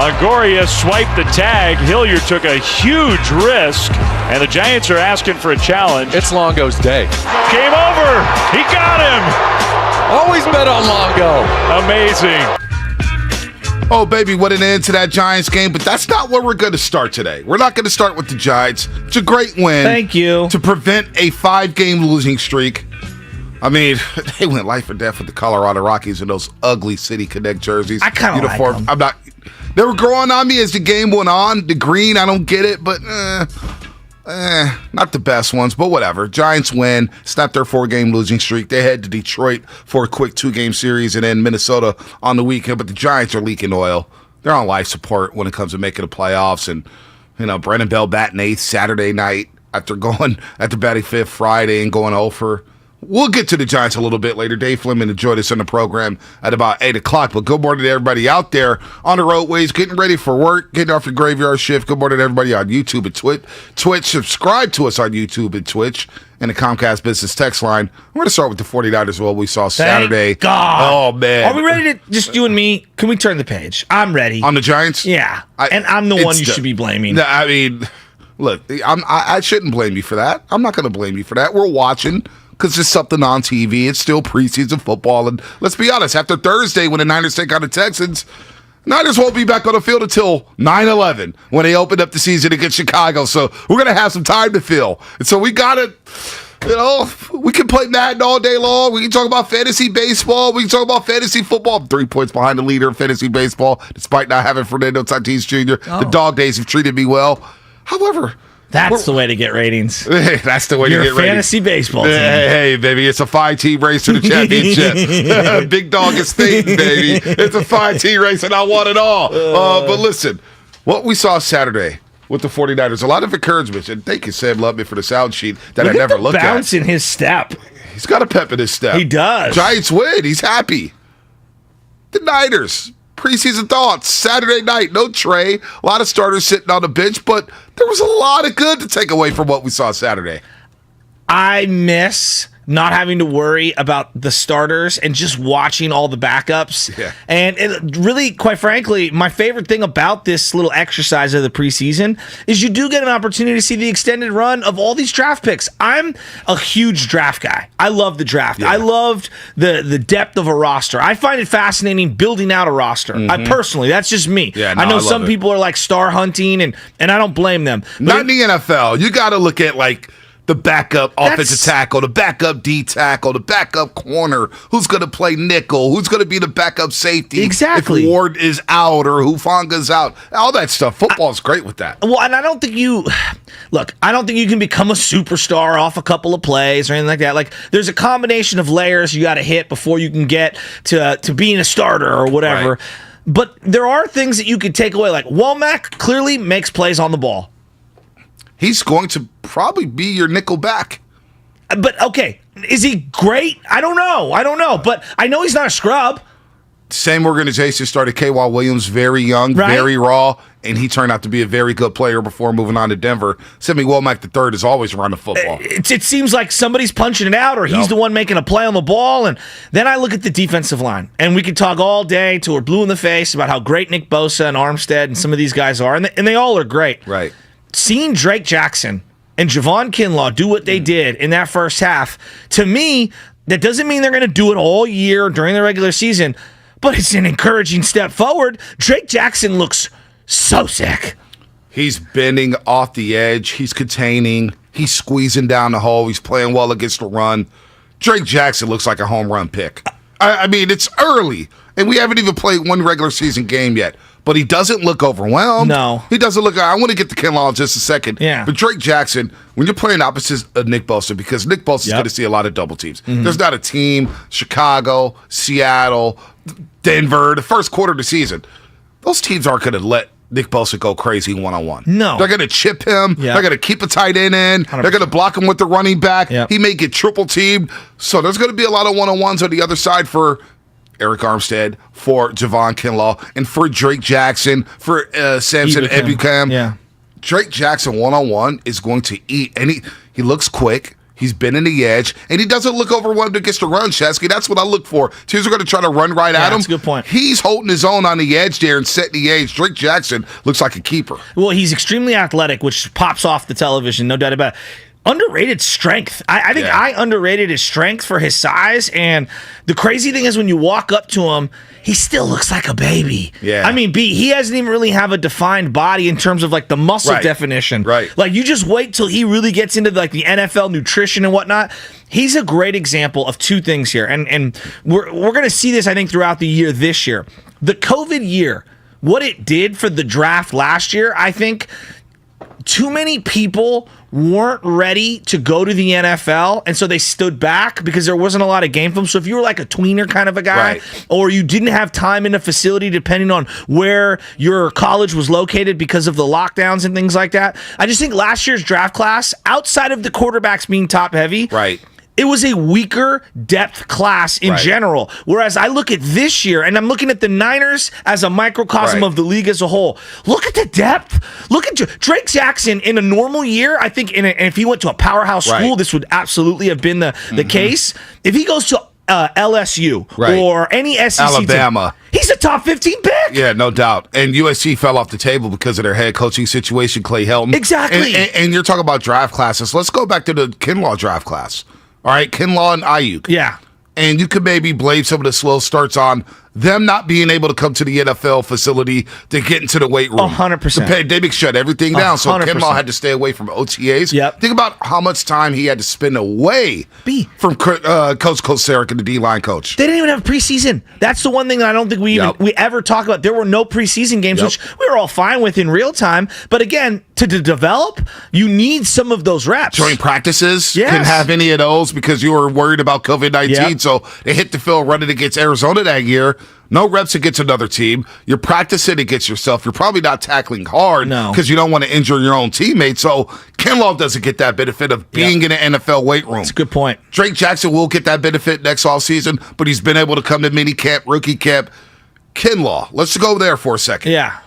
Longoria swiped the tag. Hilliard took a huge risk, and the Giants are asking for a challenge. It's Longo's day. Game over. He got him. Always bet on Longo. Amazing. Oh, baby, what an end to that Giants game. But that's not where we're going to start today. We're not going to start with the Giants. It's a great win. Thank you. To prevent a 5-game losing streak. I mean, they went life or death with the Colorado Rockies in those ugly City Connect jerseys. I kind of like them. They were growing on me as the game went on. The green, I don't get it, but not the best ones, but whatever. Giants win. Snapped their 4-game losing streak. They head to Detroit for a quick 2-game series and then Minnesota on the weekend, but the Giants are leaking oil. They're on life support when it comes to making the playoffs, and, Brennan Bell batting 8th Saturday night after batting 5th Friday and going over. We'll get to the Giants a little bit later. Dave Fleming joined us on the program at about 8 o'clock. But good morning to everybody out there on the roadways, getting ready for work, getting off your graveyard shift. Good morning to everybody on YouTube and Twitch. Subscribe to us on YouTube and Twitch and the Comcast Business text line. We're going to start with the 49ers, what we saw Saturday. Thank God. Oh, man. Are we ready to, just you and me, can we turn the page? I'm ready. On the Giants? Yeah. And I'm the one you should be blaming. I mean, look, I shouldn't blame you for that. I'm not going to blame you for that. We're watching. Because there's something on TV. It's still preseason football. And let's be honest, after Thursday when the Niners take on the Texans, Niners won't be back on the field until 9/11 when they open up the season against Chicago. So we're going to have some time to fill. And so we got to, we can play Madden all day long. We can talk about fantasy baseball. We can talk about fantasy football. 3 points behind the leader in fantasy baseball, despite not having Fernando Tatis Jr. The dog days have treated me well. However, that's the way to get ratings. That's the way to get ratings. Your fantasy baseball team. Hey, baby, it's a 5-team race to the championship. Big dog is Staten, baby. It's a 5-team race, and I want it all. But listen, what we saw Saturday with the 49ers, a lot of encouragement. And thank you, Sam Lubman, for the sound sheet that I never looked at. Bounce in his step. He's got a pep in his step. He does. Giants win. He's happy. The Niners. Preseason thoughts, Saturday night, no Trey, a lot of starters sitting on the bench, but there was a lot of good to take away from what we saw Saturday. I miss not having to worry about the starters and just watching all the backups. Yeah. And it really, quite frankly, my favorite thing about this little exercise of the preseason is you do get an opportunity to see the extended run of all these draft picks. I'm a huge draft guy. I love the draft. Yeah. I loved the depth of a roster. I find it fascinating building out a roster. I personally, that's just me. Yeah, I know some people are like star hunting, and I don't blame them. But not in the NFL. You got to look at the backup offensive tackle, the backup D tackle, the backup corner. Who's going to play nickel? Who's going to be the backup safety? Exactly. If Ward is out or Hufanga's out. All that stuff. Football's great with that. Well, and I don't think you can become a superstar off a couple of plays or anything like that. Like, there's a combination of layers you got to hit before you can get to being a starter or whatever. Right. But there are things that you could take away. Like, Womack clearly makes plays on the ball. He's going to probably be your nickel back. But, okay, is he great? I don't know. But I know he's not a scrub. Same organization started K.Y. Williams very young, very raw, and he turned out to be a very good player before moving on to Denver. Sammy Womack III is always around the football. It seems like somebody's punching it out or he's the one making a play on the ball. And then I look at the defensive line, and we could talk all day till we're blue in the face about how great Nick Bosa and Armstead and some of these guys are, and they all are great. Right. Seeing Drake Jackson and Javon Kinlaw do what they did in that first half, to me, that doesn't mean they're going to do it all year during the regular season, but it's an encouraging step forward. Drake Jackson looks so sick. He's bending off the edge. He's containing. He's squeezing down the hole. He's playing well against the run. Drake Jackson looks like a home run pick. I mean, it's early, and we haven't even played one regular season game yet. But he doesn't look overwhelmed. No. He doesn't look. I want to get to Kinlaw in just a second. Yeah. But Drake Jackson, when you're playing opposite of Nick Bosa, because Nick Bosa is going to see a lot of double teams. There's not a team, Chicago, Seattle, Denver, the first quarter of the season. Those teams aren't going to let Nick Bosa go crazy one-on-one. No. They're going to chip him. Yep. They're going to keep a tight end in. 100%. They're going to block him with the running back. Yep. He may get triple teamed. So there's going to be a lot of one-on-ones on the other side for Eric Armstead, for Javon Kinlaw, and for Drake Jackson, for Samson Ebukam. Yeah. Drake Jackson one-on-one is going to eat, and he looks quick. He's been in the edge, and he doesn't look overwhelmed against the run, Chesky. That's what I look for. Teams are going to try to run right at him. That's a good point. He's holding his own on the edge there and setting the edge. Drake Jackson looks like a keeper. Well, he's extremely athletic, which pops off the television, no doubt about it. Underrated strength. I think I underrated his strength for his size. And the crazy thing is when you walk up to him, he still looks like a baby. Yeah. I mean, he doesn't even really have a defined body in terms of like the muscle definition. Right. Like you just wait till he really gets into like the NFL nutrition and whatnot. He's a great example of two things here. And we're going to see this, I think, throughout the year this year. The COVID year, what it did for the draft last year, I think too many people weren't ready to go to the NFL, and so they stood back because there wasn't a lot of game film. So if you were like a tweener kind of a guy, or you didn't have time in a facility depending on where your college was located because of the lockdowns and things like that, I just think last year's draft class, outside of the quarterbacks being top heavy, it was a weaker depth class in general. Whereas I look at this year, and I'm looking at the Niners as a microcosm of the league as a whole. Look at the depth. Look at Drake Jackson in a normal year. I think if he went to a powerhouse school, this would absolutely have been the case. If he goes to LSU or any SEC Alabama, team, he's a top 15 pick. Yeah, no doubt. And USC fell off the table because of their head coaching situation, Clay Helton. Exactly. And you're talking about draft classes. Let's go back to the Kinlaw draft class. All right, Kinlaw and Ayuk. Yeah. And you could maybe blame some of the slow starts on them not being able to come to the NFL facility to get into the weight room. 100%. The pandemic shut everything down, so 100%. Kinlaw had to stay away from OTAs. Yep. Think about how much time he had to spend away from Coach Kocurek and the D-line coach. They didn't even have preseason. That's the one thing that I don't think we ever talk about. There were no preseason games, which we were all fine with in real time. But again, to develop, you need some of those reps. Joint practices, couldn't have any of those because you were worried about COVID-19. So they hit the field running against Arizona that year. No reps against another team. You're practicing against yourself. You're probably not tackling hard because you don't want to injure your own teammates. So Kinlaw doesn't get that benefit of being in an NFL weight room. That's a good point. Drake Jackson will get that benefit next offseason, but he's been able to come to mini camp, rookie camp. Kinlaw, let's go there for a second. Yeah.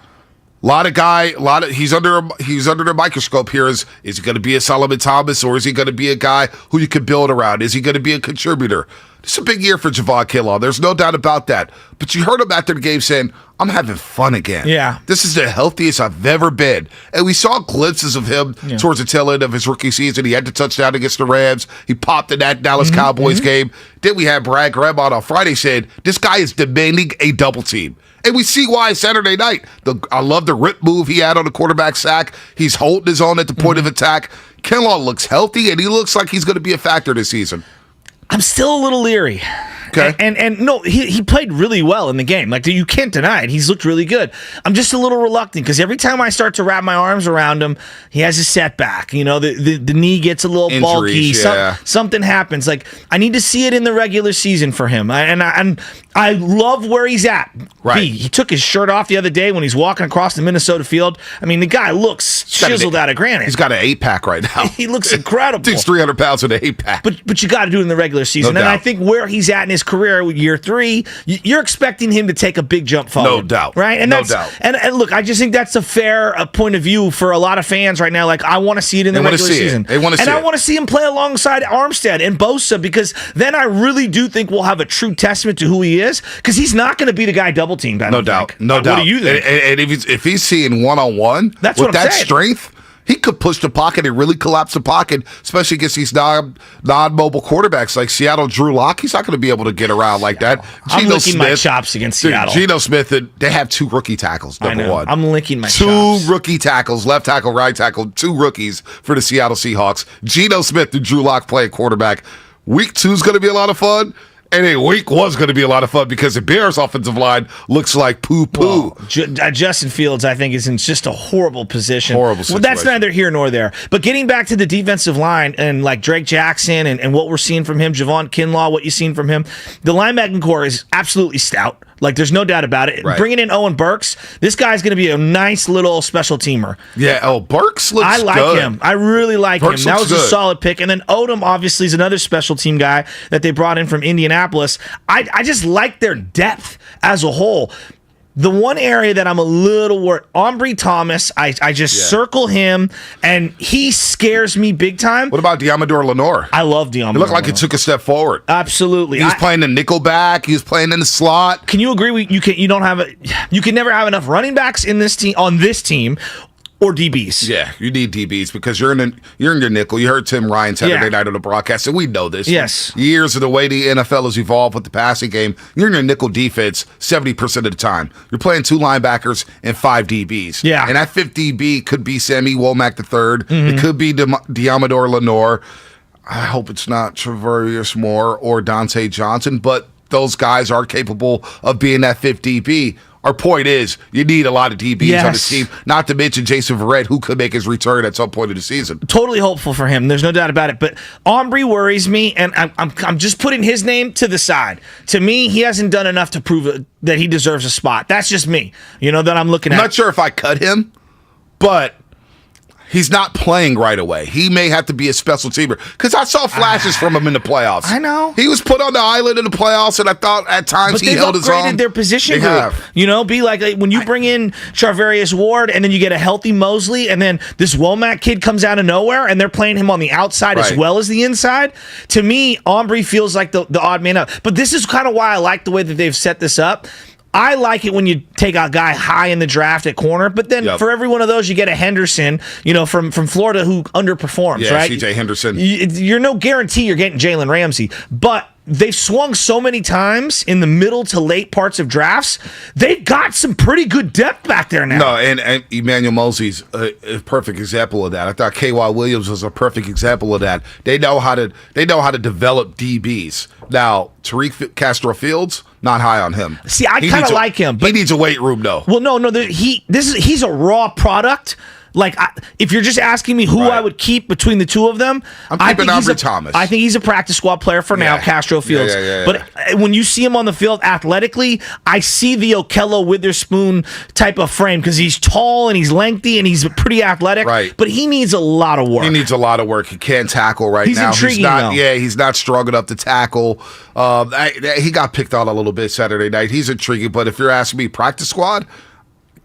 He's under the microscope here. Is he going to be a Solomon Thomas, or is he going to be a guy who you can build around? Is he going to be a contributor? It's a big year for Javon Kinlaw. There's no doubt about that. But you heard him after the game saying, I'm having fun again. Yeah. This is the healthiest I've ever been. And we saw glimpses of him towards the tail end of his rookie season. He had the touchdown against the Rams. He popped in that Dallas Cowboys game. Then we had Brad Graham on Friday saying, this guy is demanding a double team. And we see why Saturday night. I love the rip move he had on the quarterback sack. He's holding his own at the point of attack. Kinlaw looks healthy, and he looks like he's going to be a factor this season. I'm still a little leery. Okay. And no, he played really well in the game. Like, you can't deny it. He's looked really good. I'm just a little reluctant because every time I start to wrap my arms around him, he has a setback. You know, the knee gets a little bulky. Something happens. Like, I need to see it in the regular season for him. I love where he's at. Right. He took his shirt off the other day when he's walking across the Minnesota field. I mean, the guy looks chiseled out of granite. He's got an 8-pack right now. He looks incredible. Dude's 300 pounds with an 8-pack. But you got to do it in the regular season. And I think where he's at in his career, year 3, you're expecting him to take a big jump forward. No doubt. Right? And no doubt. And look, I just think that's a fair point of view for a lot of fans right now. Like, I want to see it in the regular season. They want to see it. And I want to see him play alongside Armstead and Bosa, because then I really do think we'll have a true testament to who he is, because he's not going to be the guy double teamed. No doubt. What do you think? And if he's seeing one-on-one with that strength, he could push the pocket and really collapse the pocket, especially against these non-mobile quarterbacks like Seattle Drew Lock. He's not going to be able to get around like that. I'm licking my chops against Seattle. Geno Smith, they have 2 rookie tackles, number one. I'm licking my chops. 2 rookie tackles, left tackle, right tackle, 2 rookies for the Seattle Seahawks. Geno Smith and Drew Lock playing quarterback. Week 2 is going to be a lot of fun. And a week was going to be a lot of fun because the Bears' offensive line looks like poo-poo. Well, Justin Fields, I think, is in just a horrible position. Horrible situation. Well, that's neither here nor there. But getting back to the defensive line and like Drake Jackson and what we're seeing from him, Javon Kinlaw, what you've seen from him, the linebacking core is absolutely stout. Like, there's no doubt about it. Right. Bringing in Owen Burks, this guy's going to be a nice little special teamer. Yeah, Burks looks good. I like him. I really like him. That was good. A solid pick. And then Odom, obviously, is another special team guy that they brought in from Indianapolis. I just like their depth as a whole. The one area that I'm a little worried, Ombre Thomas, I just circle him, and he scares me big time. What about Diamador Lenore? I love Diamador. He looked like he took a step forward. Absolutely. He was playing the nickel back. He was playing in the slot. Can you agree? You can never have enough running backs in this team on this team. Or DBs. Yeah, you need DBs because you're in your nickel. You heard Tim Ryan Saturday night on the broadcast, and we know this. Yes. Years of the way the NFL has evolved with the passing game, you're in your nickel defense 70% of the time. You're playing 2 linebackers and 5 DBs. Yeah. And that 5th DB could be Sammy Womack III. It could be Diamador Lenore. I hope it's not Travarius Moore or Dante Johnson, but those guys are capable of being that 5th DB. Our point is, you need a lot of DBs on the team, not to mention Jason Verrett, who could make his return at some point of the season. Totally hopeful for him. There's no doubt about it. But Ombre worries me, and I'm just putting his name to the side. To me, he hasn't done enough to prove that he deserves a spot. That's just me, that I'm looking at. I'm not sure if I cut him, but he's not playing right away. He may have to be a special teamer because I saw flashes from him in the playoffs. I know. He was put on the island in the playoffs, and I thought at times he held his own. But they've upgraded their position group. Be like when you bring in Charvarius Ward and then you get a healthy Mosley and then this Womack kid comes out of nowhere and they're playing him on the outside as well as the inside. To me, Ombre feels like the odd man out. But this is kind of why I like the way that they've set this up. I like it when you take a guy high in the draft at corner, but then for every one of those, you get a Henderson, from Florida who underperforms, right? C.J. Henderson. You're no guarantee you're getting Jalen Ramsey, but they've swung so many times in the middle to late parts of drafts. They've got some pretty good depth back there now. No, and Emmanuel Mosley's a perfect example of that. I thought K.Y. Williams was a perfect example of that. They know how to develop DBs. Now, Tariq Castro-Fields, not high on him. See, I kind of like him, but he needs a weight room, though. Well, no, he's a raw product. Like, if you're just asking me who I would keep between the two of them, I'm keeping Ombre Thomas. I think he's a practice squad player for now, Castro Fields. But when you see him on the field athletically, I see the Okello Witherspoon type of frame because he's tall and he's lengthy and he's pretty athletic. Right. But he needs a lot of work. He needs a lot of work. He can't tackle now. He's intriguing, though. Yeah, he's not strong enough to tackle. He got picked on a little bit Saturday night. He's intriguing. But if you're asking me, practice squad,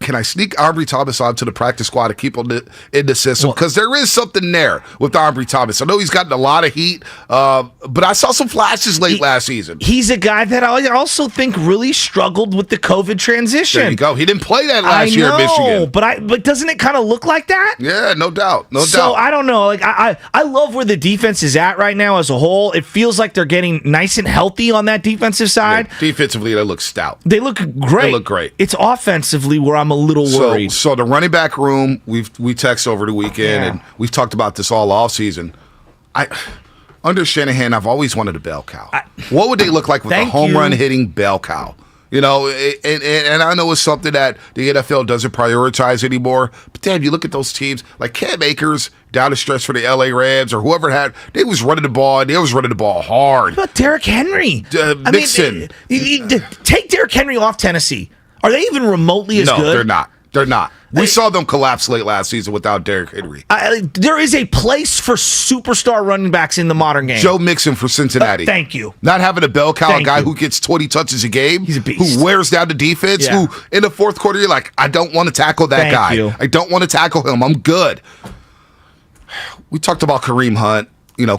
can I sneak Ombre Thomas onto the practice squad to keep him in the system? Because there is something there with Ombre Thomas. I know he's gotten a lot of heat, but I saw some flashes late last season. He's a guy that I also think really struggled with the COVID transition. There you go. He didn't play that last year at Michigan. But doesn't it kind of look like that? Yeah, no doubt. So I don't know. Like I love where the defense is at right now as a whole. It feels like they're getting nice and healthy on that defensive side. Yeah, defensively, they look stout. They look great. It's offensively where I'm a little worried. So the running back room, we text over the weekend, and we've talked about this all offseason. Under Shanahan, I've always wanted a bell cow. What would they look like with a home run hitting bell cow? And I know it's something that the NFL doesn't prioritize anymore. But damn, you look at those teams like Cam Akers down the stretch for the LA Rams or whoever they was running the ball, and they was running the ball hard. What about Derrick Henry? Mixon. Take Derrick Henry off Tennessee. Are they even remotely as good? No, they're not. They're not. We saw them collapse late last season without Derrick Henry. There is a place for superstar running backs in the modern game. Joe Mixon for Cincinnati. Thank you. Not having a bell cow, guy who gets 20 touches a game. He's a beast. Who wears down the defense, who in the fourth quarter, you're like, I don't want to tackle that guy. I don't want to tackle him. I'm good. We talked about Kareem Hunt.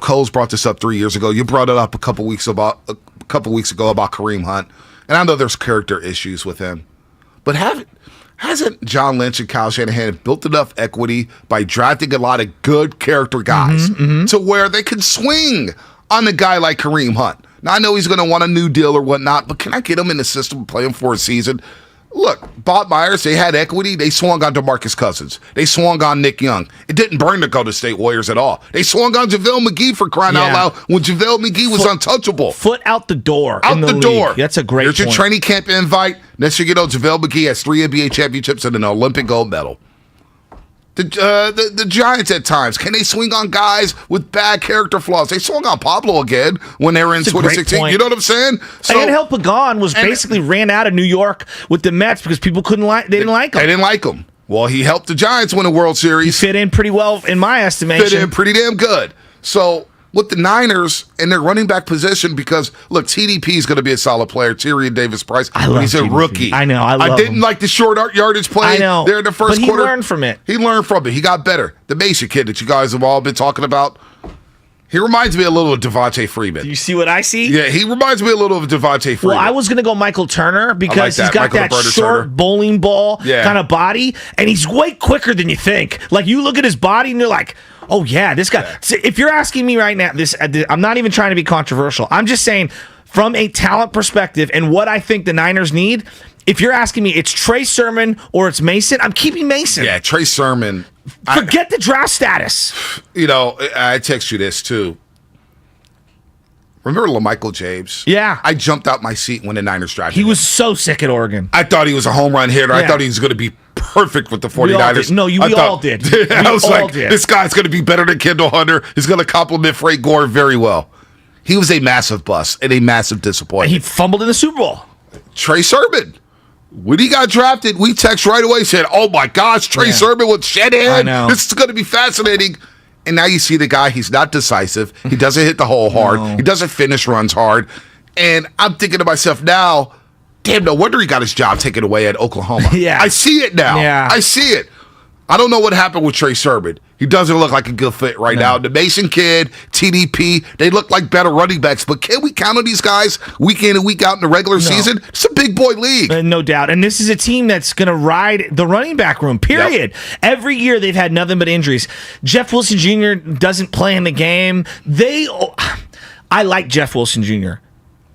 Coles brought this up 3 years ago. You brought it up a couple weeks ago about Kareem Hunt. And I know there's character issues with him. But hasn't John Lynch and Kyle Shanahan built enough equity by drafting a lot of good character guys to where they can swing on a guy like Kareem Hunt? Now, I know he's going to want a new deal or whatnot, but can I get him in the system and play him for a season? Look, Bob Myers, they had equity. They swung on DeMarcus Cousins. They swung on Nick Young. It didn't burn the Golden State Warriors at all. They swung on JaVale McGee for crying out loud when JaVale McGee was untouchable. Foot out the door. Out the door. That's a great point. There's your training camp invite. Next thing you know, JaVale McGee has 3 NBA championships and an Olympic gold medal. The Giants at times, can they swing on guys with bad character flaws? They swung on Pablo again when they were in 2016. You know what I'm saying? So, Angel Pagan was basically ran out of New York with the Mets because people didn't like him. They didn't like him. Well, he helped the Giants win a World Series. He fit in pretty well, in my estimation. Fit in pretty damn good. So with the Niners and their running back position because, look, TDP is going to be a solid player. Tyrion Davis-Price, but he's a rookie. I know. I didn't like the short yardage play there in the first quarter. He learned from it. He learned from it. He got better. The Mason kid that you guys have all been talking about, he reminds me a little of Devontae Freeman. Do you see what I see? Yeah, he reminds me a little of Devontae Freeman. Well, I was going to go Michael Turner because he's got that short bowling ball kind of body, and he's way quicker than you think. Like, you look at his body, and you're like, oh, yeah, this guy. So if you're asking me right now, I'm not even trying to be controversial. I'm just saying, from a talent perspective and what I think the Niners need, if you're asking me, it's Trey Sermon or it's Mason, I'm keeping Mason. Yeah, Trey Sermon. Forget the draft status. You know, I text you this, too. Remember LaMichael James? Yeah. I jumped out my seat when the Niners drafted him. He was so sick at Oregon. I thought he was a home run hitter. Yeah. I thought he was going to be perfect with the 49ers. We all did. I was like, this guy's going to be better than Kendall Hunter. He's going to complement Frank Gore very well. He was a massive bust and a massive disappointment. He fumbled in the Super Bowl. Trey Sermon. When he got drafted, we text right away, said, oh my gosh, Trey Sermon with Shanahan. I know. This is going to be fascinating. And now you see the guy, he's not decisive. He doesn't hit the hole hard. No. He doesn't finish runs hard. And I'm thinking to myself now, damn, no wonder he got his job taken away at Oklahoma. Yeah. I see it now. Yeah. I see it. I don't know what happened with Trey Sermon. He doesn't look like a good fit right now. The Mason kid, TDP, they look like better running backs. But can we count on these guys week in and week out in the regular season? It's a big boy league. No doubt. And this is a team that's going to ride the running back room, period. Yep. Every year they've had nothing but injuries. Jeff Wilson Jr. doesn't play in the game. I like Jeff Wilson Jr.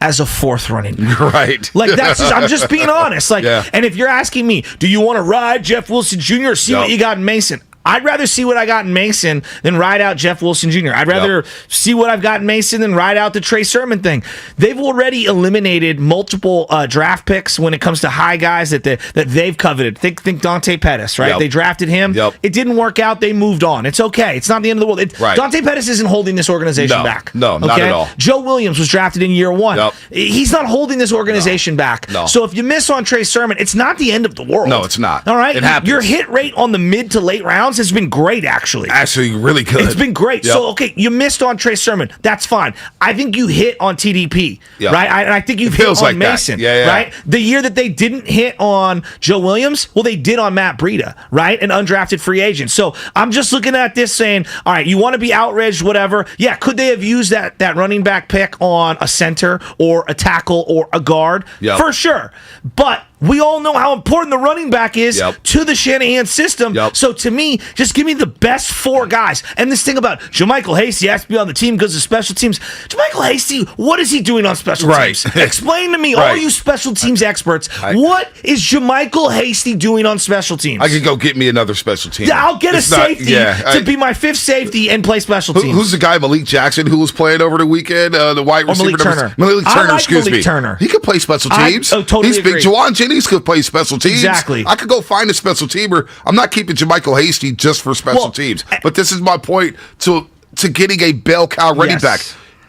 as a fourth running back. Right. Like, that's just, I'm just being honest. Like, and if you're asking me, do you want to ride Jeff Wilson Jr. or see what you got in Mason? I'd rather see what I got in Mason than ride out Jeff Wilson Jr. I'd rather see what I've got in Mason than ride out the Trey Sermon thing. They've already eliminated multiple draft picks when it comes to high guys that they've coveted. Think Dante Pettis, right? They drafted him. It didn't work out. They moved on. It's okay. It's not the end of the world. Dante Pettis isn't holding this organization back. No, not at all. Joe Williams was drafted in year one. He's not holding this organization back. No. So if you miss on Trey Sermon, it's not the end of the world. No, it's not. All right? It happens. Your hit rate on the mid to late rounds has been great, actually. Actually, really good. It's been great. So, okay, you missed on Trey Sermon. That's fine. I think you hit on TDP, right? And I think you've hit on like Mason, right? The year that they didn't hit on Joe Williams, well, they did on Matt Breida, right? An undrafted free agent. So I'm just looking at this saying, all right, you want to be outraged, whatever. Yeah, could they have used that running back pick on a center or a tackle or a guard? For sure. But we all know how important the running back is to the Shanahan system. So to me, just give me the best four guys. And this thing about JaMychal Hasty has to be on the team because of special teams. JaMychal Hasty, what is he doing on special teams? Explain to me, all you special teams experts, what is JaMychal Hasty doing on special teams? I could go get me another special team. Yeah, I'll get a safety to be my fifth safety and play special teams. Who's the guy, Malik Jackson, who was playing over the weekend? The wide receiver. Malik Turner. Malik Turner, excuse me. Turner. He could play special teams. Totally agree. Juwan Jennings could play special teams. Exactly. I could go find a special teamer. I'm not keeping JaMychal Hasty just for special teams. But this is my point to getting a bell cow running back.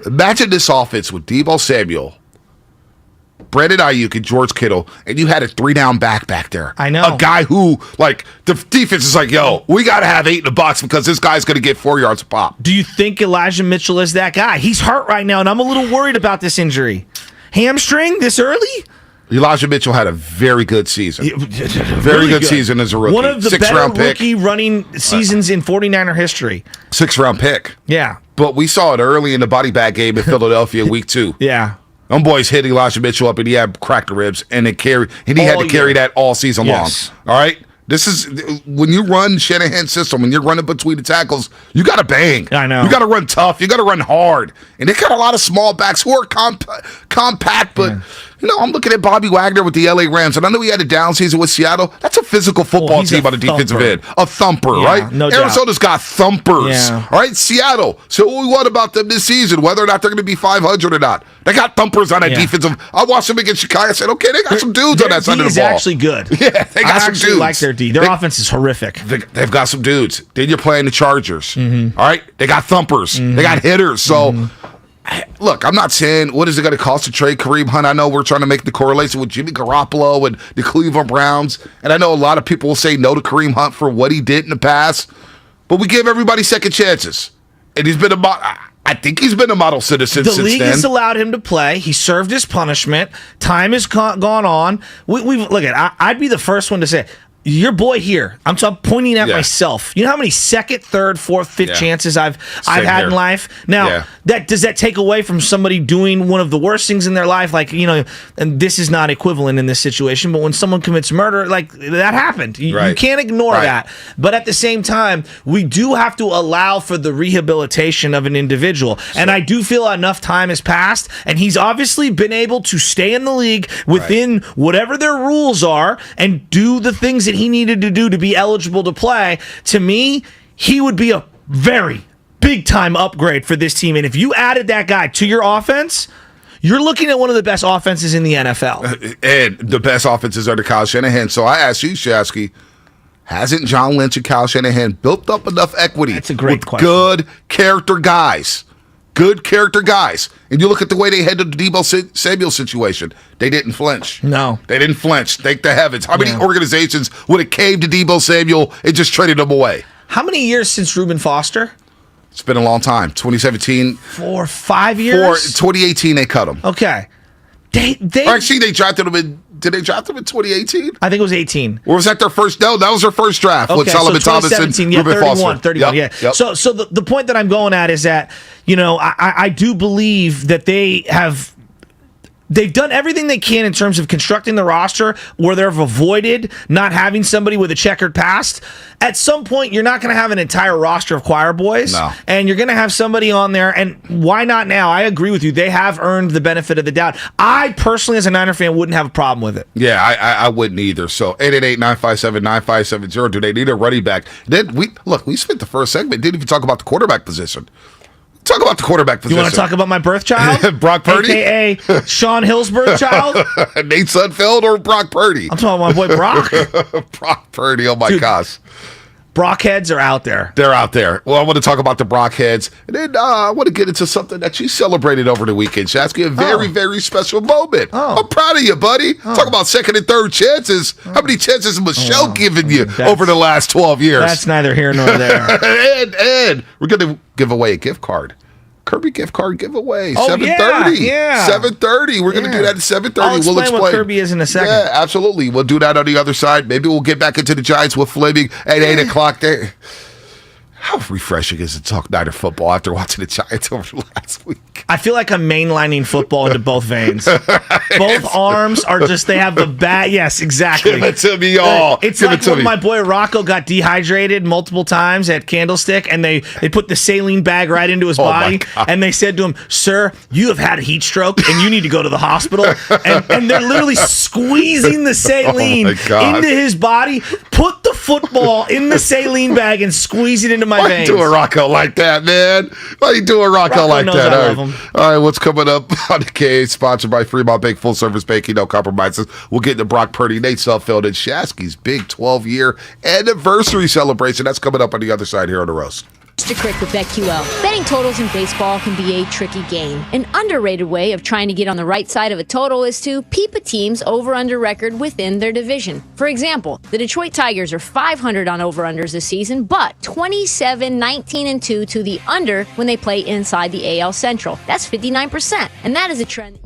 Imagine this offense with Deebo Samuel, Brandon Ayuk, and George Kittle, and you had a 3-down back there. I know. A guy who, like, the defense is like, yo, we got to have 8 in the box because this guy's going to get 4 yards a pop. Do you think Elijah Mitchell is that guy? He's hurt right now, and I'm a little worried about this injury. Hamstring this early? Elijah Mitchell had a very good season. Very good season as a rookie. One of the better rookie running seasons in 49er history. 6th-round pick. Yeah. But we saw it early in the body bag game in Philadelphia week 2. Yeah. Them boys hit Elijah Mitchell up, and he had cracked the ribs, and he had to carry that all season long. All right? This is when you run Shanahan's system, when you're running between the tackles, you got to bang. I know. You got to run tough. You got to run hard. And they got a lot of small backs who are compact, but I'm looking at Bobby Wagner with the LA Rams, and I know he had a down season with Seattle. That's a physical football team on the defensive end. A thumper, right? No Arizona's got thumpers. Yeah. All right, Seattle. So what about them this season, whether or not they're going to be 500 or not? They got thumpers on that defensive. I watched them against Chicago. I said, okay, they got some dudes on that side of the ball. Their D is actually good. Yeah, they got some dudes. I like their D. Their offense is horrific. They've got some dudes. Then you're playing the Chargers. All right? They got thumpers. They got hitters. So, look, I'm not saying what is it going to cost to trade Kareem Hunt. I know we're trying to make the correlation with Jimmy Garoppolo and the Cleveland Browns. And I know a lot of people will say no to Kareem Hunt for what he did in the past. But we give everybody second chances. And he's been about... I think he's been a model citizen The since league then. has allowed him to play. He served his punishment. Time has gone on. We've look at. I'd be the first one to say, your boy here. I'm pointing at myself. You know how many second, third, fourth, fifth chances I've had in life. Now, does that take away from somebody doing one of the worst things in their life? Like, and this is not equivalent in this situation. But when someone commits murder, like that happened. You can't ignore that. But at the same time, we do have to allow for the rehabilitation of an individual. And I do feel enough time has passed, and he's obviously been able to stay in the league within whatever their rules are and do the things that he needed to do to be eligible to play. To me, he would be a very big time upgrade for this team. And if you added that guy to your offense, you're looking at one of the best offenses in the NFL. And the best offenses under Kyle Shanahan. So I ask you, Shasky, hasn't John Lynch and Kyle Shanahan built up enough equity That's a great with question. good character guys? Good character guys. And you look at the way they handled the Debo Samuel situation. They didn't flinch. No. They didn't flinch. Thank the heavens. How many organizations would have caved to Debo Samuel and just traded him away? How many years since Reuben Foster? It's been a long time. 2017. 4 or 5 years? 2018, they cut him. Okay. Actually, they drafted him in. Did they draft him in 2018? I think it was 18. Or was that their first? No, that was their first draft with Solomon Thomas and Reuben Foster. 31, Yep. So the point that I'm going at is that, I do believe that they've done everything they can in terms of constructing the roster where they've avoided not having somebody with a checkered past. At some point, you're not going to have an entire roster of choir boys. No. And you're going to have somebody on there. And why not now? I agree with you. They have earned the benefit of the doubt. I personally, as a Niner fan, wouldn't have a problem with it. Yeah, I wouldn't either. So 888-957-9570. Do they need a running back? Then we spent the first segment, didn't even talk about the quarterback position. Talk about the quarterback position. You want to talk about my birth child? Brock Purdy? AKA Sean Hill's birth child? Nate Sudfeld or Brock Purdy? I'm talking about my boy Brock. Brock Purdy, oh my gosh. Brockheads are out there. They're out there. Well, I want to talk about the Brockheads. And then I want to get into something that you celebrated over the weekend, Shasky. A very, very special moment. I'm proud of you, buddy. Talk about second and third chances. How many chances has Michelle given you over the last 12 years? That's neither here nor there. and we're going to give away a gift card. Kirby gift card giveaway. Oh, 7:30. yeah. 7:30. We're going to do that at 7:30. We'll explain what Kirby is in a second. Yeah, absolutely. We'll do that on the other side. Maybe we'll get back into the Giants with Fleming at 8 o'clock there. How refreshing is it to talk Niner football after watching the Giants over the last week? I feel like I'm mainlining football into both veins. Both arms are just, they have the bat. Yes, exactly. Give it to me all. It's Give like it to when me. my boy Rocco got dehydrated multiple times at Candlestick, and they put the saline bag right into his body, and they said to him, "Sir, you have had a heat stroke, and you need to go to the hospital." And they're literally squeezing the saline into his body. Put the football in the saline bag and squeeze it into my Why veins. you doing Rocco like that, man? Why you doing Rocco like knows that? I All love right. him. All right, what's coming up on the K? Sponsored by Fremont Bank, full service banking, no compromises. We'll get into Brock Purdy, Nate Sudfeld, and Shasky's big 12-year anniversary celebration. That's coming up on the other side here on the roast. Mr. Crick with BetQL. Betting totals in baseball can be a tricky game. An underrated way of trying to get on the right side of a total is to peep a team's over-under record within their division. For example, the Detroit Tigers are 500 on over-unders this season, but 27-19-2 to the under when they play inside the AL Central. That's 59%, and that is a trend.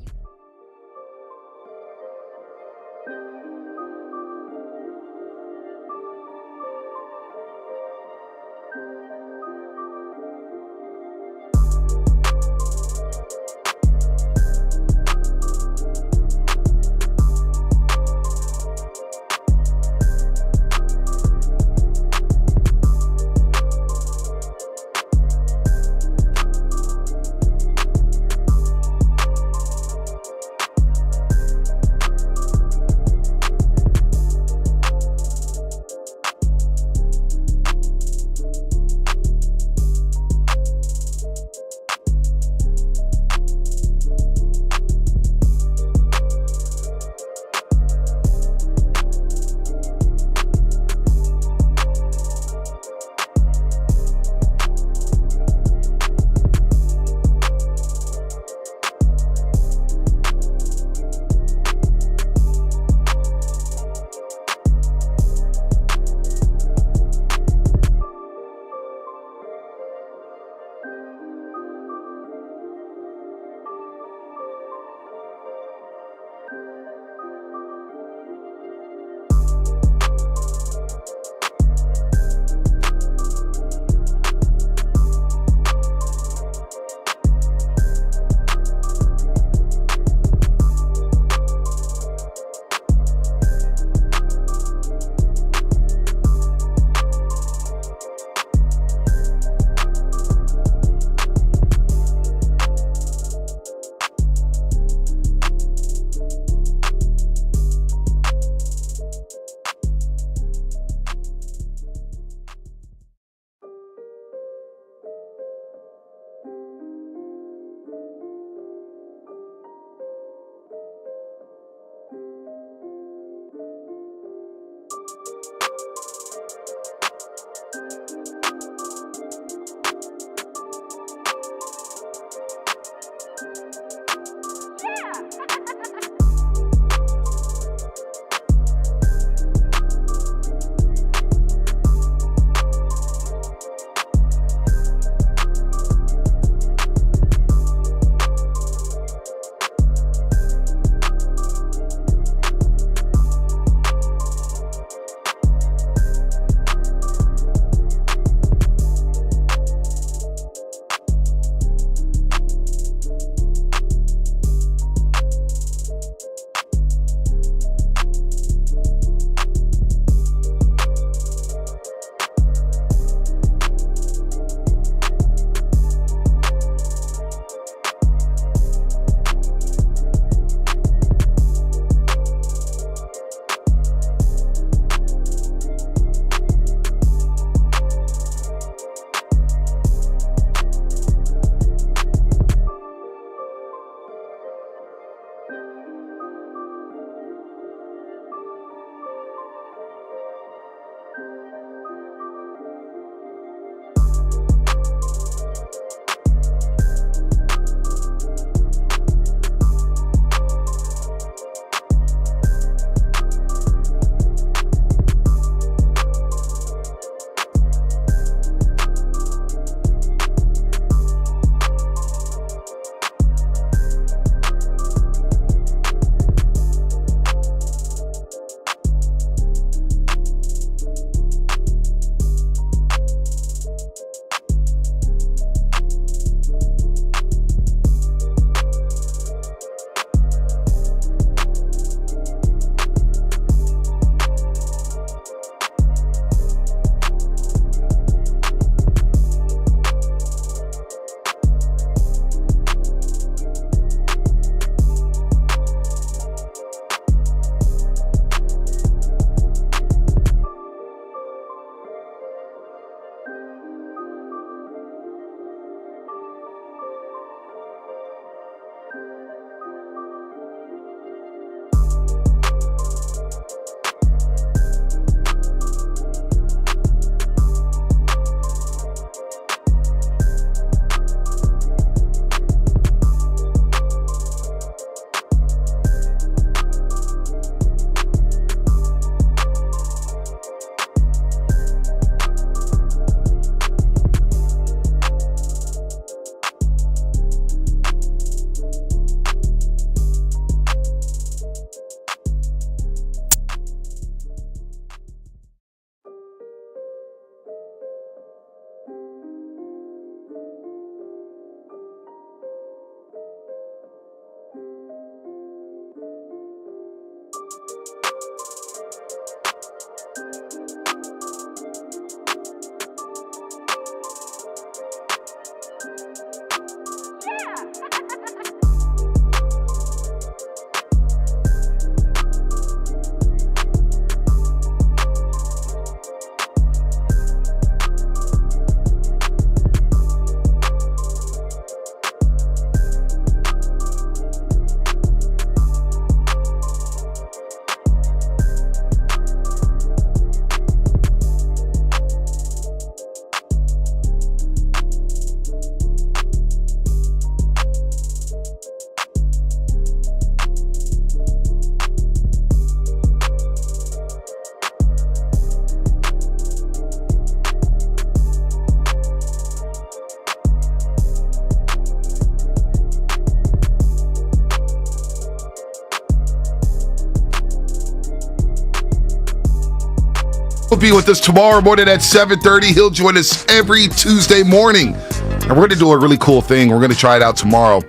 be with us tomorrow morning at 7:30. He'll join us every Tuesday morning. And we're going to do a really cool thing. We're going to try it out tomorrow.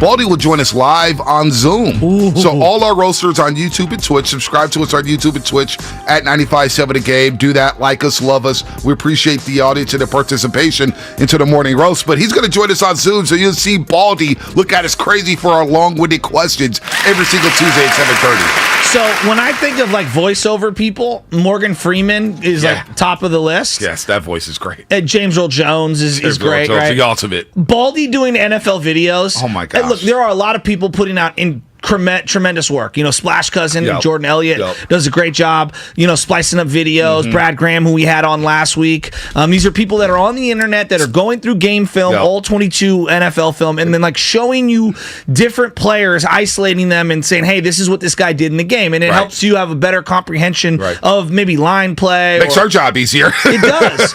Baldy will join us live on Zoom. Ooh. So all our roasters on YouTube and Twitch, subscribe to us on YouTube and Twitch at 95.7 The Game. Do that. Like us, love us. We appreciate the audience and the participation into the morning roast. But he's going to join us on Zoom, so you'll see Baldy look at us crazy for our long-winded questions every single Tuesday at 7:30. So when I think of like voiceover people, Morgan Freeman is like top of the list. Yes, that voice is great. James Earl Jones is great, Jones, right? The ultimate. Baldy doing NFL videos. Oh my gosh. Look, there are a lot of people putting out tremendous work. Splash Cousin, Jordan Elliott does a great job, splicing up videos. Brad Graham, who we had on last week. These are people that are on the internet that are going through game film, all 22 NFL film, and then like showing you different players, isolating them and saying, hey, this is what this guy did in the game. And it helps you have a better comprehension of maybe line play. Makes our job easier. It does.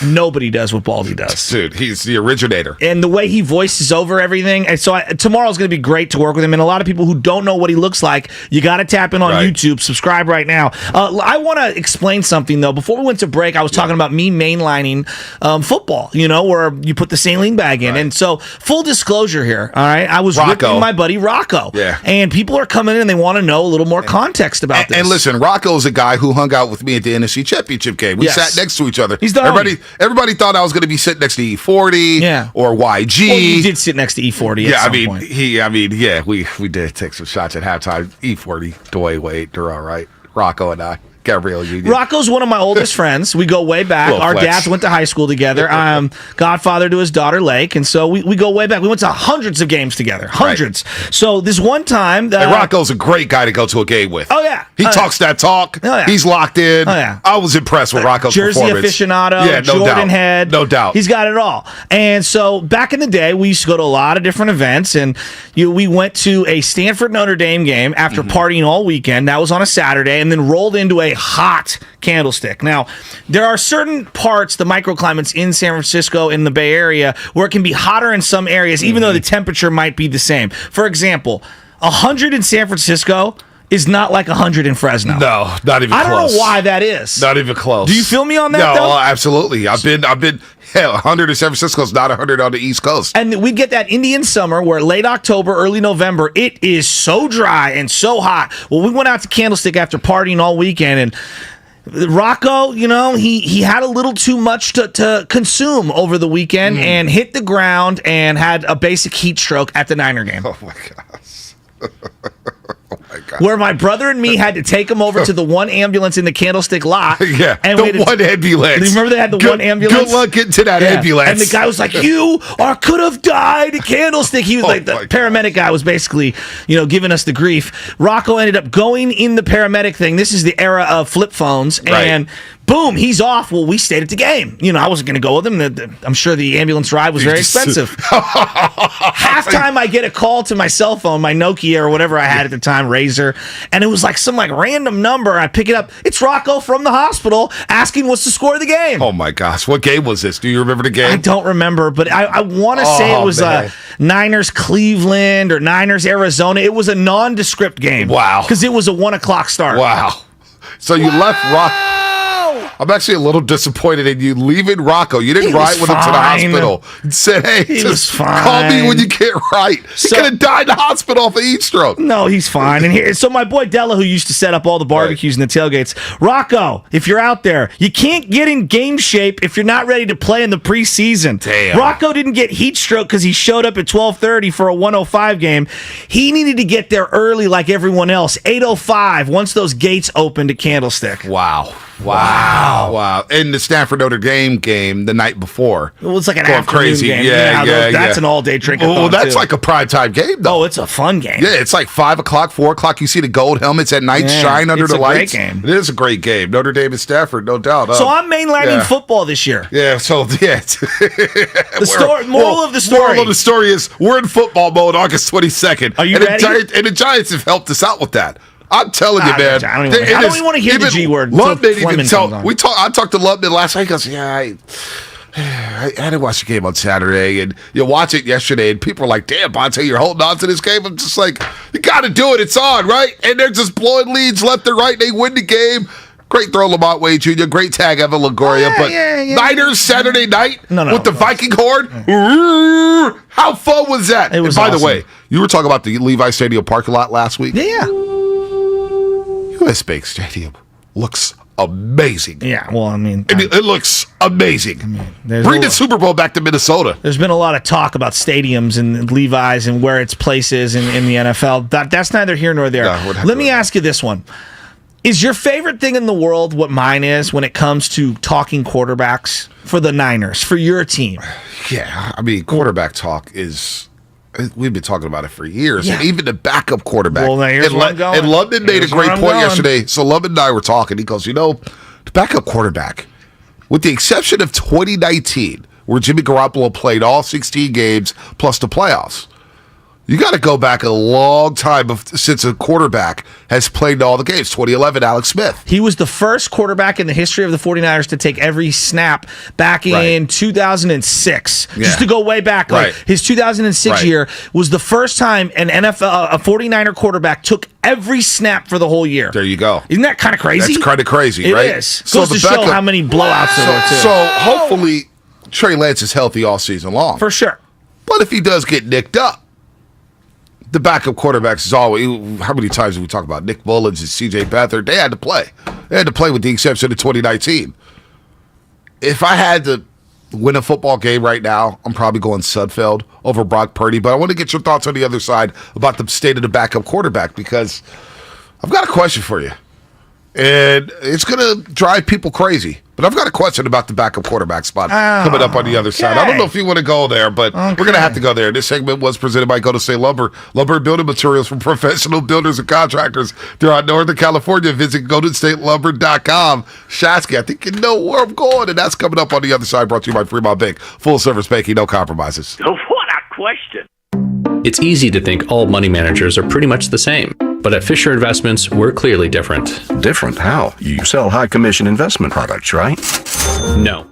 Nobody does what Baldy does. Dude, he's the originator. And the way he voices over everything. And so tomorrow's going to be great to work with him. And a lot of people who don't know what he looks like, you got to tap in on YouTube. Subscribe right now. I want to explain something, though. Before we went to break, I was talking about me mainlining football, where you put the saline bag in. And so, full disclosure here, all right? I was ripping my buddy Rocco. Yeah. And people are coming in and they want to know a little more context about this. And listen, Rocco's a guy who hung out with me at the NFC Championship game. We sat next to each other. He's the everybody thought I was going to be sitting next to E40 or YG. Well, you did sit next to E40 at some point. We did take some shots at halftime. E40, Dwayne Wade, they're all right. Rocco and I. Gabrielle Union. Rocco's one of my oldest friends. We go way back. Our dads went to high school together. I'm godfather to his daughter, Lake, and so we go way back. We went to hundreds of games together. Hundreds. Right. So this one time... and Rocco's a great guy to go to a game with. Oh, yeah. He talks that talk. Oh, yeah. He's locked in. Oh, yeah. I was impressed with Rocco's performance. Jersey aficionado, Jordan head. No doubt. He's got it all. And so back in the day, we used to go to a lot of different events, and we went to a Stanford-Notre Dame game after partying all weekend. That was on a Saturday, and then rolled into a hot Candlestick. Now, there are certain parts, the microclimates in San Francisco, in the Bay Area, where it can be hotter in some areas, even though the temperature might be the same. For example, 100 in San Francisco is not like 100 in Fresno. No, not even close. I don't know why that is. Not even close. Do you feel me on that, though? No, absolutely. I've been 100 in San Francisco is not 100 on the East Coast. And we get that Indian summer where late October, early November, it is so dry and so hot. Well, we went out to Candlestick after partying all weekend, and Rocco, he had a little too much to consume over the weekend and hit the ground and had a basic heat stroke at the Niner game. Oh, my gosh. Oh my God. Where my brother and me had to take him over to the one ambulance in the Candlestick lot. Yeah, and the one ambulance. Remember they had the one ambulance? Good luck getting to that ambulance. And the guy was like, you could have died at Candlestick. He was the paramedic guy was basically, giving us the grief. Rocco ended up going in the paramedic thing. This is the era of flip phones. And boom, he's off. Well, we stayed at the game. I wasn't going to go with him. I'm sure the ambulance ride was very expensive. Halftime, I get a call to my cell phone, my Nokia or whatever I had at the time, Razor, and it was like some random number. I pick it up. It's Rocco from the hospital asking what's the score of the game. Oh my gosh, what game was this? Do you remember the game? I don't remember, but I want to say it was Niners Cleveland or Niners Arizona. It was a nondescript game. Wow, because it was a 1:00 start. Wow. So you left Rocco. I'm actually a little disappointed in you leaving Rocco. You didn't ride with him to the hospital. You said, hey, just call me when you get right. He could have died in the hospital off of heat stroke. No, he's fine. And so my boy Della, who used to set up all the barbecues and the tailgates, Rocco, if you're out there, you can't get in game shape if you're not ready to play in the preseason. Damn. Rocco didn't get heat stroke because he showed up at 12:30 for a 1:05 game. He needed to get there early like everyone else. 8:05 once those gates opened at Candlestick. Wow. And the Stanford Notre Dame game the night before. It was like an afternoon game. That's an all-day drink. Well, that's like a primetime game, though. Oh, it's a fun game. Yeah, it's like 5 o'clock, 4 o'clock. You see the gold helmets at night shine under the lights. It's a great game. It is a great game. Notre Dame and Stanford, no doubt. So I'm mainlining football this year. Yeah, so, yeah. Moral of the story is we're in football mode August 22nd. Are you ready? And the Giants have helped us out with that. I'm telling you, man. I don't even want to hear the G word. Lubman even I talked to Lubman last night. He goes, I didn't watch the game on Saturday, and you watch it yesterday, and people are like, damn, Bonte, you're holding on to this game. I'm just like, you got to do it. It's on, right? And they're just blowing leads left and right. They win the game. Great throw, Lamont Wade Jr. Great tag, Evan Longoria. But Niners Saturday night with the Viking horde. How fun was that? It was and by awesome. the way, you were talking about the Levi Stadium parking lot last week. Yeah. US Bank Stadium looks amazing. Yeah, well, I mean, It looks amazing. there's Bring a the lot- Super Bowl back to Minnesota. There's been a lot of talk about stadiums and Levi's and where its place is in the NFL. That's neither here nor there. No, we're not Let me doing ask you this one. Is your favorite thing in the world what mine is when it comes to talking quarterbacks for the Niners, for your team? Yeah, I mean, quarterback talk is. We've been talking about it for years, Yeah. and even the backup quarterback. Well, now here's where I'm going. And London made a Here's where great I'm point going. yesterday. So London and I were talking. He goes, the backup quarterback, with the exception of 2019, where Jimmy Garoppolo played all 16 games plus the playoffs. You got to go back a long time since a quarterback has played all the games. 2011, Alex Smith. He was the first quarterback in the history of the 49ers to take every snap back in 2006. Yeah. Just to go way back. Like his 2006 year was the first time an NFL, a 49er quarterback took every snap for the whole year. There you go. Isn't that kind of crazy? That's kind of crazy, It right? is. Goes to show how many blowouts there were, too. So hopefully Trey Lance is healthy all season long. For sure. But if he does get nicked up, the backup quarterbacks is always. How many times have we talked about Nick Mullins and C.J. Beathard? They had to play. They had to play with the exception of 2019. If I had to win a football game right now, I'm probably going Sudfeld over Brock Purdy. But I want to get your thoughts on the other side about the state of the backup quarterback, because I've got a question for you. And it's going to drive people crazy. But I've got a question about the backup quarterback spot coming up on the other side. I don't know if you want to go there, but we're going to have to go there. This segment was presented by Go to State Lumber. Lumber and building materials from professional builders and contractors throughout Northern California. Visit GoldenStateLumber.com. Shasky, I think you know where I'm going, and that's coming up on the other side, brought to you by Fremont Bank. Full service banking, no compromises. What a question. It's easy to think all money managers are pretty much the same. But at Fisher Investments, we're clearly different. Different how? You sell high commission investment products, right? No.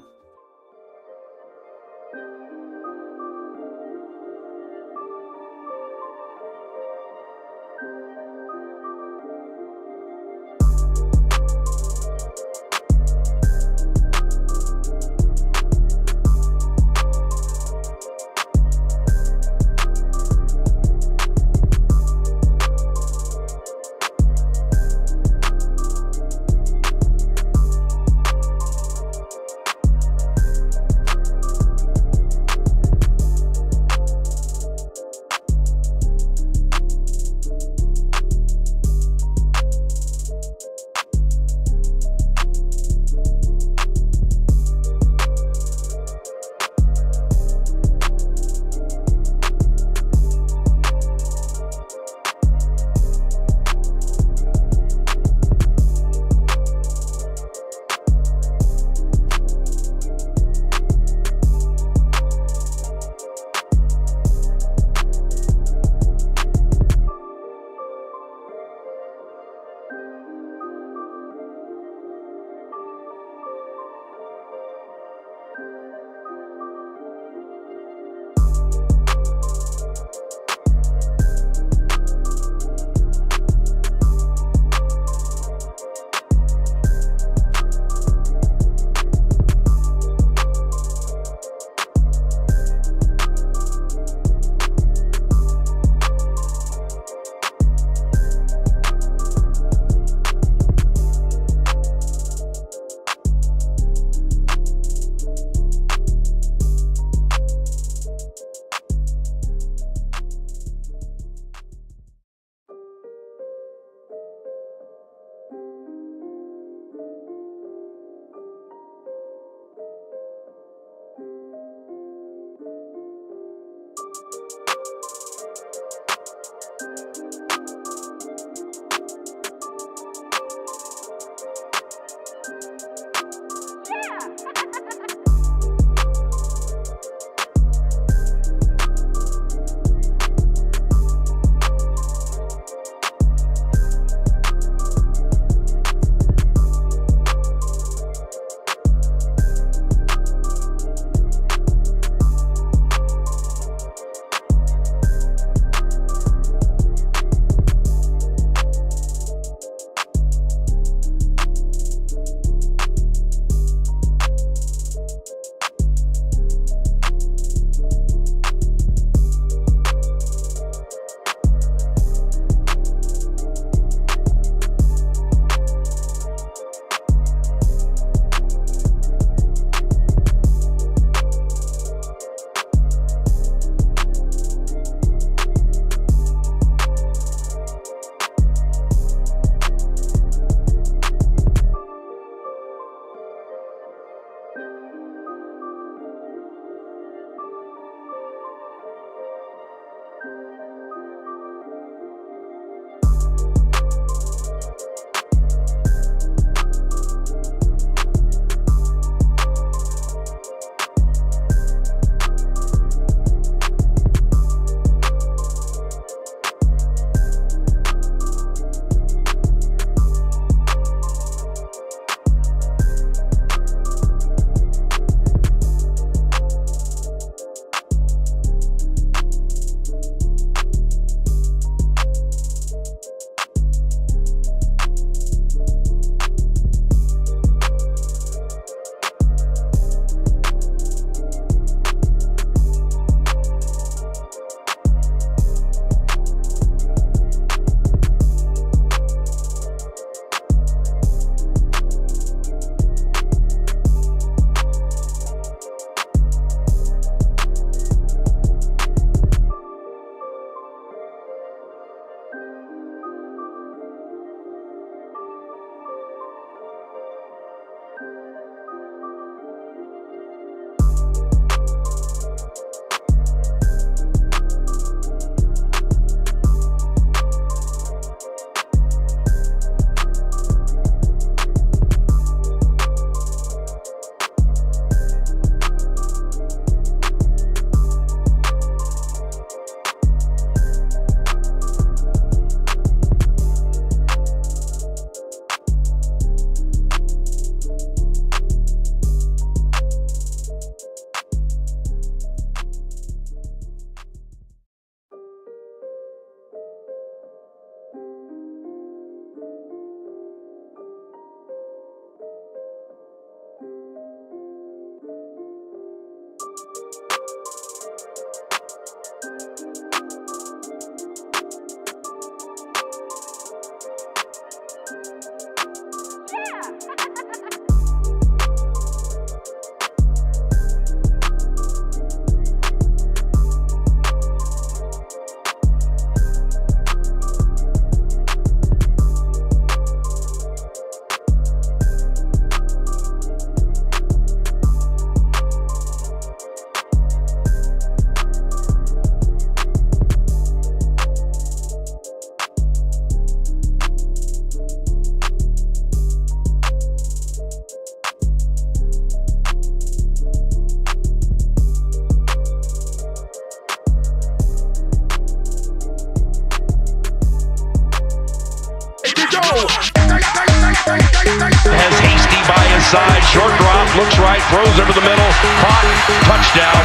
looks right, throws over the middle, caught, touchdown,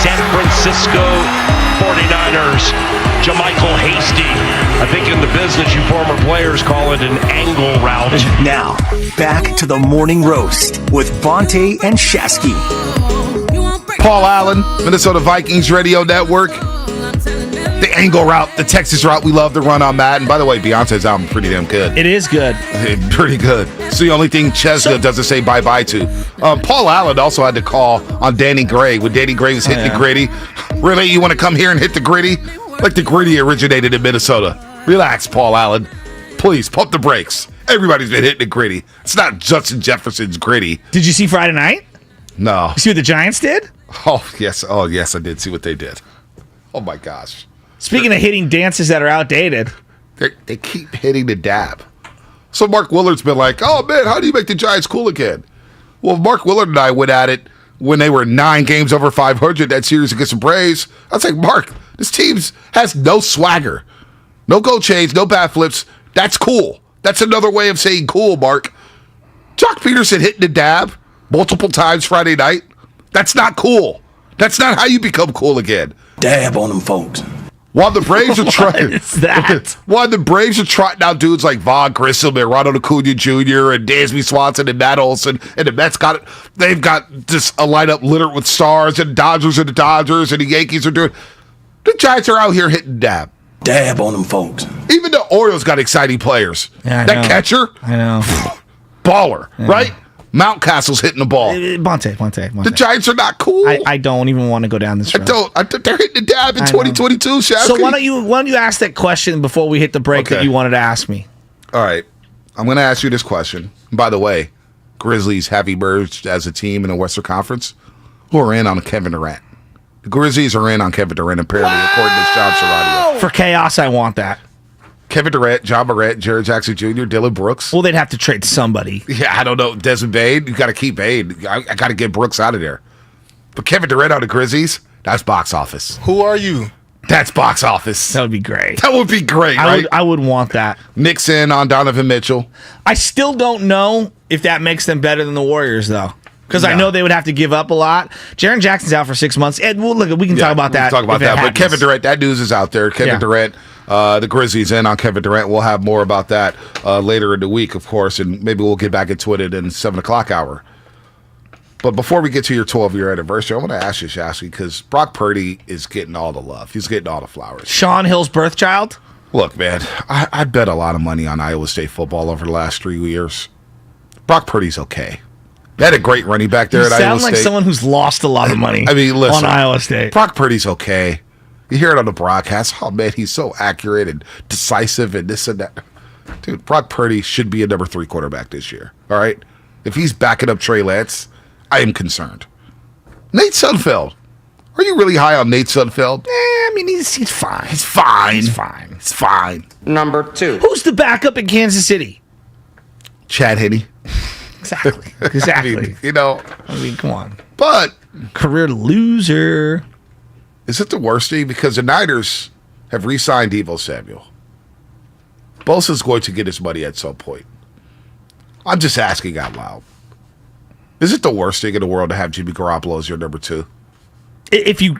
San Francisco 49ers. JaMychal Hasty. I think in the business, you former players call it an angle route. Now, back to the morning roast with Bonte and Shasky. Paul Allen, Minnesota Vikings Radio Network. The angle route, the Texas route we love to run on Matt. And by the way, Beyonce's album pretty damn good. It is good. Pretty good. It's the only thing Chesna doesn't say bye-bye to. Paul Allen also had to call on Danny Gray when Danny Gray was hitting the gritty. Really, you want to come here and hit the gritty? Like the gritty originated in Minnesota. Relax, Paul Allen. Please, pump the brakes. Everybody's been hitting the gritty. It's not Justin Jefferson's gritty. Did you see Friday night? No. You see what the Giants did? Oh, yes. Oh, yes, I did see what they did. Oh, my gosh. Speaking of hitting dances that are outdated. They keep hitting the dab. So Mark Willard's been like, oh, man, how do you make the Giants cool again? Well, Mark Willard and I went at it when they were 9 games over 500 that series against the Braves. I was like, Mark, this team has no swagger. No goal chains, no bat flips. That's cool. That's another way of saying cool, Mark. Jock Peterson hitting the dab multiple times Friday night. That's not cool. That's not how you become cool again. Dab on them folks. While the Braves are trying, What is that? while the Braves are trotting out dudes like Vaughn Grissom and Ronald Acuna Jr. and Dansby Swanson and Matt Olson, and the Mets got it. They've got just a lineup littered with stars, and Dodgers and the Dodgers, and the Yankees are doing. The Giants are out here hitting dab. Dab on them folks. Even the Orioles got exciting players. Yeah, I that know. catcher, I know. baller, right? Mountcastle's hitting the ball. Bonte. The Giants are not cool. I don't even want to go down this road. They're hitting the dab in I know. 2022, Shasky. So why don't you ask that question before we hit the break that you wanted to ask me? All right. I'm going to ask you this question. By the way, Grizzlies have emerged as a team in the Western Conference who are in on Kevin Durant. The Grizzlies are in on Kevin Durant, apparently, according to John Serradio. For chaos, I want that. Kevin Durant, John Morant, Jared Jackson Jr., Dylan Brooks. Well, they'd have to trade somebody. Yeah, I don't know. Desmond Bane, you got to keep Bane. I got to get Brooks out of there. But Kevin Durant on the Grizzlies, that's box office. Who are you? That's box office. That would be great. That would be great, right? I would want that. Nixon on Donovan Mitchell. I still don't know if that makes them better than the Warriors, though. Because I know they would have to give up a lot. Jaren Jackson's out for 6 months. And well, look, we can talk about that. Talk about that. But Kevin Durant, that news is out there. Kevin Durant, the Grizzlies in on Kevin Durant. We'll have more about that later in the week, of course, and maybe we'll get back into it in 7 o'clock hour. But before we get to your 12-year anniversary, I want to ask you, Shasky, because Brock Purdy is getting all the love. He's getting all the flowers. Sean Hill's birth child? Look, man, I bet a lot of money on Iowa State football over the last 3 years. Brock Purdy's okay. They had a great running back there at Iowa State. You sound like someone who's lost a lot of money listen, on Iowa State. Brock Purdy's okay. You hear it on the broadcast. Oh, man, he's so accurate and decisive and this and that. Dude, Brock Purdy should be a number 3 quarterback this year. All right? If he's backing up Trey Lance, I am concerned. Nate Sudfeld. Are you really high on Nate Sudfeld? I mean, he's fine. He's fine. He's fine. It's fine. Number 2. Who's the backup in Kansas City? Chad Henne. Exactly. Exactly. I mean, come on. But career loser. Is it the worst thing? Because the Niners have re-signed Deebo Samuel. Bosa's going to get his money at some point. I'm just asking out loud. Is it the worst thing in the world to have Jimmy Garoppolo as your number 2? If you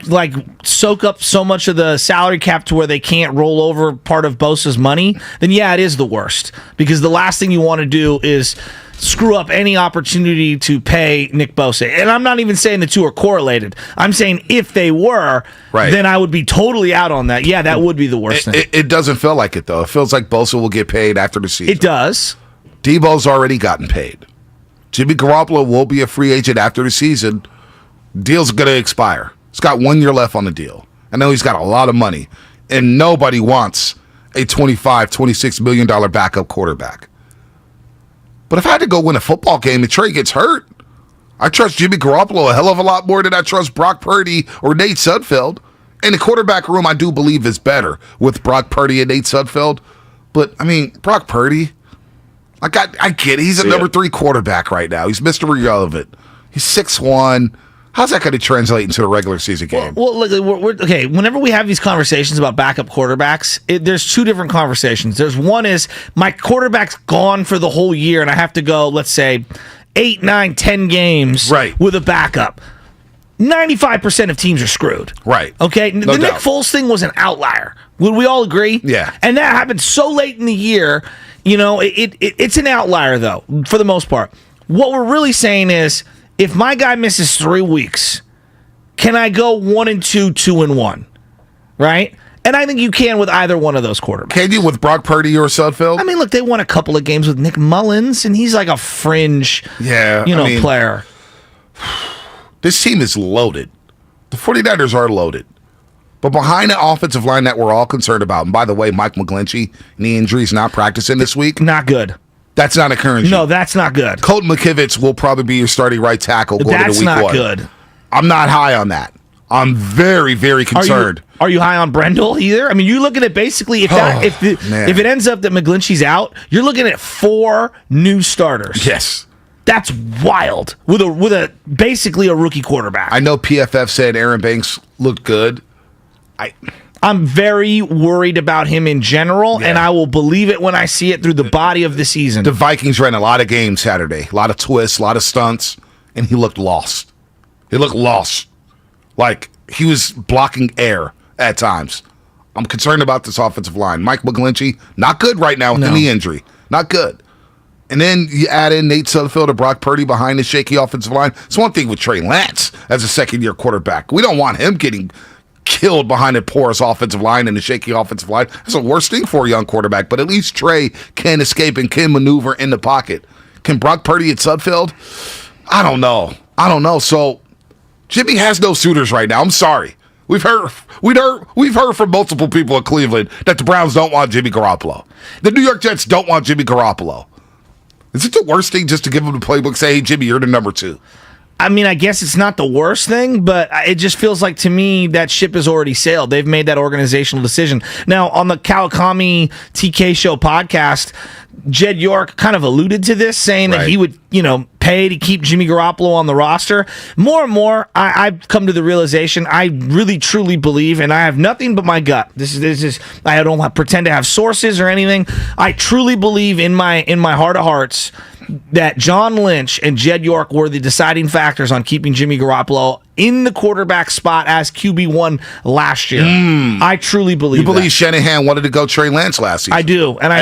soak up so much of the salary cap to where they can't roll over part of Bosa's money, then yeah, it is the worst. Because the last thing you want to do is screw up any opportunity to pay Nick Bosa. And I'm not even saying the two are correlated. I'm saying if they were, then I would be totally out on that. Yeah, that would be the worst thing. It doesn't feel like it, though. It feels like Bosa will get paid after the season. It does. Deebo's already gotten paid. Jimmy Garoppolo will be a free agent after the season. Deal's going to expire. He's got 1 year left on the deal. I know he's got a lot of money, and nobody wants a $25, $26 million backup quarterback. But if I had to go win a football game and Trey gets hurt, I trust Jimmy Garoppolo a hell of a lot more than I trust Brock Purdy or Nate Sudfeld. And the quarterback room, I do believe, is better with Brock Purdy and Nate Sudfeld. But, I mean, Brock Purdy, I get it. He's a number 3 quarterback right now. He's Mr. Irrelevant. He's 6'1". How's that going to translate into a regular season game? Well, look, we're okay. Whenever we have these conversations about backup quarterbacks, there's 2 different conversations. There's one is my quarterback's gone for the whole year, and I have to go, let's say, 8, 9, 10 games with a backup, 95% of teams are screwed. Right. Okay? The Nick Foles thing was an outlier. Would we all agree? Yeah. And that happened so late in the year. It's an outlier, though, for the most part. What we're really saying is, if my guy misses 3 weeks, can I go 1-2, 2-1? Right? And I think you can with either one of those quarterbacks. Can you with Brock Purdy or Sudfeld? I mean, look, they won a couple of games with Nick Mullins, and he's like a fringe, player. This team is loaded. The 49ers are loaded. But behind the offensive line that we're all concerned about, and by the way, Mike McGlinchey, knee injury, is not practicing this week. Not good. That's not encouraging. No, that's not good. Colton McKivitz will probably be your starting right tackle going into week 1. That's not good. I'm not high on that. I'm very, very concerned. Are you high on Brendel either? I mean, you're looking at basically if it ends up that McGlinchey's out, you're looking at 4 new starters. Yes. That's wild with a basically a rookie quarterback. I know PFF said Aaron Banks looked good. I'm very worried about him in general, and I will believe it when I see it through the body of the season. The Vikings ran a lot of games Saturday, a lot of twists, a lot of stunts, and he looked lost. He looked lost. Like he was blocking air at times. I'm concerned about this offensive line. Mike McGlinchey, not good right now with the knee injury. Not good. And then you add in Nate Sudfeld or Brock Purdy behind the shaky offensive line. It's one thing with Trey Lance as a second-year quarterback. We don't want him getting killed behind a porous offensive line and a shaky offensive line. That's the worst thing for a young quarterback, but at least Trey can escape and can maneuver in the pocket. Can Brock Purdy at Sudfeld? I don't know. So Jimmy has no suitors right now. I'm sorry. We've heard from multiple people in Cleveland that the Browns don't want Jimmy Garoppolo. The New York Jets don't want Jimmy Garoppolo. Is it the worst thing just to give him the playbook, say, hey, Jimmy, you're the number 2? I mean, I guess it's not the worst thing, but it just feels like to me that ship has already sailed. They've made that organizational decision. Now, on the Kawakami TK Show podcast, Jed York kind of alluded to this, saying that he would, pay to keep Jimmy Garoppolo on the roster. More and more, I've come to the realization, I really, truly believe, and I have nothing but my gut. This is I don't pretend to have sources or anything. I truly believe in my heart of hearts that John Lynch and Jed York were the deciding factors on keeping Jimmy Garoppolo in the quarterback spot as QB1 last year. I truly believe You believe Shanahan wanted to go Trey Lance last season? I do, and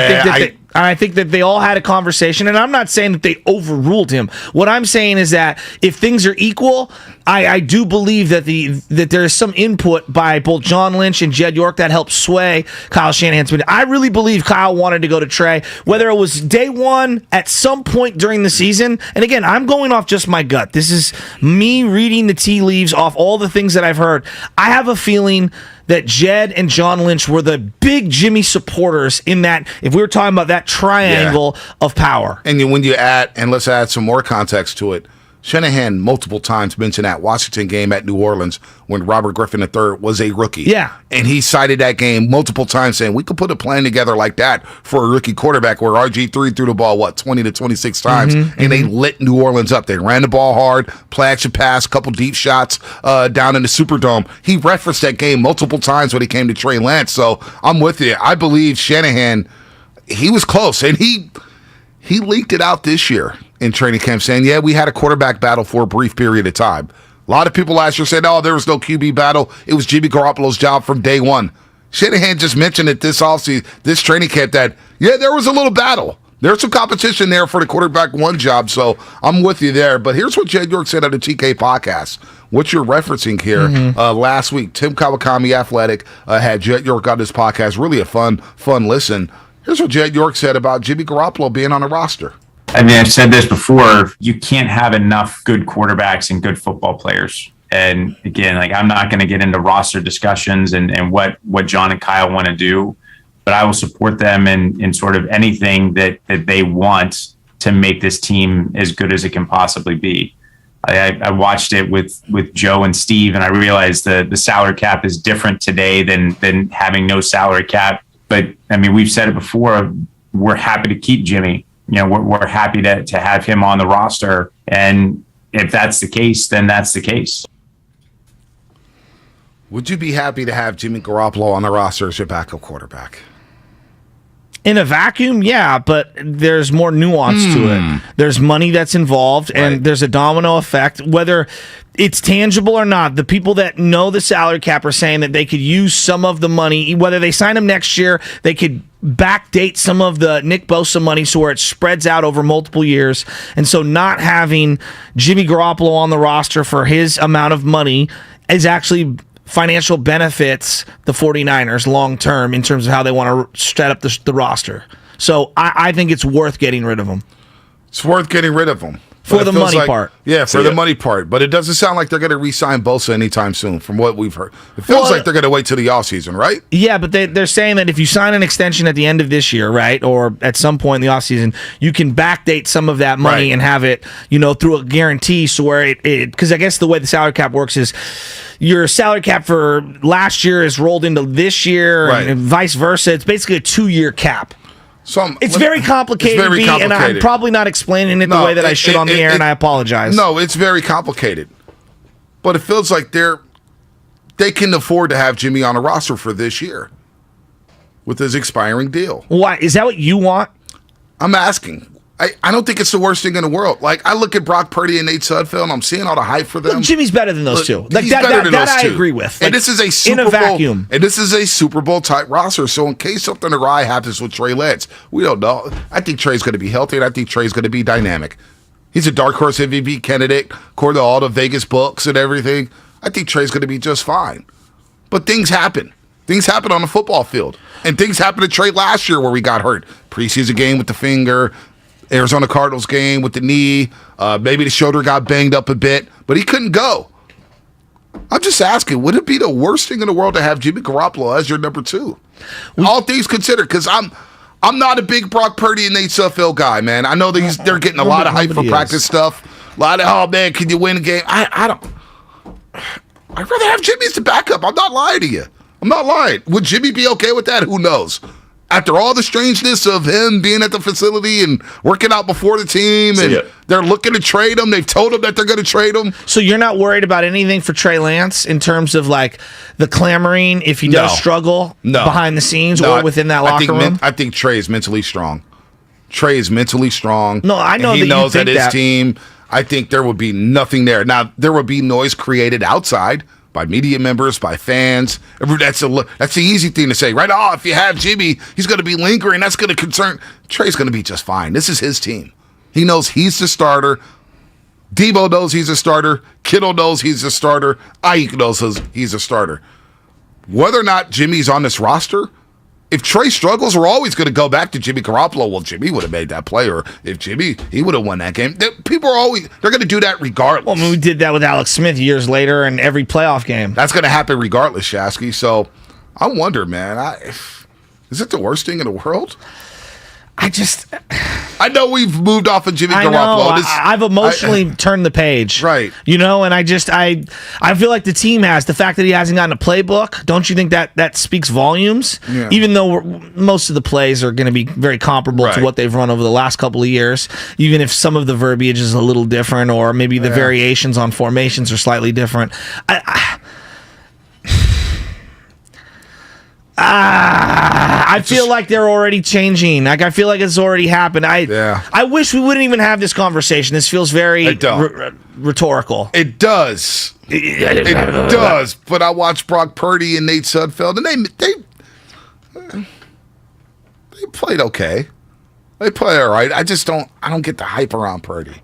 I think that they all had a conversation, and I'm not saying that they overruled him. What I'm saying is that if things are equal, I do believe that there is some input by both John Lynch and Jed York that helped sway Kyle Shanahan's opinion. I really believe Kyle wanted to go to Trey, whether it was day one, at some point during the season. And again, I'm going off just my gut. This is me reading the tea leaves off all the things that I've heard. I have a feeling that Jed and John Lynch were the big Jimmy supporters in that, if we were talking about that triangle of power. And when you add, and let's add some more context to it, Shanahan multiple times mentioned that Washington game at New Orleans when Robert Griffin III was a rookie. Yeah. And he cited that game multiple times saying, we could put a plan together like that for a rookie quarterback where RG3 threw the ball, 20 to 26 times, and they lit New Orleans up. They ran the ball hard, play action pass, couple deep shots down in the Superdome. He referenced that game multiple times when he came to Trey Lance. So I'm with you. I believe Shanahan, he was close, and he leaked it out this year in training camp saying, yeah, we had a quarterback battle for a brief period of time. A lot of people last year said, oh, there was no QB battle. It was Jimmy Garoppolo's job from day one. Shanahan just mentioned it this offseason, this training camp, that, yeah, there was a little battle. There's some competition there for the quarterback one job, so I'm with you there. But here's what Jed York said on the TK podcast. What you're referencing here, last week, Tim Kawakami Athletic had Jed York on his podcast. Really a fun listen. Here's what Jed York said about Jimmy Garoppolo being on the roster. I mean, I've said this before, you can't have enough good quarterbacks and good football players. And again, I'm not going to get into roster discussions and what John and Kyle want to do, but I will support them in sort of anything that they want to make this team as good as it can possibly be. I watched it with Joe and Steve, and I realized the salary cap is different today than having no salary cap. But I mean, we've said it before, we're happy to keep Jimmy. We're happy to have him on the roster. And if that's the case, then that's the case. Would you be happy to have Jimmy Garoppolo on the roster as your backup quarterback? In a vacuum, yeah, but there's more nuance to it. There's money that's involved, and there's a domino effect. Whether it's tangible or not, the people that know the salary cap are saying that they could use some of the money, whether they sign him next year, they could backdate some of the Nick Bosa money so where it spreads out over multiple years. And so not having Jimmy Garoppolo on the roster for his amount of money is actually financial benefits the 49ers long term in terms of how they want to set up the roster. So I think it's worth getting rid of him. It's worth getting rid of him. For the money part. Yeah, for the money part. But it doesn't sound like they're going to re-sign Bosa anytime soon from what we've heard. It feels like they're going to wait till the offseason, right? Yeah, but they're saying that if you sign an extension at the end of this year, right, or at some point in the offseason, you can backdate some of that money and have it, through a guarantee so where it because I guess the way the salary cap works is your salary cap for last year is rolled into this year and vice versa. It's basically a 2-year cap. It's very complicated, and I'm probably not explaining it the way that I should on the air, and I apologize. No, it's very complicated. But it feels like they can afford to have Jimmy on a roster for this year with his expiring deal. Why? Is that what you want? I'm asking. I don't think it's the worst thing in the world. Like, I look at Brock Purdy and Nate Sudfeld, and I'm seeing all the hype for them. Look, Jimmy's better than those two. Like, he's better than those two. I agree with. And this is a Super Bowl. And this is a Super Bowl type roster. So in case something awry happens with Trey Lance, we don't know. I think Trey's going to be healthy, and I think Trey's going to be dynamic. He's a dark horse MVP candidate, according to all the Vegas books and everything. I think Trey's going to be just fine. But things happen. Things happen on the football field. And things happened to Trey last year where we got hurt. Preseason game with the finger, Arizona Cardinals game with the knee. Maybe the shoulder got banged up a bit, but he couldn't go. I'm just asking, would it be the worst thing in the world to have Jimmy Garoppolo as your number 2? All things considered, because I'm not a big Brock Purdy and Nate Sudfeld guy, man. I know they're getting a lot of hype for practice stuff. A lot of, oh, man, can you win a game? I'd rather have Jimmy as the backup. I'm not lying to you. I'm not lying. Would Jimmy be okay with that? Who knows? After all the strangeness of him being at the facility and working out before the team, and they're looking to trade him. They've told him that they're going to trade him. So you're not worried about anything for Trey Lance in terms of like the clamoring if he does struggle behind the scenes or within that locker room? I think Trey is mentally strong. Trey is mentally strong. No, I know he that knows you think that his team. I think there would be nothing there. Now there would be noise created outside by media members, by fans. That's the easy thing to say, right? Oh, if you have Jimmy, he's going to be lingering. That's going to concern. Trey's going to be just fine. This is his team. He knows he's the starter. Debo knows he's a starter. Kittle knows he's a starter. Ayuk knows he's a starter. Whether or not Jimmy's on this roster, if Trey struggles, we're always going to go back to Jimmy Garoppolo. Well, Jimmy would have made that play, or if Jimmy, he would have won that game. People are always, they're going to do that regardless. Well, I mean, we did that with Alex Smith years later in every playoff game. That's going to happen regardless, Shasky. So I wonder, man, is it the worst thing in the world? I know we've moved off of Jimmy Garoppolo. I've emotionally turned the page. Right. And I feel like the team has. The fact that he hasn't gotten a playbook, don't you think that speaks volumes? Yeah. Even though most of the plays are going to be very comparable to what they've run over the last couple of years, even if some of the verbiage is a little different or maybe the variations on formations are slightly different. I feel like they're already changing. Like I feel like it's already happened. I wish we wouldn't even have this conversation. This feels very rhetorical. It does. It does. But I watched Brock Purdy and Nate Sudfeld, and they played okay. They played all right. I don't get the hype around Purdy.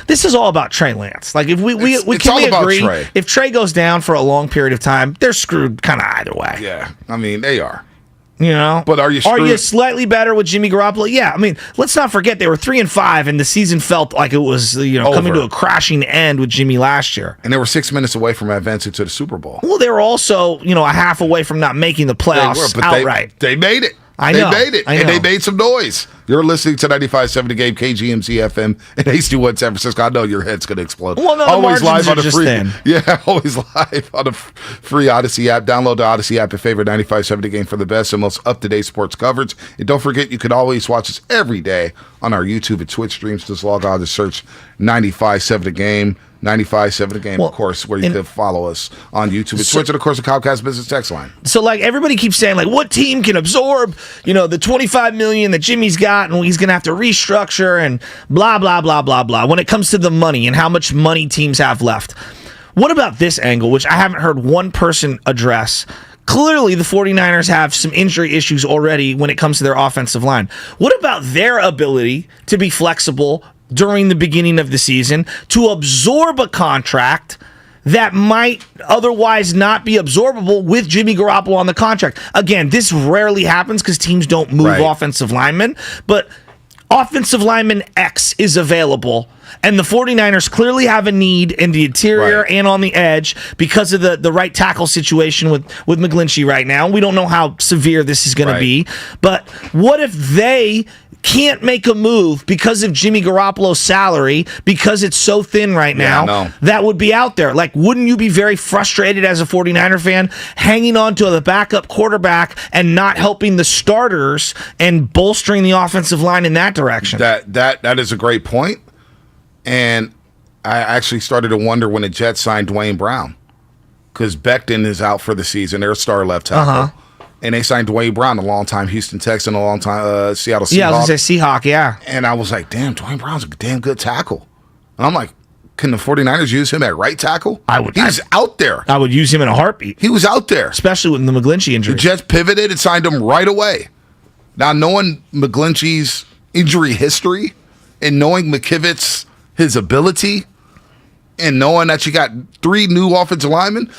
This is all about Trey Lance. Like if we agree, Trey. If Trey goes down for a long period of time, they're screwed kind of either way. Yeah, I mean they are. But are you slightly better with Jimmy Garoppolo? Yeah, I mean let's not forget they were 3-5, and the season felt like it was coming to a crashing end with Jimmy last year. And they were 6 minutes away from advancing to the Super Bowl. Well, they were also a half away from not making the playoffs outright. They made it. I know. They made it, and they made some noise. You're listening to 95.7 The Game, KGMZ FM, and HD1 San Francisco. I know your head's going to explode. Well, no, always live on the free. Yeah, always live on the free Odyssey app. Download the Odyssey app and favorite 95.7 The Game for the best and most up-to-date sports coverage. And don't forget, you can always watch us every day on our YouTube and Twitch streams. Just log on to search 95.7 The Game. 95.7 The Game, of course, where you could follow us on YouTube. It's Twitch, and of course, the Comcast Business Text Line. So, like, everybody keeps saying, like, what team can absorb, the $25 million that Jimmy's got, and he's going to have to restructure and blah, blah, blah, blah, blah, when it comes to the money and how much money teams have left. What about this angle, which I haven't heard one person address? Clearly, the 49ers have some injury issues already when it comes to their offensive line. What about their ability to be flexible during the beginning of the season to absorb a contract that might otherwise not be absorbable with Jimmy Garoppolo on the contract? Again, this rarely happens because teams don't move offensive linemen, but offensive lineman X is available, and the 49ers clearly have a need in the interior and on the edge because of the right tackle situation with McGlinchey right now. We don't know how severe this is going to be, but what if they can't make a move because of Jimmy Garoppolo's salary, because it's so thin right now, that would be out there? Like, wouldn't you be very frustrated as a 49er fan hanging on to the backup quarterback and not helping the starters and bolstering the offensive line in that direction? That is a great point. And I actually started to wonder when the Jets signed Dwayne Brown, because Becton is out for the season, their star left tackle. And they signed Dwayne Brown, a long-time Houston Texan, a long-time Seattle Seahawks. Yeah, I was going to say Seahawk, yeah. And I was like, damn, Dwayne Brown's a damn good tackle. And I'm like, can the 49ers use him at right tackle? He was out there. I would use him in a heartbeat. He was out there. Especially with the McGlinchey injury. The Jets pivoted and signed him right away. Now, knowing McGlinchey's injury history and knowing McKivitz, his ability, and knowing that you got 3 new offensive linemen,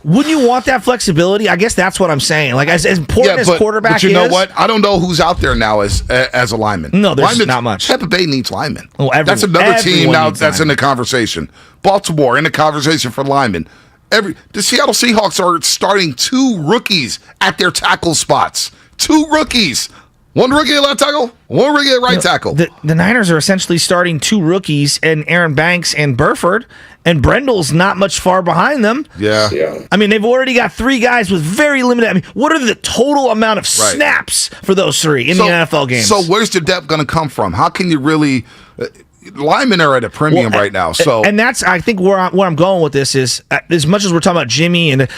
wouldn't you want that flexibility? I guess that's what I'm saying. Like, as important as quarterback is. But you know what? I don't know who's out there now as a lineman. No, there's not much. Tampa Bay needs linemen. That's another team now that's in the conversation. Baltimore in the conversation for linemen. The Seattle Seahawks are starting 2 rookies at their tackle spots. 2 rookies. 1 rookie at left tackle, 1 rookie at right tackle. The Niners are essentially starting 2 rookies and Aaron Banks and Burford, and Brendel's not much far behind them. Yeah. I mean, they've already got 3 guys with very limited. I mean, what are the total amount of snaps for those 3 in the NFL games? So where's the depth going to come from? How can you really? Linemen are at a premium right now. So, and that's, I think, where I'm going with this is, as much as we're talking about Jimmy, and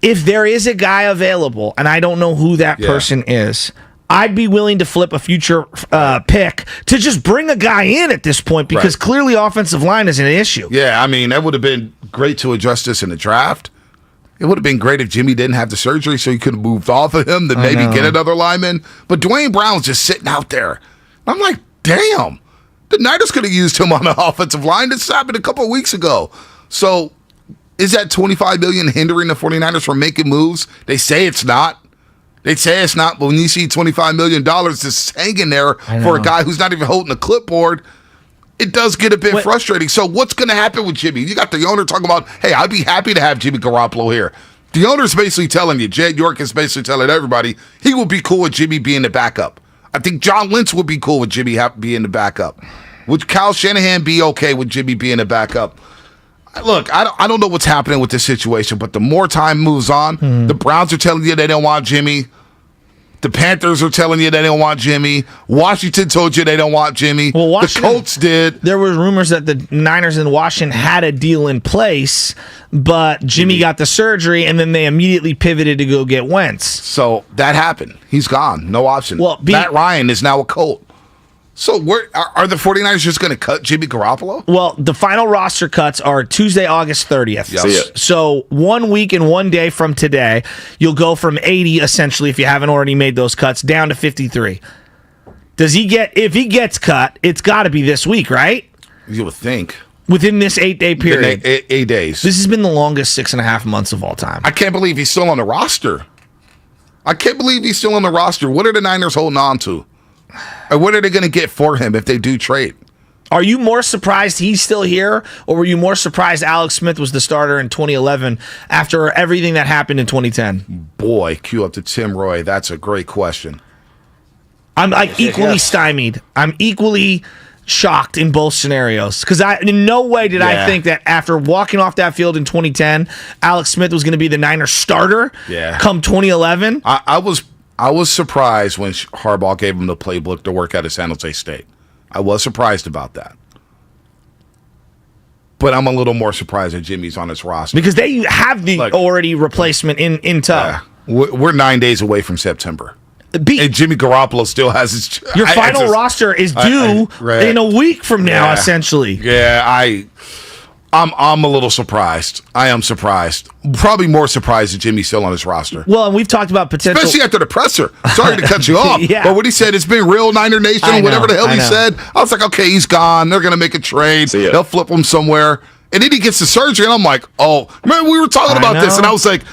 if there is a guy available, and I don't know who that person is, I'd be willing to flip a future pick to just bring a guy in at this point, because clearly offensive line is an issue. Yeah, I mean, that would have been great to address this in the draft. It would have been great if Jimmy didn't have the surgery, so you could have moved off of him to maybe get another lineman. But Dwayne Brown's just sitting out there. I'm like, damn, the Niners could have used him on the offensive line. This happened a couple of weeks ago. So is that $25 million hindering the 49ers from making moves? They say it's not. They say it's not, but when you see $25 million just hanging there for a guy who's not even holding a clipboard, it does get a bit frustrating. So what's going to happen with Jimmy? You got the owner talking about, hey, I'd be happy to have Jimmy Garoppolo here. The owner's basically telling you, Jed York is basically telling everybody, he would be cool with Jimmy being the backup. I think John Lynch would be cool with Jimmy being the backup. Would Kyle Shanahan be okay with Jimmy being the backup? Look, I don't know what's happening with this situation, but the more time moves on, the Browns are telling you they don't want Jimmy. The Panthers are telling you they don't want Jimmy. Washington told you they don't want Jimmy. Well, the Colts did. There were rumors that the Niners and Washington had a deal in place, but Jimmy got the surgery, and then they immediately pivoted to go get Wentz. So that happened. He's gone. No option. Well, Matt Ryan is now a Colt. So are the 49ers just going to cut Jimmy Garoppolo? Well, the final roster cuts are Tuesday, August 30th. Yes. So 1 week and 1 day from today, you'll go from 80, essentially, if you haven't already made those cuts, down to 53. If he gets cut, it's got to be this week, right? You would think. Within this 8-day period. 8 days. This has been the longest 6.5 months of all time. I can't believe he's still on the roster. What are the Niners holding on to? Or what are they going to get for him if they do trade? Are you more surprised he's still here, or were you more surprised Alex Smith was the starter in 2011 after everything that happened in 2010? Boy, cue up to Tim Roy. That's a great question. I'm equally stymied. I'm equally shocked in both scenarios, because in no way did I think that after walking off that field in 2010, Alex Smith was going to be the Niners starter come 2011. I was surprised when Harbaugh gave him the playbook to work out at San Jose State. I was surprised about that. but I'm a little more surprised that Jimmy's on his roster. Because they have the already replacement in tow. Yeah. We're 9 days away from September. And Jimmy Garoppolo still has his... Your final roster is due in a week from now, essentially. Yeah, I'm a little surprised. I am surprised. Probably more surprised that Jimmy's still on his roster. Well, and we've talked about potential... Especially after the presser. Sorry to cut you off. Yeah. But what he said, it's been real, Niner Nation, whatever the hell he said. I was like, okay, he's gone. They're going to make a trade. They'll flip him somewhere. And then he gets the surgery, and I'm like, oh, man, we were talking about this. And I was like,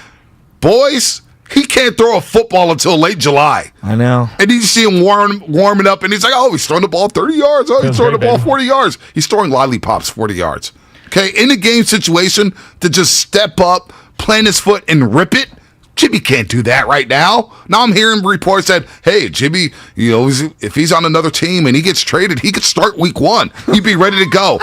boys... He can't throw a football until late July. I know. And you see him warming up, and he's like, oh, he's throwing the ball 30 yards. Oh, he's throwing the ball 40 yards. He's throwing lollipops 40 yards. Okay, in a game situation, to just step up, plant his foot, and rip it, Jimmy can't do that right now. Now I'm hearing reports that, hey, Jimmy, if he's on another team and he gets traded, he could start week 1. He'd be ready to go.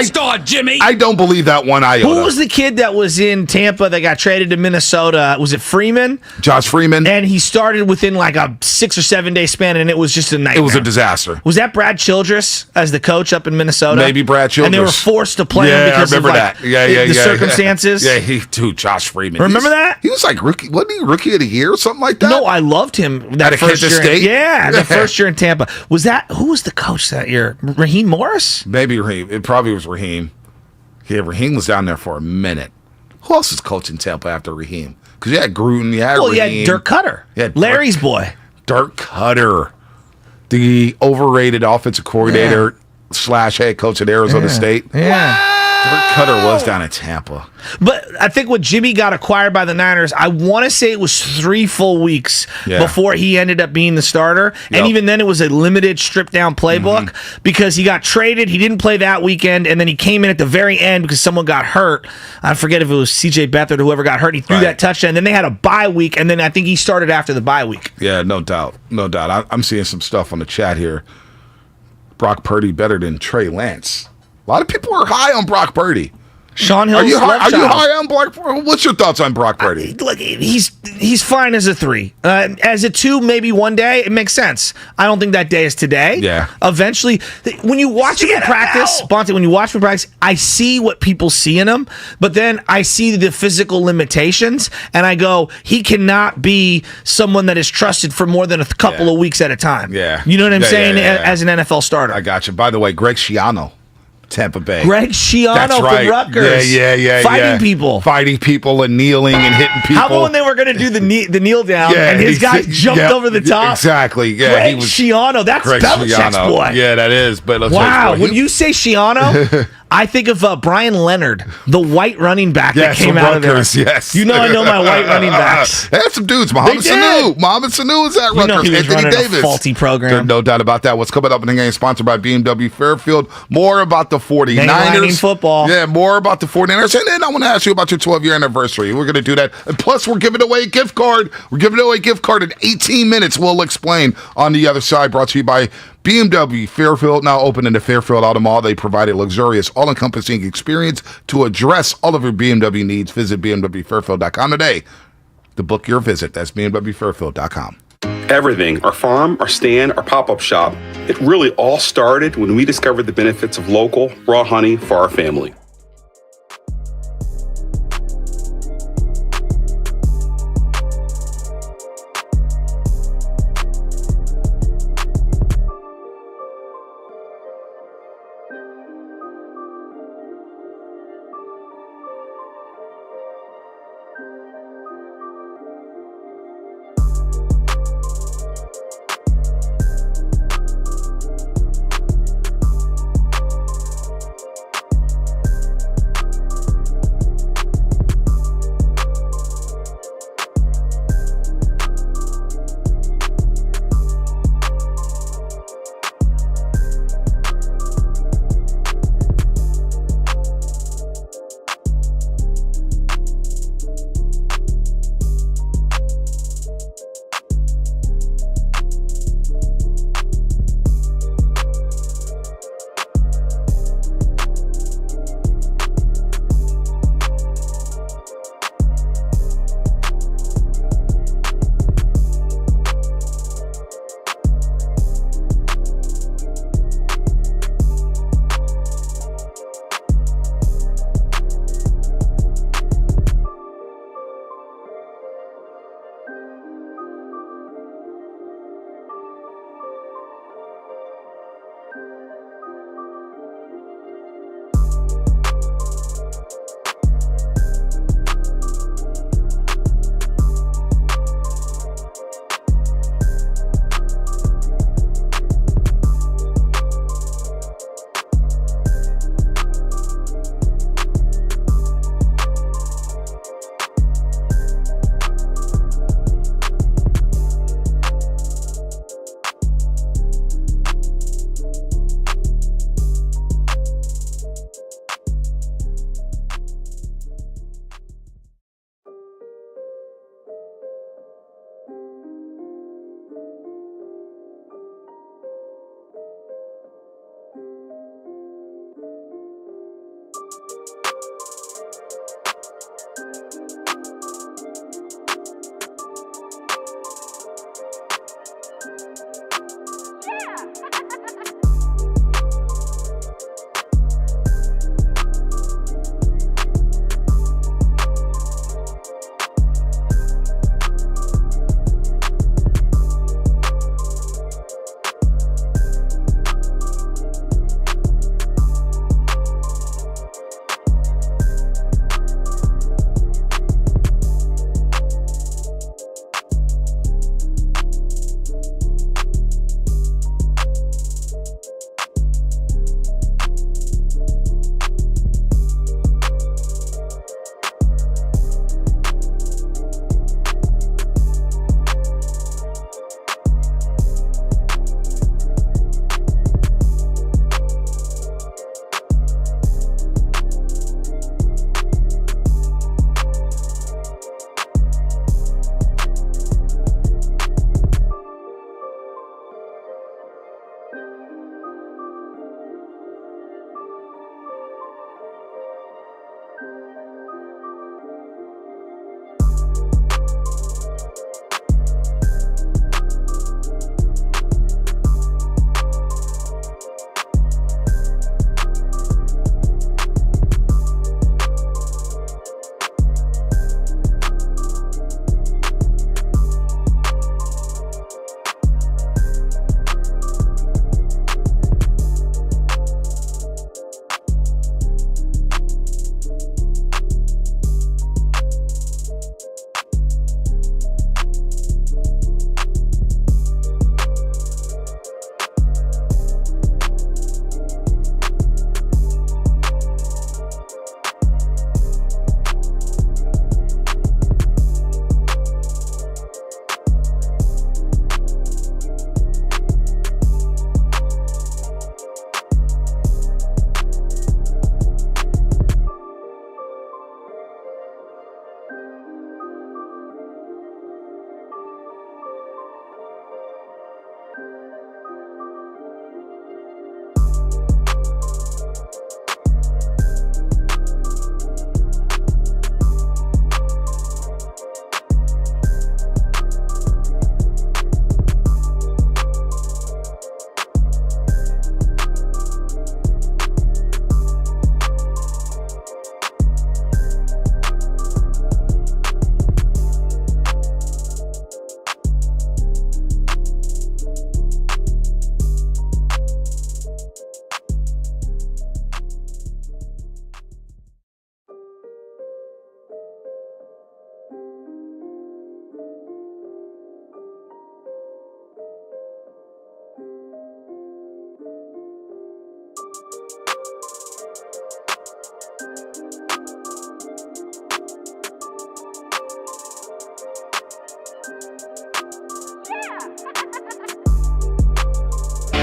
Start, Jimmy. I don't believe that one iota. Who was the kid that was in Tampa that got traded to Minnesota? Was it Freeman? Josh Freeman. And he started within like a 6 or 7 day span, and it was just a nightmare. It was a disaster. Was that Brad Childress as the coach up in Minnesota? Maybe Brad Childress. And they were forced to play him because of the circumstances. Yeah, Josh Freeman. Remember that? He was like rookie. Wasn't he rookie of the year or something like that? No, I loved him that first year. State? The first year in Tampa. Who was the coach that year? Raheem Morris? Maybe Raheem. It probably was Raheem. Yeah, Raheem was down there for a minute. Who else was coaching Tampa after Raheem? Because you had Gruden, you had Raheem. You had Dirk Cutter. Larry's boy. Dirk Cutter. The overrated offensive coordinator / head coach at Arizona State. Yeah. Dirk Cutter was down in Tampa. But I think when Jimmy got acquired by the Niners, I want to say it was 3 full weeks before he ended up being the starter. And even then, it was a limited, stripped-down playbook because he got traded. He didn't play that weekend, and then he came in at the very end because someone got hurt. I forget if it was C.J. Beathard or whoever got hurt. He threw that touchdown. Then they had a bye week, and then I think he started after the bye week. Yeah, no doubt. No doubt. I'm seeing some stuff on the chat here. Brock Purdy better than Trey Lance. A lot of people are high on Brock Purdy. Sean Hill's Are you high on Brock Purdy? What's your thoughts on Brock Purdy? Look, he's fine as a 3. As a 2, maybe one day, it makes sense. I don't think that day is today. Yeah. Eventually, when you watch him practice, Bonte, when you watch him practice, I see what people see in him, but then I see the physical limitations, and I go, he cannot be someone that is trusted for more than a couple of weeks at a time. Yeah. You know what I'm saying? As an NFL starter. I got you. By the way, Greg Schiano. Tampa Bay. Greg Schiano from Rutgers. Yeah. Fighting people and kneeling and hitting people. How about when they were going to do the kneel down and his guy jumped over the top? Exactly. Yeah, Greg Schiano. That's Belichick's boy. Yeah, that is. But wow. When you say Schiano, I think of Brian Leonard, the white running back that came out Rutgers, of there. Yes. You know I know my white running backs. They had some dudes. Mohamed Sanu is at Rutgers. He was Anthony running Davis. A faulty program. No doubt about that. What's coming up in the game sponsored by BMW Fairfield. More about the 49ers. Mainlining football. Yeah, more about the 49ers. And then I want to ask you about your 12-year anniversary. We're going to do that. And plus, we're giving away a gift card. We're giving away a gift card in 18 minutes. We'll explain on the other side. Brought to you by BMW Fairfield, now open in the Fairfield Auto Mall. They provide a luxurious, all-encompassing experience to address all of your BMW needs. Visit BMWFairfield.com today to book your visit. That's BMWFairfield.com. Everything, our farm, our stand, our pop-up shop, it really all started when we discovered the benefits of local, raw honey for our family.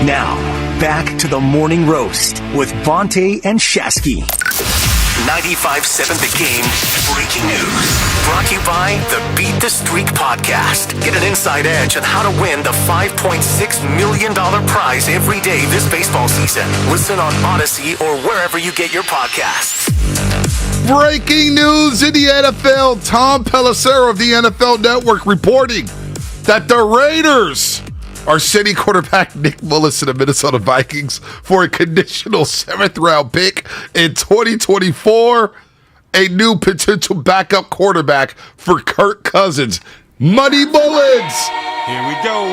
Now, back to the morning roast with Vontae and Shasky. 95.7 The Game breaking news. Brought to you by the Beat the Streak podcast. Get an inside edge on how to win the $5.6 million prize every day this baseball season. Listen on Odyssey or wherever you get your podcasts. Breaking news in the NFL. Tom Pelissero of the NFL Network reporting that the Raiders are sending quarterback Nick Mullins to the Minnesota Vikings for a conditional 7th-round pick in 2024. A new potential backup quarterback for Kirk Cousins. Money Mullins. Here we go.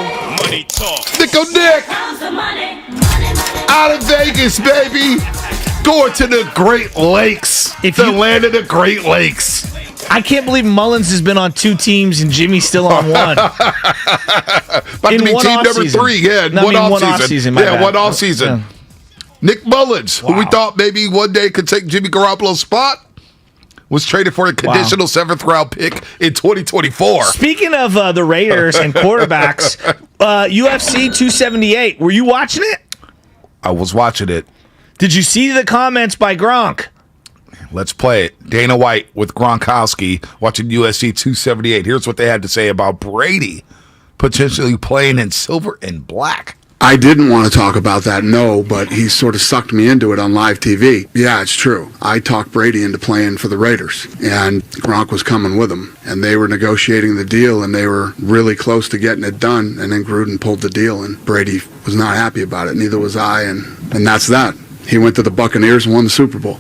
Money talk. Nick. Out of Vegas, baby. Going to the Great Lakes. The land of the Great Lakes. I can't believe Mullins has been on 2 teams and Jimmy's still on 1. About to be team number 3. Yeah, one off season. One off season. Nick Mullins, who we thought maybe one day could take Jimmy Garoppolo's spot, was traded for a conditional 7th-round pick in 2024. Speaking of the Raiders and quarterbacks, UFC 278, were you watching it? I was watching it. Did you see the comments by Gronk? Let's play it. Dana White with Gronkowski watching UFC 278. Here's what they had to say about Brady potentially playing in silver and black. I didn't want to talk about that, no, but he sort of sucked me into it on live TV. Yeah, it's true. I talked Brady into playing for the Raiders, and Gronk was coming with him, and they were negotiating the deal, and they were really close to getting it done, and then Gruden pulled the deal, and Brady was not happy about it. Neither was I, and that's that. He went to the Buccaneers and won the Super Bowl.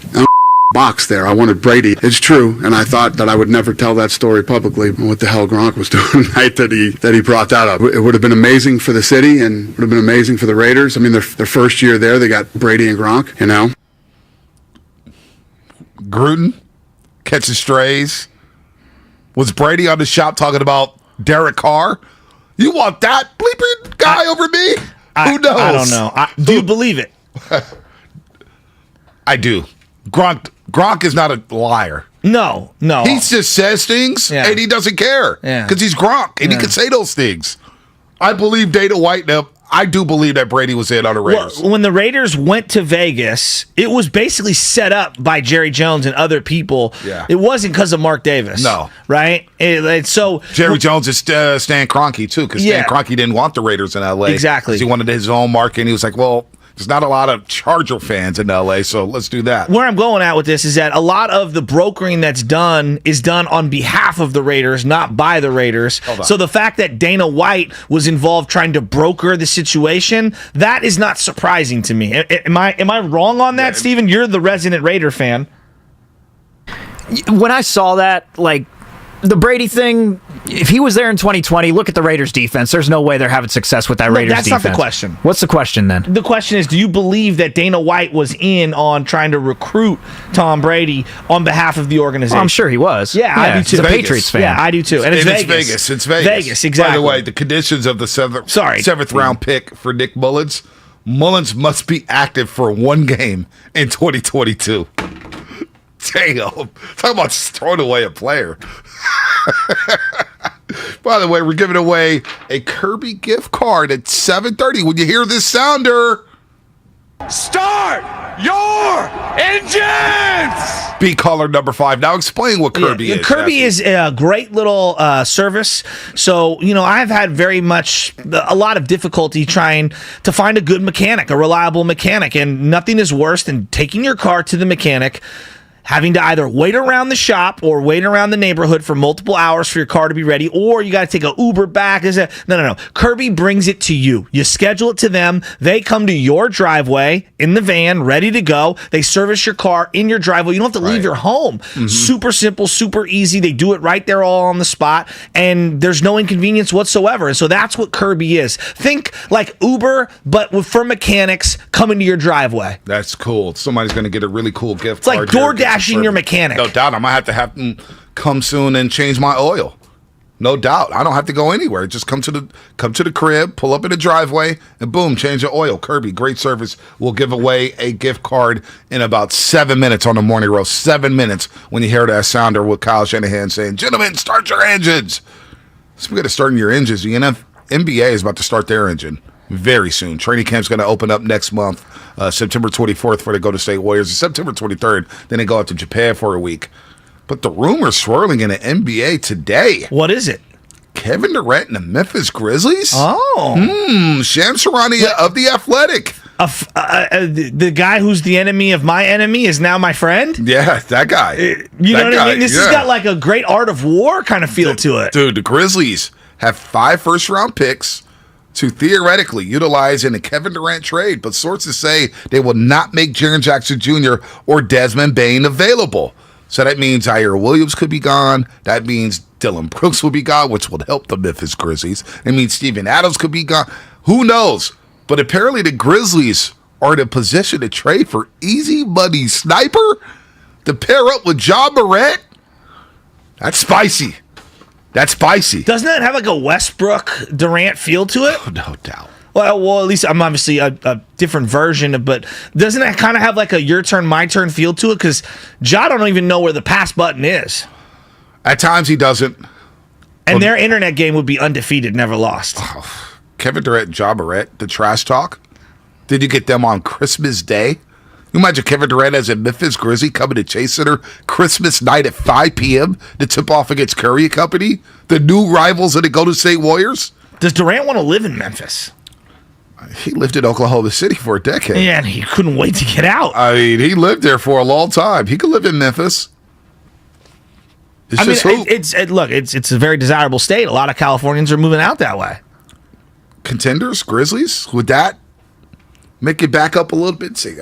Box there. I wanted Brady. It's true, and I thought that I would never tell that story publicly. What the hell Gronk was doing the night that he brought that up. It would have been amazing for the city, and would have been amazing for the Raiders. I mean, their first year there, they got Brady and Gronk. You know, Gruden catching strays. Was Brady on the shop talking about Derek Carr? You want that bleeping guy over me? Who knows? I don't know. Do you believe it? I do. Gronk is not a liar. No. He just says things, and he doesn't care. Because he's Gronk, and he can say those things. I believe Dana White now. I do believe that Brady was in on the Raiders. Well, when the Raiders went to Vegas, it was basically set up by Jerry Jones and other people. Yeah. It wasn't because of Mark Davis. No. Right? So Jerry Jones is Stan Kroenke, too, because Stan Kroenke didn't want the Raiders in L.A. Exactly. He wanted his own market, and he was like, well, there's not a lot of Charger fans in L.A., so let's do that. Where I'm going at with this is that a lot of the brokering that's done is done on behalf of the Raiders, not by the Raiders. So the fact that Dana White was involved trying to broker the situation, that is not surprising to me. Am I wrong on that, Steven? You're the resident Raider fan. When I saw that, like, the Brady thing, if he was there in 2020, look at the Raiders defense. There's no way they're having success with that Raiders defense. That's not the question. What's the question then? The question is, do you believe that Dana White was in on trying to recruit Tom Brady on behalf of the organization? Well, I'm sure he was. Yeah, I do too. He's a Patriots fan. Yeah, I do too. And it's Vegas. It's Vegas. Vegas, exactly. By the way, the conditions of the 7th round pick for Nick Mullins must be active for 1 game in 2022. Damn. Talk about just throwing away a player. By the way, we're giving away a Kirby gift card at 7:30. When you hear this sounder, start your engines! Be caller number 5. Now explain what Kirby is. Kirby is a great little service. So, I've had a lot of difficulty trying to find a good mechanic, a reliable mechanic. And nothing is worse than taking your car to the mechanic, having to either wait around the shop or wait around the neighborhood for multiple hours for your car to be ready, or you got to take an Uber back. No. Kirby brings it to you. You schedule it to them. They come to your driveway in the van, ready to go. They service your car in your driveway. You don't have to leave your home. Mm-hmm. Super simple, super easy. They do it right there all on the spot, and there's no inconvenience whatsoever. And so that's what Kirby is. Think like Uber, but for mechanics coming to your driveway. That's cool. Somebody's going to get a really cool gift card. It's like DoorDash your mechanic. No doubt. I'm going to have them come soon and change my oil. No doubt. I don't have to go anywhere. Just come to the crib, pull up in the driveway, and boom, change your oil. Kirby, great service. We'll give away a gift card in about 7 minutes on the morning roast. 7 minutes when you hear that sounder with Kyle Shanahan saying, "Gentlemen, start your engines." Speaking of starting your engines, the NBA is about to start their engine. Very soon. Training camp's going to open up next month, September 24th for the Golden State Warriors. And September 23rd, then they go out to Japan for a week. But the rumors swirling in the NBA today. What is it? Kevin Durant and the Memphis Grizzlies? Oh. Shams Charania of The Athletic. The guy who's the enemy of my enemy is now my friend? Yeah, that guy. You know what I mean? This has got like a great art of war kind of feel to it. Dude, the Grizzlies have 5 first-round picks to theoretically utilize in a Kevin Durant trade, but sources say they will not make Jaren Jackson Jr. or Desmond Bane available. So that means Zaire Williams could be gone. That means Dylan Brooks will be gone, which would help the Memphis Grizzlies. It means Steven Adams could be gone. Who knows? But apparently the Grizzlies are in a position to trade for easy money sniper to pair up with Ja Morant. That's spicy. That's spicy. Doesn't that have like a Westbrook Durant feel to it? Oh, no doubt. Well, at least I'm obviously a different version, but doesn't that kind of have like a your turn, my turn feel to it? Because Ja don't even know where the pass button is. At times he doesn't. And their internet game would be undefeated, never lost. Oh, Kevin Durant and Ja Morant, the trash talk. Did you get them on Christmas Day? You imagine Kevin Durant as a Memphis Grizzly coming to Chase Center Christmas night at 5 p.m. to tip off against Curry and Company, the new rivals of the Golden State Warriors? Does Durant want to live in Memphis? He lived in Oklahoma City for a decade. Yeah, and he couldn't wait to get out. I mean, he lived there for a long time. He could live in Memphis. It's a very desirable state. A lot of Californians are moving out that way. Contenders, Grizzlies, would that make it back up a little bit? Say,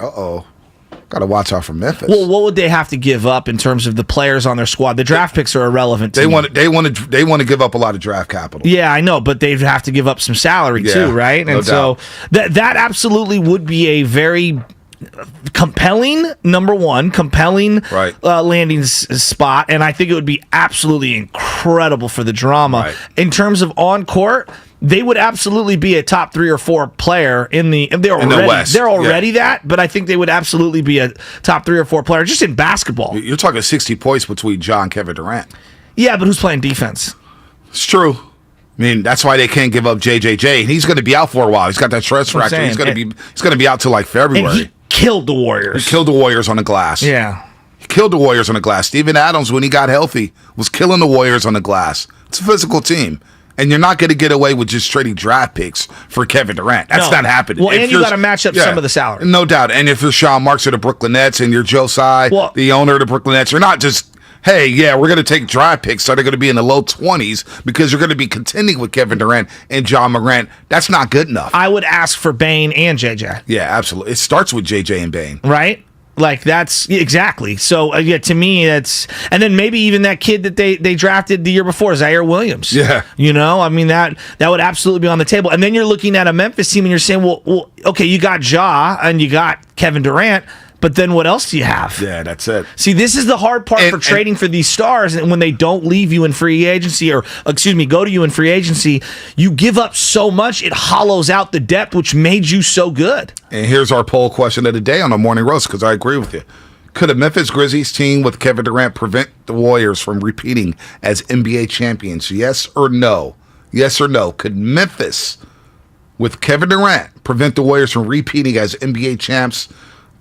got to watch out for Memphis. Well, what would they have to give up in terms of the players on their squad? The draft picks are irrelevant. They want to give up a lot of draft capital. Yeah, I know, but they'd have to give up some salary too, right? No and so that absolutely would be a very compelling landing spot, and I think it would be absolutely incredible for the drama. Right. In terms of on court, they would absolutely be a top 3 or 4 player in the West. They're already that, but I think they would absolutely be a top 3 or 4 player just in basketball. You're talking 60 points between Ja and Kevin Durant. Yeah, but who's playing defense? It's true. I mean, that's why they can't give up JJJ. And he's going to be out for a while. He's got that stress fracture. He's going to be out till like February. And he killed the Warriors. He killed the Warriors on the glass. Yeah. He killed the Warriors on the glass. Steven Adams, when he got healthy, was killing the Warriors on the glass. It's a physical team. And you're not going to get away with just trading draft picks for Kevin Durant. That's not happening. Well, and you got to match up some of the salary. No doubt. And if you're Sean Marks of the Brooklyn Nets and you're Joe Tsai, the owner of the Brooklyn Nets, you're not just, hey, we're going to take draft picks so they're going to be in the low 20s because you're going to be contending with Kevin Durant and Ja Morant. That's not good enough. I would ask for Bane and JJ. Yeah, absolutely. It starts with JJ and Bane. Right? Like, that's exactly. So, to me, that's, and then maybe even that kid that they drafted the year before, Zaire Williams. Yeah. I mean, that would absolutely be on the table. And then you're looking at a Memphis team and you're saying, well, okay, you got Ja and you got Kevin Durant, but then what else do you have? Yeah, that's it. See, this is the hard part for trading for these stars, and when they don't leave you in free agency, go to you in free agency, you give up so much, it hollows out the depth, which made you so good. And here's our poll question of the day on the Morning Roast, because I agree with you. Could a Memphis Grizzlies team with Kevin Durant prevent the Warriors from repeating as NBA champions? Yes or no? Yes or no? Could Memphis with Kevin Durant prevent the Warriors from repeating as NBA champs?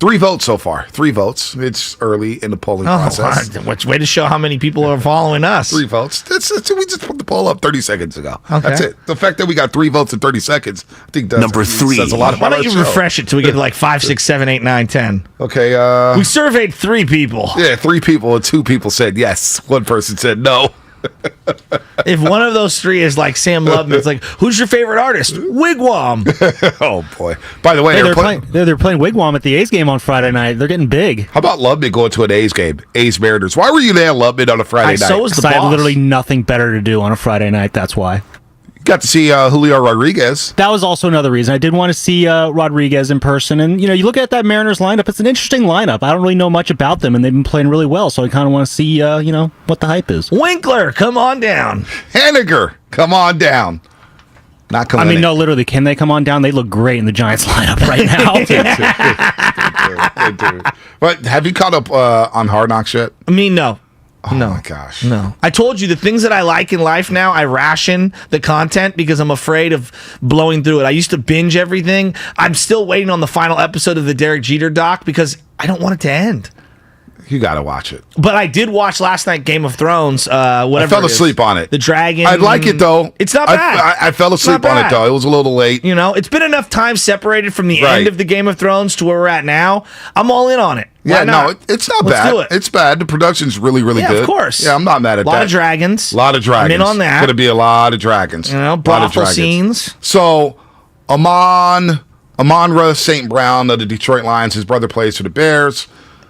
3 votes so far. 3 votes. It's early in the polling process. Which way to show how many people are following us. 3 votes. We just put the poll up 30 seconds ago. Okay. That's it. The fact that we got 3 votes in 30 seconds, I think Number 3 says a lot about Why don't you refresh it till we get to like 5, 6, 7, 8, 9, 10? Okay. We surveyed 3 people. Yeah, 3 people and 2 people said yes. 1 person said no. If one of those 3 is like Sam Lubman, it's like, who's your favorite artist? Wigwam. Oh boy! By the way, they're playing Wigwam at the A's game on Friday night. They're getting big. How about Lubman going to an A's game? A's Mariners. Why were you there, Lubman, on a Friday night? So was the I boss. had literally nothing better to do on a Friday night. That's why. Got to see Julio Rodriguez. That was also another reason. I did want to see Rodriguez in person. And, you look at that Mariners lineup, it's an interesting lineup. I don't really know much about them, and they've been playing really well. So I kind of want to see, what the hype is. Winkler, come on down. Henniger, come on down. Not coming in. No, literally, can they come on down? They look great in the Giants lineup right now. They do. But have you caught up on Hard Knocks yet? Me, no. No. my gosh. No. I told you the things that I like in life now, I ration the content because I'm afraid of blowing through it. I used to binge everything. I'm still waiting on the final episode of the Derek Jeter doc because I don't want it to end. You got to watch it. But I did watch last night Game of Thrones. Whatever. I fell asleep on it. The dragon. I like it though. It's not bad. I fell asleep on it though. It was a little late. You know, it's been enough time separated from the end of the Game of Thrones to where we're at now. I'm all in on it. Why not? It's not Let's bad. do it. It's bad. The production's really, really good. Yeah, of course. Yeah, I'm not mad at that. A lot of dragons. A lot of dragons. I'm in on that. Going to be a lot of dragons. You know, lot of brothel dragons. scenes. So, Amon-Ra St. Brown of the Detroit Lions, his brother plays for the Bears.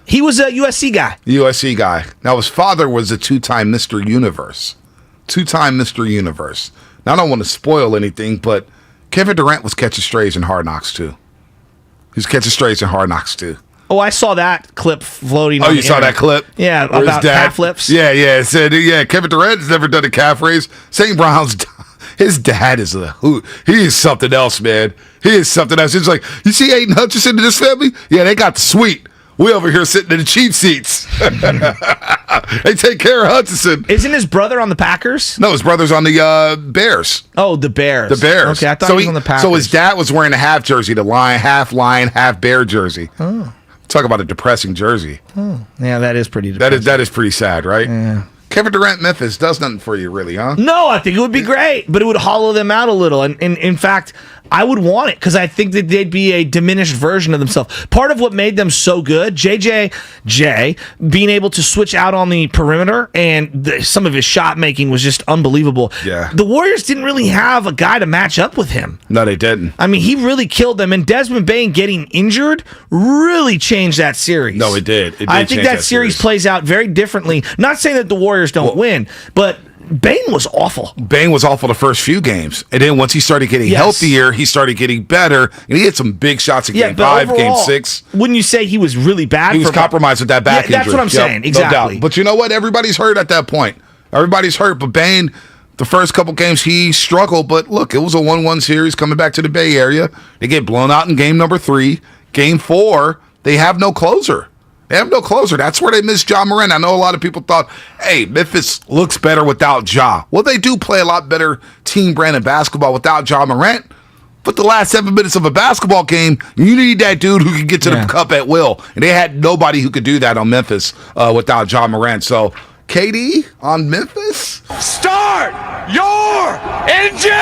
He was a USC guy. USC guy. Now, his father was a two-time Mr. Universe. Two-time Mr. Universe. Now, I don't want to spoil anything, but Kevin Durant was catching strays in Hard Knocks, too. He was catching strays in Hard Knocks, too. Oh, I saw that clip floating. Oh, you saw that clip? Yeah, Where about calf flips. Yeah. It said, Kevin Durant has never done a calf raise. St. Brown's, his dad is he is something else, man. He is something else. It's like, you see Aiden Hutchinson in this family? Yeah, they got the suite. We over here sitting in the cheap seats. They take care of Hutchinson. Isn't his brother on the Packers? No, his brother's on the Bears. Oh, the Bears. The Bears. Okay, I thought he was on the Packers. So his dad was wearing a half jersey, the half lion, half bear jersey. Oh. Talk about a depressing jersey. Oh. Yeah, that is pretty depressing. That is pretty sad, right? Yeah. Kevin Durant, Memphis does nothing for you, really, huh? No, I think it would be great, but it would hollow them out a little. And in fact, I would want it because I think that they'd be a diminished version of themselves. Part of what made them so good, JJ being able to switch out on the perimeter and some of his shot making was just unbelievable. Yeah. The Warriors didn't really have a guy to match up with him. No, they didn't. I mean, he really killed them, and Desmond Bane getting injured really changed that series. No, it did. I think that series plays out very differently. Not saying that the Warriors don't win, but Bane was awful. Bane was awful the first few games. And then once he started getting healthier, he started getting better. And he had some big shots in Game 5, overall, Game 6. Wouldn't you say he was really bad? He was compromised with that back injury. That's what I'm saying. Exactly. No doubt. But you know what? Everybody's hurt at that point. Everybody's hurt. But Bane, the first couple games, he struggled. But look, it was a 1-1 series coming back to the Bay Area. They get blown out in Game number 3. Game 4, they have no closer. They have no closer. That's where they miss Ja Morant. I know a lot of people thought, hey, Memphis looks better without Ja. Well, they do play a lot better team brand of basketball without Ja Morant. But the last 7 minutes of a basketball game, you need that dude who can get to the cup at will. And they had nobody who could do that on Memphis without Ja Morant. So, KD on Memphis? Start your engine!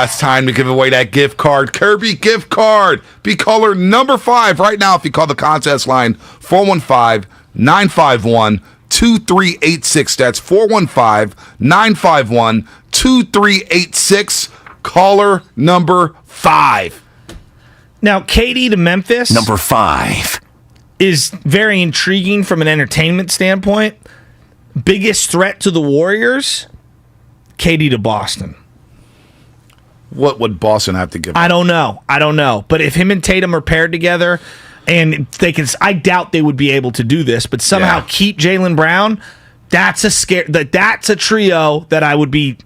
It's time to give away that gift card. Kirby gift card. Be caller number 5 right now if you call the contest line 415-951-2386. That's 415-951-2386. Caller number 5. Now, KD to Memphis. Number 5. Is very intriguing from an entertainment standpoint. Biggest threat to the Warriors, KD to Boston. What would Boston have to give up? I don't know. But if him and Tatum are paired together, and they can, I doubt they would be able to do this. But somehow keep Jaylen Brown. That's a trio that I would be.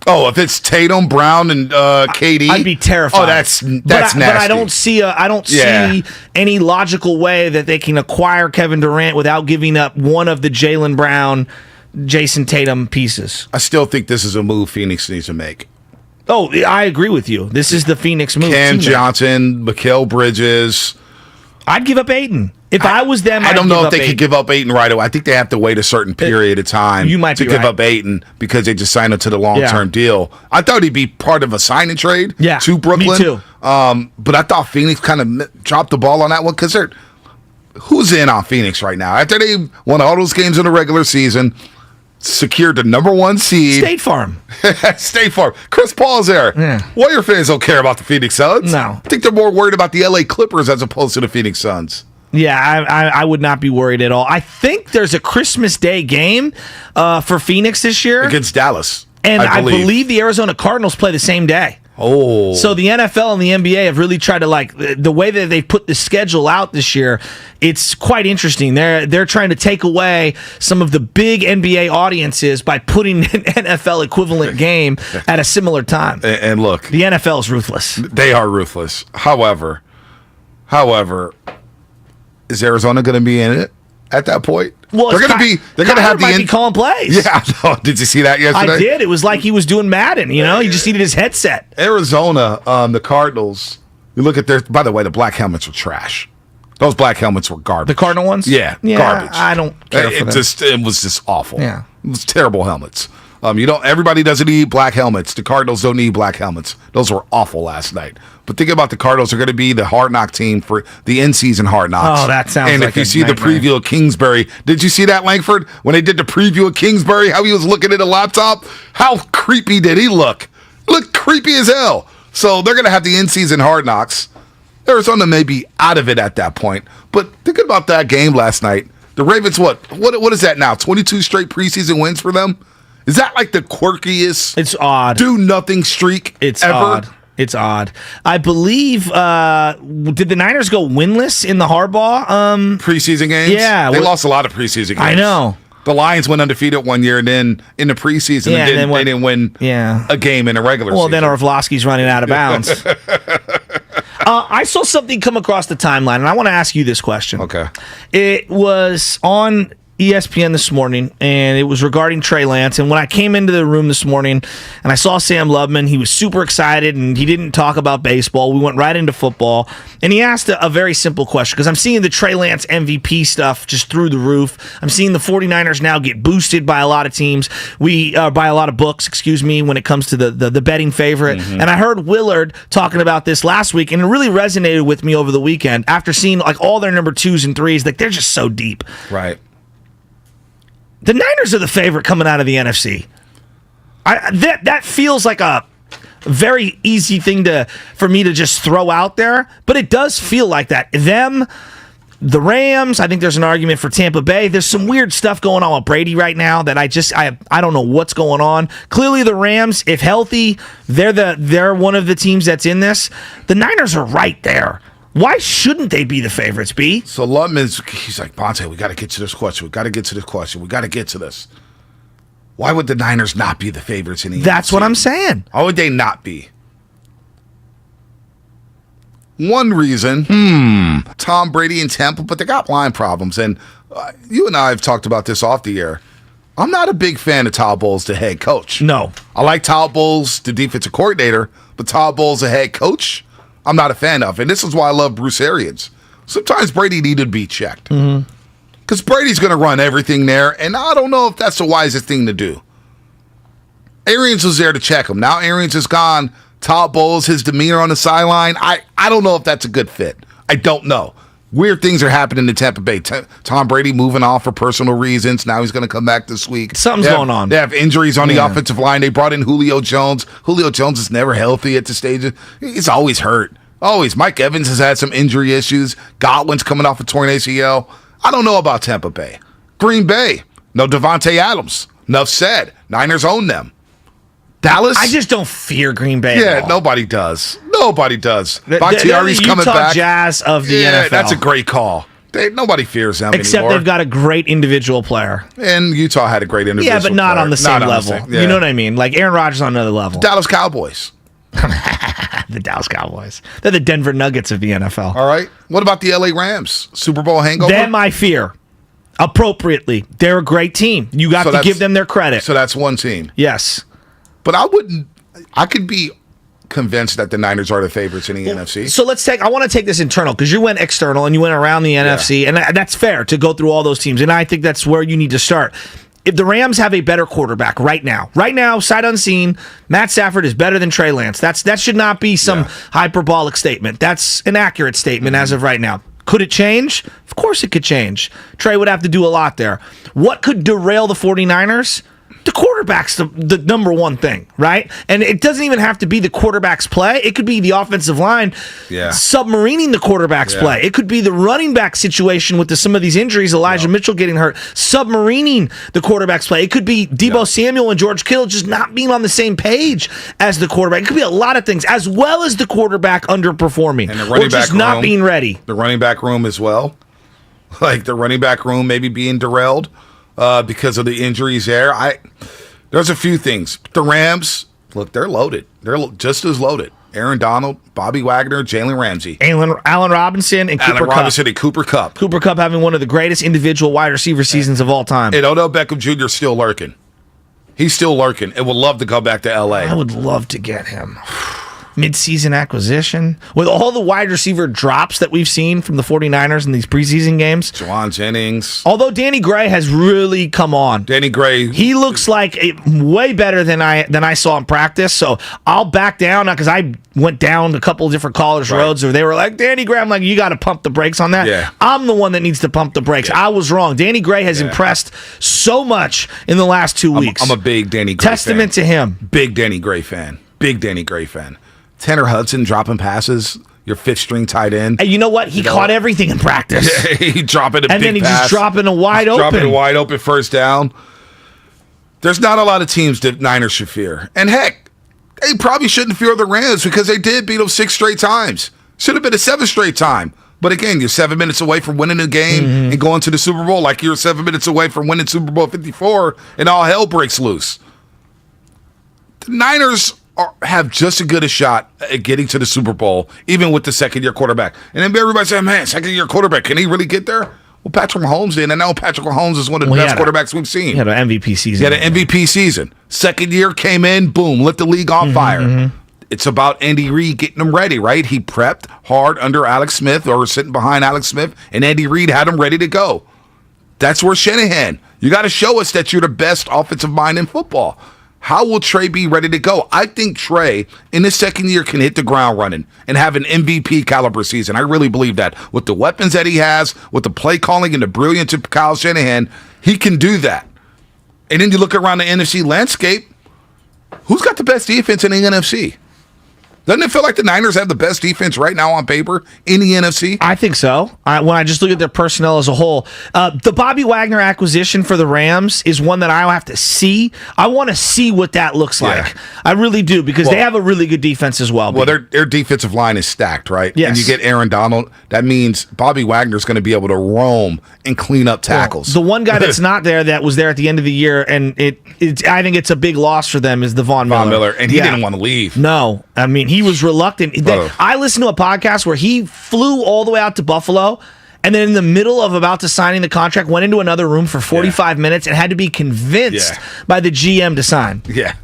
Oh, if it's Tatum, Brown, and KD, I'd be terrified. Oh, that's nasty. But I don't see see any logical way that they can acquire Kevin Durant without giving up one of the Jaylen Brown, Jason Tatum pieces. I still think this is a move Phoenix needs to make. Oh, I agree with you. This is the Phoenix move. Cam Johnson, Mikal Bridges. I'd give up Ayton. If I was them, I don't know if they could give up Ayton right away. I think they have to wait a certain period of time to give up Ayton because they just signed him to the long-term deal. I thought he'd be part of a sign and trade to Brooklyn. Me too. But I thought Phoenix kind of dropped the ball on that one because who's in on Phoenix right now? After they won all those games in the regular season, secured the number 1 seed. State Farm. State Farm. Chris Paul's there. Yeah. Warrior fans don't care about the Phoenix Suns. No. I think they're more worried about the LA Clippers as opposed to the Phoenix Suns. Yeah, I would not be worried at all. I think there's a Christmas Day game for Phoenix this year. Against Dallas. And I believe the Arizona Cardinals play the same day. Oh. So the NFL and the NBA have really tried to, the way that they've put the schedule out this year, it's quite interesting. They're trying to take away some of the big NBA audiences by putting an NFL equivalent game at a similar time. And look. The NFL is ruthless. They are ruthless. However, is Arizona going to be in it at that point? Well, they're going to have might be calling plays. Yeah, no, did you see that yesterday? I did. It was like he was doing Madden. He just needed his headset. Arizona, the Cardinals. You look at by the way, the black helmets were trash. Those black helmets were garbage. The Cardinal ones? Yeah, garbage. I don't care for them. It was just awful. Yeah. It was terrible helmets. Everybody doesn't need black helmets. The Cardinals don't need black helmets. Those were awful last night. But think about the Cardinals are going to be the hard knock team for the in-season hard knocks. Oh, that sounds and like if you a see nightmare. the preview of Kingsbury, did you see that, Langford? When they did the preview of Kingsbury, how he was looking at a laptop? How creepy did he look? Looked creepy as hell. So they're going to have the in-season hard knocks. Arizona may be out of it at that point. But thinking about that game last night, the Ravens, what is that now? 22 straight preseason wins for them? Is that like the quirkiest? It's odd. Do-nothing streak ever? Odd. It's odd. I believe, did the Niners go winless in the Harbaugh? Preseason games? Yeah. They lost a lot of preseason games. I know. The Lions went undefeated one year, and then in the preseason, they didn't win a game in a regular season. Well, then Orlovsky's running out of bounds. I saw something come across the timeline, and I want to ask you this question. Okay. It was on ESPN this morning, and it was regarding Trey Lance. And when I came into the room this morning and I saw Sam Lubman, he was super excited, and he didn't talk about baseball. We went right into football, and he asked a very simple question, because I'm seeing the Trey Lance MVP stuff just through the roof. I'm seeing the 49ers now get boosted by a lot of teams, by a lot of books, when it comes to the betting favorite. Mm-hmm. And I heard Willard talking about this last week, and it really resonated with me over the weekend after seeing like all their number 2s and 3s. Like, they're just so deep. Right. The Niners are the favorite coming out of the NFC. That feels like a very easy thing for me to just throw out there, but it does feel like that. The Rams, I think there's an argument for Tampa Bay. There's some weird stuff going on with Brady right now that I don't know what's going on. Clearly the Rams, if healthy, they're one of the teams that's in this. The Niners are right there. Why shouldn't they be the favorites, B? So he's like, Bonte, we got to get to this question. We got to get to this question. We got to get to this. Why would the Niners not be the favorites in the That's NFC? what I'm saying. Why would they not be? One reason, Tom Brady and Tampa, but they got line problems. And you and I have talked about this off the air. I'm not a big fan of Todd Bowles, the head coach. No. I like Todd Bowles, the defensive coordinator, but Todd Bowles, the head coach, I'm not a fan of. And this is why I love Bruce Arians. Sometimes Brady needed to be checked. Because Brady's going to run everything there, and I don't know if that's the wisest thing to do. Arians was there to check him. Now Arians is gone. Todd Bowles, his demeanor on the sideline, I don't know if that's a good fit. I don't know. Weird things are happening in Tampa Bay. Tom Brady moving off for personal reasons. Now he's going to come back this week. Something's going on. They have injuries on the offensive line. They brought in Julio Jones. Julio Jones is never healthy at the stage. He's always hurt. Always. Mike Evans has had some injury issues. Godwin's coming off a torn ACL. I don't know about Tampa Bay. Green Bay. No Devontae Adams. Enough said. Niners own them. Dallas. I just don't fear Green Bay. Yeah, at all. nobody does. Nobody does. They're Bakhtiari's the coming Utah back. Jazz of the Yeah, NFL. that's a great call. Nobody fears them Except anymore. they've got a great individual player. And Utah had a great individual Yeah, but not player. on the same Not level. yeah. You know what I mean? Like Aaron Rodgers on another level. Dallas Cowboys. The Dallas Cowboys. They're the Denver Nuggets of the NFL. All right. What about the LA Rams? Super Bowl hangover? Them I fear. Appropriately. They're a great team. You got to give them their credit. So that's one team. Yes. But I could be convinced that the Niners are the favorites in the NFC. So I want to take this internal, because you went external and you went around the NFC, and that's fair to go through all those teams, and I think that's where you need to start. If the Rams have a better quarterback right now, sight unseen, Matt Stafford is better than Trey Lance. That should not be some hyperbolic statement. That's an accurate statement as of right now. Could it change? Of course it could change. Trey would have to do a lot there. What could derail the 49ers? The quarterback's the number one thing, right? And it doesn't even have to be the quarterback's play. It could be the offensive line submarining the quarterback's play. It could be the running back situation with some of these injuries, Elijah Mitchell getting hurt, submarining the quarterback's play. It could be Deebo Samuel and George Kittle just not being on the same page as the quarterback. It could be a lot of things, as well as the quarterback underperforming And the running or just back not room, being ready. The running back room as well. Like the running back room maybe being derailed because of the injuries there. There's a few things. The Rams, look, they're loaded. They're just as loaded. Aaron Donald, Bobby Wagner, Jalen Ramsey. Allen Robinson and Cooper Robinson Kupp. and Cooper Kupp. Cooper Kupp having one of the greatest individual wide receiver seasons of all time. And Odell Beckham Jr. is still lurking. He's still lurking and would love to go back to L.A. I would love to get him. Mid-season acquisition. With all the wide receiver drops that we've seen from the 49ers in these preseason games. Juwan Jennings. Although Danny Gray has really come on. Danny Gray. He looks like way better than I saw in practice. So I'll back down because I went down a couple of different college roads where they were like, Danny Gray, I'm like, you got to pump the brakes on that. Yeah. I'm the one that needs to pump the brakes. I was wrong. Danny Gray has impressed so much in the last 2 weeks. I'm a big Danny Gray Testament to him. Big Danny Gray fan. Big Danny Gray fan. Tanner Hudson dropping passes, your fifth string tight end. And you know what? He caught everything in practice. He dropping a big pass. And then he's just dropping a wide open. Dropping a wide open first down. There's not a lot of teams that Niners should fear. And heck, they probably shouldn't fear the Rams because they did beat them 6 straight times. Should have been a 7th straight time. But again, you're 7 minutes away from winning the game and going to the Super Bowl like you're 7 minutes away from winning Super Bowl 54 and all hell breaks loose. The Niners have just as good a shot at getting to the Super Bowl, even with the second-year quarterback. And then everybody saying, man, second-year quarterback, can he really get there? Well, Patrick Mahomes did, and now Patrick Mahomes is one of the best quarterbacks we've seen. He had an MVP season. He had an MVP season. Second year came in, boom, lit the league on fire. It's about Andy Reid getting them ready, right? He prepped hard under Alex Smith or sitting behind Alex Smith, and Andy Reid had him ready to go. That's where Shanahan, you got to show us that you're the best offensive mind in football. How will Trey be ready to go? I think Trey, in his second year, can hit the ground running and have an MVP caliber season. I really believe that. With the weapons that he has, with the play calling and the brilliance of Kyle Shanahan, he can do that. And then you look around the NFC landscape, who's got the best defense in the NFC? Doesn't it feel like the Niners have the best defense right now on paper in the NFC? I think so. When I just look at their personnel as a whole, the Bobby Wagner acquisition for the Rams is one that I'll have to see. I want to see what that looks like. I really do because they have a really good defense as well. Well, their defensive line is stacked, right? Yes. And you get Aaron Donald. That means Bobby Wagner's going to be able to roam and clean up tackles. Well, the one guy that's not there that was there at the end of the year, and I think it's a big loss for them, is the Von Miller. And he didn't want to leave. No. I mean, he was reluctant. I listened to a podcast where he flew all the way out to Buffalo, and then in the middle of about to signing the contract, went into another room for 45 minutes and had to be convinced by the GM to sign. Yeah.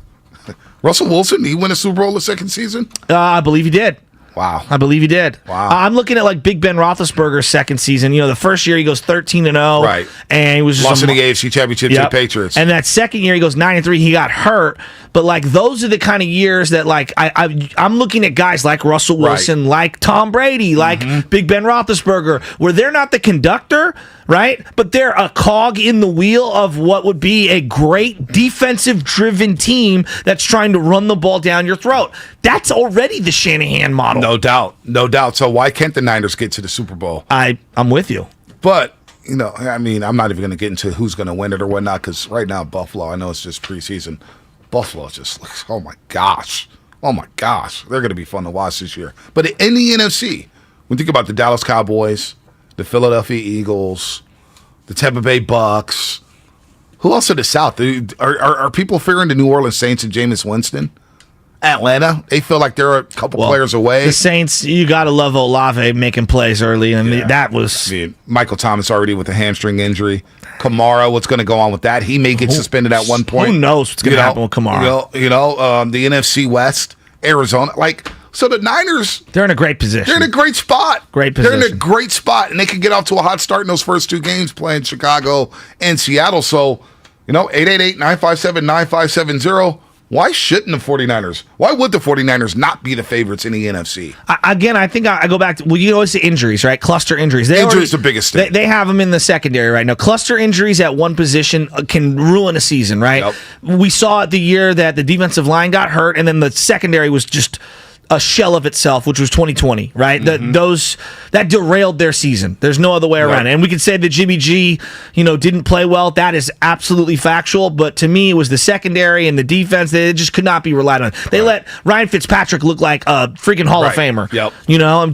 Russell Wilson, he win a Super Bowl the second season? I believe he did. Wow. I believe he did. Wow. I'm looking at like Big Ben Roethlisberger's second season. You know, the first year he goes 13-0. Right. And he was lost in the AFC Championship to the Patriots. And that second year he goes 9-3. He got hurt. But like those are the kind of years that like I'm looking at guys like Russell Wilson, like Tom Brady, like Big Ben Roethlisberger, where they're not the conductor, right? But they're a cog in the wheel of what would be a great defensive-driven team that's trying to run the ball down your throat. That's already the Shanahan model. No doubt. No doubt. So why can't the Niners get to the Super Bowl? I'm with you. But, you know, I mean, I'm not even going to get into who's going to win it or whatnot because right now, Buffalo, I know it's just preseason. Buffalo just looks, oh my gosh. They're going to be fun to watch this year. But in the NFC, when you think about the Dallas Cowboys, the Philadelphia Eagles, the Tampa Bay Bucks, who else in the South? Are people fearing the New Orleans Saints and Jameis Winston? Atlanta, they feel like they're a couple players away. The Saints, you got to love Olave making plays early. I mean, that was... Michael Thomas already with a hamstring injury. Kamara, what's going to go on with that? He may get suspended at one point. Who knows what's going to happen with Kamara? The NFC West, Arizona. So the Niners... They're in a great position. They're in a great spot. Great position. They're in a great spot, and they can get off to a hot start in those first 2 games playing Chicago and Seattle. So, 888-957-9570. Why shouldn't the 49ers? Why would the 49ers not be the favorites in the NFC? Again, I think I go back to, you always say injuries, right? Cluster injuries. Injuries the biggest thing. They have them in the secondary right now. Cluster injuries at one position can ruin a season, right? Yep. We saw it the year that the defensive line got hurt, and then the secondary was just a shell of itself, which was 2020, right? That derailed their season. There's no other way around it. And we could say that Jimmy G, didn't play well. That is absolutely factual. But to me, it was the secondary and the defense. They just could not be relied on. They let Ryan Fitzpatrick look like a freaking Hall of Famer. Yep.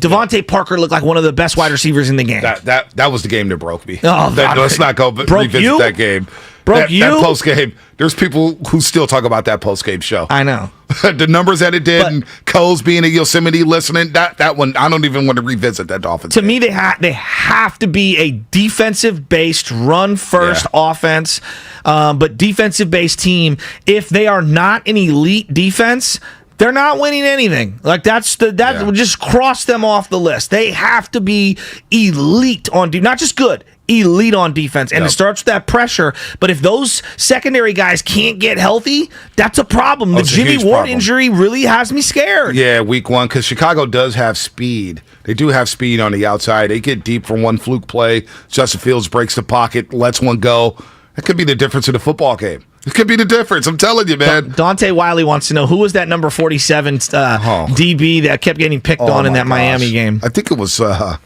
Devontae Parker looked like one of the best wide receivers in the game. That was the game that broke me. Oh, Let's not go revisit that game. Broke you? That post-game, there's people who still talk about that post-game show. I know. The numbers that it did, and Coles being in Yosemite listening, that one, I don't even want to revisit that Dolphins To game. me, they have to be a defensive-based, run-first offense, but defensive-based team. If they are not an elite defense, they're not winning anything. Like that would just cross them off the list. They have to be elite on not just good, elite on defense. And it starts with that pressure. But if those secondary guys can't get healthy, that's a problem. The Jimmy Ward injury really has me scared. Yeah, week one, because Chicago does have speed. They do have speed on the outside. They get deep from one fluke play. Justin Fields breaks the pocket, lets one go. That could be the difference in the football game. It could be the difference. I'm telling you, man. Dante Wiley wants to know, who was that number 47 DB that kept getting picked on in that Miami game? I think it was, what's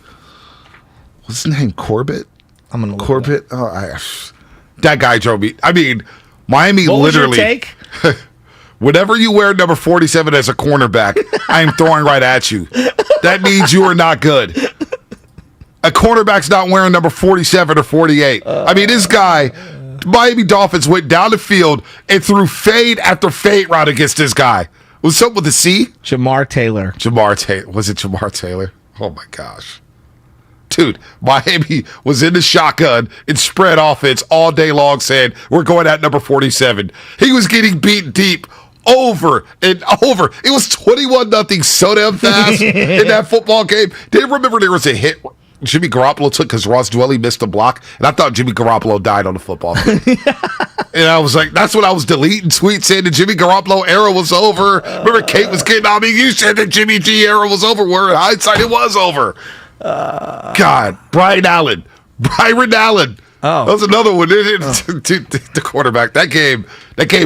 his name, Corbett? I'm going to Corbett? That guy drove me. I mean, Miami what literally. Was your take? Whenever you wear number 47 as a cornerback, I am throwing right at you. That means you are not good. A cornerback's not wearing number 47 or 48. I mean, this guy, Miami Dolphins went down the field and threw fade after fade route against this guy. What's up with the C? Jamar Taylor. Was it Jamar Taylor? Oh, my gosh. Dude, Miami was in the shotgun and spread offense all day long saying, we're going at number 47. He was getting beat deep over and over. It was 21-0 so damn fast in that football game. Didn't remember there was a hit Jimmy Garoppolo took because Ross Dwelly missed a block, and I thought Jimmy Garoppolo died on the football field. And I was like, that's what I was deleting tweets saying the Jimmy Garoppolo era was over. Remember Kate was getting on me, you said the Jimmy G era was over, where in hindsight it was over. God, Byron Allen. Oh. That was another one. The quarterback. That game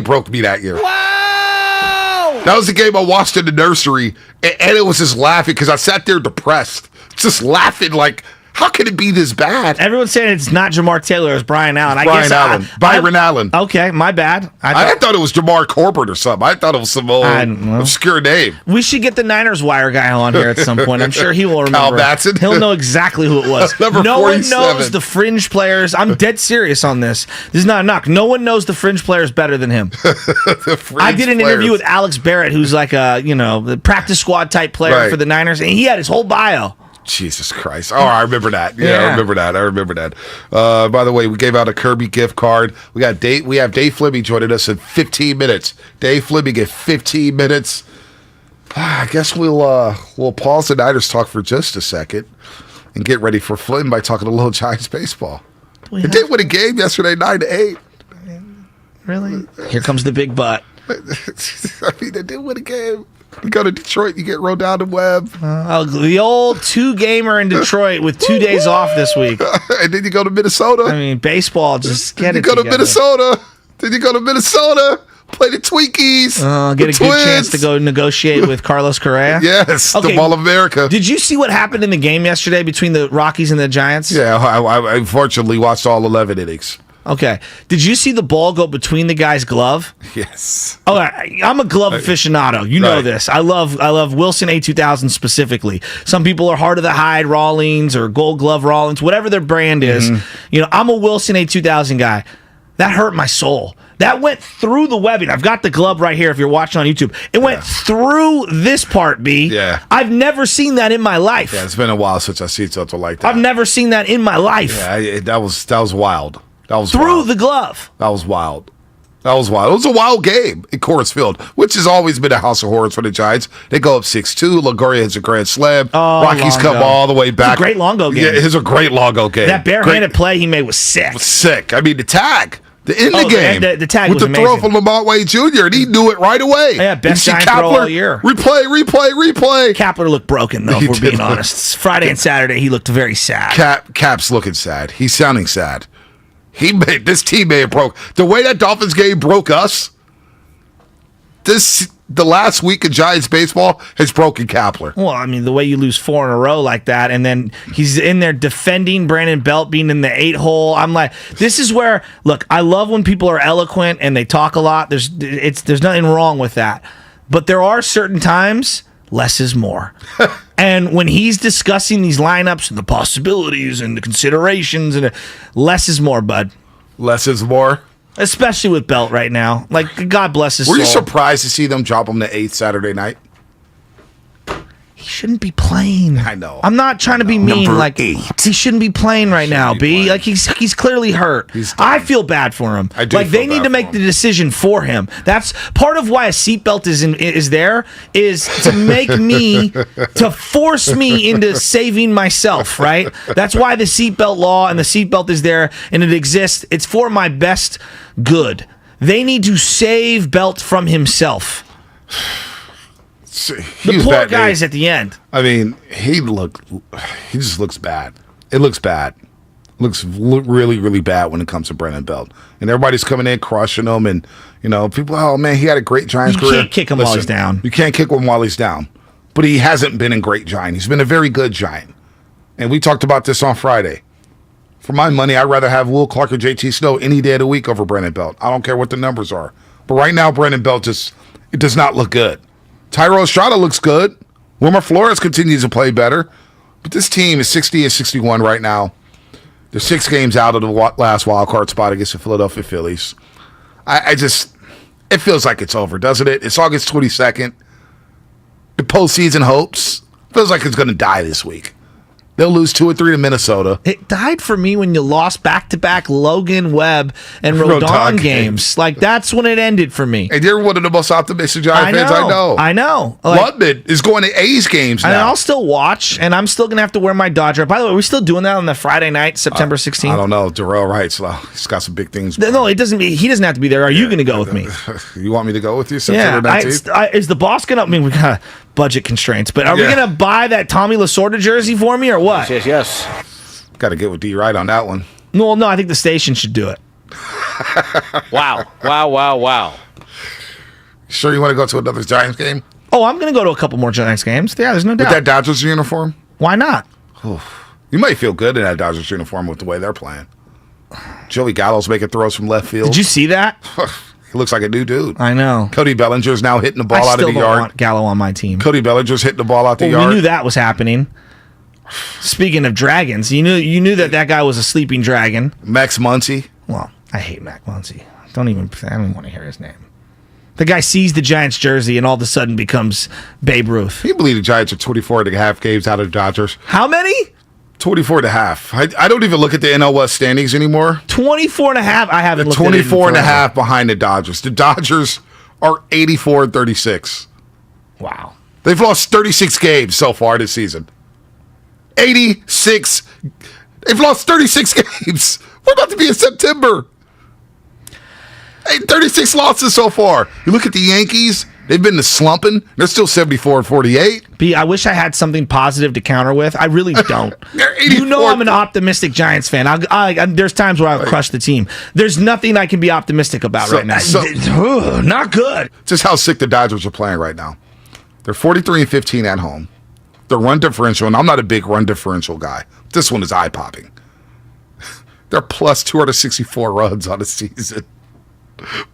broke me that year. Wow! That was the game I watched in the nursery, and it was just laughing because I sat there depressed. Just laughing like, how can it be this bad? Everyone's saying it's not Jamar Taylor, it's Brian Allen. Byron Allen. Okay, my bad. I thought it was Jamar Corbett or something. I thought it was some old obscure name. We should get the Niners wire guy on here at some point. I'm sure he will remember. Kyle Batson. He'll know exactly who it was. No one knows the fringe players. I'm dead serious on this. This is not a knock. No one knows the fringe players better than him. I did an interview with Alex Barrett, who's like the practice squad type player for the Niners, and he had his whole bio. Jesus Christ. Oh, I remember that. Yeah, I remember that. By the way, we gave out a Kirby gift card. We have Dave Fleming joining us in 15 minutes. Dave Fleming in 15 minutes. I guess we'll pause the Niners talk for just a second and get ready for Flynn by talking a little Giants baseball. They did win a game yesterday, 9-8. Really? Here comes the big butt. I mean, they did win a game. You go to Detroit, you get rolled down the web. The old two-gamer in Detroit with 2 days off this week. And then you go to Minnesota. I mean, baseball, just get it together. Then you go to Minnesota, play the Twinkies. Get a good chance to go negotiate with Carlos Correa. Yes, the Mall of America. Did you see what happened in the game yesterday between the Rockies and the Giants? Yeah, I unfortunately watched all 11 innings. Okay. Did you see the ball go between the guy's glove? Yes. Oh, I'm a glove aficionado. You know this. I love Wilson A2000 specifically. Some people are Heart of the Hide Rawlings or Gold Glove Rawlings, whatever their brand is. Mm-hmm. I'm a Wilson A2000 guy. That hurt my soul. That went through the webbing. I've got the glove right here if you're watching on YouTube. It went through this part, B. Yeah. I've never seen that in my life. Yeah, it's been a while since I've seen something like that. I've never seen that in my life. Yeah, that was wild. That was through wild. The glove. That was wild. It was a wild game in Coors Field, which has always been a house of horrors for the Giants. They go up 6-2. LaGuardia hits a grand slam. Rockies come all the way back. It's a great Longo game. Yeah, it was a great Longo game. That barehanded play he made was sick. I mean, the tag. The end of the game. The tag with was the amazing. throw from Lamont Wade Jr., and he knew it right away. Yeah, best Giants throw all year. Replay. Kepler looked broken, though, if we're being honest. Friday and Saturday, he looked very sad. Cap's looking sad. He's sounding sad. This team may have broke. The way that Dolphins game broke us, the last week of Giants baseball has broken Kepler. Well, I mean, the way you lose 4 in a row like that, and then he's in there defending Brandon Belt being in the 8-hole. I'm like, this is where, look, I love when people are eloquent and they talk a lot. There's nothing wrong with that. But there are certain times less is more. And when he's discussing these lineups and the possibilities and the considerations, and less is more, bud. Less is more? Especially with Belt right now. Like, God bless his soul. Were you surprised to see them drop him to 8th Saturday night? He shouldn't be playing. I know. I'm not trying to be mean. Number like 8. He shouldn't be playing right now, B. Like he's clearly hurt. I feel bad for him. I do Like feel they need bad to for make him. the decision for him. That's part of why a seatbelt is there, is to make me, to force me into saving myself, right? That's why the seatbelt law and the seatbelt is there and it exists. It's for my best good. They need to save Belt from himself. The poor guy's at the end. I mean, he just looks bad. It looks bad. Looks really, really bad when it comes to Brandon Belt. And everybody's coming in, crushing him. And, people, oh, man, he had a great Giants career. You can't kick him while he's down. You can't kick him while he's down. But he hasn't been a great Giant. He's been a very good Giant. And we talked about this on Friday. For my money, I'd rather have Will Clark or JT Snow any day of the week over Brandon Belt. I don't care what the numbers are. But right now, Brandon Belt it does not look good. Tyrell Estrada looks good. Wilmer Flores continues to play better. But this team is 60-61 right now. They're 6 games out of the last wild card spot against the Philadelphia Phillies. It feels like it's over, doesn't it? It's August 22nd. The postseason hopes feels like it's going to die this week. They'll lose 2 or 3 to Minnesota. It died for me when you lost back-to-back Logan Webb and Rodon games. Like, that's when it ended for me. And you're one of the most optimistic Giant fans I know. I know. Ludman is going to A's games now. And I'll still watch, and I'm still going to have to wear my Dodger. By the way, are we still doing that on the Friday night, September 16th? I don't know. Darrell Wright's he's got some big things. No, he doesn't have to be there. Are you going to go with me? You want me to go with you September 19th? Is the boss going to... I mean, we got budget constraints, but are we going to buy that Tommy Lasorda jersey for me or what? Yes. Got to get with D right on that one. No, I think the station should do it. Wow. Sure you want to go to another Giants game? Oh, I'm going to go to a couple more Giants games. Yeah, there's no doubt. With that Dodgers uniform? Why not? You might feel good in that Dodgers uniform with the way they're playing. Joey Gallo's making throws from left field. Did you see that? He looks like a new dude. I know. Cody Bellinger's now hitting the ball out of the yard. I still don't want Gallo on my team. Cody Bellinger's hitting the ball out the yard. We knew that was happening. Speaking of dragons, you knew that guy was a sleeping dragon. Max Muncy. Well, I hate Max Muncy. I don't even want to hear his name. The guy sees the Giants jersey and all of a sudden becomes Babe Ruth. Can you believe the Giants are 24.5 games out of the Dodgers? How many? 24.5. I don't even look at the NL West standings anymore. 24.5. I haven't looked at it. 24.5 behind the Dodgers. The Dodgers are 84-36. Wow. They've lost 36 games so far this season. 86. They've lost 36 games. We're about to be in September. 36 losses so far. You look at the Yankees. They've been slumping. They're still 74-48. B, I wish I had something positive to counter with. I really don't. You know I'm an optimistic Giants fan. There's times where I'll crush the team. There's nothing I can be optimistic about right now. Not good. Just how sick the Dodgers are playing right now. They're 43-15 at home. Their run differential, and I'm not a big run differential guy. This one is eye-popping. They're plus 264 runs on the season.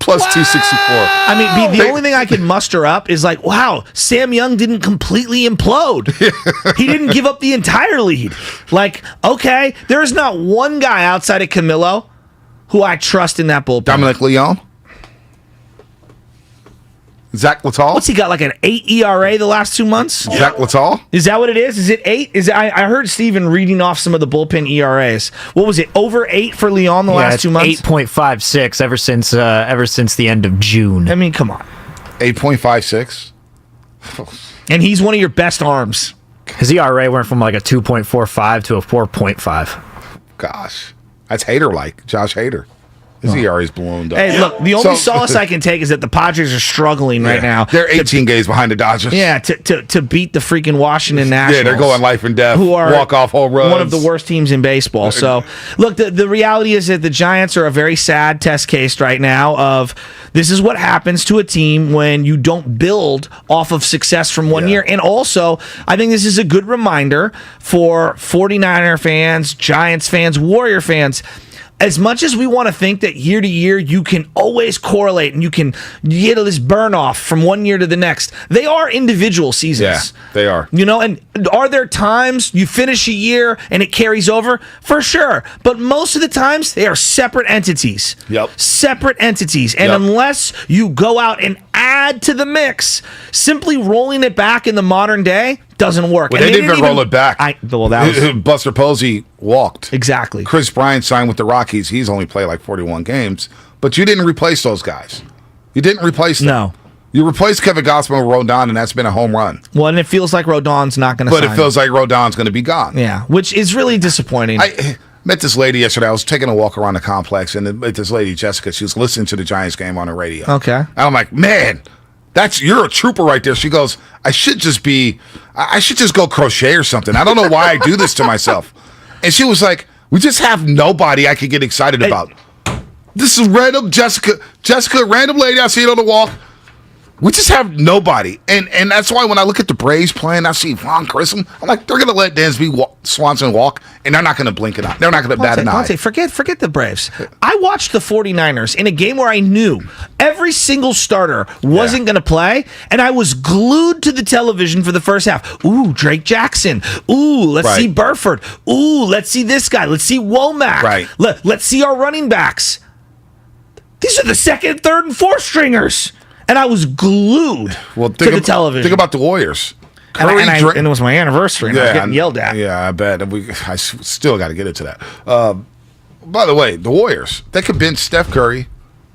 Plus 264. I mean, the only thing I can muster up is like, wow, Sam Young didn't completely implode. He didn't give up the entire lead. Like, okay, there is not one guy outside of Camilo who I trust in that bullpen. Dominic Leone? Zach Littell? What's he got, like an 8 ERA the last 2 months? Zach Littell? Is that what it is? Is it 8? I heard Steven reading off some of the bullpen ERAs. What was it, over 8 for Leon the last 2 months? 8.56 ever since the end of June. I mean, come on. 8.56? And he's one of your best arms. His ERA went from like a 2.45 to a 4.5. Gosh. That's Hader-like. Josh Hader. His ERA is blown up. Hey, look, the only solace I can take is that the Padres are struggling right now. They're 18 games behind the Dodgers. Yeah, to beat the freaking Washington Nationals. Yeah, they're going life and death. Who are walk-off home runs. One of the worst teams in baseball. So, look, the reality is that the Giants are a very sad test case right now of this is what happens to a team when you don't build off of success from one year. And also, I think this is a good reminder for 49er fans, Giants fans, Warrior fans. as much as we want to think that year to year you can always correlate and you get this burn off from one year to the next, they are individual seasons. Yeah, they are. And are there times you finish a year and it carries over? For sure. But most of the times they are separate entities. Yep. Separate entities. And unless you go out and add to the mix, simply rolling it back in the modern day doesn't work. Well, they didn't even roll it back. That was Buster Posey walked. Exactly. Chris Bryant signed with the Rockies. He's only played like 41 games. But you didn't replace those guys. You didn't replace them. No. You replaced Kevin Gausman with Rodon, and that's been a home run. Well, and it feels like Rodon's not going to sign. But it feels like Rodon's going to be gone. Yeah, which is really disappointing. I met this lady yesterday. I was taking a walk around the complex, and met this lady, Jessica. She was listening to the Giants game on the radio. Okay. And I'm like, man, you're a trooper right there. She goes, I should just go crochet or something. I don't know why I do this to myself. And she was like, we just have nobody I could get excited about. This is random Jessica, random lady. I see it on the walk. We just have nobody. And that's why when I look at the Braves playing, I see Von Grissom. I'm like, they're going to let Dansby Swanson walk, and they're not going to blink an eye. They're not going to bat an eye. Forget the Braves. I watched the 49ers in a game where I knew every single starter wasn't going to play, and I was glued to the television for the first half. Ooh, Drake Jackson. Ooh, let's see Burford. Ooh, let's see this guy. Let's see Womack. Right. Let's see our running backs. These are the second, third, and fourth stringers. And I was glued to the television. Think about the Warriors. And it was my anniversary, and I was getting yelled at. Yeah, I bet. I still got to get into that. By the way, the Warriors, they could bench Steph Curry,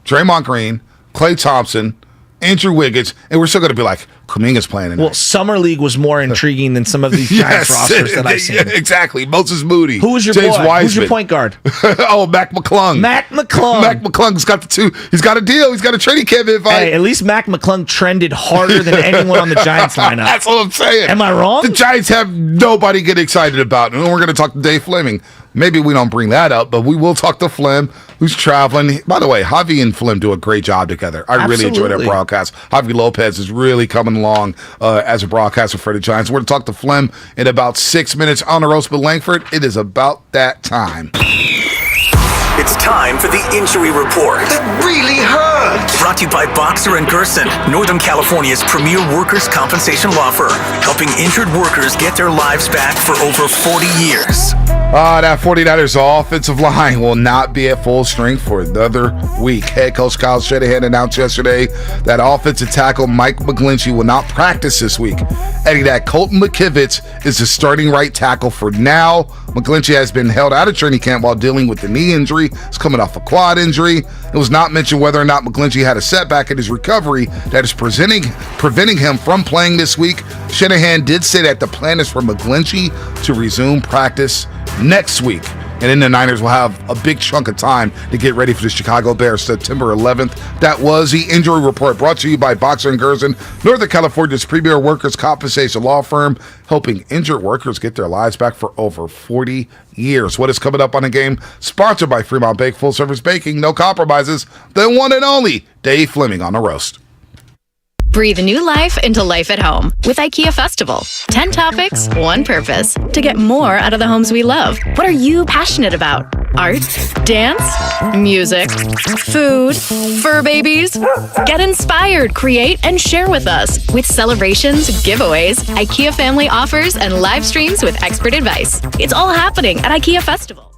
Draymond Green, Klay Thompson, Andrew Wiggins, and we're still going to be like, Kuminga's playing tonight. Well, Summer League was more intriguing than some of these Giants rosters that I've seen. Exactly. Moses Moody. Who was your James boy? Wiseman. Who's your point guard? Mac McClung. Mac McClung's got the two. He's got a deal. He's got a training camp invite. Hey, at least Mac McClung trended harder than anyone on the Giants lineup. That's what I'm saying. Am I wrong? The Giants have nobody to get excited about. And we're going to talk to Dave Fleming. Maybe we don't bring that up, but we will talk to Flem, who's traveling. By the way, Javi and Flem do a great job together. I really enjoy their broadcast. Javi Lopez is really coming along as a broadcaster for the Giants. We're going to talk to Flem in about 6 minutes on the roast with Langford. It is about that time. It's time for the injury report. That really hurts. Brought to you by Boxer & Gerson, Northern California's premier workers' compensation law firm, helping injured workers get their lives back for over 40 years. That 49ers offensive line will not be at full strength for another week. Head coach Kyle Shanahan announced yesterday that offensive tackle Mike McGlinchey will not practice this week, adding that Colton McKivitz is the starting right tackle for now. McGlinchey has been held out of training camp while dealing with the knee injury. He's coming off a quad injury. It was not mentioned whether or not McGlinchey had a setback in his recovery that is preventing him from playing this week. Shanahan did say that the plan is for McGlinchey to resume practice next week. And then the Niners will have a big chunk of time to get ready for the Chicago Bears September 11th. That was the injury report brought to you by Boxer & Gerson, Northern California's premier workers' compensation law firm, helping injured workers get their lives back for over 40 years. What is coming up on the game? Sponsored by Fremont Bake, full service baking, no compromises. The one and only Dave Fleming on the roast. Breathe new life into life at home with IKEA Festival. 10 topics, one purpose. To get more out of the homes we love. What are you passionate about? Art? Dance? Music? Food? Fur babies? Get inspired, create, and share with us. With celebrations, giveaways, IKEA family offers, and live streams with expert advice. It's all happening at IKEA Festival.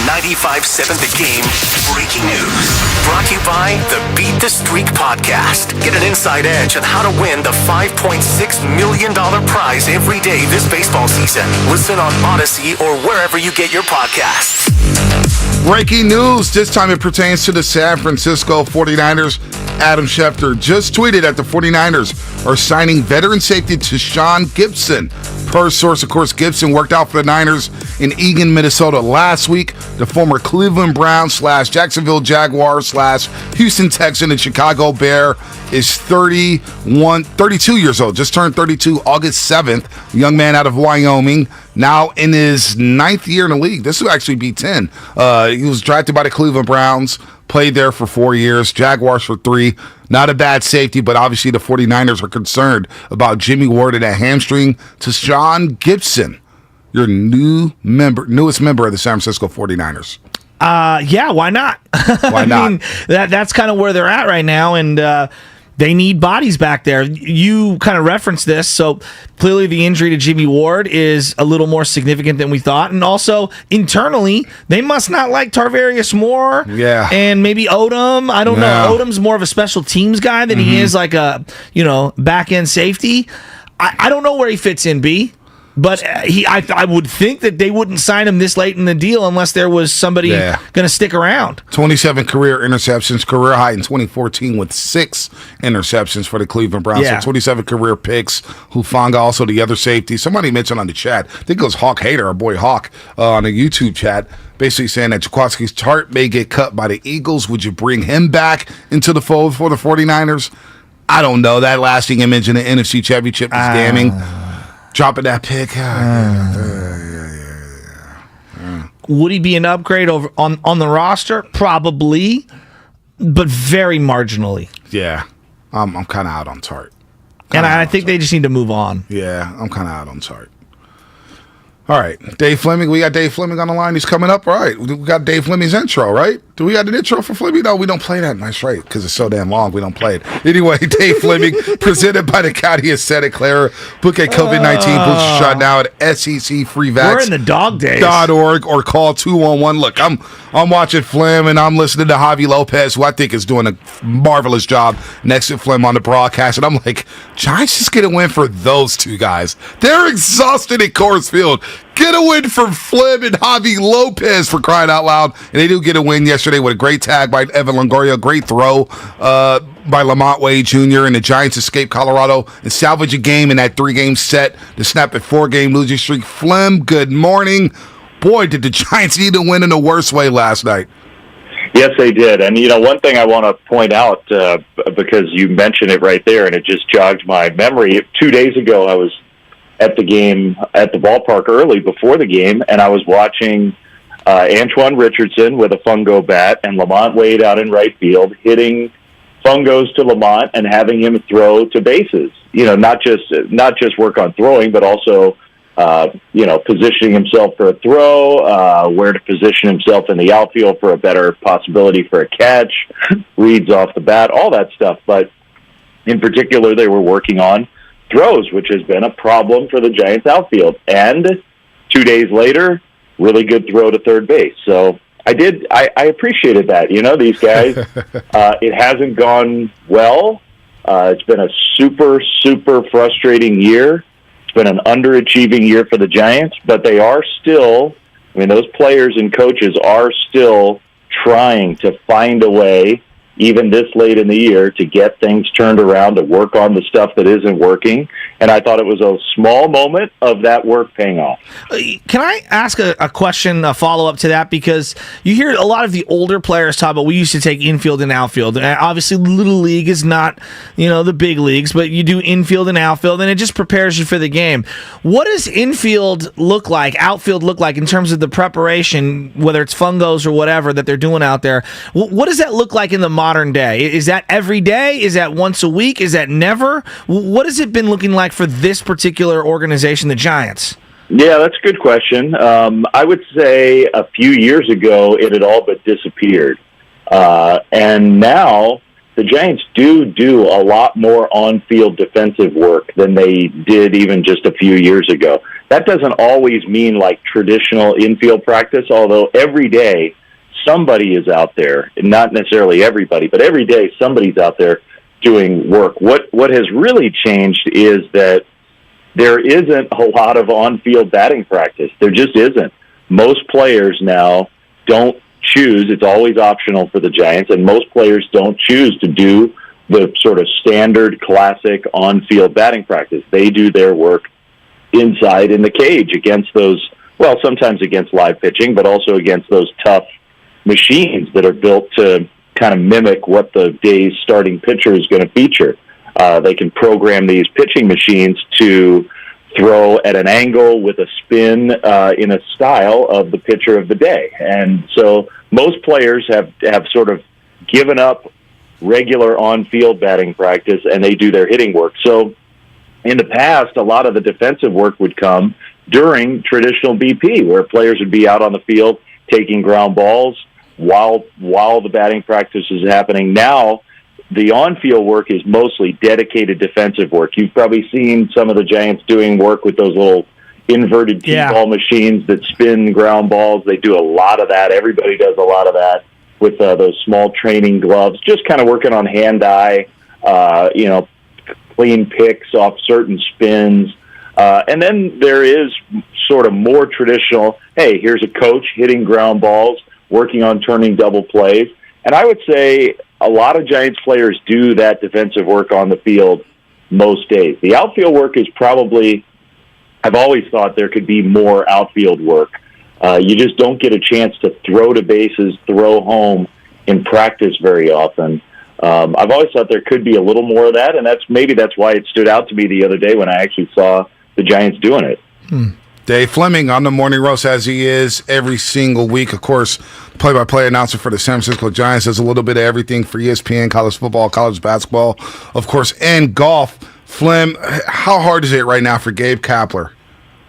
95.7 The Game breaking news. Brought to you by the Beat the Streak podcast. Get an inside edge on how to win the $5.6 million prize every day this baseball season. Listen on Odyssey or wherever you get your podcasts. Breaking news. This time it pertains to the San Francisco 49ers. Adam Schefter just tweeted that the 49ers are signing veteran safety Tashaun Gibson. Per source, of course, Gibson worked out for the Niners in Eagan, Minnesota last week. The former Cleveland Browns / Jacksonville Jaguars / Houston Texan and Chicago Bear is 32 years old. Just turned 32 August 7th. Young man out of Wyoming. Now in his 9th year in the league. This will actually be 10. He was drafted by the Cleveland Browns. Played there for 4 years, Jaguars for 3. Not a bad safety, but obviously the 49ers are concerned about Jimmy Ward and a hamstring. Tashaun Gibson, your newest member of the San Francisco 49ers. Yeah, why not? Why not? I mean, that's kind of where they're at right now, and they need bodies back there. You kind of referenced this, so clearly the injury to Jimmy Ward is a little more significant than we thought. And also, internally, they must not like Tarvarius Moore and maybe Odom. I don't know. Odom's more of a special teams guy than he is like a, back-end safety. I don't know where he fits in, B. But I would think that they wouldn't sign him this late in the deal unless there was somebody going to stick around. 27 career interceptions, career high in 2014 with 6 interceptions for the Cleveland Browns. So 27 career picks. Hufanga, also the other safety. Somebody mentioned on the chat, I think it was Hawk Hader, our boy Hawk, on the YouTube chat, basically saying that Jaquiski's Tart may get cut by the Eagles. Would you bring him back into the fold for the 49ers? I don't know. That lasting image in the NFC Championship is damning. Dropping that pick. Would he be an upgrade over on the roster? Probably, but very marginally. Yeah. I'm kind of out on Tart. And I think they just need to move on. Yeah, I'm kind of out on Tart. All right, Dave Fleming. We got Dave Fleming on the line. He's coming up. All right, we got Dave Fleming's intro, right? Do we got an intro for Fleming? No, we don't play that. That's right, because it's so damn long. We don't play it. Anyway, Dave Fleming, presented by the County of Santa Clara. Book a COVID-19 booster shot now at SECFreevax. We're in the dog days. .org or call 211. Look, I'm watching Flem and I'm listening to Javi Lopez, who I think is doing a marvelous job next to Flem on the broadcast. And I'm like, Giants just get a win for those two guys. They're exhausted at Coors Field. Get a win for Flem and Javi Lopez, for crying out loud. And they do get a win yesterday with a great tag by Evan Longoria, great throw by Lamont Wade Jr. And the Giants escape Colorado and salvage a game in that 3-game set to snap a 4-game losing streak. Flem, good morning. Boy, did the Giants need to win in the worst way last night. Yes, they did. And, one thing I want to point out, because you mentioned it right there, and it just jogged my memory. 2 days ago, I was at the game at the ballpark early before the game, and I was watching Antoine Richardson with a fungo bat and Lamont Wade out in right field hitting fungos to Lamont and having him throw to bases. Not just work on throwing, but also positioning himself for a throw, where to position himself in the outfield for a better possibility for a catch, reads off the bat, all that stuff. But in particular, they were working on throws, which has been a problem for the Giants outfield. And 2 days later, really good throw to third base. So I appreciated that. These guys, it hasn't gone well. It's been a super, super frustrating year. It's been an underachieving year for the Giants, but they are still, those players and coaches are still trying to find a way, even this late in the year, to get things turned around, to work on the stuff that isn't working. And I thought it was a small moment of that work paying off. Can I ask a question, a follow-up to that? Because you hear a lot of the older players talk about, we used to take infield and outfield. And obviously, Little League is not, the big leagues, but you do infield and outfield, and it just prepares you for the game. What does infield look like, outfield look like, in terms of the preparation, whether it's fungos or whatever that they're doing out there? What does that look like in the modern day? Is that every day? Is that once a week? Is that never? What has it been looking like for this particular organization, the Giants? Yeah, that's a good question. I would say a few years ago, it had all but disappeared. And now the Giants do a lot more on-field defensive work than they did even just a few years ago. that doesn't always mean like traditional infield practice, although every day somebody is out there, not necessarily everybody, but every day somebody's out there doing work. What has really changed is that there isn't a lot of on-field batting practice. There just isn't. Most players now don't choose. It's always optional for the Giants, and most players don't choose to do the sort of standard classic on-field batting practice. They do their work inside in the cage against those, well, sometimes against live pitching, but also against those tough machines that are built to kind of mimic what the day's starting pitcher is going to feature. They can program these pitching machines to throw at an angle with a spin in a style of the pitcher of the day. And so most players have sort of given up regular on-field batting practice, and they do their hitting work. So in the past, a lot of the defensive work would come during traditional BP, where players would be out on the field taking ground balls while the batting practice is happening. Now, the on-field work is mostly dedicated defensive work. You've probably seen some of the Giants doing work with those little inverted T-ball machines that spin ground balls. They do a lot of that. Everybody does a lot of that with those small training gloves, just kind of working on hand-eye, clean picks off certain spins. And then there is sort of more traditional, hey, here's a coach hitting ground balls, working on turning double plays. And I would say a lot of Giants players do that defensive work on the field most days. The outfield work is probably, I've always thought there could be more outfield work. You just don't get a chance to throw to bases, throw home in practice very often. I've always thought there could be a little more of that, and that's why it stood out to me the other day when I actually saw the Giants doing it. Dave Fleming on the Morning Roast, as he is every single week. Of course, play-by-play announcer for the San Francisco Giants, does a little bit of everything for ESPN, college football, college basketball, of course, and golf. Flem, how hard is it right now for Gabe Kapler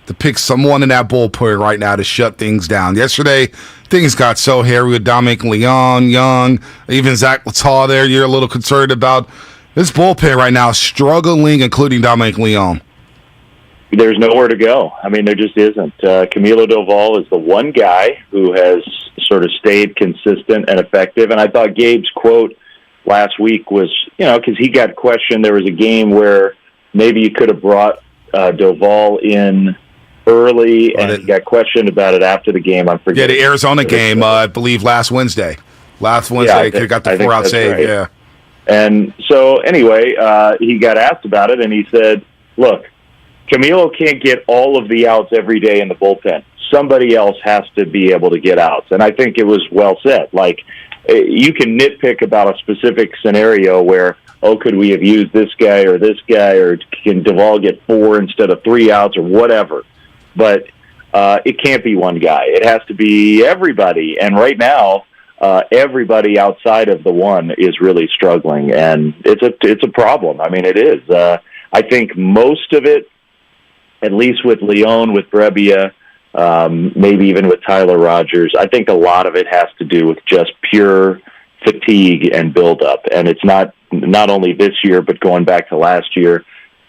to pick someone in that bullpen right now to shut things down? Yesterday, things got so hairy with Dominic Leon, Young, even Zach Littell there. You're a little concerned about this bullpen right now struggling, including Dominic Leon. There's nowhere to go. I mean, there just isn't. Camilo Doval is the one guy who has sort of stayed consistent and effective. And I thought Gabe's quote last week was, because he got questioned. There was a game where maybe you could have brought Doval in early, and he got questioned about it after the game. I'm forgetting. Yeah, the Arizona game, I believe, last Wednesday. He got the 4-out save, right. Yeah. And so, anyway, he got asked about it, and he said, look, Camilo can't get all of the outs every day in the bullpen. Somebody else has to be able to get outs. And I think it was well said. Like, you can nitpick about a specific scenario where, could we have used this guy, or can Doval get 4 instead of 3 outs, or whatever. But it can't be one guy. It has to be everybody. And right now, everybody outside of the one is really struggling. And it's a problem. I mean, it is. I think most of it, at least with Leon, with Brebbia, maybe even with Tyler Rogers, I think a lot of it has to do with just pure fatigue and buildup. And it's not only this year, but going back to last year,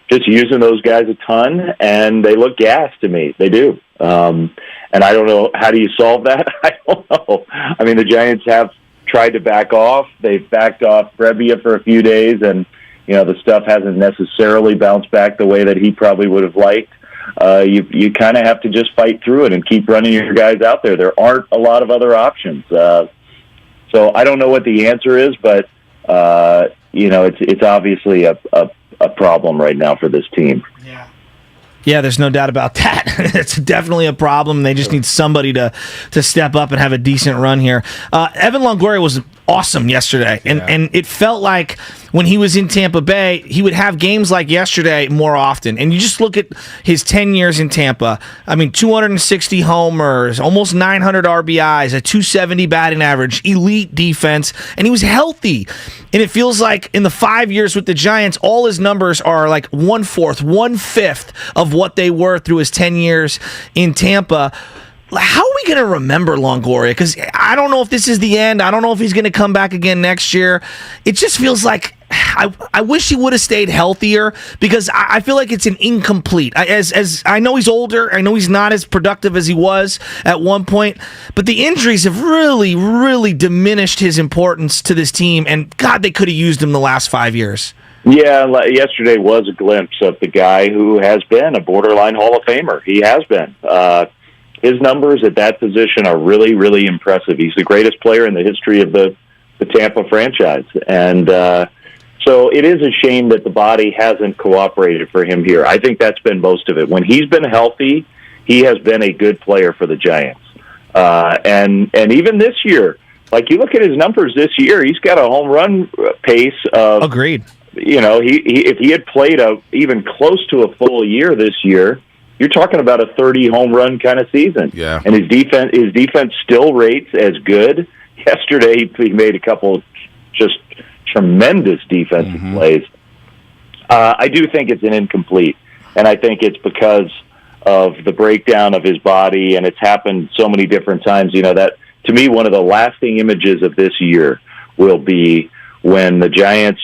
just using those guys a ton, and they look gassed to me. They do. And I don't know, how do you solve that? I don't know. I mean, the Giants have tried to back off. They've backed off Brebbia for a few days, and the stuff hasn't necessarily bounced back the way that he probably would have liked. You kind of have to just fight through it and keep running your guys out there. There aren't a lot of other options. So I don't know what the answer is, but it's obviously a problem right now for this team. Yeah, there's no doubt about that. It's definitely a problem. They just need somebody to step up and have a decent run here. Evan Longoria was awesome yesterday, and it felt like when he was in Tampa Bay, he would have games like yesterday more often. And you just look at his 10 years in Tampa. I mean, 260 homers, almost 900 RBIs, a 270 batting average, elite defense, and he was healthy. And it feels like in the 5 years with the Giants, all his numbers are like 1/4, 1/5 of what they were through his 10 years in Tampa. How are we going to remember Longoria? Because I don't know if this is the end. I don't know if he's going to come back again next year. It just feels like I wish he would have stayed healthier because I feel like it's an incomplete. As I know he's older, I know he's not as productive as he was at one point, but the injuries have really, really diminished his importance to this team. And God, they could have used him the last 5 years. Yeah, yesterday was a glimpse of the guy who has been a borderline Hall of Famer. He has been. His numbers at that position are really, really impressive. He's the greatest player in the history of the Tampa franchise. And so it is a shame that the body hasn't cooperated for him here. I think that's been most of it. When he's been healthy, he has been a good player for the Giants. And even this year, like you look at his numbers this year, he's got a home run pace of... Agreed. You know, if he had played even close to a full year this year, you're talking about a 30 home run kind of season. Yeah. And his defense still rates as good. Yesterday, he made a couple just tremendous defensive plays. I do think it's an incomplete, and I think it's because of the breakdown of his body, and it's happened so many different times. You know, that to me, one of the lasting images of this year will be when the Giants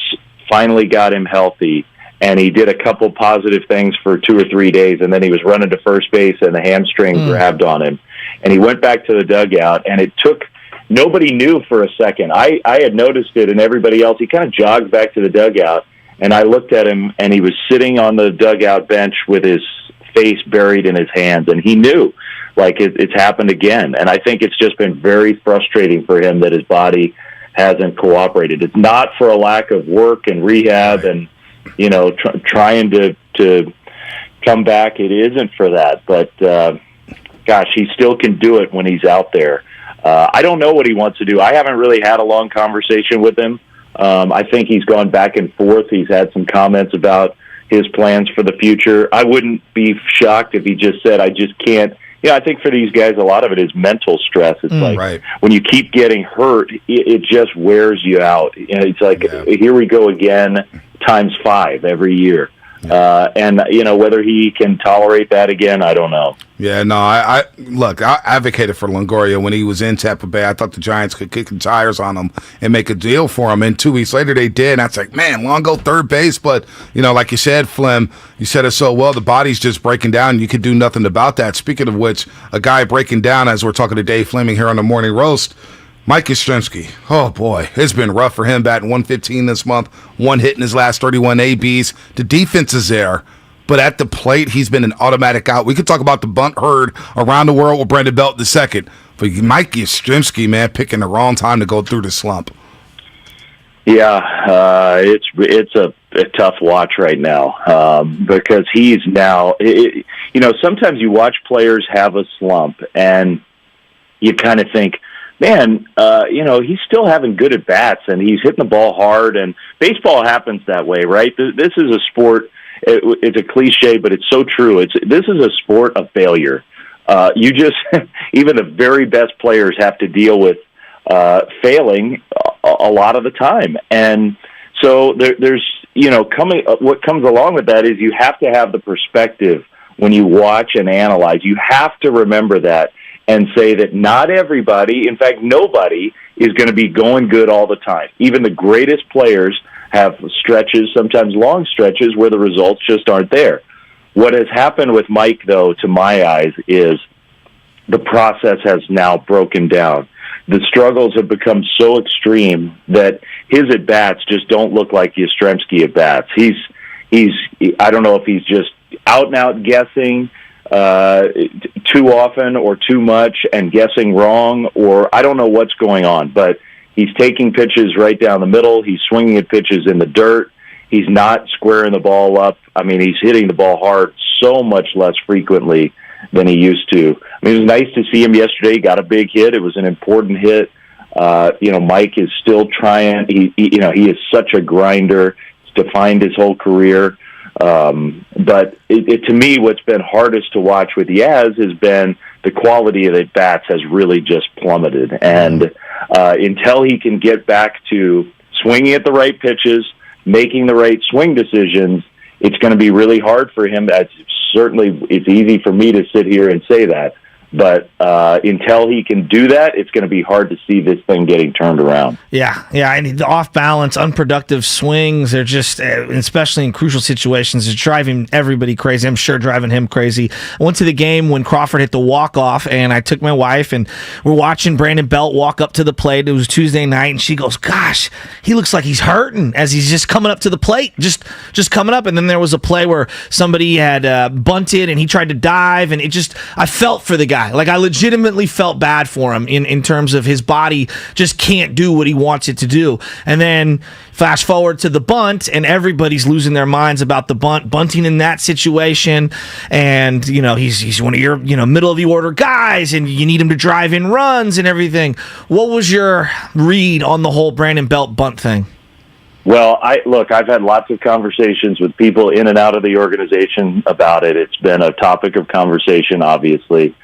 finally got him healthy, and he did a couple positive things for 2 or 3 days, and then he was running to first base, and the hamstring grabbed on him. And he went back to the dugout, and it took – nobody knew for a second. I had noticed it, and everybody else, he kind of jogged back to the dugout, and I looked at him, and he was sitting on the dugout bench with his face buried in his hands, and he knew, like, it's happened again. And I think it's just been very frustrating for him that his body – hasn't cooperated. It's not for a lack of work and rehab and, you know, trying to come back. It isn't for that. But, gosh, he still can do it when he's out there. I don't know what he wants to do. I haven't really had a long conversation with him. I think he's gone back and forth. He's had some comments about his plans for the future. I wouldn't be shocked if he just said, I just can't. Yeah, I think for these guys, a lot of it is mental stress. It's like when you keep getting hurt, it just wears you out. You know, it's like, here we go again, times 5 every year. And, you know, whether he can tolerate that again, I don't know. Yeah, no, I advocated for Longoria when he was in Tampa Bay. I thought the Giants could kick the tires on him and make a deal for him. And 2 weeks later, they did. And I was like, man, Longo third base. But, you know, like you said, Flem, you said it so well, the body's just breaking down. You could do nothing about that. Speaking of which, a guy breaking down, as we're talking to Dave Fleming here on the Morning Roast, Mike Yastrzemski. Oh, boy, it's been rough for him, batting 115 this month, 1 hit in his last 31 ABs. The defense is there. But at the plate, he's been an automatic out. We could talk about the bunt heard around the world with Brandon Belt II. But Mike Yastrzemski, man, picking the wrong time to go through the slump. Yeah, it's a tough watch right now because he's now, you know, sometimes you watch players have a slump and you kind of think, man, you know, he's still having good at-bats and he's hitting the ball hard, and baseball happens that way, right? This is a sport. It's a cliche, but it's so true. This is a sport of failure. You just, even the very best players have to deal with failing a lot of the time. And so there's, you know, what comes along with that is you have to have the perspective when you watch and analyze. You have to remember that and say that not everybody, in fact, nobody is going to be going good all the time. Even the greatest players have stretches, sometimes long stretches, where the results just aren't there. What has happened with Mike, though, to my eyes, is the process has now broken down. The struggles have become so extreme that his at-bats just don't look like Yastrzemski at-bats. He's I don't know if he's just out-and-out guessing too often or too much and guessing wrong, or I don't know what's going on, but he's taking pitches right down the middle. He's swinging at pitches in the dirt. He's not squaring the ball up. I mean, he's hitting the ball hard so much less frequently than he used to. I mean, it was nice to see him yesterday. He got a big hit. It was an important hit. You know, Mike is still trying. He is such a grinder. He's defined his whole career. But to me, what's been hardest to watch with Yaz has been the quality of the bats has really just plummeted. And until he can get back to swinging at the right pitches, making the right swing decisions, it's going to be really hard for him. It's easy for me to sit here and say that, But until he can do that, it's going to be hard to see this thing getting turned around. Yeah. And the off-balance, unproductive swings are just, especially in crucial situations, is driving everybody crazy. I'm sure driving him crazy. I went to the game when Crawford hit the walk-off, and I took my wife, and we're watching Brandon Belt walk up to the plate. It was Tuesday night, and she goes, gosh, he looks like he's hurting as he's just coming up to the plate, just coming up. And then there was a play where somebody had bunted, and he tried to dive, and I felt for the guy. Like, I legitimately felt bad for him in terms of his body just can't do what he wants it to do. And then flash forward to the bunt, and everybody's losing their minds about the bunting in that situation. And, he's one of your, middle of the order guys, and you need him to drive in runs and everything. What was your read on the whole Brandon Belt bunt thing? Well, I've had lots of conversations with people in and out of the organization about it. It's been a topic of conversation, obviously.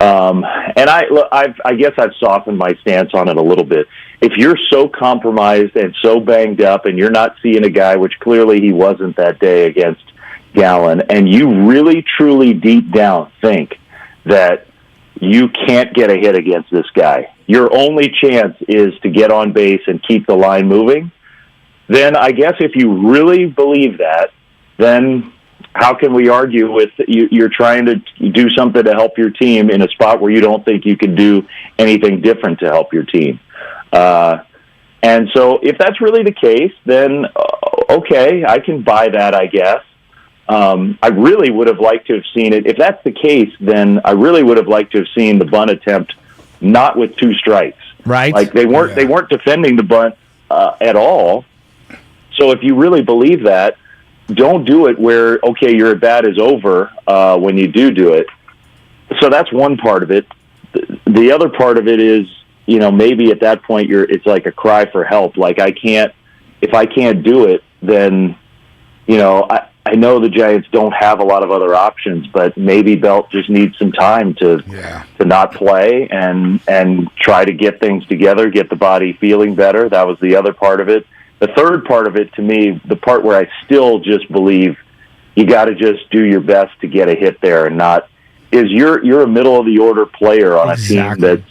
And I guess I've softened my stance on it a little bit. If you're so compromised and so banged up, and you're not seeing a guy, which clearly he wasn't that day against Gallen, and you really, truly, deep down think that you can't get a hit against this guy, your only chance is to get on base and keep the line moving, then I guess if you really believe that, then how can we argue with you're trying to do something to help your team in a spot where you don't think you can do anything different to help your team? And so if that's really the case, then okay, I can buy that, I guess. I really would have liked to have seen it. If that's the case, then I really would have liked to have seen the bunt attempt not with two strikes. Right. Like they weren't defending the bunt at all. So if you really believe that, don't do it where, okay, your at-bat is over when you do it. So that's one part of it. The other part of it is, maybe at that point it's like a cry for help. Like if I can't do it, then, I know the Giants don't have a lot of other options, but maybe Belt just needs some time to not play and try to get things together, get the body feeling better. That was the other part of it. The third part of it, to me, the part where I still just believe you got to just do your best to get a hit there, and not is you're a middle of the order player on a team that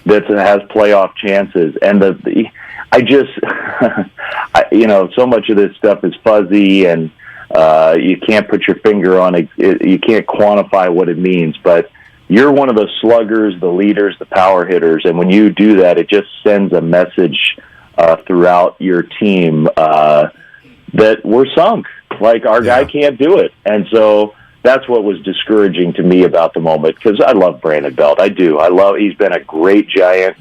has playoff chances, and so much of this stuff is fuzzy, and you can't put your finger on it. You can't quantify what it means, but you're one of the sluggers, the leaders, the power hitters, and when you do that, it just sends a message throughout your team that we're sunk. Like, our guy can't do it. And so that's what was discouraging to me about the moment, because I love Brandon Belt. I do. He's been a great Giant.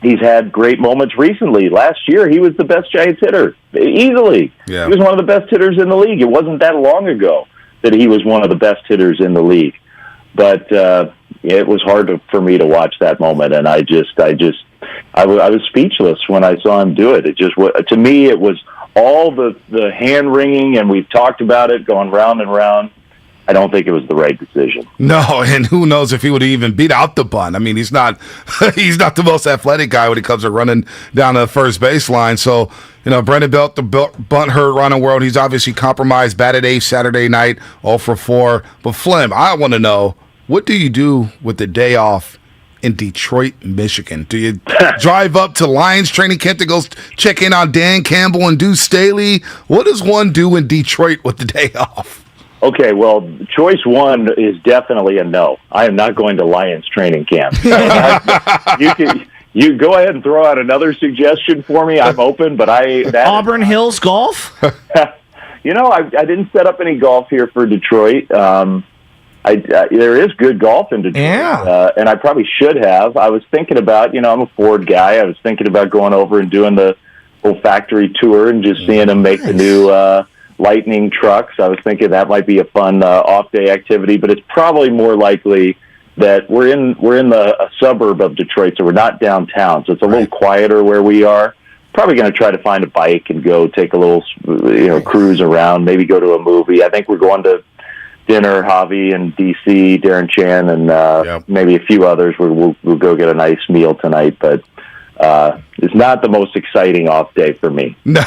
He's had great moments recently. Last year, he was the best Giants hitter, easily. Yeah. He was one of the best hitters in the league. It wasn't that long ago that he was one of the best hitters in the league. But it was hard for me to watch that moment, and I was speechless when I saw him do it. It just, to me, it was all the hand wringing, and we've talked about it going round and round. I don't think it was the right decision. No, and who knows if he would have even beat out the bunt. I mean, he's not the most athletic guy when it comes to running down the first baseline. So, Brandon Belt, the bunt hurt running world. He's obviously compromised. Batted eighth Saturday night, 0 for 4. But Flim, I want to know, what do you do with the day off in Detroit, Michigan? Do you drive up to Lions training camp to go check in on Dan Campbell and Deuce Staley? What does one do in Detroit with the day off? Okay, well, choice one is definitely a no. I am not going to Lions training camp. You go ahead and throw out another suggestion for me. I'm open, but Auburn Hills Golf? I didn't set up any golf here for Detroit. There is good golf in Detroit, and I probably should have. I was thinking about, I'm a Ford guy. I was thinking about going over and doing the whole factory tour and just seeing them make the new Lightning trucks. I was thinking that might be a fun off-day activity, but it's probably more likely that we're in a suburb of Detroit, so we're not downtown, so it's a little quieter where we are. Probably going to try to find a bike and go take a little, cruise around, maybe go to a movie. I think we're going to dinner, Javi and DC, Darren Chan, and maybe a few others. We'll go get a nice meal tonight, but is not the most exciting off day for me. No,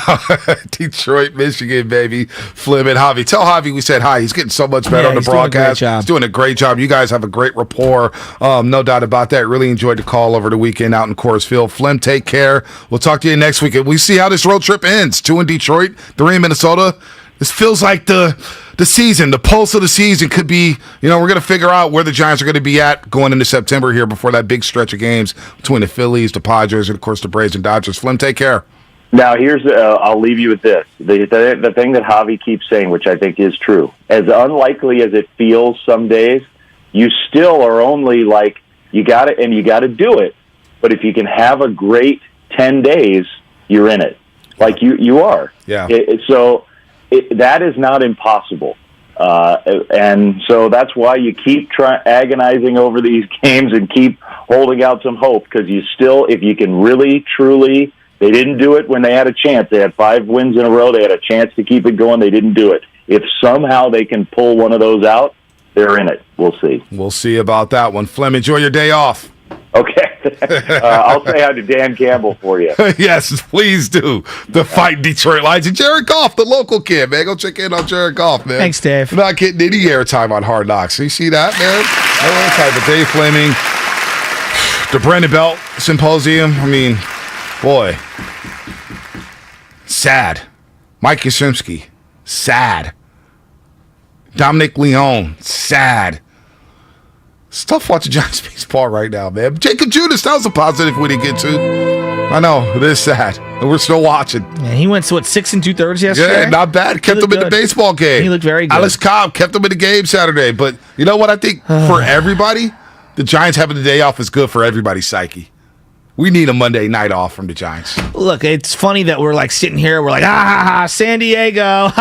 Detroit, Michigan, baby. Fleming, Javi. Tell Javi we said hi. He's getting so much better on the broadcast. He's doing a great job. You guys have a great rapport. No doubt about that. Really enjoyed the call over the weekend out in Coors Field. Flem, take care. We'll talk to you next week. We see how this road trip ends. 2 in Detroit, 3 in Minnesota. This feels like the season, the pulse of the season could be, we're going to figure out where the Giants are going to be at going into September here before that big stretch of games between the Phillies, the Padres, and, of course, the Braves and Dodgers. Flem, take care. Now, I'll leave you with this. The thing that Javi keeps saying, which I think is true, as unlikely as it feels some days, you still are only like, you got to do it. But if you can have a great 10 days, you're in it. Like you are. Yeah. That is not impossible. And so that's why you keep agonizing over these games and keep holding out some hope, because if you can really, truly, they didn't do it when they had a chance. They had 5 wins in a row. They had a chance to keep it going. They didn't do it. If somehow they can pull one of those out, they're in it. We'll see. We'll see about that one. Flem, enjoy your day off. Okay. I'll say hi to Dan Campbell for you. Yes, please do. The fight Detroit Lions. And Jared Goff, the local kid, man. Go check in on Jared Goff, man. Thanks, Dave. Not getting any airtime on Hard Knocks. You see that, man? No airtime. But Dave Fleming, the Brandon Belt Symposium. I mean, boy. Sad. Mike Yastrzemski. Sad. Dominic Leone. Sad. It's tough watching Giants baseball right now, man. Jacob Judas, that was a positive we didn't get to. I know, it is sad. And we're still watching. Yeah, he went to 6 2/3 yesterday? Yeah, not bad. Kept him in the baseball game. He looked very good. Alex Cobb kept him in the game Saturday. But you know what? I think for everybody, the Giants having the day off is good for everybody's psyche. We need a Monday night off from the Giants. Look, it's funny that we're like sitting here, we're like, San Diego,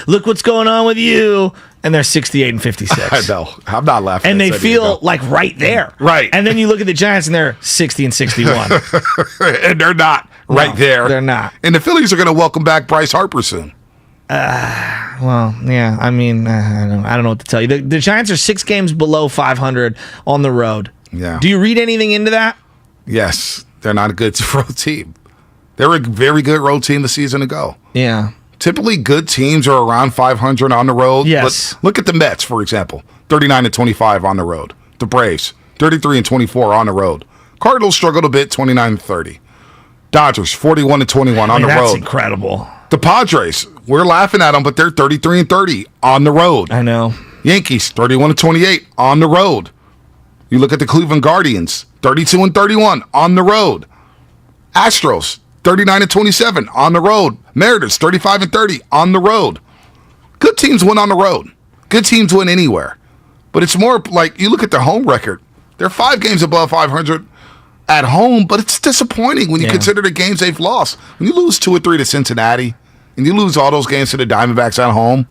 look what's going on with you. And they're 68 and 56. I know. I'm not laughing. And they feel like right there. Right. And then you look at the Giants and they're 60 and 61. And they're not right there. They're not. And the Phillies are going to welcome back Bryce Harper soon. Well, yeah. I mean, I don't know what to tell you. The Giants are 6 games below 500 on the road. Yeah. Do you read anything into that? Yes. They're not a good road team. They were a very good road team the season ago. Yeah. Typically, good teams are around 500 on the road. Yes. But look at the Mets, for example. 39 and 25 on the road. The Braves, 33 and 24 on the road. Cardinals struggled a bit, 29 and 30. Dodgers, 41 and 21 on the road. That's incredible. The Padres, we're laughing at them, but they're 33 and 30 on the road. I know. Yankees, 31 and 28 on the road. You look at the Cleveland Guardians, 32 and 31 on the road. Astros, 39 and 27 on the road. Mariners, 35 and 30 on the road. Good teams win on the road. Good teams win anywhere. But it's more like you look at their home record. They're 5 games above 500 at home, but it's disappointing when you consider the games they've lost. When you lose 2 or 3 to Cincinnati, and you lose all those games to the Diamondbacks at home,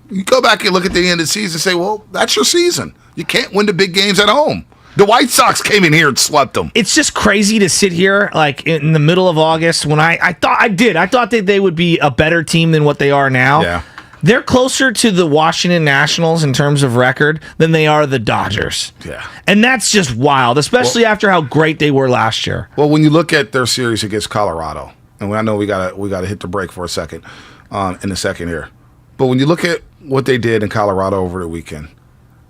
you go back and look at the end of the season and say, well, that's your season. You can't win the big games at home. The White Sox came in here and swept them. It's just crazy to sit here like in the middle of August when I thought that they would be a better team than what they are now. Yeah. They're closer to the Washington Nationals in terms of record than they are the Dodgers. Yeah. And that's just wild, especially after how great they were last year. Well, when you look at their series against Colorado, and I know we gotta hit the break for a second in a second here, but when you look at what they did in Colorado over the weekend,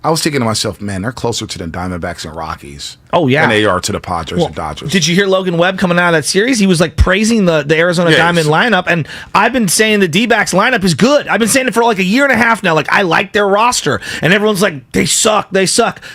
I was thinking to myself, man, they're closer to the Diamondbacks and Rockies. Oh, yeah. Than they are to the Padres and Dodgers. Did you hear Logan Webb coming out of that series? He was like praising the Arizona Diamond lineup, and I've been saying the D-backs lineup is good. I've been saying it for like a year and a half now. Like, I like their roster, and everyone's like, they suck.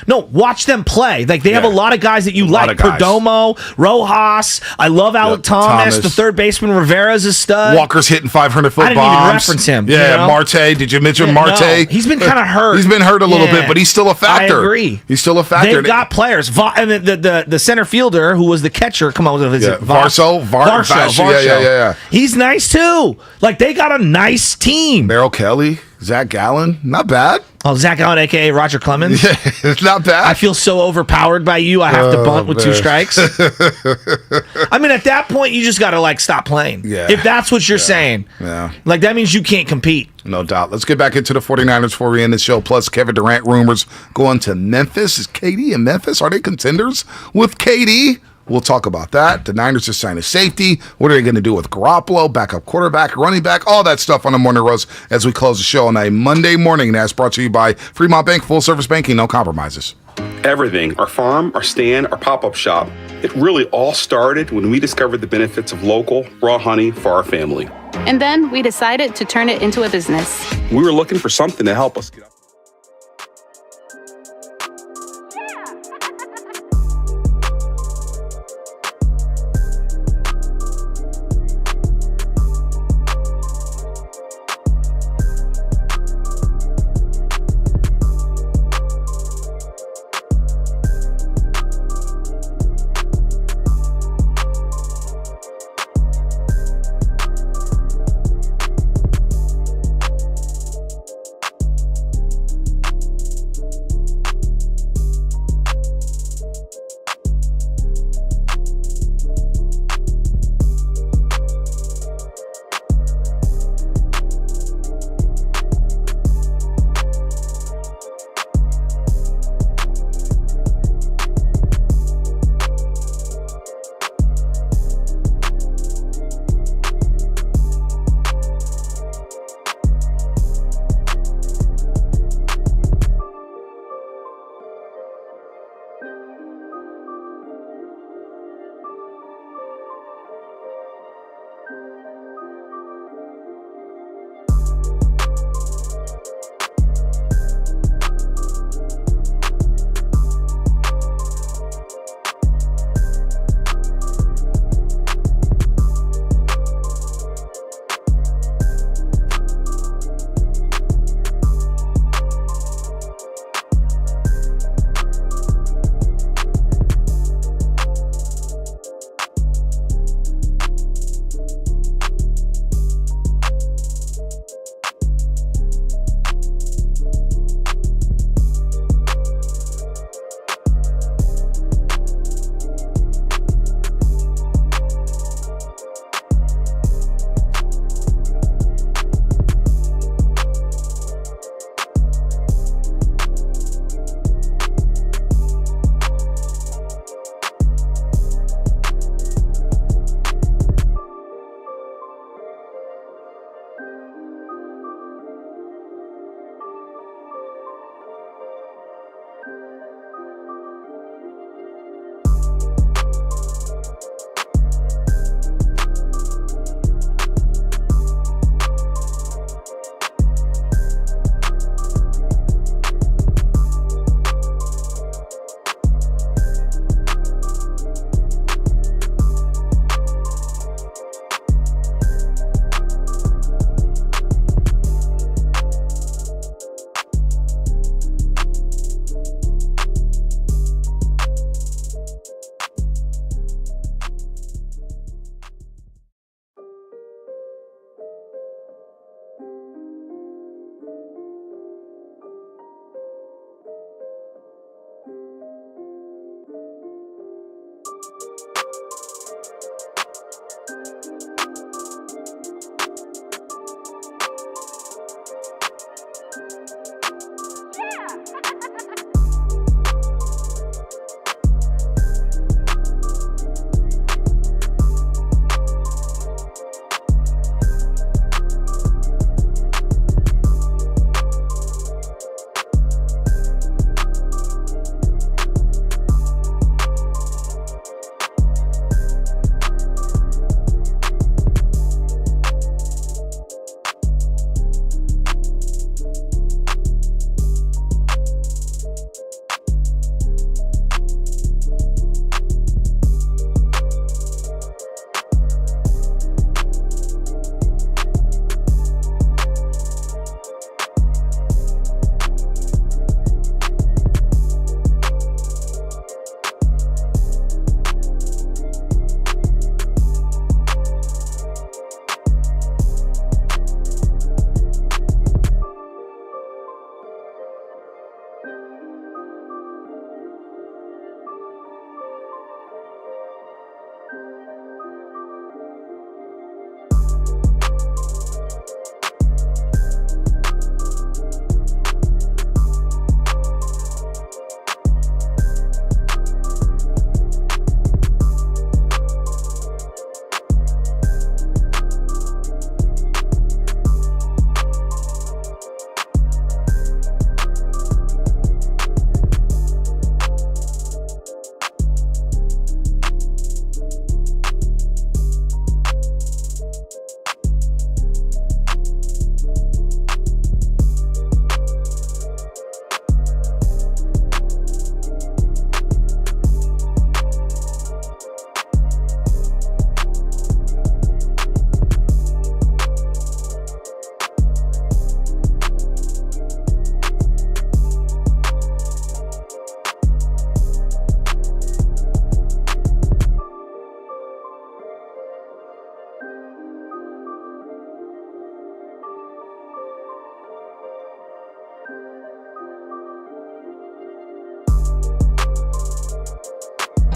No, watch them play. Like, they have a lot of guys that you like. Perdomo, Rojas. I love Alec Thomas. The third baseman Rivera's a stud. Walker's hitting 500-foot bombs. I didn't even reference him. Yeah, you know? Marte. Did you mention Marte? No. He's been kind of hurt. He's been hurt a little bit, but he's still a factor. I agree. He's still a factor. They've got players. And the center fielder who was the catcher, Varsho. Yeah. He's nice too. Like, they got a nice team. Merrill Kelly, Zach Gallen, not bad. Oh, Zach Gallen, a.k.a. Roger Clemens. Yeah, it's not bad. I feel so overpowered by you, I have to bunt with 2 strikes. I mean, at that point, you just got to, like, stop playing. Yeah. If that's what you're saying. Yeah. Like, that means you can't compete. No doubt. Let's get back into the 49ers before we end the show. Plus, Kevin Durant rumors going to Memphis. Is KD in Memphis? Are they contenders with KD? We'll talk about that. The Niners just signed a safety. What are they going to do with Garoppolo, backup quarterback, running back, all that stuff on the Morning Roast as we close the show on a Monday morning. And that's brought to you by Fremont Bank, full service banking, no compromises. Everything, our farm, our stand, our pop-up shop, it really all started when we discovered the benefits of local, raw honey for our family. And then we decided to turn it into a business. We were looking for something to help us get up.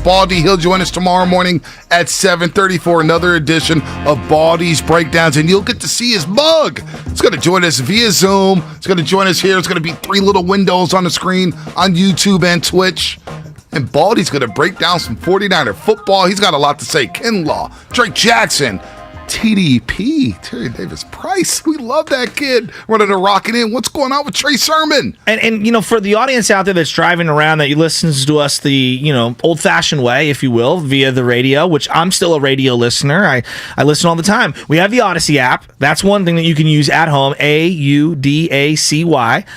Baldy. He'll join us tomorrow morning at 7:30 for another edition of Baldy's Breakdowns, and you'll get to see his mug. It's going to join us via Zoom. It's going to join us here. It's going to be 3 little windows on the screen on YouTube and Twitch. And Baldy's going to break down some 49er football. He's got a lot to say. Ken Law, Drake Jackson, TDP, Terry Davis Price. We love that kid running a rocket in. What's going on with Trey Sermon? And you know, for the audience out there that's driving around that listens to us the, you know, old-fashioned way, if you will, via the radio, which I'm still a radio listener. I listen all the time. We have the Odyssey app. That's one thing that you can use at home, AUDACY.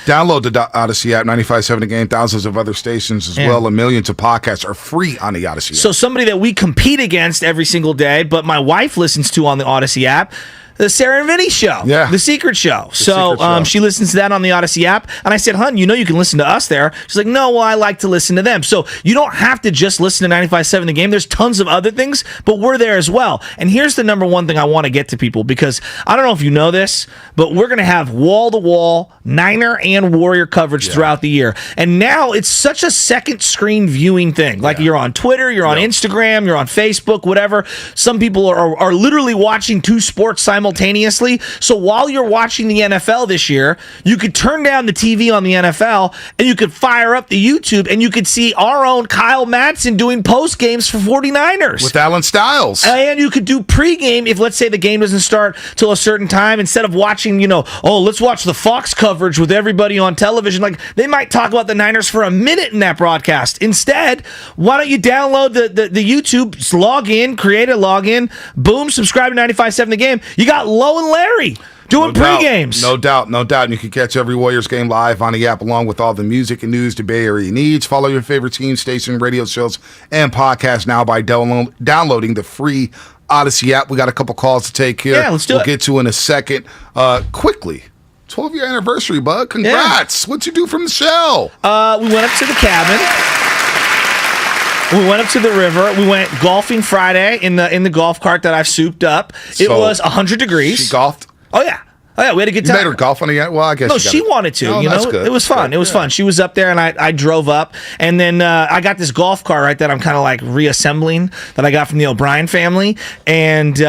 Download the Odyssey app, 95.7 The Game, thousands of other stations as well, and millions of podcasts are free on the Odyssey app. So somebody that we compete against every single day, but my wife listens to on the Odyssey app, the Sarah and Vinny show, The Secret Show. She listens to that on the Odyssey app, and I said, "Hun, you know you can listen to us there." She's like, "No, well, I like to listen to them." So you don't have to just listen to 95.7 The Game. There's tons of other things, but we're there as well. And here's the number one thing I want to get to people, because I don't know if you know this, but we're going to have wall-to-wall Niner and Warrior coverage throughout the year. And now it's such a second screen viewing thing. Like you're on Twitter, you're on Instagram, you're on Facebook, whatever. Some people are literally watching 2 sports simultaneously. So while you're watching the NFL this year, you could turn down the TV on the NFL and you could fire up the YouTube and you could see our own Kyle Madsen doing post games for 49ers. With Alan Stiles. And you could do pregame if, let's say, the game doesn't start till a certain time. Instead of watching, let's watch the Fox coverage with everybody on television. Like, they might talk about the Niners for a minute in that broadcast. Instead, why don't you download the YouTube, log in, create a login, boom, subscribe to 95.7 The Game. You got Low and Larry doing pre-games. No doubt. And you can catch every Warriors game live on the app, along with all the music and news the Bay Area needs. Follow your favorite team, station, radio shows, and podcasts now by downloading the free Odyssey app. We got a couple calls to take here. Yeah, let's do it. We'll get to in a second. Quickly, 12-year anniversary, bud. Congrats. What'd you do from the shell? We went up to the cabin. We went up to the river. We went golfing Friday in the golf cart that I've souped up. It was 100 degrees. She golfed? Oh, yeah. We had a good time. You made her golf on the end? Well, I guess no, she wanted to. That's good. It was fun. It was fun. She was up there, and I drove up, and then I got this golf cart, right, that I'm kind of like reassembling that I got from the O'Brien family, and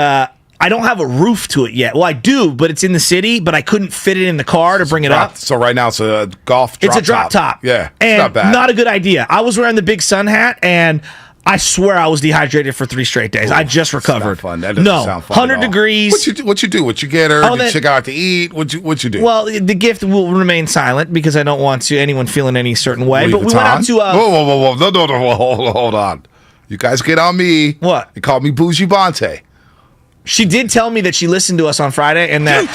I don't have a roof to it yet. Well, I do, but it's in the city, but I couldn't fit it in the car to bring it up. So right now it's a golf drop top. It's a drop top. Yeah, and it's not bad. Not a good idea. I was wearing the big sun hat, and I swear I was dehydrated for 3 straight days. I just recovered. That's not fun. That doesn't sound fun 100 degrees. What you do? What you get her? Did she go out to eat? What you do? Well, the gift will remain silent because I don't want anyone feeling any certain way. Louis but we Vuitton? went out to whoa, no, hold on. You guys get on me. What? You called me Bougie Bonte. She did tell me that she listened to us on Friday and that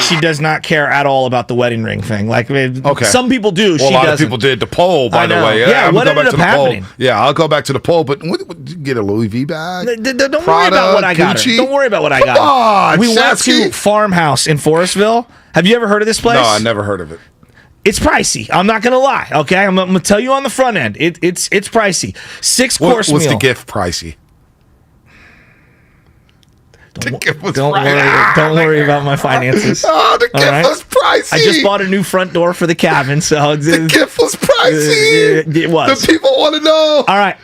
she does not care at all about the wedding ring thing. Like, some people do. Well, a lot of people did the poll, by the way. Yeah, what ended up happening? Yeah, I'll go back to the poll. But what, you get a Louis V bag? Don't worry about what I got her. Don't worry about what I got her. Come on, we went to Farmhouse in Forestville. Have you ever heard of this place? No, I never heard of it. It's pricey. I'm not gonna lie. Okay, I'm gonna tell you on the front end. It's pricey. 6-course meal. What's the gift pricey? Don't worry about my finances. Oh, the gift was pricey. I just bought a new front door for the cabin, so the gift was pricey. It was. The people want to know. All right,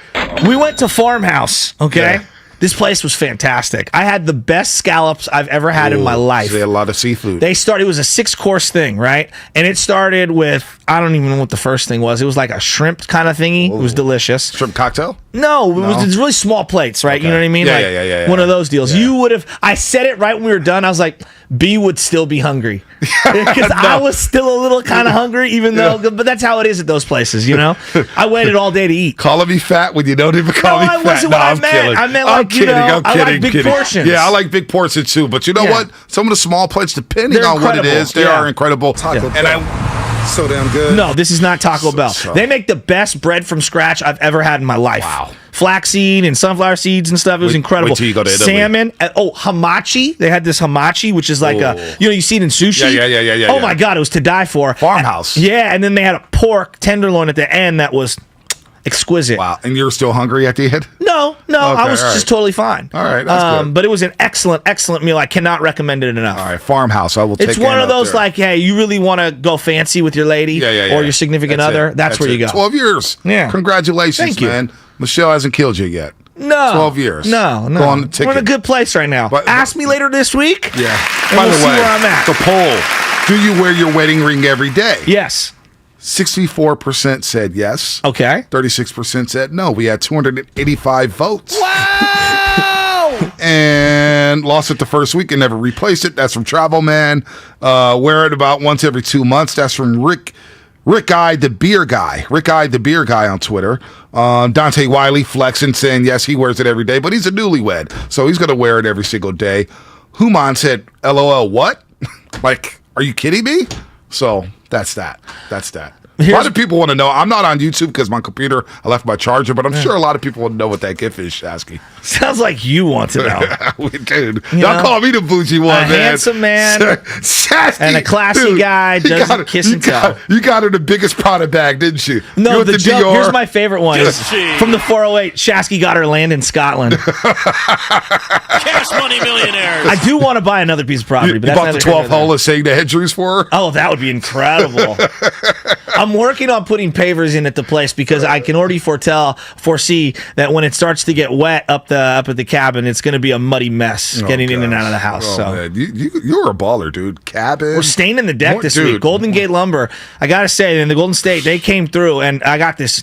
we went to Farmhouse. Okay. Yeah. This place was fantastic. I had the best scallops I've ever had in my life. They had a lot of seafood. It was a 6-course thing, right? And it started with, I don't even know what the first thing was. It was like a shrimp kind of thingy. Ooh. It was delicious. Shrimp cocktail? No, it was really small plates, right? Okay. You know what I mean? Yeah. One of those deals. Yeah. I said it right when we were done. I was like, B would still be hungry. Because I was still a little kind of hungry, even though, but that's how it is at those places, you know? I waited all day to eat. Calling me fat when you don't even call me fat. No, wasn't what I meant. Kidding. I meant like, I like big portions. Yeah, I like big portions too. But you know what? Some of the small plates, depending on what it is, they are incredible. So damn good. No, this is not Taco Bell. They make the best bread from scratch I've ever had in my life. Wow. Flaxseed and sunflower seeds and stuff. It was incredible. Wait till you go to Italy. Salmon. Hamachi. They had this hamachi, which is like you see it in sushi. Yeah. Oh my God, it was to die for. Farmhouse. And then they had a pork tenderloin at the end that was exquisite. Wow. And you were still hungry at the end? No. Okay, I was just totally fine. All right, that's good. But it was an excellent meal. I cannot recommend it enough. All right, Farmhouse. I will take it. It's one of those like, hey, you really want to go fancy with your lady or your significant other? That's where you go. 12 years. Yeah. Congratulations, Thank you. man. Michelle hasn't killed you yet. No. 12 years. No. Go on the ticket. We're in a good place right now. Ask me later this week. Yeah. And By we'll the see way, where I'm at. the poll. Do you wear your wedding ring every day? Yes. 64% said yes. Okay. 36% said no. We had 285 votes. Wow! And lost it the first week and never replaced it. That's from Travel Man. Wear it about once every 2 months. That's from Rick I, the beer guy. Rick I, the beer guy on Twitter. Dante Wiley flexing, saying yes, he wears it every day, but he's a newlywed, so he's going to wear it every single day. Human said, LOL, what? Like, are you kidding me? So that's that. A lot of people want to know. I'm not on YouTube because my computer, I left my charger, but I'm sure a lot of people want to know what that GIF is, Shasky. Sounds like you want to know. Dude, y'all call me the bougie one, a man. handsome man Shasky, and a classy guy doesn't kiss and tell. You got her the biggest Prada bag, didn't you? No, You the went to joke. Dior. Here's my favorite one. Is from the 408. Shasky got her land in Scotland. Cash money millionaires. I do want to buy another piece of property. You But that's bought the neither here nor 12th there. hole of saying the hedgeries for her? Oh, that would be incredible. I'm working on putting pavers in at the place because I can already foresee that when it starts to get wet up at the cabin, it's going to be a muddy mess getting in and out of the house. Oh, so man. You're a baller, dude. Cabin. we're staining the deck this week. Golden Gate Lumber. I gotta say, in the Golden State, they came through, and I got this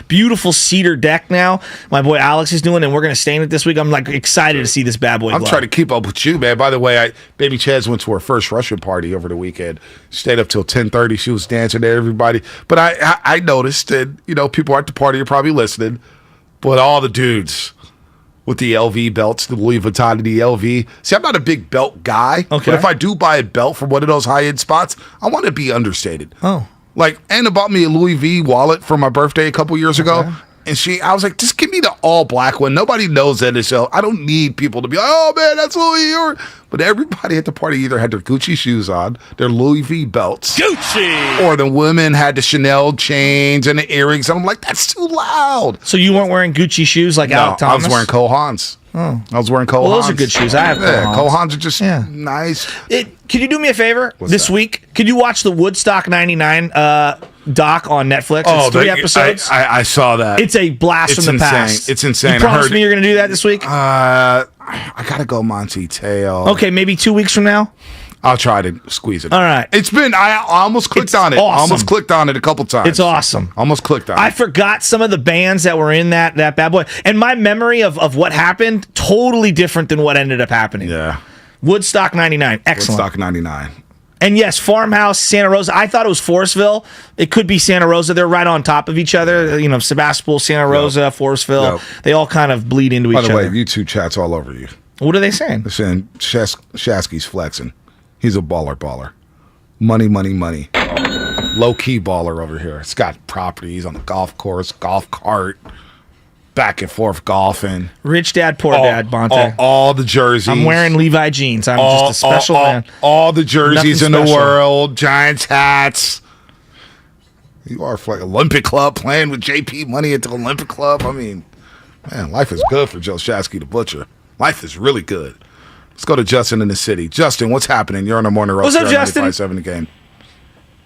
beautiful cedar deck now. My boy Alex is doing, and we're gonna stain it this week. I'm like excited to see this bad boy. I'm glow. trying to keep up with you, man. By the way, Baby Chaz went to her first Russian party over the weekend. Stayed up till 10:30. She was dancing to everybody. But I noticed that, people at the party are probably listening, but all the dudes with the LV belts, the Louis Vuitton and the LV. See, I'm not a big belt guy. Okay. But if I do buy a belt from one of those high-end spots, I want it to be understated. Oh. Like, Anna bought me a Louis V wallet for my birthday a couple years ago. And I was like, just give me the all black one. Nobody knows that it's I don't need people to be like, oh man, that's Louis. But everybody at the party either had their Gucci shoes on, their Louis V belts, Gucci, or the women had the Chanel chains and the earrings. And I'm like, that's too loud. So you weren't wearing Gucci shoes like Alec Thomas? I was wearing Cole Haans. Oh. I was wearing Cole Well, Haans. those are good shoes. I have Cole Haans. Cole Haans are just nice. Can you do me a favor this that? week? Could you watch the Woodstock 99 doc on Netflix? It's 3 episodes. I saw that. It's a blast It's from the insane. past. It's insane. You promise me you're going to do that this week? I gotta go Monty Tail. Okay, maybe 2 weeks from now. I'll try to squeeze it. All right. It's been. I almost clicked on it. Awesome. Almost clicked on it a couple times. It's awesome. Almost clicked on it. I forgot some of the bands that were in that bad boy, and my memory of what happened totally different than what ended up happening. Yeah. Woodstock 99, excellent. Woodstock 99. And yes, Farmhouse, Santa Rosa. I thought it was Forestville. It could be Santa Rosa. They're right on top of each other. Sebastopol, Santa Rosa, Forestville. They all kind of bleed into each other. By the way, YouTube chat's all over you. What are they saying? They're saying Shasky's flexing. He's a baller. Money. Low-key baller over here. It's got properties on the golf course, golf cart, back and forth golfing. Rich dad, poor dad, Bonte. All the jerseys. I'm wearing Levi jeans. I'm just a special man. All the jerseys Nothing in the special. world. Giants hats. You are like Olympic Club playing with JP Money at the Olympic Club. I mean, man, life is good for Joe Shasky the Butcher. Life is really good. Let's go to Justin in the city. Justin, what's happening? You're on the morning roast. What's up, Justin? 95.7 The Game.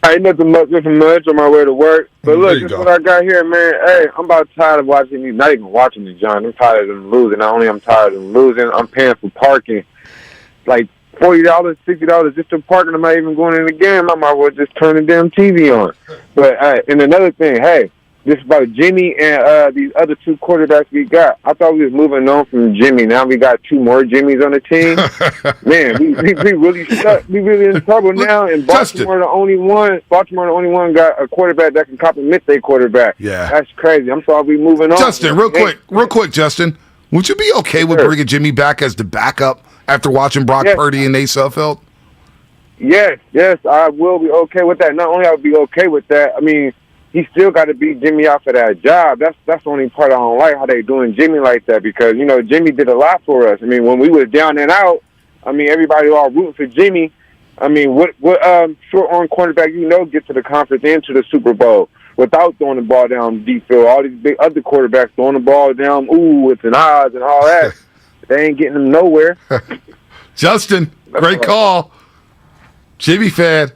Ain't nothing much on my way to work. But There look, you this is go. what I got here, man. Hey, I'm about tired of watching these, not even watching the Giants. I'm tired of them losing. Not only I'm tired of them losing, I'm paying for parking. Like $40, $60 just to park, and I'm not even going in the game. I might as well just turn the damn TV on. But, and another thing, hey, this is about Jimmy and these other two quarterbacks we got. I thought we was moving on from Jimmy. Now we got two more Jimmys on the team. Man, we really stuck. We really in trouble now. And Baltimore the only one. Baltimore the only one got a quarterback that can compliment their quarterback. Yeah, that's crazy. I'm sorry we moving on. Justin, real quick, Justin, would you be okay with bringing Jimmy back as the backup after watching Brock Purdy and Nate Sudfeld? Yes, I will be okay with that. Not only I would be okay with that, I mean, he still got to beat Jimmy off of that job. That's the only part I don't like, how they doing Jimmy like that, because, Jimmy did a lot for us. I mean, when we was down and out, I mean, everybody all rooting for Jimmy. I mean, what short-arm cornerback, get to the conference and to the Super Bowl without throwing the ball down deep field. All these big other quarterbacks throwing the ball down, it's an odds and all that. They ain't getting them nowhere. Justin, great call. Jimmy fan.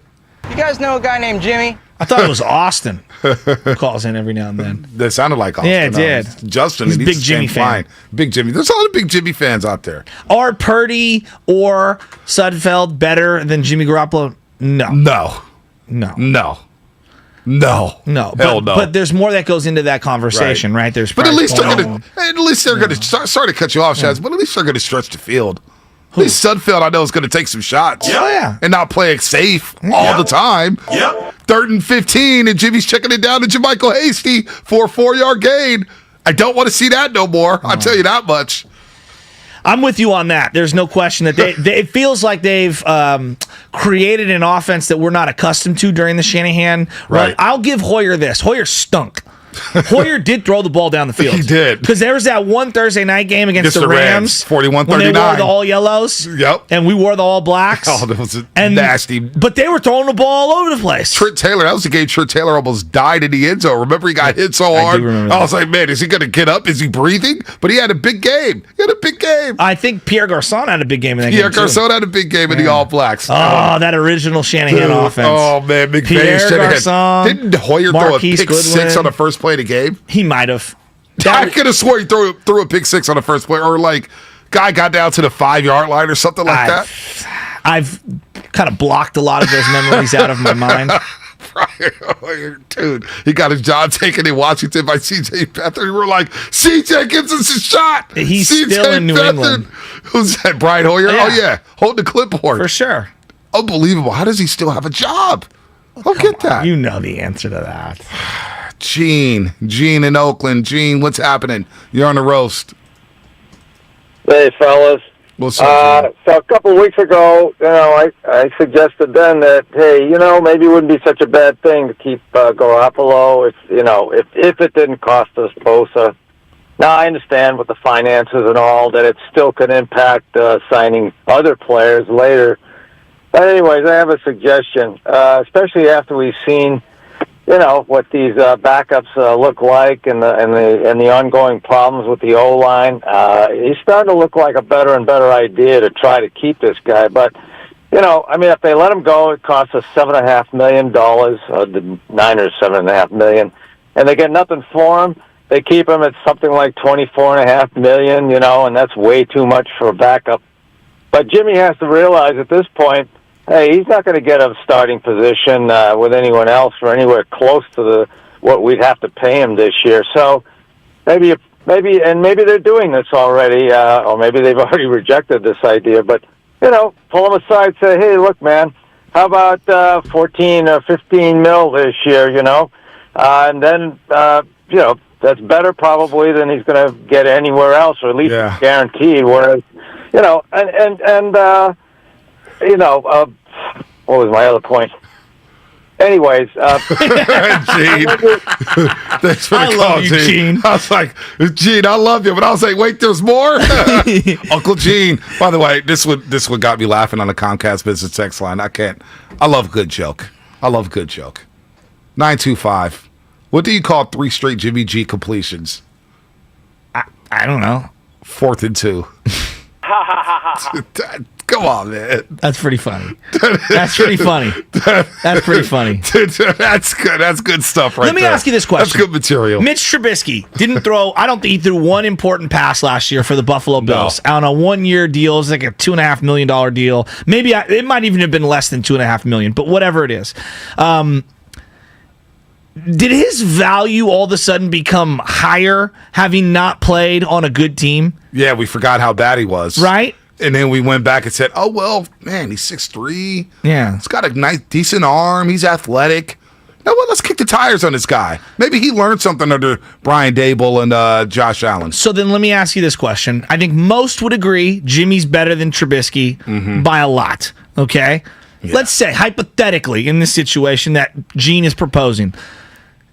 You guys know a guy named Jimmy? I thought it was Austin who calls in every now and then. That sounded like Austin. Yeah, it did. Justin. He's a big Jimmy fan. Big Jimmy. There's a lot of big Jimmy fans out there. Are Purdy or Sudfeld better than Jimmy Garoppolo? No. No. Hell no. But there's more that goes into that conversation, right? There's but at least they're going to sorry to cut you off, Shaz, but at least they're going to stretch the field. At least Sudfeld, I know, is going to take some shots. Yeah. And not play it safe all the time. Yep. 3rd and 15, and Jimmy's checking it down to JaMychal Hasty for a 4-yard gain. I don't want to see that no more. I'll tell you that much. I'm with you on that. There's no question that it feels like they've created an offense that we're not accustomed to during the Shanahan. Right. I'll give Hoyer this. Hoyer stunk. Hoyer did throw the ball down the field. He did. Because there was that one Thursday night game against the Rams. 41-39. When they wore the all yellows. Yep. And we wore the all blacks. Oh, that was nasty. But they were throwing the ball all over the place. Trent Taylor, that was the game Trent Taylor almost died in the end zone. Remember, he got hit so hard? I was like, man, is he going to get up? Is he breathing? But he had a big game. I think Pierre Garçon had a big game in that game, Pierre Garçon had a big game in the All Blacks. Oh, that original Shanahan offense. Oh, man. Pierre Garçon. Didn't Hoyer throw a pick Goodwin. 6 on the first play of the game? He might have. I could have swore he threw a pick 6 on the first play, or like guy got down to the 5-yard line or something like that. I've kind of blocked a lot of those memories out of my mind. Dude, he got his job taken in Washington by C.J. Beathard. We were like, C.J. gives us a shot. He's C.J. still in New England. Who's that? Brian Hoyer? Yeah. Oh, yeah. Hold the clipboard. For sure. Unbelievable. How does he still have a job? I'll get that. You know the answer to that. Gene in Oakland. Gene, what's happening? You're on the roast. Hey, fellas. What's up, so a couple of weeks ago, I suggested then that, hey, maybe it wouldn't be such a bad thing to keep Garoppolo if it didn't cost us Bosa. Now, I understand with the finances and all that it still could impact signing other players later. But anyways, I have a suggestion, especially after we've seen what these backups look like and the ongoing problems with the O-line. He's starting to look like a better and better idea to try to keep this guy. But, if they let him go, it costs us $7.5 million, the Niners $7.5 million, and they get nothing for him. They keep him at something like $24.5 million, and that's way too much for a backup. But Jimmy has to realize at this point, hey, he's not going to get a starting position with anyone else or anywhere close to what we'd have to pay him this year. So maybe they're doing this already, or maybe they've already rejected this idea. But pull him aside, say, hey, look, man, how about 14 or 15 mil this year? And then that's better probably than he's going to get anywhere else, or at least guaranteed. Whereas, what was my other point? Anyways, Gene. Thanks for the call, Gene. I was like, Gene, I love you, but I was like, wait, there's more. Uncle Gene. By the way, this one got me laughing on the Comcast business text line. I love good joke. 925. What do you call 3 straight Jimmy G completions? I don't know. 4th and 2. Come on, man. That's pretty funny. That's pretty funny. That's good. That's good stuff right there. Let me ask you this question. That's good material. Mitch Trubisky didn't throw, I don't think he threw one important pass last year for the Buffalo Bills. On a 1-year deal. It's like a $2.5 million deal. Maybe it might even have been less than $2.5 million, but whatever it is. Did his value all of a sudden become higher having not played on a good team? Yeah, we forgot how bad he was. Right? And then we went back and said, oh, well, man, he's 6'3". Yeah. He's got a nice, decent arm. He's athletic. No, well, let's kick the tires on this guy. Maybe he learned something under Brian Dable and Josh Allen. So then let me ask you this question. I think most would agree Jimmy's better than Trubisky by a lot, okay? Yeah. Let's say, hypothetically, in this situation that Gene is proposing,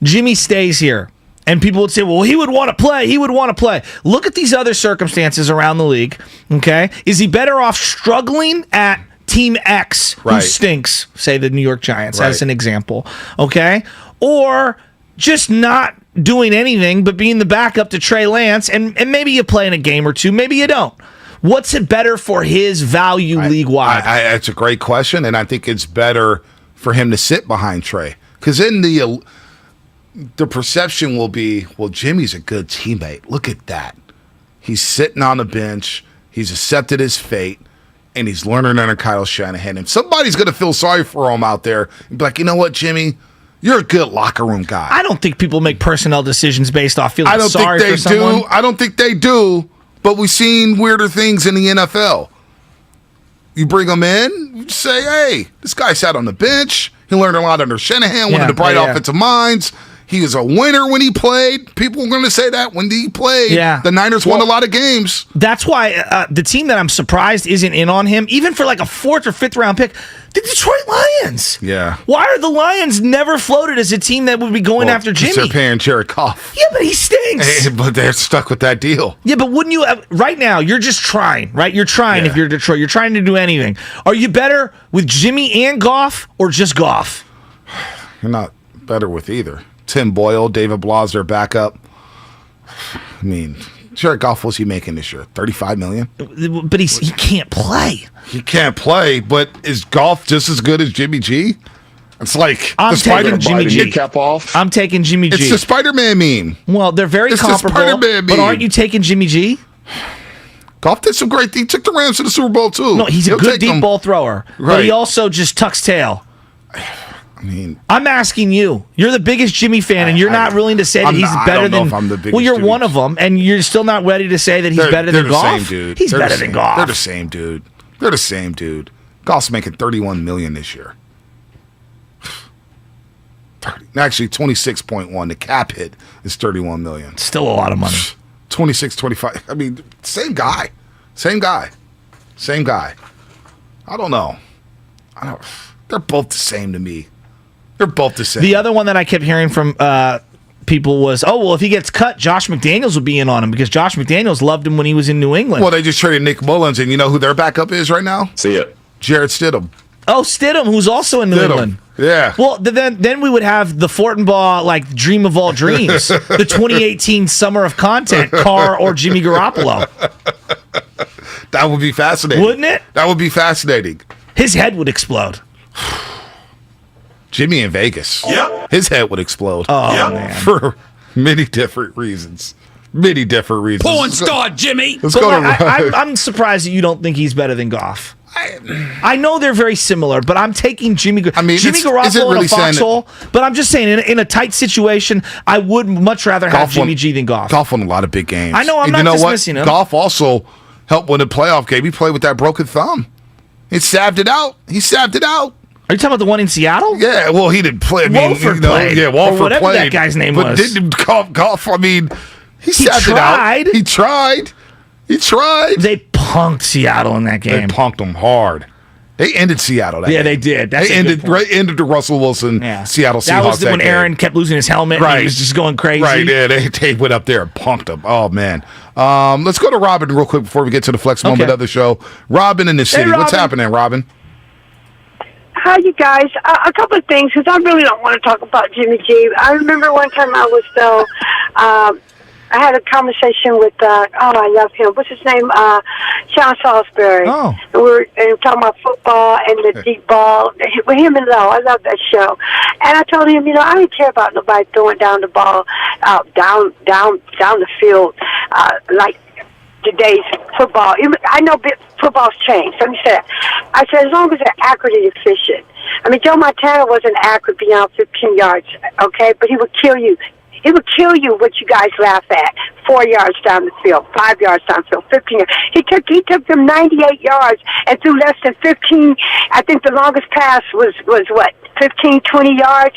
Jimmy stays here. And people would say, well, he would want to play. Look at these other circumstances around the league, okay? Is he better off struggling at Team X, who stinks, say the New York Giants, as an example, okay? Or just not doing anything but being the backup to Trey Lance, and maybe you play in a game or two, maybe you don't. What's it better for his value league-wide? That's a great question, and I think it's better for him to sit behind Trey. Because then the perception will be, well, Jimmy's a good teammate. Look at that. He's sitting on the bench. He's accepted his fate, and he's learning under Kyle Shanahan. And somebody's going to feel sorry for him out there and be like, you know what, Jimmy? You're a good locker room guy. I don't think people make personnel decisions based off feeling sorry for someone. I don't think they do, but we've seen weirder things in the NFL. You bring him in, you say, hey, this guy sat on the bench. He learned a lot under Shanahan, one of the bright offensive minds. He was a winner when he played. People were going to say that when he played. Yeah. The Niners won a lot of games. That's why the team that I'm surprised isn't in on him, even for like a 4th or 5th round pick, the Detroit Lions. Yeah. Why are the Lions never floated as a team that would be going after Jimmy? They're paying Jared Goff. Yeah, but he stinks. But they're stuck with that deal. Yeah, but wouldn't you right now, you're just trying, right? You're trying if you're Detroit. You're trying to do anything. Are you better with Jimmy and Goff or just Goff? You're not better with either. Tim Boyle, David Blas, their backup. I mean, Jared Goff, what's he making this year? $35 million? But he can't play. He can't play, but is Goff just as good as Jimmy G? It's like I'm taking Jimmy G. Cap off. I'm taking Jimmy G. It's the Spider-Man meme. Well, they're very comparable. The Spider-Man but meme. aren't you taking Jimmy G? Goff did some great things. He took the Rams to the Super Bowl, too. No, he's a good deep ball thrower. Right. But he also just tucks tail. I mean, I'm asking you. You're the biggest Jimmy fan, and you're not willing to say that he's better I don't know than. if I'm the biggest well, you're Jimmy. one of them, and you're still not ready to say that he's better than Goff. They're the same dude. He's better than Goff. They're the same dude. They're the same dude. Goff's making $31 million this year. Actually, 26.1. The cap hit is $31 million. Still a lot of money. 26, 25. I mean, same guy. Same guy. Same guy. I don't know. They're both the same to me. They're both the same. The other one that I kept hearing from people was, oh, well, if he gets cut, Josh McDaniels would be in on him because Josh McDaniels loved him when he was in New England. Well, they just traded Nick Mullins, and you know who their backup is right now? See it. Jared Stidham. Oh, Stidham, who's also in New England. Yeah. Well, then we would have the Fortenbaugh, like, dream of all dreams. The 2018 summer of content, Carr or Jimmy Garoppolo. That would be fascinating. Wouldn't it? That would be fascinating. His head would explode. Jimmy in Vegas. Yep. His head would explode. Oh, man. For many different reasons. Many different reasons. Porn star Jimmy. Let's go to I'm surprised that you don't think he's better than Goff. I know they're very similar, but I'm taking Jimmy Garoppolo in a foxhole. But I'm just saying, in a tight situation, I would much rather have Jimmy G than Goff. Goff won a lot of big games. I know, I'm not dismissing him. Goff also helped win a playoff game. He played with that broken thumb. He stabbed it out. Are you talking about the one in Seattle? Yeah, well, he didn't play. Wolford played. Yeah, Wolford or whatever played. That guy's name but was. Didn't Goff, I mean, he stabbed it out. He tried. They punked Seattle in that game. They punked them hard. They ended Seattle. That game. They did. That's they ended the Russell Wilson Seattle Seahawks. That was when Aaron kept losing his helmet. Right, and he was just going crazy. Right, yeah, they went up there and punked him. Oh man, let's go to Robin real quick before we get to the flex moment of the show. Robin in the city, Robin. What's happening, Robin? Hi, you guys. A couple of things, because I really don't want to talk about Jimmy G. I remember one time I had a conversation with, I love him. What's his name? Sean Salisbury. Oh. And we were talking about football and the deep ball. With him and Lowe. I love that show. And I told him, I don't care about nobody throwing down the ball down the field like today's football. I know football's changed. Let me say that. I said, as long as they're accurate and efficient. I mean, Joe Montana wasn't accurate beyond 15 yards, okay? But he would kill you. He would kill you what you guys laugh at. 4 yards down the field, 5 yards down the field, 15 yards. He took them 98 yards and threw less than 15. I think the longest pass was what, 15, 20 yards?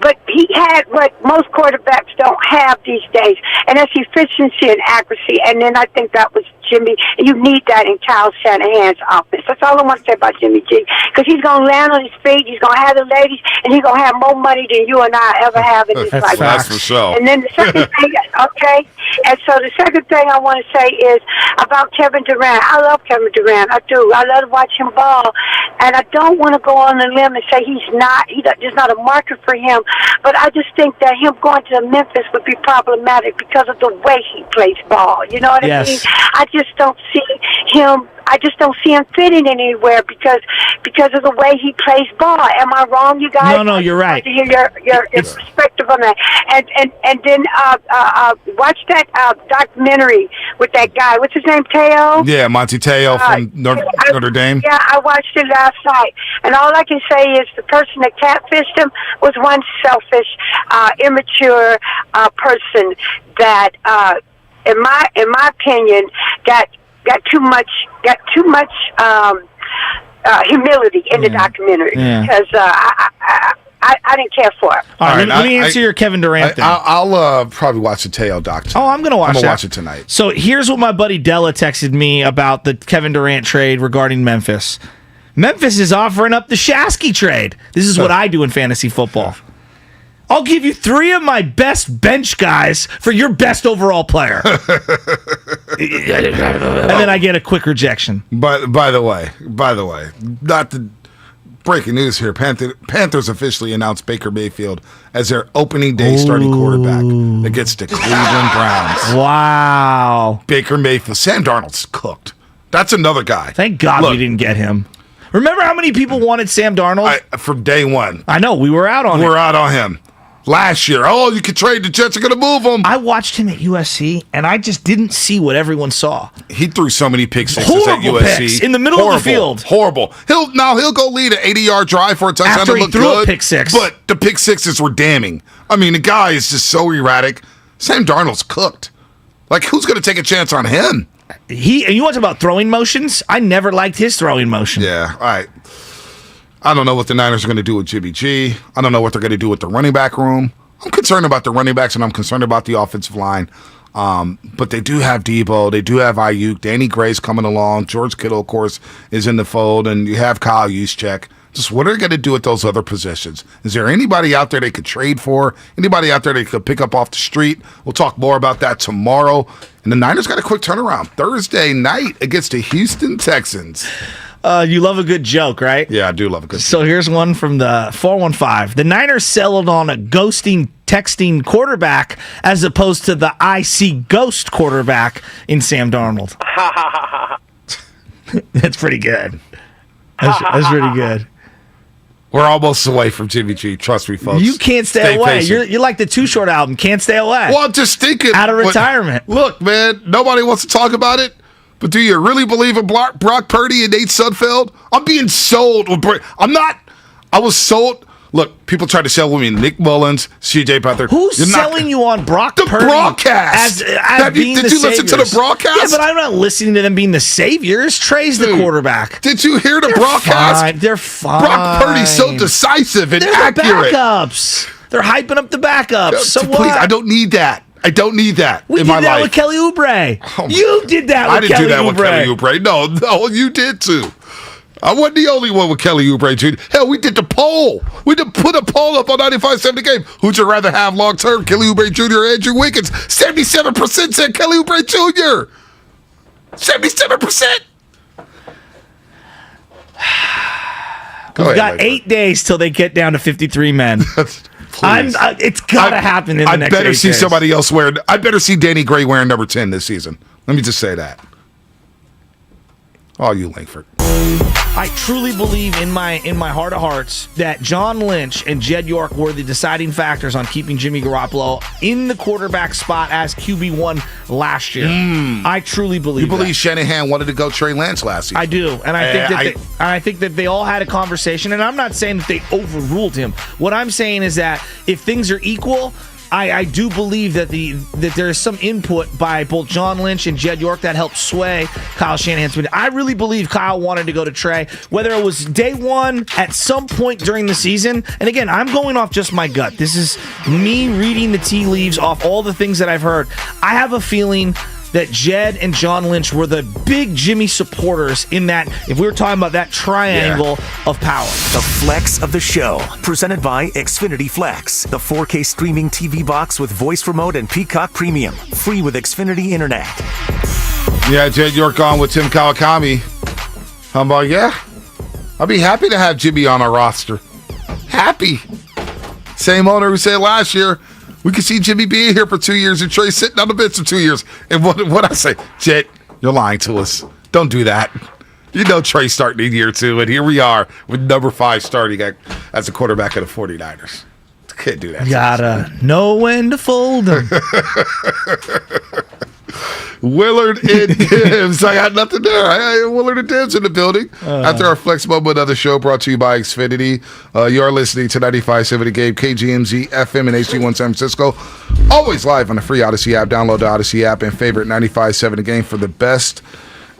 But he had what most quarterbacks don't have these days, and that's efficiency and accuracy. And then I think that was Jimmy. You need that in Kyle Shanahan's offense. That's all I want to say about Jimmy G, because he's going to land on his feet, he's going to have the ladies, and he's going to have more money than you and I ever have in this life. That's for sure. And then the second thing, okay, and so the second thing I want to say is about Kevin Durant. I love Kevin Durant. I do. I love to watch him ball, and I don't want to go on a limb and say there's not a market for him, but I just think that him going to Memphis would be problematic because of the way he plays ball. You know what I mean? I just don't see him. I just don't see him fitting anywhere because of the way he plays ball. Am I wrong, you guys? No, you're right. To hear your perspective on that, and then watch that documentary with that guy. What's his name? Teo. Yeah, Monty Teo from Notre Dame. Yeah, I watched it last night, and all I can say is the person that catfished him was one selfish, immature person that, in my opinion, got too much humility in the documentary because I didn't care for it. All right, let me answer your Kevin Durant thing. I'll probably watch the Teo doc tonight. Oh, I'm going to watch that. I'm going to watch it tonight. So here's what my buddy Della texted me about the Kevin Durant trade regarding Memphis. Memphis is offering up the Shasky trade. This is what I do in fantasy football. I'll give you 3 of my best bench guys for your best overall player. And then I get a quick rejection. But by the way, not the breaking news here. Panthers officially announced Baker Mayfield as their opening day starting quarterback against the Cleveland Browns. Wow. Baker Mayfield. Sam Darnold's cooked. That's another guy. Thank God we didn't get him. Remember how many people wanted Sam Darnold? From day one. I know. We were out on him. We were out on him. Last year, you could trade. The Jets are going to move him. I watched him at USC, and I just didn't see what everyone saw. He threw so many pick sixes at USC. Picks in the middle of the field. Horrible. He'll go lead an 80-yard drive for a touchdown after to he look threw good. A pick six. But the pick sixes were damning. I mean, the guy is just so erratic. Sam Darnold's cooked. Like, who's going to take a chance on him? And you want to talk about throwing motions? I never liked his throwing motion. Yeah, all right. I don't know what the Niners are going to do with Jimmy G. I don't know what they're going to do with the running back room. I'm concerned about the running backs, and I'm concerned about the offensive line. But they do have Debo. They do have Ayuk. Danny Gray's coming along. George Kittle, of course, is in the fold. And you have Kyle Juszczyk. Just what are they going to do with those other positions? Is there anybody out there they could trade for? Anybody out there they could pick up off the street? We'll talk more about that tomorrow. And the Niners got a quick turnaround Thursday night against the Houston Texans. You love a good joke, right? Yeah, I do love a good joke. So here's one from the 415. The Niners settled on a texting quarterback as opposed to the I see ghost quarterback in Sam Darnold. That's pretty good. That's pretty good. We're almost away from Jimmy G. Trust me, folks. You can't stay away. You're like the Too Short album. Can't stay away. Well, I'm just thinking. Out of retirement. Look, man, nobody wants to talk about it. But do you really believe in Brock Purdy and Nate Sudfeld? I'm being sold. I'm not. I was sold. Look, people try to sell with me Nick Mullins, C.J. Beathard. Who's selling you on Brock Purdy? The broadcast. Did you listen to the broadcast? Yeah, but I'm not listening to them being the saviors. Trey's the quarterback. Did you hear the broadcast? They're fine. Brock Purdy's so decisive and accurate. The backups. They're hyping up the backups. So please, what? I don't need that. I don't need that in my life. We did that with Kelly Oubre. You did that with Kelly Oubre. I didn't do that with Kelly Oubre. No, you did too. I wasn't the only one with Kelly Oubre, Jr. Hell, we did the poll. We did put a poll up on 95.7 The Game. Who'd you rather have long term, Kelly Oubre Jr. or Andrew Wiggins? 77% said Kelly Oubre Jr. 77%. We've got 8 days till they get down to 53 men. It's got to happen in the next 8 days. I better see somebody else wearing. I better see Danny Gray wearing number 10 this season. Let me just say that. Oh, you Langford. I truly believe in my heart of hearts that John Lynch and Jed York were the deciding factors on keeping Jimmy Garoppolo in the quarterback spot as QB1 last year. I truly believe You believe Shanahan wanted to go Trey Lance last season? I do. And I think that they all had a conversation, and I'm not saying that they overruled him. What I'm saying is that if things are equal, I do believe that there is some input by both John Lynch and Jed York that helped sway Kyle Shanahan's opinion. I really believe Kyle wanted to go to Trey, whether it was day one, at some point during the season. And again, I'm going off just my gut. This is me reading the tea leaves off all the things that I've heard. I have a feeling that Jed and John Lynch were the big Jimmy supporters in that, if we were talking about that triangle of power. The Flex of the Show, presented by Xfinity Flex, the 4K streaming TV box with voice remote and Peacock Premium, free with Xfinity Internet. Yeah, Jed York on with Tim Kawakami. I'm like, I'll be happy to have Jimmy on our roster. Happy. Same owner who said last year, we could see Jimmy being here for 2 years and Trey sitting on the bench for 2 years. And what I say, Jed, You're lying to us. Don't do that. You know Trey's starting in year 2, and here we are with number 5 starting as a quarterback of the 49ers. Can't do that. Gotta know when to fold them. Willard and Dibs. I got nothing there. Willard and Dibs in the building. After our Flex Moment, another show brought to you by Xfinity. You are listening to 95.7 The Game, KGMZ, FM, and HD1 San Francisco. Always live on the free Odyssey app. Download the Odyssey app and favorite 95.7 The Game for the best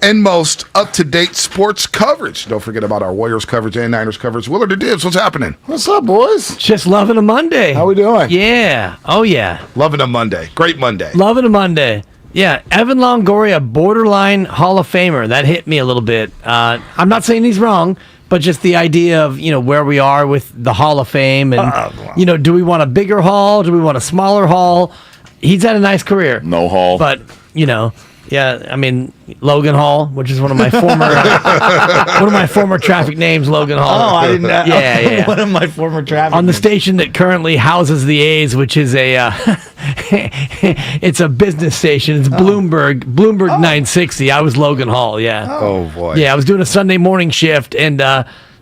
and most up-to-date sports coverage. Don't forget about our Warriors coverage and Niners coverage. Willard and Dibs, what's happening? What's up, boys? Just loving a Monday. How we doing? Yeah. Oh, yeah. Loving a Monday. Great Monday. Loving a Monday. Yeah, Evan Longoria, borderline Hall of Famer. That hit me a little bit. I'm not saying he's wrong, but just the idea of, where we are with the Hall of Fame and, do we want a bigger hall? Do we want a smaller hall? He's had a nice career. No hall. But, yeah, I mean, Logan Hall, which is one of my former traffic names, Logan Hall. Oh, I didn't know. Yeah. One of my former traffic on the names. station that currently houses the A's, which is it's a business station. It's Bloomberg 960. I was Logan Hall, yeah. Oh, boy. Yeah, I was doing a Sunday morning shift, and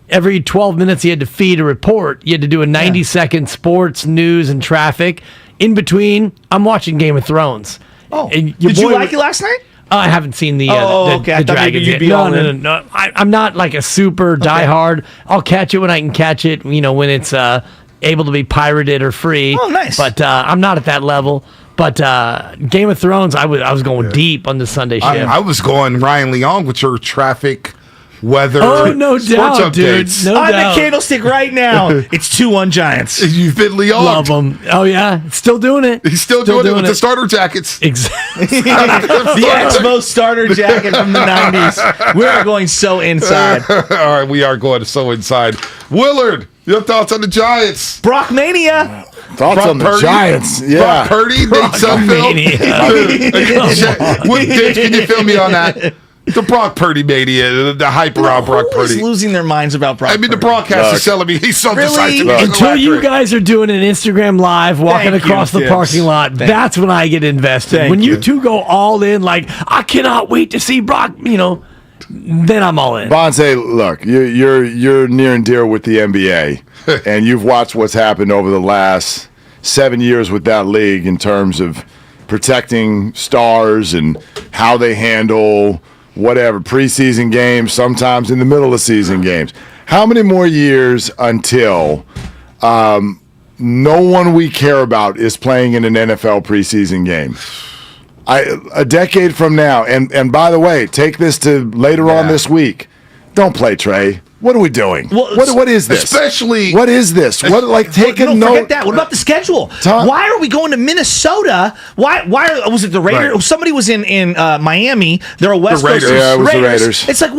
every 12 minutes you had to feed a report. You had to do a 90-second sports, news, and traffic. In between, I'm watching Game of Thrones. Oh, did you like it last night? I haven't seen the okay. I the thought maybe Dragons you'd yet. be all in. No. I'm not like a super diehard. I'll catch it when I can catch it. When it's able to be pirated or free. Oh, nice. But I'm not at that level. But Game of Thrones, I was going deep on the Sunday shift. I was going Ryan Leong with your traffic, weather, no sports doubt, updates. dude. No On doubt. the candlestick right now, it's 2-1 Giants. You've been Leong. Love him. Oh yeah, still doing it. He's still doing it with the starter jackets. Exactly. The Expo starter jacket from the 90s. We're going so inside. All right, we are going so inside. Willard, your thoughts on the Giants? Brock Mania. Thoughts on the Giants? Yeah. Brock Purdy, Nate Sudfeld. Dibs, can you fill me on that? The Brock Purdy mania, the hype around Brock Who's Purdy. losing their minds about Brock Purdy? The broadcast is telling me he's so decisive. Until you guys are doing an Instagram live, walking across the parking lot, that's when I get invested. When you two go all in, like, I cannot wait to see Brock, then I'm all in. Bonze, look, you're near and dear with the NBA, and you've watched what's happened over the last 7 years with that league in terms of protecting stars and how they handle whatever, preseason games, sometimes in the middle of season games. How many more years until no one we care about is playing in an NFL preseason game? A decade from now, and by the way, take this to later on this week. Don't play Trey. What are we doing? Well, what is this? Especially, what is this? What take a note? Forget that. What about the schedule? Why are we going to Minnesota? Why was it the Raiders? Right. Somebody was in Miami. They're a West Coast Raiders. Yeah, it was the Raiders. It's like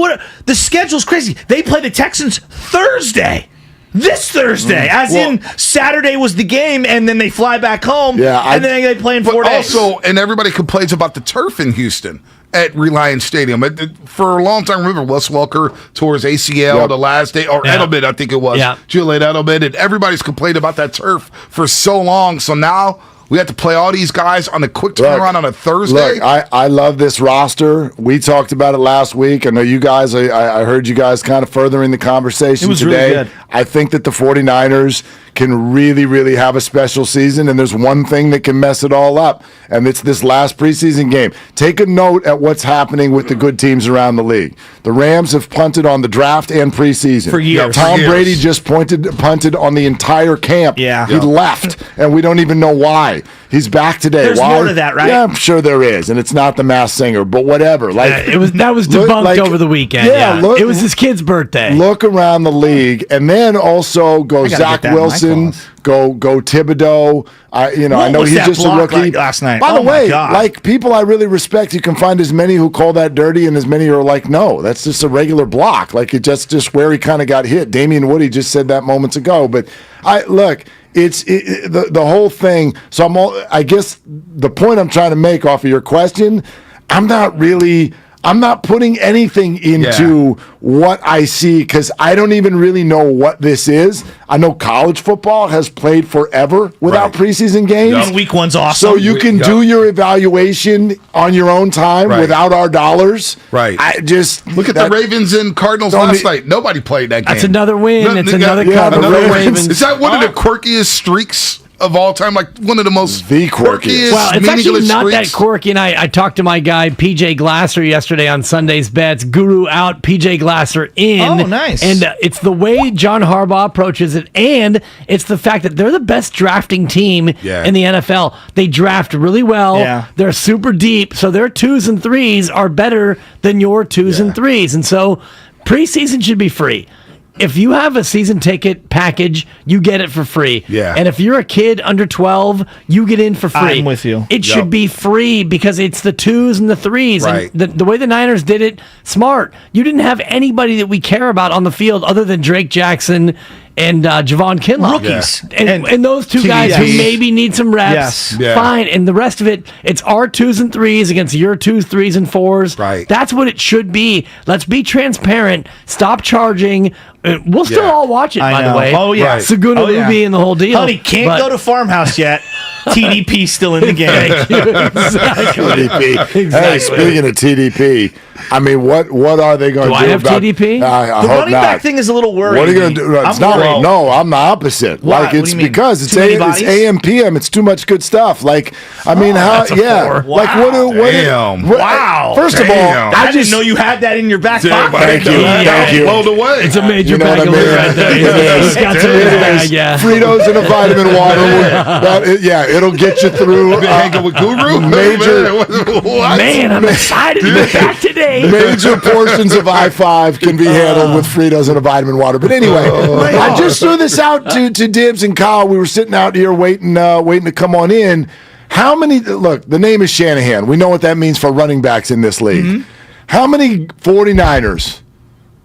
the schedule's crazy. They play the Texans Thursday. This Thursday, in Saturday was the game, and then they fly back home, and then they play in 4 days. Also, and everybody complains about the turf in Houston at Reliance Stadium. For a long time, remember, Wes Welker tore his ACL the last day, or Edelman, I think it was, Julian Edelman, and everybody's complained about that turf for so long. So now we have to play all these guys on a quick turnaround on a Thursday. Look, I love this roster. We talked about it last week. I know you guys, I heard you guys kind of furthering the conversation it was today. Really good. I think that the 49ers can really, really have a special season, and there's one thing that can mess it all up, and it's this last preseason game. Take a note at what's happening with the good teams around the league. The Rams have punted on the draft and preseason. For years. Tom Brady just punted on the entire camp. Yeah. He left, and we don't even know why. He's back today. There's why? more to that, right? Yeah, I'm sure there is, and it's not the Masked Singer, but whatever. Like that was debunked over the weekend. Yeah, it was his kid's birthday. Look around the league, and then also go Zach Wilson, go Thibodeau. I know he's just a rookie. Last night. By the way, God. like people I really respect, you can find as many who call that dirty, and as many who are like, no, that's just a regular block. Like it just where he kind of got hit. Damian Woody just said that moments ago, but it's the whole thing. So I guess the point I'm trying to make off of your question, I'm not really I'm not putting anything into what I see because I don't even really know what this is. I know college football has played forever without preseason games. And week one's awesome. So you can do your evaluation on your own time without our dollars. Right. I just look at the Ravens and Cardinals last night. Nobody played that game. That's another win. It's another cover. Another Ravens. Is that one of the quirkiest streaks of all time? Like one of the most quirkiest. Well, it's actually not streaks? that quirky. And I talked to my guy PJ Glasser yesterday on Sunday's Bets. Guru out, PJ Glasser in. Oh, nice. And it's the way John Harbaugh approaches it, and it's the fact that they're the best drafting team in the NFL. They draft really well. Yeah. They're super deep, so their 2s and 3s are better than your 2s and 3s. And so preseason should be free. If you have a season ticket package, you get it for free. Yeah. And if you're a kid under 12, you get in for free. I'm with you. It should be free because it's the 2s and the 3s. Right. And the way the Niners did it, smart. You didn't have anybody that we care about on the field other than Drake Jackson and Javon Kinlaw. Rookies. And those two guys who maybe need some reps, fine. And the rest of it, it's our 2s and 3s against your 2s, 3s, and 4s. Right. That's what it should be. Let's be transparent. Stop charging. We'll still all watch it, by the way. Oh, yeah. Right. Saguna Luby and the whole deal. Honey, can't go to Farmhouse yet. TDP's still in the game. TDP. Exactly. Hey, speaking of TDP, I mean, what are they going to do? Do I have about TDP? I The hope running not. back thing is a little worrying. What are you going to do? It's not. worried. No, I'm the opposite. Why? Like What it's do you mean? because it's Too many it's bodies? AM PM. It's too much good stuff. Like I mean, how? that's a Yeah. four. Like what? Damn. Wow. First of all, I didn't know you had that in your back pocket. Thank you. Thank you. Blown away. It's a major You know bag what of I mean? loot right there. It is. Got some in the bag, yeah. Fritos and a vitamin water. It'll get you through. Hanging with Guru? Major. What? Man, I'm excited to be back today. Major portions of I-5 can be handled with Fritos and a vitamin water. But anyway, I just threw this out to Dibs and Kyle. We were sitting out here waiting to come on in. How many, look, the name is Shanahan. We know what that means for running backs in this league. Mm-hmm. How many 49ers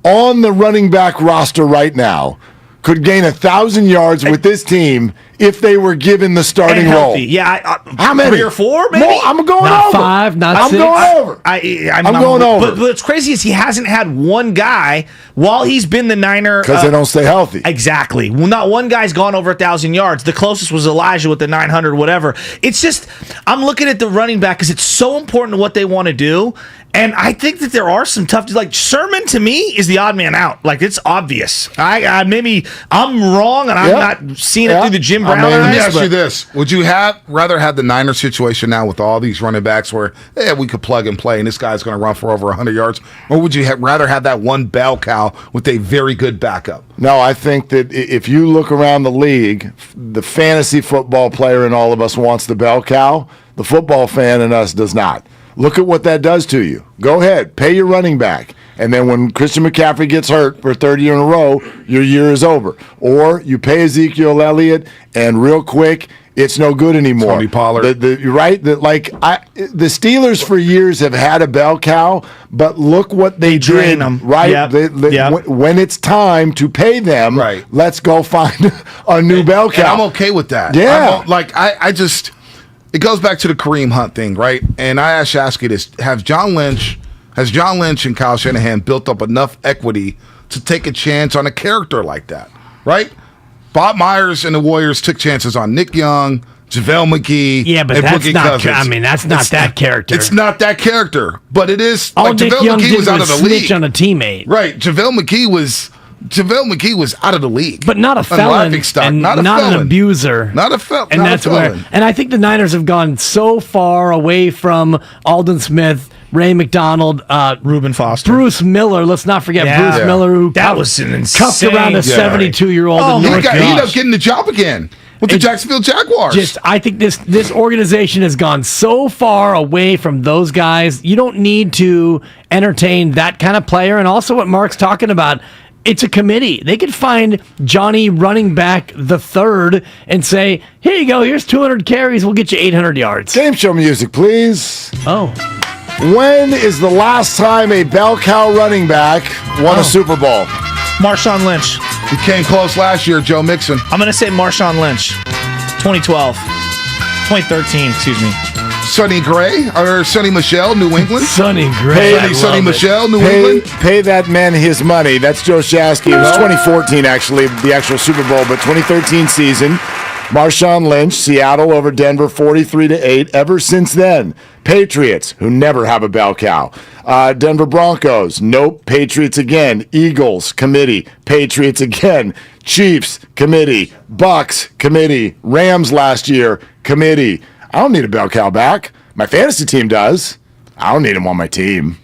on the running back roster right now could gain 1,000 yards with this team if they were given the starting role? Yeah, how many? 3 or 4, maybe. More, I'm going Not over. 5, not I'm 6. going over. I'm going over. But what's crazy is he hasn't had one guy while he's been the Niner. Because they don't stay healthy. Exactly. Well, not one guy's gone over 1,000 yards. The closest was Elijah with the 900, whatever. It's just, I'm looking at the running back because it's so important to what they want to do. And I think that there are some tough, like Sermon to me is the odd man out. Like it's obvious. Maybe I'm wrong and I'm not seeing it through the Jim Brown Let me eyes, ask you this: would you rather have the Niners situation now with all these running backs where we could plug and play and this guy's going to run for over 100 yards, or would you rather have that one bell cow with a very good backup? No, I think that if you look around the league, the fantasy football player in all of us wants the bell cow. The football fan in us does not. Look at what that does to you. Go ahead, pay your running back. And then when Christian McCaffrey gets hurt for 30 years in a row, your year is over. Or you pay Ezekiel Elliott, and real quick, it's no good anymore. Tony Pollard. The Steelers for years have had a bell cow, but look what they drain did. them. Right? Yep. When it's time to pay them, let's go find a new bell cow. And I'm okay with that. Yeah. I just... It goes back to the Kareem Hunt thing, right? And I asked Shasky this: has John Lynch and Kyle Shanahan built up enough equity to take a chance on a character like that, right? Bob Myers and the Warriors took chances on Nick Young, JaVale McGee, Yeah, but and that's Boogie not. Cousins. I mean, that's not that character. It's not that character, but it is. All Like Nick JaVale Young McGee did was out of the snitch league. on a teammate, Right? JaVale McGee was out of the league, but not a felon, and not a not felon. an abuser, not a felon. And that's where. And I think the Niners have gone so far away from Aldon Smith, Ray McDonald, Reuben Foster, Bruce Miller. Let's not forget Bruce Miller, who was an cuffed insane around a 72-year-old. He ended up getting the job again with the Jacksonville Jaguars. I think this organization has gone so far away from those guys. You don't need to entertain that kind of player. And also what Mark's talking about, it's a committee. They could find Johnny running back the third and say, here you go, here's 200 carries, we'll get you 800 yards. Game show music, please. Oh. When is the last time a bell cow running back won a Super Bowl? Marshawn Lynch. He came close last year, Joe Mixon. I'm going to say Marshawn Lynch. 2012. 2013, excuse me. Sonny Gray or Sonny Michel, New England. Sonny Gray. Sonny Michel, New England. Pay that man his money. That's Joe Shasky. It was 2014, actually, the actual Super Bowl, but 2013 season. Marshawn Lynch, Seattle over Denver, 43-8. Ever since then, Patriots, who never have a bell cow. Denver Broncos, nope. Patriots again. Eagles, committee. Patriots again. Chiefs, committee. Bucks, committee. Rams last year, committee. I don't need a bell cow back. My fantasy team does. I don't need him on my team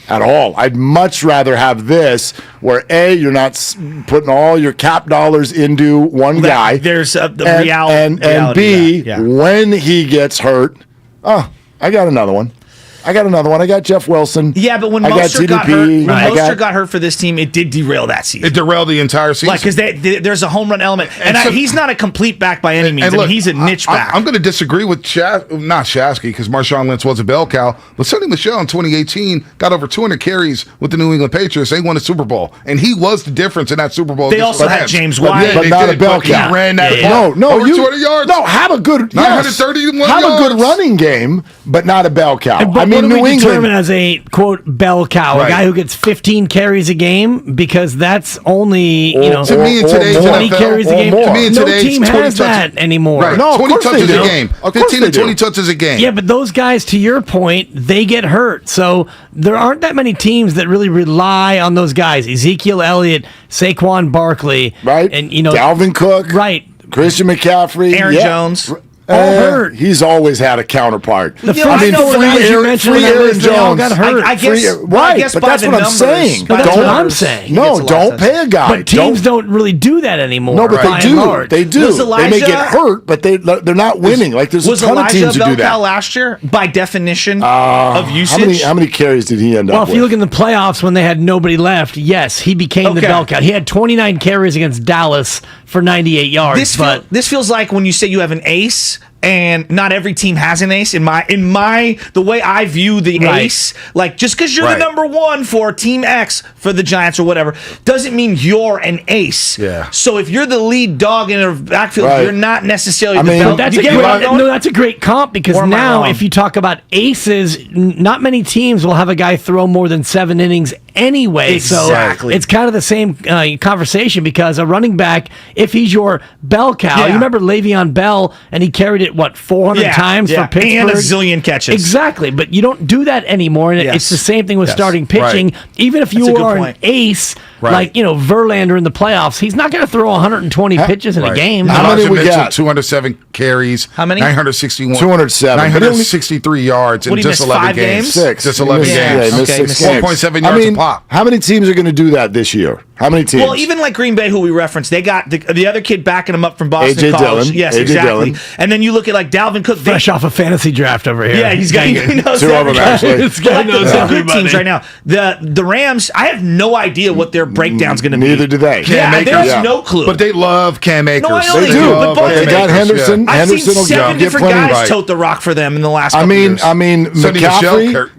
at all. I'd much rather have this where A, you're not putting all your cap dollars into one guy. There's the reality. And B, when he gets hurt, I got another one. I got Jeff Wilson. Yeah, but when Mostert got hurt for this team, it did derail that season. It derailed the entire season. Like, because there's a home run element. And he's not a complete back by any means. Look, he's a niche back. I'm going to disagree with not Shasky, because Marshawn Lynch was a bell cow, but Sonny Michel in 2018 got over 200 carries with the New England Patriots. They won a Super Bowl, and he was the difference in that Super Bowl. They also had James White. But not a bell cow. He ran that No, over 200 yards. No, have a good 931 yards. Have a good running game, but not a bell cow. But I mean, New England as a quote bell cow, a guy who gets 15 carries a game, because that's only to me in today's 20 NFL, carries a game. To me in No today's team has that anymore. Right. No, 20 touches a game. 15 to 20 touches a game. Yeah, but those guys, to your point, they get hurt. So there aren't that many teams that really rely on those guys. Ezekiel Elliott, Saquon Barkley, right? And Dalvin Cook, right? Christian McCaffrey, Aaron Jones. All hurt. He's always had a counterpart. The free Aaron Jones got hurt. I guess, right, but that's what I'm saying. That's what I'm saying. No, don't pay a guy. But teams don't really do that anymore. No, but they do. They do. They may get hurt, but they're not winning. Like there's a ton of teams who do that. Last year, by definition of usage? How many carries did he end up with? Well, if you look in the playoffs when they had nobody left, yes, he became the bell cow. He had 29 carries against Dallas for 98 yards. This feels like when you say you have an ace, and not every team has an ace. In the way I view the ace, like just because you're the number one for Team X for the Giants or whatever, doesn't mean you're an ace. Yeah. So if you're the lead dog in a backfield, you're not necessarily the bell. That's a great comp, because now if you talk about aces, not many teams will have a guy throw more than 7 innings anyway. Exactly. So it's kind of the same conversation, because a running back, if he's your bell cow, you remember Le'Veon Bell, and he carried it 400 times for Pittsburgh, and a zillion catches. Exactly, but you don't do that anymore, and it's the same thing with starting pitching. Even if you are an ace, like Verlander in the playoffs, he's not going to throw 120 pitches in a game. How many we got? 207 carries. How many? 961. 207. 963 yards in just 11 games. 6. Just 11 games. Yeah, missed 6 games. 4.7 yards a pop. How many teams are going to do that this year? How many teams? Well, even like Green Bay, who we referenced, they got the other kid backing him up from Boston A.J. College. Dillon. Yes, A.J. exactly. Dillon. And then you look at like Dalvin Cook. Fresh off a fantasy draft over here. Yeah, he knows 2 of them, actually. This guy knows the everybody. good teams right now. The Rams, I have no idea what their breakdown's going to be. Neither do they. There's no clue. But they love Cam Akers. No, I know They do. But both They got Henderson. I've Henderson seen will 7 get different plenty. guys tote the rock for them in the last couple years.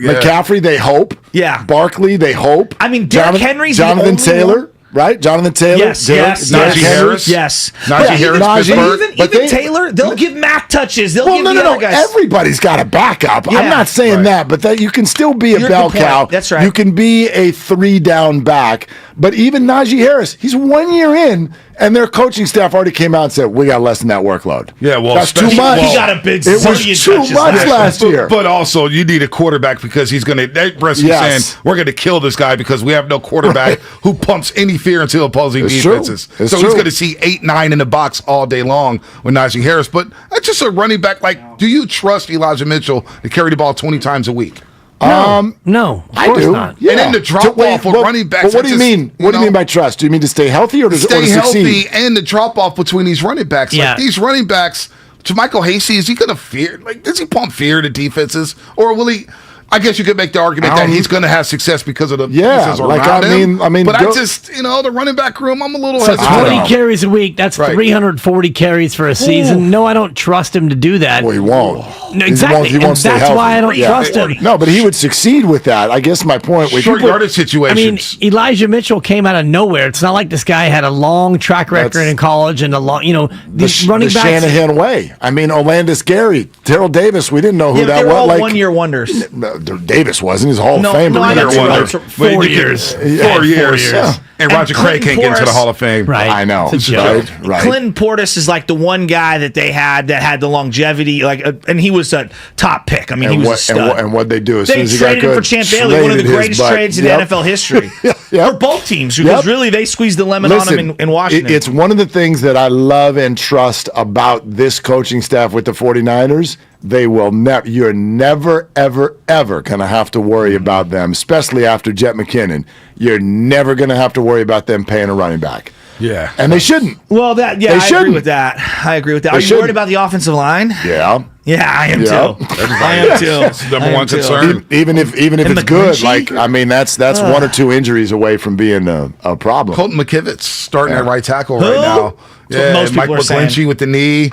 McCaffrey, they hope. Yeah. Barkley, they hope. I mean, Derrick Henry's Jonathan the only Taylor. one. Right? Jonathan Taylor? Yes. Najee Harris? Yes. Najee Harris, Even Taylor, they'll give Mac touches. They'll give the other guys. Everybody's got a backup. Yeah. I'm not saying that, but that you can still be a bell cow. That's right. You can be a 3-down back. But even Najee Harris, he's 1 year in, and their coaching staff already came out and said, we got less than that workload. Yeah, well, that's too much. He got a big It was too much last year. But also, you need a quarterback because he's going to, saying, we're going to kill this guy because we have no quarterback who pumps any fear into opposing defenses. It's so true. he's going to see 8, 9 in the box all day long with Najee Harris. But that's just a running back. Like, do you trust Elijah Mitchell to carry the ball 20 times a week? No, of course not. Yeah. And then the drop off with running backs. But what do you mean? What do you mean by trust? Do you mean to stay healthy or to stay healthy succeed? and the drop off between these running backs? Yeah. Like these running backs, to Michael Hasty, is he going to fear? Like, does he pump fear to defenses, or will he? I guess you could make the argument that he's going to have success because of the pieces like, around him. I mean, but I just, the running back room, I'm a little So hesitant. 20 carries a week, that's 340 carries for a season. No, I don't trust him to do that. Well, he won't. No, exactly. He won't stay that's healthy. why I don't trust him. No, but he would succeed with that. I guess my point with short yardage situations. I mean, Elijah Mitchell came out of nowhere. It's not like this guy had a long track record in college and a long, the running the backs. Shanahan way. I mean, Olandis Gary, Terrell Davis, we didn't know who that they were was. all Like, one-year wonders. Davis wasn't. He's a Hall of Famer. No, I know. 4 years. 4 years. Yeah. And Roger Craig can't get into the Hall of Fame. Right. I know. Right. Clinton Portis is like the one guy that they had that had the longevity, and he was a top pick. I mean, he was a stud. And what they do as they soon as he got traded him good, for Champ Bailey, one of the greatest trades in NFL history for both teams, because really they squeezed the lemon on him in Washington. It's one of the things that I love and trust about this coaching staff with the 49ers. They will never. You're never, ever, ever going to have to worry about them, especially after Jet McKinnon. You're never going to have to worry about them paying a running back. Yeah, and they shouldn't. Well, I agree with that. Are you worried about the offensive line? Yeah. Yeah, I am too. I am too. That's the number one concern. Even if it's good, like that's 1 or 2 injuries away from being a problem. Colton McKivitz starting at right tackle right now. Yeah, most Mike people are saying. McGlinchey with the knee.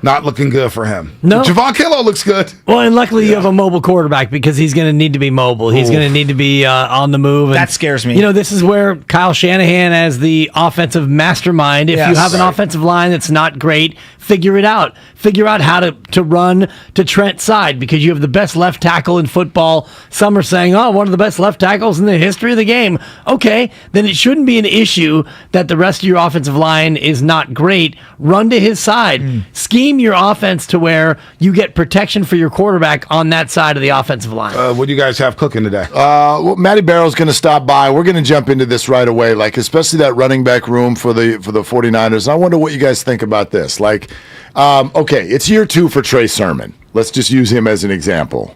Not looking good for him. No. Javon Kinlaw looks good. Well, and luckily you have a mobile quarterback because he's going to need to be mobile. He's going to need to be on the move. And, that scares me. This is where Kyle Shanahan, as the offensive mastermind, if you have an offensive line that's not great, figure it out. Figure out how to run to Trent's side because you have the best left tackle in football. Some are saying, one of the best left tackles in the history of the game. Okay, then it shouldn't be an issue that the rest of your offensive line is not great. Run to his side. Scheme your offense to where you get protection for your quarterback on that side of the offensive line. What do you guys have cooking today? Well, Matty Barrow's going to stop by. We're going to jump into this right away, especially that running back room for the 49ers. I wonder what you guys think about this. Okay, it's year 2 for Trey Sermon. Let's just use him as an example.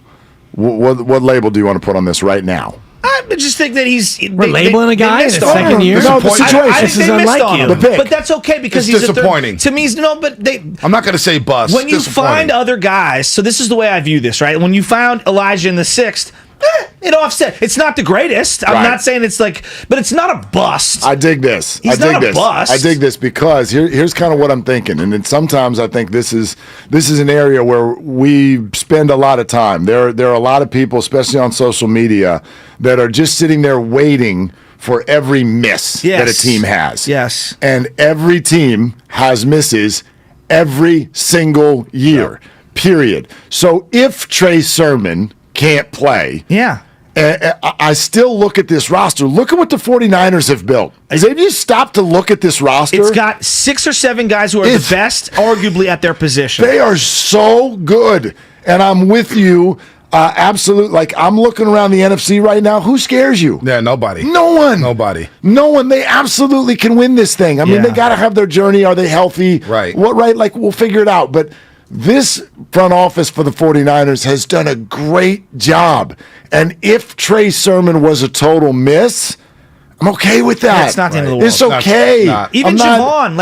What label do you want to put on this right now? I just think that we're labeling a guy in his second year. No, the situation. I think they missed on him. The pick. But that's okay because It's he's disappointing. To me, I'm not going to say bust. When you find other guys, so this is the way I view this, right? When you found Elijah in the 6th, it offset. It's not the greatest. I'm not saying it's but it's not a bust. I dig this. He's not a bust. I dig this because here's kind of what I'm thinking, and then sometimes I think this is an area where we spend a lot of time. There are a lot of people, especially on social media, that are just sitting there waiting for every miss that a team has. Yes, and every team has misses every single year. Period. So if Trey Sermon can't play. Yeah. I still look at this roster. Look at what the 49ers have built. Have you stopped to look at this roster? It's got 6 or 7 guys who are the best, arguably, at their position. They are so good. And I'm with you. Absolutely. I'm looking around the NFC right now. Who scares you? Yeah, nobody. No one. Nobody. No one. They absolutely can win this thing. I mean, they got to have their journey. Are they healthy? Right. What? Right. We'll figure it out. But this front office for the 49ers has done a great job. And if Trey Sermon was a total miss, I'm okay with that. It's not the end of the world. It's okay. Even Javon,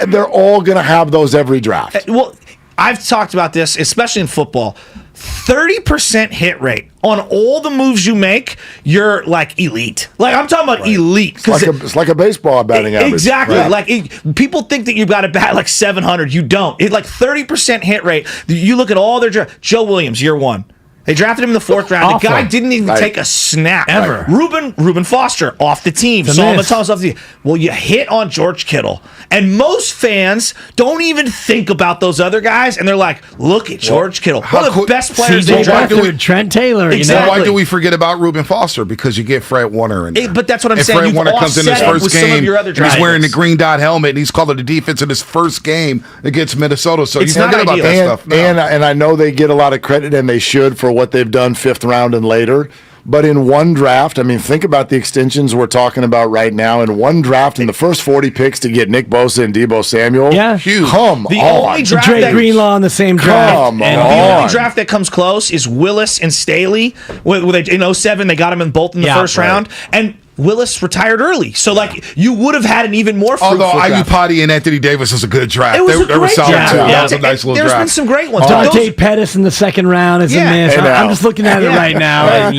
they're all going to have those every draft. Well, I've talked about this, especially in football. 30% hit rate on all the moves you make, you're elite. I'm talking about elite. It's like a baseball batting average. Exactly. Right. People think that you've got to bat 700. You don't. It's 30% hit rate. You look at all their Joe Williams, year 1. They drafted him in the 4th round. The guy didn't even take a snap. Ever. Reuben Foster off the team. Solomon Thomas off the team. Well, you hit on George Kittle. And most fans don't even think about those other guys. And they're like, look at George Kittle. One of the best players they drafted. Trent Taylor. Exactly. Why do we forget about Reuben Foster? Because you get Fred Warner in there. But that's what I'm saying. Fred Warner comes in his first game, some of your other and he's wearing the green dot helmet, and he's called the defense in his first game against Minnesota. So it's you forget about that stuff. No. And I know they get a lot of credit, and they should, for what they've done 5th round and later. But in one draft, think about the extensions we're talking about right now. In one draft, in the first 40 picks to get Nick Bosa and Deebo Samuel. Yeah. Huge. Come the on. Only draft Dre Greenlaw in the same draft. The only draft that comes close is Willis and Staley. In 07, they got him in both in the first round. And Willis retired early. So, you would have had an even more fruitful Although draft. Ayupati and Anthony Davis was a good draft. It was a they were great solid draft. too. Yeah. That was a nice little There's draft. been some great ones. Dante Pettis in the second round is a miss. I'm just looking at it right now. And,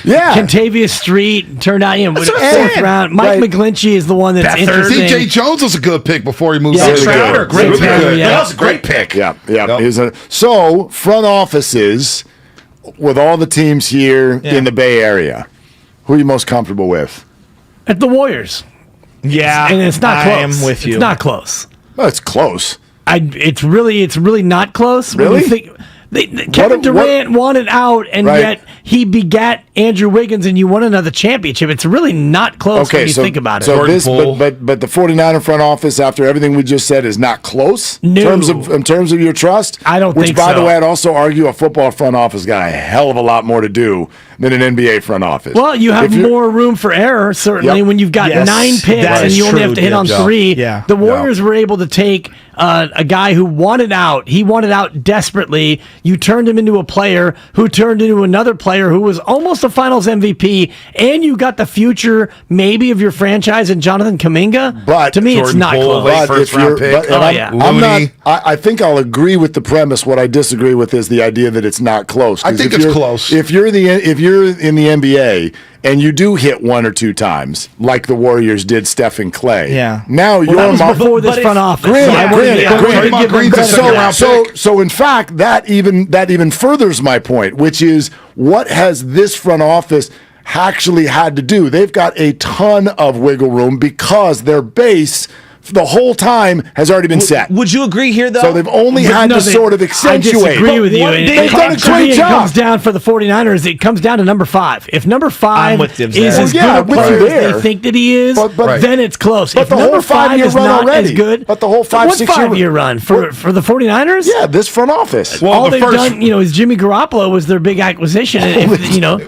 Kentavious Street turned out, That's what I'm fourth saying. round. Mike Right. McGlinchey is the one that's interesting. DJ Jones was a good pick before he moved. Sixth rounder, great pick. That was a great pick. Yeah. So front offices with all the teams here in the Bay Area, who are you most comfortable with? At the Warriors. Yeah, and it's not close. I am with you. It's not close. Well, it's close. It's really not close. When Really? you think, Kevin Durant wanted out, and yet he begat Andrew Wiggins, and you won another championship. It's really not close when you think about it. So but the 49er front office, after everything we just said, is not close No. in terms of your trust. I don't Which, think by so. the way, I'd also argue a football front office got a hell of a lot more to do than an NBA front office. Well, you have If you're- more room for error, certainly, Yep. when you've got 9 picks that and is you only true, have to hit on Dibs. 3. Yeah. The Warriors were able to take a guy who wanted out. He wanted out desperately. You turned him into a player who turned into another player who was almost a Finals MVP, and you got the future, maybe, of your franchise in Jonathan Kuminga. But to me, it's not close. But if you're, but I'm not. Looney. I think I'll agree with the premise. What I disagree with is the idea that it's not close. I 'Cause think if it's you're- close. If you're in the NBA and you do hit 1 or 2 times, like the Warriors did Steph and Clay. Yeah. Now you're that was before this front office. So in fact, that even furthers my point, which is what has this front office actually had to do? They've got a ton of wiggle room because their base the whole time has already been set. Would you agree here, though? So they've only had to sort of accentuate. I disagree with you. They've done a To me, great it job. comes down for the 49ers. It comes down to number 5. If number 5 I'm with Dibs is there. as Yeah, good a with you player as there. they think that he is, But- then it's close. But if the whole number 5 5-year is run not already. as good, But the whole 5-6 what 5-year run for the 49ers? Yeah, this front office. Well, All the they've first- done, is Jimmy Garoppolo was their big acquisition.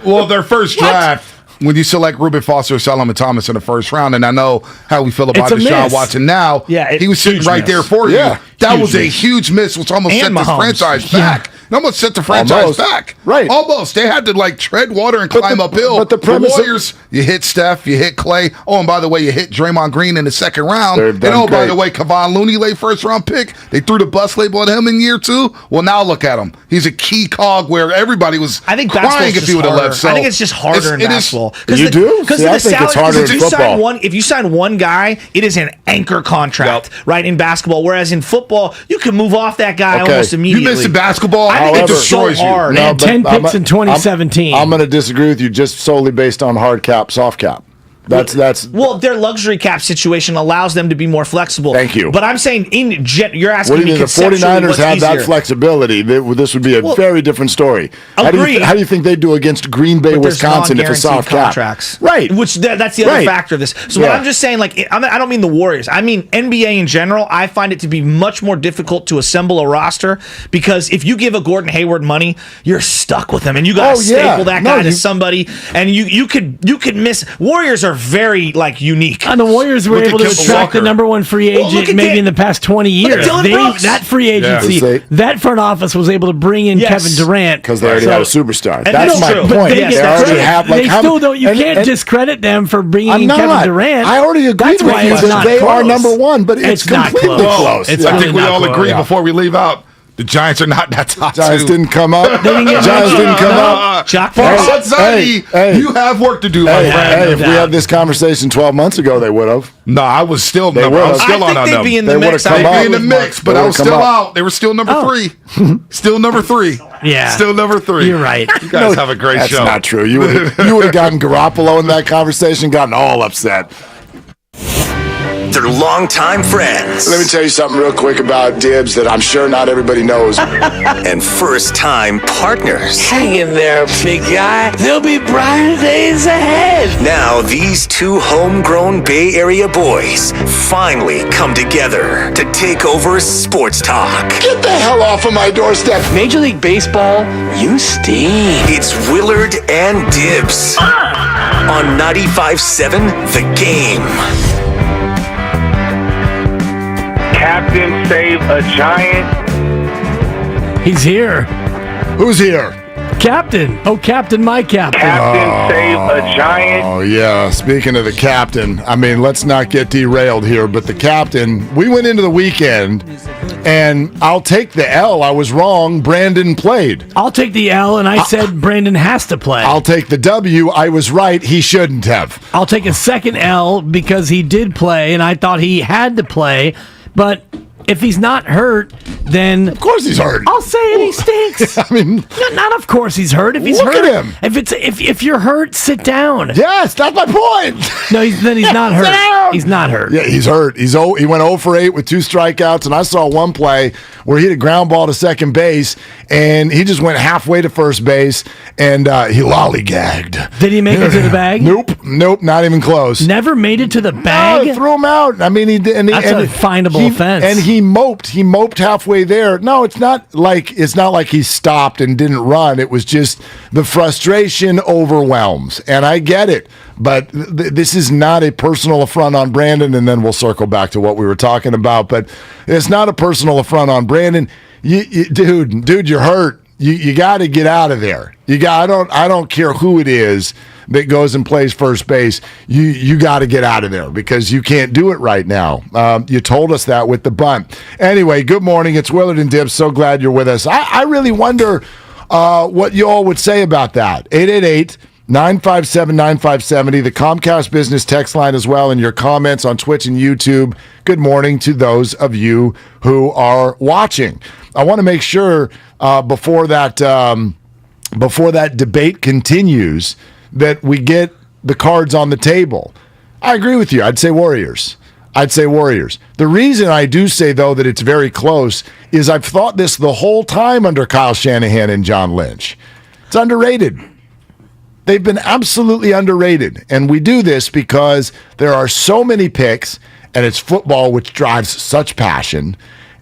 Well, their first draft, when you select Reuben Foster, Solomon Thomas in the first round, and I know how we feel about It's a Deshaun miss. Watson now. Yeah, he was sitting huge right miss. there for Yeah, you. That huge was a miss. huge miss, which almost And set this Mahomes. franchise back. It almost set the franchise Almost. back. Right. Almost. They had to tread water and climb uphill. but the premise of- Warriors, you hit Steph, you hit Clay. Oh, and by the way, you hit Draymond Green in the second round. They've And done by great. the way, Kevon Looney, late first round pick. They threw the bus label at him in year 2. Well, now look at him. He's a key cog where everybody was I think crying basketball's if just he would have harder. left. So I think it's just harder in it is- basketball. You do? Because See, I the think it's salary. harder If in you football. if you sign one guy, it is an anchor contract, right? In basketball, whereas in football, you can move off that guy Okay. almost You immediately. miss in basketball, I think it it's destroys so you. hard. They had but 10 I'm- picks in 2017. I'm going to disagree with you just solely based on hard cap, soft cap. That's Well, their luxury cap situation allows them to be more flexible. Thank you. But I'm saying, you're asking what do me you mean? The conceptually 49ers what's have that easier. flexibility. This would be a very different story. How do you think they do against Green Bay, But there's Wisconsin if it's soft cap? contracts. Right. Which that's the other Right. factor of this. So Yeah. what I'm just saying, I don't mean the Warriors. I mean NBA in general. I find it to be much more difficult to assemble a roster because if you give a Gordon Hayward money, you're stuck with him, and you got to staple that guy to somebody, and you could miss. Warriors are very unique. And the Warriors were Look at able to Kemba attract the Walker. number 1 free Well, look agent at maybe in the past 20 years. Dylan Brooks. That free agency, Yeah. that front office was able to bring in Yes. Kevin Durant. Because they already had a superstar. And That's that's my true. But point. they Yes, get They the already credit. have They still don't. You and- can't and- discredit them for bringing I'm in Kevin not. Durant. I already agreed That's with why you it's that not they are close. number 1, but it's not completely close. close. It's I really think we not all close. agree Yeah. before we leave out. The Giants are not that top Giants 2. didn't come up. They didn't get Giants didn't come up. Jock Farhad Hey, Zaidi, hey. you have work to do, my Hey, friend. if we had this conversation 12 months ago, they would have. No, I was still They number. I was would've. still I on think they'd them. be in They the would've mix. come They'd up. be in the mix, but I was Come still up. out. They were still number 3. Still number 3. Yeah. Still number 3. You're right. You guys have a great That's show. not true. You would have gotten Garoppolo in that conversation, gotten all upset. They're longtime friends. Let me tell you something real quick about Dibs that I'm sure not everybody knows. And first-time partners. Hang in there, big guy. There'll be brighter days ahead. Now these two homegrown Bay Area boys finally come together to take over sports talk. Get the hell off of my doorstep. Major League Baseball, you stink. It's Willard and Dibs on 95.7 The Game. Captain save a giant. He's here. Who's here? Captain. Oh, Captain, my Captain. Captain save a Giant. Oh, yeah. Speaking of the captain, I mean, let's not get derailed here, but the captain, we went into the weekend, and I'll take the L. I was wrong. Brandon played. I'll take the L, and I said Brandon has to play. I'll take the W. I was right. He shouldn't have. I'll take a second L because he did play, and I thought he had to play, but if he's not hurt, then of course he's hurt. I'll say it. He stinks. I mean, not of course he's hurt. If he's look hurt, at him. If you're hurt, sit down. Yes, that's my point. No, then he's not hurt. He's not hurt. Yeah, he's hurt. He went 0 for 8 with 2 strikeouts, and I saw one play where he hit a ground ball to second base, and he just went halfway to first base, and he lollygagged. Did he make it to the bag? Nope, not even close. Never made it to the bag? No, threw him out. I mean, That's a finable offense. And he moped halfway there. No, it's not like he stopped and didn't run. It was just the frustration overwhelms, and I get it. But this is not a personal affront on Brandon, and then we'll circle back to what we were talking about. But it's not a personal affront on Brandon. Dude, you're hurt. You got to get out of there. I don't care who it is that goes and plays first base. You got to get out of there because you can't do it right now. You told us that with the bunt. Anyway, good morning. It's Willard and Dibs. So glad you're with us. I really wonder what you all would say about that. 888-957-9570, the Comcast Business text line as well, and your comments on Twitch and YouTube. Good morning to those of you who are watching. I want to make sure before that debate continues that we get the cards on the table. I agree with you. I'd say Warriors. The reason I do say, though, that it's very close is I've thought this the whole time under Kyle Shanahan and John Lynch. It's underrated. They've been absolutely underrated. And we do this because there are so many picks, and it's football, which drives such passion.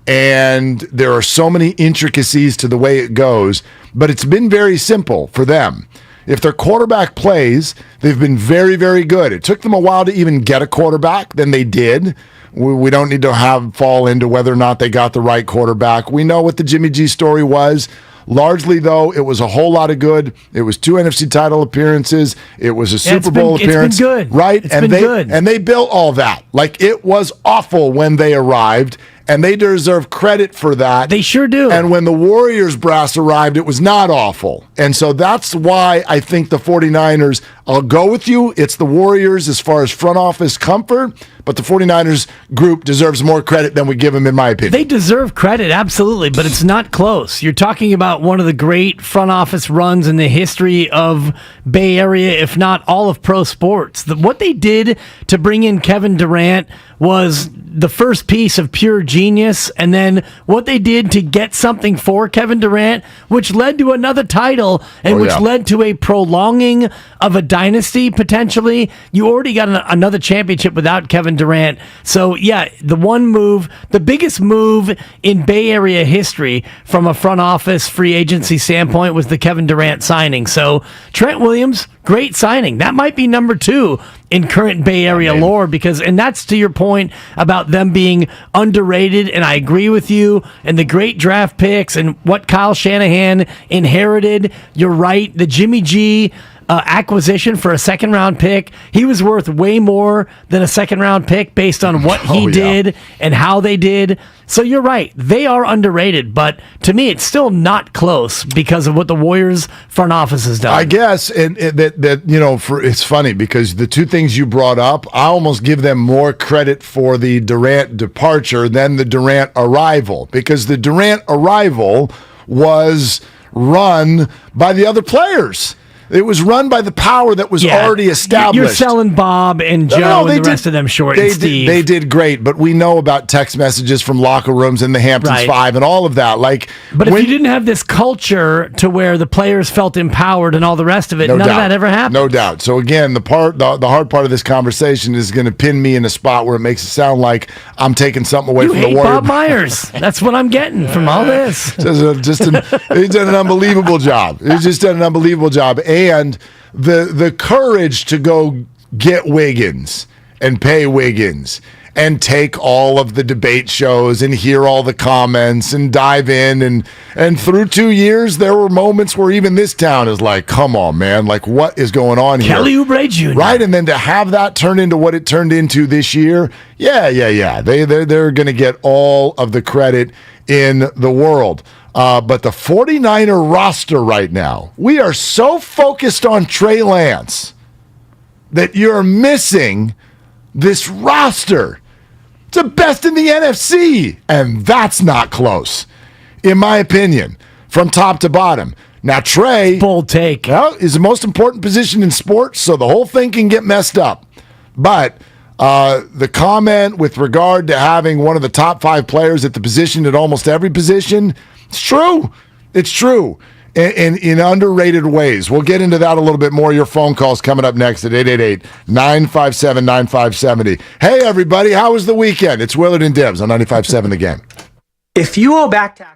And there are so many intricacies to the way it goes. But it's been very simple for them. If their quarterback plays, they've been very, very good. It took them a while to even get a quarterback. Then they did. We don't need to fall into whether or not they got the right quarterback. We know what the Jimmy G story was. Largely, though, it was a whole lot of good. It was 2 NFC title appearances. It was a Super Bowl appearance. It's been good. Right? It's been good. And they built all that. Like, it was awful when they arrived, and they deserve credit for that. They sure do. And when the Warriors brass arrived, it was not awful. And so that's why I think the 49ers, I'll go with you, it's the Warriors as far as front office comfort, but the 49ers group deserves more credit than we give them, in my opinion. They deserve credit, absolutely, but it's not close. You're talking about one of the great front office runs in the history of Bay Area, if not all of pro sports. What they did to bring in Kevin Durant was the first piece of pure genius, and then what they did to get something for Kevin Durant, which led to another title, and led to a prolonging of a dynasty, potentially. You already got another championship without Kevin Durant. So, yeah, the biggest move in Bay Area history from a front office free agency standpoint was the Kevin Durant signing. So, Trent Williams, great signing. That might be number 2 in current Bay Area lore, and that's to your point about them being underrated, and I agree with you, and the great draft picks and what Kyle Shanahan inherited. You're right, the Jimmy G acquisition for a second-round pick, he was worth way more than a second-round pick based on what he did and how they did. So you're right. They are underrated, but to me, it's still not close because of what the Warriors front office has done. I guess, and it's funny because the two things you brought up, I almost give them more credit for the Durant departure than the Durant arrival, because the Durant arrival was run by the other players. It was run by the power that was already established. You're selling Bob and Joe and the rest of them short, and Steve. They did great, but we know about text messages from locker rooms in the Hamptons 5 and all of that. But if you didn't have this culture to where the players felt empowered and all the rest of it, none of that ever happened. No doubt. So again, the hard part of this conversation is going to pin me in a spot where it makes it sound like I'm taking something away from the Warriors. Bob Myers. That's what I'm getting from all this. He's done an unbelievable job. He's just done an unbelievable job. And the courage to go get Wiggins and pay Wiggins and take all of the debate shows and hear all the comments and dive in. And through 2 years, there were moments where even this town is like, come on, man, like what is going on here? Kelly Oubre Jr. Right? And then to have that turn into what it turned into this year, yeah. They're going to get all of the credit in the world. But the 49er roster right now, we are so focused on Trey Lance that you're missing this roster. It's the best in the NFC, and that's not close, in my opinion, from top to bottom. Now, Trey, bold take, is the most important position in sports, so the whole thing can get messed up. But the comment with regard to having one of the top 5 players at the position at almost every position, it's true. It's true. In underrated ways. We'll get into that a little bit more. Your phone calls coming up next at 888-957-9570. Hey, everybody. How was the weekend? It's Willard and Dibs on 95.7 The Game. If you owe back taxes.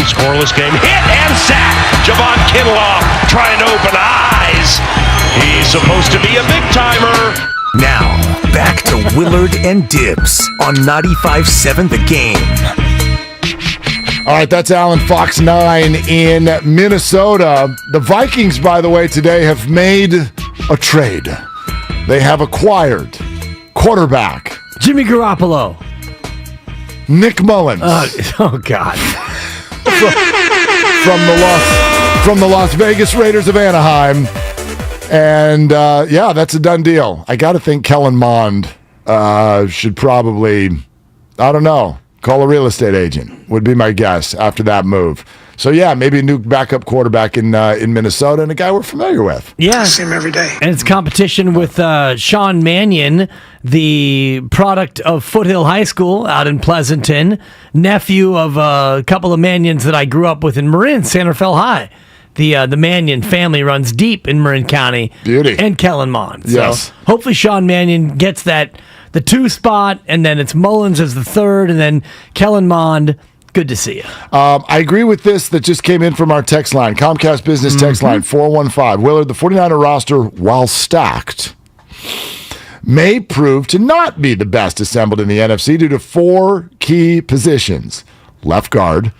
Scoreless game. Hit and sack. Javon Kinlaw trying to open eyes. He's supposed to be a big timer. Now, back to Willard and Dibs on 95.7 The Game. All right, that's Alan Fox 9 in Minnesota. The Vikings, by the way, today have made a trade. They have acquired quarterback Jimmy Garoppolo. Nick Mullins. Oh God. from the Las Vegas Raiders of Anaheim. And yeah, that's a done deal. I got to think Kellen Mond should probably, I don't know, call a real estate agent would be my guess after that move. So yeah, maybe a new backup quarterback in Minnesota and a guy we're familiar with. Yeah, I see him every day. And it's competition with Sean Mannion, the product of Foothill High School out in Pleasanton, nephew of a couple of Mannions that I grew up with in Marin, Santa Fe High. The Mannion family runs deep in Marin County. Beauty. And Kellen Mond. Yes. So hopefully Sean Mannion gets the 2 spot, and then it's Mullins as the 3rd, and then Kellen Mond. Good to see you. I agree with this that just came in from our text line, Comcast Business text line 415. Willard, the 49er roster, while stacked, may prove to not be the best assembled in the NFC due to 4 key positions: left guard,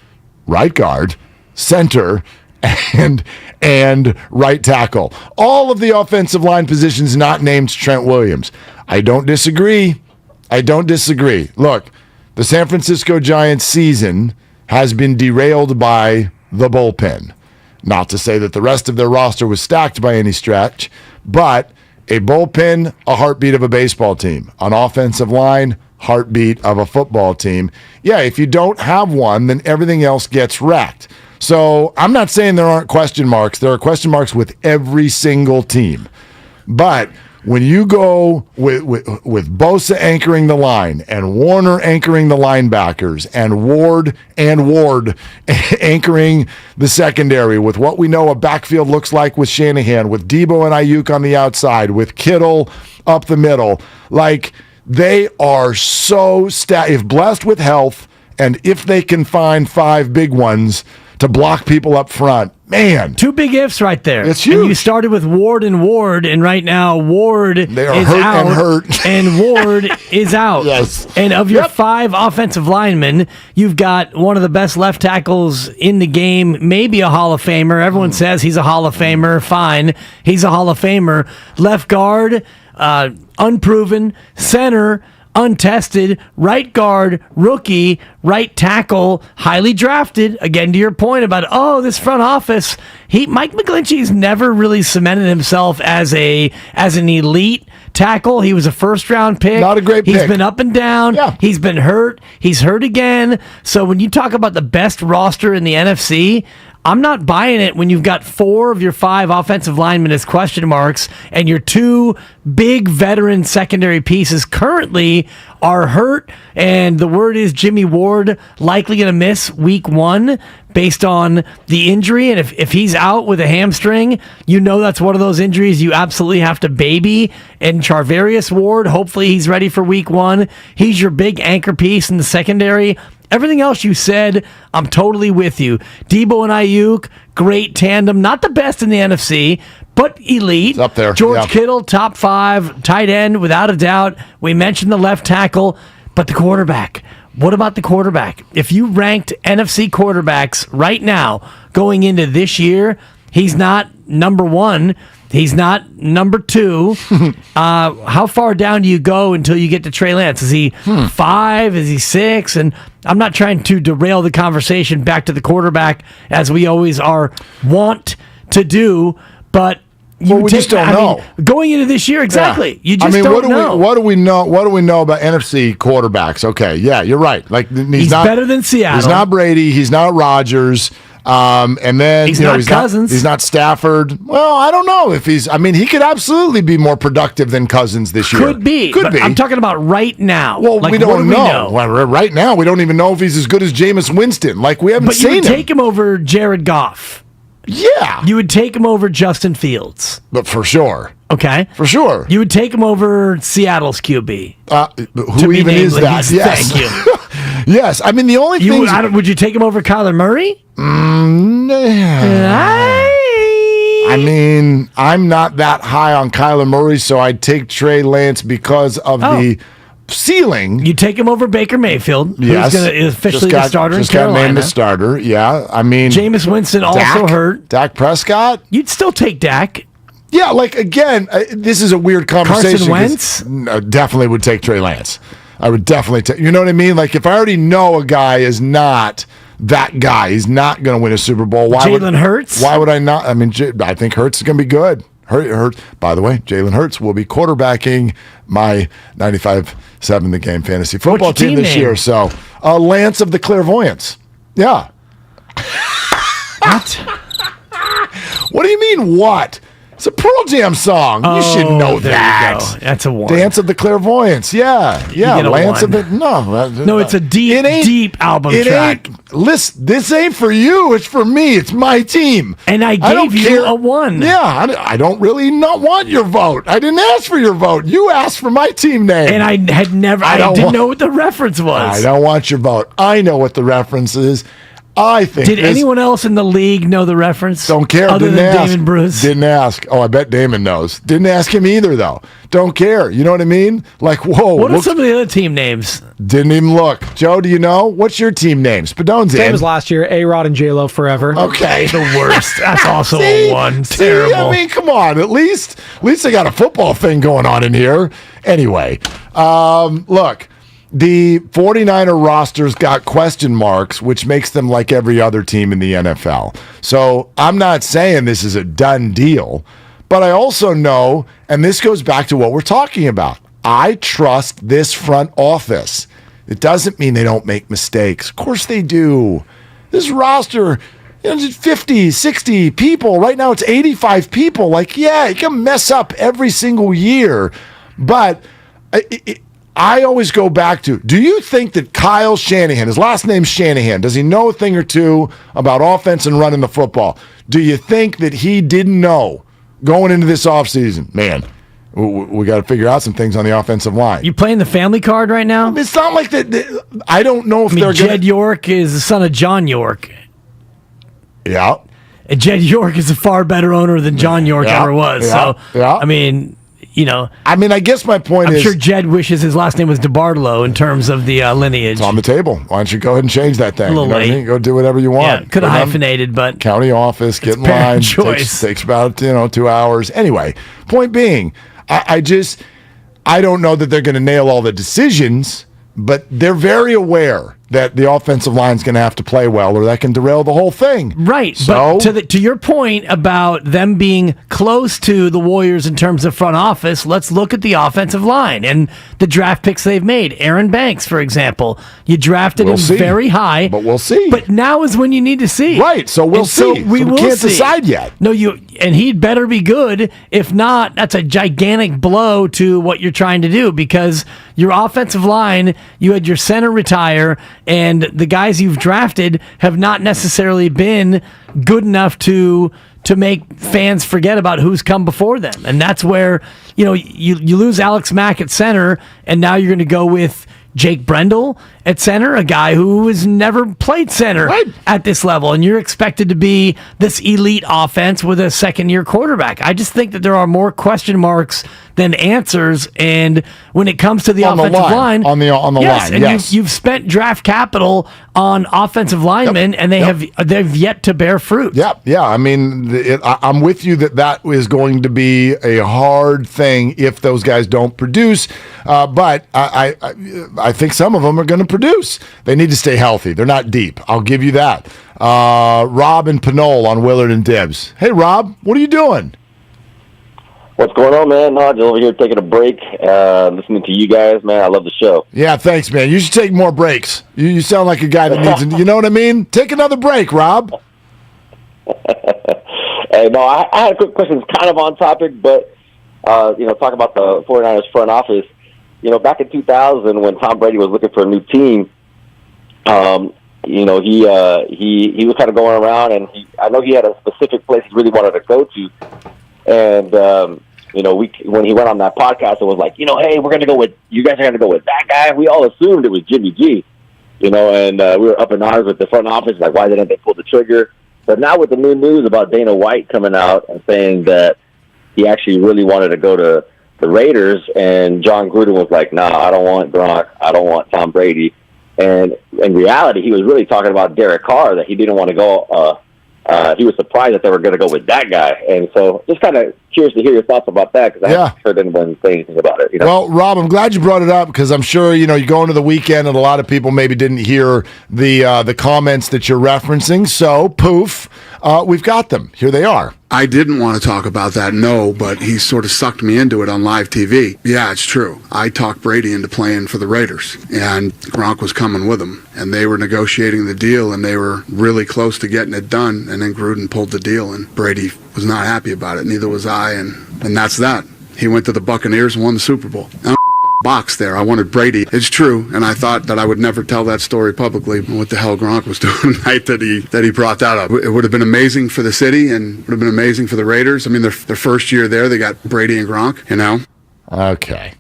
right guard, center, and right tackle. All of the offensive line positions not named Trent Williams. I don't disagree. Look, the San Francisco Giants season has been derailed by the bullpen. Not to say that the rest of their roster was stacked by any stretch, but a bullpen, a heartbeat of a baseball team. An offensive line, heartbeat of a football team. Yeah, if you don't have one, then everything else gets wrecked. So I'm not saying there aren't question marks. There are question marks with every single team. But when you go with Bosa anchoring the line and Warner anchoring the linebackers and Ward anchoring the secondary with what we know a backfield looks like with Shanahan, with Debo and Ayuk on the outside, with Kittle up the middle, like they are so if blessed with health and if they can find 5 big ones to block people up front. Man. 2 big ifs right there. It's huge. And you started with Ward, and right now Ward is hurt. And Ward is out. Yes. And of your 5 offensive linemen, you've got one of the best left tackles in the game, maybe a Hall of Famer. Everyone says he's a Hall of Famer. Fine. He's a Hall of Famer. Left guard, unproven. Center, untested. Right guard, rookie. Right tackle, highly drafted. Again, to your point about, this front office, Mike McGlinchey's never really cemented himself as an elite tackle. He was a first-round pick. Not a great pick. He's been up and down. Yeah. He's been hurt. He's hurt again. So when you talk about the best roster in the NFC, I'm not buying it when you've got 4 of your 5 offensive linemen as question marks and your 2 big veteran secondary pieces currently are hurt, and the word is Jimmy Ward likely going to miss week 1 based on the injury. And if he's out with a hamstring, that's one of those injuries you absolutely have to baby. And Charvarius Ward, hopefully he's ready for week 1. He's your big anchor piece in the secondary. Everything else you said, I'm totally with you. Debo and Ayuk, great tandem. Not the best in the NFC, but elite. It's up there. George Kittle, top 5, tight end, without a doubt. We mentioned the left tackle, but the quarterback. What about the quarterback? If you ranked NFC quarterbacks right now going into this year, he's not number 1. He's not number 2. How far down do you go until you get to Trey Lance? Is he 5? Is he 6? And I'm not trying to derail the conversation back to the quarterback, as we always want to do, but we just don't know. Going into this year, exactly. Yeah. You just don't know. What do we know? What do we know about NFC quarterbacks? Okay, yeah, you're right. Like he's not better than Seattle. He's not Brady. He's not Rodgers. And then he's not Cousins. He's not Stafford. Well, I don't know if he's. I mean, he could absolutely be more productive than Cousins this year. Could be. I'm talking about right now. Well, like, we don't know. Well, right now, we don't even know if he's as good as Jameis Winston. Like we haven't seen him. But you would take him over Jared Goff. Yeah. You would take him over Justin Fields. But for sure. Okay. For sure. You would take him over Seattle's QB. Who even is that? Yes. Thank you. Yes, I mean the only thing. Would you take him over Kyler Murray? I mean, I'm not that high on Kyler Murray, so I'd take Trey Lance because of the ceiling. You take him over Baker Mayfield, yes, who's going to officially the starter in Carolina. Got named the starter. Yeah, I mean, Jameis Winston also hurt. Dak Prescott. You'd still take Dak. Yeah, like again, this is a weird conversation. Carson Wentz? Definitely would take Trey Lance. I would definitely take. You know what I mean? Like if I already know a guy is not that guy, he's not going to win a Super Bowl. Jalen Hurts? Why would I not? I mean, I think Hurts is going to be good. Hurts. By the way, Jalen Hurts will be quarterbacking my 95-7 the game fantasy football team this year. So, Lance of the Clairvoyants. Yeah. What? What do you mean, what? It's a Pearl Jam song. You should know that. That's a one. Dance of the Clairvoyants. Yeah. Lance of the... No, it's a deep album track. Listen, this ain't for you. It's for me. It's my team. And I gave you a one. Yeah, I don't really not want your vote. I didn't ask for your vote. You asked for my team name. And I didn't know what the reference was. I don't want your vote. I know what the reference is. I think. Did anyone else in the league know the reference? Don't care. Other Didn't than ask. Damon Bruce? Didn't ask. Oh, I bet Damon knows. Didn't ask him either, though. Don't care. You know what I mean? Like, whoa. What are some of the other team names? Didn't even look. Joe, do you know? What's your team name? Spadone's in. Same as last year. A-Rod and J-Lo forever. Okay. The worst. That's also a one. Terrible. I mean, come on. At least they got a football thing going on in here. Anyway, look. The 49er roster's got question marks, which makes them like every other team in the NFL. So I'm not saying this is a done deal, but I also know, and this goes back to what we're talking about, I trust this front office. It doesn't mean they don't make mistakes. Of course they do. This roster, 50, 60 people. Right now it's 85 people. Like, yeah, you can mess up every single year, but I always go back to, do you think that Kyle Shanahan, his last name's Shanahan, does he know a thing or two about offense and running the football? Do you think that he didn't know going into this offseason? Man, we got to figure out some things on the offensive line. You playing the family card right now? It's not like that. I don't know if they're going to. Jed York is the son of John York. Yeah. And Jed York is a far better owner than John York ever was. So, I mean... I guess my point is... I'm sure Jed wishes his last name was DeBartolo in terms of the lineage. It's on the table. Why don't you go ahead and change that thing? A little late. I mean? Go do whatever you want. Yeah, could have hyphenated, but... County office, get in line. Takes about 2 hours. Anyway, point being, I don't know that they're going to nail all the decisions, but they're very aware that the offensive line is going to have to play well or that can derail the whole thing. Right. So, but to your point about them being close to the Warriors in terms of front office, let's look at the offensive line and the draft picks they've made. Aaron Banks, for example. You drafted him very high. But we'll see. But now is when you need to see. Right. So we'll see. So we can't decide yet. No, and he'd better be good. If not, that's a gigantic blow to what you're trying to do because your offensive line, you had your center retire, and the guys you've drafted have not necessarily been good enough to make fans forget about who's come before them. And that's where, you lose Alex Mack at center, and now you're going to go with Jake Brendel at center, a guy who has never played center at this level, and you're expected to be this elite offense with a second-year quarterback. I just think that there are more question marks than answers, and when it comes to the offensive line, on the line, and you've spent draft capital on offensive linemen, and they've yet to bear fruit. Yeah. I mean, I'm with you that is going to be a hard thing if those guys don't produce, but I think some of them are going to produce. They need to stay healthy. They're not deep. I'll give you that. Rob and Pinole on Willard and Dibs. Hey, Rob, what are you doing? What's going on, man? No, just over here taking a break, listening to you guys, man. I love the show. Yeah, thanks, man. You should take more breaks. You sound like a guy that needs, you know what I mean? Take another break, Rob. Hey, no, I had a quick question. It's kind of on topic, but, talk about the 49ers front office. Back in 2000 when Tom Brady was looking for a new team, he was kind of going around, and I know he had a specific place he really wanted to go to. And, when he went on that podcast, it was like, hey, we're going to go with, you guys are going to go with that guy. We all assumed it was Jimmy G, and we were up in arms with the front office, like, why didn't they pull the trigger? But now with the new news about Dana White coming out and saying that he actually really wanted to go to the Raiders, and John Gruden was like, nah, I don't want Gronk, I don't want Tom Brady. And in reality, he was really talking about Derek Carr, that he didn't want to go. He was surprised that they were going to go with that guy. And so just kind of curious to hear your thoughts about that, because I haven't heard anyone say anything about it. Well, Rob, I'm glad you brought it up, because I'm sure, you go into the weekend and a lot of people maybe didn't hear the comments that you're referencing. So, poof, we've got them. Here they are. I didn't want to talk about that, but he sort of sucked me into it on live TV. Yeah, it's true. I talked Brady into playing for the Raiders, and Gronk was coming with him, and they were negotiating the deal, and they were really close to getting it done, and then Gruden pulled the deal, and Brady was not happy about it. Neither was I, and that's that. He went to the Buccaneers and won the Super Bowl. Box there. I wanted Brady. It's true, and I thought that I would never tell that story publicly. What the hell Gronk was doing tonight that he brought that up? It would have been amazing for the city, and would have been amazing for the Raiders. I mean, their first year there, they got Brady and Gronk. Okay,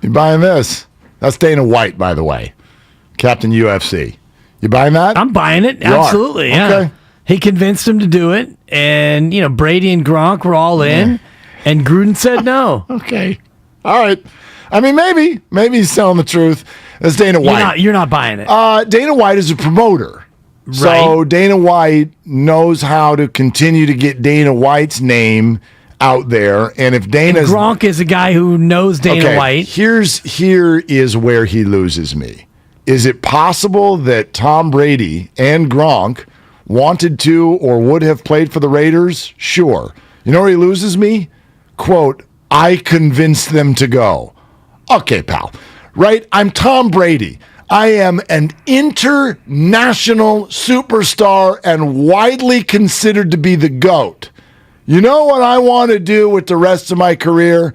you buying this? That's Dana White, by the way, Captain UFC. You buying that? I'm buying it. You Absolutely. are? Yeah. Okay. He convinced him to do it, and Brady and Gronk were all in, and Gruden said no. Okay. All right. I mean, maybe he's telling the truth. That's Dana White. You're not buying it. Dana White is a promoter. Right. So Dana White knows how to continue to get Dana White's name out there. And if Dana's... And Gronk is a guy who knows Dana White. Here is where he loses me. Is it possible that Tom Brady and Gronk wanted to or would have played for the Raiders? Sure. You know where he loses me? Quote, I convinced them to go. Okay, pal. Right? I'm Tom Brady. I am an international superstar and widely considered to be the GOAT. You know what I want to do with the rest of my career?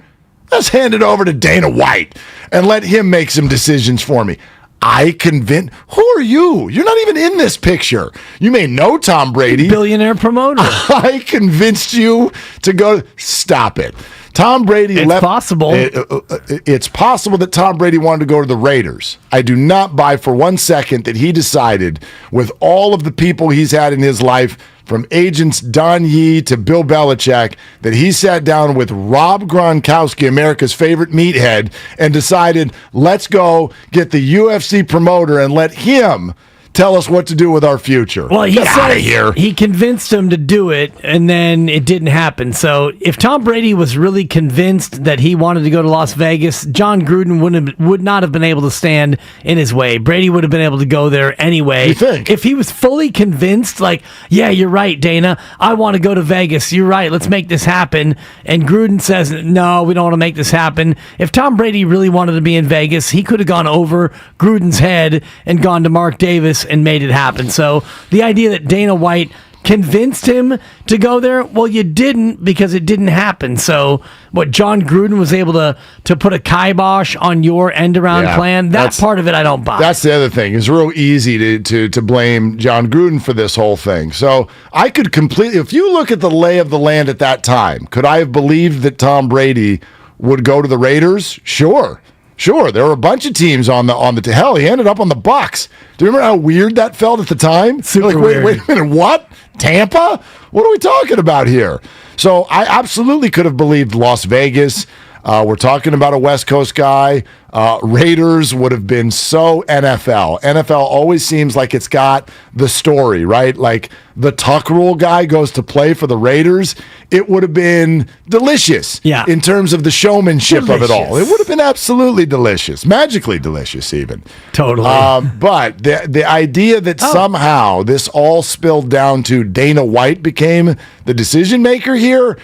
Let's hand it over to Dana White and let him make some decisions for me. I convinced... Who are you? You're not even in this picture. You may know Tom Brady. Billionaire promoter. I convinced you to go... Stop it. Tom Brady left... It's possible. It's possible that Tom Brady wanted to go to the Raiders. I do not buy for 1 second that he decided, with all of the people he's had in his life, from agents Don Yee to Bill Belichick, that he sat down with Rob Gronkowski, America's favorite meathead, and decided, let's go get the UFC promoter and let him tell us what to do with our future. Well, he Get out of said here. he convinced him to do it, and then it didn't happen. So if Tom Brady was really convinced that he wanted to go to Las Vegas, John Gruden would not have been able to stand in his way. Brady would have been able to go there anyway. You think? If he was fully convinced, like, yeah, you're right, Dana, I want to go to Vegas. You're right, let's make this happen. And Gruden says, no, we don't want to make this happen. If Tom Brady really wanted to be in Vegas, he could have gone over Gruden's head and gone to Mark Davis and made it happen. So the idea that Dana White convinced him to go there, well, you didn't, because it didn't happen. So what, John Gruden was able to put a kibosh on your end-around plan? That part of it I don't buy. That's the other thing. It's real easy to blame John Gruden for this whole thing. So I could completely, if you look at the lay of the land at that time, could I have believed that Tom Brady would go to the Raiders? Sure. There were a bunch of teams on the hell. He ended up on the Bucs. Do you remember how weird that felt at the time? Super weird. weird. Wait a minute, what? Tampa? What are we talking about here? So I absolutely could have believed Las Vegas. We're talking about a West Coast guy. Raiders would have been so NFL. NFL always seems like it's got the story, right? Like the Tuck Rule guy goes to play for the Raiders. It would have been delicious in terms of the showmanship of it all. It would have been absolutely delicious, magically delicious even. Totally. But the idea that somehow this all spilled down to Dana White became the decision maker here,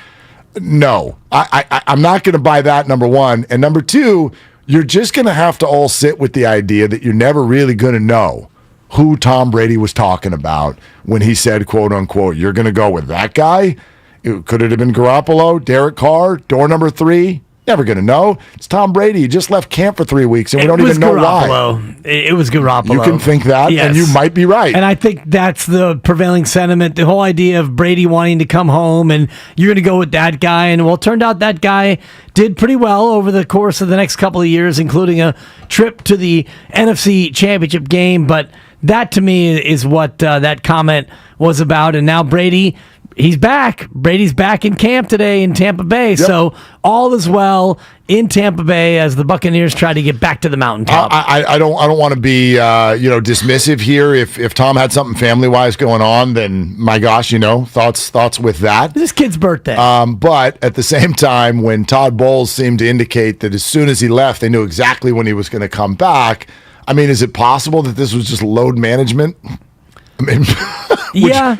no. I'm not going to buy that, number one. And number two, you're just going to have to all sit with the idea that you're never really going to know who Tom Brady was talking about when he said, quote unquote, you're going to go with that guy? Could it have been Garoppolo, Derek Carr, door number 3? Never going to know. It's Tom Brady. He just left camp for 3 weeks, and we don't even know why. It was Garoppolo. You can think that, Yes. and you might be right. And I think that's the prevailing sentiment. The whole idea of Brady wanting to come home, and you're going to go with that guy. And, well, it turned out that guy did pretty well over the course of the next couple of years, including a trip to the NFC Championship game. But that, to me, is what that comment was about. And now Brady... he's back. Brady's back in camp today in Tampa Bay. Yep. So all is well in Tampa Bay as the Buccaneers try to get back to the mountaintop. I don't want to be dismissive here. If Tom had something family wise going on, then my gosh, thoughts with that. This kid's birthday. But at the same time, when Todd Bowles seemed to indicate that as soon as he left, they knew exactly when he was going to come back. I mean, is it possible that this was just load management? I mean,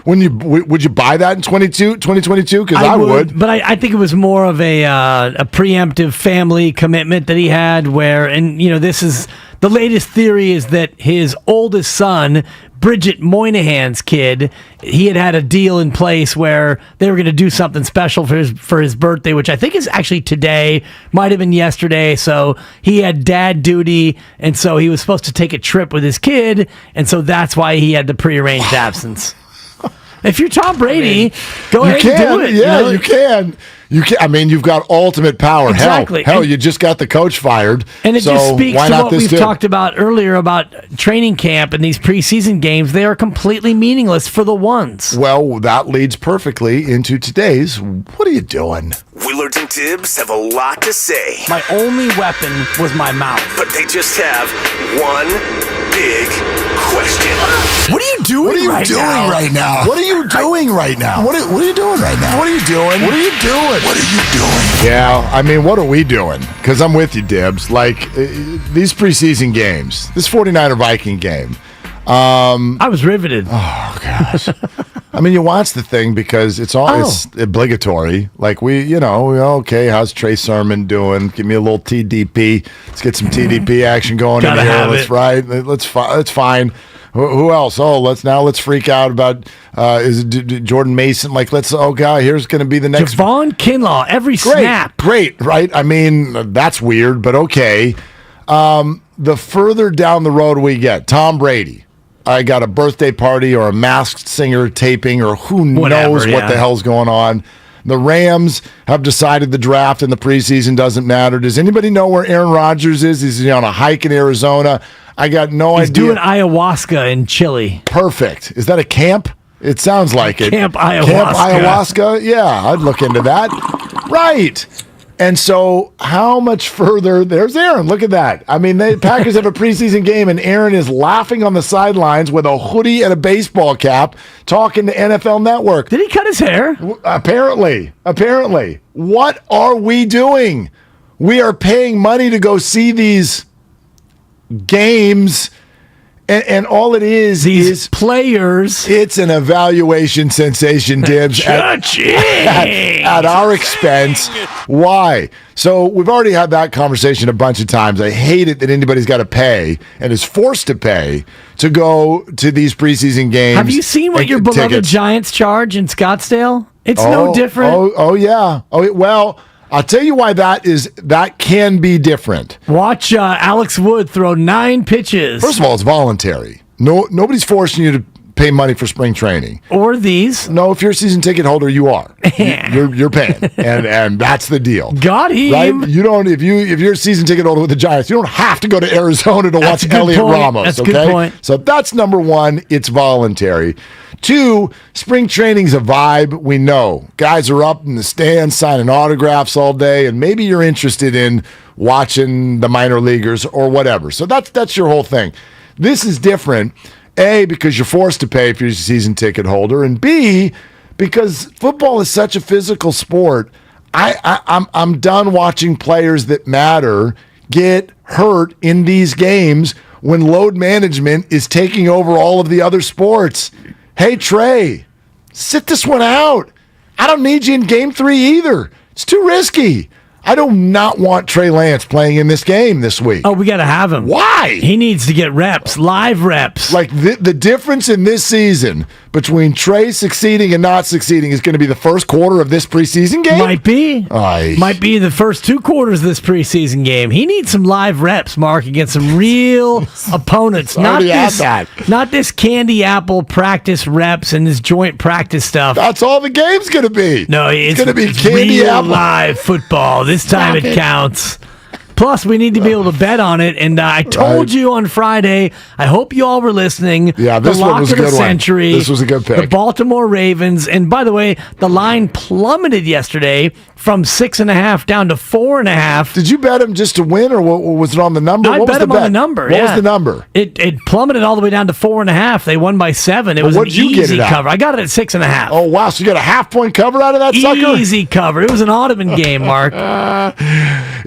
would you buy that in 2022? Because I would. But I think it was more of a preemptive family commitment that he had where, and this is, the latest theory is that his oldest son, Bridget Moynihan's kid, he had a deal in place where they were going to do something special for his birthday, which I think is actually today, might have been yesterday. So he had dad duty, and so he was supposed to take a trip with his kid, and so that's why he had the prearranged absence. If you're Tom Brady, go ahead and do it. Yeah, you can. You can. I mean, you've got ultimate power. Exactly. Hell, you just got the coach fired. And it just speaks to what we've too? talked about earlier about training camp and these preseason games. They are completely meaningless for the ones. Well, that leads perfectly into today's What Are You Doing? Willard and Dibs have a lot to say. My only weapon was my mouth. But they just have one big question. What are you doing right now? What are you doing right now? What are you doing right now? What are you doing? What are you doing? What are you doing? Yeah, I mean, what are we doing? Because I'm with you, Dibs. Like, these preseason games, this 49er Viking game. I was riveted. Oh, gosh. I mean, you watch the thing because it's obligatory. Like, okay, how's Trey Sermon doing? Give me a little TDP. Let's get some TDP action going in here. Let's fine. Who else? Let's freak out about is it Jordan Mason? Like, here's going to be the next Javon Kinlaw every snap. Great, right? I mean, that's weird, but okay. The further down the road we get, Tom Brady. I got a birthday party or a Masked Singer taping or who knows what the hell's going on. The Rams have decided the draft and the preseason doesn't matter. Does anybody know where Aaron Rodgers is? Is he on a hike in Arizona? I got no idea. He's doing ayahuasca in Chile. Perfect. Is that a camp? It sounds like it. Camp ayahuasca. Camp ayahuasca? Yeah, I'd look into that. Right. And so how much further? There's Aaron. Look at that. I mean, the Packers have a preseason game, and Aaron is laughing on the sidelines with a hoodie and a baseball cap talking to NFL Network. Did he cut his hair? Apparently. What are we doing? We are paying money to go see these games, and all it is players. It's an evaluation sensation, Dibs, at our expense. Why? So we've already had that conversation a bunch of times. I hate it that anybody's got to pay and is forced to pay to go to these preseason games. Have you seen what your beloved Giants charge in Scottsdale? It's no different. Oh yeah. Well, I'll tell you why that can be different. Watch Alex Wood throw 9 pitches. First of all, it's voluntary. Nobody's forcing you to pay money for spring training or these. No, if you're a season ticket holder, you are. You're paying, and that's the deal. Got him. Right? You don't. If you're a season ticket holder with the Giants, you don't have to go to Arizona to watch Elliot Ramos. That's okay? a good point. So that's number one. It's voluntary. 2, spring training's a vibe. We know guys are up in the stands signing autographs all day, and maybe you're interested in watching the minor leaguers or whatever. So that's your whole thing. This is different. A, because you're forced to pay if you're a season ticket holder, and B, because football is such a physical sport. I'm done watching players that matter get hurt in these games when load management is taking over all of the other sports. Hey, Trey, sit this one out. I don't need you in game 3 either. It's too risky. I do not want Trey Lance playing in this game this week. Oh, we got to have him. Why? He needs to get reps, live reps. Like the difference in this season between Trey succeeding and not succeeding is going to be the first quarter of this preseason game? Might be. Might be the first 2 quarters of this preseason game. He needs some live reps, Mark, against some real opponents. Not this candy apple practice reps and this joint practice stuff. That's all the game's going to be. No, it's going to be candy real apple. live football. This time it counts. Plus, we need to be able to bet on it. And I told you on Friday, I hope you all were listening. Yeah, this one was a good one. Century, This was a good pick. The Baltimore Ravens. And by the way, the line plummeted yesterday from 6.5 down to 4.5. Did you bet him just to win, or what was it on the number? I What was bet the him bet? on the number. What was the number? It plummeted all the way down to 4.5. They won by 7. It was an what'd you get easy it at? cover. I got it at 6.5. Oh, wow. So you got a half-point cover out of that sucker? Easy cover. It was an Ottoman game, Mark.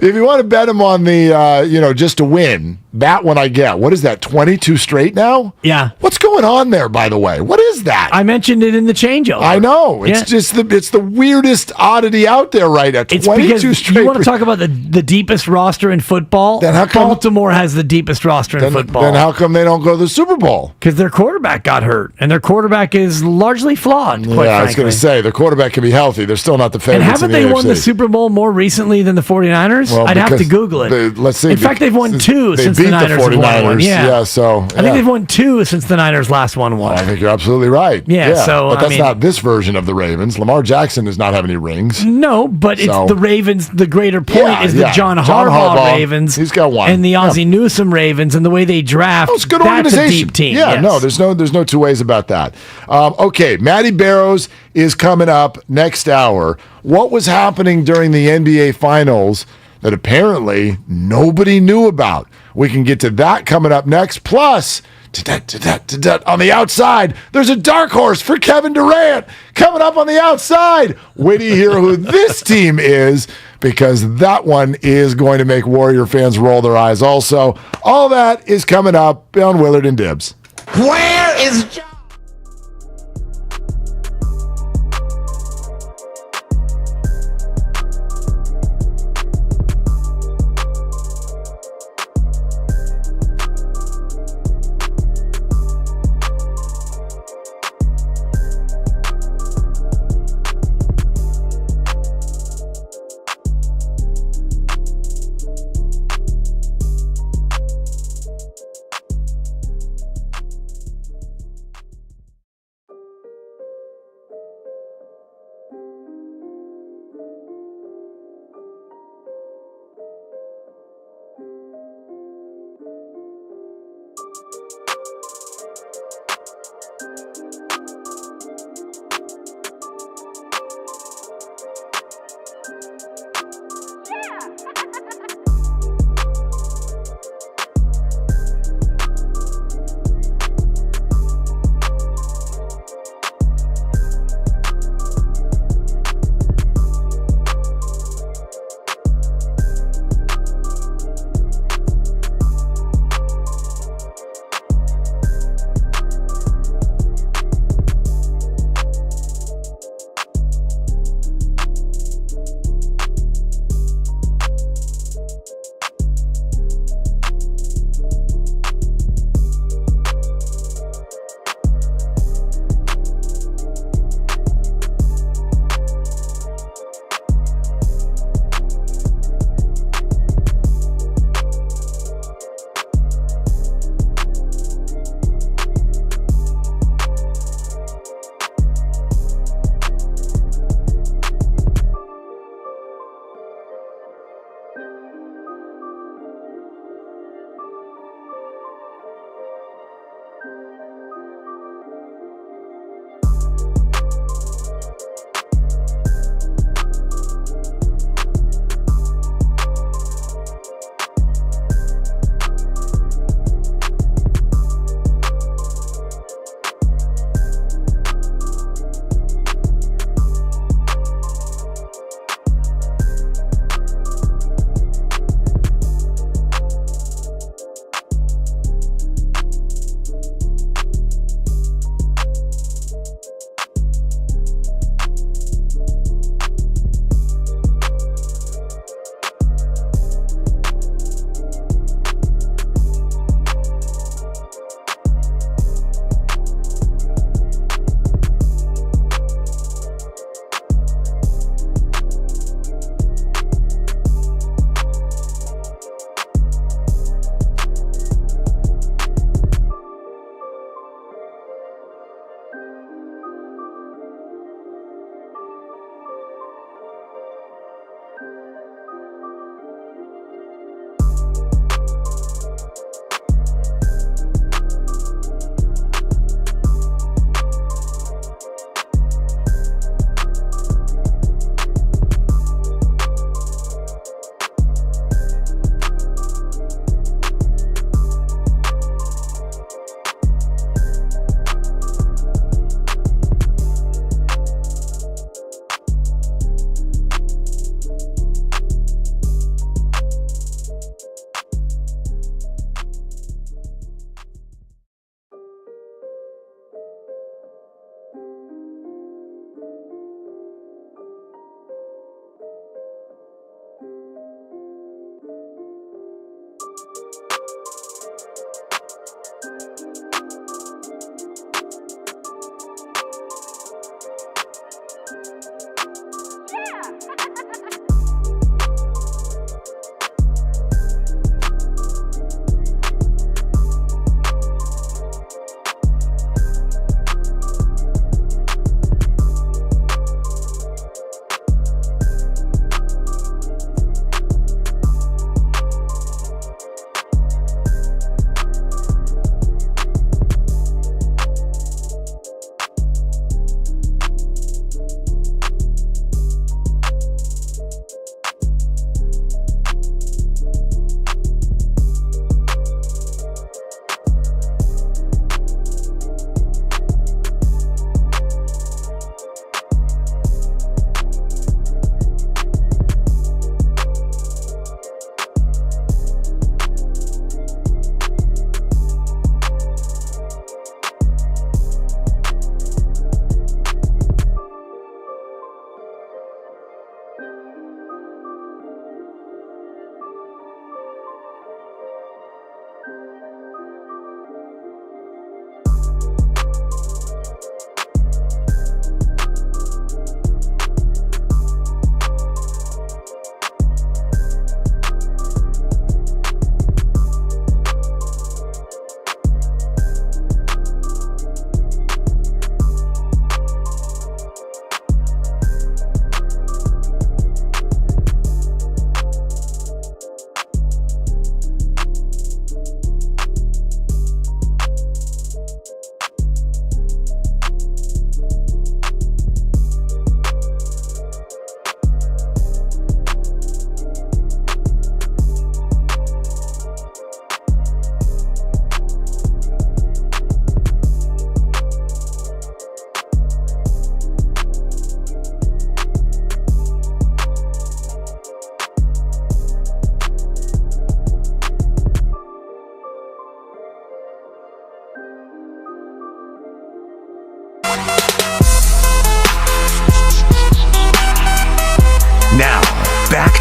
If you want to bet him on the, just to win, that one I get. What is that, 22 straight now? Yeah. What's going on there, by the way? What is that? I mentioned it in the changeover. I know. It's just it's the weirdest oddity out there right now. It's 22 because straight. you want to talk about the deepest roster in football? Then how come- Baltimore has the deepest roster in football? Then how come they don't go to the Super Bowl? Because their quarterback got hurt, and their quarterback is largely flawed, quite I was frankly. going to say, the quarterback can be healthy. They're still not the And favorites haven't in the they won the AFC. Super Bowl more recently than the 49ers? Well, I'd have to because Google it. let's see. In fact, they've won 2 They since beat the Niners have won 49ers. one. Yeah. So I think they've won 2 since the Niners last won one. I think you're absolutely right. Yeah, so, but I that's mean- not this version of the Ravens. Lamar Jackson does not have any rings. No, but it's So- the Ravens. The greater point is the John Harbaugh Ravens. He's got one. And the Ozzie Newsome Ravens and the way they draft. It's a good that's organization. a deep team. Yeah, yes. no, there's no two ways about that. Okay, Matty Barrows is coming up next hour. What was happening during the NBA Finals that apparently nobody knew about? We can get to that coming up next. Plus, on the outside, there's a dark horse for Kevin Durant coming up on the outside. Wait till you hear who this team is, because that one is going to make Warrior fans roll their eyes also. All that is coming up on Willard and Dibs. Where is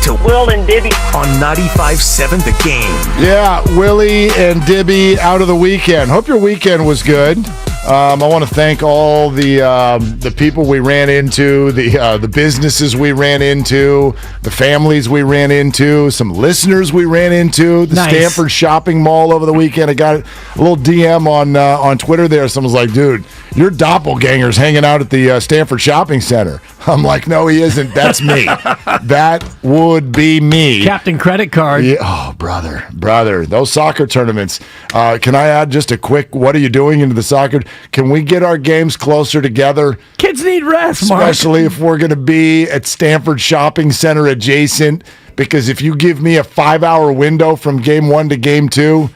to Will and Dibby on 95.7 The Game. Yeah, Willie and Dibby out of the weekend. Hope your weekend was good. I want to thank all the people we ran into, the businesses we ran into, the families we ran into, some listeners we ran into, the Stanford shopping mall over the weekend. I got a little DM on Twitter there. Someone's like, dude, your doppelganger's hanging out at the Stanford Shopping Center. I'm like, no, he isn't. That's me. That would be me. Captain Credit Card. Yeah. Oh, brother. Those soccer tournaments. Can I add just a quick, what are you doing into the soccer? Can we get our games closer together? Kids need rest, Mark. Especially if we're going to be at Stanford Shopping Center adjacent. Because if you give me a 5-hour window from game 1 to game 2,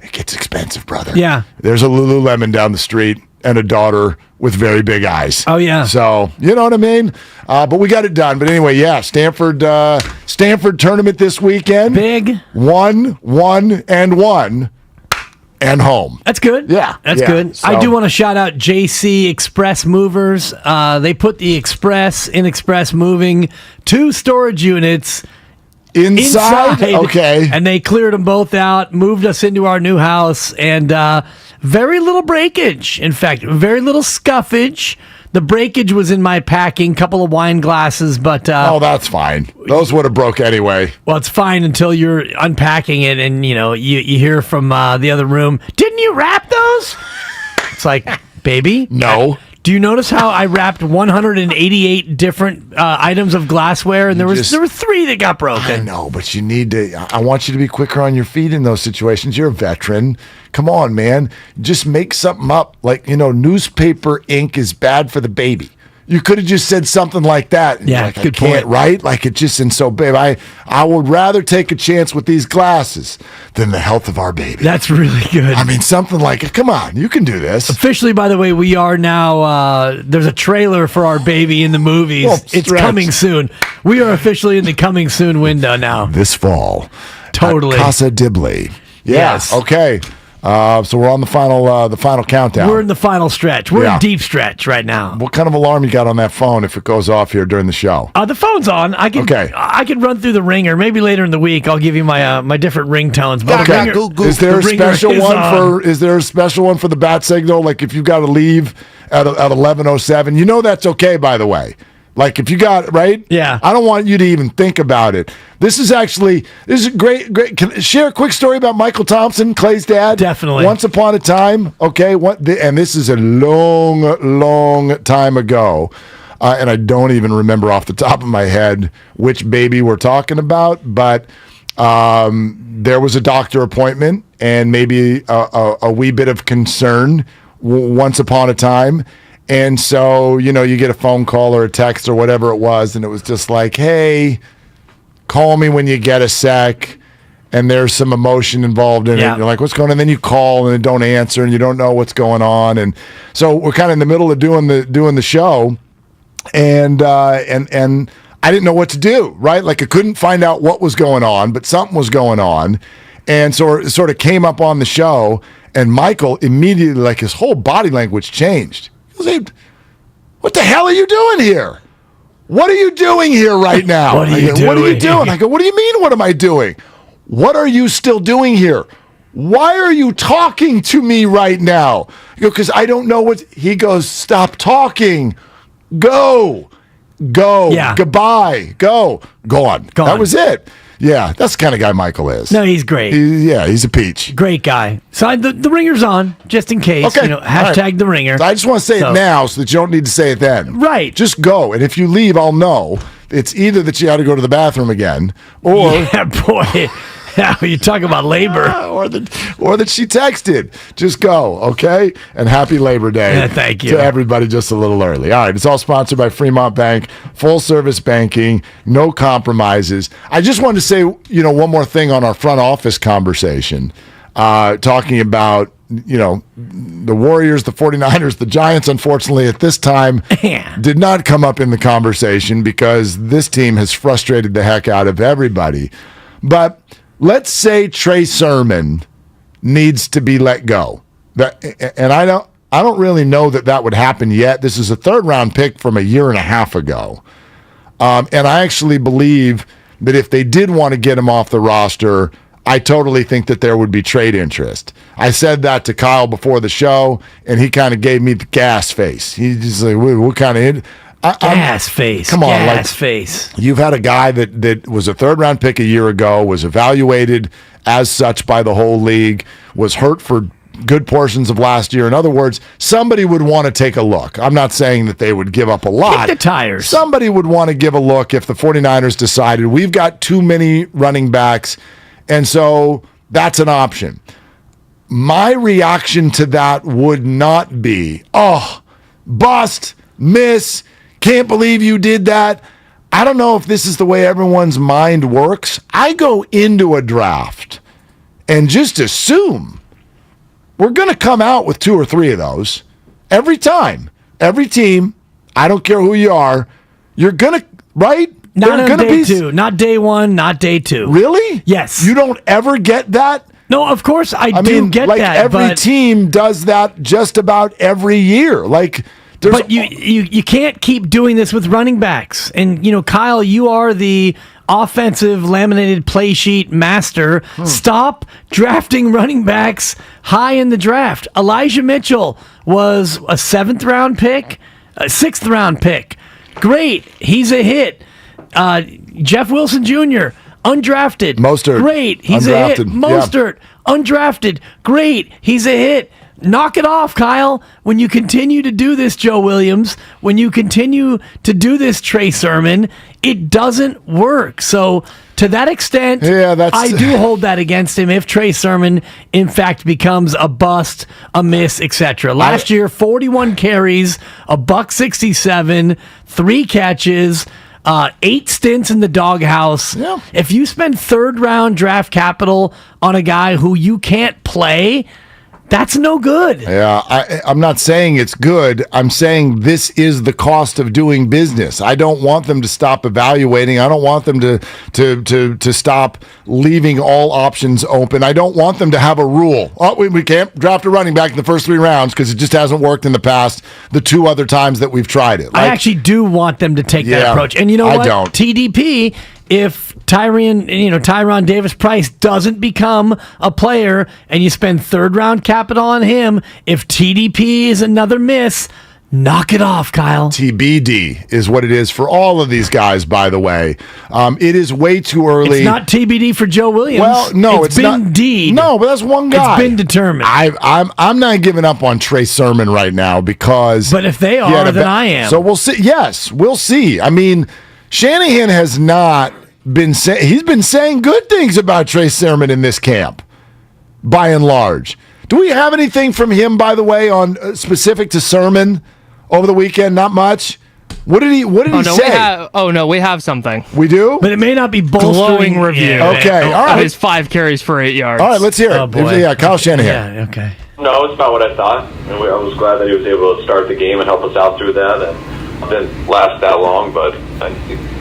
it gets expensive, brother. Yeah. There's a Lululemon down the street and a daughter with very big eyes. Oh, yeah. So, you know what I mean? But we got it done. But anyway, yeah, Stanford tournament this weekend. Big. 1-1 and home. That's good. Yeah. That's good. So, I do want to shout out JC Express Movers. They put the Express in Express Moving 2 storage units Inside? Okay. And they cleared them both out, moved us into our new house, and very little breakage. In fact, very little scuffage. The breakage was in my packing, couple of wine glasses, but... oh, that's fine. Those would have broke anyway. Well, it's fine until you're unpacking it and, you hear from the other room, didn't you wrap those? It's like, baby? No. Do you notice how I wrapped 188 different items of glassware, and there were 3 that got broken? I know, but you need to. I want you to be quicker on your feet in those situations. You're a veteran. Come on, man. Just make something up. Like, newspaper ink is bad for the baby. You could have just said something like that. Yeah, like, good I can't, point. right? Like, it just isn't so big. I would rather take a chance with these glasses than the health of our baby. That's really good. I mean, something like, come on, you can do this. Officially, by the way, we are now, there's a trailer for our baby in the movies. Oh, it's stretch. coming soon. We are officially in the coming soon window now. This fall. Totally. At Casa Dibley. Yes. Okay. So we're on the final countdown. We're in the final stretch. We're Yeah. in deep stretch right now. What kind of alarm you got on that phone if it goes off here during the show? The phone's on. I can run through the ringer. Maybe later in the week I'll give you my my different ringtones. But the ringer, Is there a the ringer special is one on. Is there a special one for the bat signal? Like if you got to leave at 11:07, that's okay. By the way, like if you got right, yeah. I don't want you to even think about it. This is great. Can I share a quick story about Michael Thompson, Clay's dad? Definitely. Once upon a time, okay. And this is a long time ago. And I don't even remember off the top of my head which baby we're talking about, but there was a doctor appointment and maybe a wee bit of concern once upon a time. And so, you get a phone call or a text or whatever it was, and it was just like, hey, call me when you get a sec. And there's some emotion involved in it. You're like, what's going on? And then you call and they don't answer and you don't know what's going on. And so we're kind of in the middle of doing the show. And I didn't know what to do, right? Like I couldn't find out what was going on, but something was going on. And so it sort of came up on the show, and Michael immediately, like his whole body language changed. He goes, hey, what the hell are you doing here? What are you doing here right now? What are you doing? I go, what do you mean, what am I doing? What are you still doing here? Why are you talking to me right now? I go, because I don't know what. He goes, stop talking. Go. Yeah. Goodbye. Go. Gone. That was it. Yeah, that's the kind of guy Michael is. No, he's great. He's a peach. Great guy. So the ringer's on, just in case. Okay. Hashtag the ringer. I just want to say it now so that you don't need to say it then. Right. Just go. And if you leave, I'll know. It's either that you got to go to the bathroom again, or yeah, boy. You talk about labor. or that she texted. Just go, okay? And happy Labor Day. Yeah, thank you. To everybody just a little early. All right, it's all sponsored by Fremont Bank. Full service banking, no compromises. I just wanted to say, one more thing on our front office conversation, talking about, the Warriors, the 49ers, the Giants, unfortunately, at this time, did not come up in the conversation because this team has frustrated the heck out of everybody. But let's say Trey Sermon needs to be let go. And I don't really know that would happen yet. This is a 3rd-round pick from a year and a half ago. And I actually believe that if they did want to get him off the roster, I totally think that there would be trade interest. I said that to Kyle before the show, and he kind of gave me the gas face. He's just like, what kind of... Gas face. Come on, gas face. You've had a guy that was a third-round pick a year ago, was evaluated as such by the whole league, was hurt for good portions of last year. In other words, somebody would want to take a look. I'm not saying that they would give up a lot. Kick the tires. Somebody would want to give a look if the 49ers decided we've got too many running backs, and so that's an option. My reaction to that would not be, oh, bust, miss, can't believe you did that. I don't know if this is the way everyone's mind works. I go into a draft and just assume we're going to come out with 2 or 3 of those every time. Every team, I don't care who you are, you're going to, right? Not on day 2. Not day 1, not day 2. Really? Yes. You don't ever get that? No, of course I do get like that. Every team does that just about every year. But you can't keep doing this with running backs. And, Kyle, you are the offensive laminated play sheet master. Stop drafting running backs high in the draft. Elijah Mitchell was a 7th-round pick, a 6th-round pick. Great. He's a hit. Jeff Wilson Jr., undrafted. Mostert. Great. He's a hit. Mostert, undrafted. Great. He's a hit. Knock it off, Kyle. When you continue to do this, Joe Williams, when you continue to do this, Trey Sermon, it doesn't work. So to that extent, I do hold that against him if Trey Sermon, in fact, becomes a bust, a miss, etc. Last year, 41 carries, $167, 3 catches, 8 stints in the doghouse. Yeah. If you spend 3rd-round draft capital on a guy who you can't play, that's no good. Yeah, I'm not saying it's good. I'm saying this is the cost of doing business. I don't want them to stop evaluating. I don't want them to stop leaving all options open. I don't want them to have a rule. Oh, we can't draft a running back in the first 3 rounds because it just hasn't worked in the past, the 2 other times that we've tried it. I actually do want them to take that approach. And you know what? I don't. TDP, if Tyron Davis-Price doesn't become a player and you spend 3rd-round capital on him, if TDP is another miss, knock it off, Kyle. TBD is what it is for all of these guys, by the way. It is way too early. It's not TBD for Joe Williams. Well, no, it's been not. D. No, but that's one guy. It's been determined. I'm not giving up on Trey Sermon right now because... But if they are, then I am. So we'll see. Yes, we'll see. I mean, Shanahan has not been saying... He's been saying good things about Trey Sermon in this camp, by and large. Do we have anything from him, by the way, on specific to Sermon over the weekend? Not much. What did he say? We have something. We do? But it may not be glowing review. Okay, all right. His 5 carries for 8 yards. All right, let's hear it. Oh, boy. Yeah, Kyle Shanahan. Yeah, okay. No, it's about what I thought. And I was glad that he was able to start the game and help us out through that. And it didn't last that long, but I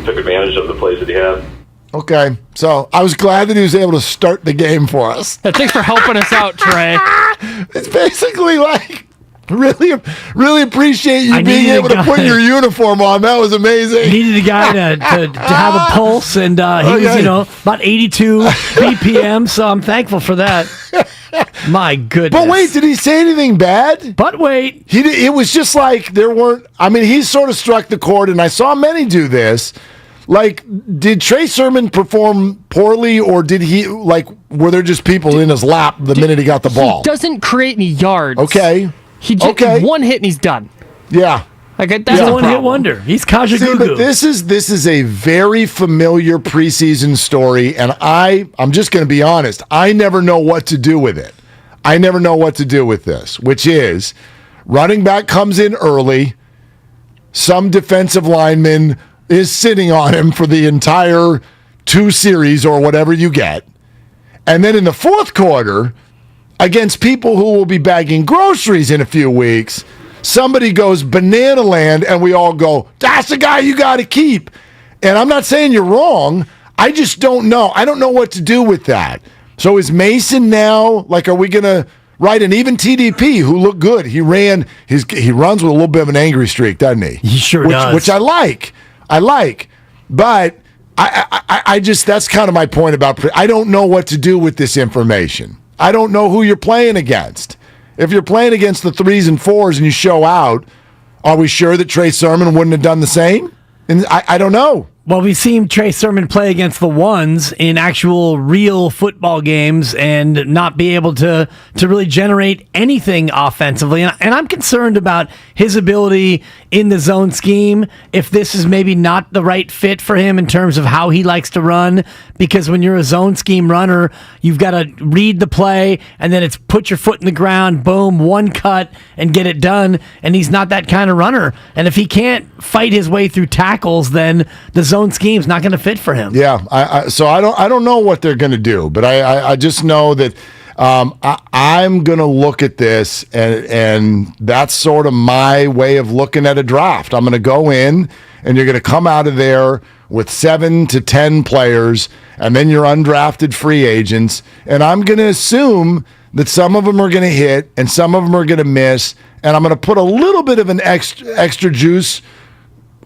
took advantage of the plays that he had. Okay, so I was glad that he was able to start the game for us. Thanks for helping us out, Trey. It's basically like, really appreciate you being able to put your uniform on. That was amazing. Needed a guy to have a pulse, and he was, about 82 BPM, so I'm thankful for that. My goodness. But wait, did he say anything bad? But wait. It was just like there weren't, he sort of struck the chord, and I saw many do this. Like, did Trey Sermon perform poorly, or did he, were there just people in his lap the minute he got the ball? He doesn't create any yards. Okay. He just one hit and he's done. Yeah. That's a one-hit wonder. He's Kaja Gugu. But this is a very familiar preseason story, and I'm just going to be honest. I never know what to do with it. I never know what to do with this, which is running back comes in early, some defensive lineman is sitting on him for the entire 2 series or whatever you get. And then in the 4th quarter, against people who will be bagging groceries in a few weeks, somebody goes banana land and we all go, that's the guy you got to keep. And I'm not saying you're wrong. I just don't know. I don't know what to do with that. So is Mason now, are we going to... Right, and even TDP, who looked good. He runs with a little bit of an angry streak, doesn't he? He sure does. Which I like. But I just, that's kind of my point about, I don't know what to do with this information. I don't know who you're playing against. If you're playing against the 3s and 4s and you show out, are we sure that Trey Sermon wouldn't have done the same? And I don't know. Well, we've seen Trey Sermon play against the 1s in actual real football games and not be able to really generate anything offensively. And I'm concerned about his ability in the zone scheme, if this is maybe not the right fit for him in terms of how he likes to run, because when you're a zone scheme runner, you've got to read the play, and then it's put your foot in the ground, boom, one cut, and get it done, and he's not that kind of runner. And if he can't fight his way through tackles, then the zone scheme's not going to fit for him. Yeah, so I don't know what they're going to do, but I just know that I'm going to look at this, and that's sort of my way of looking at a draft. I'm going to go in, and you're going to come out of there with 7 to 10 players, and then your undrafted free agents, and I'm going to assume that some of them are going to hit, and some of them are going to miss, and I'm going to put a little bit of an extra juice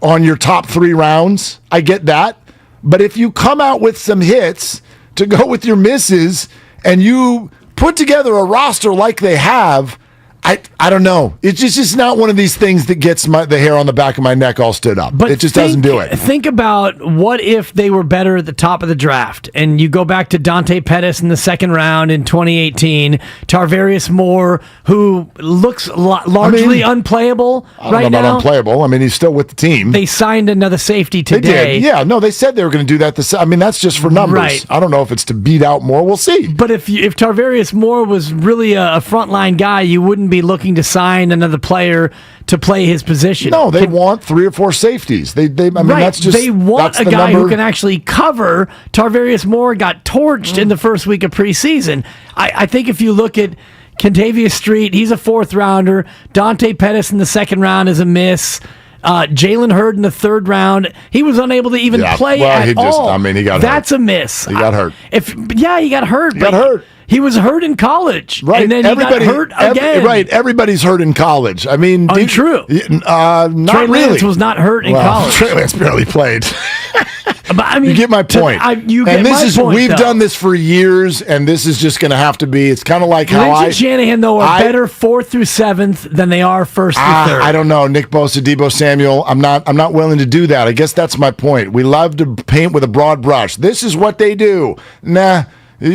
on your top 3 rounds. I get that. But if you come out with some hits to go with your misses and you put together a roster like they have, I don't know. It's just not one of these things that gets the hair on the back of my neck all stood up. But it just doesn't do it. Think about what if they were better at the top of the draft, and you go back to Dante Pettis in the second round in 2018, Tarvarius Moore, who looks largely unplayable right now. Not unplayable. I mean, he's still with the team. They signed another safety today. They did. Yeah, no, they said they were going to do that. That's just for numbers. Right. I don't know if it's to beat out Moore. We'll see. But if Tarvarius Moore was really a frontline guy, you wouldn't be looking to sign another player to play his position. No, they want 3 or 4 safeties. That's just, they want a guy who can actually cover. Tarvarius Moore got torched in the first week of preseason. I think if you look at Kentavious Street, he's a 4th rounder. Dante Pettis in the 2nd round is a miss. Jalen Hurd in the 3rd round, he was unable to even play at all. He got hurt. That's a miss. He got hurt. He got hurt. He got hurt. He was hurt in college, right? And then he got hurt again. Right, everybody's hurt in college. I mean, true. Not Trey really. Lance was not hurt in college. Trey Lance barely played. But I mean, you get my point. We've done this for years, and this is just going to have to be. It's kind of like how Lynch and Shanahan though are better 4th through 7th than they are 1st through 3rd. I don't know. Nick Bosa, Deebo Samuel. I'm not willing to do that. I guess that's my point. We love to paint with a broad brush. This is what they do. Nah.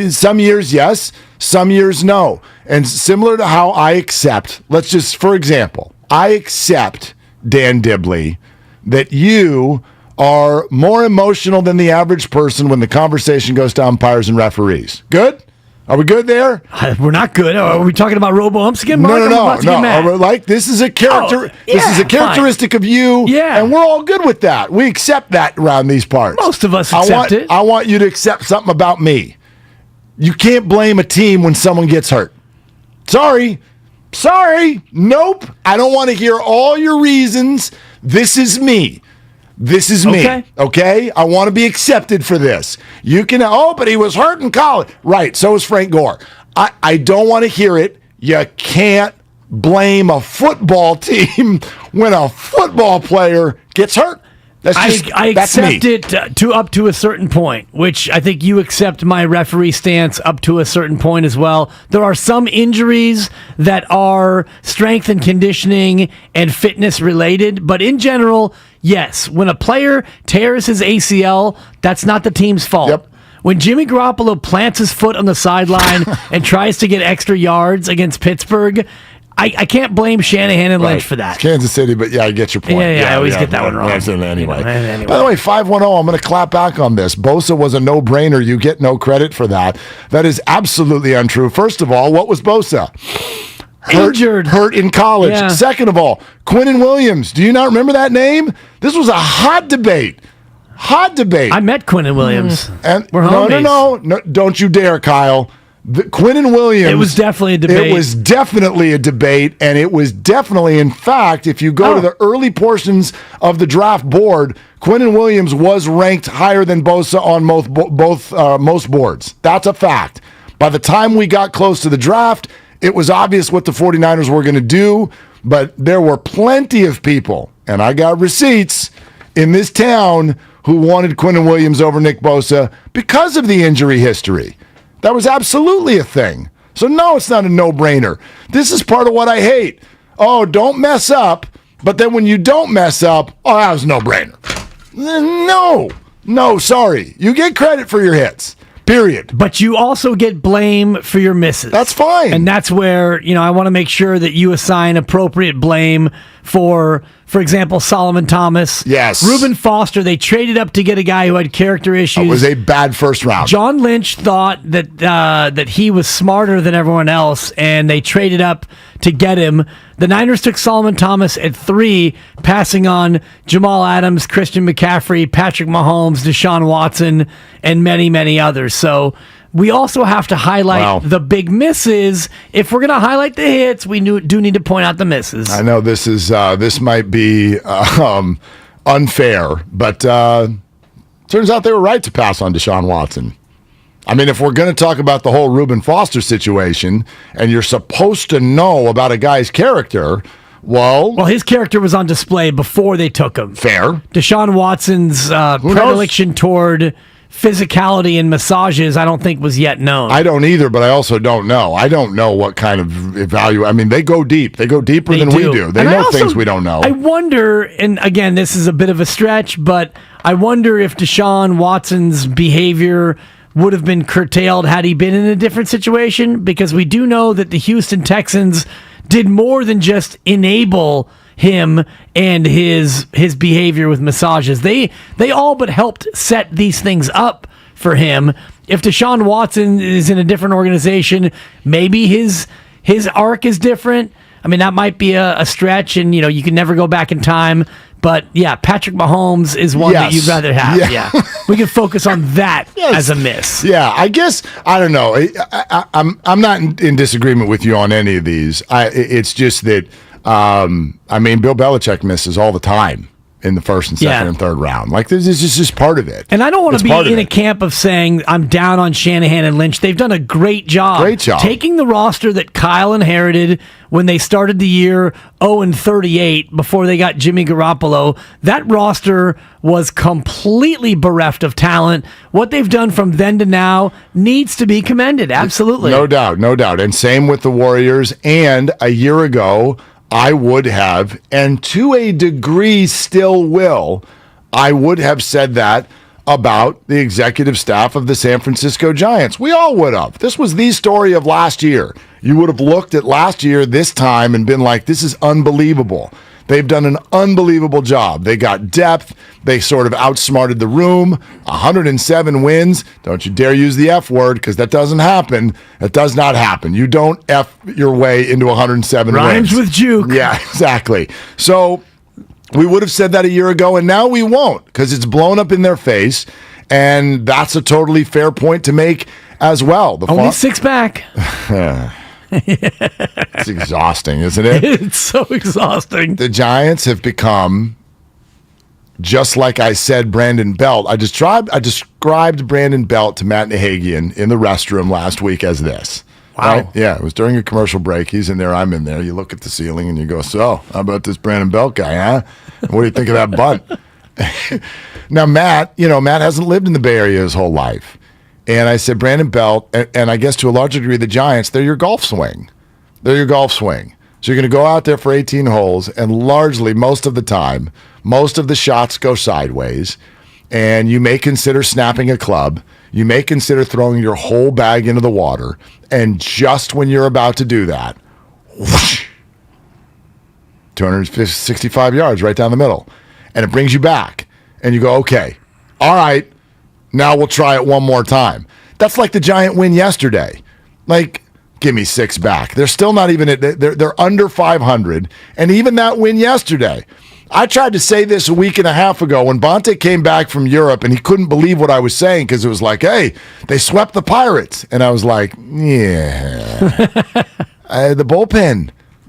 Some years, yes. Some years, no. And similar to how I accept, let's just, for example, I accept, Dan Dibley, that you are more emotional than the average person when the conversation goes to umpires and referees. Good? Are we good there? We're not good. Are we talking about robo-umps again, Mark? No. Like, this is a character. This is a characteristic of you, and we're all good with that. We accept that around these parts. Most of us accept it. I want you to accept something about me. You can't blame a team when someone gets hurt. Sorry. Nope. I don't want to hear all your reasons. This is me. Okay? I want to be accepted for this. You can, but he was hurt in college. Right, so was Frank Gore. I don't want to hear it. You can't blame a football team when a football player gets hurt. I accept it to up to a certain point, which I think you accept my referee stance up to a certain point as well. There are some injuries that are strength and conditioning and fitness related, but in general, yes, when a player tears his ACL, that's not the team's fault. Yep. When Jimmy Garoppolo plants his foot on the sideline and tries to get extra yards against Pittsburgh, I can't blame Shanahan and Lynch for that. Kansas City, but I get your point. Yeah, I always get that one wrong. Anyway. By the way, 510, I'm going to clap back on this. Bosa was a no-brainer. You get no credit for that. That is absolutely untrue. First of all, what was Bosa? Hurt in college. Yeah. Second of all, Quinnen Williams. Do you not remember that name? This was a hot debate. I met Quinnen Williams. And we're homies. No, don't you dare, Kyle. Quinnen Williams. It was definitely a debate. It was definitely a debate, and it was definitely, in fact, if you go to the early portions of the draft board, Quinnen Williams was ranked higher than Bosa on most boards. That's a fact. By the time we got close to the draft, it was obvious what the 49ers were going to do, but there were plenty of people, and I got receipts in this town who wanted Quinnen Williams over Nick Bosa because of the injury history. That was absolutely a thing. So no, it's not a no-brainer. This is part of what I hate. Oh, don't mess up, but then when you don't mess up, oh, that was a no-brainer. No, sorry. You get credit for your hits. Period. But you also get blame for your misses. That's fine. And that's where, I want to make sure that you assign appropriate blame for example, Solomon Thomas. Yes. Reuben Foster, they traded up to get a guy who had character issues. It was a bad first round. John Lynch thought that he was smarter than everyone else, and they traded up to get him. The Niners took Solomon Thomas at 3, passing on Jamal Adams, Christian McCaffrey, Patrick Mahomes, Deshaun Watson, and many, many others. So we also have to highlight the big misses. If we're going to highlight the hits, we do need to point out the misses. I know this might be unfair, but turns out they were right to pass on Deshaun Watson. I mean, if we're going to talk about the whole Reuben Foster situation, and you're supposed to know about a guy's character, well, his character was on display before they took him. Fair. Deshaun Watson's predilection toward physicality and massages, I don't think was yet known. I don't either, but I also don't know. I don't know what kind of value. I mean, they go deep. They go deeper than we do. They know things we don't know. I wonder, and again, this is a bit of a stretch, but I wonder if Deshaun Watson's behavior would have been curtailed had he been in a different situation, because we do know that the Houston Texans did more than just enable him and his behavior with massages. They all but helped set these things up for him. If Deshaun Watson is in a different organization, maybe his arc is different. I mean, that might be a stretch, and you can never go back in time. But yeah, Patrick Mahomes is one that you'd rather have. Yeah. We can focus on that as a miss. Yeah, I guess I don't know. I'm not in disagreement with you on any of these. It's just that Bill Belichick misses all the time in the first and second and third round. Like, this is just part of it. And I don't want to be in a camp of saying I'm down on Shanahan and Lynch. They've done a great job. Taking the roster that Kyle inherited when they started the year 0-38 before they got Jimmy Garoppolo. That roster was completely bereft of talent. What they've done from then to now needs to be commended. Absolutely. No doubt. And same with the Warriors. And a year ago, I would have, and to a degree still will, I would have said that about the executive staff of the San Francisco Giants. We all would have. This was the story of last year. You would have looked at last year this time and been like, this is unbelievable. They've done an unbelievable job. They got depth. They sort of outsmarted the room. 107 wins. Don't you dare use the F word, because that doesn't happen. That does not happen. You don't F your way into 107 wins. Rhymes with juke. Yeah, exactly. So we would have said that a year ago, and now we won't, because it's blown up in their face, and that's a totally fair point to make as well. Only 6 back. It's exhausting, isn't it? It's so exhausting. The Giants have become, just like I said, Brandon Belt. I described Brandon Belt to Matt Nahagian in the restroom last week as this. Wow. Right? Yeah, it was during a commercial break. He's in there, I'm in there. You look at the ceiling and you go, so, how about this Brandon Belt guy, huh? What do you think of that bunt? Now, Matt hasn't lived in the Bay Area his whole life. And I said, Brandon Belt, and I guess to a larger degree the Giants, they're your golf swing. So you're going to go out there for 18 holes, and largely, most of the time, most of the shots go sideways, and you may consider snapping a club. You may consider throwing your whole bag into the water, and just when you're about to do that, whoosh, 265 yards right down the middle. And it brings you back, and you go, okay, all right, now we'll try it one more time. That's like the Giant win yesterday. Like, give me 6 back. They're still not even they're under 500, and even that win yesterday. I tried to say this a week and a half ago when Bonte came back from Europe, and he couldn't believe what I was saying, because it was like, hey, they swept the Pirates. And I was like, yeah. The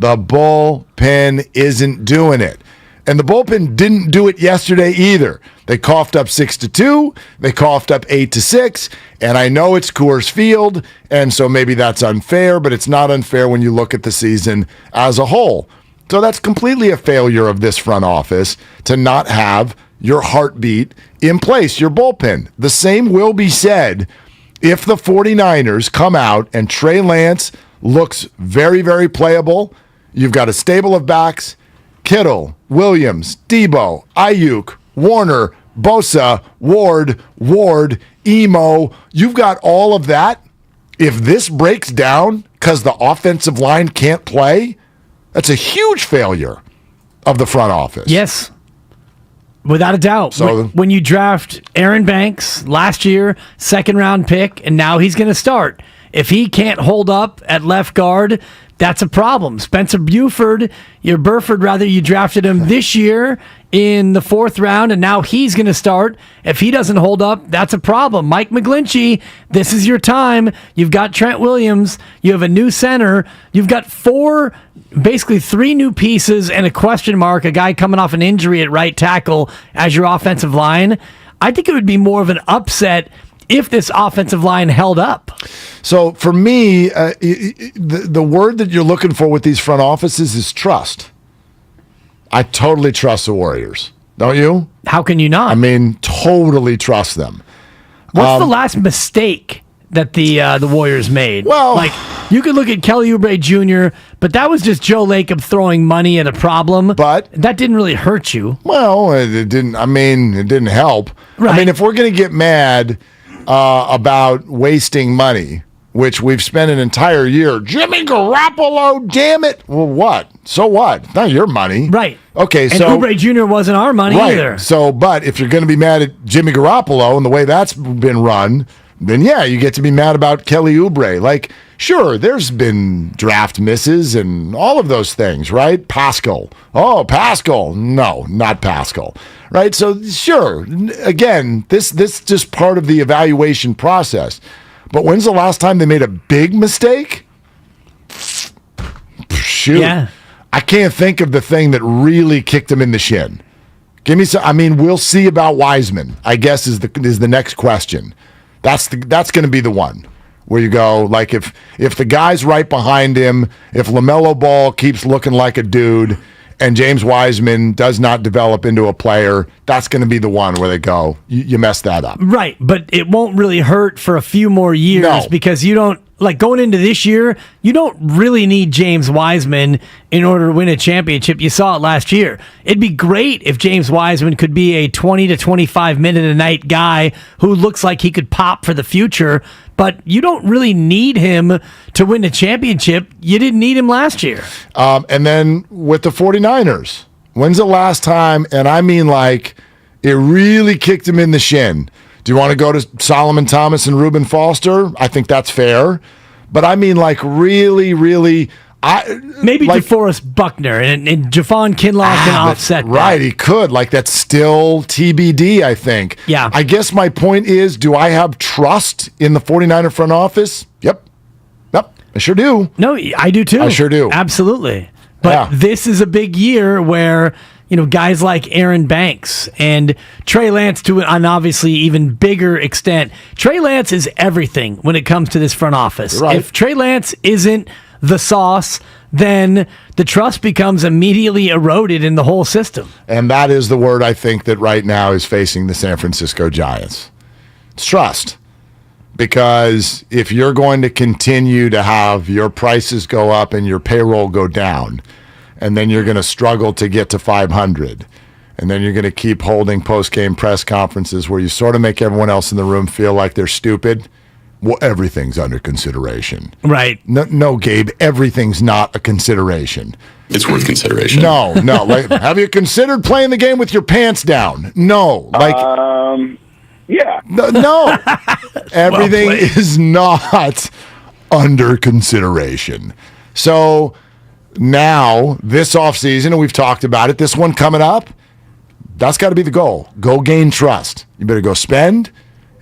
bullpen isn't doing it. And the bullpen didn't do it yesterday either. They coughed up 6-2. They coughed up 8-6. And I know it's Coors Field, and so maybe that's unfair, but it's not unfair when you look at the season as a whole. So that's completely a failure of this front office to not have your heartbeat in place, your bullpen. The same will be said if the 49ers come out and Trey Lance looks very, very playable. You've got a stable of backs, Kittle, Williams, Debo, Ayuk, Warner, Bosa, Ward, Emo. You've got all of that. If this breaks down because the offensive line can't play, that's a huge failure of the front office. Yes. Without a doubt. So when you draft Aaron Banks last year, second-round pick, and now he's going to start. If he can't hold up at left guard, that's a problem. Spencer Burford, you drafted him this year in the 4th round, and now he's going to start. If he doesn't hold up, that's a problem. Mike McGlinchey, this is your time. You've got Trent Williams. You have a new center. You've got 3 new pieces and a question mark, a guy coming off an injury at right tackle as your offensive line. I think it would be more of an upset if this offensive line held up. So for me, the word that you're looking for with these front offices is trust. I totally trust the Warriors. Don't you? How can you not? I mean, totally trust them. What's the last mistake that the Warriors made? Well, like you could look at Kelly Oubre Jr., but that was just Joe Lacob throwing money at a problem. But that didn't really hurt you. Well, it didn't. I mean, it didn't help. Right. I mean, if we're going to get mad about wasting money, which we've spent an entire year, Jimmy Garoppolo, damn it. Well, what? So what? It's not your money. Right. Okay, and so Oubre Jr. wasn't our money either. So, but if you're going to be mad at Jimmy Garoppolo and the way that's been run, then yeah, you get to be mad about Kelly Oubre. Like, sure, there's been draft misses and all of those things, right? Pascal. Oh, Pascal. No, not Pascal. Right? So, sure, again, this just part of the evaluation process. But when's the last time they made a big mistake? Shoot. Yeah. I can't think of the thing that really kicked him in the shin. Give me some. I mean, we'll see about Wiseman, I guess, is the next question. That's going to be the one where you go, like, if the guy's right behind him, if LaMelo Ball keeps looking like a dude and James Wiseman does not develop into a player, that's going to be the one where they go, you messed that up. Right, but it won't really hurt for a few more years because you don't, like going into this year, you don't really need James Wiseman in order to win a championship. You saw it last year. It'd be great if James Wiseman could be a 20 to 25 minute a night guy who looks like he could pop for the future, but you don't really need him to win a championship. You didn't need him last year. And then with the 49ers, when's the last time, and I mean like it really kicked him in the shin? Do you want to go to Solomon Thomas and Reuben Foster? I think that's fair. But I mean, like, really, maybe like, DeForest Buckner and Javon Kinlaw can offset that. Right, he could. Like, that's still TBD, I think. Yeah. I guess my point is, do I have trust in the 49er front office? Yep, I sure do. No, I do too. I sure do. Absolutely. But this is a big year where, you know, guys like Aaron Banks and Trey Lance to an obviously even bigger extent. Trey Lance is everything when it comes to this front office. Right. If Trey Lance isn't the sauce, then the trust becomes immediately eroded in the whole system. And that is the word I think that right now is facing the San Francisco Giants. It's trust. Because if you're going to continue to have your prices go up and your payroll go down, and then you're going to struggle to get to 500, and then you're going to keep holding post-game press conferences where you sort of make everyone else in the room feel like they're stupid, well, everything's under consideration. Right. No, Gabe, everything's not a consideration. It's worth consideration. No. Like, have you considered playing the game with your pants down? No. Like, yeah. No. Everything is not under consideration. So now, this offseason, and we've talked about it, this one coming up, that's got to be the goal. Go gain trust. You better go spend,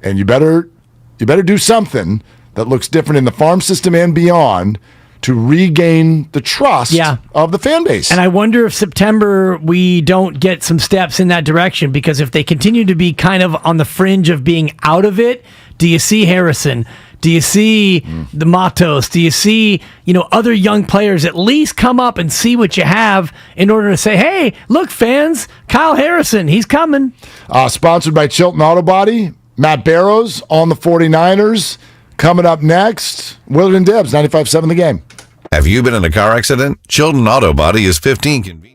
and you better do something that looks different in the farm system and beyond to regain the trust of the fan base. And I wonder if September we don't get some steps in that direction, because if they continue to be kind of on the fringe of being out of it, do you see Harrison? Do you see the Matos? Do you see, other young players at least come up and see what you have in order to say, hey, look, fans, Kyle Harrison, he's coming. Sponsored by Chilton Auto Body. Matt Barrows on the 49ers. Coming up next, Willard Dibs, 95.7 The Game. Have you been in a car accident? Chilton Auto Body is 15 convenient.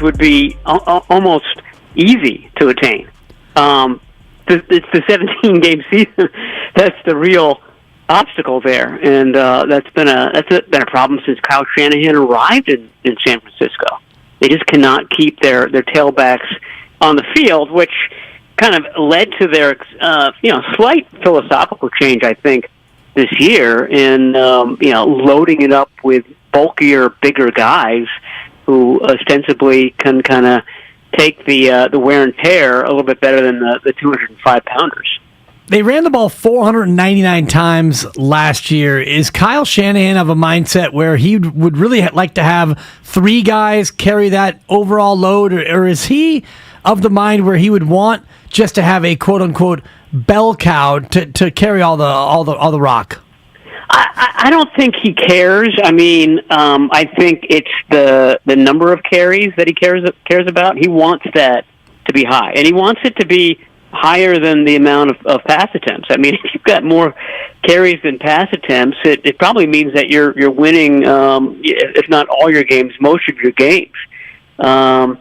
hoped would be almost easy to attain. It's the 17-game season that's the real obstacle there, and that's been a problem since Kyle Shanahan arrived in San Francisco. They just cannot keep their tailbacks on the field, which kind of led to their slight philosophical change, I think, this year in loading it up with bulkier, bigger guys who ostensibly can kind of take the wear and tear a little bit better than the 205 pounders. They ran the ball 499 times last year. Is Kyle Shanahan of a mindset where he would really like to have 3 guys carry that overall load, or is he of the mind where he would want just to have a quote unquote bell cow to carry all the rock? I don't think he cares. I mean, I think it's the number of carries that he cares about. He wants that to be high, and he wants it to be higher than the amount of pass attempts. I mean, if you've got more carries than pass attempts, it probably means that you're winning, if not all your games, most of your games. I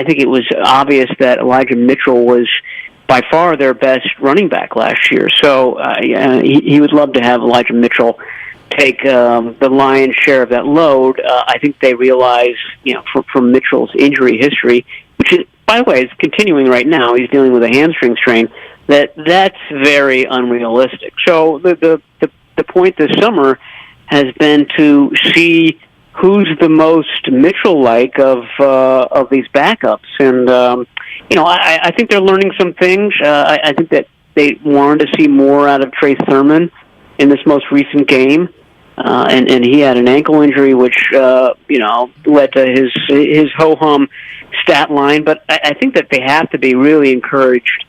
think it was obvious that Elijah Mitchell was by far their best running back last year. So he would love to have Elijah Mitchell take the lion's share of that load. I think they realize, from Mitchell's injury history, which is, by the way, is continuing right now. He's dealing with a hamstring strain. That's very unrealistic. So the point this summer has been to see who's the most Mitchell-like of these backups, and I think they're learning some things. I think that they wanted to see more out of Trey Sermon in this most recent game, and he had an ankle injury, which led to his ho-hum stat line. But I think that they have to be really encouraged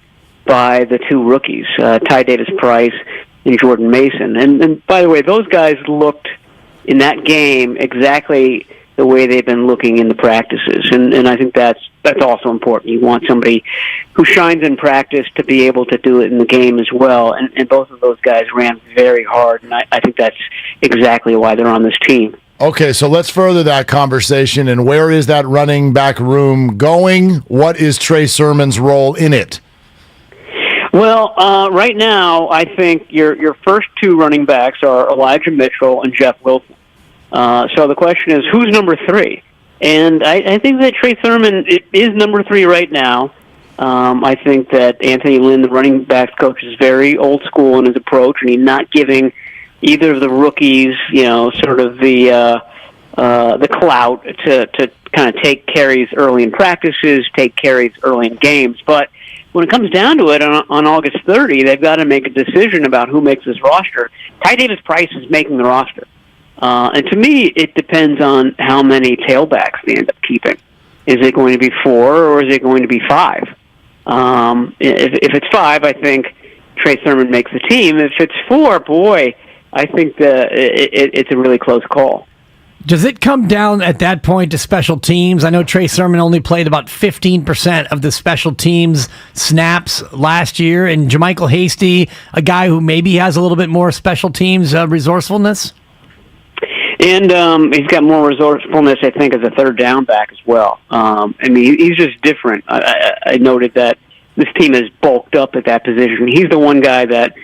by the 2 rookies, Ty Davis-Price and Jordan Mason. And by the way, those guys looked in that game exactly the way they've been looking in the practices, and I think that's also important. You want somebody who shines in practice to be able to do it in the game as well, and both of those guys ran very hard, and I think that's exactly why they're on this team. Okay, so let's further that conversation, and where is that running back room going? What is Trey Sermon's role in it? Well, right now, I think your first 2 running backs are Elijah Mitchell and Jeff Wilson. So the question is, who's number 3? And I think that Trey Sermon is number 3 right now. I think that Anthony Lynn, the running backs coach, is very old school in his approach, and he's not giving either of the rookies, sort of the clout to kind of take carries early in practices, take carries early in games. But when it comes down to it, on August 30, they've got to make a decision about who makes this roster. Ty Davis-Price is making the roster. And to me, it depends on how many tailbacks they end up keeping. Is it going to be 4 or is it going to be 5? If it's 5, I think Trey Sermon makes the team. If it's 4, boy, I think it's a really close call. Does it come down at that point to special teams? I know Trey Sermon only played about 15% of the special teams snaps last year, and Jermichael Hasty, a guy who maybe has a little bit more special teams resourcefulness? And he's got more resourcefulness, I think, as a third down back as well. He's just different. I noted that this team has bulked up at that position. He's the one guy that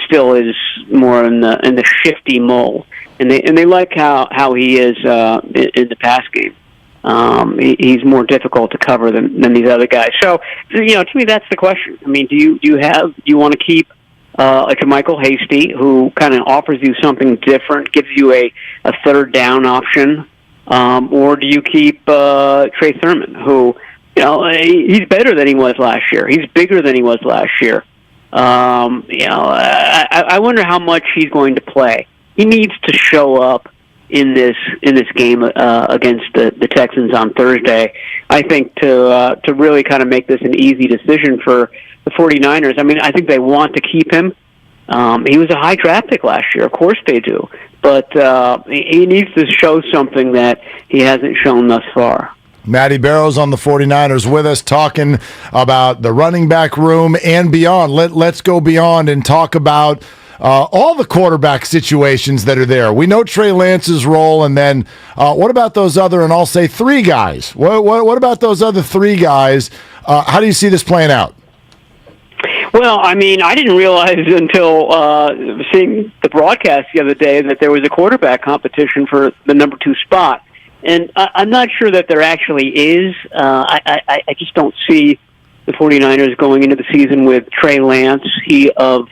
still is more in the shifty mold. And they like how he is in the pass game. He's more difficult to cover than these other guys. So, to me, that's the question. I mean, do you want to keep a Jermichael Hasty, who kind of offers you something different, gives you a third down option, or do you keep Trey Sermon, who he's better than he was last year. He's bigger than he was last year. I wonder how much he's going to play. He needs to show up in this game against the Texans on Thursday, I think, to really kind of make this an easy decision for the 49ers. I mean, I think they want to keep him. He was a high draft pick last year. Of course they do. But he needs to show something that he hasn't shown thus far. Matty Barrows on the 49ers with us, talking about the running back room and beyond. Let's go beyond and talk about all the quarterback situations that are there. We know Trey Lance's role, and then what about those other, and I'll say 3 guys? What about those other 3 guys? How do you see this playing out? Well, I mean, I didn't realize until seeing the broadcast the other day that there was a quarterback competition for the number 2 spot. And I'm not sure that there actually is. I just don't see the 49ers going into the season with Trey Lance, he of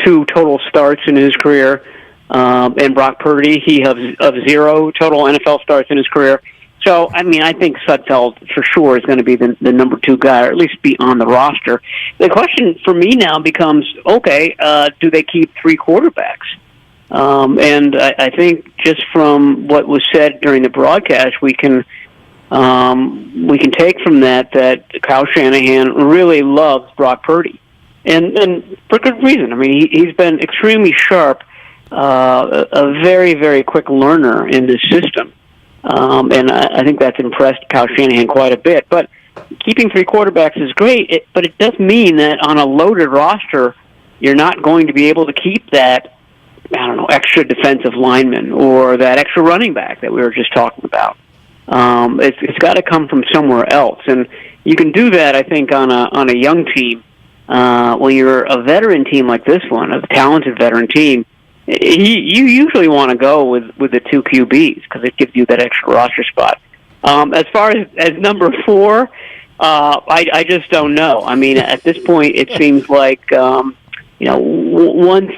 2 total starts in his career, and Brock Purdy, he of 0 total NFL starts in his career. So, I mean, I think Sudfeld for sure is going to be the number 2 guy, or at least be on the roster. The question for me now becomes, okay, do they keep 3 quarterbacks? And I think just from what was said during the broadcast, we can take from that Kyle Shanahan really loves Brock Purdy, and for good reason. I mean, he's been extremely sharp, a very, very quick learner in this system. And I think that's impressed Kyle Shanahan quite a bit. But keeping 3 quarterbacks is great, but it does mean that on a loaded roster, you're not going to be able to keep that, I don't know, extra defensive lineman or that extra running back that we were just talking about. It's got to come from somewhere else, and you can do that, I think, on a young team. When you're a veteran team like this one, a talented veteran team, you usually want to go with the 2 QBs because it gives you that extra roster spot. As far as number 4, I just don't know. I mean, at this point, it seems like one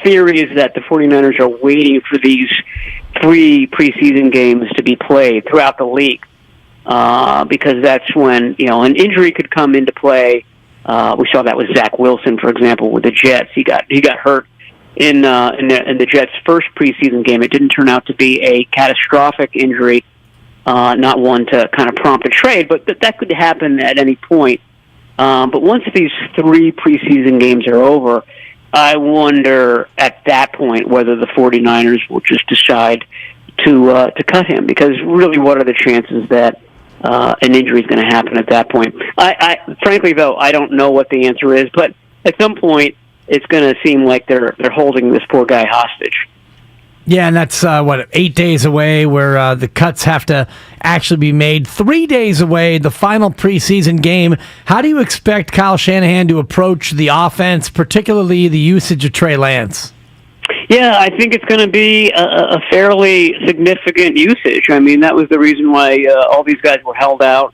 theory is that the 49ers are waiting for these 3 preseason games to be played throughout the league because that's when an injury could come into play. We saw that with Zach Wilson, for example, with the Jets. He got hurt in the Jets' first preseason game. It didn't turn out to be a catastrophic injury, not one to kind of prompt a trade, but that could happen at any point. But once these 3 preseason games are over, I wonder at that point whether the 49ers will just decide to cut him, because really, what are the chances that an injury is going to happen at that point? I frankly, though, I don't know what the answer is, but at some point, it's going to seem like they're holding this poor guy hostage. Yeah, and that's, 8 days away, where the cuts have to actually be made. 3 days away, the final preseason game. How do you expect Kyle Shanahan to approach the offense, particularly the usage of Trey Lance? Yeah, I think it's going to be a fairly significant usage. I mean, that was the reason why all these guys were held out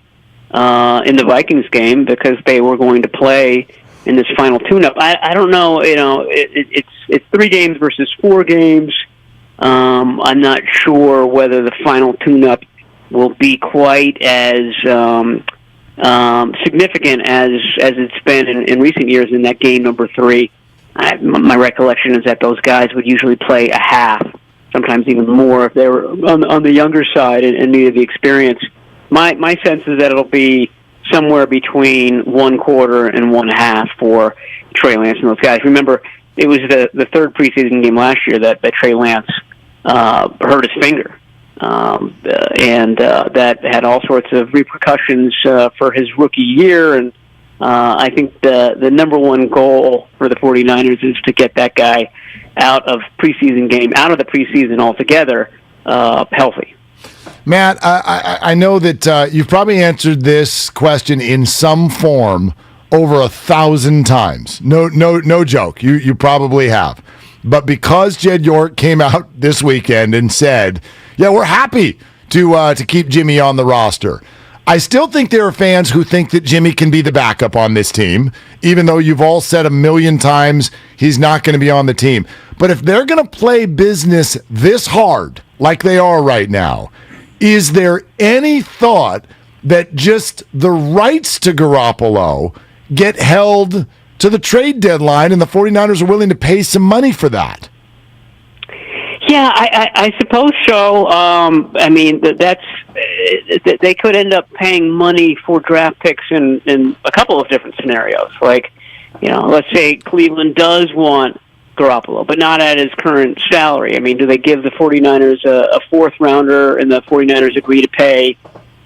in the Vikings game, because they were going to play in this final tune-up. I don't know, it's 3 games versus 4 games. I'm not sure whether the final tune-up will be quite as significant as it's been in recent years in that game number 3. My recollection is that those guys would usually play a half, sometimes even more if they were on the younger side and needed the experience. My sense is that it'll be somewhere between 1 quarter and 1 half for Trey Lance and those guys. Remember, it was the 3rd preseason game last year that Trey Lance hurt his finger, and that had all sorts of repercussions for his rookie year. And I think the number 1 goal for the 49ers is to get that guy out of the preseason altogether, healthy. Matt, I know that you've probably answered this question in some form over 1,000 times. No joke. You probably have. But because Jed York came out this weekend and said, "Yeah, we're happy to keep Jimmy on the roster," I still think there are fans who think that Jimmy can be the backup on this team, even though you've all said 1,000,000 times he's not going to be on the team. But if they're going to play business this hard, like they are right now, is there any thought that just the rights to Garoppolo get held to the trade deadline and the 49ers are willing to pay some money for that? Yeah, I suppose so. I mean, they could end up paying money for draft picks in a couple of different scenarios. Like, let's say Cleveland does want Garoppolo, but not at his current salary. I mean, do they give the 49ers a 4th rounder and the 49ers agree to pay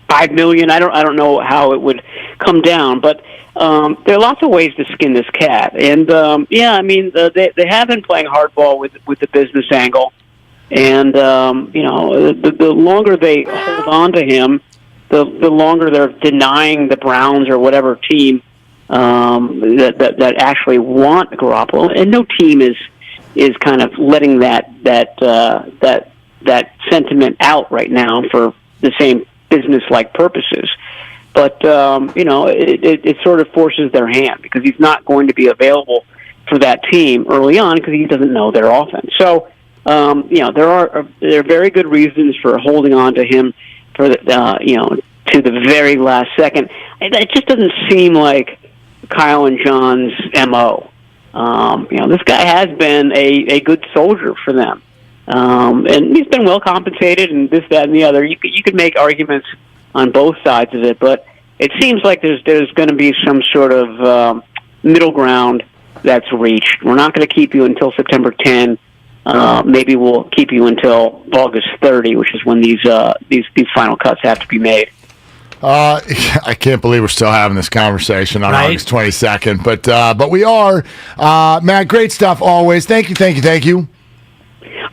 $5 million? I don't know how it would come down. But there are lots of ways to skin this cat. And, they have been playing hardball with the business angle. And, the longer they hold on to him, the longer they're denying the Browns or whatever team that actually want Garoppolo. And no team is kind of letting that sentiment out right now for the same business-like purposes. But, it sort of forces their hand because he's not going to be available for that team early on because he doesn't know their offense. So, there are very good reasons for holding on to him for to the very last second. It just doesn't seem like Kyle and John's MO. This guy has been a good soldier for them. And he's been well compensated and this, that, and the other. You could make arguments on both sides of it, but it seems like there's going to be some sort of middle ground that's reached. We're not going to keep you until September 10. Maybe we'll keep you until August 30, which is when these final cuts have to be made. I can't believe we're still having this conversation on August 22nd, but we are. Matt, great stuff always. Thank you.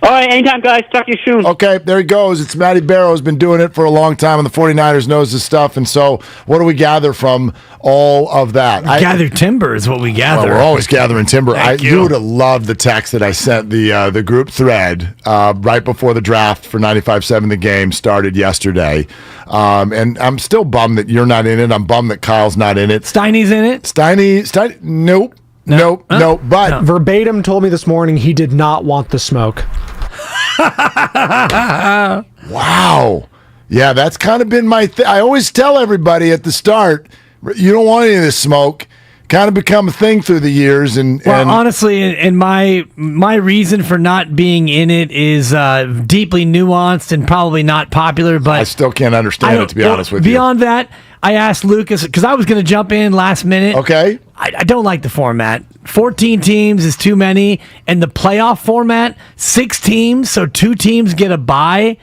All right, anytime, guys. Talk to you soon. Okay, there he goes. It's Matty Barrow's been doing it for a long time, and the 49ers knows his stuff. And so what do we gather from all of that? Gather timber is what we gather. Well, we're always gathering timber. You would have loved the text that I sent the group thread right before the draft for 95.7 The Game started yesterday. And I'm still bummed that you're not in it. I'm bummed that Kyle's not in it. Steiny's in it? Steiny, nope. No, but verbatim told me this morning he did not want the smoke. Wow. Yeah, that's kind of been my I always tell everybody at the start, you don't want any of this smoke. Kind of become a thing through the years. And honestly, and my reason for not being in it is deeply nuanced and probably not popular, but I still can't understand it, to be honest with you. Beyond that, I asked Lucas, because I was going to jump in last minute. Okay. I don't like the format. 14 teams is too many, and the playoff format, 6 teams, so 2 teams get a bye.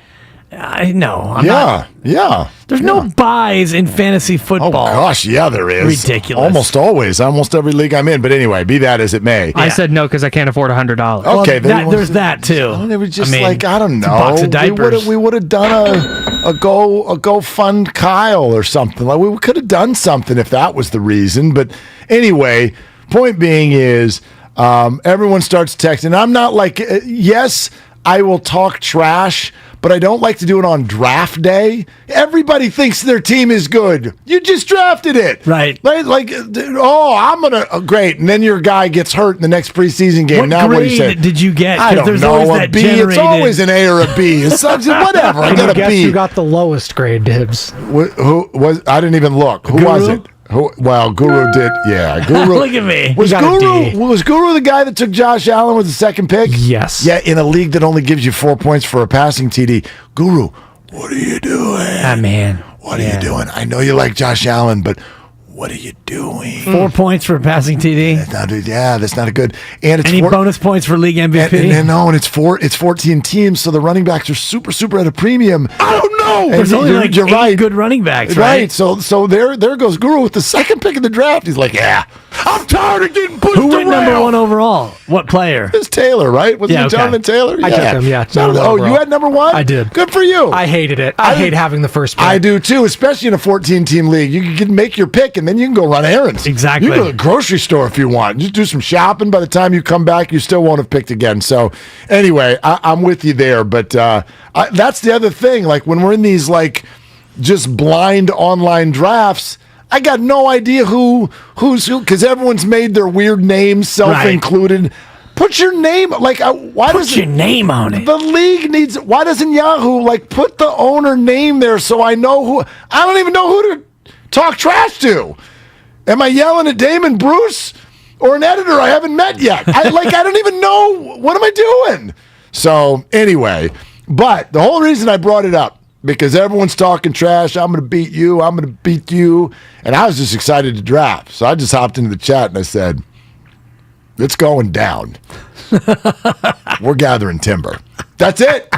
I'm not. There's no buys in fantasy football. Oh, gosh, yeah, there is. Ridiculous. Almost always. Almost every league I'm in. But anyway, be that as it may. I said no because I can't afford $100. Okay. Well, there's that, too. It was just I don't know. A box of diapers. We would have done a go fund Kyle or something. Like we could have done something if that was the reason. But anyway, point being is everyone starts texting. I'm not like, yes, I will talk trash, but I don't like to do it on draft day. Everybody thinks their team is good. You just drafted it. Right. I'm going to, great. And then your guy gets hurt in the next preseason game. What grade did you get? I don't know. A B. It's always an A or a B. It's whatever. I got a B. Guess who got the lowest grade, Dibs? Who was? I didn't even look. Who was it? Guru did. Yeah, Guru. Look at me. Was Guru the guy that took Josh Allen with the second pick? Yes. Yeah, in a league that only gives you 4 points for a passing TD. Guru, what are you doing? Man. What are you doing? I know you like Josh Allen, but what are you doing? 4 points for a passing TD. That's not a good. And it's any bonus points for league MVP? And it's 14 teams, so the running backs are super at a premium. I don't know. There's only like 8 good running backs, right? So there goes Guru with the second pick of the draft. He's like, yeah, I'm tired of getting pushed around. Who went number 1 overall? What player? It's Taylor, right? Wasn't it Jonathan Taylor? I took him, yeah. You had number 1? I did. Good for you. I hated it. I hate having the first pick. I do too, especially in a 14-team league. You can make your pick, and then you can go run errands. Exactly. You can go to the grocery store if you want. Just do some shopping. By the time you come back, you still won't have picked again. So anyway, I'm with you there. But that's the other thing. Like when we're in these just blind online drafts, I got no idea who's who because everyone's made their weird names, self-included. Right. Put your name put your name on it? The league needs. Why doesn't Yahoo put the owner name there so I know who? I don't even know who to talk trash to. Am I yelling at Damon Bruce or an editor I haven't met yet? I don't even know. What am I doing? So anyway, but the whole reason I brought it up, because everyone's talking trash. I'm going to beat you. I'm going to beat you. And I was just excited to draft. So I just hopped into the chat and I said, it's going down. We're gathering timber. That's it.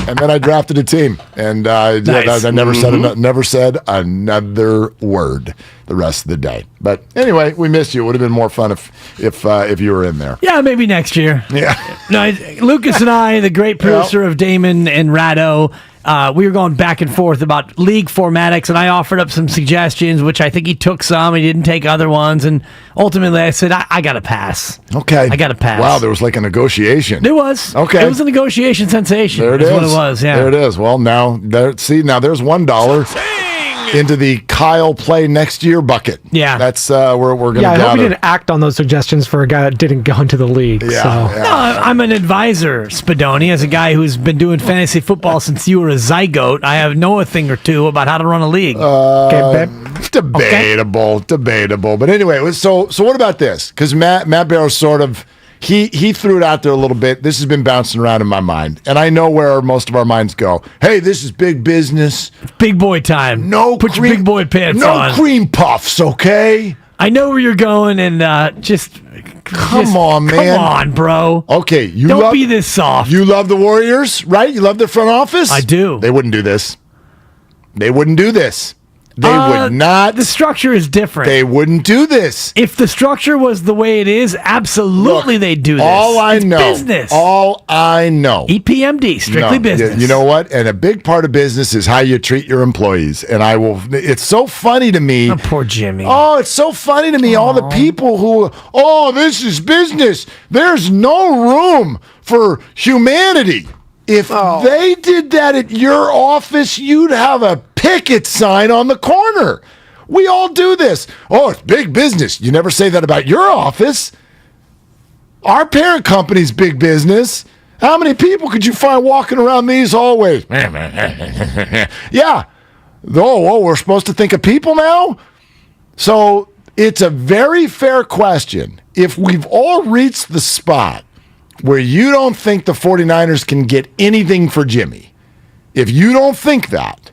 And then I drafted a team, and Nice. I never said another word the rest of the day. But anyway, we missed you. It would have been more fun if you were in there. Yeah, maybe next year. Yeah. No, Lucas and I, the great producer of Damon and Ratto, we were going back and forth about league formatics, and I offered up some suggestions, which I think he took some. He didn't take other ones, and ultimately I said, I got to pass. Okay. I got to pass. Wow, there was like a negotiation. There was. Okay. It was a negotiation sensation. There it is. is. What it was, yeah. There it is. Well, now there's $1 into the Kyle play next year bucket. Yeah. That's where we're going to Yeah, I hope gather. he didn't act on those suggestions for a guy that didn't go into the league. Yeah, so. yeah. No, I'm an advisor, Spadoni, as a guy who's been doing fantasy football since you were a zygote. I know a thing or two about how to run a league. Debatable. But anyway, so what about this? Because Matt Barrows sort of he threw it out there a little bit. This has been bouncing around in my mind, and I know where most of our minds go. Hey, this is big business, big boy time. Put your big boy pants on. No cream puffs, okay? I know where you're going, and Come on, man. Come on, bro. Okay, Don't be this soft. You love the Warriors, right? You love their front office? I do. They wouldn't do this. They would not. The structure is different. They wouldn't do this. If the structure was the way it is, absolutely they'd do this. All I It's know. business. All I know. EPMD, strictly No, business. You know what? And a big part of business is how you treat your employees. And it's so funny to me. Oh, poor Jimmy. Oh, it's so funny to me. All the people who, this is business. There's no room for humanity. If they did that at your office, you'd have a picket sign on the corner. We all do this. Oh, it's big business. You never say that about your office. Our parent company's big business. How many people could you find walking around these hallways? Yeah. Oh, we're supposed to think of people now? So it's a very fair question. If we've all reached the spot where you don't think the 49ers can get anything for Jimmy, if you don't think that,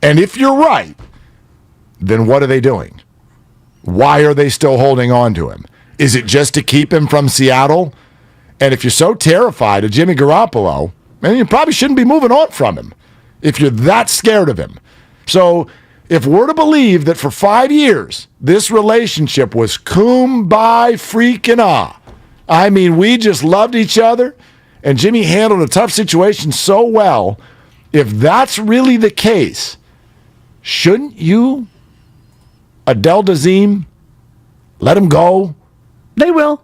and if you're right, then what are they doing? Why are they still holding on to him? Is it just to keep him from Seattle? And if you're so terrified of Jimmy Garoppolo, then you probably shouldn't be moving on from him if you're that scared of him. So if we're to believe that for 5 years, this relationship was kumbaya freaking ah, I mean, we just loved each other, and Jimmy handled a tough situation so well. If that's really the case, shouldn't you, Adele Dazeem, let him go? They will.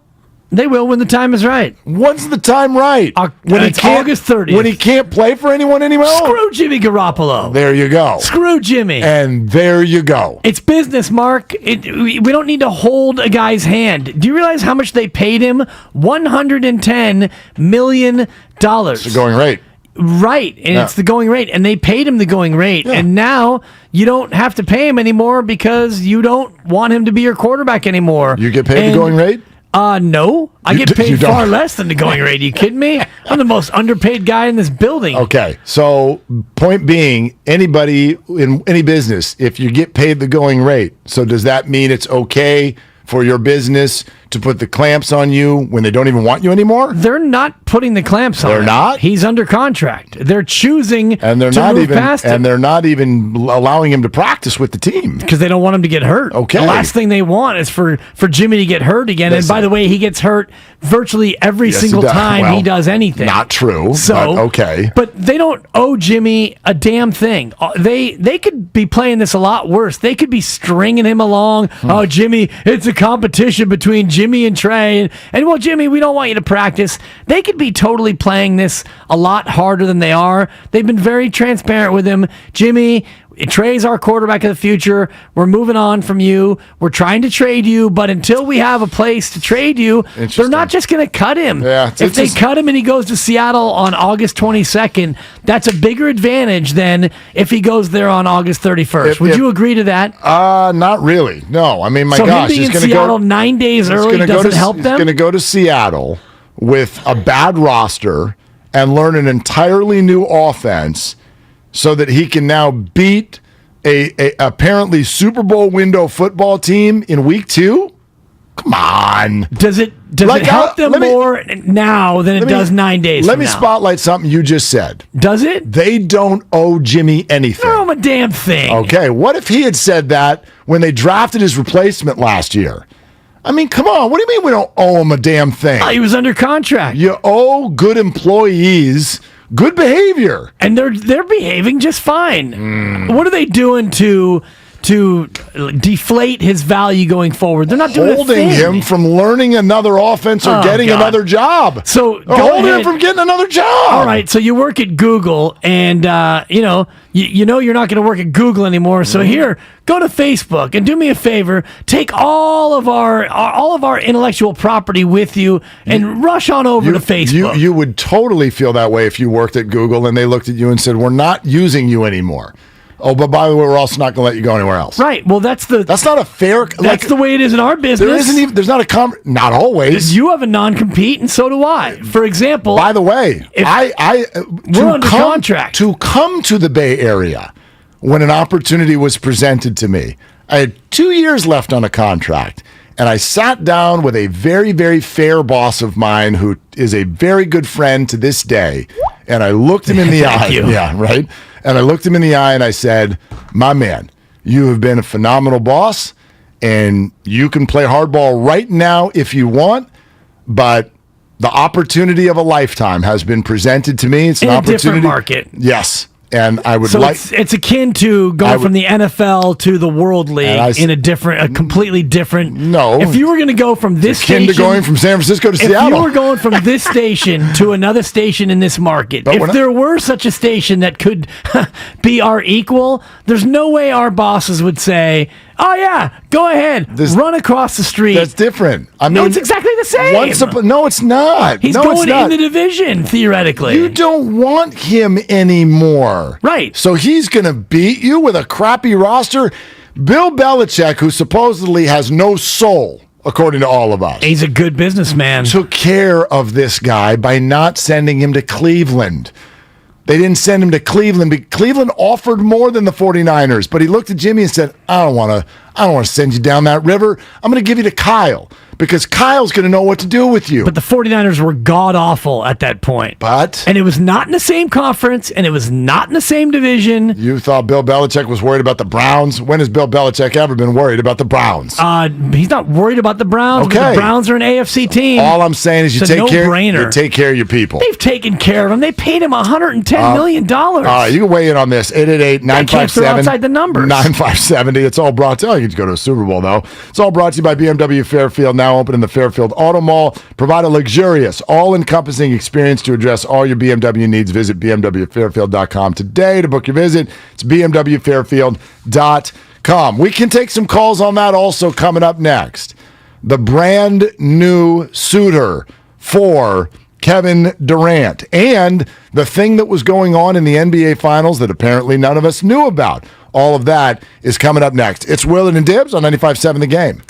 They will when the time is right. When's the time right? When it's August 30th. When he can't play for anyone anymore? Screw Jimmy Garoppolo. There you go. Screw Jimmy. And there you go. It's business, Mark. We don't need to hold a guy's hand. Do you realize how much they paid him? $110 million. It's the going rate. Right, and Yeah. it's the going rate, and they paid him the going rate, and now you don't have to pay him anymore because you don't want him to be your quarterback anymore. You get paid the going rate? No. I get you paid don't. far less than the going rate. Are you kidding me? I'm the most underpaid guy in this building. Okay, so point being, anybody in any business, if you get paid the going rate, so does that mean it's okay for your business to put the clamps on you when they don't even want you anymore? They're not putting the clamps on They're him. not? He's under contract. They're choosing And they're to not move even past him. and they're not even allowing him to practice with the team. Because they don't want him to get hurt. Okay. The last thing they want is for Jimmy to get hurt again. Listen. And by the way, he gets hurt virtually every Yes, he single does. time Well, he does anything. Not true. So but okay. But they don't owe Jimmy a damn thing. They could be playing this a lot worse. They could be stringing him along. Oh, Jimmy, it's a competition between Jimmy and Trey. And well, Jimmy, we don't want you to practice. They could be totally playing this a lot harder than they are. They've been very transparent with him. Jimmy, Trey's our quarterback of the future. We're moving on from you. We're trying to trade you, but until we have a place to trade you, they're not just going to cut him. Yeah, if they cut him and he goes to Seattle on August 22nd, that's a bigger advantage than if he goes there on August 31st. Would you agree to that? Not really. No. I mean, my so gosh, him being he's in going to Seattle go 9 days early doesn't help them? He's going to go to Seattle with a bad roster and learn an entirely new offense so that he can now beat a apparently Super Bowl window football team in week 2? Come on. Does it Like, help them let me- more now than it does 9 days Let from me now? spotlight something you just said. Does it? They don't owe Jimmy anything. Throw him a damn thing. Okay, what if he had said that when they drafted his replacement last year? I mean, come on. What do you mean we don't owe him a damn thing? Oh, he was under contract. You owe good employees good behavior. And they're behaving just fine. What are they doing to deflate his value going forward? They're not doing Holding a thing. him from learning another offense or Oh, getting God. another job. So Or go holding ahead. him from getting another job. All right, so you work at Google, and you know you're not going to work at Google anymore. So here, go to Facebook and do me a favor. Take all of our intellectual property with you, and rush on over to Facebook. You would totally feel that way if you worked at Google and they looked at you and said, "We're not using you anymore." Oh, but by the way, we're also not going to let you go anywhere else. Right. Well, that's not a fair. That's the way it is in our business. There isn't even. There's not a not always. You have a non-compete, and so do I. For example, By the way, we're under contract to come to the Bay Area when an opportunity was presented to me. I had 2 years left on a contract, and I sat down with a very, very fair boss of mine who is a very good friend to this day, and I looked him in the eye. you. Yeah, right. And I looked him in the eye and I said, "My man, you have been a phenomenal boss, and you can play hardball right now if you want, but the opportunity of a lifetime has been presented to me. It's an in a opportunity." different market. Yes. And I would So like. it's akin to going from the NFL to the World League in a completely different. No, if you were going to go from this akin to station, going from San Francisco to if Seattle. you were going from this station to another station in this market, But if we're not- there were such a station that could be our equal, there's no way our bosses would say, "Oh yeah, go ahead, run across the street." That's different. I mean, no, it's exactly the same. No, it's not. He's No, it's going not. in the division theoretically. You don't want him anymore. Right. So he's going to beat you with a crappy roster. Bill Belichick, who supposedly has no soul, according to all of us. He's a good businessman. Took care of this guy by not sending him to Cleveland. They didn't send him to Cleveland because Cleveland offered more than the 49ers, but he looked at Jimmy and said, I don't want to send you down that river. I'm going to give you to Kyle because Kyle's going to know what to do with you. But the 49ers were god-awful at that point. And it was not in the same conference, and it was not in the same division. You thought Bill Belichick was worried about the Browns? When has Bill Belichick ever been worried about the Browns? He's not worried about the Browns. Okay. The Browns are an AFC team. All I'm saying is you It's a take no-brainer. care of your people. They've taken care of him. They paid him $110 million. All right, you can weigh in on this. 888-957. outside the numbers. 9570. It's all brought to you. You can go to a Super Bowl, though. It's all brought to you by BMW Fairfield, now open in the Fairfield Auto Mall. Provide a luxurious, all-encompassing experience to address all your BMW needs. Visit BMWFairfield.com today to book your visit. It's BMWFairfield.com. We can take some calls on that also coming up next. The brand new suitor for Kevin Durant, and the thing that was going on in the NBA Finals that apparently none of us knew about. All of that is coming up next. It's Willard and Dibs on 95.7 The Game.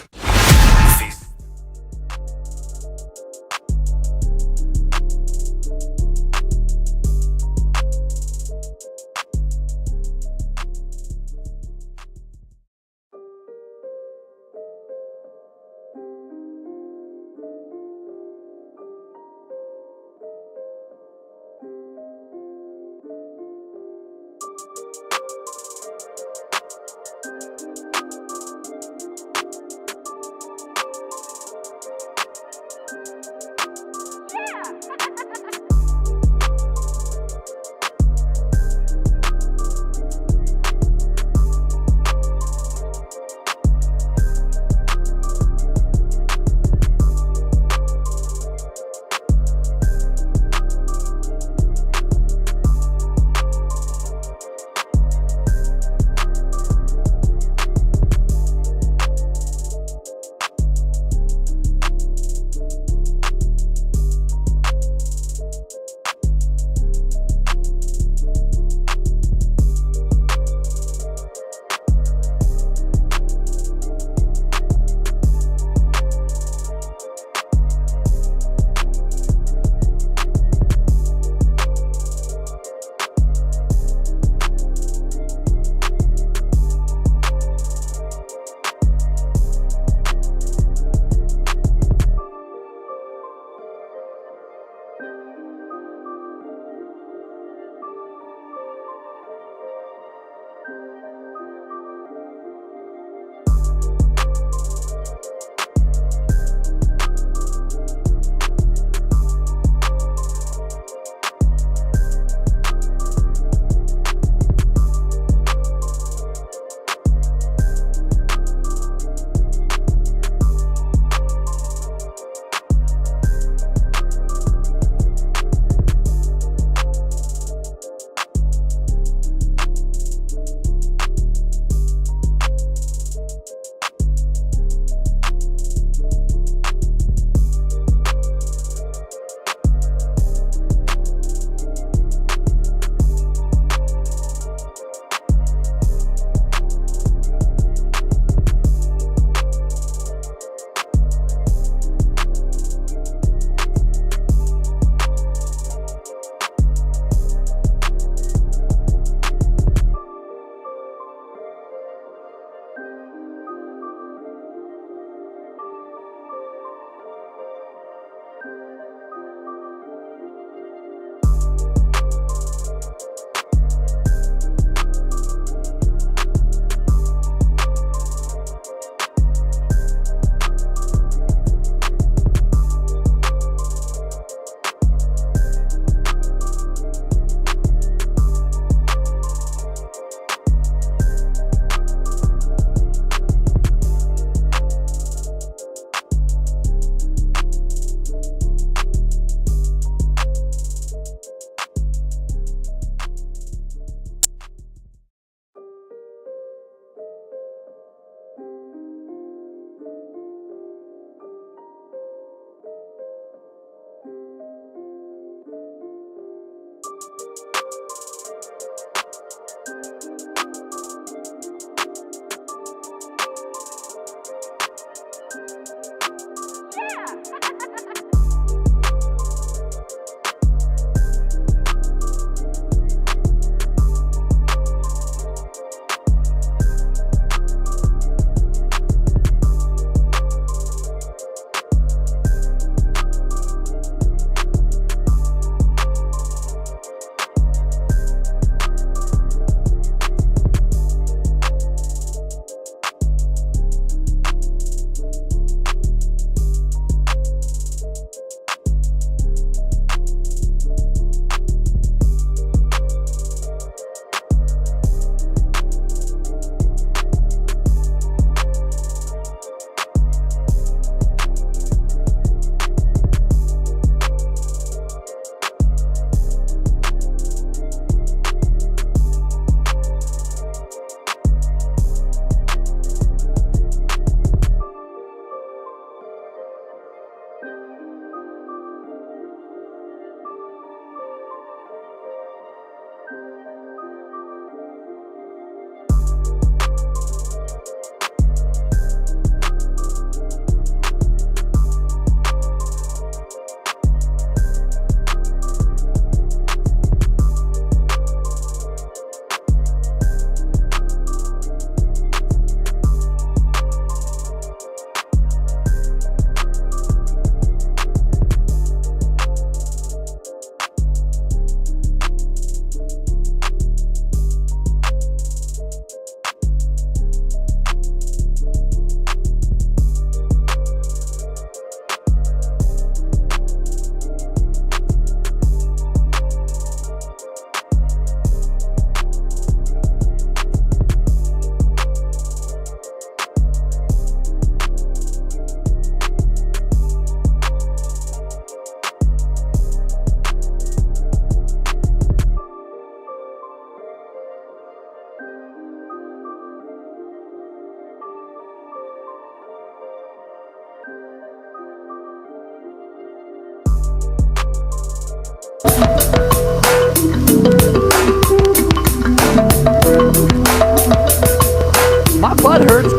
My butt hurts.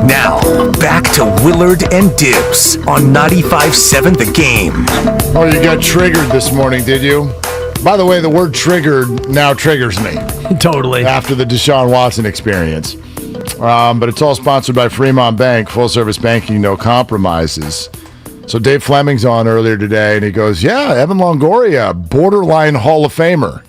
Now, back to Willard and Dibs on 95.7 The Game. Oh, you got triggered this morning, did you? By the way, the word triggered now triggers me. Totally. After the Deshaun Watson experience. But it's all sponsored by Fremont Bank, full-service banking, no compromises. So Dave Fleming's on earlier today, and he goes, yeah, Evan Longoria, borderline Hall of Famer.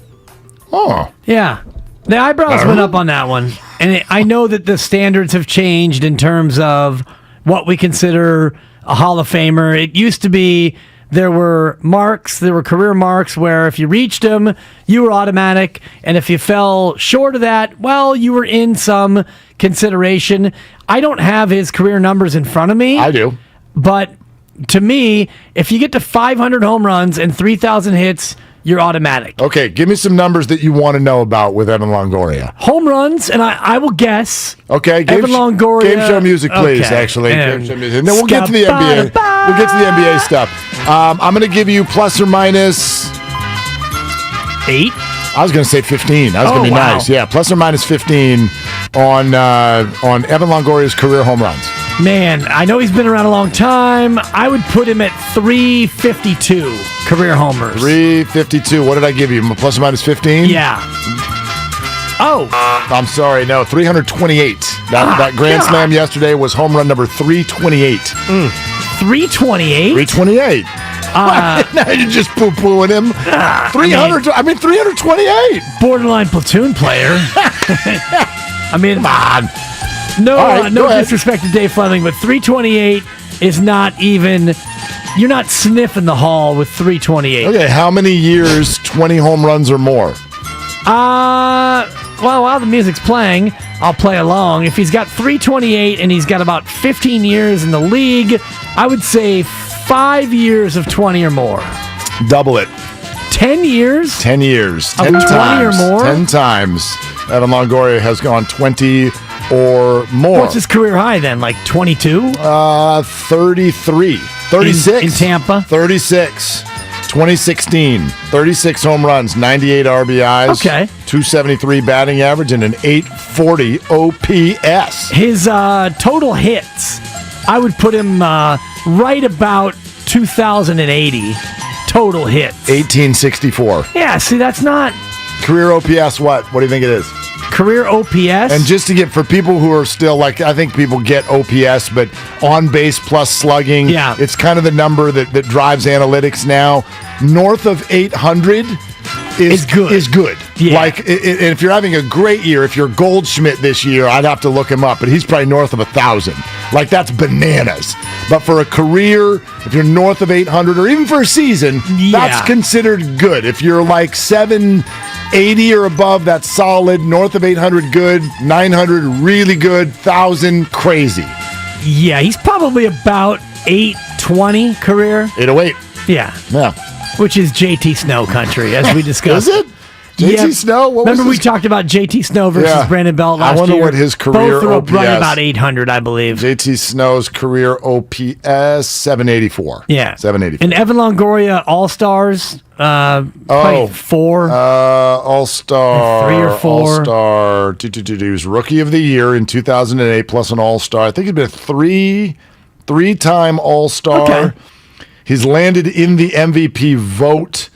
Oh. Yeah. The eyebrows went up on that one. And I know that the standards have changed in terms of what we consider a Hall of Famer. It used to be there were career marks where if you reached them, you were automatic. And if you fell short of that, well, you were in some consideration. I don't have his career numbers in front of me. I do. But to me, if you get to 500 home runs and 3,000 hits, you're automatic. Okay, give me some numbers that you want to know about with Evan Longoria. Home runs, and I will guess. Okay, Evan Longoria. Game show music, please, okay. actually. Game show music. And then we'll get to the NBA. We'll get to the NBA stuff. I'm going to give you plus or minus 8. I was going to say 15. That was going to be nice. Yeah, plus or minus 15 on Evan Longoria's career home runs. Man, I know he's been around a long time. I would put him at 352 career homers. 352. What did I give you? Plus or minus 15? Yeah. Oh. I'm sorry. No, 328. That Grand Slam yesterday was home run number 328. 328? 328. Now you're just poo-pooing him. 328. Borderline platoon player. I mean, come on. No disrespect to Dave Fleming, but 328 is not even. You're not sniffing the hall with 328. Okay, how many years 20 home runs or more? Well, while the music's playing, I'll play along. If he's got 328 and he's got about 15 years in the league, I would say 5 years of 20 or more. Double it. 10 years? 10 years. Of 10 20 times. or more? 10 times. Evan Longoria has gone 20 or more. What's his career high then? Like 22? 33. 36. In Tampa? 36. 2016. 36 home runs, 98 RBIs. Okay. 273 batting average, and an 840 OPS. His total hits, I would put him right about 2,080 total hits. 1864. Yeah, see, that's not... Career OPS, what? What do you think it is? Career OPS? And just to get, for people who are still, like, I think people get OPS, but on base plus slugging, yeah, it's kind of the number that drives analytics now. North of 800 is good. Yeah. Like, if you're having a great year, if you're Goldschmidt this year, I'd have to look him up, but he's probably north of 1,000. Like, that's bananas. But for a career, if you're north of 800, or even for a season, that's considered good. If you're like 780 or above, that's solid. North of 800, good. 900, really good. 1,000, crazy. Yeah, he's probably about 820 career. 808. Yeah. Yeah. Which is JT Snow country, as we discussed. Is it? JT Snow? Remember we talked about JT Snow versus Brandon Belt last year? I wonder what his career Both OPS. right about 800, I believe. JT Snow's career OPS, 784. Yeah. 784. And Evan Longoria, All-Stars, 4. All-Star. 3 or 4. All-Star. He was Rookie of the Year in 2008, plus an All-Star. I think he's been a three-time All-Star. Okay. He's landed in the MVP vote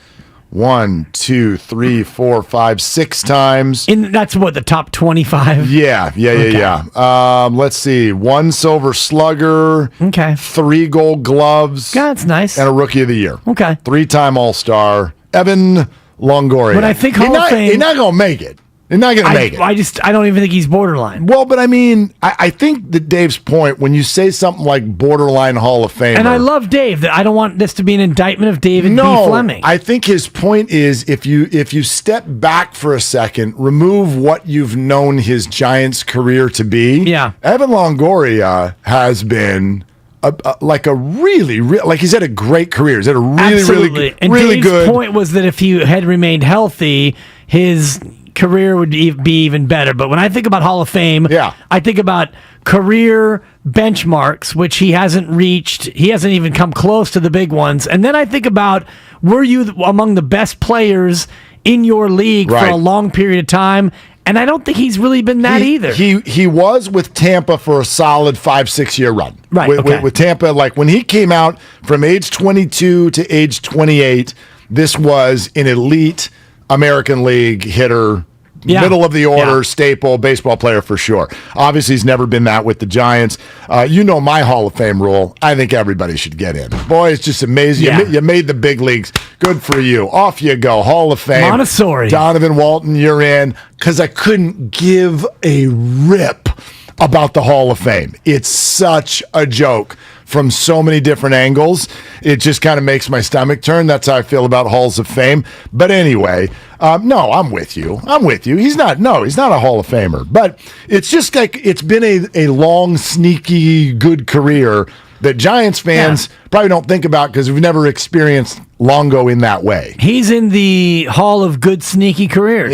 1, 2, 3, 4, 5, 6 times. And that's what, the top 25? Yeah. Let's see. 1 Silver Slugger. Okay. 3 Gold Gloves. Yeah, that's nice. And a Rookie of the Year. Okay. 3-time All-Star. Evan Longoria. When I think Hall of Fame... He's not going to make it. He's not going to make it. I don't even think he's borderline. Well, but I mean, I think that Dave's point, when you say something like borderline Hall of Famer. And I love Dave. I don't want this to be an indictment of David B. Fleming. I think his point is if you step back for a second, remove what you've known his Giants career to be. Yeah. Evan Longoria has been like he's had a great career. He's had a really and really Dave's good point was that if he had remained healthy, his career would be even better. But when I think about Hall of Fame, I think about career benchmarks, which he hasn't reached. He hasn't even come close to the big ones. And then I think about, were you among the best players in your league for a long period of time? And I don't think he's really been that either. He was with Tampa for a solid 5-6 year run. Right, With Tampa, like when he came out from age 22 to age 28, this was an elite American League hitter. Yeah. Middle of the order, staple, baseball player for sure. Obviously, he's never been that with the Giants. You know my Hall of Fame rule. I think everybody should get in. Boy, it's just amazing. Yeah. You made the big leagues. Good for you. Off you go. Hall of Fame. Montessori. Donovan Walton, you're in. Because I couldn't give a rip about the Hall of Fame. It's such a joke from so many different angles. It just kind of makes my stomach turn. That's how I feel about Halls of Fame. But anyway, no, I'm with you. He's not a Hall of Famer. But it's just like it's been a long, sneaky, good career that Giants fans probably don't think about because we've never experienced Longo in that way. He's in the Hall of Good Sneaky Careers.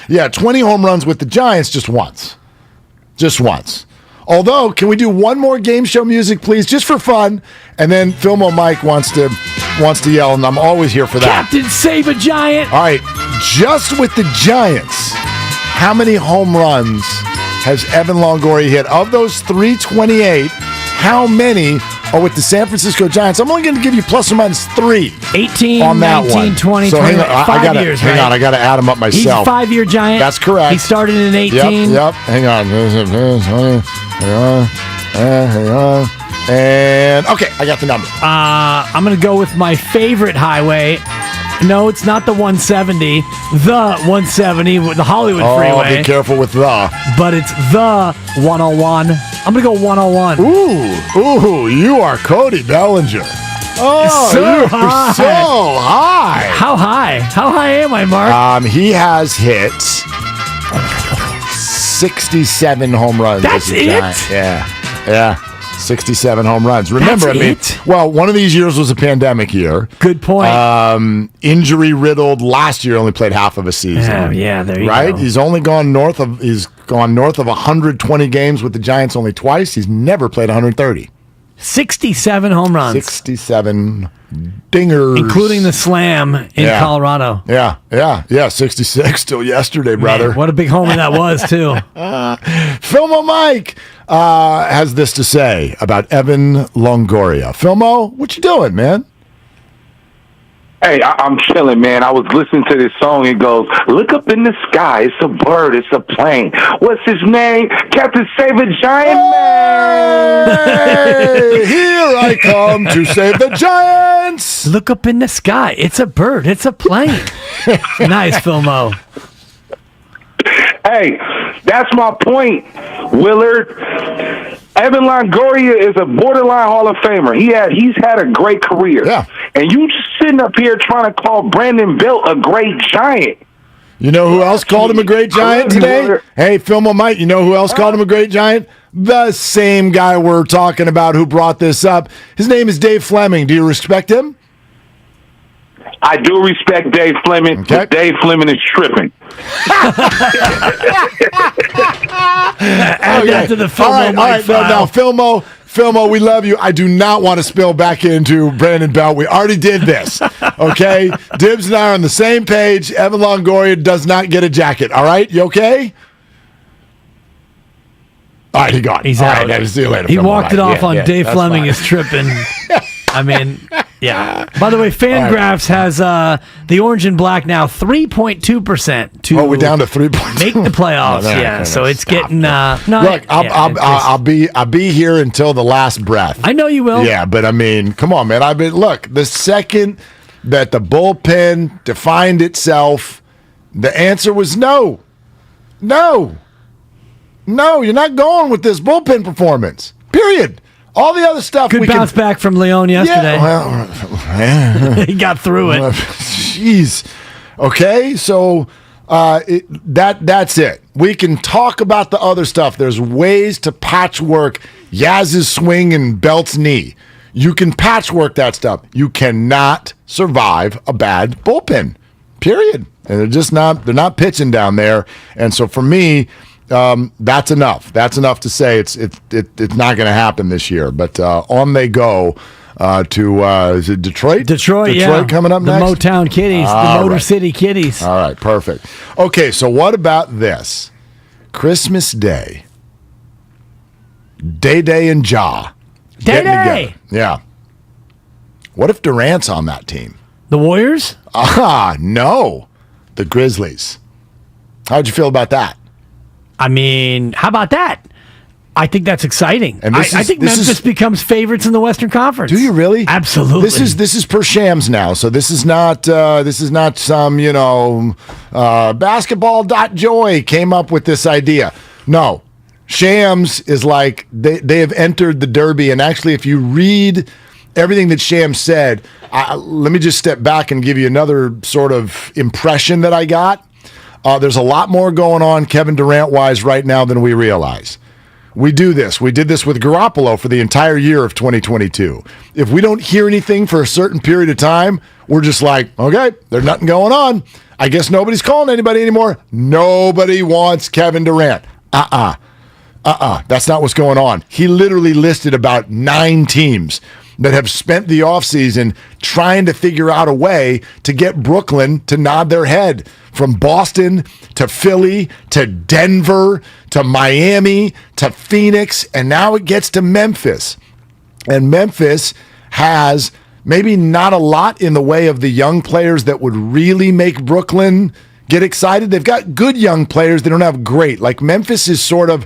Yeah, 20 home runs with the Giants just once. Just once. Although, can we do one more game show music, please, just for fun? And then Filmo Mike wants to yell, and I'm always here for that. Captain Save a Giant. All right, just with the Giants, how many home runs has Evan Longoria hit? Of those 328, how many are with the San Francisco Giants? I'm only going to give you plus or minus 3. 18, on that 19, one. 20, so 20, hang on, 5 years, hang on, I got to add them up myself. He's a 5-year Giant. That's correct. He started in 18. Yep. Hang on. And okay, I got the number. I'm going to go with my favorite highway. No, it's not the 170. The 170, the Hollywood Freeway. Be careful with the. But it's the 101. I'm going to go 101. Ooh, you are Cody Bellinger. Oh, you're so high. How high? How high am I, Mark? He has hit 67 home runs. That's it? Yeah. 67 home runs. Remember, one of these years was a pandemic year. Good point. Injury-riddled last year, only played half of a season. Yeah, there you go. Right? He's gone north of 120 games with the Giants only twice. He's never played 130. 67 home runs. 67 dingers. Including the slam in Colorado. Yeah, 66 till yesterday, brother. Man, what a big homer that was, too. Filmo Mike has this to say about Evan Longoria. Filmo, what you doing, man? Hey, I'm chilling, man. I was listening to this song. It goes, look up in the sky. It's a bird. It's a plane. What's his name? Captain Save a Giant Man. Here I come to save the Giants. Look up in the sky. It's a bird. It's a plane. Nice, Filmo. Hey, that's my point, Willard. Evan Longoria is a borderline Hall of Famer. He's had a great career. Yeah. And you just sitting up here trying to call Brandon Belt a great Giant. You know who else called him a great Giant today? Hey, Filmo Mike, you know who else called him a great Giant? The same guy we're talking about who brought this up. His name is Dave Fleming. Do you respect him? I do respect Dave Fleming, but Dave Fleming is tripping. Add that to the Filmo Mike file. Now, Filmo, we love you. I do not want to spill back into Brandon Belt. We already did this, okay? Dibs and I are on the same page. Evan Longoria does not get a jacket, all right? You okay? All right, he got it. He's out. Right, see you later. He Filmo walked Mike. it off on Dave that's Fleming fine. is tripping. I mean, yeah. By the way, Fangraphs has the orange and black now 3.2% to we're down to 3.2. make the playoffs. So it's getting Look, I'll be here until the last breath. I know you will. Yeah, but I mean, come on, man. Look, the second that the bullpen defined itself, the answer was no. No, you're not going with this bullpen performance. Period. All the other stuff. Good bounce back from Leon yesterday. Yeah, he got through it. Jeez. Okay, so that's it. We can talk about the other stuff. There's ways to patchwork Yaz's swing and Belt's knee. You can patchwork that stuff. You cannot survive a bad bullpen. Period. And they're not pitching down there. And so for me, that's enough. That's enough to say it's not going to happen this year. But on they go to is it Detroit? Detroit, yeah. Coming up the next. Motown Kitties, the Motor City Kitties. All right, perfect. Okay, so what about this? Christmas Day. Day and Ja. getting together. Yeah. What if Durant's on that team? The Warriors? No. The Grizzlies. How'd you feel about that? I mean, how about that? I think that's exciting. And I think Memphis becomes favorites in the Western Conference. Do you really? Absolutely. This is per shams now, so this is not some basketball.joy came up with this idea. No, shams is like they have entered the Derby, and actually, if you read everything that Shams said, let me just step back and give you another sort of impression that I got. There's a lot more going on Kevin Durant wise right now than we realize. We do this. We did this with Garoppolo for the entire year of 2022. If we don't hear anything for a certain period of time, we're just like, okay, there's nothing going on. I guess nobody's calling anybody anymore. Nobody wants Kevin Durant. That's not what's going on. He literally listed about 9 teams that have spent the offseason trying to figure out a way to get Brooklyn to nod their head. From Boston to Philly to Denver to Miami to Phoenix, and now it gets to Memphis. And Memphis has maybe not a lot in the way of the young players that would really make Brooklyn get excited. They've got good young players. They don't have great. Like Memphis is sort of,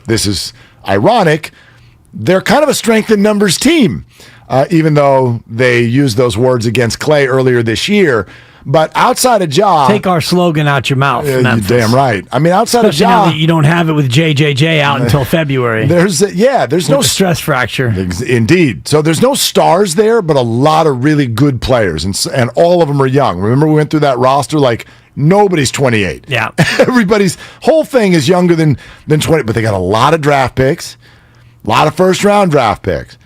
this is ironic, they're kind of a strength in numbers team, even though they used those words against Clay earlier this year. But outside of Ja, take our slogan out your mouth, Memphis. You're damn right. Outside Especially of Ja, now that you don't have it with JJJ out until February. There's no stress fracture. Indeed. So there's no stars there, but a lot of really good players, and all of them are young. Remember we went through that roster like nobody's 28. Yeah, everybody's whole thing is younger than 20, but they got a lot of draft picks, a lot of first round draft picks.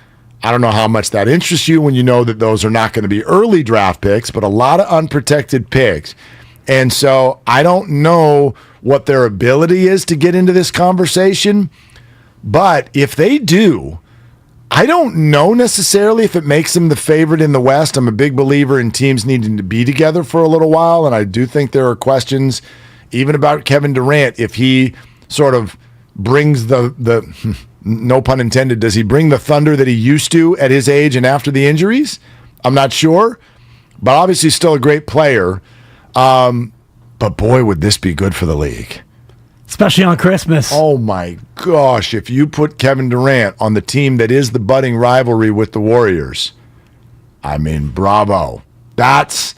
I don't know how much that interests you when you know that those are not going to be early draft picks, but a lot of unprotected picks. And so I don't know what their ability is to get into this conversation, but if they do, I don't know necessarily if it makes them the favorite in the West. I'm a big believer in teams needing to be together for a little while, and I do think there are questions even about Kevin Durant if he sort of brings the no pun intended, does he bring the thunder that he used to at his age and after the injuries? I'm not sure, but obviously still a great player. But boy, would this be good for the league. Especially on Christmas. Oh my gosh, if you put Kevin Durant on the team that is the budding rivalry with the Warriors, bravo. That's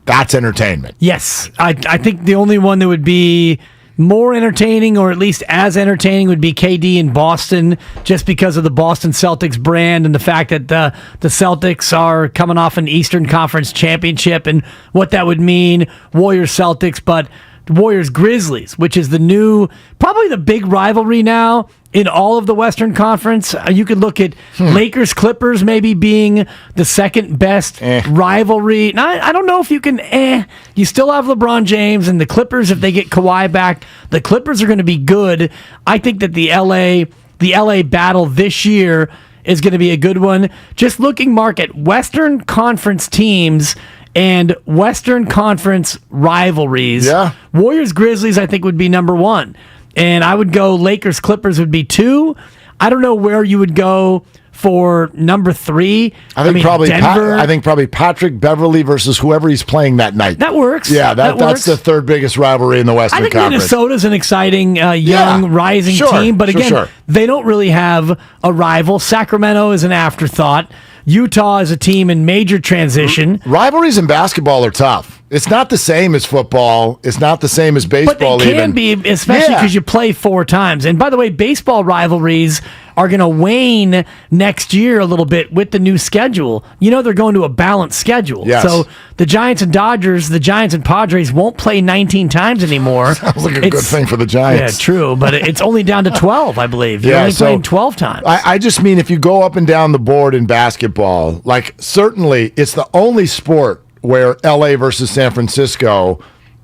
entertainment. Yes, I think the only one that would be more entertaining, or at least as entertaining, would be KD in Boston, just because of the Boston Celtics brand and the fact that the Celtics are coming off an Eastern Conference championship and what that would mean. Warriors Celtics, but Warriors Grizzlies, which is probably the big rivalry now in all of the Western Conference. You could look at Lakers Clippers maybe being the second best rivalry. Now, I don't know if you can. You still have LeBron James and the Clippers. If they get Kawhi back, the Clippers are going to be good. I think that the LA battle this year is going to be a good one. Just looking, Mark, at Western Conference teams and Western Conference rivalries. Yeah. Warriors Grizzlies, I think, would be number 1. And I would go Lakers Clippers would be 2. I don't know where you would go for number 3. I think probably Denver. I think probably Patrick Beverly versus whoever he's playing that night. That works. Yeah, that's the third biggest rivalry in the Western Conference. I think Minnesota's an exciting young rising team, but again, they don't really have a rival. Sacramento is an afterthought. Utah is a team in major transition. Rivalries in basketball are tough. It's not the same as football. It's not the same as baseball. But they can be, especially because you play 4 times. And by the way, baseball rivalries are going to wane next year a little bit with the new schedule. They're going to a balanced schedule. Yes. So the Giants and Dodgers, the Giants and Padres won't play 19 times anymore. Sounds like a good thing for the Giants. Yeah, true. But it's only down to 12, I believe. You're only playing 12 times. I just mean if you go up and down the board in basketball, like certainly it's the only sport where LA versus San Francisco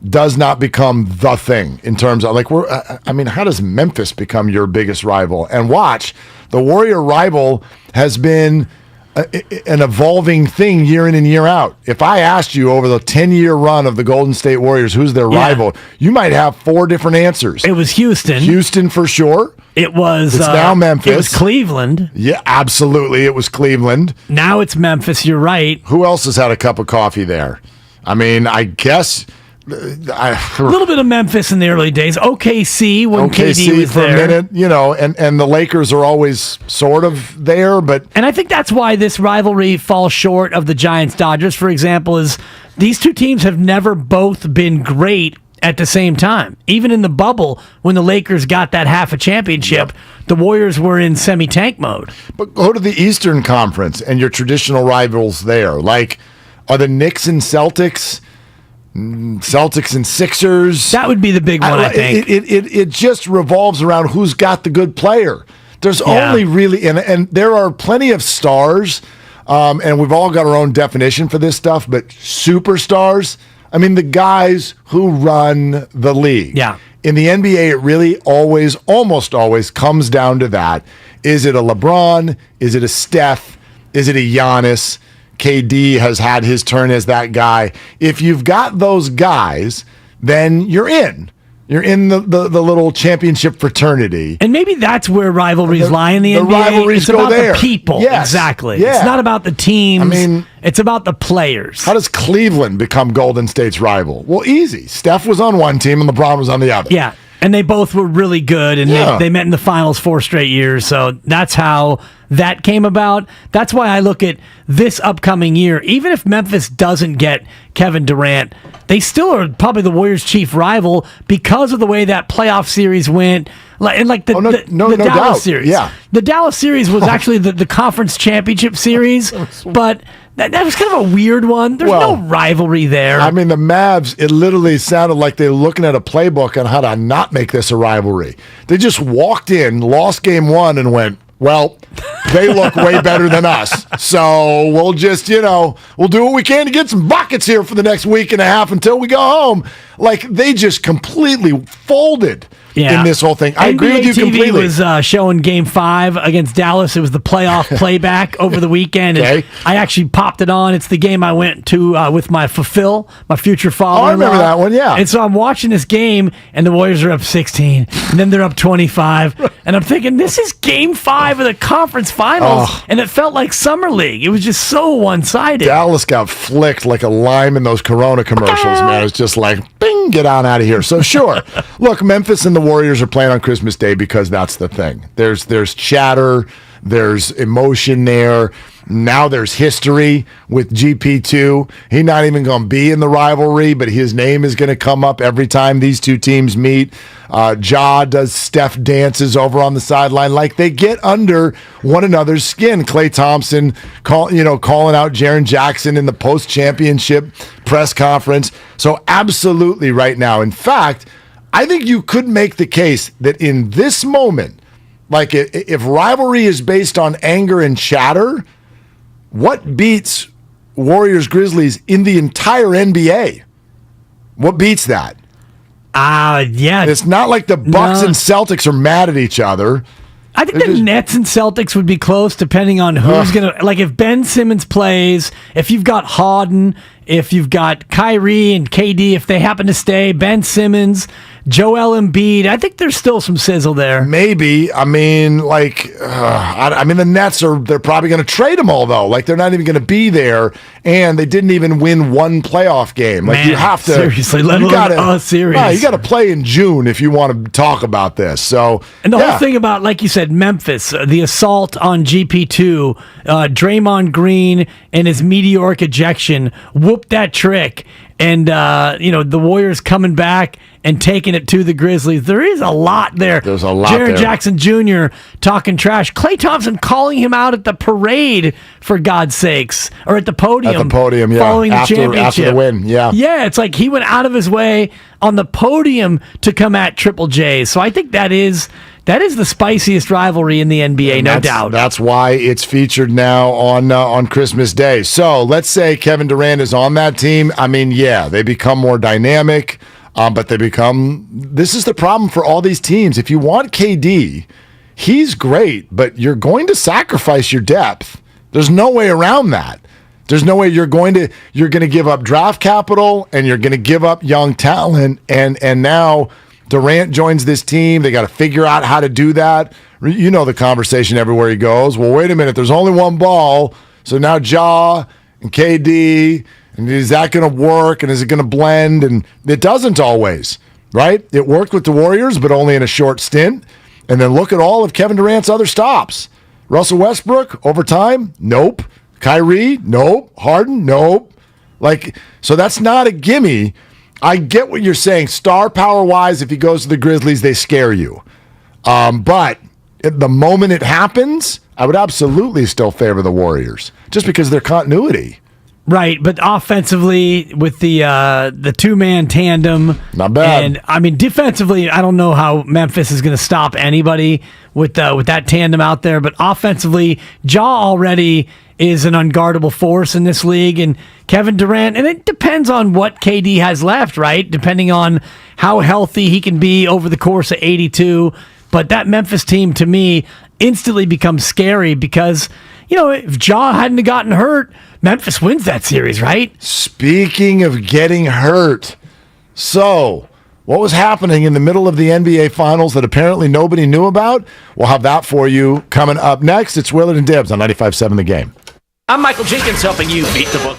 does not become the thing in terms of how does Memphis become your biggest rival? And watch, the Warrior rival has been an evolving thing year in and year out. If I asked you over the 10-year run of the Golden State Warriors, who's their rival, you might have 4 different answers. It was Houston. Houston for sure. It's now Memphis. It was Cleveland. Yeah, absolutely. It was Cleveland. Now it's Memphis. You're right. Who else has had a cup of coffee there? I mean, I guess a little bit of Memphis in the early days. OKC when KD was for there. a minute, and the Lakers are always sort of there, but and I think that's why this rivalry falls short of the Giants-Dodgers, for example, is these two teams have never both been great at the same time. Even in the bubble, when the Lakers got that half a championship, the Warriors were in semi-tank mode. But go to the Eastern Conference and your traditional rivals there. Like, are the Knicks and Celtics and Sixers? That would be the big one, I think. It just revolves around who's got the good player. There's only really, and there are plenty of stars, and we've all got our own definition for this stuff, but superstars, I mean, the guys who run the league. Yeah. In the NBA, it really almost always comes down to that. Is it a LeBron? Is it a Steph? Is it a Giannis? KD has had his turn as that guy. If you've got those guys, then you're in. You're in the little championship fraternity. And maybe that's where rivalries lie in the NBA. Rivalries it's go about there. the people. Yes. Exactly. Yeah. It's not about the teams. I mean, it's about the players. How does Cleveland become Golden State's rival? Well, easy. Steph was on one team and LeBron was on the other. Yeah. And they both were really good, and they met in the finals 4 straight years. So that's how that came about. That's why I look at this upcoming year. Even if Memphis doesn't get Kevin Durant, they still are probably the Warriors' chief rival because of the way that playoff series went. The Dallas doubt. series. Yeah. The Dallas series was actually the conference championship series, but that was kind of a weird one. There's no rivalry there. I mean, the Mavs, it literally sounded like they were looking at a playbook on how to not make this a rivalry. They just walked in, lost game 1, and went, well, they look way better than us. So we'll just, we'll do what we can to get some buckets here for the next week and a half until we go home. Like, they just completely folded in this whole thing. I agree with you completely. TV was showing Game 5 against Dallas. It was the playoff playback over the weekend. And I actually popped it on. It's the game I went to with my future father-in-law. I remember that one, yeah. And so I'm watching this game, and the Warriors are up 16, and then they're up 25. And I'm thinking, this is Game 5 of the conference finals, and it felt like Summer League. It was just so one-sided. Dallas got flicked like a lime in those Corona commercials, man. It's just like, bing, get on out of here. So sure, look, Memphis and the Warriors are playing on Christmas Day because that's the thing. There's chatter, there's emotion there. Now there's history with GP2. He's not even going to be in the rivalry, but his name is going to come up every time these two teams meet. Ja does Steph dances over on the sideline. Like, they get under one another's skin. Klay Thompson calling out Jaren Jackson in the post-championship press conference. So absolutely right now. In fact, I think you could make the case that in this moment, like if rivalry is based on anger and chatter, what beats Warriors-Grizzlies in the entire NBA? What beats that? Yeah. It's not like the Bucks and Celtics are mad at each other. I think the Nets and Celtics would be close depending on who's going to... Like, if Ben Simmons plays, if you've got Harden, if you've got Kyrie and KD, if they happen to stay, Ben Simmons, Joel Embiid, I think there's still some sizzle there. Maybe. I mean, the Nets they're probably going to trade them all, though. Like, they're not even going to be there, and they didn't even win one playoff game. Like, you have to... Seriously, let alone a series. You got to play in June if you want to talk about this. So, and the whole thing about, like you said, Memphis, the assault on GP2, Draymond Green and his meteoric ejection whooped that trick. And, the Warriors coming back and taking it to the Grizzlies. There is a lot there. There's a lot Jaren there. Jackson Jr. talking trash. Klay Thompson calling him out at the parade, for God's sakes. Or at the podium. At the podium, yeah. Following the championship. After the win, yeah. Yeah, it's like he went out of his way on the podium to come at Triple J. So I think that is that is the spiciest rivalry in the NBA, no doubt. That's why it's featured now on Christmas Day. So let's say Kevin Durant is on that team. I mean, yeah, they become more dynamic, but this is the problem for all these teams. If you want KD, he's great, but you're going to sacrifice your depth. There's no way around that. There's no way you're going to give up draft capital and you're going to give up young talent. And now Durant joins this team. They got to figure out how to do that. You know the conversation everywhere he goes. Well, wait a minute. There's only one ball. So now Ja and KD, and is that going to work? And is it going to blend? And it doesn't always, right? It worked with the Warriors, but only in a short stint. And then look at all of Kevin Durant's other stops. Russell Westbrook, over time, nope. Kyrie, nope. Harden, nope. So that's not a gimme. I get what you're saying. Star power-wise, if he goes to the Grizzlies, they scare you. But the moment it happens, I would absolutely still favor the Warriors, just because of their continuity. Right, but offensively with the two-man tandem, not bad. And I mean defensively, I don't know how Memphis is going to stop anybody with that tandem out there. But offensively, Ja already is an unguardable force in this league, and Kevin Durant. And it depends on what KD has left, right? Depending on how healthy he can be over the course of 82. But that Memphis team, to me, instantly becomes scary because, if Ja hadn't gotten hurt, Memphis wins that series, right? Speaking of getting hurt, so what was happening in the middle of the NBA Finals that apparently nobody knew about? We'll have that for you coming up next. It's Willard and Dibs on 95.7 The Game. I'm Michael Jenkins helping you beat the book.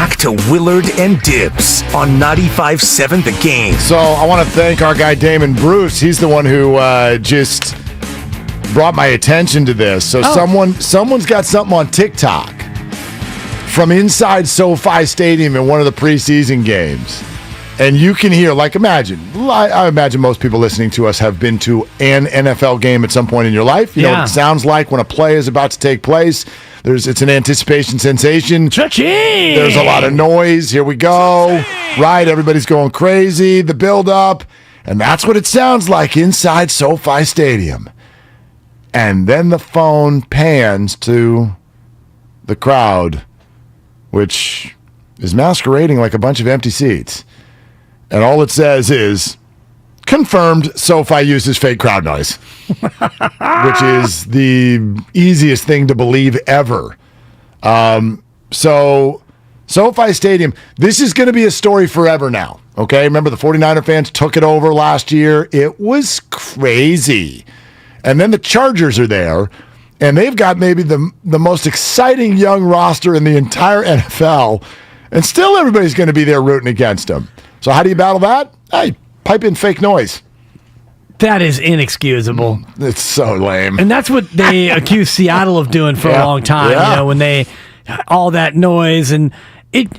Back to Willard and Dibs on 95.7 The Game. So I want to thank our guy Damon Bruce. He's the one who just brought my attention to this. So someone's got something on TikTok from inside SoFi Stadium in one of the preseason games. And you can hear, like, I imagine most people listening to us have been to an NFL game at some point in your life. You know what it sounds like when a play is about to take place. It's an anticipation sensation. Cha-ching! There's a lot of noise. Here we go. Cha-ching! Right, everybody's going crazy. The build-up. And that's what it sounds like inside SoFi Stadium. And then the phone pans to the crowd, which is masquerading like a bunch of empty seats. And all it says is, confirmed SoFi uses fake crowd noise, which is the easiest thing to believe ever. So SoFi Stadium, this is going to be a story forever now, okay? Remember the 49er fans took it over last year? It was crazy. And then the Chargers are there, and they've got maybe the most exciting young roster in the entire NFL, and still everybody's going to be there rooting against them. So how do you battle that? Hey, pipe in fake noise. That is inexcusable. It's so lame. And that's what they accused Seattle of doing for a long time. Yeah. You know, when they all that noise and it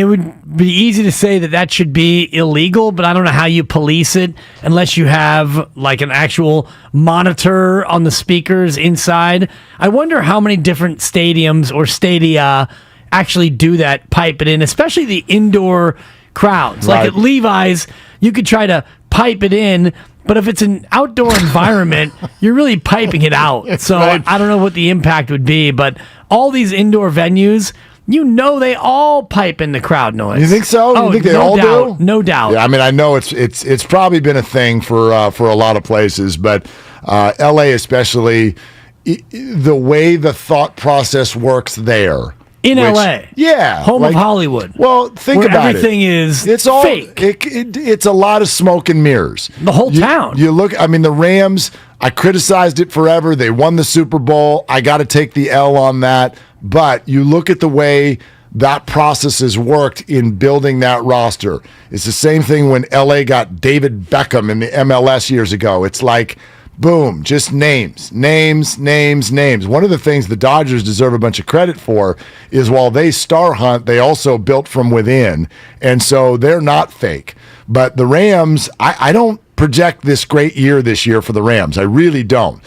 would be easy to say that should be illegal, but I don't know how you police it unless you have like an actual monitor on the speakers inside. I wonder how many different stadiums or stadia actually do that, pipe it in, especially the indoor crowds. Like at Levi's, you could try to pipe it in, but if it's an outdoor environment, you're really piping it out. So I don't know what the impact would be, but all these indoor venues, they all pipe in the crowd noise. You think so? Oh, you think they no all doubt. do? No doubt. Yeah, I mean, I know it's probably been a thing for a lot of places, but LA especially, the way the thought process works there. In LA. Yeah. Home of Hollywood. Well, think about everything is it's all fake. It's a lot of smoke and mirrors. The whole town. You look, I mean, the Rams, I criticized it forever. They won the Super Bowl. I got to take the L on that. But you look at the way that process has worked in building that roster. It's the same thing when LA got David Beckham in the MLS years ago. It's like, boom, just names. One of the things the Dodgers deserve a bunch of credit for is while they star hunt, they also built from within. And so they're not fake. But the Rams, I don't project this great year this year for the Rams. I really don't.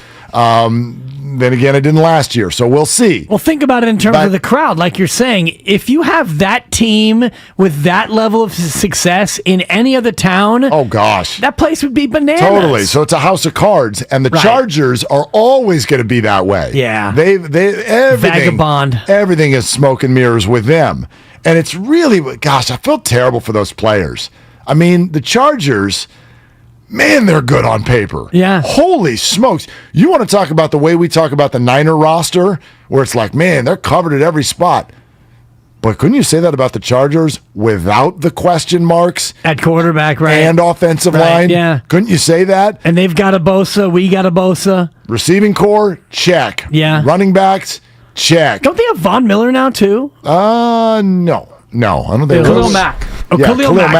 Then again, it didn't last year, so we'll see. Well, think about it in terms of the crowd. Like you're saying, if you have that team with that level of success in any other town, oh gosh, that place would be bananas. Totally. So it's a house of cards, and the Chargers are always going to be that way. Yeah, everything is smoke and mirrors with them, and it's really, gosh, I feel terrible for those players. I mean, the Chargers. Man, they're good on paper. Yeah. Holy smokes. You want to talk about the way we talk about the Niner roster, where it's like, man, they're covered at every spot. But couldn't you say that about the Chargers without the question marks? At quarterback, right? And offensive line? Yeah. Couldn't you say that? And they've got a Bosa. We got a Bosa. Receiving core? Check. Yeah. Running backs? Check. Don't they have Von Miller now, too? No. I don't think Khalil Mack. Oh, yeah, Khalil Mack.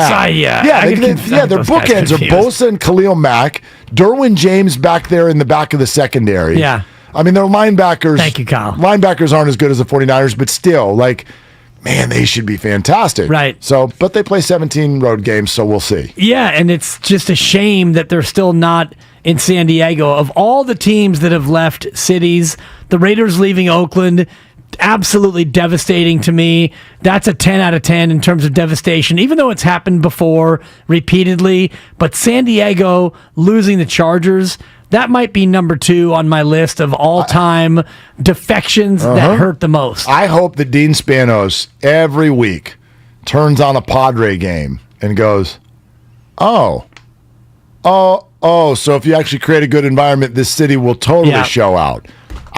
Their bookends are Bosa and Khalil Mack. Derwin James back there in the back of the secondary. Yeah. I mean, their linebackers. Thank you, Kyle. Linebackers aren't as good as the 49ers, but still, like, man, they should be fantastic. Right. So, but they play 17 road games, so we'll see. Yeah, and it's just a shame that they're still not in San Diego. Of all the teams that have left cities, the Raiders leaving Oakland, absolutely devastating to me. That's a 10 out of 10 in terms of devastation, even though it's happened before repeatedly. But San Diego losing the Chargers, that might be number 2 on my list of all-time defections that hurt the most. I hope that Dean Spanos every week turns on a Padre game and goes, so if you actually create a good environment, this city will totally show out.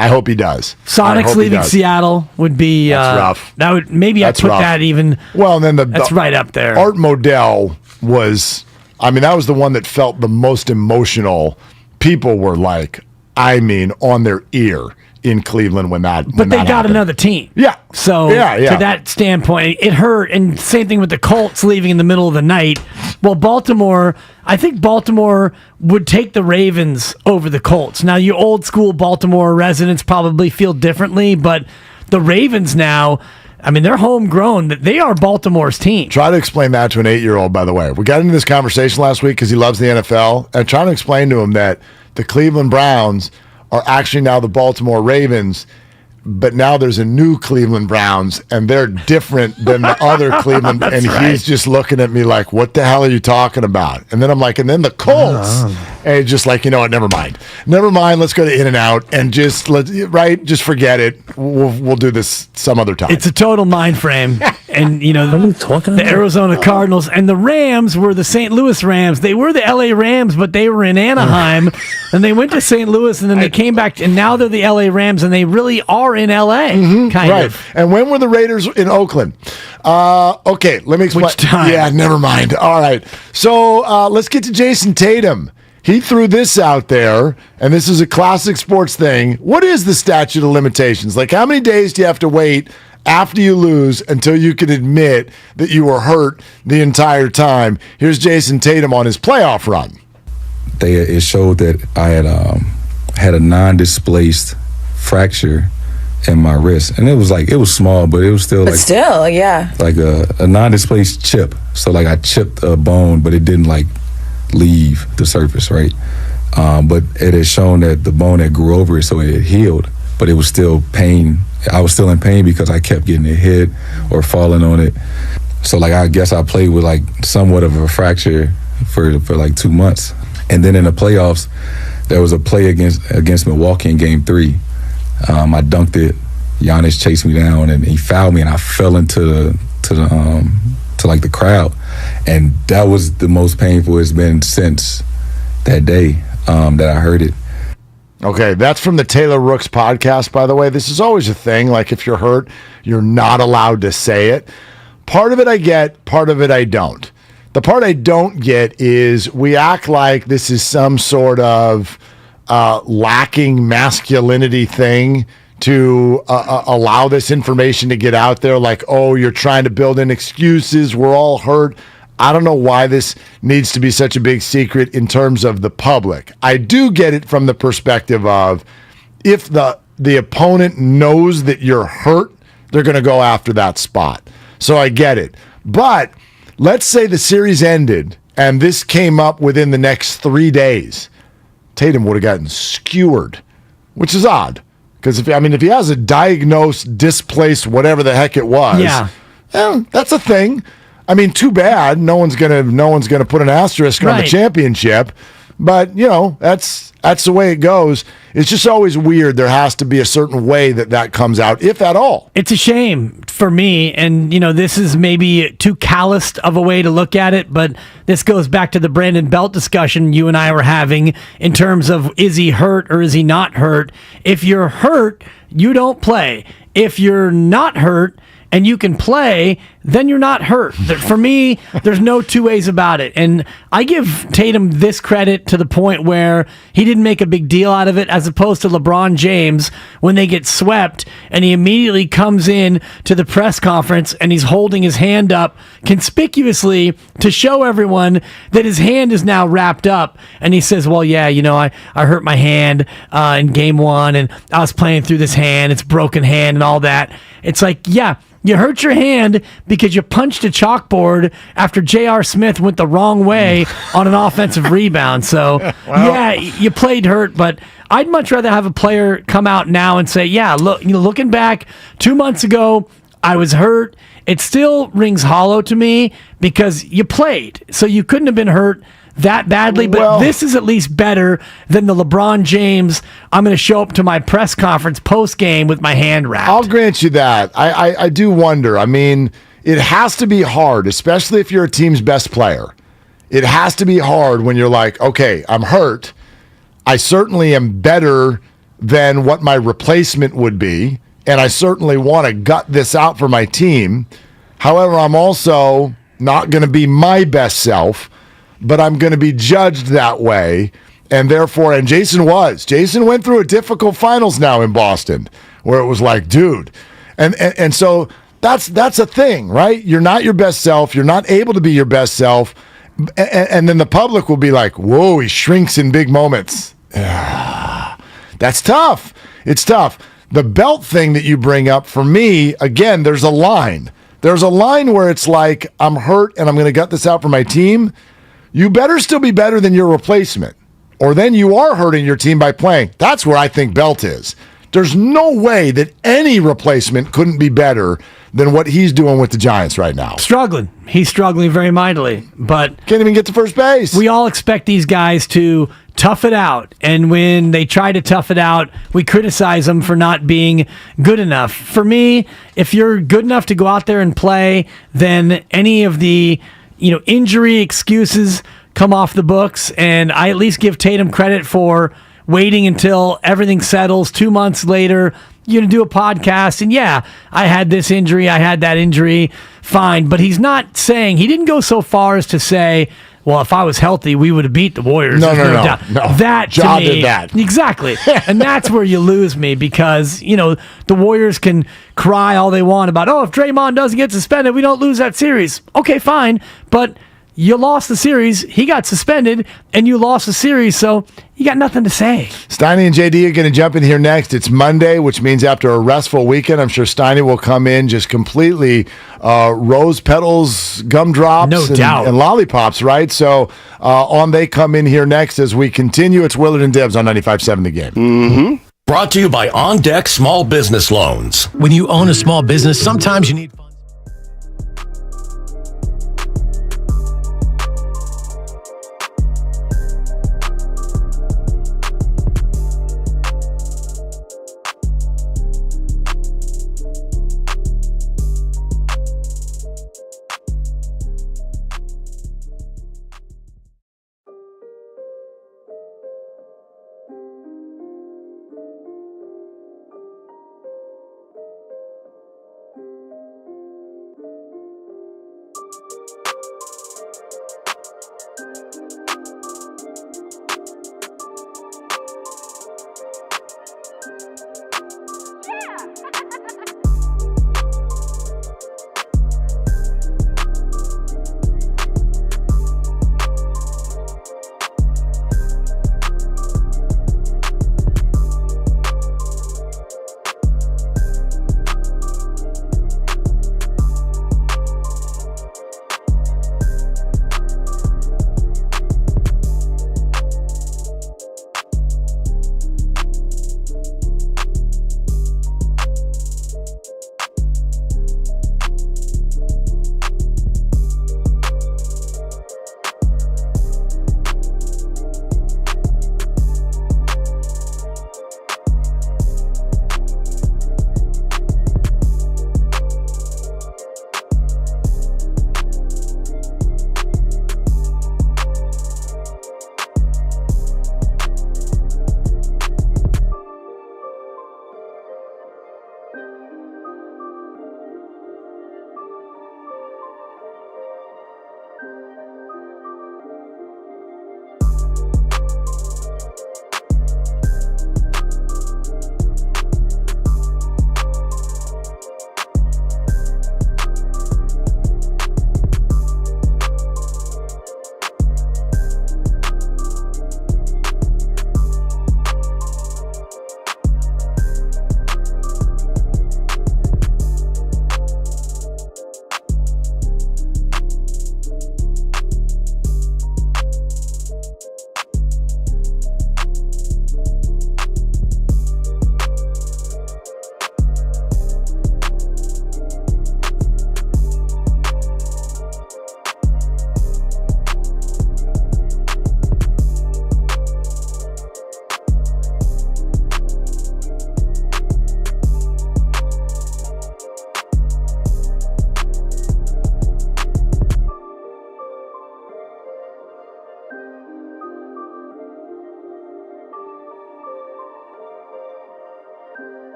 I hope he does. Sonics leaving Seattle would be rough. That would maybe I'd put that even. Well, and then that's right up there. Art Modell was. I mean, that was the one that felt the most emotional. People were like, on their ear in Cleveland when that. But they got another team. Yeah. So Yeah. to that standpoint, it hurt. And same thing with the Colts leaving in the middle of the night. Well, Baltimore, I think Baltimore would take the Ravens over the Colts. Now, you old school Baltimore residents probably feel differently, but the Ravens now, I mean, they're homegrown. They are Baltimore's team. Try to explain that to an 8-year-old, by the way. We got into this conversation last week because he loves the NFL, and trying to explain to him that the Cleveland Browns are actually now the Baltimore Ravens, but now there's a new Cleveland Browns, and they're different than the other Cleveland. And he's just looking at me like, what the hell are you talking about? And then I'm like, and then the Colts. And just like, you know what, never mind. Never mind, let's go to In-N-Out and just, just forget it. We'll do this some other time. It's a total mind frame. And, you know, the Arizona Cardinals and the Rams were the St. Louis Rams. They were the LA Rams, but they were in Anaheim. And they went to St. Louis, and then they came back, and now they're the LA Rams, and they really are in LA, kind of. And when were the Raiders in Oakland? Okay, let me explain. Which time? Yeah, never mind. All right. So let's get to Jason Tatum. He threw this out there, and this is a classic sports thing. What is the statute of limitations? Like, how many days do you have to wait after you lose until you can admit that you were hurt the entire time? Here's Jason Tatum on his playoff run. It showed that I had a non-displaced fracture in my wrist, and it was small, but it was still But still, yeah. like a non-displaced chip. So like I chipped a bone, but it didn't like leave the surface, right? But it had shown that the bone had grew over it, so it had healed, but it was still pain. I was still in pain because I kept getting hit or falling on it. So like I guess I played with like somewhat of a fracture for like 2 months. And then in the playoffs, there was a play against Milwaukee in Game 3. I dunked it. Giannis chased me down, and he fouled me, and I fell into the crowd, and that was the most painful it's been since that day that I heard it. Okay, that's from the Taylor Rooks podcast, by the way. This is always a thing. Like, if you're hurt, you're not allowed to say it. Part of it I get, part of it I don't. The part I don't get is we act like this is some sort of lacking masculinity thing to allow this information to get out there. Like, oh, you're trying to build in excuses. We're all hurt. I don't know why this needs to be such a big secret in terms of the public. I do get it from the perspective of if the opponent knows that you're hurt, they're going to go after that spot. So I get it. But let's say the series ended and this came up within the next 3 days. Tatum would have gotten skewered, which is odd. Because if he has a diagnosed, displaced, whatever the heck it was, that's a thing. I mean, too bad. No one's gonna put an asterisk on the championship. But that's the way it goes. It's just always weird. There has to be a certain way that comes out, if at all. It's a shame for me, and this is maybe too calloused of a way to look at it, but this goes back to the Brandon Belt discussion you and I were having in terms of, is he hurt or is he not hurt? If you're hurt, you don't play. If you're not hurt and you can play, then you're not hurt. For me, there's no two ways about it. And I give Tatum this credit to the point where he didn't make a big deal out of it, as opposed to LeBron James when they get swept and he immediately comes in to the press conference and he's holding his hand up conspicuously to show everyone that his hand is now wrapped up. And he says, well, yeah, I hurt my hand in game 1 and I was playing through this hand. It's a broken hand and all that. It's like, yeah, you hurt your hand because you punched a chalkboard after J.R. Smith went the wrong way on an offensive rebound. So, yeah, you played hurt, but I'd much rather have a player come out now and say, yeah, look, looking back 2 months ago, I was hurt. It still rings hollow to me because you played. So you couldn't have been hurt that badly, but this is at least better than the LeBron James, I'm going to show up to my press conference post-game with my hand wrapped. I'll grant you that. I do wonder. I mean, it has to be hard, especially if you're a team's best player. It has to be hard when you're like, okay, I'm hurt. I certainly am better than what my replacement would be, and I certainly want to gut this out for my team. However, I'm also not going to be my best self, but I'm going to be judged that way. And therefore, and Jason went through a difficult finals now in Boston where it was like, dude. And so that's a thing, right? You're not your best self. You're not able to be your best self. And then the public will be like, whoa, he shrinks in big moments. That's tough. It's tough. The belt thing that you bring up, for me, again, there's a line. There's a line where it's like, I'm hurt and I'm going to gut this out for my team. You better still be better than your replacement, or then you are hurting your team by playing. That's where I think belt is. There's no way that any replacement couldn't be better than what he's doing with the Giants right now. Struggling. He's struggling very mightily, but can't even get to first base. We all expect these guys to tough it out, and when they try to tough it out, we criticize them for not being good enough. For me, if you're good enough to go out there and play, then any of the injury excuses come off the books, and I at least give Tatum credit for waiting until everything settles. 2 months later, you're going to do a podcast, and yeah, I had this injury, I had that injury, fine. But he's not saying, he didn't go so far as to say, well, if I was healthy, we would have beat the Warriors. No. That, to Ja me, did that. Exactly. And that's where you lose me, because, the Warriors can cry all they want about, if Draymond doesn't get suspended, we don't lose that series. Okay, fine. But you lost the series, he got suspended, and you lost the series, so you got nothing to say. Steiny and JD are going to jump in here next. It's Monday, which means after a restful weekend, I'm sure Steiny will come in just completely rose petals, gumdrops, and lollipops, right? So on they come in here next as we continue. It's Willard and Dibs on 95.7 The Game. Mm-hmm. Brought to you by On Deck Small Business Loans. When you own a small business, sometimes you need funds.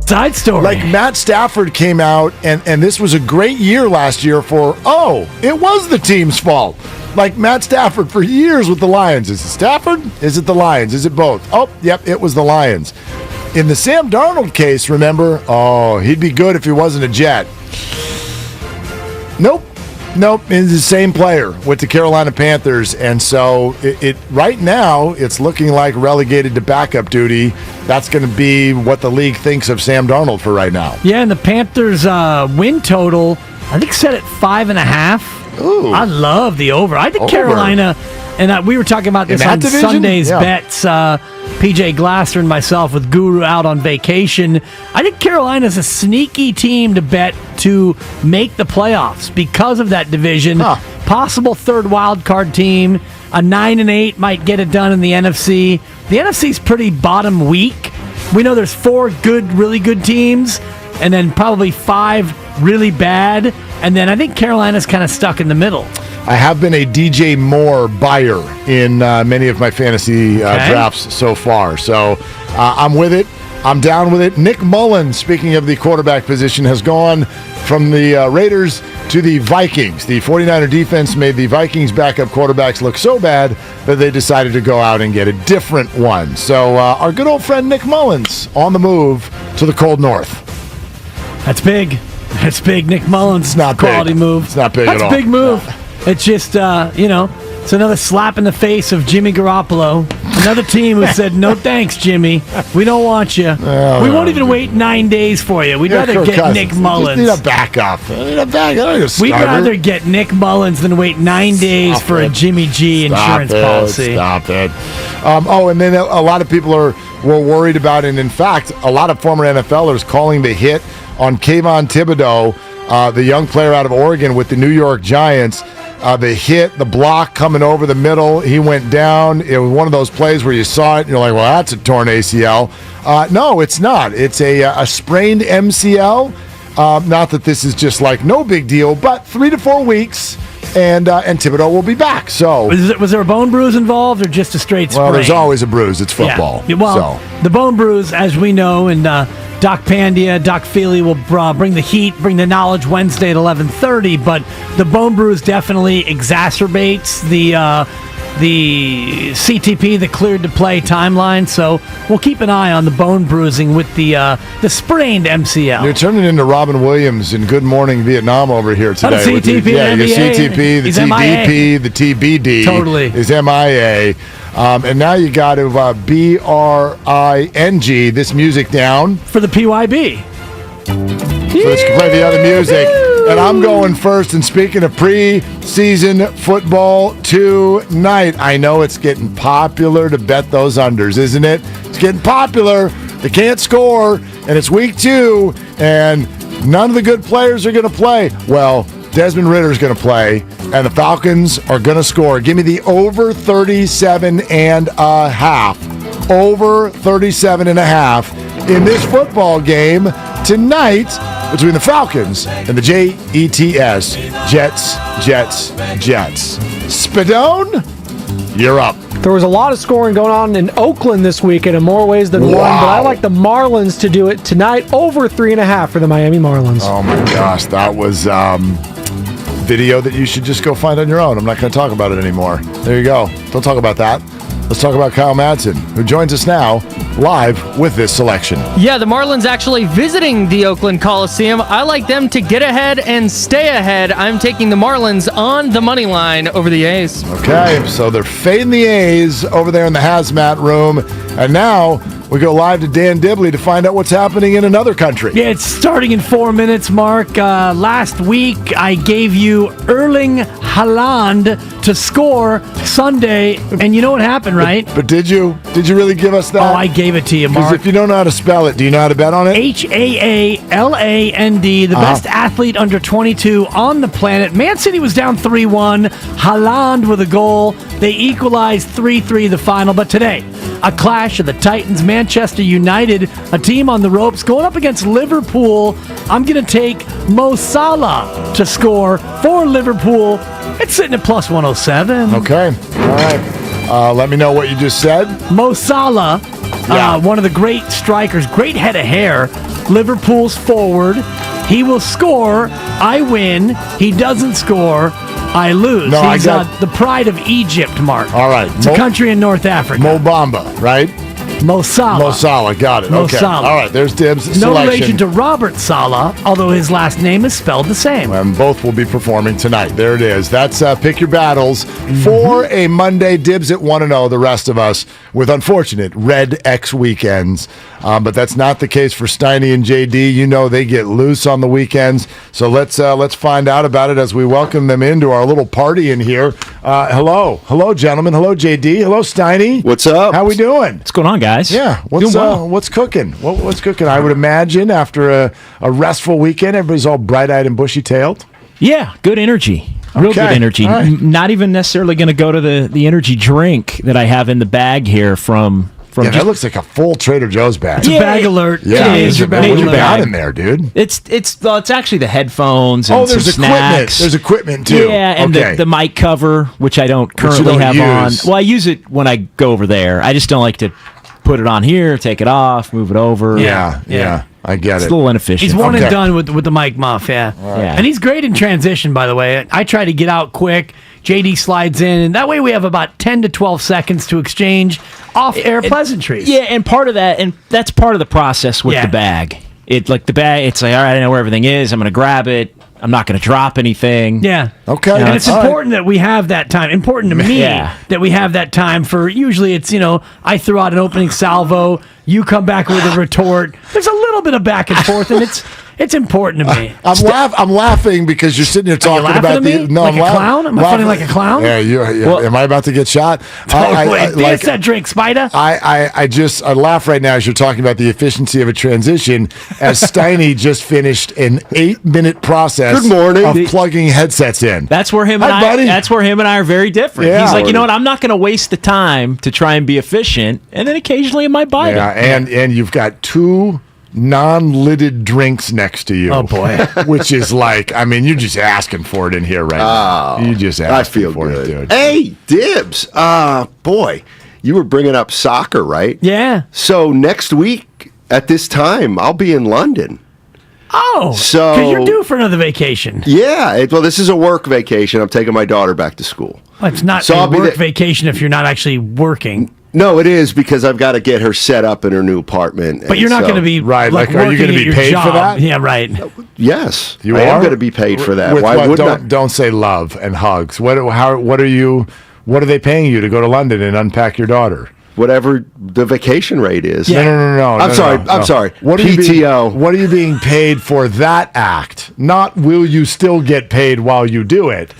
Side story. Like Matt Stafford came out, and this was a great year last year for, it was the team's fault. Like Matt Stafford for years with the Lions. Is it Stafford? Is it the Lions? Is it both? Oh, yep, it was the Lions. In the Sam Darnold case, remember, he'd be good if he wasn't a Jet. Nope, he's the same player with the Carolina Panthers, and so it right now it's looking like relegated to backup duty. That's going to be what the league thinks of Sam Darnold for right now. Yeah, and the Panthers' win total, I think, set at 5.5. Ooh. I love the over. I think Carolina, and we were talking about this on Sunday's bets. PJ Glasser and myself with Guru out on vacation. I think Carolina's a sneaky team to bet to make the playoffs because of that division. Possible third wild card team. A 9-8 might get it done in the NFC. The NFC's pretty bottom weak. We know there's 4 really good teams, and then probably 5 really bad. And then I think Carolina's kind of stuck in the middle. I have been a DJ Moore buyer in many of my fantasy drafts so far. So I'm with it. I'm down with it. Nick Mullins, speaking of the quarterback position, has gone from the Raiders to the Vikings. The 49er defense made the Vikings backup quarterbacks look so bad that they decided to go out and get a different one. So our good old friend Nick Mullins on the move to the cold north. That's big. That's big. Nick Mullins. It's not quality big. move. It's not big at all. That's a big move. No. It's just, it's another slap in the face of Jimmy Garoppolo. Another team who said, no thanks, Jimmy. We don't want you. We won't even wait 9 days for you. We'd rather get Nick Mullins. Just need a backup. We'd rather get Nick Mullins than wait 9 days for a Jimmy G insurance policy. Stop it. And then a lot of people were worried about, and in fact, a lot of former NFLers calling the hit on Kayvon Thibodeau, the young player out of Oregon with the New York Giants. The hit, the block coming over the middle, he went down. It was one of those plays where you saw it and you're like, well, that's a torn ACL. No, it's not. It's a sprained MCL. Not that this is just like no big deal, but 3 to 4 weeks, and Thibodeau will be back. So was there a bone bruise involved or just a straight sprain? Well, there's always a bruise. It's football. Yeah. Well, the bone bruise, as we know, and Doc Pandia, Doc Feely will bring the heat, bring the knowledge Wednesday at 11:30. But the bone bruise definitely exacerbates the CTP, the cleared to play timeline. So we'll keep an eye on the bone bruising with the sprained MCL. You're turning into Robin Williams in Good Morning Vietnam over here today. CTP, your CTP, the TDP, the TBD totally is MIA. And now you got to BRING this music down. For the PYB. So let's play the other music. And I'm going first. And speaking of preseason football tonight, I know it's getting popular to bet those unders, isn't it? It's getting popular. They can't score, and it's week 2, and none of the good players are going to play. Well, Desmond Ritter's going to play, and the Falcons are going to score. Give me the over 37.5. Over 37.5 in this football game tonight between the Falcons and the Jets. Jets. Spadone, you're up. There was a lot of scoring going on in Oakland this weekend in more ways than one, but I like the Marlins to do it tonight, over 3.5 for the Miami Marlins. Oh my gosh, that was video that you should just go find on your own. I'm not going to talk about it anymore. There you go. Don't talk about that. Let's talk about Kyle Madsen, who joins us now live with this selection. Yeah, the Marlins actually visiting the Oakland Coliseum. I like them to get ahead and stay ahead. I'm taking the Marlins on the money line over the A's. Okay, so they're fading the A's over there in the hazmat room. And now we go live to Dan Dibley to find out what's happening in another country. Yeah, it's starting in 4 minutes, Mark. Last week, I gave you Erling Haaland to score Sunday, and you know what happened, right? But did you? Did you really give us that? Oh, I gave it to you, Mark. Because if you don't know how to spell it, do you know how to bet on it? Haaland, the best athlete under 22 on the planet. Man City was down 3-1. Haaland with a goal. They equalized 3-3 the final. But today, a clash of the Titans, Manchester United, a team on the ropes going up against Liverpool. I'm going to take Mo Salah to score for Liverpool. It's sitting at plus 107. Okay. All right. Let me know what you just said. Mo Salah, one of the great strikers, great head of hair. Liverpool's forward. He will score. I win. He doesn't score. I lose. No, He's the pride of Egypt, Mark. All right. It's a country in North Africa. Mo Bamba, right? Mo Salah. Mo Salah, got it. Mo Okay. Salah. All right, there's Dibs' No selection. relation to Robert Salah, although his last name is spelled the same. And both will be performing tonight. There it is. That's Pick Your Battles for a Monday. Dibs at 1-0, the rest of us with unfortunate Red X weekends. But that's not the case for Steiny and JD. You know they get loose on the weekends. So let's find out about it as we welcome them into our little party in here. Hello, gentlemen. Hello, JD. Hello, Steiny. What's up? How we doing? What's going on, guys? Yeah. What's cooking? What's cooking? I would imagine after a restful weekend, everybody's all bright-eyed and bushy-tailed. Yeah, good energy. Real good energy. Right. Not even necessarily going to go to the energy drink that I have in the bag here from Yeah, that looks like a full Trader Joe's bag. It's a bag alert. Yeah, It is. what you got in there, dude? It's actually the headphones and there's some equipment. snacks. There's equipment too. Yeah, and the mic cover, which I don't currently have use. on. Well, I use it when I go over there. I just don't like to put it on here, take it off, move it over. Yeah. I get It's it. a little inefficient. He's one and done with the mic muff, yeah. Yeah. And he's great in transition, by the way. I try to get out quick. JD slides in, and that way we have about 10 to 12 seconds to exchange off-air pleasantries. Yeah, and part of that, and that's part of the process with the bag. It's like, all right, I know where everything is. I'm going to grab it. I'm not going to drop anything. Yeah. Okay. And it's important that we have that time. Important to me Yeah. that we have that time for, usually it's, I throw out an opening salvo, you come back with a retort. There's a little bit of back and forth, and it's important to me. I'm laughing because you're sitting here talking laughing about at me? No, Like I'm a laughing. clown? Am I funny like a clown? Yeah, am I about to get shot? Pass that drink, Spider. I laugh right now as you're talking about the efficiency of a transition as Steiny just finished an 8-minute process Good morning. of plugging headsets in. That's where him and That's where him and I are very different. Yeah. He's like, you know what? I'm not going to waste the time to try and be efficient, and then occasionally it might bite him. And you've got 2 non-lidded drinks next to you. Oh, boy. Which is like, you're just asking for it in here right now. You just asking for it, dude. Hey, Dibs. Boy, you were bringing up soccer, right? Yeah. So next week at this time, I'll be in London. Oh, So- because you're due for another vacation. Yeah. Well, this is a work vacation. I'm taking my daughter back to school. Well, it's not So I'll a be work the- vacation if you're not actually working. No, it is because I've got to get her set up in her new apartment. But you're not going to be Right, like, are you working gonna at be your paid for job. that? Yeah, right. Yes, You I are am going to be paid for that. With Why what? wouldn't I? Don't say love and hugs. What are you What are they paying you to go to London and unpack your daughter? Whatever the vacation rate is. No. I'm sorry. What PTO. What are you being paid for that act? Not will you still get paid while you do it?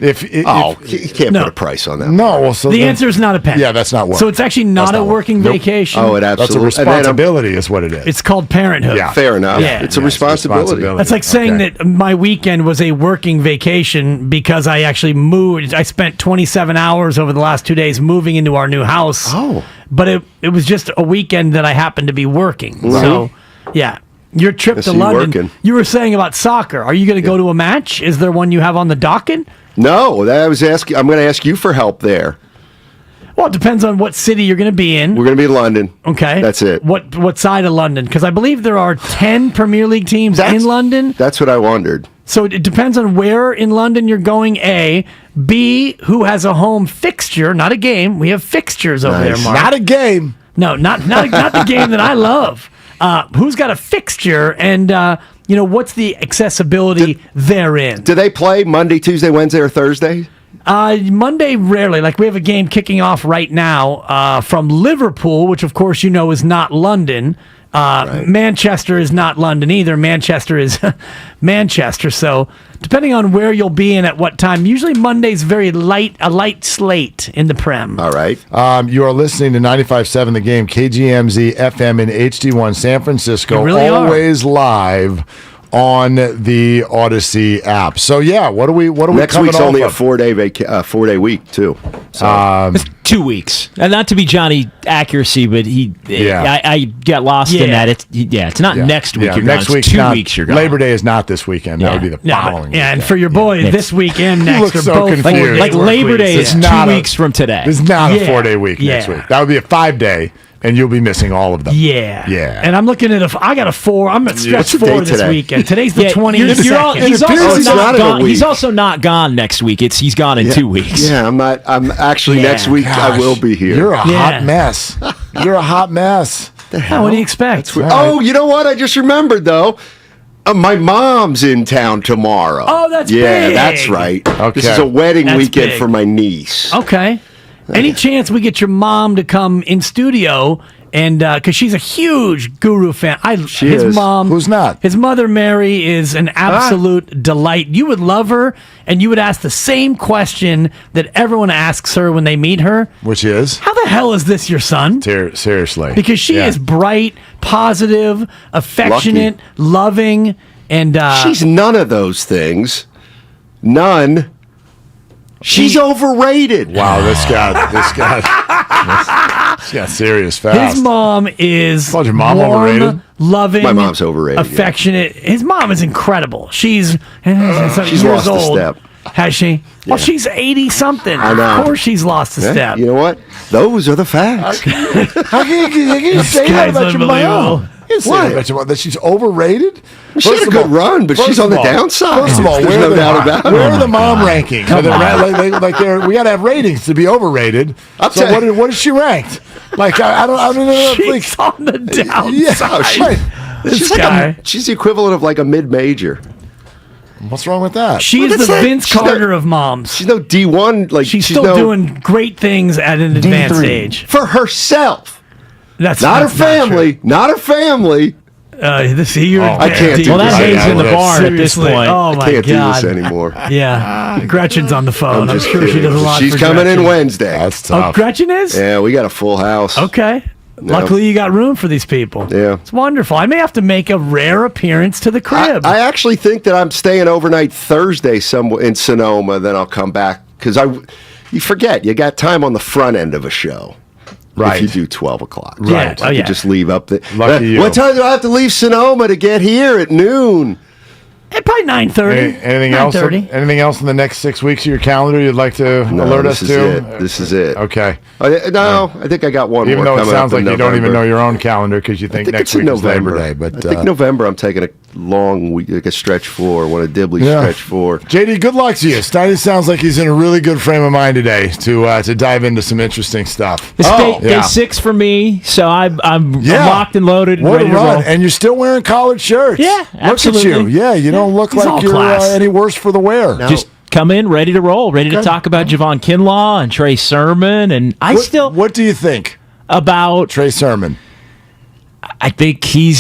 You can't put a price on that. No, well, so the answer is not a penny. Yeah, that's not work. So it's actually not a working vacation. Oh, it absolutely. That's a responsibility, is what it is. It's called parenthood. Yeah, fair enough. Yeah. It's a responsibility. That's like saying that my weekend was a working vacation because I actually moved. I spent 27 hours over the last 2 days moving into our new house. Oh. But it was just a weekend that I happened to be working. Right. So, yeah. Your trip to London. Working. You were saying about soccer. Are you going to go to a match? Is there one you have on the docket? No, I'm going to ask you for help there. Well, it depends on what city you're going to be in. We're going to be in London. Okay. That's it. What side of London? Because I believe there are 10 Premier League teams in London. That's what I wondered. So it depends on where in London you're going, A. B, who has a home fixture, not a game. We have fixtures over there, Mark. Not a game. No, not the game that I love. Who's got a fixture and, what's the accessibility therein? Do they play Monday, Tuesday, Wednesday, or Thursday? Monday, rarely. Like, we have a game kicking off right now from Liverpool, which, of course, is not London. Right. Manchester is not London either. Manchester is Manchester. So, depending on where you'll be and at what time, usually Monday's a light slate in the Prem. All right. You are listening to 95.7 The Game, KGMZ FM in HD1 San Francisco. You really always live on the Odyssey app. So yeah, what are we next coming week's off only of? a 4-day week too. So It's 2 weeks, and not to be Johnny accuracy, but I got lost in that. It's not next week. Yeah, You're next gone. week. It's 2 weeks. You're gone. Labor Day is not this weekend. That would be the following. Yeah, and weekend. for your boy, this week and next look are so both confused. 4-day Like work Labor Day weeks. is It's 2 weeks from today. It's not a Yeah. 4-day week next week. That would be a 5-day, and you'll be missing all of them. Yeah. Yeah. And I'm looking at I got a 4. I'm at stretch What's the 4 date this today? weekend. Today's the 22nd. He's also not gone next week. He's gone in 2 weeks. Yeah, I'm actually next week. I will be here. You're a hot mess. You're a hot mess. What do you expect? Oh, you know what? I just remembered though. My mom's in town tomorrow. Oh, that's big. That's right. Okay. This is a wedding That's weekend big. for my niece. Okay. Any chance we get your mom to come in studio? And because she's a huge Guru fan, his is. mom, Who's not? His mother Mary is an absolute delight. You would love her, and you would ask the same question that everyone asks her when they meet her. Which is? How the hell is this your son? Seriously. Because she is bright, positive, affectionate, loving, and She's none of those things. None. She's overrated. Wow, this got serious fast. his mom is Called your mom warm, overrated? loving, My mom's overrated, affectionate. His mom is incredible. She's She's years lost a old. step. Has she? Well, she's 80-something. I know. Of course she's lost a Yeah, step. you know what? Those are the facts. How can you say that guy's about your unbelievable. mom? You say that about your mom, that she's overrated? She had a good run, but she's on the downside. First of all, There's no doubt about it. where are the mom rankings? Are they we got to have ratings to be overrated. So what is she ranked? Like I don't know. She's on the downside. Yeah, right. This guy. She's the equivalent of like a mid-major. What's wrong with that? She is the Vince Carter of moms. She's no D1. Like She's still doing great things at an advanced D3. age. For herself. That's not her true. family. Not her family. I can't do Well, this that hangs in the anymore. barn at this Seriously. point. Oh my I can't God. do this anymore. Yeah, Gretchen's on the phone. I'm just sure she kidding. does a lot. She's for coming Gretchen. in Wednesday. That's Oh, tough. Gretchen is? Yeah, we got a full house. Okay. Luckily, you got room for these people. Yeah. It's wonderful. I may have to make a rare appearance to the crib. I actually think that I'm staying overnight Thursday somewhere in Sonoma. Then I'll come back because you forget you got time on the front end of a show. Right. If you do 12 o'clock. Right. I could just leave up the. Lucky you. What time do I have to leave Sonoma to get here at noon? Probably 9:30. Anything else? 9:30. Anything else in the next 6 weeks of your calendar you'd like to alert us this to? is it. This is it. Okay. I think I got one Even more though it coming sounds up in like you don't even November. know your own calendar because you think I think next it's in week is November. Labor Day. But I think November I'm taking a long week, like a stretch 4, one of Dibley's Yeah. stretch 4. JD, good luck to you. Steiny sounds like he's in a really good frame of mind today to dive into some interesting stuff. This day 6 for me, so I'm Yeah. locked and loaded and What ready a to run. roll. And you're still wearing collared shirts. Yeah, absolutely. Look at you. Yeah, you don't look He's all like you're class. any worse for the wear. Just come in ready to roll, ready to talk about Javon Kinlaw and Trey Sermon. And What do you think about Trey Sermon? I think he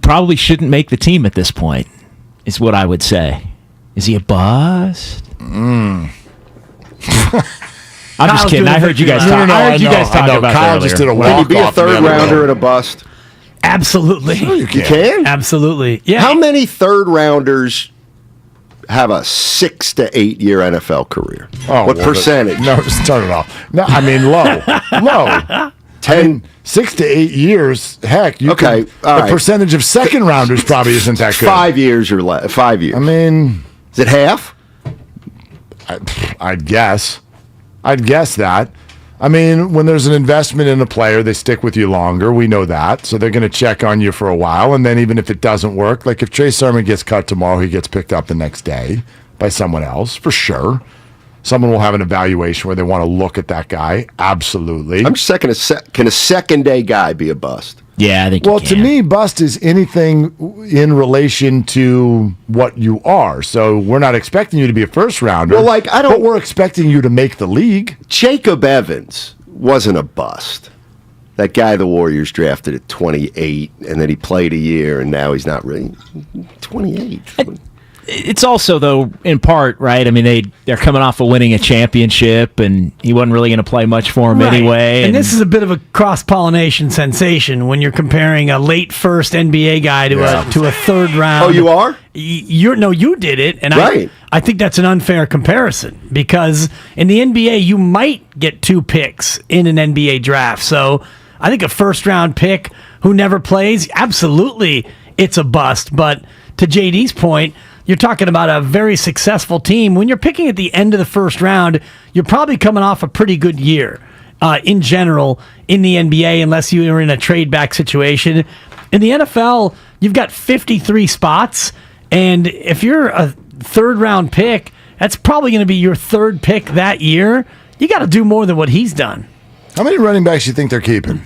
probably shouldn't make the team at this point, is what I would say. Is he a bust? I'm just kidding. I heard you guys talk. I heard you guys talk about Kyle that just earlier. did a Can you walk be a off third rounder and a bust? Absolutely. Sure you You can? Absolutely. Yeah. How many third rounders have a 6 to 8 year NFL career? What percentage? No, just turn it off. No, I mean low. 10, 6 to 8 years. Heck, all the right. percentage of second rounders probably isn't that good. 5 years or less. 5 years. I mean, is it half? I'd guess that. I mean, when there's an investment in a player, they stick with you longer. We know that. So they're going to check on you for a while. And then even if it doesn't work, like if Trey Sermon gets cut tomorrow, he gets picked up the next day by someone else, for sure. Someone will have an evaluation where they want to look at that guy. Absolutely. I'm just second. Can a second day guy be a bust? Yeah, I think. Well, to me, bust is anything in relation to what you are. So we're not expecting you to be a first rounder. Well, but we're expecting you to make the league. Jacob Evans wasn't a bust. That guy the Warriors drafted at 28, and then he played a year, and now he's not really 28. It's also, though, in part, right? I mean, they're coming off of winning a championship, and he wasn't really going to play much for him anyway. And this is a bit of a cross-pollination sensation when you're comparing a late first NBA guy to a third round. Oh, you are? You did it, and right. I think that's an unfair comparison because in the NBA you might get 2 picks in an NBA draft. So I think a first-round pick who never plays, absolutely, it's a bust. But to JD's point, you're talking about a very successful team. When you're picking at the end of the first round, you're probably coming off a pretty good year in general in the NBA, unless you are in a trade-back situation. In the NFL, you've got 53 spots, and if you're a third-round pick, that's probably going to be your third pick that year. You got to do more than what he's done. How many running backs do you think they're keeping?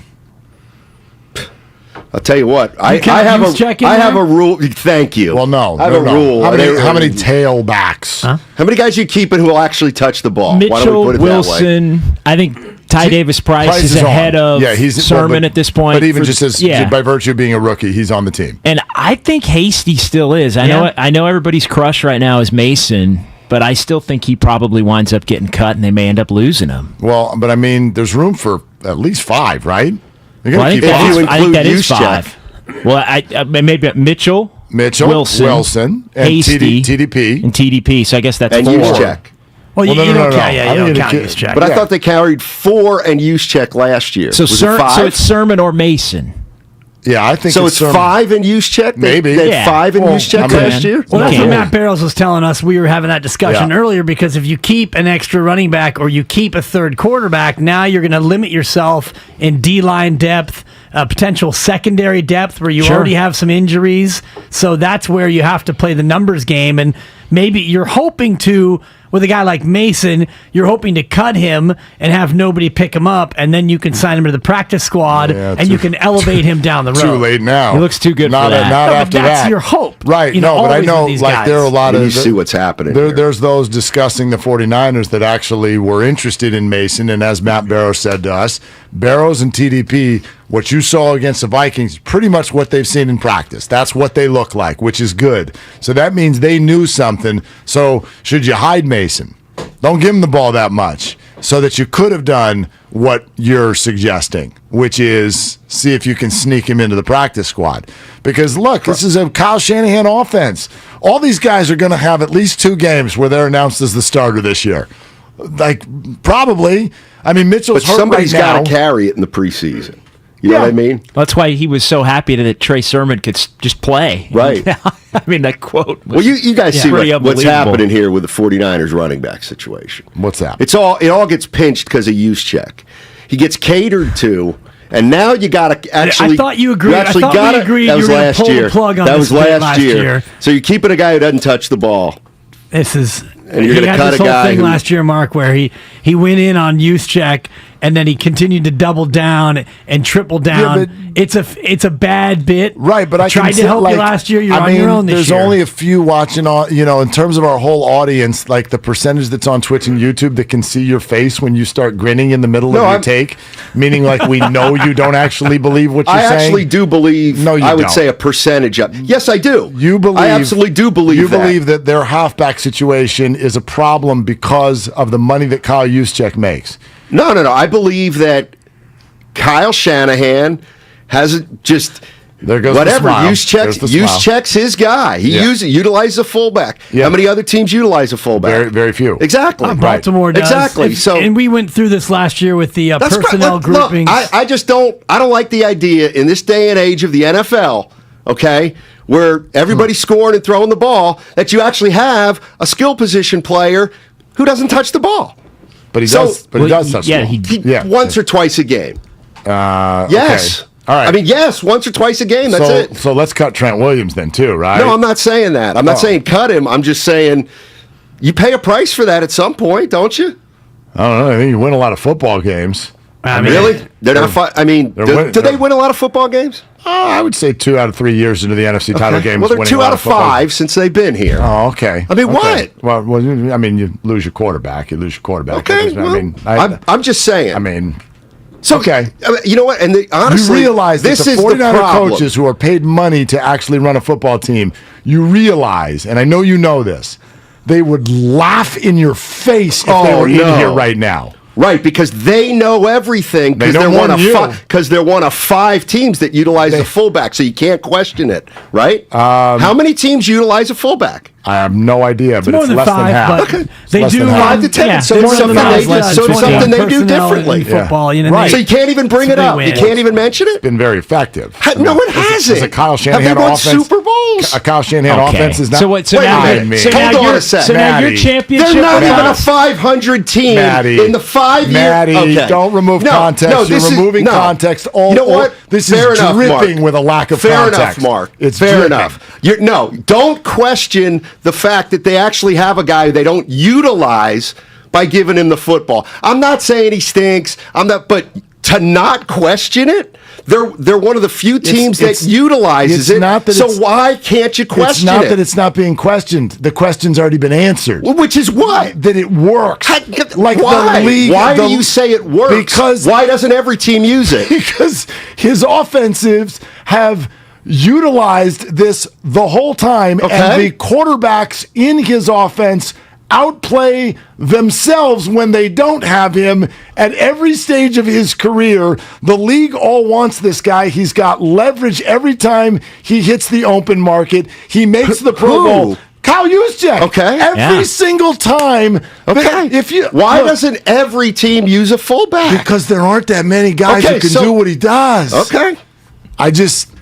I'll tell you what. I have a rule. Thank you. Well, no. I have a rule. How many tailbacks? How many guys are you keeping who will actually touch the ball? Mitchell, Why don't we put it Wilson, I think Ty Davis Price is ahead of Sermon at this point. But even by virtue of being a rookie, he's on the team. And I think Hasty still is. I know everybody's crush right now is Mason, but I still think he probably winds up getting cut, and they may end up losing him. Well, but I mean, there's room for at least 5, right? I think that is 5. Well, I maybe Mitchell, Wilson, and Hasty, TDP. And TDP, so I guess that's and 4. Juszczyk. Well, you don't count Juszczyk. But I thought they carried 4 and Juszczyk last year. So, so it's Sermon or Mason. Yeah, I think so. It's 5 and Juszczyk. Maybe they had 5 and Juszczyk last year. Well, that's what Matt Barrows was telling us. We were having that discussion earlier because if you keep an extra running back or you keep a third quarterback, now you're going to limit yourself in D-line depth, potential secondary depth where you already have some injuries. So that's where you have to play the numbers game, and maybe you're hoping to. With a guy like Mason, you're hoping to cut him and have nobody pick him up, and then you can sign him to the practice squad, and you can elevate him down the road. Too late now. He looks too good for that. Not after that. That's your hope. Right. But I know like there are a lot of... You see what's happening There's those discussing the 49ers that actually were interested in Mason, and as Matt Barrows said to us, Barrows and TDP, what you saw against the Vikings, pretty much what they've seen in practice. That's what they look like, which is good. So that means they knew something. So should you hide Mason? Don't give him the ball that much so that you could have done what you're suggesting, which is see if you can sneak him into the practice squad. Because, look, this is a Kyle Shanahan offense. All these guys are going to have at least 2 games where they're announced as the starter this year. Like, probably. I mean, Mitchell's hurt right now. But somebody's got to carry it in the preseason. You know what I mean? That's why he was so happy that Trey Sermon could just play. Right. I mean, that quote was Well, you guys see what's unbelievable. happening here with the 49ers running back situation. What's that? It all gets pinched because of Juszczyk. He gets catered to, and now you got to actually... I thought you agreed. I thought we agreed that you was were last pull year. the plug on that this was last year. So you're keeping a guy who doesn't touch the ball. This is... And you're going to cut a guy thing last year, Mark, where he went in on Juszczyk and then he continued to double down and triple down. It's a bad bit, right? But I tried to help you last year. You're on your own this year. There's only a few watching on. In terms of our whole audience, like the percentage that's on Twitch and YouTube that can see your face when you start grinning in the middle of your take, meaning like we know you don't actually believe what you're saying. I actually do believe. No, you I would don't. say a percentage of. Yes, I do. You believe. I absolutely do believe. You believe that their halfback situation is a problem because of the money that Kyle Juszczyk makes. No. I believe that Kyle Shanahan hasn't just there goes whatever. The Juszczyk's his guy. He utilizes a fullback. Yeah. How many other teams utilize a fullback? Very, very few. Exactly. Baltimore does. Exactly. And we went through this last year with the personnel groupings. Look, I just don't. I don't like the idea in this day and age of the NFL. Okay. Where everybody's scoring and throwing the ball, that you actually have a skill position player who doesn't touch the ball. But he does. But he does touch the ball. Once or twice a game. Yes. Okay. All right. I mean, yes, once or twice a game. That's it. So let's cut Trent Williams then too, right? No, I'm not saying that. I'm not saying cut him. I'm just saying you pay a price for that at some point, don't you? I don't know. I think you win a lot of football games. Really? They're not. I mean, do they win a lot of football games? I would say 2 out of 3 years into the NFC title game. Well, they're 2 out of 5 since they've been here. Oh, okay. I mean, what? Well, I mean, you lose your quarterback. Okay. Well, I'm just saying. I mean, okay. You know what? And honestly, you realize this that the is 49er the problem. coaches who are paid money to actually run a football team, you realize, and I know you know this, they would laugh in your face if they were in here right now. Right, because they know everything. Because they're one of 5 teams that utilize a fullback, so you can't question it. Right? How many teams utilize a fullback? I have no idea, but more it's than less 5, than half. but they do 5 to 10. Yeah, So it's something they do differently. Football, So you can't even bring it up. You can't even mention it. It's been very effective. No, it hasn't. It's a Kyle Shanahan Have they won offense. Super Bowls? A Kyle Shanahan offense is not. So what? So now, Hold on a second. So now your championship. They're not even a 500 team in the 5 years. Don't remove context. You're removing context. You know what? This is dripping with a lack of context. Fair enough, Mark. It's fair dripping. enough. Don't question the fact that they actually have a guy they don't utilize by giving him the football. I'm not saying he stinks. But to not question it, they're one of the few teams that utilizes it. Why can't you question it? It's not that it's not being questioned. The question's already been answered. Well, which is what? That it works. Why? The league. Why do you say it works? Because why doesn't every team use it? Because his offensives have utilized this the whole time, and the quarterbacks in his offense outplay themselves when they don't have him at every stage of his career. The league all wants this guy. He's got leverage every time he hits the open market. He makes the Pro Bowl. Kyle Juszczyk. Every single time. Why doesn't every team use a fullback? Because there aren't that many guys who can do what he does.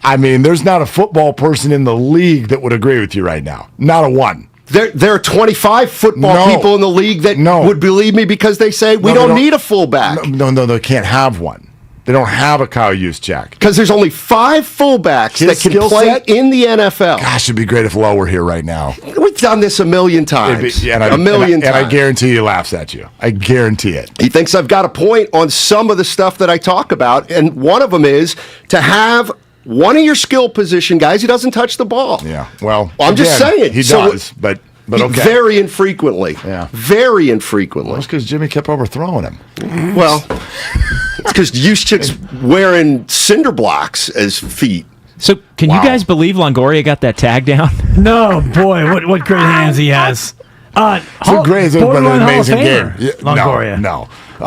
I mean, there's not a football person in the league that would agree with you right now. Not a one. There are 25 football people in the league that would believe me because they say we don't need a fullback. No, they can't have one. They don't have a Kyle Juszczyk. Because there's only 5 fullbacks that can play in the NFL. Gosh, it'd be great if Lowe were here right now. We've done this a million times. A million times. And I guarantee he laughs at you. I guarantee it. He thinks I've got a point on some of the stuff that I talk about, and one of them is to have one of your skill position guys who doesn't touch the ball. Yeah, well I'm just saying. He does, but okay. Very infrequently. Yeah. Very infrequently. Well, it's because Jimmy kept overthrowing him. Well, it's because Juszczyk's wearing cinder blocks as feet. So can you guys believe Longoria got that tag down? No, boy, what great hands he has. So great, it's been an amazing game. Longoria. No. It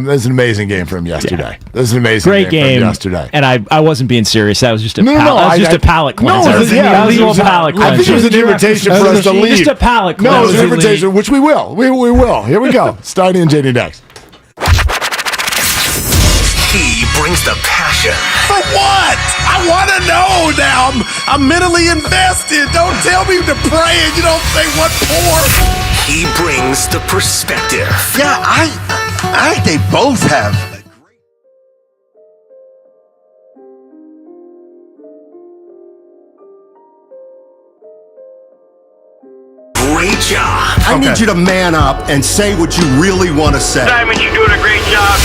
was an amazing game for him yesterday. It was an amazing Great game for him yesterday. And I wasn't being serious. That was just a palate cleanser. That was a little palate cleanser. I think it was an invitation for us to leave. Just a palate cleanser. No, it was an invitation, which we will. We will. Here we go. Steiny and JD next. He brings the passion. For what? I want to know now. I'm mentally invested. Don't tell me to pray and you don't say what for. He brings the perspective. Yeah, I think they both have. Great job. I need you to man up and say what you really want to say. Simon, you're doing a great job.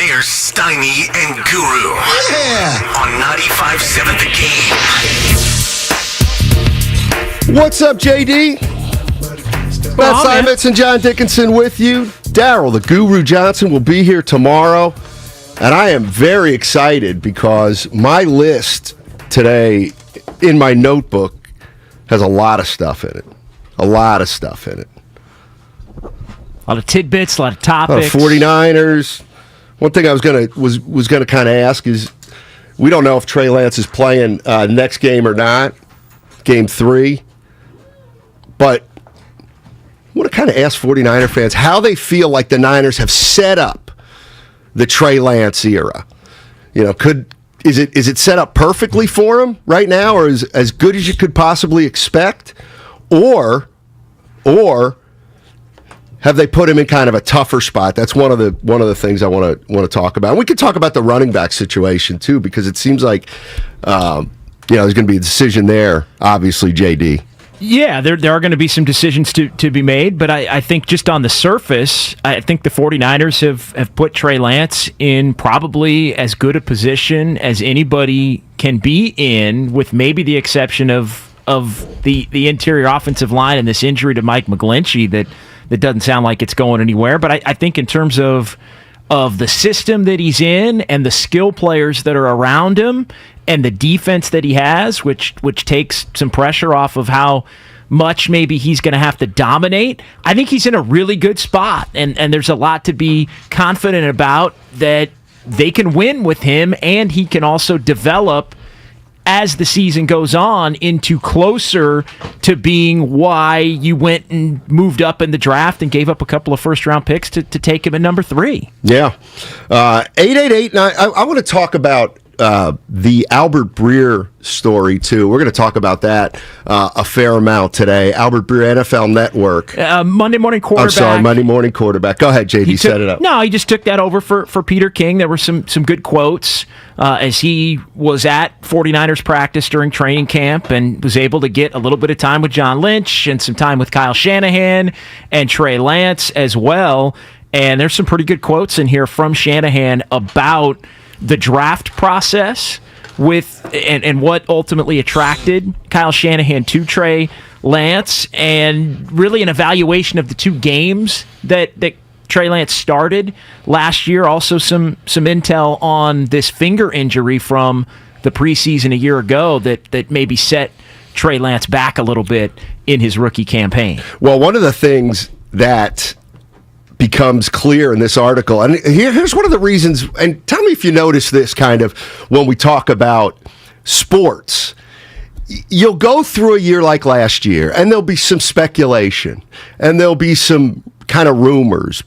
There's Steiny and Guru. Yeah. On 95.7 The Game. What's up, JD? Matt Simons and John Dickinson with you. Daryl, the Guru Johnson, will be here tomorrow. And I am very excited because my list today in my notebook has a lot of stuff in it. A lot of stuff in it. A lot of tidbits, a lot of topics. A lot of 49ers. One thing I was gonna kind of ask is, we don't know if Trey Lance is playing next game or not, game 3. But I want to kind of ask 49er fans how they feel like the Niners have set up the Trey Lance era. You know, is it set up perfectly for him right now, or is as good as you could possibly expect, or have they put him in kind of a tougher spot? That's one of the things I want to talk about. And we could talk about the running back situation too, because it seems like there's going to be a decision there. Obviously, JD. Yeah, there are going to be some decisions to be made, but I think just on the surface, I think the 49ers have put Trey Lance in probably as good a position as anybody can be in, with maybe the exception of the interior offensive line and this injury to Mike McGlinchey that doesn't sound like it's going anywhere. But I think in terms of the system that he's in and the skill players that are around him and the defense that he has, which takes some pressure off of how much maybe he's going to have to dominate, I think he's in a really good spot. And there's a lot to be confident about, that they can win with him, and he can also develop as the season goes on into closer to being why you went and moved up in the draft and gave up a couple of first-round picks to take him at number 3. Yeah. 888. I want to talk about the Albert Breer story, too. We're going to talk about that a fair amount today. Albert Breer, NFL Network. Monday morning quarterback. I'm sorry, Monday morning quarterback. Go ahead, JD, set it up. No, he just took that over for Peter King. There were some good quotes as he was at 49ers practice during training camp and was able to get a little bit of time with John Lynch and some time with Kyle Shanahan and Trey Lance as well. And there's some pretty good quotes in here from Shanahan about the draft process and what ultimately attracted Kyle Shanahan to Trey Lance, and really an evaluation of the 2 games that Trey Lance started last year. Also some intel on this finger injury from the preseason a year ago that maybe set Trey Lance back a little bit in his rookie campaign. Well, one of the things that becomes clear in this article, and here's one of the reasons, and tell me if you notice this kind of when we talk about sports. You'll go through a year like last year, and there'll be some speculation, and there'll be some kind of rumors,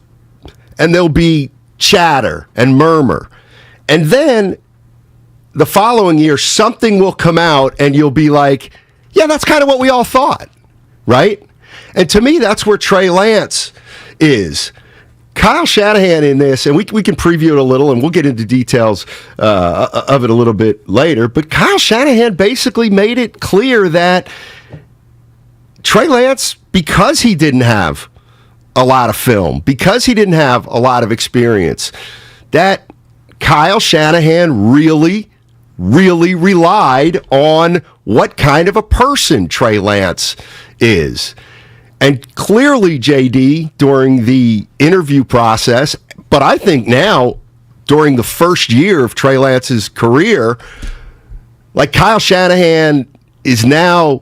and there'll be chatter and murmur. And then the following year, something will come out, and you'll be like, yeah, that's kind of what we all thought, right? And to me, that's where Trey Lance is. Kyle Shanahan in this, and we can preview it a little, and we'll get into details of it a little bit later, but Kyle Shanahan basically made it clear that Trey Lance, because he didn't have a lot of film, because he didn't have a lot of experience, that Kyle Shanahan really, really relied on what kind of a person Trey Lance is. And clearly, JD, during the interview process, but I think now, during the first year of Trey Lance's career, like Kyle Shanahan is now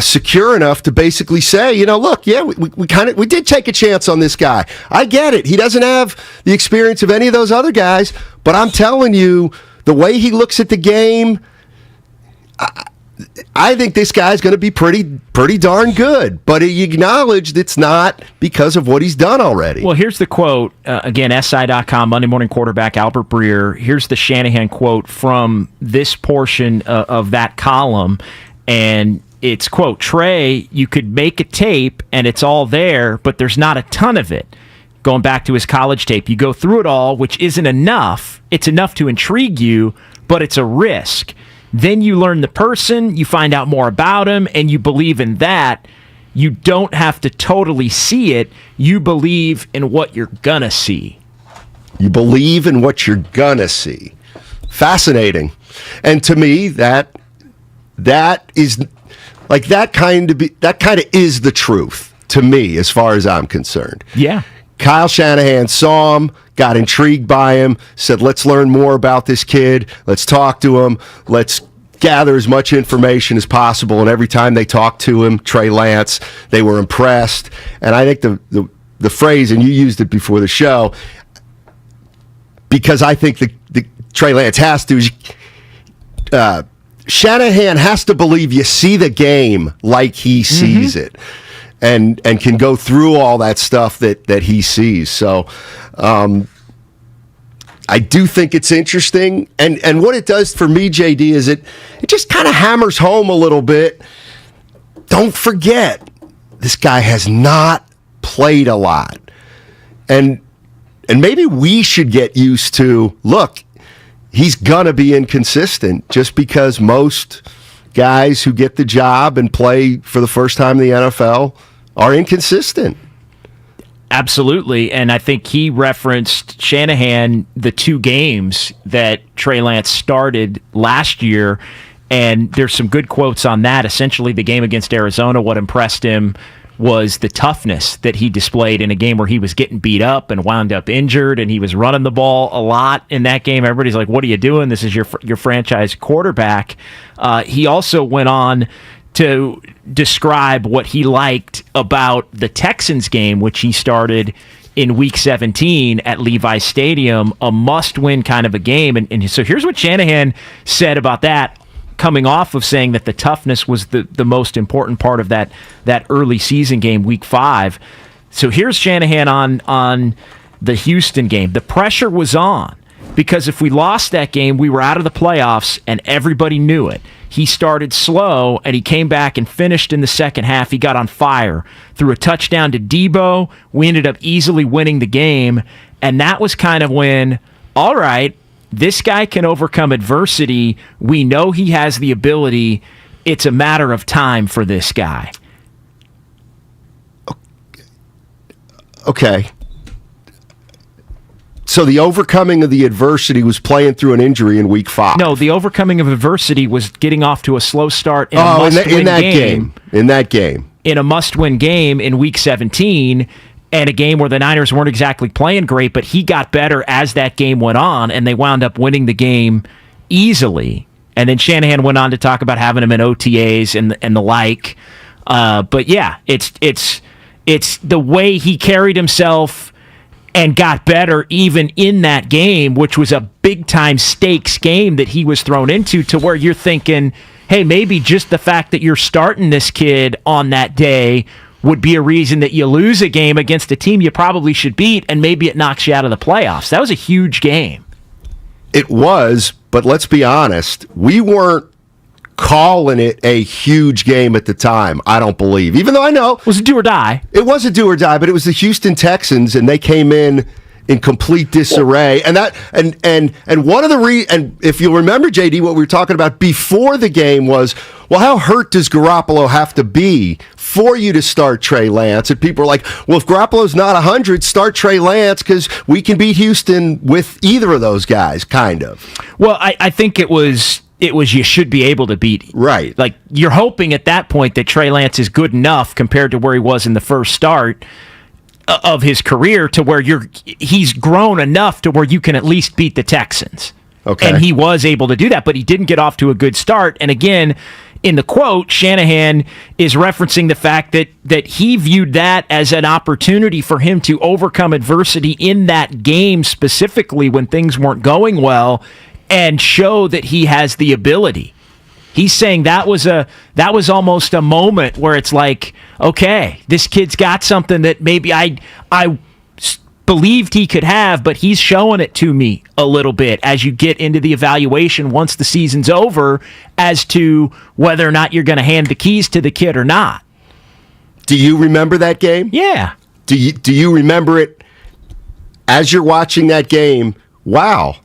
secure enough to basically say, look, yeah, we did take a chance on this guy. I get it. He doesn't have the experience of any of those other guys, but I'm telling you, the way he looks at the game, I think this guy's going to be pretty darn good, but he acknowledged it's not because of what he's done already. Well, here's the quote, again, SI.com, Monday Morning Quarterback, Albert Breer. Here's the Shanahan quote from this portion of that column, and it's, quote, Trey, you could make a tape, and it's all there, but there's not a ton of it. Going back to his college tape, you go through it all, which isn't enough. It's enough to intrigue you, but it's a risk. Then you learn the person, you find out more about him, and you believe in that. You don't have to totally see it. You believe in what you're going to see. You believe in what you're gonna see. Fascinating. And to me, that is like that kind of is the truth to me as far as I'm concerned. Yeah. Kyle Shanahan saw him, got intrigued by him, said, let's learn more about this kid. Let's talk to him. Let's gather as much information as possible. And every time they talked to him, Trey Lance, they were impressed. And I think the phrase, and you used it before the show, because I think the Trey Lance has to, Shanahan has to believe you see the game like he sees it. And can go through all that stuff that he sees. So I do think it's interesting. And what it does for me, JD, is it just kind of hammers home a little bit. Don't forget, this guy has not played a lot. And maybe we should get used to, look, he's going to be inconsistent just because most guys who get the job and play for the first time in the NFL are inconsistent. Absolutely. And I think he referenced Shanahan, the 2 games that Trey Lance started last year. And there's some good quotes on that. Essentially, the game against Arizona, what impressed him was the toughness that he displayed in a game where he was getting beat up and wound up injured, and he was running the ball a lot in that game. Everybody's like, what are you doing? This is your franchise quarterback. He also went on to describe what he liked about the Texans game, which he started in Week 17 at Levi's Stadium, a must-win kind of a game. And so here's what Shanahan said about that, coming off of saying that the toughness was the most important part of that early season game, Week 5. So here's Shanahan on the Houston game. The pressure was on, because if we lost that game, we were out of the playoffs, and everybody knew it. He started slow, and he came back and finished in the second half. He got on fire. Threw a touchdown to Debo. We ended up easily winning the game, and that was kind of when, all right, this guy can overcome adversity. We know he has the ability. It's a matter of time for this guy. Okay. So the overcoming of the adversity was playing through an injury in Week 5. No, the overcoming of adversity was getting off to a slow start in a must-win game. In that game. In a must-win game in Week 17, and a game where the Niners weren't exactly playing great, but he got better as that game went on, and they wound up winning the game easily. And then Shanahan went on to talk about having him in OTAs and the like. But yeah, it's the way he carried himself and got better even in that game, which was a big-time stakes game that he was thrown into, to where you're thinking, hey, maybe just the fact that you're starting this kid on that day would be a reason that you lose a game against a team you probably should beat, and maybe it knocks you out of the playoffs. That was a huge game. It was, but let's be honest, we weren't calling it a huge game at the time, I don't believe. Even though I know it was a do or die. It was a do or die, but it was the Houston Texans, and they came in complete disarray. And that and one of the and if you'll remember, JD, what we were talking about before the game was, well, how hurt does Garoppolo have to be for you to start Trey Lance? And people are like, well, if Garoppolo's not 100, start Trey Lance, because we can beat Houston with either of those guys, kind of. Well, I think it was you should be able to beat. Right. Like, you're hoping at that point that Trey Lance is good enough compared to where he was in the first start of his career, to where he's grown enough to where you can at least beat the Texans. Okay. And he was able to do that, but he didn't get off to a good start. And again, in the quote, Shanahan is referencing the fact that he viewed that as an opportunity for him to overcome adversity in that game, specifically when things weren't going well, and show that he has the ability. He's saying that was almost a moment where it's like, okay, this kid's got something that maybe I believed he could have, but he's showing it to me a little bit as you get into the evaluation once the season's over as to whether or not you're going to hand the keys to the kid or not. Do you remember that game? Yeah. Do you remember it as you're watching that game? Wow.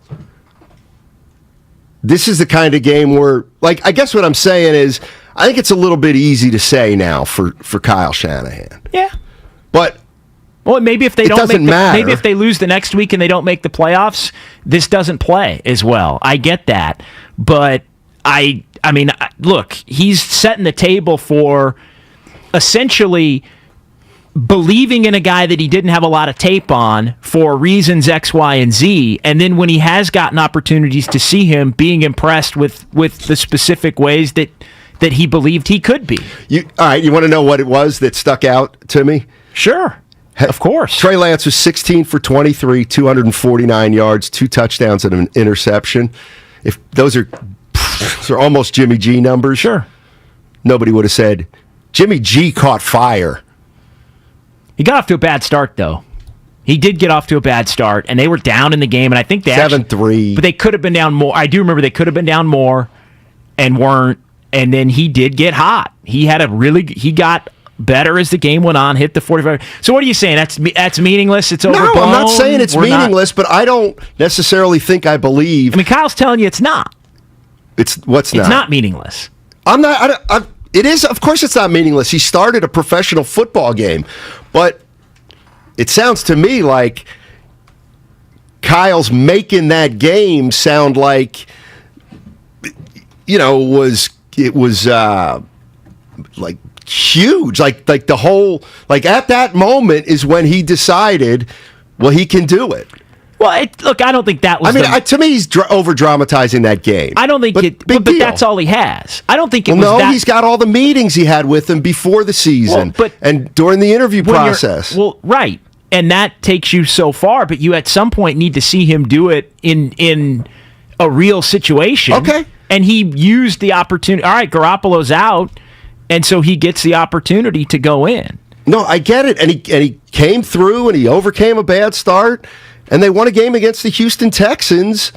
This is the kind of game where, like, I guess what I'm saying is, I think it's a little bit easy to say now for Kyle Shanahan. Yeah. But Well, maybe if they It don't doesn't matter. maybe if they lose the next week and they don't make the playoffs, this doesn't play as well. I get that, but I mean, look, he's setting the table for essentially believing in a guy that he didn't have a lot of tape on for reasons X, Y, and Z, and then when he has gotten opportunities to see him, being impressed with the specific ways that he believed he could be. All right, you want to know what it was that stuck out to me? Sure. Of course. Trey Lance was 16 for 23, 249 yards, 2 touchdowns and an interception. If those are almost Jimmy G numbers. Sure. Nobody would have said Jimmy G caught fire. He got off to a bad start, though. He did get off to a bad start, and they were down in the game, and I think they 7-3. But they could have been down more. I do remember they could have been down more and weren't, and then he did get hot. He got better as the game went on, hit the 45. So what are you saying? That's meaningless? It's overblown? No, I'm not saying it's meaningless, but I don't necessarily think I believe. I mean, Kyle's telling you it's not. It's It's not meaningless. I'm not. It is. Of course, it's not meaningless. He started a professional football game, but it sounds to me like Kyle's making that game sound like was like huge. Like the whole at that moment is when he decided, well, he can do it. Well, look, I don't think that was. I mean, to me, he's over dramatizing that game. I don't think but that's all he has. I don't think it was no, that. He's got all the meetings he had with him before the season, and during the interview process. Well, right, and that takes you so far, but you at some point need to see him do it in a real situation. Okay, and he used the opportunity. All right, Garoppolo's out, and so he gets the opportunity to go in. No, I get it, and he came through, and he overcame a bad start. And they won a game against the Houston Texans,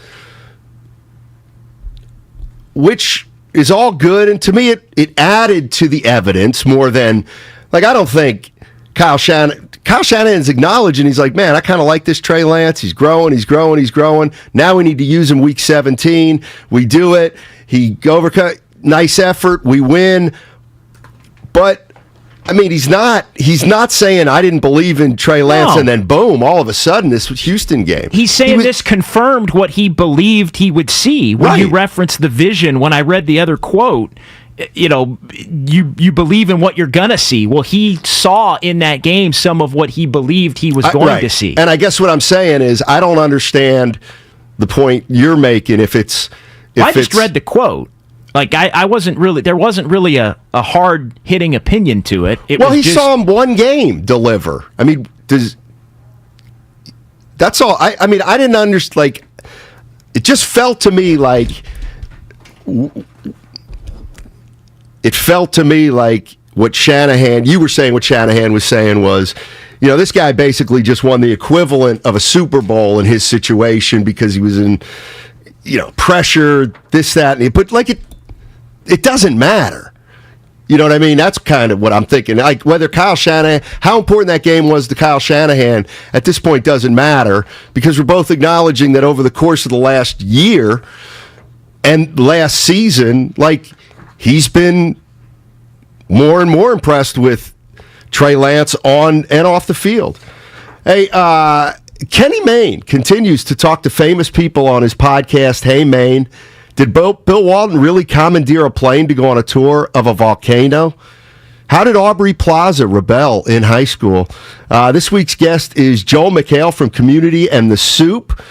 which is all good. And to me, it added to the evidence more than, I don't think Kyle Shanahan's acknowledging, he's like, man, I kind of like this Trey Lance. He's growing. Now we need to use him week 17. We do it. He overcome. Nice effort. We win. But I mean, he's not saying I didn't believe in Trey Lance and then boom, all of a sudden this Houston game. He's saying this confirmed what he believed he would see. When you reference the vision, when I read the other quote, you believe in what you're gonna see. Well, he saw in that game some of what he believed he was going to see. And I guess what I'm saying is I don't understand the point you're making I just read the quote. I wasn't really. There wasn't really a hard hitting opinion to it. He saw him one game deliver. I mean, that's all. I mean, I didn't understand. It just felt to me like what Shanahan. You were saying what Shanahan was saying was, this guy basically just won the equivalent of a Super Bowl in his situation because he was in, pressure, this, that, but it doesn't matter. You know what I mean? That's kind of what I'm thinking. Whether Kyle Shanahan, how important that game was to Kyle Shanahan at this point doesn't matter because we're both acknowledging that over the course of the last year and last season, he's been more and more impressed with Trey Lance on and off the field. Hey, Kenny Mayne continues to talk to famous people on his podcast, Hey Mayne. Did Bill Walton really commandeer a plane to go on a tour of a volcano? How did Aubrey Plaza rebel in high school? This week's guest is Joel McHale from Community and The Soup.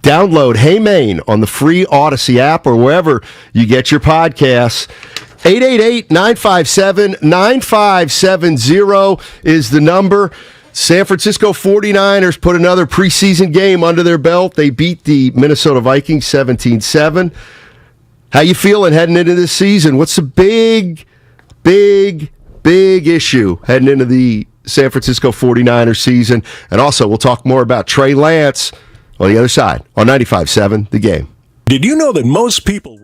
Download Hey Mayne on the free Odyssey app or wherever you get your podcasts. 888-957-9570 is the number. San Francisco 49ers put another preseason game under their belt. They beat the Minnesota Vikings 17-7. How you feeling heading into this season? What's the big issue heading into the San Francisco 49ers season? And also, we'll talk more about Trey Lance on the other side on 95.7 The Game. Did you know that most people...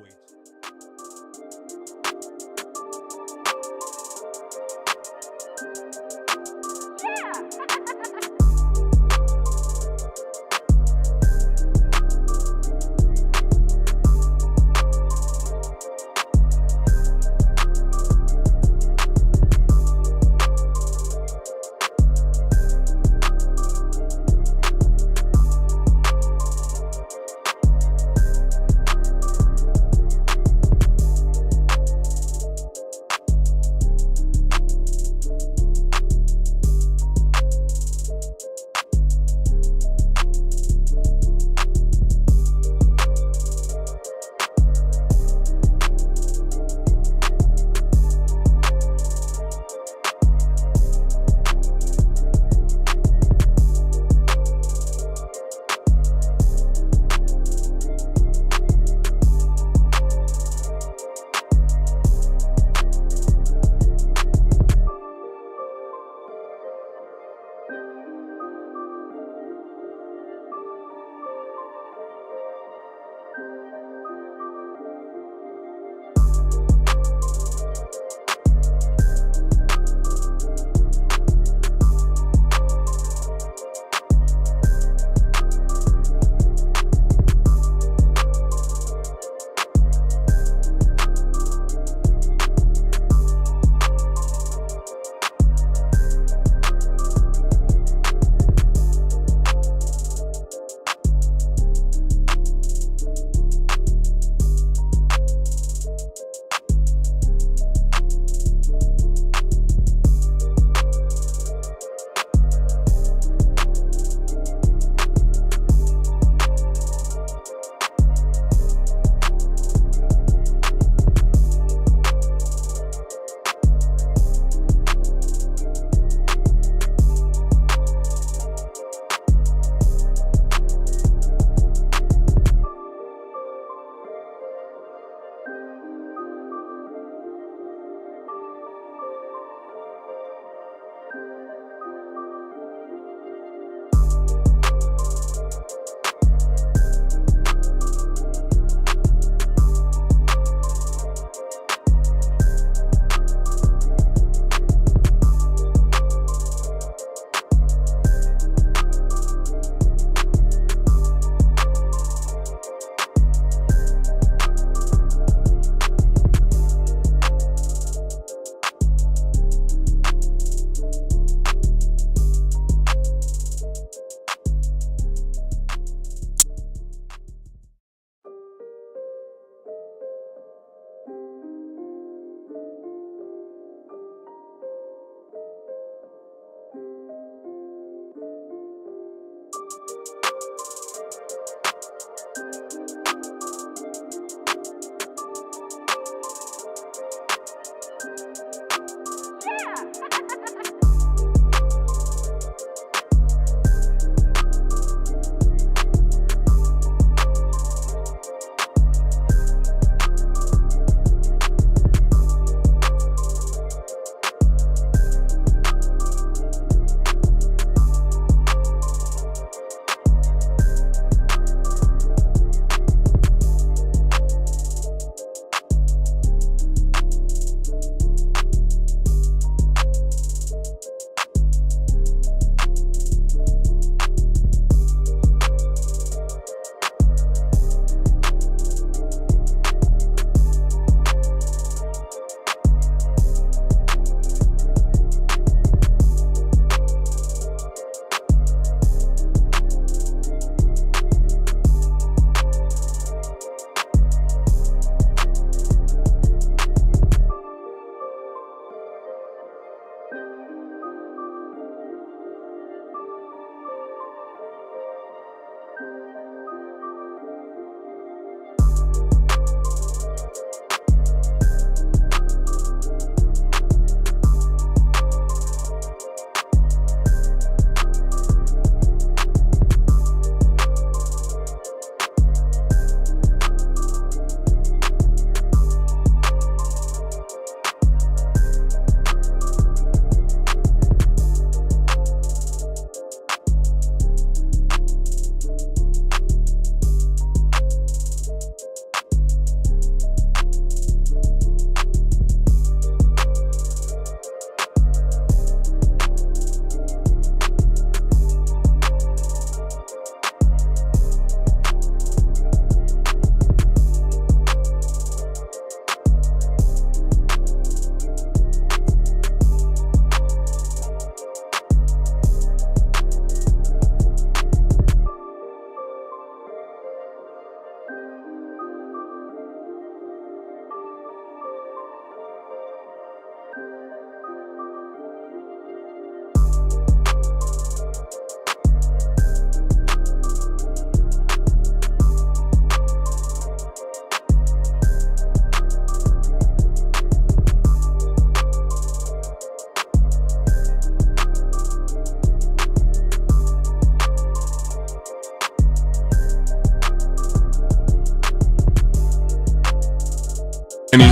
And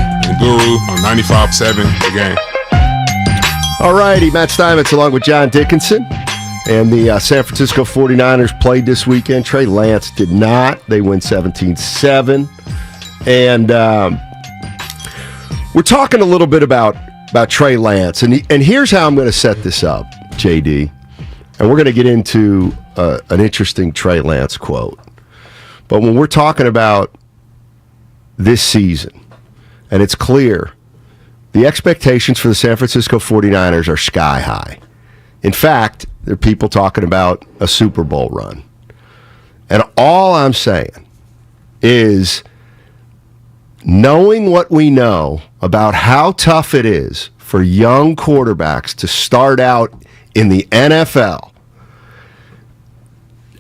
Guru on 95.7 The Game. All righty, Matt Steinmetz along with John Dickinson. And the San Francisco 49ers played this weekend. Trey Lance did not. They win 17-7. And we're talking a little bit about Trey Lance. And here's how I'm going to set this up, JD. And we're going to get into an interesting Trey Lance quote. But when we're talking about this season, and it's clear, the expectations for the San Francisco 49ers are sky high. In fact, there are people talking about a Super Bowl run. And all I'm saying is, knowing what we know about how tough it is for young quarterbacks to start out in the NFL,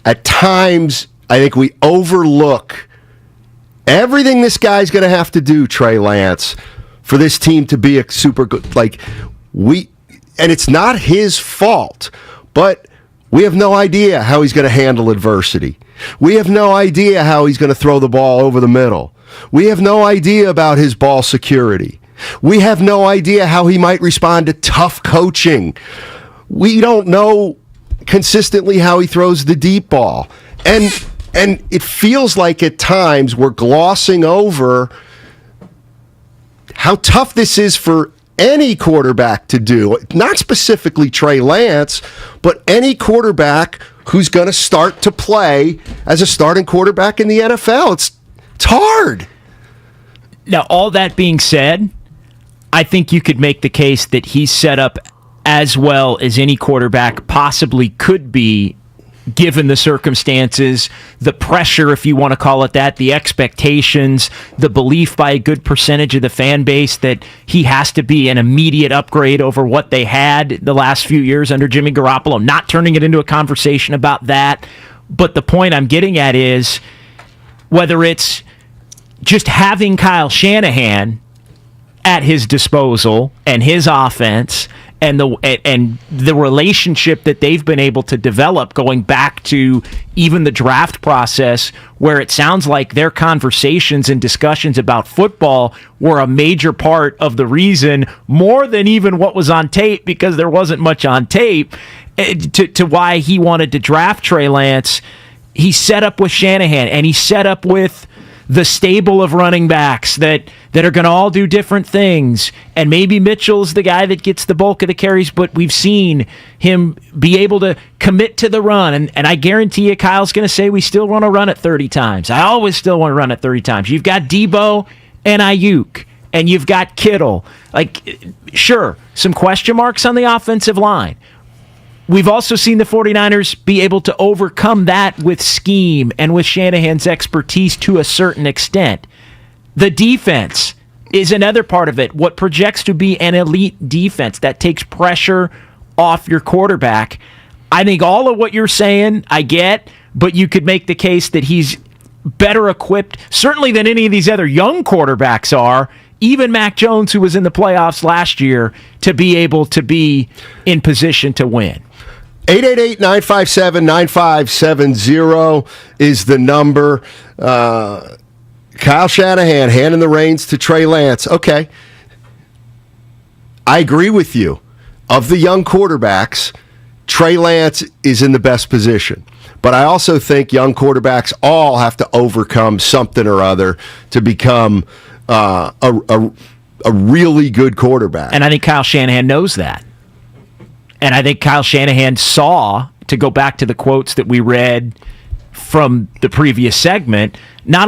at times I think we overlook everything this guy's going to have to do, Trey Lance, for this team to be a super good, and it's not his fault, but we have no idea how he's going to handle adversity. We have no idea how he's going to throw the ball over the middle. We have no idea about his ball security. We have no idea how he might respond to tough coaching. We don't know consistently how he throws the deep ball. And it feels like at times we're glossing over how tough this is for any quarterback to do. Not specifically Trey Lance, but any quarterback who's going to start to play as a starting quarterback in the NFL. It's hard. Now, all that being said, I think you could make the case that he's set up as well as any quarterback possibly could be, given the circumstances, the pressure, if you want to call it that, the expectations, the belief by a good percentage of the fan base that he has to be an immediate upgrade over what they had the last few years under Jimmy Garoppolo. Not turning it into a conversation about that, but the point I'm getting at is whether it's just having Kyle Shanahan at his disposal and his offense and the relationship that they've been able to develop going back to even the draft process, where it sounds like their conversations and discussions about football were a major part of the reason, more than even what was on tape, because there wasn't much on tape, to why he wanted to draft Trey Lance. He set up with Shanahan, and he set up with the stable of running backs that are going to all do different things. And maybe Mitchell's the guy that gets the bulk of the carries, but we've seen him be able to commit to the run. And I guarantee you Kyle's going to say we still want to run it 30 times. I always still want to run it 30 times. You've got Debo and Ayuk, and you've got Kittle. Sure, some question marks on the offensive line. We've also seen the 49ers be able to overcome that with scheme and with Shanahan's expertise to a certain extent. The defense is another part of it. What projects to be an elite defense that takes pressure off your quarterback. I think all of what you're saying, I get, but you could make the case that he's better equipped, certainly than any of these other young quarterbacks are, even Mac Jones, who was in the playoffs last year, to be able to be in position to win. 888-957-9570 is the number. Kyle Shanahan handing the reins to Trey Lance. Okay. I agree with you. Of the young quarterbacks, Trey Lance is in the best position. But I also think young quarterbacks all have to overcome something or other to become a really good quarterback. And I think Kyle Shanahan knows that. And I think Kyle Shanahan saw, to go back to the quotes that we read from the previous segment, not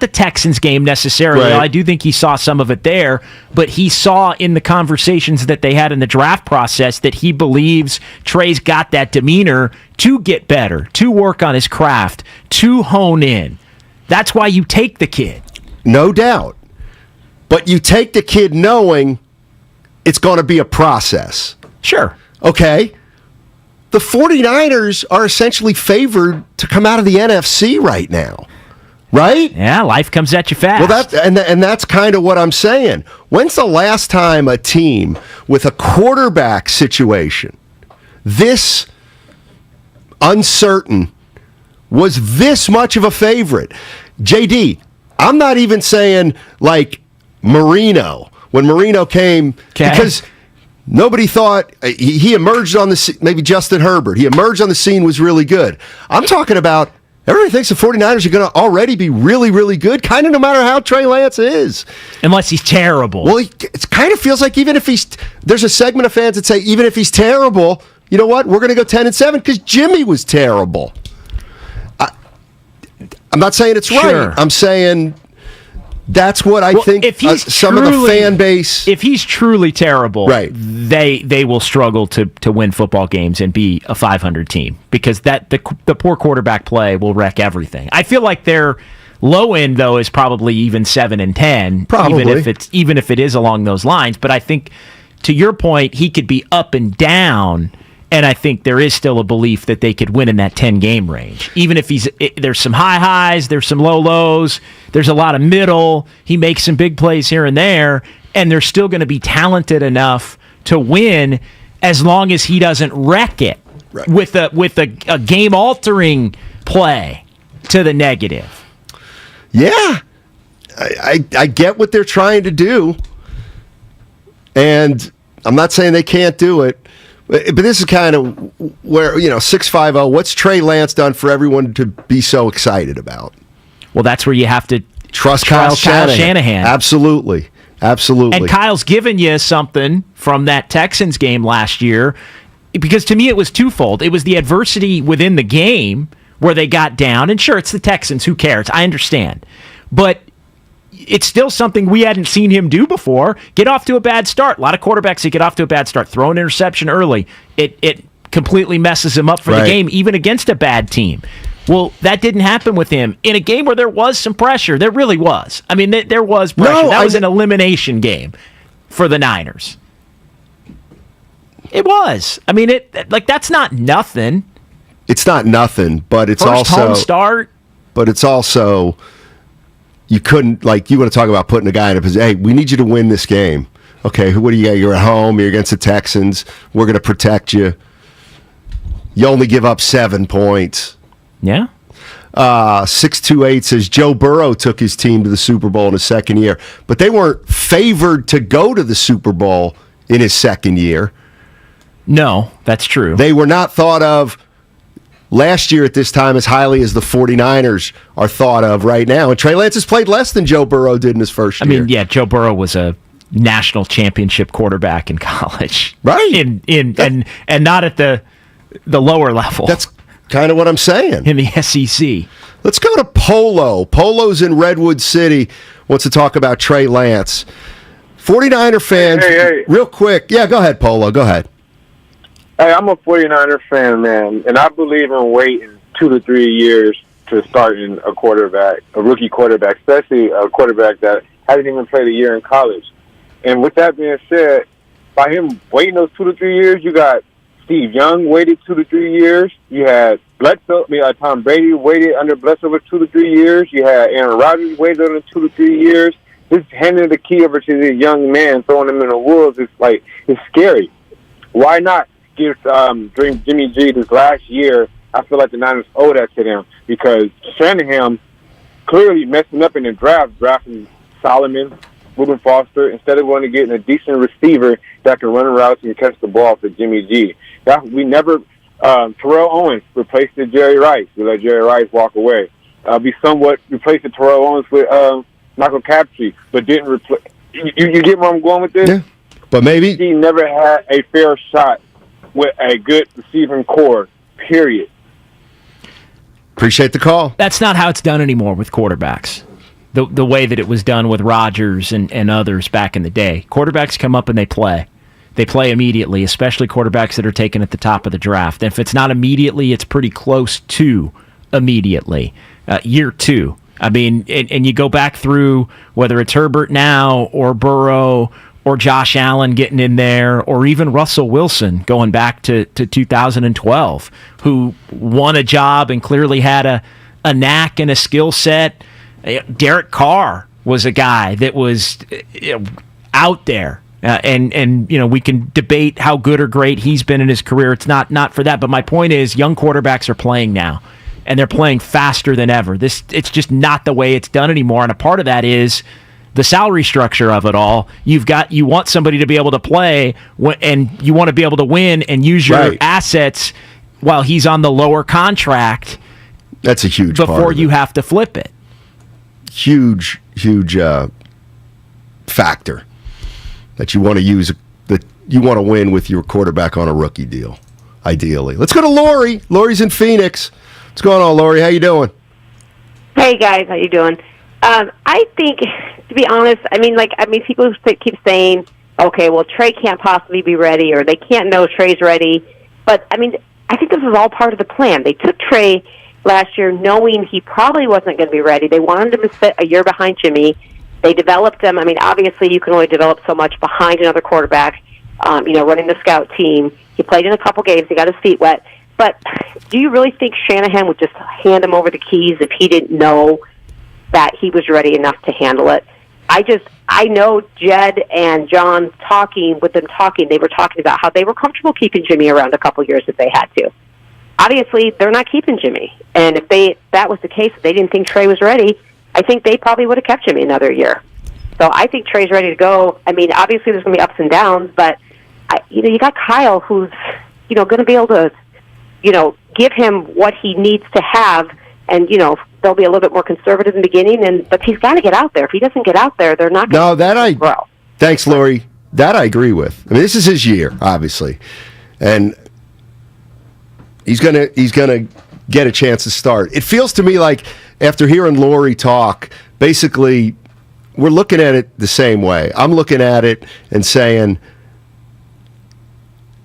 the Texans game necessarily. Right. I do think he saw some of it there, but he saw in the conversations that they had in the draft process that he believes Trey's got that demeanor to get better, to work on his craft, to hone in. That's why you take the kid. No doubt. But you take the kid knowing it's going to be a process. Sure. Okay. The 49ers are essentially favored to come out of the NFC right now. Right? Yeah, life comes at you fast. Well, that's kind of what I'm saying. When's the last time a team with a quarterback situation this uncertain was this much of a favorite? JD, I'm not even saying like Marino, when Marino came, because nobody thought he emerged on the scene. Maybe Justin Herbert. He emerged on the scene, was really good. I'm talking about everybody thinks the 49ers are going to already be really, really good, kind of no matter how Trey Lance is. Unless he's terrible. Well, it kind of feels like even if there's a segment of fans that say, even if he's terrible, you know what? We're going to go 10-7 because Jimmy was terrible. I'm not saying it's right. I'm saying that's what I think if he's some of the fan base. If he's truly terrible, right, they will struggle to win football games and be a 500 team because the poor quarterback play will wreck everything. I feel like their low end though is probably even 7-10, probably, even if it is along those lines. But I think to your point, he could be up and down. And I think there is still a belief that they could win in that 10-game range. Even if there's some high highs, there's some low lows, there's a lot of middle. He makes some big plays here and there, and they're still going to be talented enough to win as long as he doesn't wreck it with a game-altering play to the negative. Yeah, I get what they're trying to do, and I'm not saying they can't do it. But this is kind of where, 650, what's Trey Lance done for everyone to be so excited about? Well, that's where you have to trust Kyle Shanahan. Absolutely. And Kyle's given you something from that Texans game last year, because to me it was twofold. It was the adversity within the game where they got down, and sure, it's the Texans, who cares? I understand. But it's still something we hadn't seen him do before. Get off to a bad start. A lot of quarterbacks that get off to a bad start, throw an interception early, it completely messes him up for the game, even against a bad team. Well, that didn't happen with him in a game where there was some pressure. There really was. I mean, there was pressure. That was an elimination game for the Niners. It was. I mean, that's not nothing. It's not nothing, but it's First also home start. But it's also, you couldn't, you want to talk about putting a guy in a position, hey, we need you to win this game. Okay, what do you got? You're at home, you're against the Texans, we're going to protect you. You only give up 7 points. Yeah. 628 says Joe Burrow took his team to the Super Bowl in his second year, but they weren't favored to go to the Super Bowl in his second year. No, that's true. They were not thought of last year at this time as highly as the 49ers are thought of right now. And Trey Lance has played less than Joe Burrow did in his first year. I mean, yeah, Joe Burrow was a national championship quarterback in college. Right. And not at the lower level. That's kind of what I'm saying. In the SEC. Let's go to Polo. Polo's in Redwood City. Wants to talk about Trey Lance. 49er fans, real quick. Yeah, go ahead, Polo. Go ahead. Hey, I'm a 49er fan, man, and I believe in waiting 2 to 3 years to starting a quarterback, a rookie quarterback, especially a quarterback that hasn't even played a year in college. And with that being said, by him waiting those 2 to 3 years, you got Steve Young waited 2 to 3 years. You had Tom Brady waited under Bledsoe for 2 to 3 years. You had Aaron Rodgers waited under 2 to 3 years. Just handing the key over to this young man, throwing him in the woods, it's scary. Why not give Jimmy G this last year? I feel like the Niners owe that to them because Shanahan clearly messing up in the draft, drafting Solomon, Reuben Foster, instead of going to getting a decent receiver that can run routes and catch the ball for Jimmy G. We never Terrell Owens replaced the Jerry Rice. We let Jerry Rice walk away. We somewhat replaced the Terrell Owens with Michael Crabtree, but didn't replace. You get where I'm going with this? Yeah. But maybe he never had a fair shot with a good receiving core. Period. Appreciate the call. That's not how it's done anymore with quarterbacks. The way that it was done with Rodgers and others back in the day. Quarterbacks come up and they play. They play immediately, especially quarterbacks that are taken at the top of the draft. And if it's not immediately, it's pretty close to immediately. Year 2. I mean, and you go back through whether it's Herbert now or Burrow or Josh Allen getting in there or even Russell Wilson going back to 2012, who won a job and clearly had a knack and a skill set. Derek Carr was a guy that was out there. And we can debate how good or great he's been in his career. It's not for that. But my point is young quarterbacks are playing now. And they're playing faster than ever. It's just not the way it's done anymore. And a part of that is the salary structure of it all. You want somebody to be able to play, and you want to be able to win and use your assets while he's on the lower contract. That's a huge before part of you have to flip it. Huge factor that you want to use. That you want to win with your quarterback on a rookie deal, ideally. Let's go to Lori. Lori's in Phoenix. What's going on, Lori? How you doing? Hey guys, how you doing? I think, to be honest, people keep saying, okay, well, Trey can't possibly be ready, or they can't know Trey's ready. But I think this was all part of the plan. They took Trey last year knowing he probably wasn't going to be ready. They wanted him to sit a year behind Jimmy. They developed him. Obviously, you can only develop so much behind another quarterback. Running the scout team. He played in a couple games. He got his feet wet. But do you really think Shanahan would just hand him over the keys if he didn't know that he was ready enough to handle it? I know Jed and John they were talking about how they were comfortable keeping Jimmy around a couple years if they had to. Obviously, they're not keeping Jimmy. And if that was the case, if they didn't think Trey was ready, I think they probably would have kept Jimmy another year. So I think Trey's ready to go. Obviously there's going to be ups and downs, but you got Kyle who's going to be able to give him what he needs to have, and they'll be a little bit more conservative in the beginning. But he's got to get out there. If he doesn't get out there, they're not going to grow. Thanks, Lori. That I agree with. This is his year, obviously, and he's gonna get a chance to start. It feels to me like after hearing Lori talk, basically we're looking at it the same way. I'm looking at it and saying,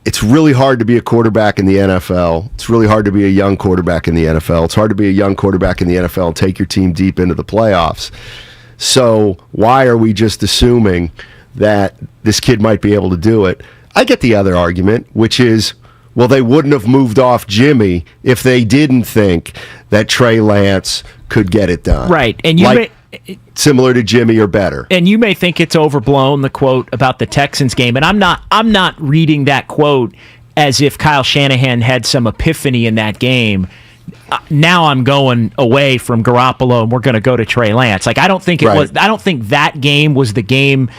it's really hard to be a quarterback in the NFL. It's really hard to be a young quarterback in the NFL. It's hard to be a young quarterback in the NFL and take your team deep into the playoffs. So why are we just assuming that this kid might be able to do it? I get the other argument, which is, well, they wouldn't have moved off Jimmy if they didn't think that Trey Lance could get it done. Right. And similar to Jimmy or better. And you may think it's overblown, the quote about the Texans game, and I'm not reading that quote as if Kyle Shanahan had some epiphany in that game. Now I'm going away from Garoppolo and we're going to go to Trey Lance. I don't think was. I don't think that game was the game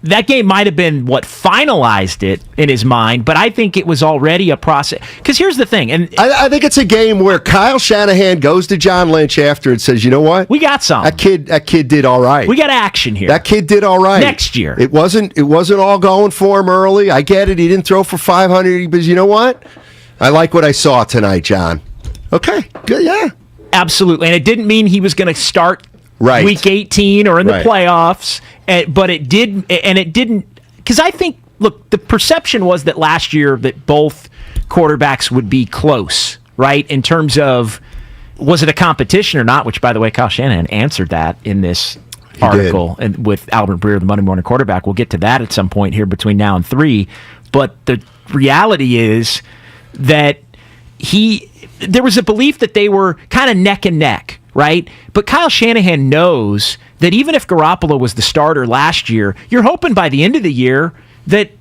that game might have been what finalized it in his mind, but I think it was already a process. Because here's the thing, and I think it's a game where Kyle Shanahan goes to John Lynch after and says, "You know what? We got some. That kid did all right. We got action here. That kid did all right next year. It wasn't all going for him early. I get it. He didn't throw for 500, but you know what? I like what I saw tonight, John. Okay, good, yeah, absolutely. And it didn't mean he was going to start." Right. Week 18 or in the playoffs, but it did, and it didn't, because I think, look, the perception was that last year that both quarterbacks would be close, right, in terms of was it a competition or not, which, by the way, Kyle Shanahan answered that in this article and with Albert Breer, the Monday Morning Quarterback. We'll get to that at some point here between now and 3, but the reality is that there was a belief that they were kind of neck and neck, right? But Kyle Shanahan knows that even if Garoppolo was the starter last year, you're hoping by the end of the year that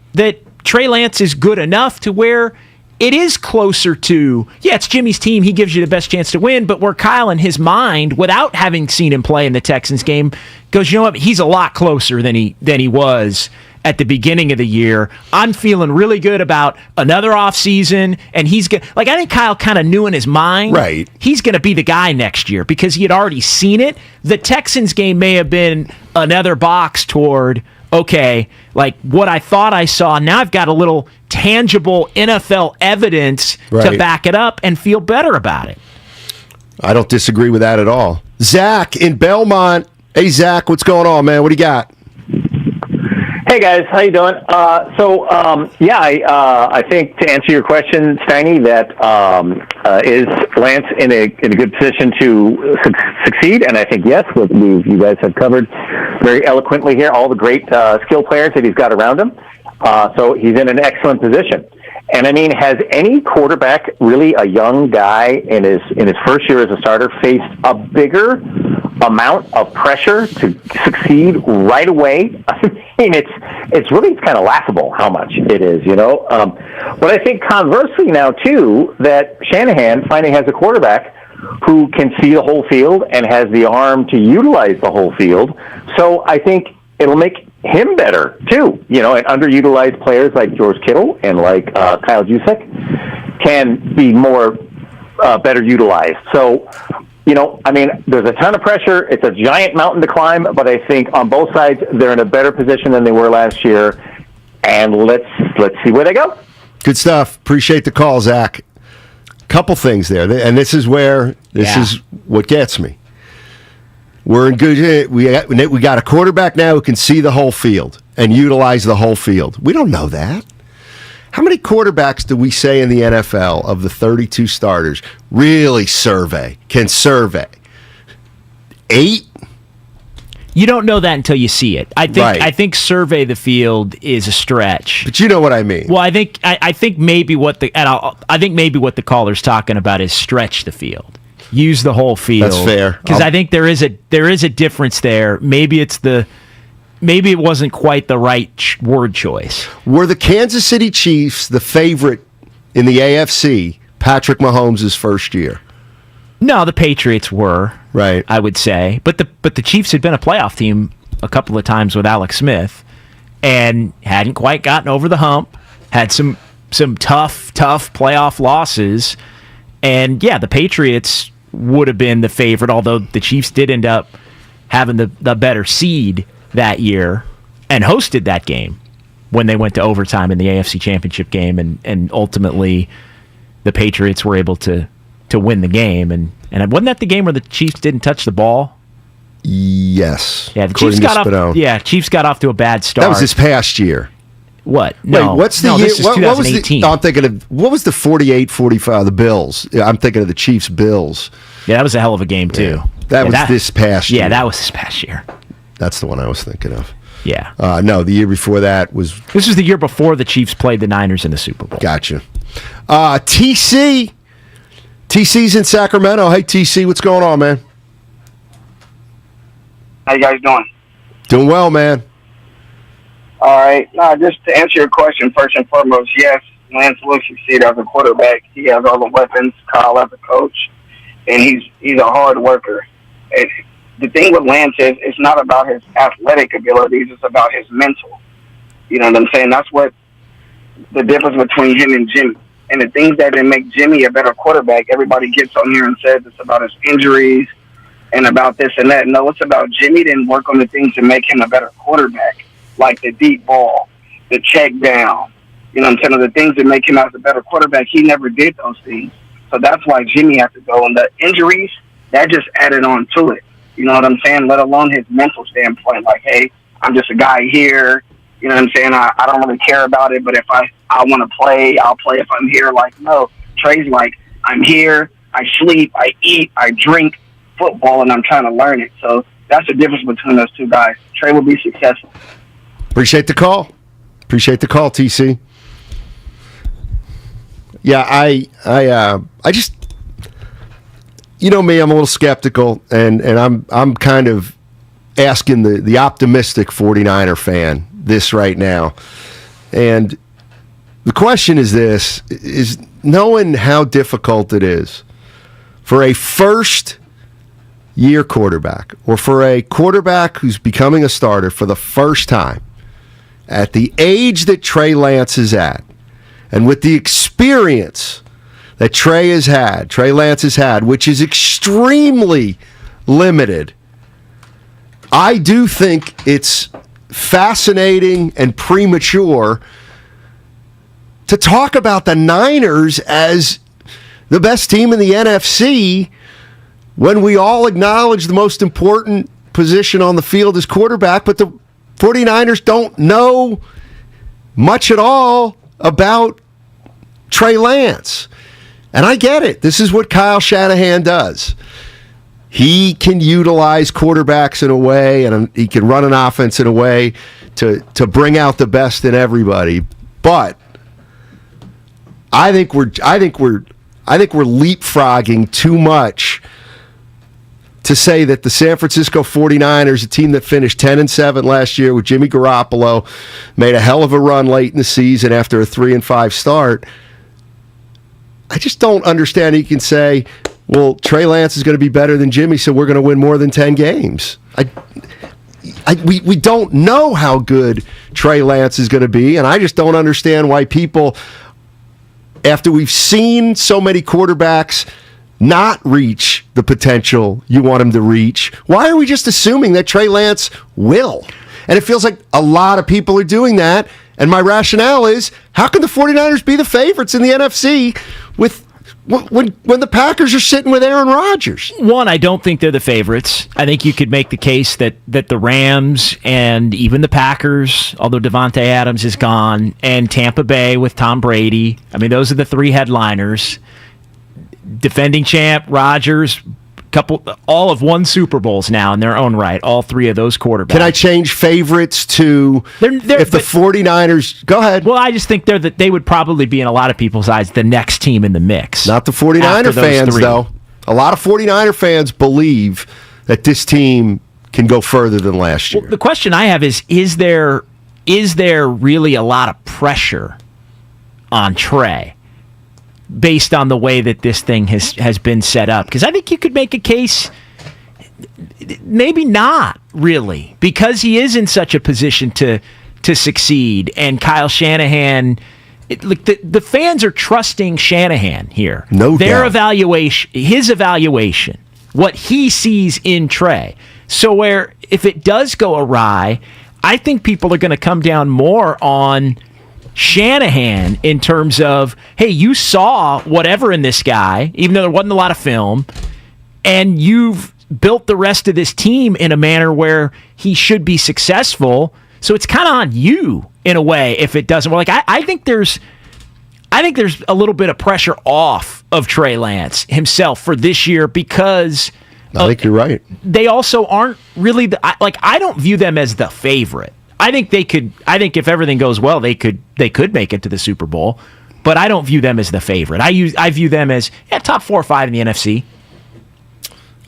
Trey Lance is good enough to where it is closer to, it's Jimmy's team, he gives you the best chance to win, but where Kyle in his mind, without having seen him play in the Texans game, goes, you know what, he's a lot closer than he was at the beginning of the year. I'm feeling really good about another offseason, and he's good. Like, I think Kyle kind of knew in his mind, right, he's going to be the guy next year because he had already seen it. The Texans game may have been another box toward, okay, like what I thought I saw, now I've got a little tangible NFL evidence to back it up and feel better about it. I don't disagree with that at all. Zach in Belmont. Hey, Zach, what's going on, man? What do you got? Hey guys, how you doing? I think to answer your question, Steiny, that is Lance in a good position to succeed, and I think yes, what you guys have covered very eloquently here, all the great skill players that he's got around him. So he's in an excellent position. And I mean, has any quarterback, really a young guy in his first year as a starter, faced a bigger amount of pressure to succeed right away? I mean, it's really kind of laughable how much it is, you know. But I think conversely now too, that Shanahan finally has a quarterback who can see the whole field and has the arm to utilize the whole field. So I think it'll make him better too, you know, and underutilized players like George Kittle and like Kyle Juszczyk can be more better utilized. So, you know, I mean, there's a ton of pressure. It's a giant mountain to climb, but I think on both sides they're in a better position than they were last year. And let's see where they go. Good stuff. Appreciate the call, Zach. Couple things there, and this is what gets me. We're in good. We got a quarterback now who can see the whole field and utilize the whole field. We don't know that. How many quarterbacks do we say in the NFL of the 32 starters really can survey? 8? You don't know that until you see it. I think survey the field is a stretch. But you know what I mean. Well, I think maybe what the caller's talking about is stretch the field. Use the whole field. That's fair. Because I think there is a difference there. Maybe it wasn't quite the right word choice. Were the Kansas City Chiefs the favorite in the AFC Patrick Mahomes' first year? No, the Patriots were. Right. I would say. But the Chiefs had been a playoff team a couple of times with Alex Smith and hadn't quite gotten over the hump. Had some tough playoff losses. And yeah, the Patriots would have been the favorite, although the Chiefs did end up having the better seed that year and hosted that game when they went to overtime in the AFC Championship game, and ultimately the Patriots were able to win the game. And wasn't that the game where the Chiefs didn't touch the ball? Yes. Yeah, the Chiefs got off to a bad start. That was this past year. What? No. Wait, what's the year? This is 2018. I'm thinking of what was the 48-45 the Bills? I'm thinking of the Chiefs Bills. Yeah, that was a hell of a game too. Yeah. That was this past year. Yeah, that was this past year. That's the one I was thinking of. Yeah. No, the year before that was... This was the year before the Chiefs played the Niners in the Super Bowl. Gotcha. TC's in Sacramento. Hey, TC, what's going on, man? How you guys doing? Doing well, man. All right. Just to answer your question, first and foremost, yes, Lance will succeed as a quarterback. He has all the weapons, Kyle as a coach, and he's a hard worker. The thing with Lance is it's not about his athletic abilities, it's about his mental. You know what I'm saying? That's what the difference between him and Jimmy. And the things that make Jimmy a better quarterback, everybody gets on here and says it's about his injuries and about this and that. No, it's about Jimmy didn't work on the things to make him a better quarterback, like the deep ball, the check down. You know what I'm saying? The things that make him as a better quarterback, he never did those things. So that's why Jimmy had to go. And the injuries, that just added on to it. You know what I'm saying? Let alone his mental standpoint. Like, hey, I'm just a guy here. You know what I'm saying? I don't really care about it, but if I want to play, I'll play if I'm here. Like, no. Trey's like, I'm here, I sleep, I eat, I drink football, and I'm trying to learn it. So that's the difference between those two guys. Trey will be successful. Appreciate the call. TC. Yeah, I just, you know me, I'm a little skeptical, and I'm kind of asking the optimistic 49er fan this right now. And the question is this, is knowing how difficult it is for a first-year quarterback or for a quarterback who's becoming a starter for the first time at the age that Trey Lance is at, and with the experience that Trey Lance has had, which is extremely limited, I do think it's fascinating and premature to talk about the Niners as the best team in the NFC when we all acknowledge the most important position on the field is quarterback, but the 49ers don't know much at all about Trey Lance. And I get it. This is what Kyle Shanahan does. He can utilize quarterbacks in a way, and he can run an offense in a way to bring out the best in everybody. But I think we're leapfrogging too much to say that the San Francisco 49ers, a team that finished 10-7 last year with Jimmy Garoppolo, made a hell of a run late in the season after a 3-5 start. I just don't understand. You can say, well, Trey Lance is going to be better than Jimmy, so we're going to win more than 10 games. We don't know how good Trey Lance is going to be, and I just don't understand why people, after we've seen so many quarterbacks not reach the potential you want him to reach, why are we just assuming that Trey Lance will? And it feels like a lot of people are doing that. And my rationale is, how can the 49ers be the favorites in the NFC when the Packers are sitting with Aaron Rodgers? One, I don't think they're the favorites. I think you could make the case that the Rams and even the Packers, although Devontae Adams is gone, and Tampa Bay with Tom Brady, I mean, those are the three headliners. Defending champ, Rodgers, all of won Super Bowls now in their own right, all three of those quarterbacks. Can I change favorites to if the 49ers... Go ahead. Well, I just think they would probably be, in a lot of people's eyes, the next team in the mix. Not the 49er fans, though. A lot of 49er fans believe that this team can go further than last year. Well, the question I have is there really a lot of pressure on Trey based on the way that this thing has been set up? Because I think you could make a case, maybe not really, because he is in such a position to succeed. And Kyle Shanahan, the fans are trusting Shanahan here. No doubt. His evaluation, what he sees in Trey. So if it does go awry, I think people are going to come down more on Shanahan in terms of, hey, you saw whatever in this guy, even though there wasn't a lot of film, and you've built the rest of this team in a manner where he should be successful. So it's kind of on you in a way if it doesn't work. Like I think there's a little bit of pressure off of Trey Lance himself for this year because I think you're right. They also aren't really I don't view them as the favorite. I think if everything goes well, they could make it to the Super Bowl, but I don't view them as the favorite. I view them as top 4 or 5 in the NFC.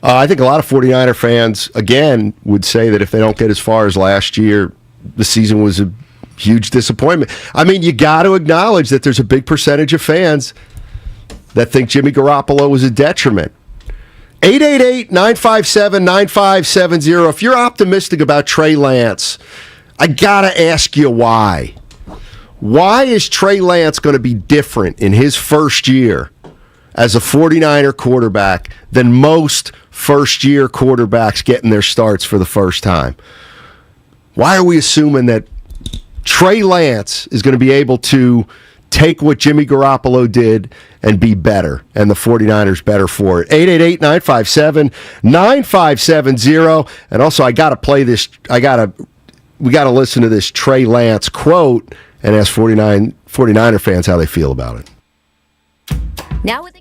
I think a lot of 49er fans, again, would say that if they don't get as far as last year, the season was a huge disappointment. I mean, you got to acknowledge that there's a big percentage of fans that think Jimmy Garoppolo was a detriment. 888-957-9570. If you're optimistic about Trey Lance, I got to ask you why. Why is Trey Lance going to be different in his first year as a 49er quarterback than most first-year quarterbacks getting their starts for the first time? Why are we assuming that Trey Lance is going to be able to take what Jimmy Garoppolo did and be better, and the 49ers better for it? 888-957-9570. And also, I got to play this. We got to listen to this Trey Lance quote and ask 49er fans how they feel about it. Now with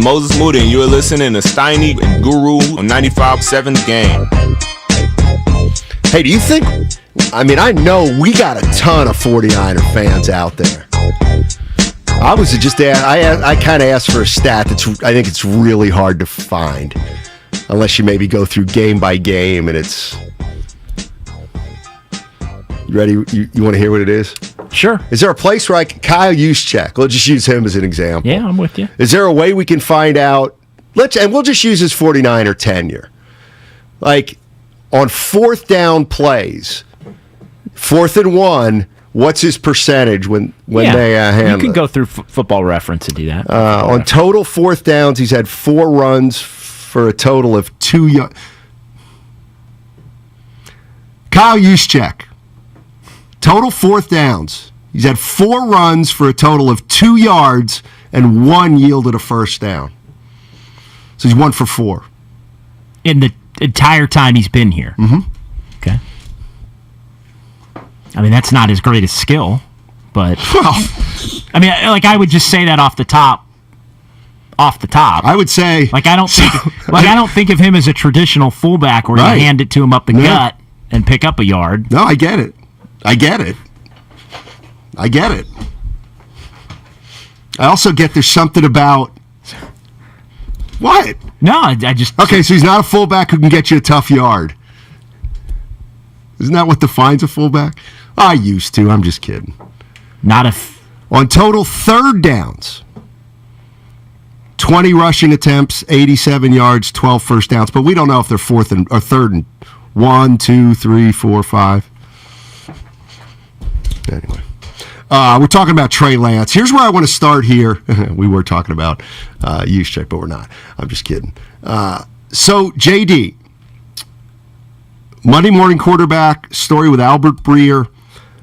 Moses Moody, and you're listening to Steiny Guru on 95.7 The Game. Hey, do you think... I mean, I know we got a ton of 49er fans out there. I was just... I kind of asked for a stat that's... I think it's really hard to find. Unless you maybe go through game by game, and it's... You ready? You want to hear what it is? Sure. Is there a place where Kyle Juszczyk, let's just use him as an example. Yeah, I'm with you. Is there a way we can find out, and we'll just use his 49er tenure. Like, on fourth down plays, 4th and 1, what's his percentage when they handle You can go through Football Reference and do that. On total fourth downs, he's had 4 runs for a total of 2 yards. Kyle Juszczyk. Total fourth downs. He's had 4 runs for a total of 2 yards and 1 yielded a first down. So he's 1 for 4. In the entire time he's been here? Mm-hmm. Okay. I mean, that's not his greatest skill, but... Well, I mean, I would just say that off the top. I would say... I don't think of him as a traditional fullback where you hand it to him up the gut and pick up a yard. No, I get it. I also get there's something about... What? No, I just... Okay, so he's not a fullback who can get you a tough yard. Isn't that what defines a fullback? I used to. I'm just kidding. On total third downs, 20 rushing attempts, 87 yards, 12 first downs. But we don't know if they're third and 1, 2, 3, 4, 5. Anyway, we're talking about Trey Lance. Here's where I want to start here. We were talking about Juszczyk, but we're not. I'm just kidding. So, JD, Monday morning quarterback story with Albert Breer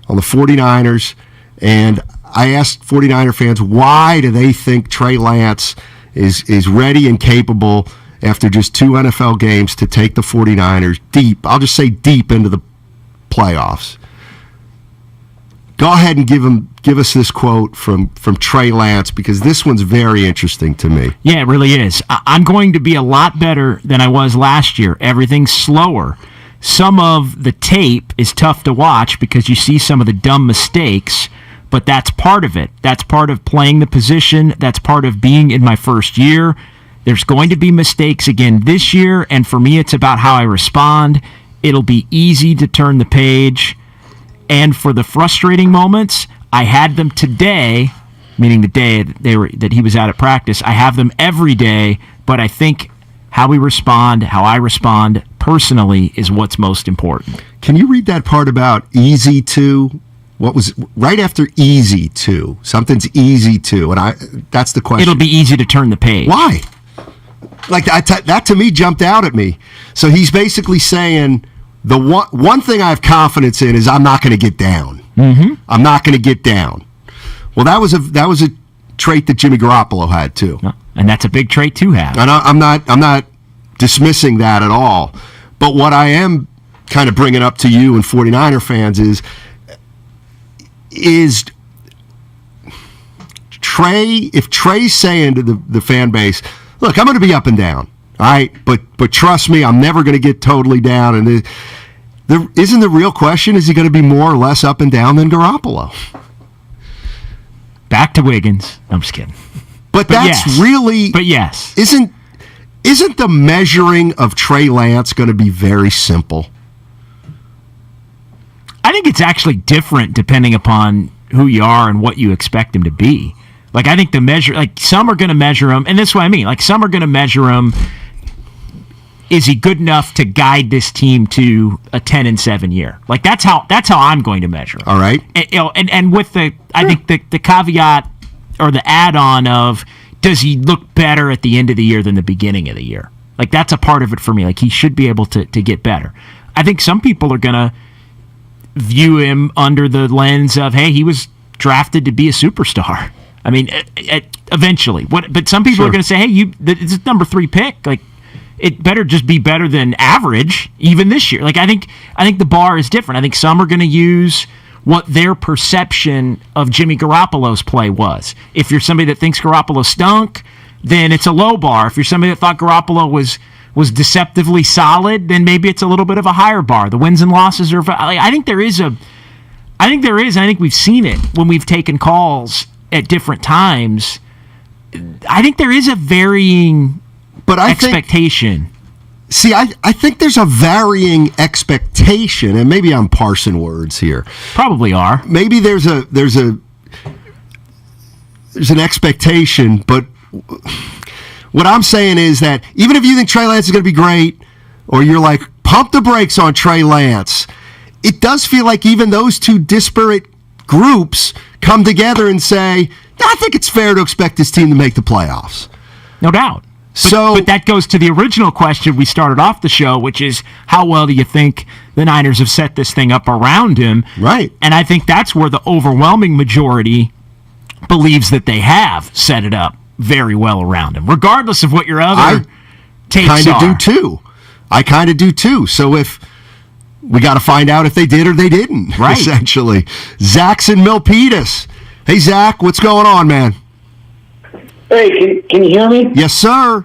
on the 49ers. And I asked 49er fans, why do they think Trey Lance is ready and capable after just 2 NFL games to take the 49ers deep? I'll just say deep into the playoffs. Go ahead and give us this quote from Trey Lance, because this one's very interesting to me. Yeah, it really is. I'm going to be a lot better than I was last year. Everything's slower. Some of the tape is tough to watch because you see some of the dumb mistakes, but that's part of it. That's part of playing the position. That's part of being in my first year. There's going to be mistakes again this year, and for me, it's about how I respond. It'll be easy to turn the page. And for the frustrating moments, I had them today, meaning the day that he was out at practice. I have them every day, but I think how we respond, how I respond personally is what's most important. Can you read that part about easy to? What was right after easy to? Something's easy to, and that's the question. It'll be easy to turn the page. Why? Like that to me jumped out at me. So he's basically saying, the one thing I have confidence in is I'm not going to get down. Mm-hmm. I'm not going to get down. Well, that was a trait that Jimmy Garoppolo had too, and that's a big trait to have. And I'm not dismissing that at all. But what I am kind of bringing up to you and 49er fans is Trey. If Trey's saying to the fan base, "Look, I'm going to be up and down." All right, but trust me, I'm never going to get totally down. And isn't the real question, is he going to be more or less up and down than Garoppolo? Back to Wiggins. I'm just kidding. But that's yes. really... But yes. Isn't the measuring of Trey Lance going to be very simple? I think it's actually different depending upon who you are and what you expect him to be. Like, I think some are going to measure him, and this is what I mean. Like, some are going to measure him, is he good enough to guide this team to a 10-7 year? Like, that's how I'm going to measure him. All right. And with I think the caveat or the add-on of, does he look better at the end of the year than the beginning of the year? Like, that's a part of it for me. Like, he should be able to get better. I think some people are going to view him under the lens of, hey, he was drafted to be a superstar. I mean, eventually. But some people are going to say, hey, it's a number 3 pick. Like, it better just be better than average, even this year. Like, I think the bar is different. I think some are going to use what their perception of Jimmy Garoppolo's play was. If you're somebody that thinks Garoppolo stunk, then it's a low bar. If you're somebody that thought Garoppolo was deceptively solid, then maybe it's a little bit of a higher bar. The wins and losses are. I think there is. I think we've seen it when we've taken calls at different times. I think there is a varying expectation. I think there's a varying expectation, and maybe I'm parsing words here. Probably are. Maybe there's an expectation, but what I'm saying is that even if you think Trey Lance is going to be great, or you're like, pump the brakes on Trey Lance, it does feel like even those two disparate groups come together and say, I think it's fair to expect this team to make the playoffs. No doubt. But that goes to the original question we started off the show, which is how well do you think the Niners have set this thing up around him? Right. And I think that's where the overwhelming majority believes that they have set it up very well around him, regardless of what your other takes are. I kind of do too. So if we got to find out if they did or they didn't, right? Essentially. Zach's in Milpitas. Hey, Zach, what's going on, man? Hey, can you hear me? Yes, sir.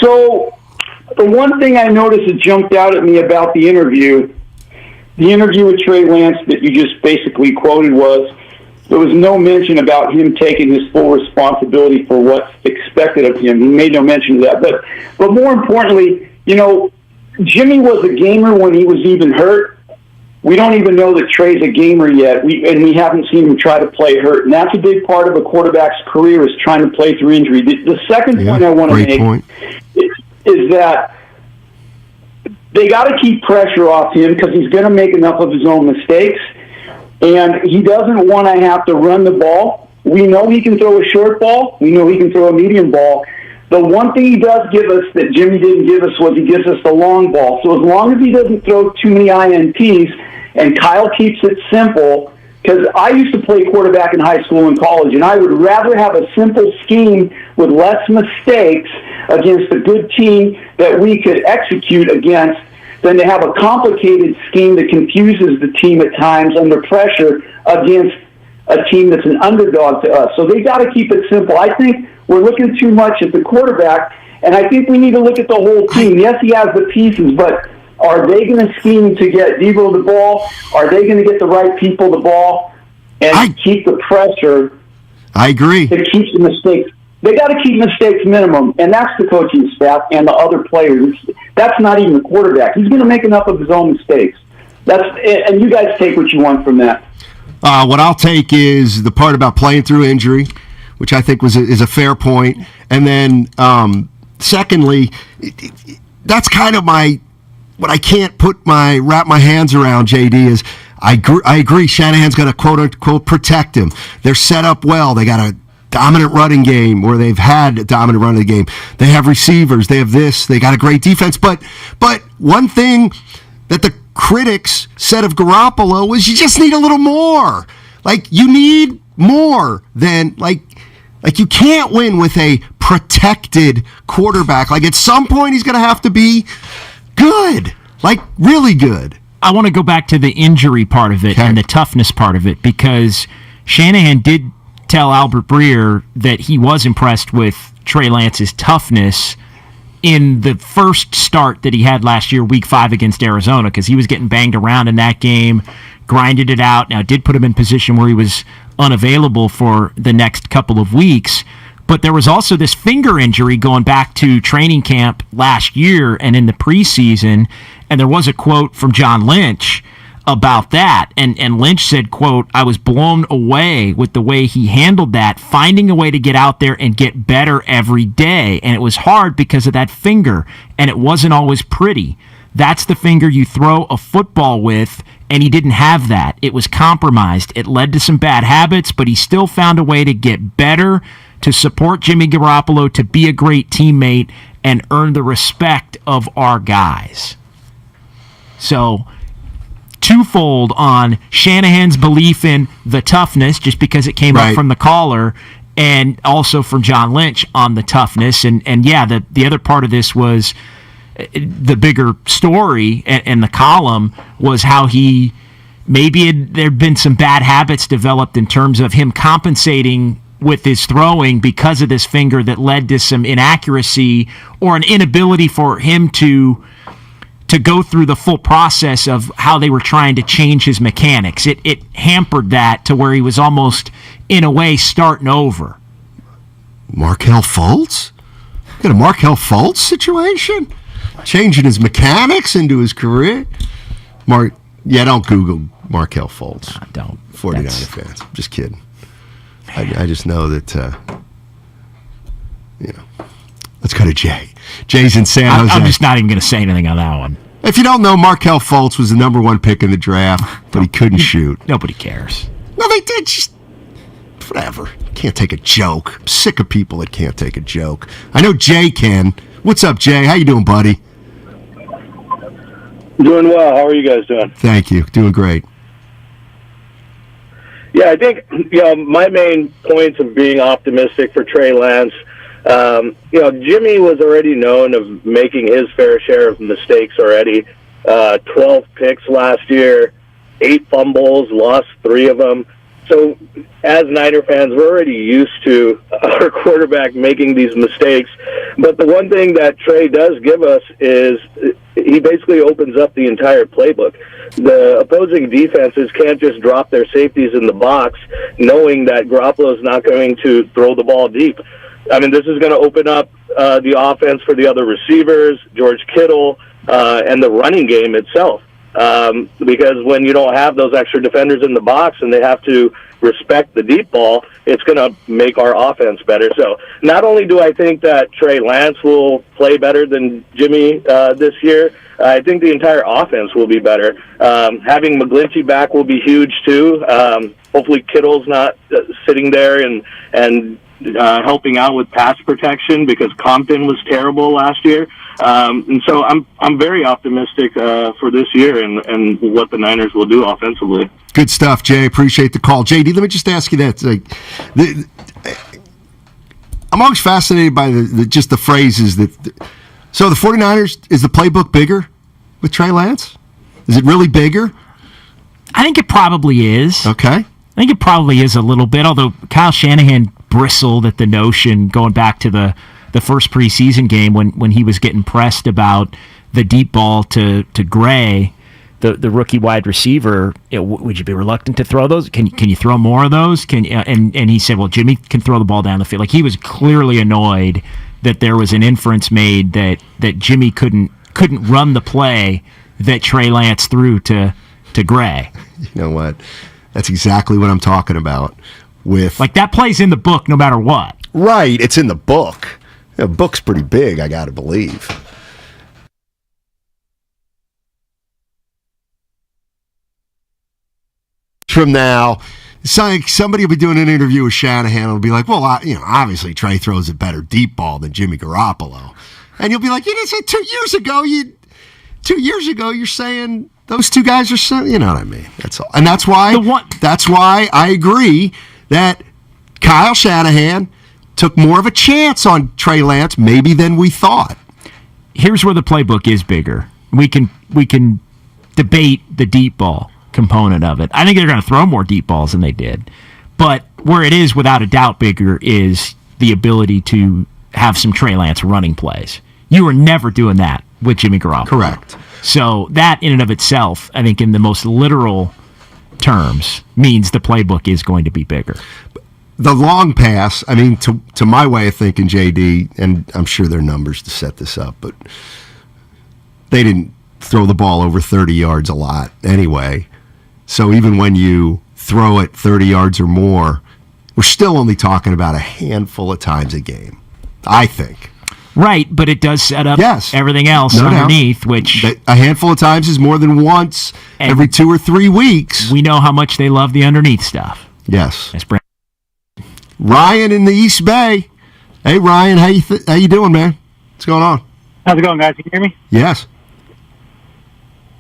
So, the one thing I noticed that jumped out at me about the interview with Trey Lance that you just basically quoted was, there was no mention about him taking his full responsibility for what's expected of him. He made no mention of that. But more importantly, Jimmy was a gamer when he was even hurt. We don't even know that Trey's a gamer yet, we haven't seen him try to play hurt. And that's a big part of a quarterback's career, is trying to play through injury. The second point I want to make is that they got to keep pressure off him because he's going to make enough of his own mistakes, and he doesn't want to have to run the ball. We know he can throw a short ball. We know he can throw a medium ball. The one thing he does give us that Jimmy didn't give us was he gives us the long ball. So as long as he doesn't throw too many INTs, and Kyle keeps it simple, because I used to play quarterback in high school and college, and I would rather have a simple scheme with less mistakes against a good team that we could execute against than to have a complicated scheme that confuses the team at times under pressure against a team that's an underdog to us. So they got to keep it simple. I think we're looking too much at the quarterback, and I think we need to look at the whole team. Yes, he has the pieces, but are they going to scheme to get Debo the ball? Are they going to get the right people the ball and keep the pressure? I agree. To keep the mistakes. They got to keep mistakes minimum, and that's the coaching staff and the other players. That's not even the quarterback. He's going to make enough of his own mistakes. And you guys take what you want from that. What I'll take is the part about playing through injury, which I think is a fair point. And then, secondly, that's kind of what I can't wrap my hands around, JD, is I agree Shanahan's going to quote unquote protect him. They're set up well. They got a dominant running game, or they've had a dominant running game. They have receivers. They have this. They got a great defense. But one thing that the critics said of Garoppolo was you just need a little more. Like, you need more than, like you can't win with a protected quarterback. Like, at some point he's going to have to be good, like really good. I want to go back to the injury part of it and the toughness part of it, because Shanahan did tell Albert Breer that he was impressed with Trey Lance's toughness in the first start that he had last year, Week 5 against Arizona, because he was getting banged around in that game, grinded it out. Now, it did put him in position where he was unavailable for the next couple of weeks, but there was also this finger injury going back to training camp last year and in the preseason, and there was a quote from John Lynch about that, and Lynch said, quote, "I was blown away with the way he handled that, finding a way to get out there and get better every day, and it was hard because of that finger, and it wasn't always pretty. That's the finger you throw a football with, and he didn't have that. It was compromised. It led to some bad habits, but he still found a way to get better, to support Jimmy Garoppolo, to be a great teammate, and earn the respect of our guys." So, twofold on Shanahan's belief in the toughness, just because it came up from the caller, and also from John Lynch on the toughness. And yeah, the other part of this was the bigger story, and the column was how there'd been some bad habits developed in terms of him compensating with his throwing because of this finger that led to some inaccuracy or an inability for him to go through the full process of how they were trying to change his mechanics. It hampered that to where he was almost, in a way, starting over. Markelle Fultz? Got a Markelle Fultz situation? Changing his mechanics into his career? Don't Google Markelle Fultz. Don't. 49er fans. Just kidding. I just know that, let's go to Jay. Jay's in San Jose. I'm just not even going to say anything on that one. If you don't know, Markelle Fultz was the number 1 pick in the draft, but he couldn't shoot. Nobody cares. No, they did. Just whatever. Can't take a joke. I'm sick of people that can't take a joke. I know Jay can. What's up, Jay? How you doing, buddy? Doing well. How are you guys doing? Thank you. Doing great. Yeah, I think my main points of being optimistic for Trey Lance. Jimmy was already known of making his fair share of mistakes already. 12 picks last year, 8 fumbles, lost 3 of them. So as Niner fans, we're already used to our quarterback making these mistakes. But the one thing that Trey does give us is he basically opens up the entire playbook. The opposing defenses can't just drop their safeties in the box knowing that Garoppolo is not going to throw the ball deep. I mean, this is going to open up the offense for the other receivers, George Kittle, and the running game itself. Because when you don't have those extra defenders in the box and they have to respect the deep ball, it's going to make our offense better. So not only do I think that Trey Lance will play better than Jimmy this year, I think the entire offense will be better. Having McGlinchey back will be huge too. Hopefully Kittle's not sitting there and helping out with pass protection because Compton was terrible last year. And so I'm very optimistic for this year and what the Niners will do offensively. Good stuff, Jay. Appreciate the call. JD, let me just ask you that. I'm always fascinated by just the phrases that. So the 49ers, is the playbook bigger with Trey Lance? Is it really bigger? I think it probably is. Okay. I think it probably is a little bit, although Kyle Shanahan bristled at the notion going back to the first preseason game when he was getting pressed about the deep ball to Gray, the rookie wide receiver. Would you be reluctant to throw those? Can you throw more of those? And he said, well, Jimmy can throw the ball down the field. Like, he was clearly annoyed that there was an inference made that Jimmy couldn't run the play that Trey Lance threw to Gray. You know what? That's exactly what I'm talking about. Like, that play's in the book no matter what. Right, it's in the book. The book's pretty big, I got to believe. From now, somebody will be doing an interview with Shanahan and will be like, well, obviously Trey throws a better deep ball than Jimmy Garoppolo. And you'll be like, you didn't say 2 years ago. 2 years ago, you're saying those two guys are so, you know what I mean? That's all. And that's why I agree that Kyle Shanahan took more of a chance on Trey Lance maybe than we thought. Here's where the playbook is bigger. We can debate the deep ball component of it. I think they're going to throw more deep balls than they did. But where it is without a doubt bigger is the ability to have some Trey Lance running plays. You were never doing that with Jimmy Garoppolo. Correct. So that in and of itself, I think in the most literal terms, means the playbook is going to be bigger. The long pass, I mean, to my way of thinking, JD, and I'm sure there are numbers to set this up, but they didn't throw the ball over 30 yards a lot anyway. So even when you throw it 30 yards or more, we're still only talking about a handful of times a game, I think. Right, but it does set up everything else underneath, which... A handful of times is more than once every 2 or 3 weeks. We know how much they love the underneath stuff. Yes. That's Brandon. Ryan in the East Bay. Hey, Ryan, how you doing, man? What's going on? How's it going, guys? Can you hear me? Yes.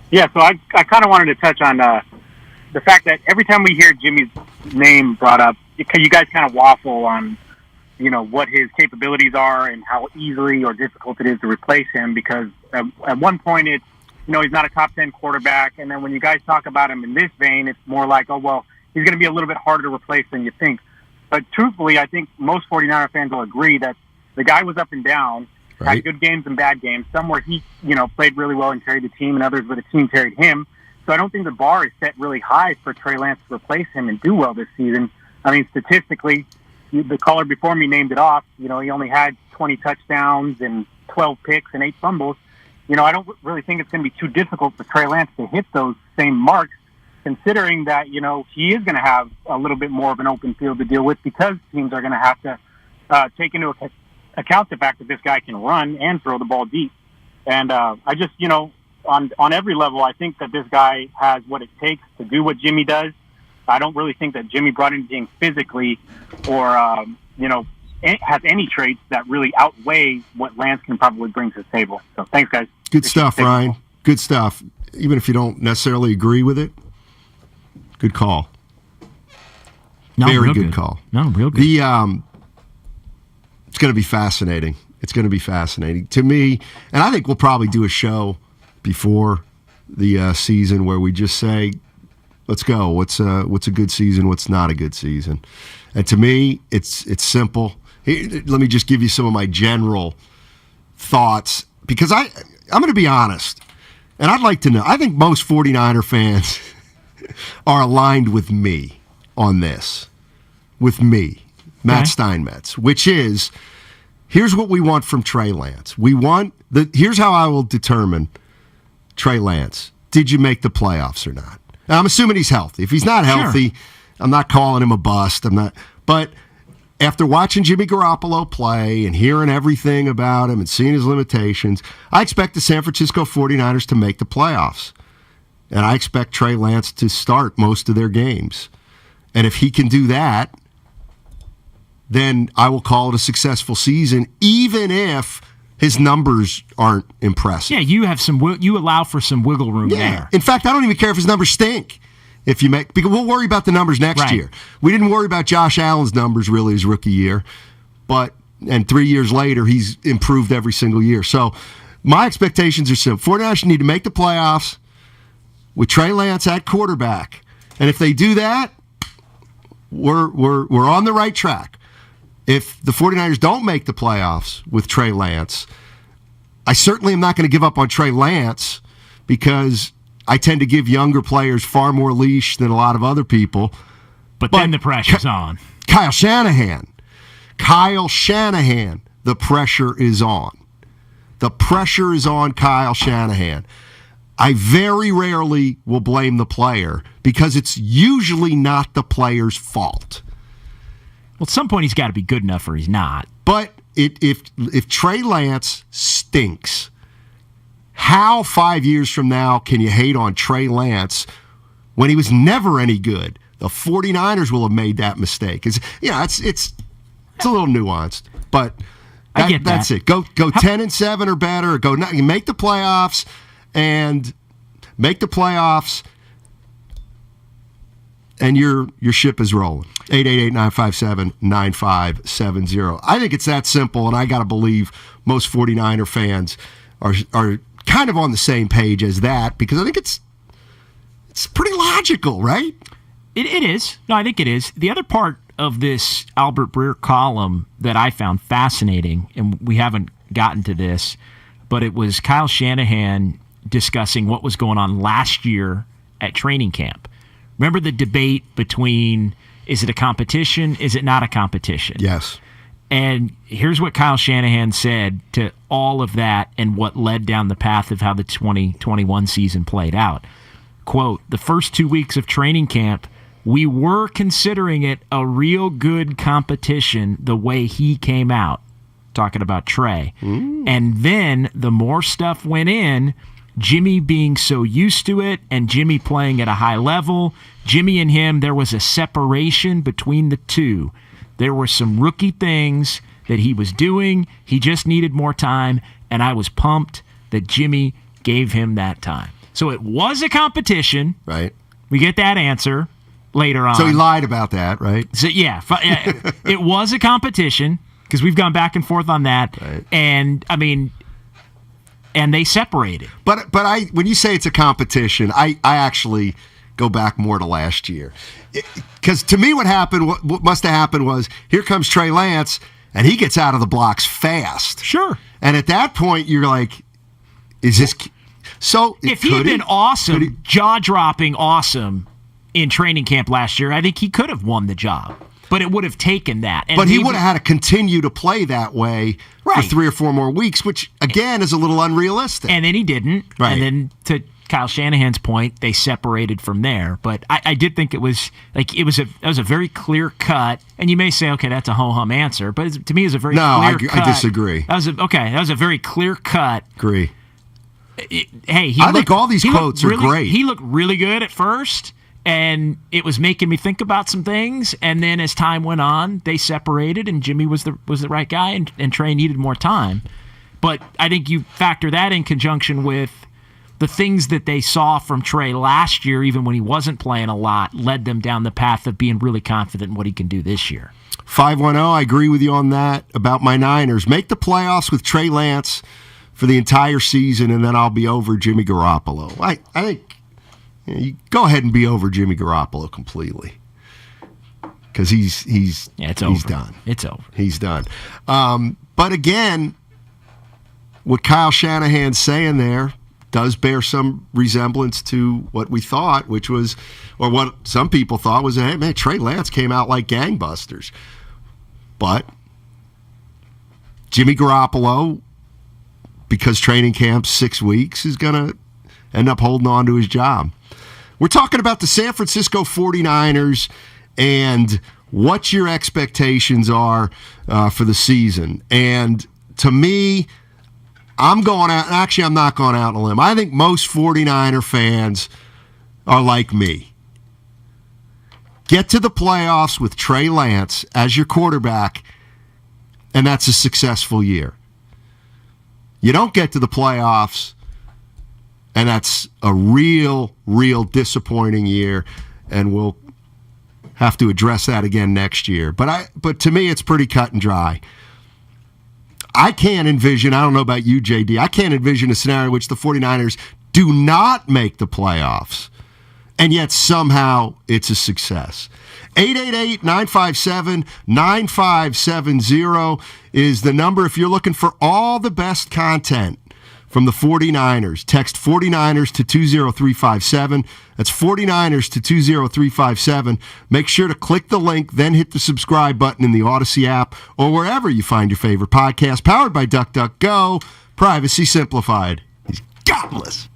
Yeah, so I kind of wanted to touch on the fact that every time we hear Jimmy's name brought up, you guys kind of waffle on, what his capabilities are and how easily or difficult it is to replace him because at one point it's, he's not a top 10 quarterback. And then when you guys talk about him in this vein, it's more like, oh, well, he's going to be a little bit harder to replace than you think. But truthfully, I think most 49er fans will agree that the guy was up and down, Right. had good games and bad games. Some where he, played really well and carried the team, and others where the team carried him. So I don't think the bar is set really high for Trey Lance to replace him and do well this season. I mean, statistically, the caller before me named it off. He only had 20 touchdowns and 12 picks and 8 fumbles. I don't really think it's going to be too difficult for Trey Lance to hit those same marks, considering that, he is going to have a little bit more of an open field to deal with because teams are going to have to take into account the fact that this guy can run and throw the ball deep. And I just, on every level, I think that this guy has what it takes to do what Jimmy does. I don't really think that Jimmy brought anything physically or, has any traits that really outweigh what Lance can probably bring to the table. So thanks, guys. Good stuff, Ryan. Good stuff. Even if you don't necessarily agree with it, good call. No, Very real good call. No, real good. It's going to be fascinating. It's going to be fascinating to me, and I think we'll probably do a show before the season where we just say, "Let's go. What's a good season? What's not a good season?" And to me, it's simple. Here, let me just give you some of my general thoughts because I'm going to be honest, and I'd like to know. I think most 49er fans are aligned with me on this, with me, Matt Steinmetz, which is, here's what we want from Trey Lance. Here's how I will determine Trey Lance. Did you make the playoffs or not? Now, I'm assuming he's healthy. If he's not healthy, I'm not calling him a bust. But after watching Jimmy Garoppolo play and hearing everything about him and seeing his limitations, I expect the San Francisco 49ers to make the playoffs. And I expect Trey Lance to start most of their games. And if he can do that, then I will call it a successful season, even if his numbers aren't impressive. Yeah, you allow for some wiggle room there. In fact, I don't even care if his numbers stink. Because we'll worry about the numbers next year. We didn't worry about Josh Allen's numbers really his rookie year, and 3 years later he's improved every single year. So my expectations are simple. 49ers need to make the playoffs with Trey Lance at quarterback, and if they do that, we're on the right track. If the 49ers don't make the playoffs with Trey Lance, I certainly am not going to give up on Trey Lance because I tend to give younger players far more leash than a lot of other people. But then the pressure's on. Kyle Shanahan, the pressure is on. The pressure is on Kyle Shanahan. I very rarely will blame the player because it's usually not the player's fault. Well, at some point he's got to be good enough or he's not. But if Trey Lance stinks, how 5 years from now can you hate on Trey Lance when he was never any good? The 49ers will have made that mistake. It's a little nuanced, but I get that's it. Go 10-7 or better. You make the playoffs and and your ship is rolling. 888-957-9570. I think it's that simple, and I got to believe most 49er fans are kind of on the same page as that because I think it's pretty logical, right? It is. No, I think it is. The other part of this Albert Breer column that I found fascinating, and we haven't gotten to this, but it was Kyle Shanahan discussing what was going on last year at training camp. Remember the debate between, is it a competition? Is it not a competition? Yes. And here's what Kyle Shanahan said to all of that and what led down the path of how the 2021 season played out. Quote, the first 2 weeks of training camp, we were considering it a real good competition the way he came out, talking about Trey. And then the more stuff went in, Jimmy being so used to it and Jimmy playing at a high level, Jimmy and him, there was a separation between the two. There were some rookie things that he was doing. He just needed more time, and I was pumped that Jimmy gave him that time. So it was a competition. Right. We get that answer later on. So he lied about that, right? So yeah, it was a competition because we've gone back and forth on that. Right. And, I mean, and they separated. But when you say it's a competition, I actually go back more to last year. Because to me, what must have happened was, here comes Trey Lance, and he gets out of the blocks fast. Sure. And at that point, you're like, is this... So if he had been awesome, jaw-dropping awesome in training camp last year, I think he could have won the job. But it would have taken that. And but he would have had to continue to play that way for 3 or 4 more weeks, which, again, is a little unrealistic. And then he didn't. Right. And then, to Kyle Shanahan's point, they separated from there. But I did think it was a very clear cut. And you may say, okay, that's a ho-hum answer. But to me, it was a very clear cut. I disagree. That was a very clear cut. Agree. I think all these quotes are great. He looked really good at first, and it was making me think about some things. And then as time went on, they separated, and Jimmy was the right guy, and Trey needed more time. But I think you factor that in conjunction with the things that they saw from Trey last year, even when he wasn't playing a lot, led them down the path of being really confident in what he can do this year. 510, I agree with you on that about my Niners. Make the playoffs with Trey Lance for the entire season, and then I'll be over Jimmy Garoppolo. I think you go ahead and be over Jimmy Garoppolo completely, because he's done. It's over. He's done. But again, what Kyle Shanahan's saying there does bear some resemblance to what we thought, which was, or what some people thought was, hey, man, Trey Lance came out like gangbusters. But Jimmy Garoppolo, because training camp's 6 weeks, is going to end up holding on to his job. We're talking about the San Francisco 49ers and what your expectations are for the season. And to me, I'm going out, actually I'm not going out on a limb. I think most 49er fans are like me. Get to the playoffs with Trey Lance as your quarterback, and that's a successful year. You don't get to the playoffs, and that's a real disappointing year, and we'll have to address that again next year. But to me, it's pretty cut and dry. I can't envision, I don't know about you, JD, I can't envision a scenario in which the 49ers do not make the playoffs, and yet somehow it's a success. 888-957-9570 is the number if you're looking for all the best content from the 49ers. Text 49ers to 20357. That's 49ers to 20357. Make sure to click the link, then hit the subscribe button in the Odyssey app or wherever you find your favorite podcast. Powered by DuckDuckGo. Privacy simplified. He's godless.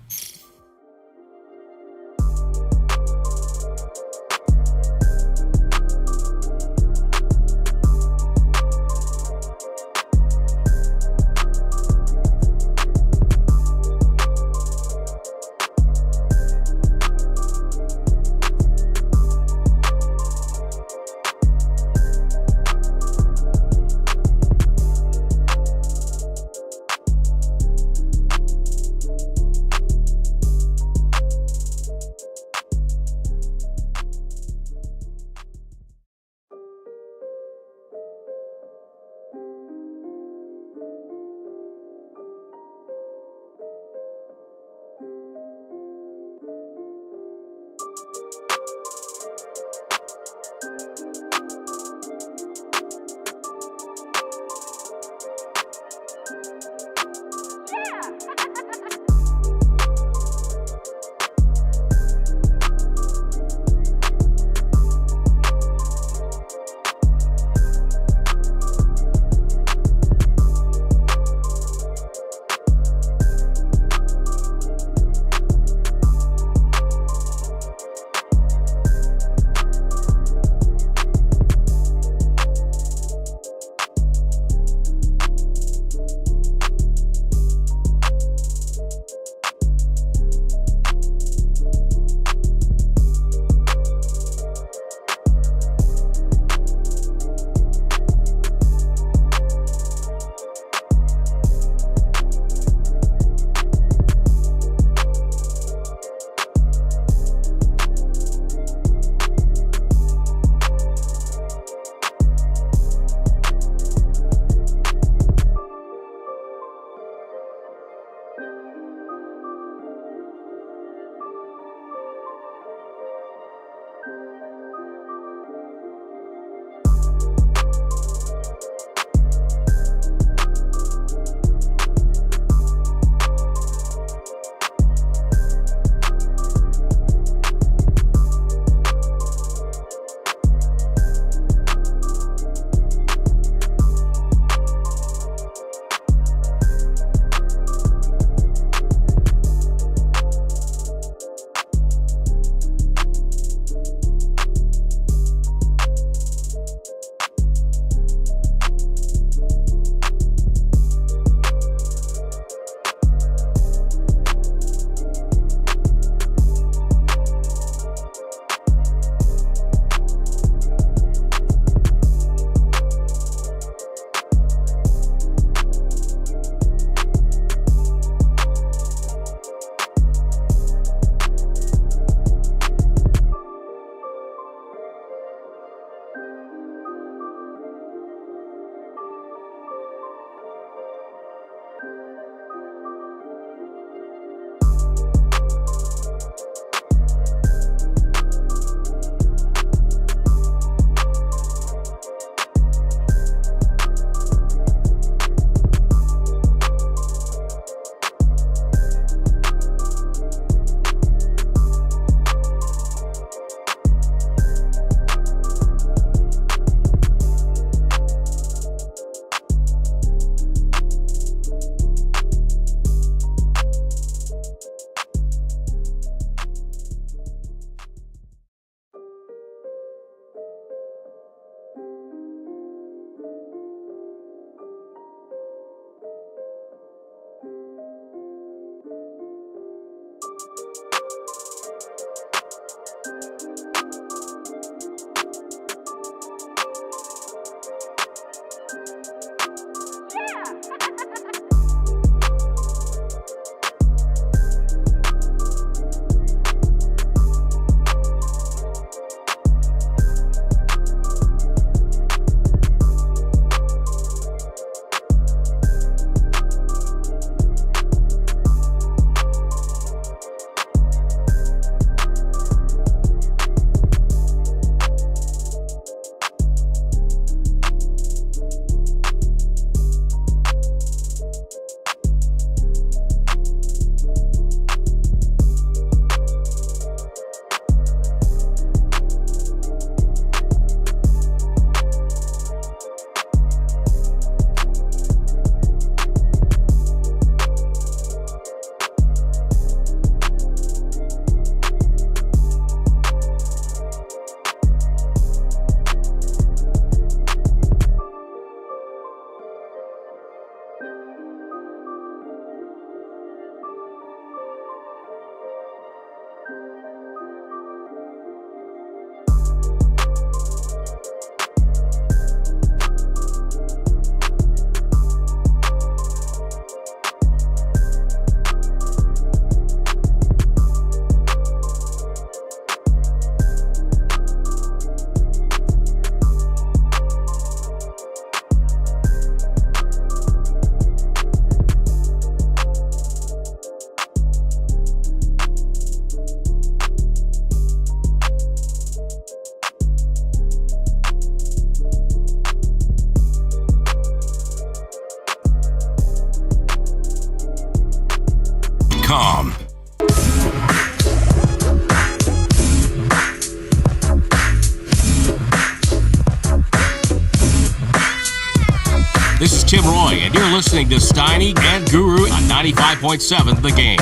Tim Roy, and you're listening to Steiny and Guru on 95.7 The Game.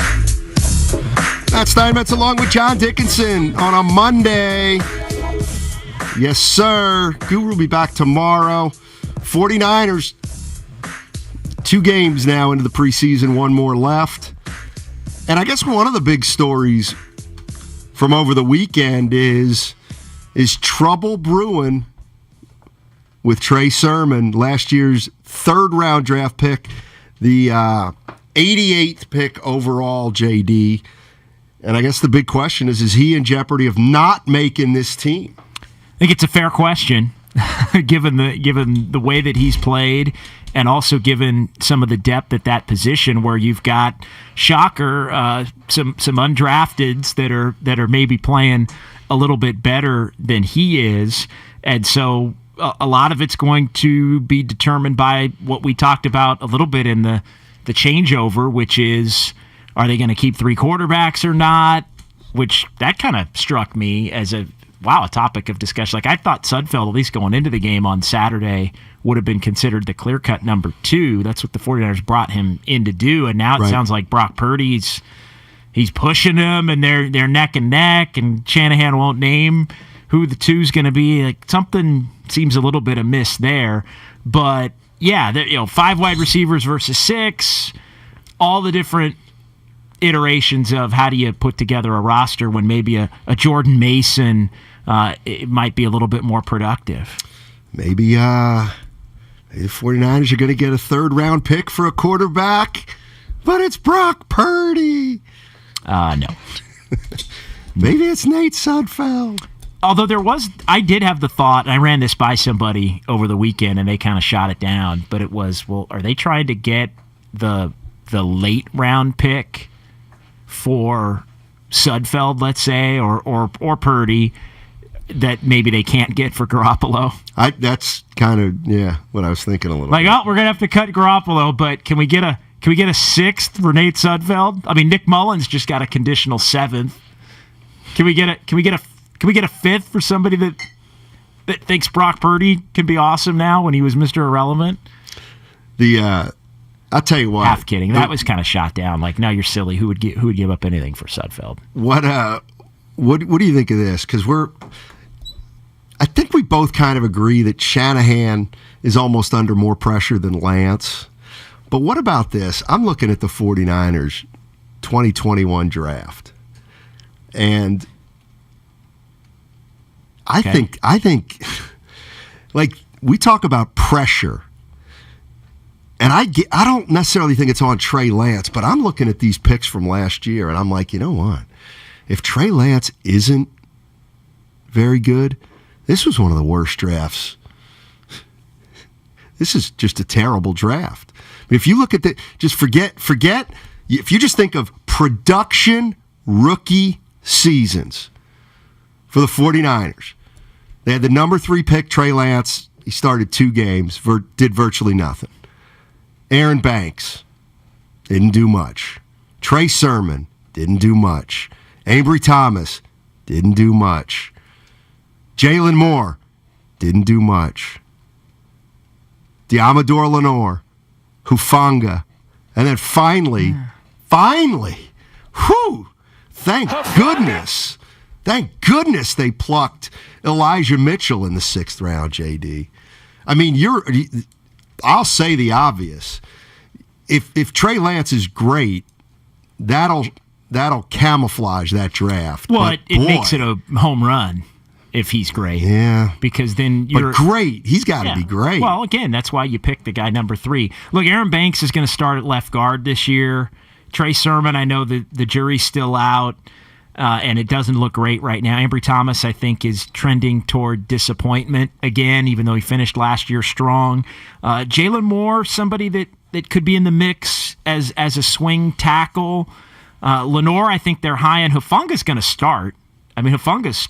That's 9 minutes along with John Dickinson on a Monday. Yes, sir. Guru will be back tomorrow. 49ers, 2 games now into the preseason, 1 more left. And I guess one of the big stories from over the weekend is trouble brewing with Trey Sermon, last year's 3rd-round draft pick, the 88th pick overall, JD. And I guess the big question is he in jeopardy of not making this team? I think it's a fair question, given the way that he's played, and also given some of the depth at that position, where you've got, shocker, some undrafteds that are maybe playing a little bit better than he is, and so a lot of it's going to be determined by what we talked about a little bit in the changeover, which is, are they going to keep 3 quarterbacks or not? Which that kind of struck me as a topic of discussion. Like, I thought Sudfeld, at least going into the game on Saturday, would have been considered the clear-cut number 2. That's what the 49ers brought him in to do, and now it sounds like Brock Purdy's he's pushing him, and they're neck and neck, and Shanahan won't name who the 2's going to be. Like, something seems a little bit amiss there. But, yeah, 5 wide receivers versus 6, all the different iterations of how do you put together a roster when maybe a Jordan Mason it might be a little bit more productive. Maybe the 49ers are going to get a 3rd-round pick for a quarterback, but it's Brock Purdy. No. Maybe it's Nate Sudfeld. Although I did have the thought, and I ran this by somebody over the weekend, and they kind of shot it down, but it was, well, are they trying to get the late round pick for Sudfeld, let's say, or Purdy, that maybe they can't get for Garoppolo? That's kind of what I was thinking a little bit. Oh, we're gonna have to cut Garoppolo, but can we get a 6th for Nate Sudfeld? I mean, Nick Mullins just got a conditional 7th. Can we get a 5th for somebody that thinks Brock Purdy can be awesome now when he was Mr. Irrelevant? I'll tell you what. Half kidding. That was kind of shot down. Like, no, you're silly. Who would give up anything for Sudfeld? What do you think of this? Because I think we both kind of agree that Shanahan is almost under more pressure than Lance. But what about this? I'm looking at the 49ers 2021 draft. And I think like, we talk about pressure. And I don't necessarily think it's on Trey Lance, but I'm looking at these picks from last year, and I'm like, you know what? If Trey Lance isn't very good, this was one of the worst drafts. This is just a terrible draft. I mean, if you look at just forget, if you just think of production rookie seasons for the 49ers, they had the number 3 pick, Trey Lance. He started 2 games, did virtually nothing. Aaron Banks didn't do much. Trey Sermon didn't do much. Ambry Thomas didn't do much. Jalen Moore didn't do much. Diamador Lenore, Hufanga, and then finally, thank goodness they plucked Elijah Mitchell in the 6th round, JD. I mean, I'll say the obvious. If Trey Lance is great, that'll camouflage that draft. Well, it makes it a home run if he's great. Yeah. Because then you're... But great. He's got to be great. Well, again, that's why you pick the guy number 3. Look, Aaron Banks is going to start at left guard this year. Trey Sermon, I know the jury's still out, and it doesn't look great right now. Ambry Thomas, I think, is trending toward disappointment again, even though he finished last year strong. Jalen Moore, somebody that could be in the mix as a swing tackle. Lenore, I think they're high, and Hufanga's going to start. I mean, Hufanga's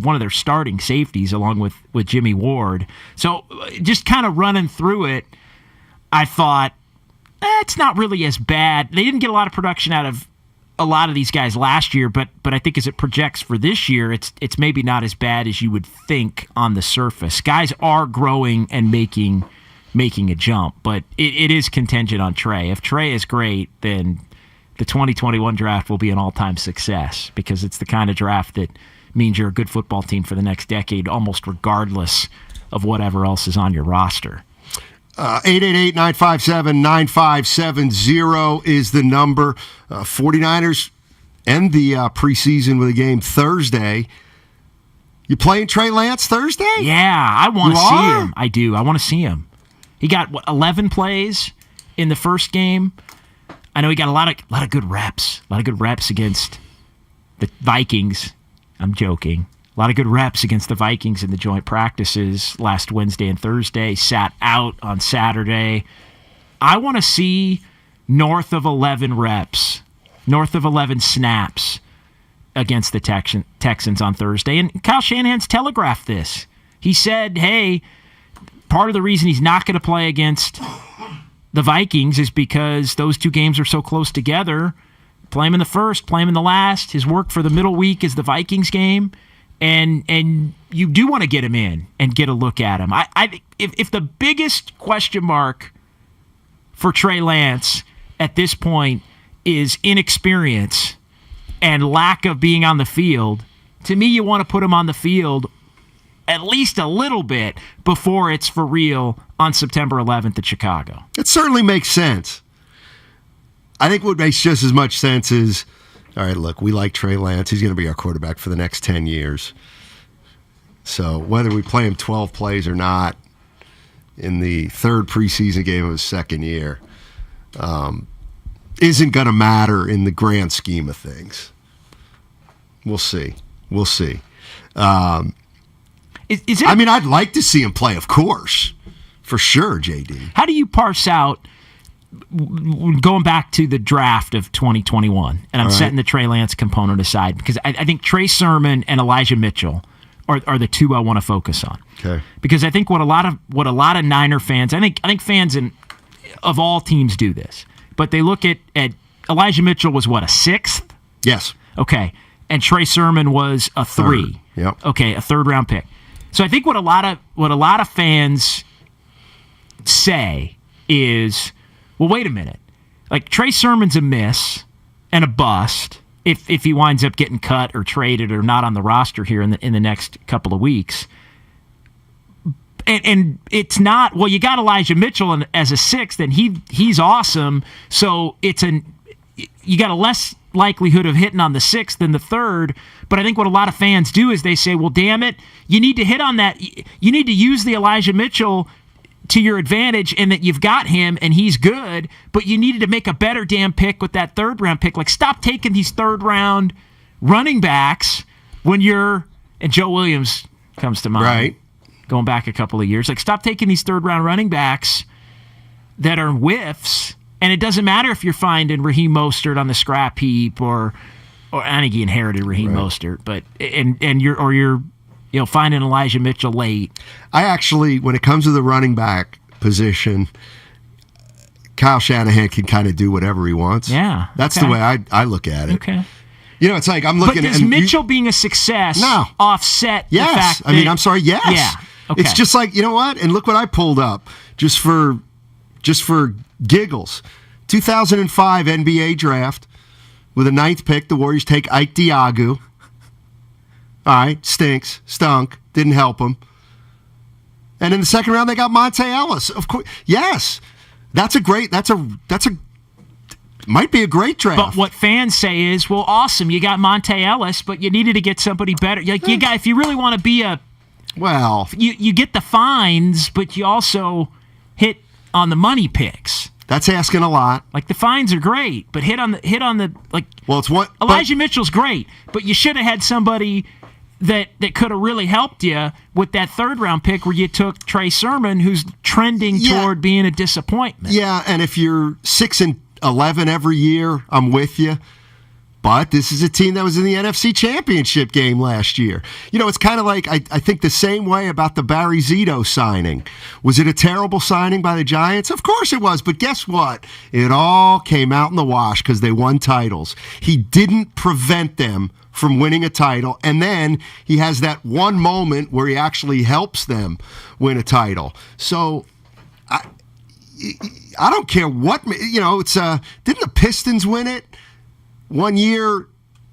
one of their starting safeties along with Jimmy Ward. So just kind of running through it, I thought, it's not really as bad. They didn't get a lot of production out of a lot of these guys last year, but I think as it projects for this year, it's maybe not as bad as you would think on the surface. Guys are growing and making making a jump. But it is contingent on Trey. If Trey is great, then the 2021 draft will be an all-time success because it's the kind of draft that means you're a good football team for the next decade, almost regardless of whatever else is on your roster. 888-957-9570 is the number. 49ers end the preseason with a game Thursday. You playing Trey Lance Thursday? Yeah, I want to see him. I do. I want to see him. He got 11 plays in the first game. I know he got a lot of good reps. A lot of good reps against the Vikings. I'm joking. A lot of good reps against the Vikings in the joint practices last Wednesday and Thursday. Sat out on Saturday. I want to see north of 11 reps, north of 11 snaps against the Texans on Thursday. And Kyle Shanahan's telegraphed this. He said, hey, part of the reason he's not going to play against the Vikings is because those two games are so close together. Play him in the first, play him in the last. His work for the middle week is the Vikings game. And you do want to get him in and get a look at him. If the biggest question mark for Trey Lance at this point is inexperience and lack of being on the field, to me you want to put him on the field at least a little bit before it's for real on September 11th at Chicago. It certainly makes sense. I think what makes just as much sense is, all right, look, we like Trey Lance. He's going to be our quarterback for the next 10 years. So whether we play him 12 plays or not in the third preseason game of his second year isn't going to matter in the grand scheme of things. We'll see. We'll see. I mean, I'd like to see him play, of course, for sure, JD. How do you parse out, going back to the draft of 2021, and I'm setting the Trey Lance component aside, because I think Trey Sermon and Elijah Mitchell are the two I want to focus on. Okay. Because I think what a lot of Niner fans, I think fans of all teams do this, but they look at Elijah Mitchell was what, a 6th? Yes. Okay. And Trey Sermon was a 3. Yep. Okay, a 3rd-round pick. So I think what a lot of fans say is, well, wait a minute. Like, Trey Sermon's a miss and a bust if he winds up getting cut or traded or not on the roster here in the next couple of weeks. And it's not, well, you got Elijah Mitchell as a 6th, and he's awesome. So you got a less likelihood of hitting on the 6th than the 3rd. But I think what a lot of fans do is they say, well, damn it, you need to hit on that. You need to use the Elijah Mitchell to your advantage in that you've got him and he's good, but you needed to make a better damn pick with that 3rd-round pick. Like, stop taking these 3rd-round running backs when you're, and Joe Williams comes to mind. Right. Going back a couple of years. Like, stop taking these 3rd-round running backs that are whiffs, and it doesn't matter if you're finding Raheem Mostert on the scrap heap or I think he inherited Raheem Mostert, but and you're finding Elijah Mitchell late. I actually, when it comes to the running back position, Kyle Shanahan can kind of do whatever he wants. Yeah. That's the way I look at it. Okay. It's like I'm looking at... But does Mitchell being a success offset the fact that... I mean, I'm sorry, yes. Yeah. Okay. It's just like, you know what? And look what I pulled up just for giggles. 2005 NBA draft with a 9th pick. The Warriors take Ike Diagu. All right, stunk, didn't help him. And in the 2nd round, they got Monte Ellis. Of course, yes, might be a great draft. But what fans say is, well, awesome, you got Monte Ellis, but you needed to get somebody better. Like, you got, if you really want to be you get the fines, but you also hit on the money picks. That's asking a lot. Like, the fines are great, but hit on the like. Well, it's what Elijah Mitchell's great, but you should have had somebody that could have really helped you with that 3rd-round pick where you took Trey Sermon, who's trending toward being a disappointment. Yeah, and if you're 6-11 every year, I'm with you. But this is a team that was in the NFC Championship game last year. It's kind of like, I think the same way about the Barry Zito signing. Was it a terrible signing by the Giants? Of course it was, but guess what? It all came out in the wash because they won titles. He didn't prevent them from winning a title, and then he has that one moment where he actually helps them win a title. So I don't care what, it's didn't the Pistons win it 1 year?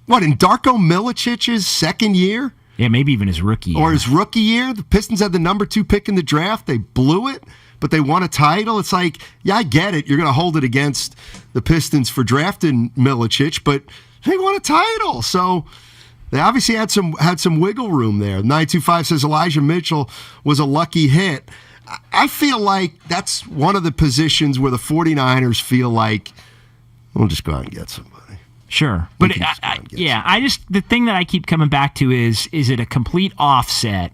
What, in Darko Milicic's second year? Yeah, maybe even his rookie year. Or his rookie year. The Pistons had the number 2 pick in the draft. They blew it, but they won a title. It's like, yeah, I get it. You're going to hold it against the Pistons for drafting Milicic, but they won a title. So they obviously had some wiggle room there. 925 says Elijah Mitchell was a lucky hit. I feel like that's one of the positions where the 49ers feel like, we'll just go out and get somebody. Sure. But the thing that I keep coming back to is it a complete offset?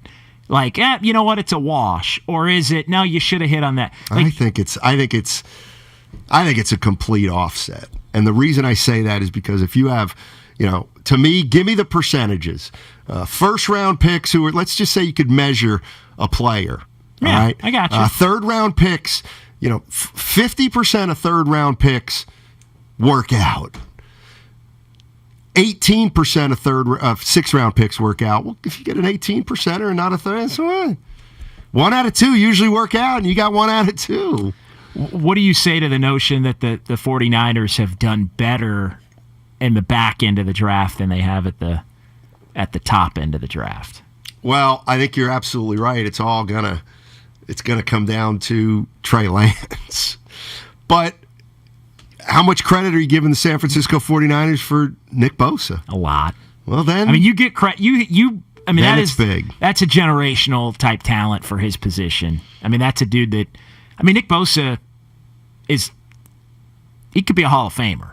Like, you know what, it's a wash. Or is it, no, you should have hit on that. Like, I think it's a complete offset. And the reason I say that is because if you have, to me, give me the percentages. First round picks who are, let's just say you could measure a player. Yeah, all right? I got you. Third round picks, 50% of third round picks work out. 18% of sixth round picks work out. Well, if you get an 18% or not a third, that's fine. 1 out of 2 usually work out, and you got 1 out of 2. What do you say to the notion that the 49ers have done better in the back end of the draft than they have at the top end of the draft? Well, I think you're absolutely right. It's gonna come down to Trey Lance. But how much credit are you giving the San Francisco 49ers for Nick Bosa? A lot. Well, then, I mean, you get credit. That is big. That's a generational type talent for his position. I mean, that's a dude that. I mean, Nick Bosa he could be a Hall of Famer,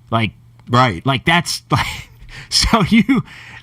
right. That's like. So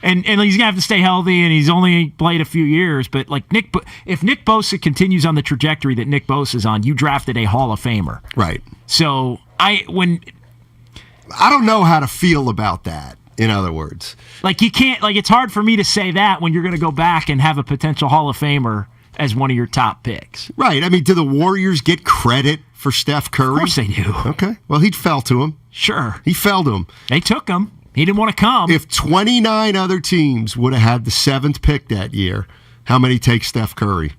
and he's gonna have to stay healthy, and he's only played a few years. But if Nick Bosa continues on the trajectory that Nick Bosa's on, you drafted a Hall of Famer, right? So I don't know how to feel about that. In other words, you can't it's hard for me to say that when you're going to go back and have a potential Hall of Famer as one of your top picks. Right. I mean, do the Warriors get credit for Steph Curry? Of course they do. Okay. Well, he fell to him. Sure. He fell to him. They took him. He didn't want to come. If 29 other teams would have had the 7th pick that year, how many take Steph Curry?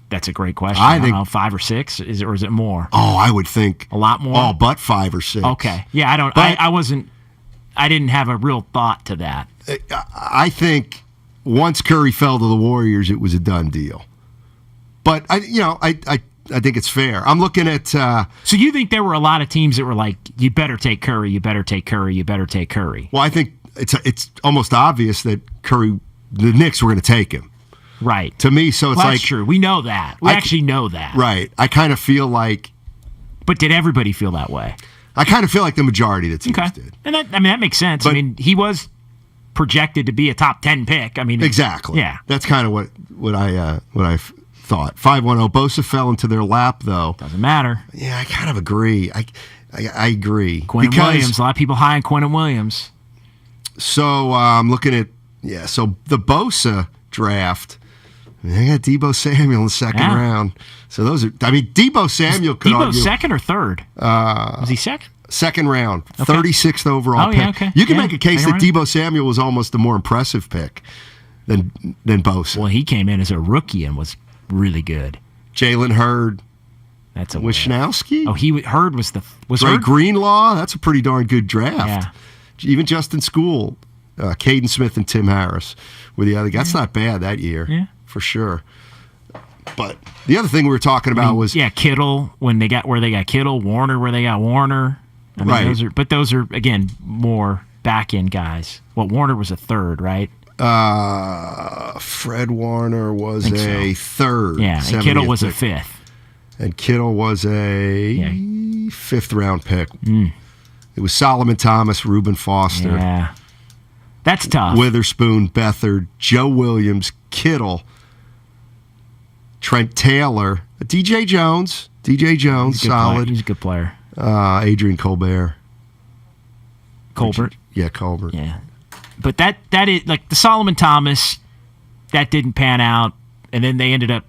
That's a great question. I don't know, 5 or 6, or is it more? Oh, I would think a lot more. Oh, but 5 or 6. Okay. Yeah, I don't. I didn't have a real thought to that. I think once Curry fell to the Warriors, it was a done deal. But I think it's fair. I'm looking at. So you think there were a lot of teams that were like, you better take Curry, you better take Curry, you better take Curry. Well, I think it's almost obvious that Curry, the Knicks were going to take him. Right. To me, so it's that's true. We know that. We actually know that. Right. I kind of feel like. But did everybody feel that way? I kind of feel like the majority of the teams did. And that makes sense. But, he was projected to be a top 10 pick. Exactly. Yeah. That's kind of what I thought. 510 Bosa fell into their lap, though. Doesn't matter. Yeah, I kind of agree. I agree. Quentin Williams. A lot of people high on Quentin Williams. So I'm looking at so the Bosa draft. They got Deebo Samuel in the second round. So those are. Deebo Samuel could Deebo argue. Second or third? Was he second? Second round, okay. 36th overall pick. Yeah, okay. You can make a case that Deebo Samuel was almost a more impressive pick than Bosa. Well, he came in as a rookie and was really good. Jalen Hurd. That's a Wishnowsky. Oh, Hurd was Ray Hurd? Greenlaw. That's a pretty darn good draft. Yeah. Even Justin School, Caden Smith, and Tim Harris were the other guys. That's not bad that year. Yeah. For sure. But the other thing we were talking about was Kittle where they got Kittle, Warner where they got Warner. Right. Those are again more back end guys. Well, Warner was a third, right? Fred Warner was a third. Yeah, and Kittle was a 5th. And Kittle was a 5th round pick. Mm. It was Solomon Thomas, Reuben Foster. Yeah. That's tough. Witherspoon, Beathard, Joe Williams, Kittle, Trent Taylor, DJ Jones, solid. He's a good player. Adrian Colbert. Colbert? Yeah, Colbert. Yeah. But that is like the Solomon Thomas, that didn't pan out, and then they ended up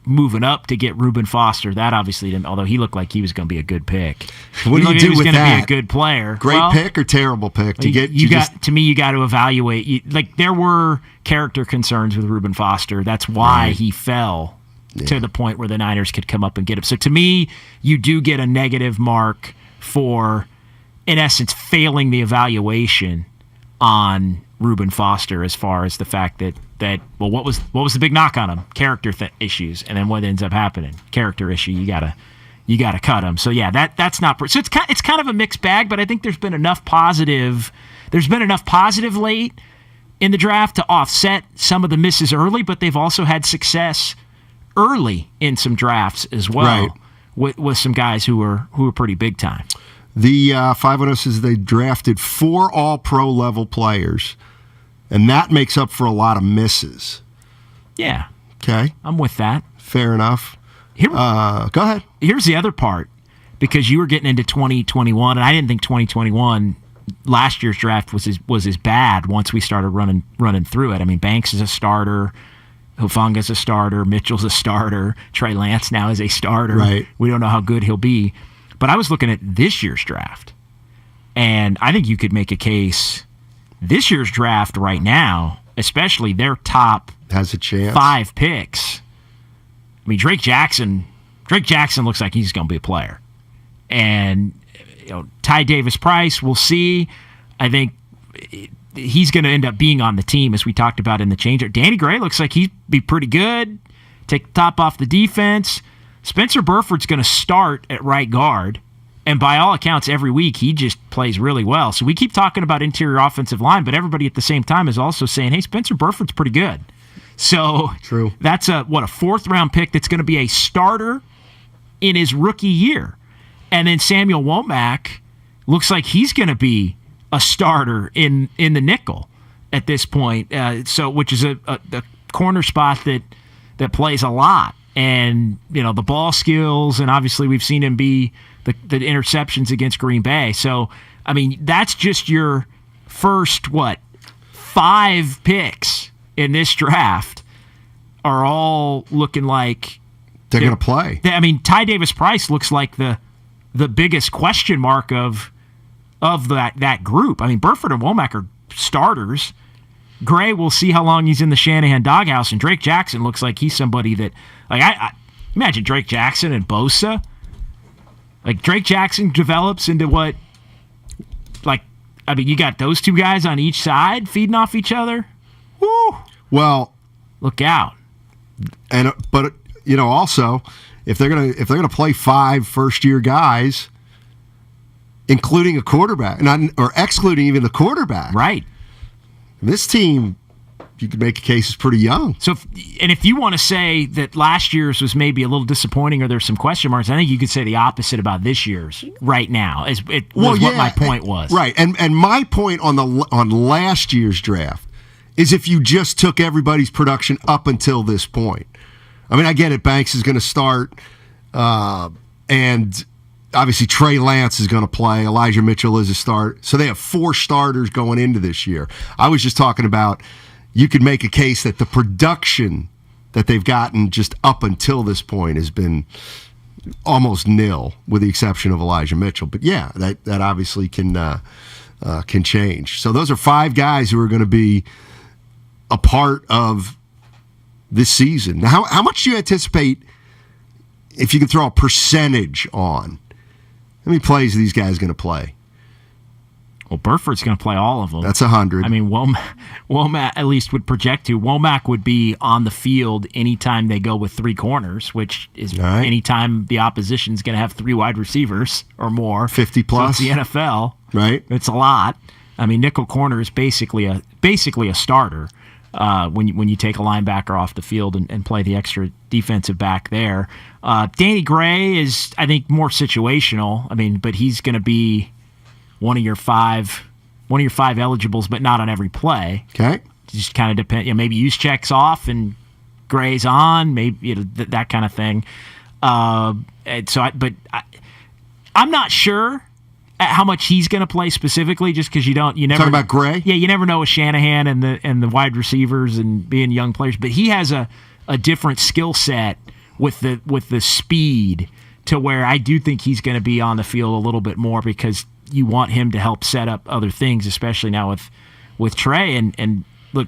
moving up to get Reuben Foster. That obviously didn't, although he looked like he was going to be a good pick. What do you do with that? He was going to be a good player. Great pick or terrible pick? To me, you got to evaluate. There were character concerns with Reuben Foster. That's why he fell to the point where the Niners could come up and get him. So to me, you do get a negative mark for, in essence, failing the evaluation on Reuben Foster as far as the fact that what was the big knock on him? Character issues, and then what ends up happening? Character issue. You gotta cut him. So yeah, that's not. So it's kind of a mixed bag, but I think there's been enough positive. There's been enough positive late in the draft to offset some of the misses early, but they've also had success early in some drafts as well, with some guys who are pretty big time. The 510 says they drafted 4 all-pro level players, and that makes up for a lot of misses. Yeah. Okay. I'm with that. Fair enough. Go ahead. Here's the other part, because you were getting into 2021, and I didn't think 2021, last year's draft was as bad once we started running through it. I mean, Banks is a starter. Hufanga's a starter. Mitchell's a starter. Trey Lance now is a starter. Right. We don't know how good he'll be. But I was looking at this year's draft, and I think you could make a case this year's draft right now, especially their top has a chance 5 picks. I mean, Drake Jackson looks like he's going to be a player. And Ty Davis-Price, we'll see. I think he's going to end up being on the team, as we talked about in the change. Danny Gray looks like he'd be pretty good. Take the top off the defense. Spencer Burford's going to start at right guard, and by all accounts, every week he just plays really well. So we keep talking about interior offensive line, but everybody at the same time is also saying, hey, Spencer Burford's pretty good. So true. That's a 4th-round pick that's going to be a starter in his rookie year. And then Samuel Womack looks like he's going to be a starter in the nickel at this point, which is a corner spot that plays a lot. And, the ball skills, and obviously we've seen him be the interceptions against Green Bay. So, I mean, that's just your first, 5 picks in this draft are all looking like they're going to play. I mean, Ty Davis-Price looks like the biggest question mark of that group. I mean, Burford and Womack are starters. Gray, we'll see how long he's in the Shanahan doghouse, and Drake Jackson looks like he's somebody that, I imagine Drake Jackson and Bosa. Like, Drake Jackson develops into what, you got those 2 guys on each side feeding off each other. Woo! Well, look out. But also, if they're gonna play 5 first-year guys, including a quarterback, or excluding even the quarterback, right? This team, you could make a case, is pretty young. So, if you want to say that last year's was maybe a little disappointing, or there's some question marks, I think you could say the opposite about this year's right now. What my point was. Right, and my point on last year's draft is if you just took everybody's production up until this point. I mean, I get it. Banks is going to start, and obviously Trey Lance is going to play. Elijah Mitchell is a start. So they have 4 starters going into this year. I was just talking about, you could make a case that the production that they've gotten just up until this point has been almost nil, with the exception of Elijah Mitchell. But yeah, that obviously can change. So those are 5 guys who are going to be a part of this season. Now, how much do you anticipate, if you could throw a percentage on, how many plays are these guys going to play? Well, Burford's going to play all of them. That's 100. I mean, Womack at least would project to. Womack would be on the field anytime they go with 3 corners, which is anytime the opposition's going to have 3 wide receivers or more. 50 plus. So it's the NFL. Right. It's a lot. I mean, nickel corner is basically a starter when you take a linebacker off the field and play the extra defensive back there. Danny Gray is, I think, more situational. I mean, but he's going to be one of your 5 eligibles, but not on every play. Okay. Just kind of depend. Maybe Juszczyk's off and Gray's on. Maybe that kind of thing. I'm not sure how much he's going to play specifically, just because you never talking about Gray. Yeah, you never know with Shanahan and the wide receivers and being young players, but he has a different skill set with the speed, to where I do think he's going to be on the field a little bit more, because you want him to help set up other things, especially now with Trey. And look,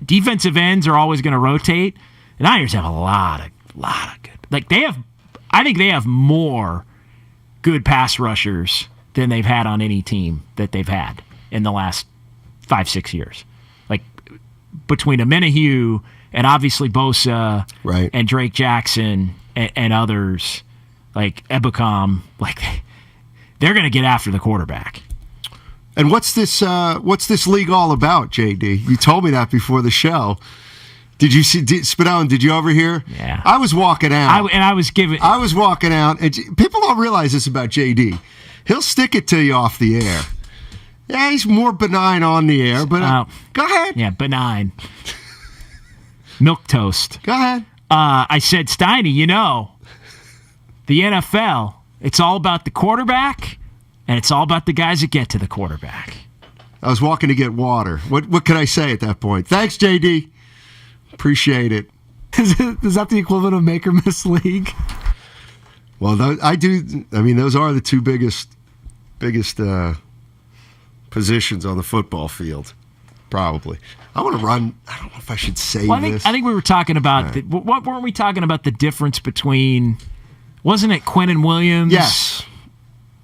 defensive ends are always going to rotate. The Niners have a lot lot of good. Like I think they have more good pass rushers than they've had on any team that they've had in the last 5-6 years. Like between Amenahue and obviously Bosa, right, and Drake Jackson and others like Ebukam, like they're going to get after the quarterback. And what's this league all about, JD? You told me that before the show. Did you see Spadone? Did you overhear? Yeah. I was walking out. I was walking out, and people don't realize this about JD. He'll stick it to you off the air. Yeah, he's more benign on the air, but go ahead. Yeah, benign. Milquetoast. Go ahead. I said, Steiny, the NFL, it's all about the quarterback, and it's all about the guys that get to the quarterback. I was walking to get water. What could I say at that point? Thanks, JD. Appreciate it. Is that the equivalent of make or miss league? Well, I do. I mean, those are the two biggest positions on the football field, probably. I want to run. I don't know if I should say this. I think we were talking about what weren't we talking about the difference between? Wasn't it Quinnen Williams? Yes.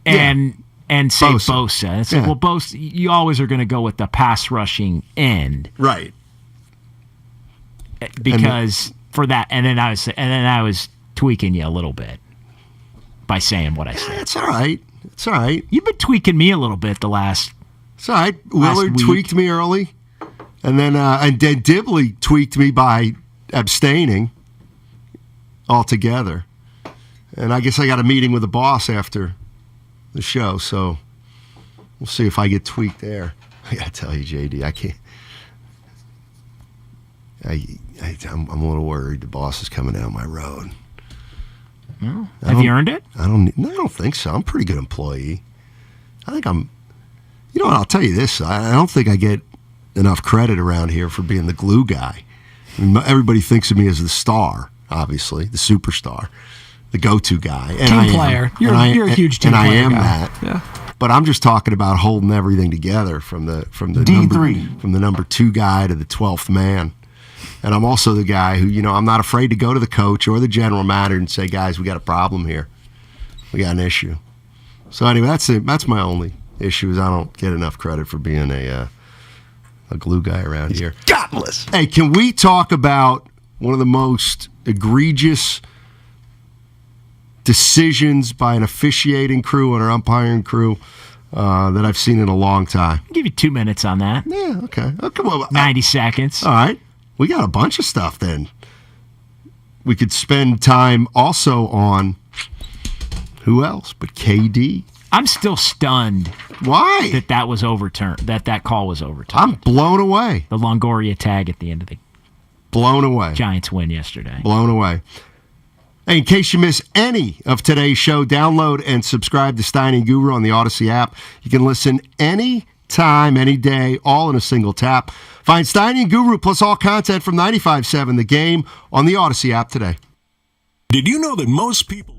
And say Bosa. Bosa. Yeah. Well, Bosa, you always are going to go with the pass rushing end, right? Because for that, and then I was tweaking you a little bit by saying what I said. It's all right. It's all right. You've been tweaking me a little bit the last. It's all right. Willard tweaked me early, and then Dibley tweaked me by abstaining altogether. And I guess I got a meeting with the boss after the show, so we'll see if I get tweaked there. I got to tell you, JD, I can't. I'm a little worried the boss is coming down my road. Well, have you earned it? I don't think so. I'm a pretty good employee. I think I'm. You know what? I'll tell you this. I don't think I get enough credit around here for being the glue guy. I mean, everybody thinks of me as the star, obviously, the superstar, the go-to guy. And team player. You're a huge team player. And I am guy. that. Yeah. But I'm just talking about holding everything together from the D3. from the number 2 guy to the 12th man. And I'm also the guy who, I'm not afraid to go to the coach or the general manager and say, guys, we got a problem here. We got an issue. So anyway, that's my only issue is I don't get enough credit for being a glue guy around here. Godless. Hey, can we talk about one of the most egregious decisions by an officiating crew and our umpiring crew that I've seen in a long time? I'll give you 2 minutes on that. Yeah, okay. Oh, come on. 90 seconds. All right. We got a bunch of stuff then. We could spend time also on who else but KD. I'm still stunned. Why? That was overturned. That call was overturned. I'm blown away. The Longoria tag at the end of the blown away. Giants win yesterday. Blown away. Hey, in case you miss any of today's show, download and subscribe to Steiny Guru on the Odyssey app. You can listen any time, any day, all in a single tap. Find Steiny and Guru plus all content from 95.7 The Game on the Odyssey app today. Did you know that most people...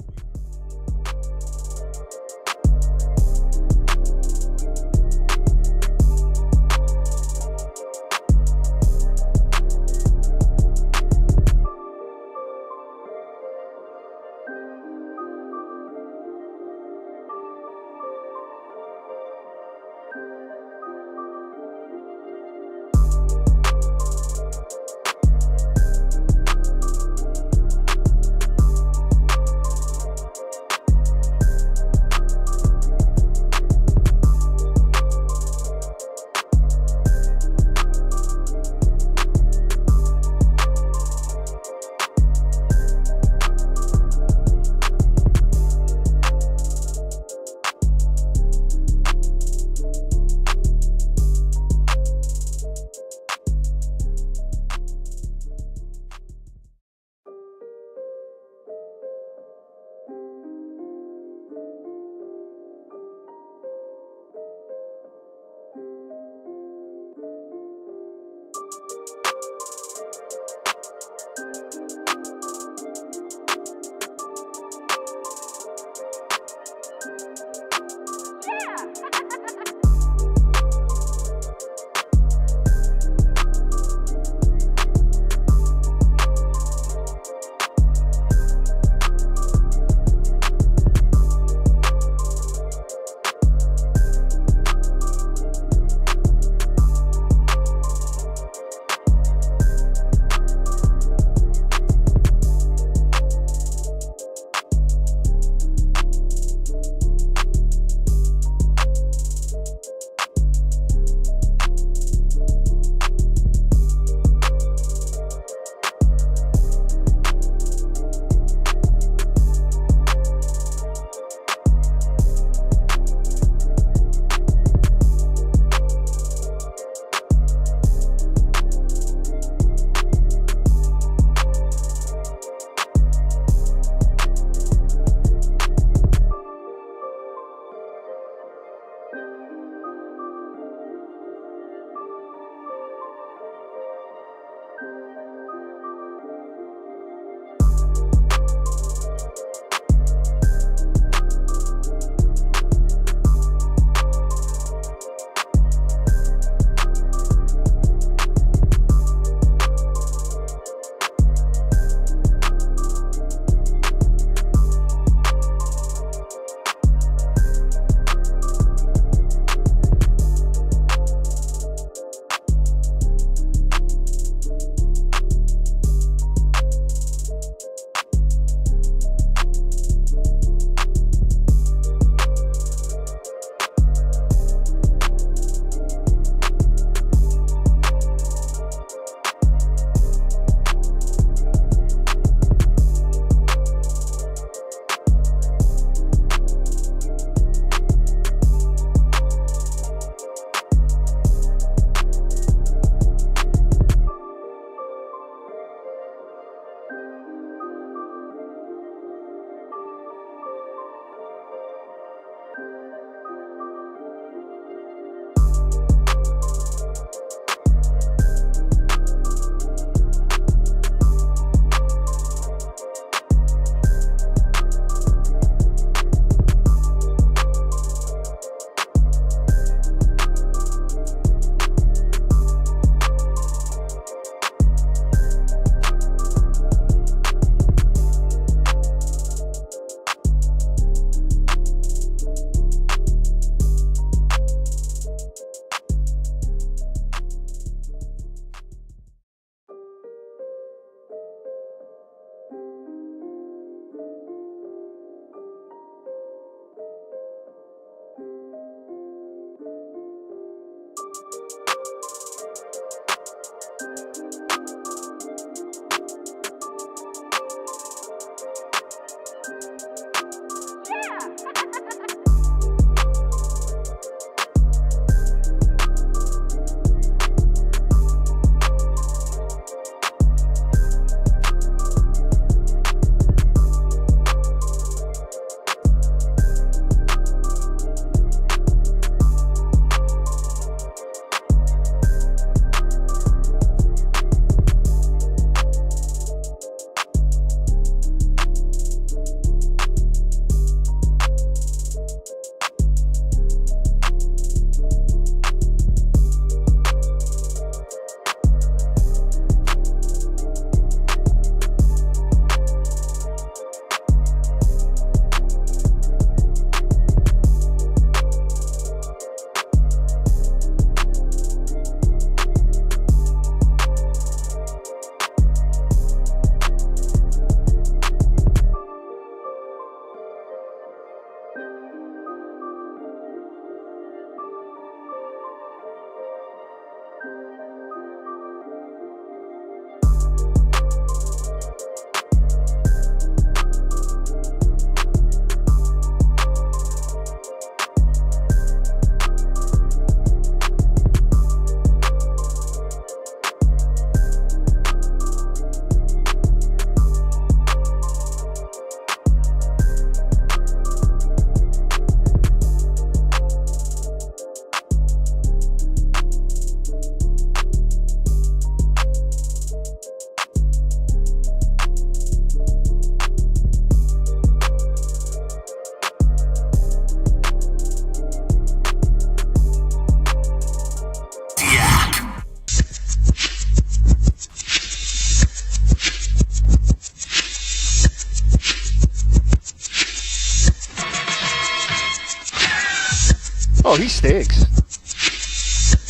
Oh, he stinks.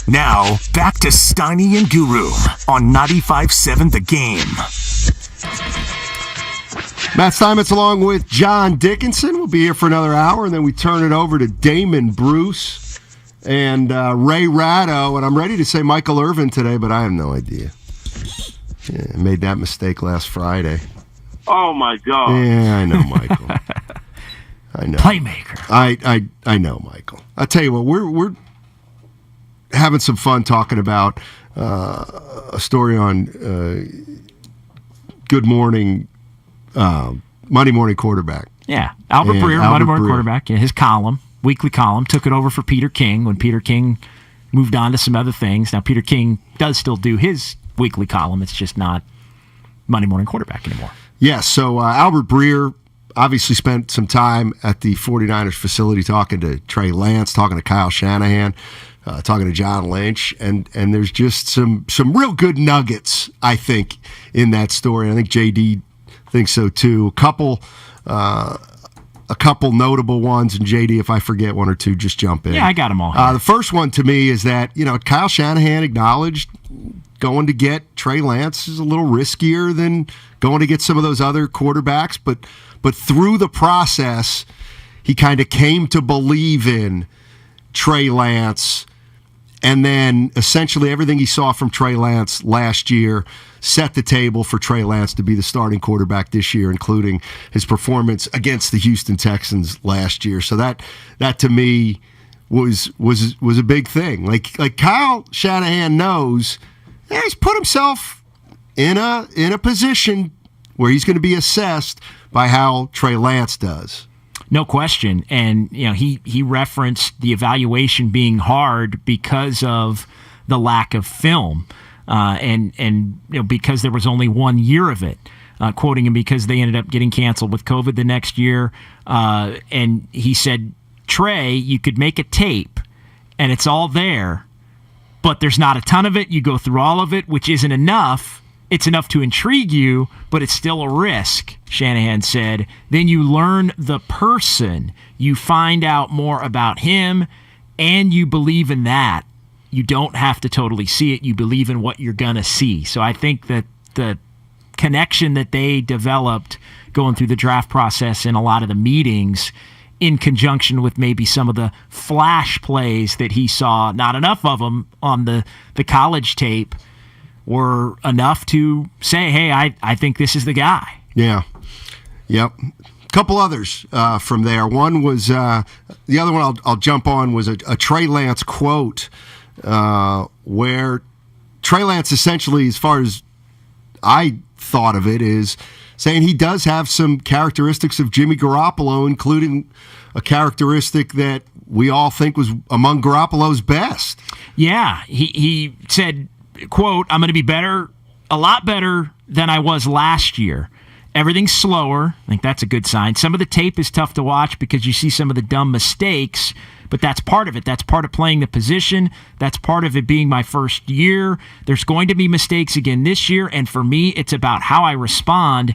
Now, back to Steiny and Guru on 95.7 The Game. Matt Steinmetz along with John Dickinson. We'll be here for another hour, and then we turn it over to Damon Bruce and Ray Ratto. And I'm ready to say Michael Irvin today, but I have no idea. Yeah, I made that mistake last Friday. Oh, my God. Yeah, I know, Michael. I know. Playmaker. I know, Michael. I'll tell you what, we're having some fun talking about a story on Good Morning, Monday Morning Quarterback. Yeah, Albert Breer, Monday Morning Quarterback. Yeah, his column, weekly column, took it over for Peter King when Peter King moved on to some other things. Now, Peter King does still do his weekly column. It's just not Monday Morning Quarterback anymore. Yes, so Albert Breer obviously spent some time at the 49ers facility talking to Trey Lance, talking to Kyle Shanahan, talking to John Lynch, and there's just some real good nuggets, I think, in that story. I think JD thinks so too. A couple notable ones, and JD, if I forget one or two, just jump in. Yeah, I got them all here. The first one to me is that, Kyle Shanahan acknowledged going to get Trey Lance is a little riskier than going to get some of those other quarterbacks, but through the process, he kind of came to believe in Trey Lance, and then essentially everything he saw from Trey Lance last year set the table for Trey Lance to be the starting quarterback this year, including his performance against the Houston Texans last year. So that to me was a big thing. Like Kyle Shanahan knows, he's put himself in a position where he's going to be assessed by how Trey Lance does. No question. And he referenced the evaluation being hard because of the lack of film. And because there was only 1 year of it, quoting him because they ended up getting canceled with COVID the next year. And he said, Trey, you could make a tape and it's all there, but there's not a ton of it. You go through all of it, which isn't enough. It's enough to intrigue you, but it's still a risk, Shanahan said. Then you learn the person. You find out more about him, and you believe in that. You don't have to totally see it. You believe in what you're going to see. So I think that the connection that they developed going through the draft process in a lot of the meetings, in conjunction with maybe some of the flash plays that he saw, not enough of them on the college tape, were enough to say, hey, I think this is the guy. Yeah. Yep. Couple others from there. One was, the other one I'll jump on was a Trey Lance quote where Trey Lance essentially, as far as I thought of it, is saying he does have some characteristics of Jimmy Garoppolo, including a characteristic that we all think was among Garoppolo's best. Yeah. He said, quote, I'm going to be better, a lot better than I was last year. Everything's slower. I think that's a good sign. Some of the tape is tough to watch because you see some of the dumb mistakes, but that's part of it. That's part of playing the position. That's part of it being my first year. There's going to be mistakes again this year, and for me, it's about how I respond.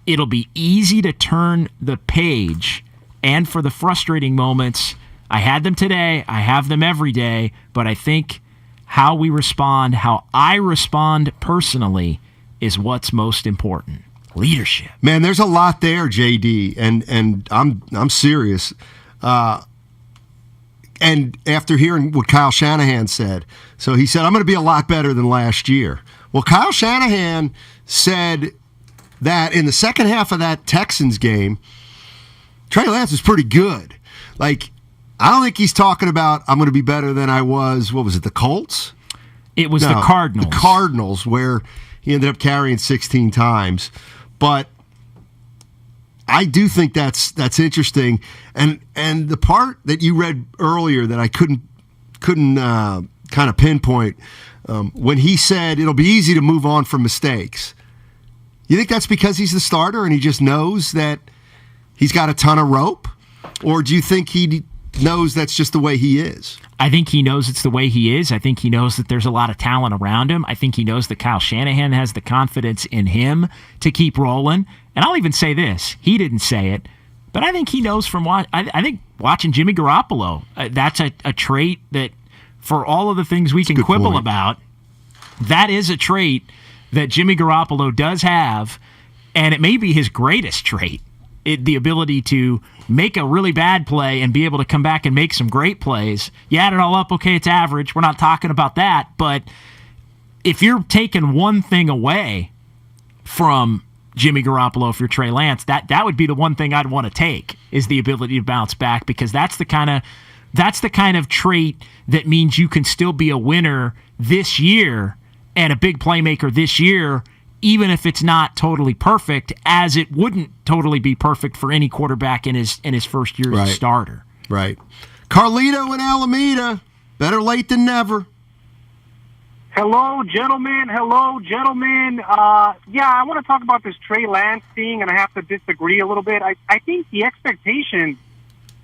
It'll be easy to turn the page, and for the frustrating moments, I had them today, I have them every day, but I think how we respond, how I respond personally, is what's most important. Leadership. Man, there's a lot there, JD, and I'm serious. And after hearing what Kyle Shanahan said, so he said, I'm going to be a lot better than last year. Well, Kyle Shanahan said that in the second half of that Texans game, Trey Lance was pretty good. Like, I don't think he's talking about I'm going to be better than I was, what was it, the Colts? It was the Cardinals. The Cardinals, where he ended up carrying 16 times. But I do think that's interesting. And the part that you read earlier that I couldn't kind of pinpoint, when he said it'll be easy to move on from mistakes. You think that's because he's the starter and he just knows that he's got a ton of rope? Or do you think he knows that's just the way he is? I think he knows it's the way he is. I think he knows that there's a lot of talent around him. I think he knows that Kyle Shanahan has the confidence in him to keep rolling. And I'll even say this. He didn't say it, but I think he knows from I think watching Jimmy Garoppolo, that's a trait that, for all of the things we can quibble about, that is a trait that Jimmy Garoppolo does have, and it may be his greatest trait. The ability to make a really bad play and be able to come back and make some great plays. You add it all up, okay, it's average. We're not talking about that. But if you're taking one thing away from Jimmy Garoppolo, if you're Trey Lance, that would be the one thing I'd want to take, is the ability to bounce back, because that's the kind of trait that means you can still be a winner this year and a big playmaker this year, even if it's not totally perfect, as it wouldn't totally be perfect for any quarterback in his first year as a starter. Right. Carlito in Alameda, better late than never. Hello, gentlemen. Yeah, I want to talk about this Trey Lance thing, and I have to disagree a little bit. I think the expectations,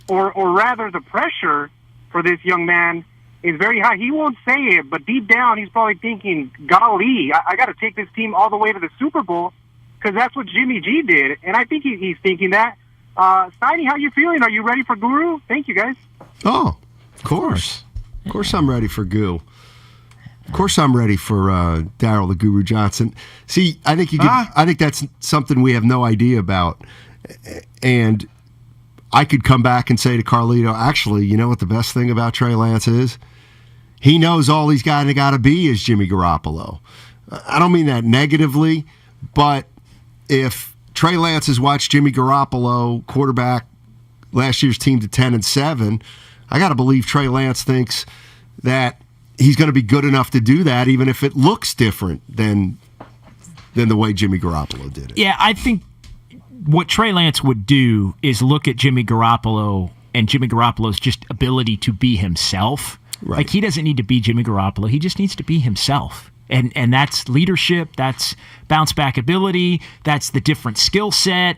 or rather the pressure for this young man is very high. He won't say it, but deep down he's probably thinking, golly, I got to take this team all the way to the Super Bowl because that's what Jimmy G did. And I think he's thinking that. Steiny, how you feeling? Are you ready for Guru? Thank you, guys. Oh, of course. Of course I'm ready for Goo. Of course I'm ready for Daryl the Guru Johnson. See, I think I think that's something we have no idea about. And I could come back and say to Carlito, actually, you know what the best thing about Trey Lance is? He knows all he's got to be is Jimmy Garoppolo. I don't mean that negatively, but if Trey Lance has watched Jimmy Garoppolo quarterback last year's team to 10-7, I got to believe Trey Lance thinks that he's going to be good enough to do that, even if it looks different than the way Jimmy Garoppolo did it. Yeah, I think what Trey Lance would do is look at Jimmy Garoppolo and Jimmy Garoppolo's just ability to be himself. Right. Like, he doesn't need to be Jimmy Garoppolo. He just needs to be himself. And that's leadership, that's bounce back ability, that's the different skill set.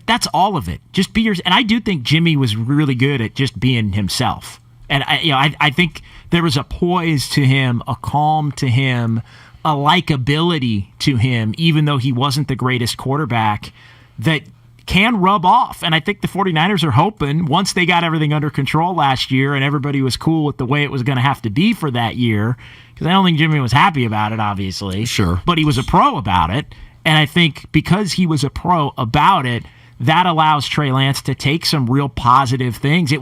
That's all of it. Just be yours. And I do think Jimmy was really good at just being himself. And I think there was a poise to him, a calm to him, a likability to him, even though he wasn't the greatest quarterback, that can rub off. And I think the 49ers are hoping, once they got everything under control last year and everybody was cool with the way it was going to have to be for that year, because I don't think Jimmy was happy about it, obviously. Sure. But he was a pro about it. And I think because he was a pro about it, that allows Trey Lance to take some real positive things.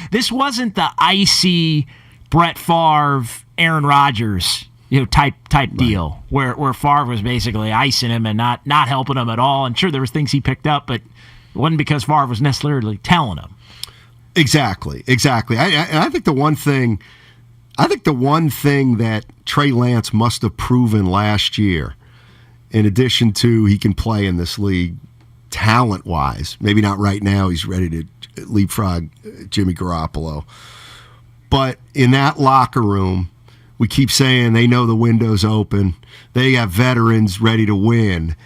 This wasn't the icy Brett Favre, Aaron Rodgers, type deal where Favre was basically icing him and not helping him at all. And sure, there was things he picked up, but it wasn't because Favre was necessarily telling him. Exactly. I think the one thing that Trey Lance must have proven last year, in addition to he can play in this league talent-wise, maybe not right now, he's ready to leapfrog Jimmy Garoppolo, but in that locker room, we keep saying they know the window's open, they have veterans ready to win.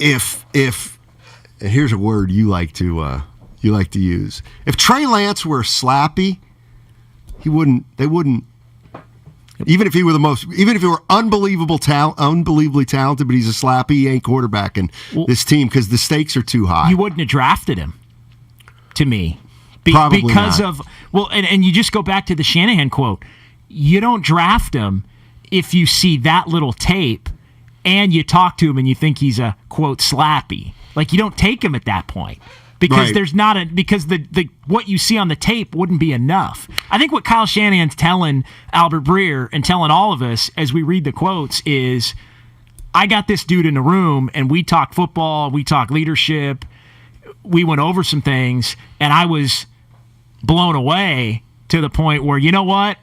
If and here's a word you like to use, if Trey Lance were slappy, they wouldn't. Even if he were unbelievably talented, but he's a slappy, he ain't quarterbacking this team because the stakes are too high. You wouldn't have drafted him, to me. Probably because not. And you just go back to the Shanahan quote. You don't draft him if you see that little tape and you talk to him and you think he's a, quote, slappy. Like, you don't take him at that point. Because there's not the what you see on the tape wouldn't be enough. I think what Kyle Shanahan's telling Albert Breer and telling all of us as we read the quotes is, I got this dude in the room and we talked football, we talked leadership, we went over some things, and I was blown away to the point where, you know what?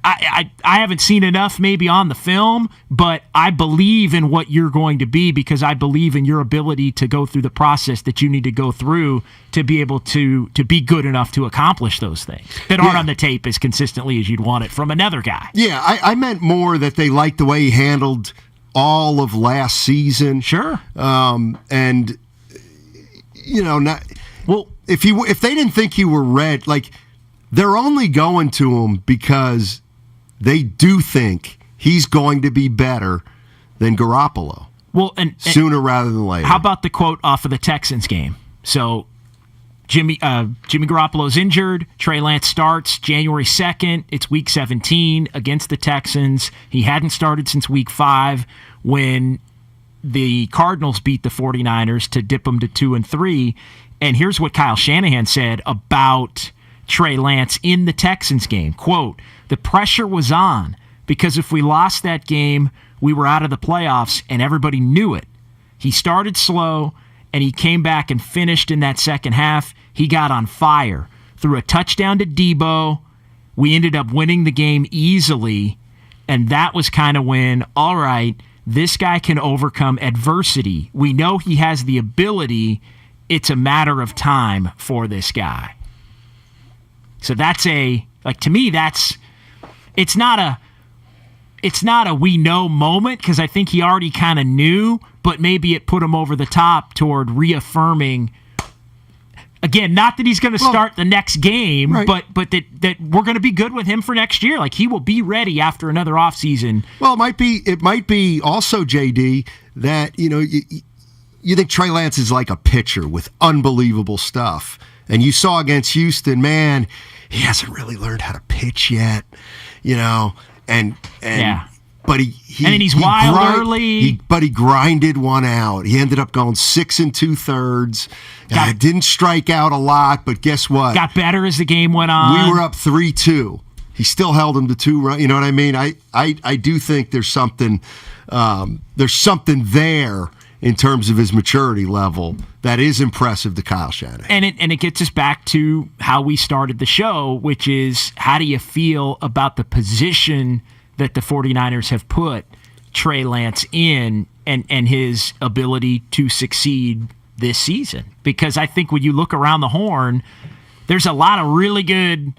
I haven't seen enough maybe on the film, but I believe in what you're going to be because I believe in your ability to go through the process that you need to go through to be able to be good enough to accomplish those things that aren't on the tape as consistently as you'd want it from another guy. Yeah, I meant more that they liked the way he handled all of last season. Sure. And, if they didn't think you were red, like, they're only going to him because they do think he's going to be better than Garoppolo. Well, and sooner rather than later. How about the quote off of the Texans game? So Jimmy Garoppolo's injured. Trey Lance starts January 2nd. It's week 17 against the Texans. He hadn't started since week 5 when the Cardinals beat the 49ers to dip them to 2-3. And here's what Kyle Shanahan said about Trey Lance in the Texans game. Quote, "The pressure was on because if we lost that game, we were out of the playoffs and everybody knew it. He started slow and he came back and finished in that second half. He got on fire. Threw a touchdown to Debo. We ended up winning the game easily, and that was kind of when, all right, this guy can overcome adversity. We know he has the ability. It's a matter of time for this guy." So that's to me, it's not it's not a we know moment because I think he already kind of knew, but maybe it put him over the top toward reaffirming. Again, not that he's going to start the next game, right. but that we're going to be good with him for next year. Like, he will be ready after another offseason. Well, it might be also, JD, that you think Trey Lance is like a pitcher with unbelievable stuff, and you saw against Houston, man, he hasn't really learned how to pitch yet, and yeah. But and then he's wild early. But he grinded one out. He ended up going 6 2/3. Didn't strike out a lot, but guess what? Got better as the game went on. We were up 3-2. He still held him to 2 runs. You know what I mean? I do think there's something there in terms of his maturity level that is impressive to Kyle Shanahan. And it gets us back to how we started the show, which is, how do you feel about the position that the 49ers have put Trey Lance in and his ability to succeed this season? Because I think when you look around the horn, there's a lot of really good,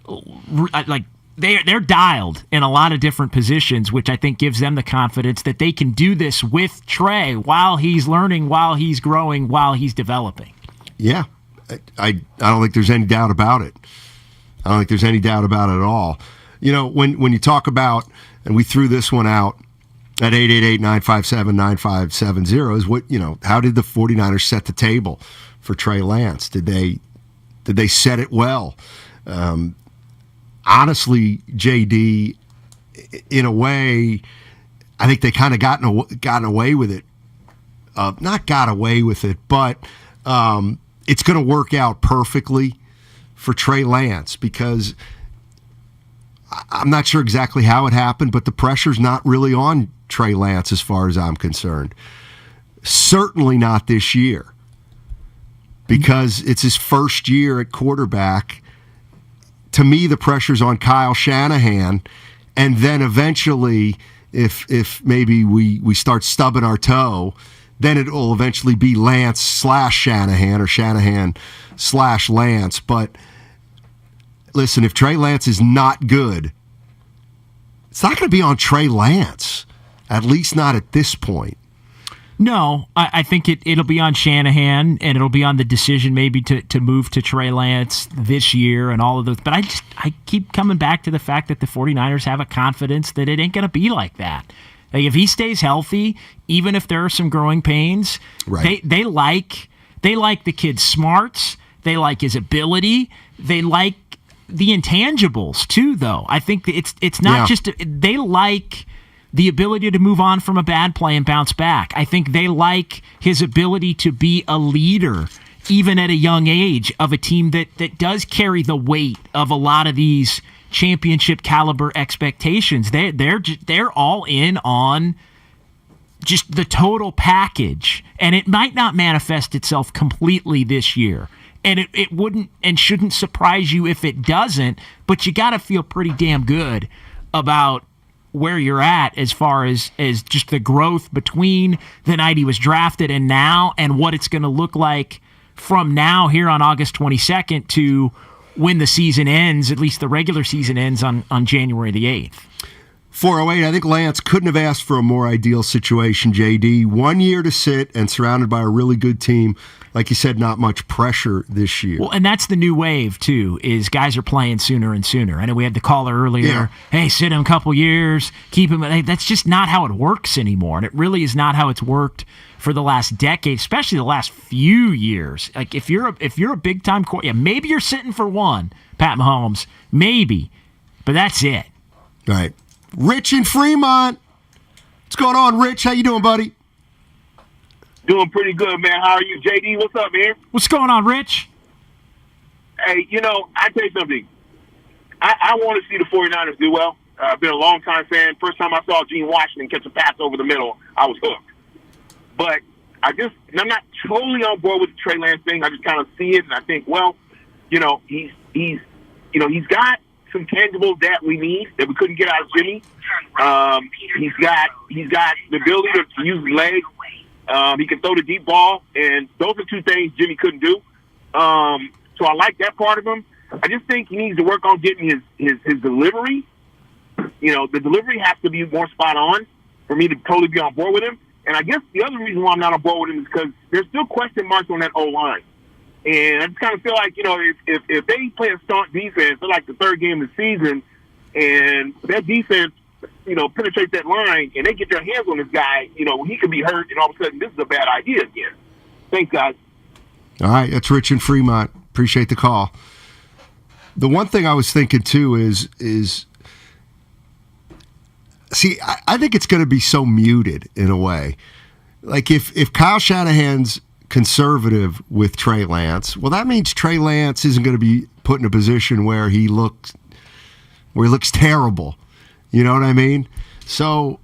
like, they're dialed in a lot of different positions, which I think gives them the confidence that they can do this with Trey while he's learning, while he's growing, while he's developing. Yeah. I don't think there's any doubt about it. I don't think there's any doubt about it at all. When you talk about, and we threw this one out at 888-957-9570, is what, how did the 49ers set the table for Trey Lance? Did they set it well? Honestly, JD, in a way, I think they kind of gotten away with it. Not got away with it, but it's going to work out perfectly for Trey Lance, because I'm not sure exactly how it happened, but the pressure's not really on Trey Lance as far as I'm concerned. Certainly not this year, because it's his first year at quarterback. To me, the pressure's on Kyle Shanahan, and then eventually, if maybe we start stubbing our toe, then it will eventually be Lance/Shanahan or Shanahan/Lance. But listen, if Trey Lance is not good, it's not going to be on Trey Lance, at least not at this point. No, I think it'll be on Shanahan, and it'll be on the decision maybe to move to Trey Lance this year and all of those. But I keep coming back to the fact that the 49ers have a confidence that it ain't going to be like that. Like, if he stays healthy, even if there are some growing pains, right. they like the kid's smarts. They like his ability. They like the intangibles too, though. I think it's not just they like the ability to move on from a bad play and bounce back. I think they like his ability to be a leader, even at a young age, of a team that does carry the weight of a lot of these championship caliber expectations. They're all in on just the total package, and it might not manifest itself completely this year. And it wouldn't and shouldn't surprise you if it doesn't, but you got to feel pretty damn good about where you're at as far as just the growth between the night he was drafted and now, and what it's going to look like from now here on August 22nd to when the season ends, at least the regular season ends on January the 8th. 408, I think Lance couldn't have asked for a more ideal situation, JD. 1 year to sit and surrounded by a really good team. Like you said, not much pressure this year. Well, and that's the new wave, too, is guys are playing sooner and sooner. I know we had the caller earlier, hey, sit him a couple years, keep him. Hey, that's just not how it works anymore, and it really is not how it's worked for the last decade, especially the last few years. Like, if you're a big-time maybe you're sitting for one, Pat Mahomes, maybe, but that's it. Right. Rich in Fremont. What's going on, Rich? How you doing, buddy? Doing pretty good, man. How are you, JD? What's up, man? What's going on, Rich? Hey, I tell you something. I want to see the 49ers do well. I've been a long-time fan. First time I saw Gene Washington catch a pass over the middle, I was hooked. But I'm not totally on board with the Trey Lance thing. I just kind of see it, and I think, well, he's got some tangibles that we need that we couldn't get out of Jimmy. He's got the ability to use his legs. He can throw the deep ball, and those are two things Jimmy couldn't do. So I like that part of him. I just think he needs to work on getting his delivery The delivery has to be more spot on for me to totally be on board with him. And I guess the other reason why I'm not on board with him is because there's still question marks on that O-line. And I just kind of feel like, if they play a staunch defense, they're like the third game of the season, and that defense, penetrates that line, and they get their hands on this guy, he could be hurt, and all of a sudden this is a bad idea again. Thanks, guys. All right, that's Rich in Fremont. Appreciate the call. The one thing I was thinking, too, is see, I think it's going to be so muted in a way. Like, if Kyle Shanahan's conservative with Trey Lance, well, that means Trey Lance isn't going to be put in a position where he looks terrible. You know what I mean? So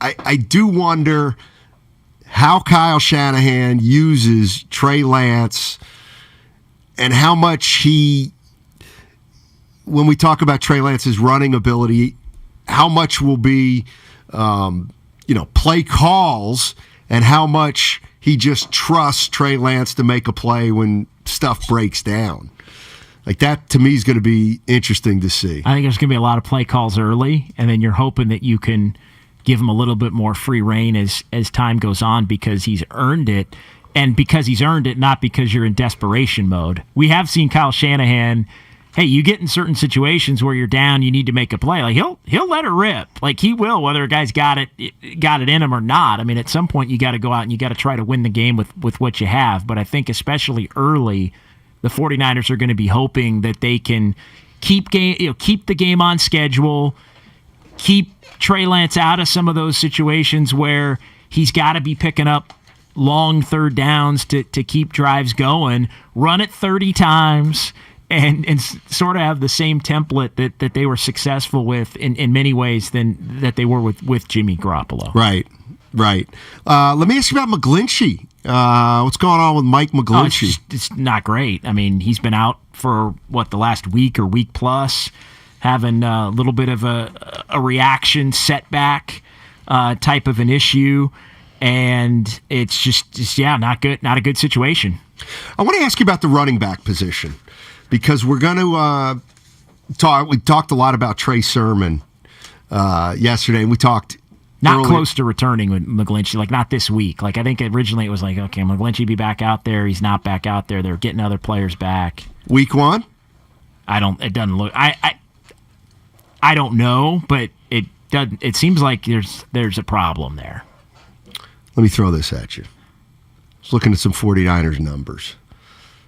I do wonder how Kyle Shanahan uses Trey Lance and how much when we talk about Trey Lance's running ability, how much will be, play calls and how much he just trusts Trey Lance to make a play when stuff breaks down. Like, that, to me, is going to be interesting to see. I think there's going to be a lot of play calls early, and then you're hoping that you can give him a little bit more free reign as time goes on because he's earned it, and because he's earned it, not because you're in desperation mode. We have seen Kyle Shanahan, hey, you get in certain situations where you're down, you need to make a play. Like, he'll let it rip. Like, he will, whether a guy's got it in him or not. I mean, at some point, you got to go out and you got to try to win the game with what you have. But I think especially early, the 49ers are going to be hoping that they can keep the game on schedule, keep Trey Lance out of some of those situations where he's got to be picking up long third downs to keep drives going, run it 30 times, and sort of have the same template that they were successful with in many ways than that they were with Jimmy Garoppolo. Right. Let me ask you about McGlinchey. What's going on with Mike McGlinchey? It's not great. I mean, he's been out for, the last week or week plus, having a little bit of a reaction setback type of an issue, and it's just not good. Not a good situation. I want to ask you about the running back position because we're going to talk. We talked a lot about Trey Sermon yesterday, and we talked. Not close to returning with McGlinchey, like not this week. Like I think originally it was like, okay, McGlinchey be back out there. He's not back out there. They're getting other players back. Week one? It doesn't look. I don't know, but it doesn't. It seems like there's a problem there. Let me throw this at you. I was looking at some 49ers numbers.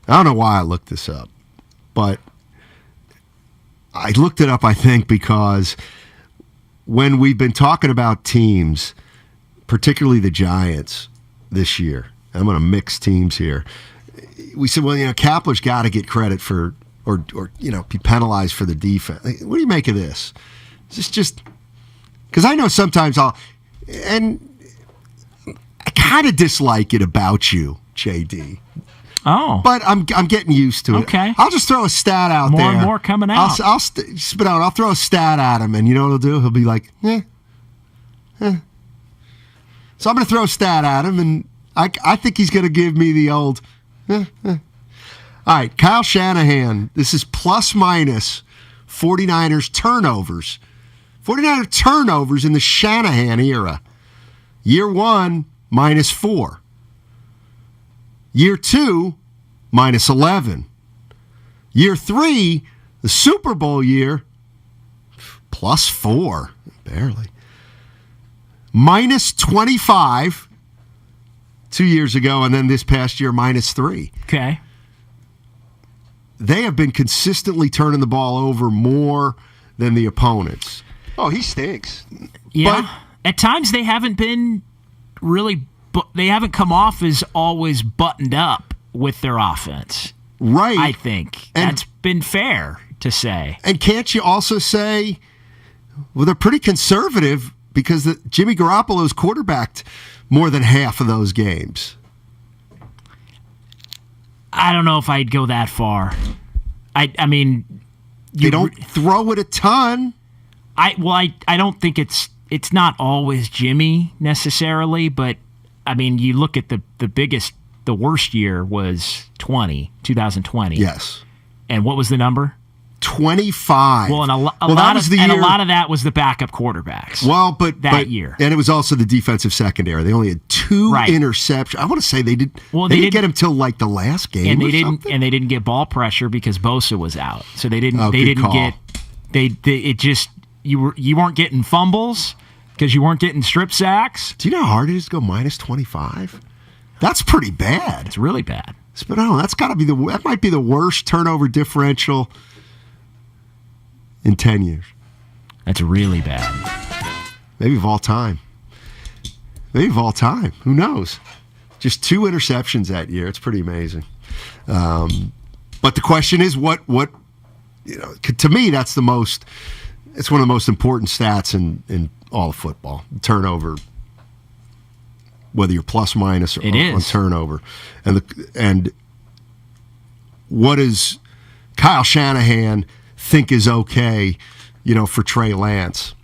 I don't know why I looked this up, but I looked it up, I think, because when we've been talking about teams, particularly the Giants this year, I'm going to mix teams here. We said, well, Kapler's got to get credit for, or be penalized for the defense. What do you make of this? Is this just because I know sometimes and I kind of dislike it about you, JD. Oh, but I'm getting used to it. Okay, I'll just throw a stat out there. More and more coming out. I'll spit out. I'll throw a stat at him, and you know what he'll do? He'll be like, So I'm going to throw a stat at him, and I think he's going to give me the old. All right, Kyle Shanahan. This is plus minus 49ers turnovers. 49er turnovers in the Shanahan era. Year one, -4. Year two, -11. Year three, the Super Bowl year, +4, barely. -25 2 years ago, and then this past year, -3. Okay. They have been consistently turning the ball over more than the opponents. Oh, he stinks. Yeah. But at times they haven't been really. But they haven't come off as always buttoned up with their offense. Right. I think. That's been fair to say. And can't you also say, well, they're pretty conservative because Jimmy Garoppolo's quarterbacked more than half of those games? I don't know if I'd go that far. I mean... They don't throw it a ton. I don't think it's not always Jimmy necessarily, but I mean, you look at the worst year was 2020. Yes. And what was the number? 25. Well, and a lot of that was the backup quarterbacks. Well, but that year, and it was also the defensive secondary. They only had 2 interceptions. I want to say they didn't get him till like the last game, and they didn't get ball pressure because Bosa was out, so they didn't get. You weren't getting fumbles because you weren't getting strip sacks. Do you know how hard it is to go minus 25? That's pretty bad. It's really bad. But I don't know, that might be the worst turnover differential in 10 years. That's really bad. Maybe of all time. Who knows? Just 2 interceptions that year. It's pretty amazing. But the question is, what to me, that's it's one of the most important stats in all of football. Turnover, whether you're plus minus or on turnover. And what does Kyle Shanahan think is okay, for Trey Lance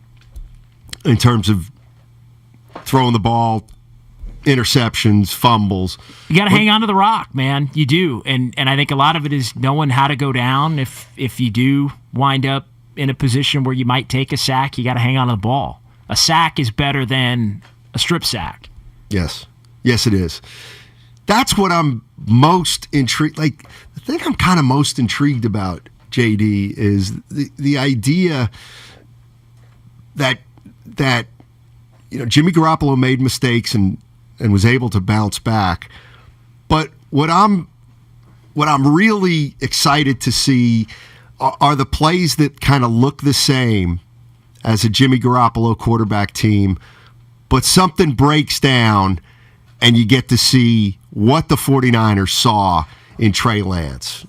in terms of throwing the ball, interceptions, fumbles? You got to hang on to the rock, man. You do. And I think a lot of it is knowing how to go down. If you do wind up in a position where you might take a sack, you got to hang on to the ball. A sack is better than a strip sack. Yes, it is. That's what I'm most intrigued. Like, the thing I'm kind of most intrigued about, JD, is the idea that Jimmy Garoppolo made mistakes and was able to bounce back. But what I'm really excited to see are the plays that kind of look the same as a Jimmy Garoppolo quarterback team, but something breaks down and you get to see what the 49ers saw in Trey Lance.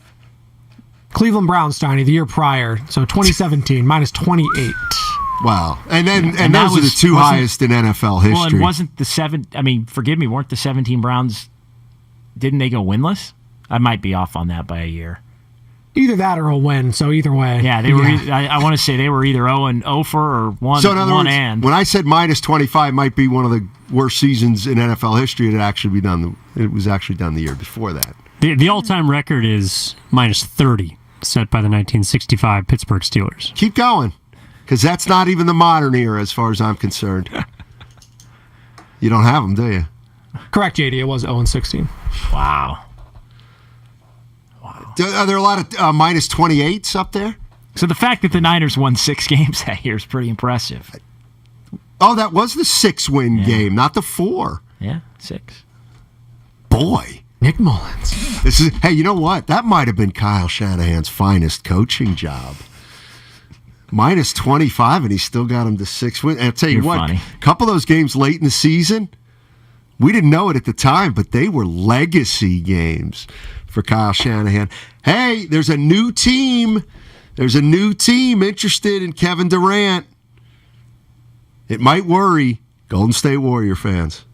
Cleveland Browns, Steiny, the year prior, so 2017, minus 28. Wow. And those are the 2 highest in NFL history. Well, and wasn't forgive me, weren't the 17 Browns, didn't they go winless? I might be off on that by a year. Either that or a win, so either way. Yeah, they were. I want to say they were either 0-0 or 1. So in other words, and when I said minus 25 might be one of the worst seasons in NFL history, it was actually done the year before that. The all-time record is minus 30, set by the 1965 Pittsburgh Steelers. Keep going, because that's not even the modern era as far as I'm concerned. You don't have them, do you? Correct, JD. It was 0-16. Wow. Are there a lot of minus 28s up there? So the fact that the Niners won 6 games that year is pretty impressive. Oh, that was the 6-win game, not the 4. Yeah, 6. Boy. Nick Mullins. Hey, you know what? That might have been Kyle Shanahan's finest coaching job. Minus 25, and he still got him to 6 wins. And I'll tell you what, a couple of those games late in the season, we didn't know it at the time, but they were legacy games for Kyle Shanahan. Hey, there's a new team. There's a new team interested in Kevin Durant. It might worry Golden State Warrior fans.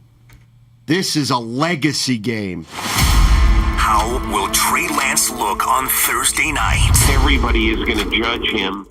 This is a legacy game. How will Trey Lance look on Thursday night? Everybody is going to judge him.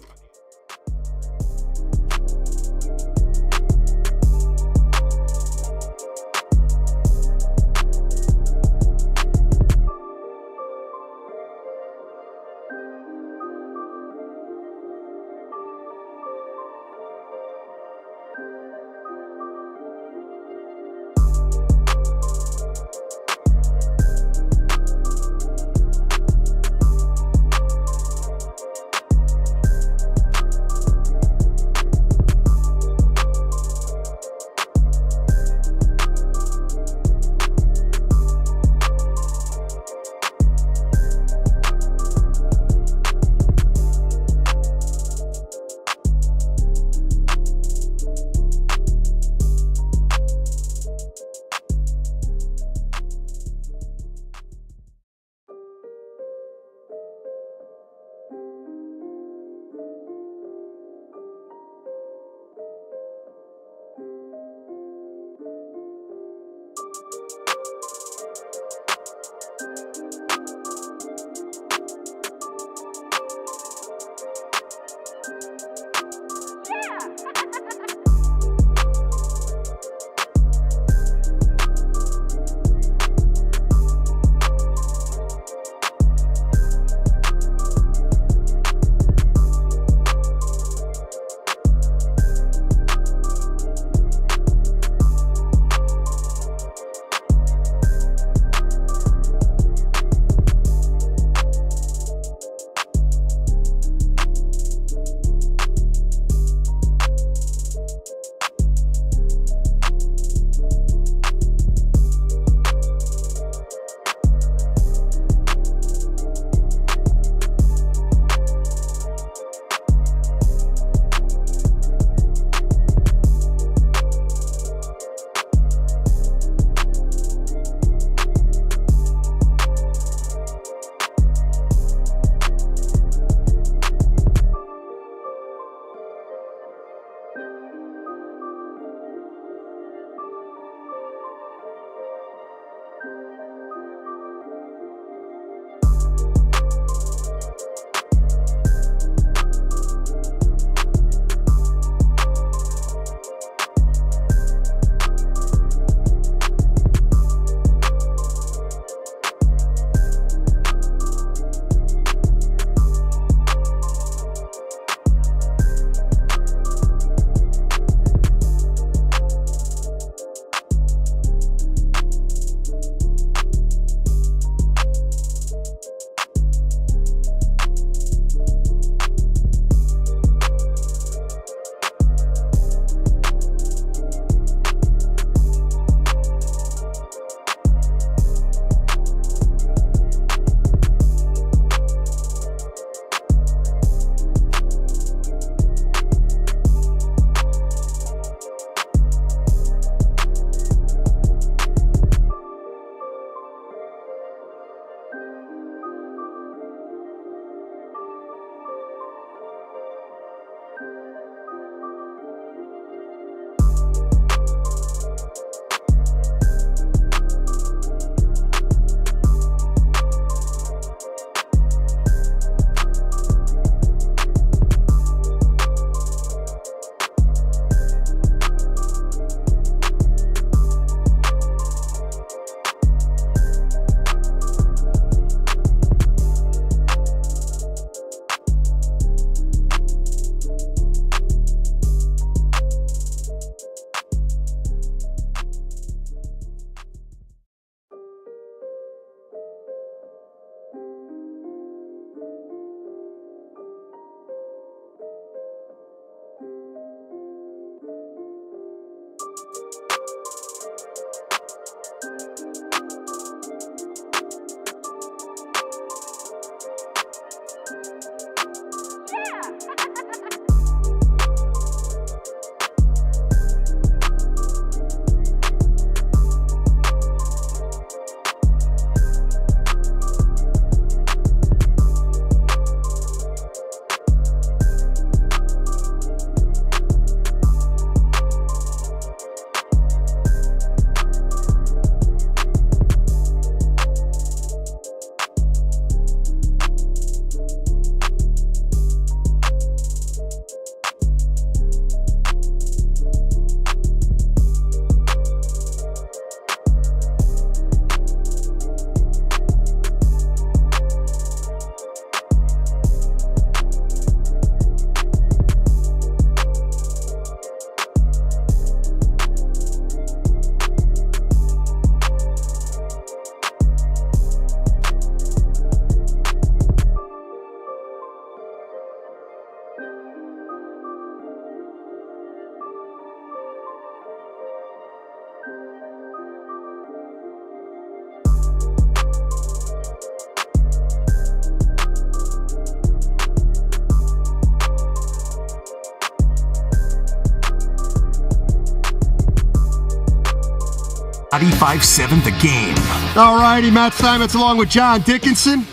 95.7 The Game. All righty, Matt Steinmetz along with John Dickinson.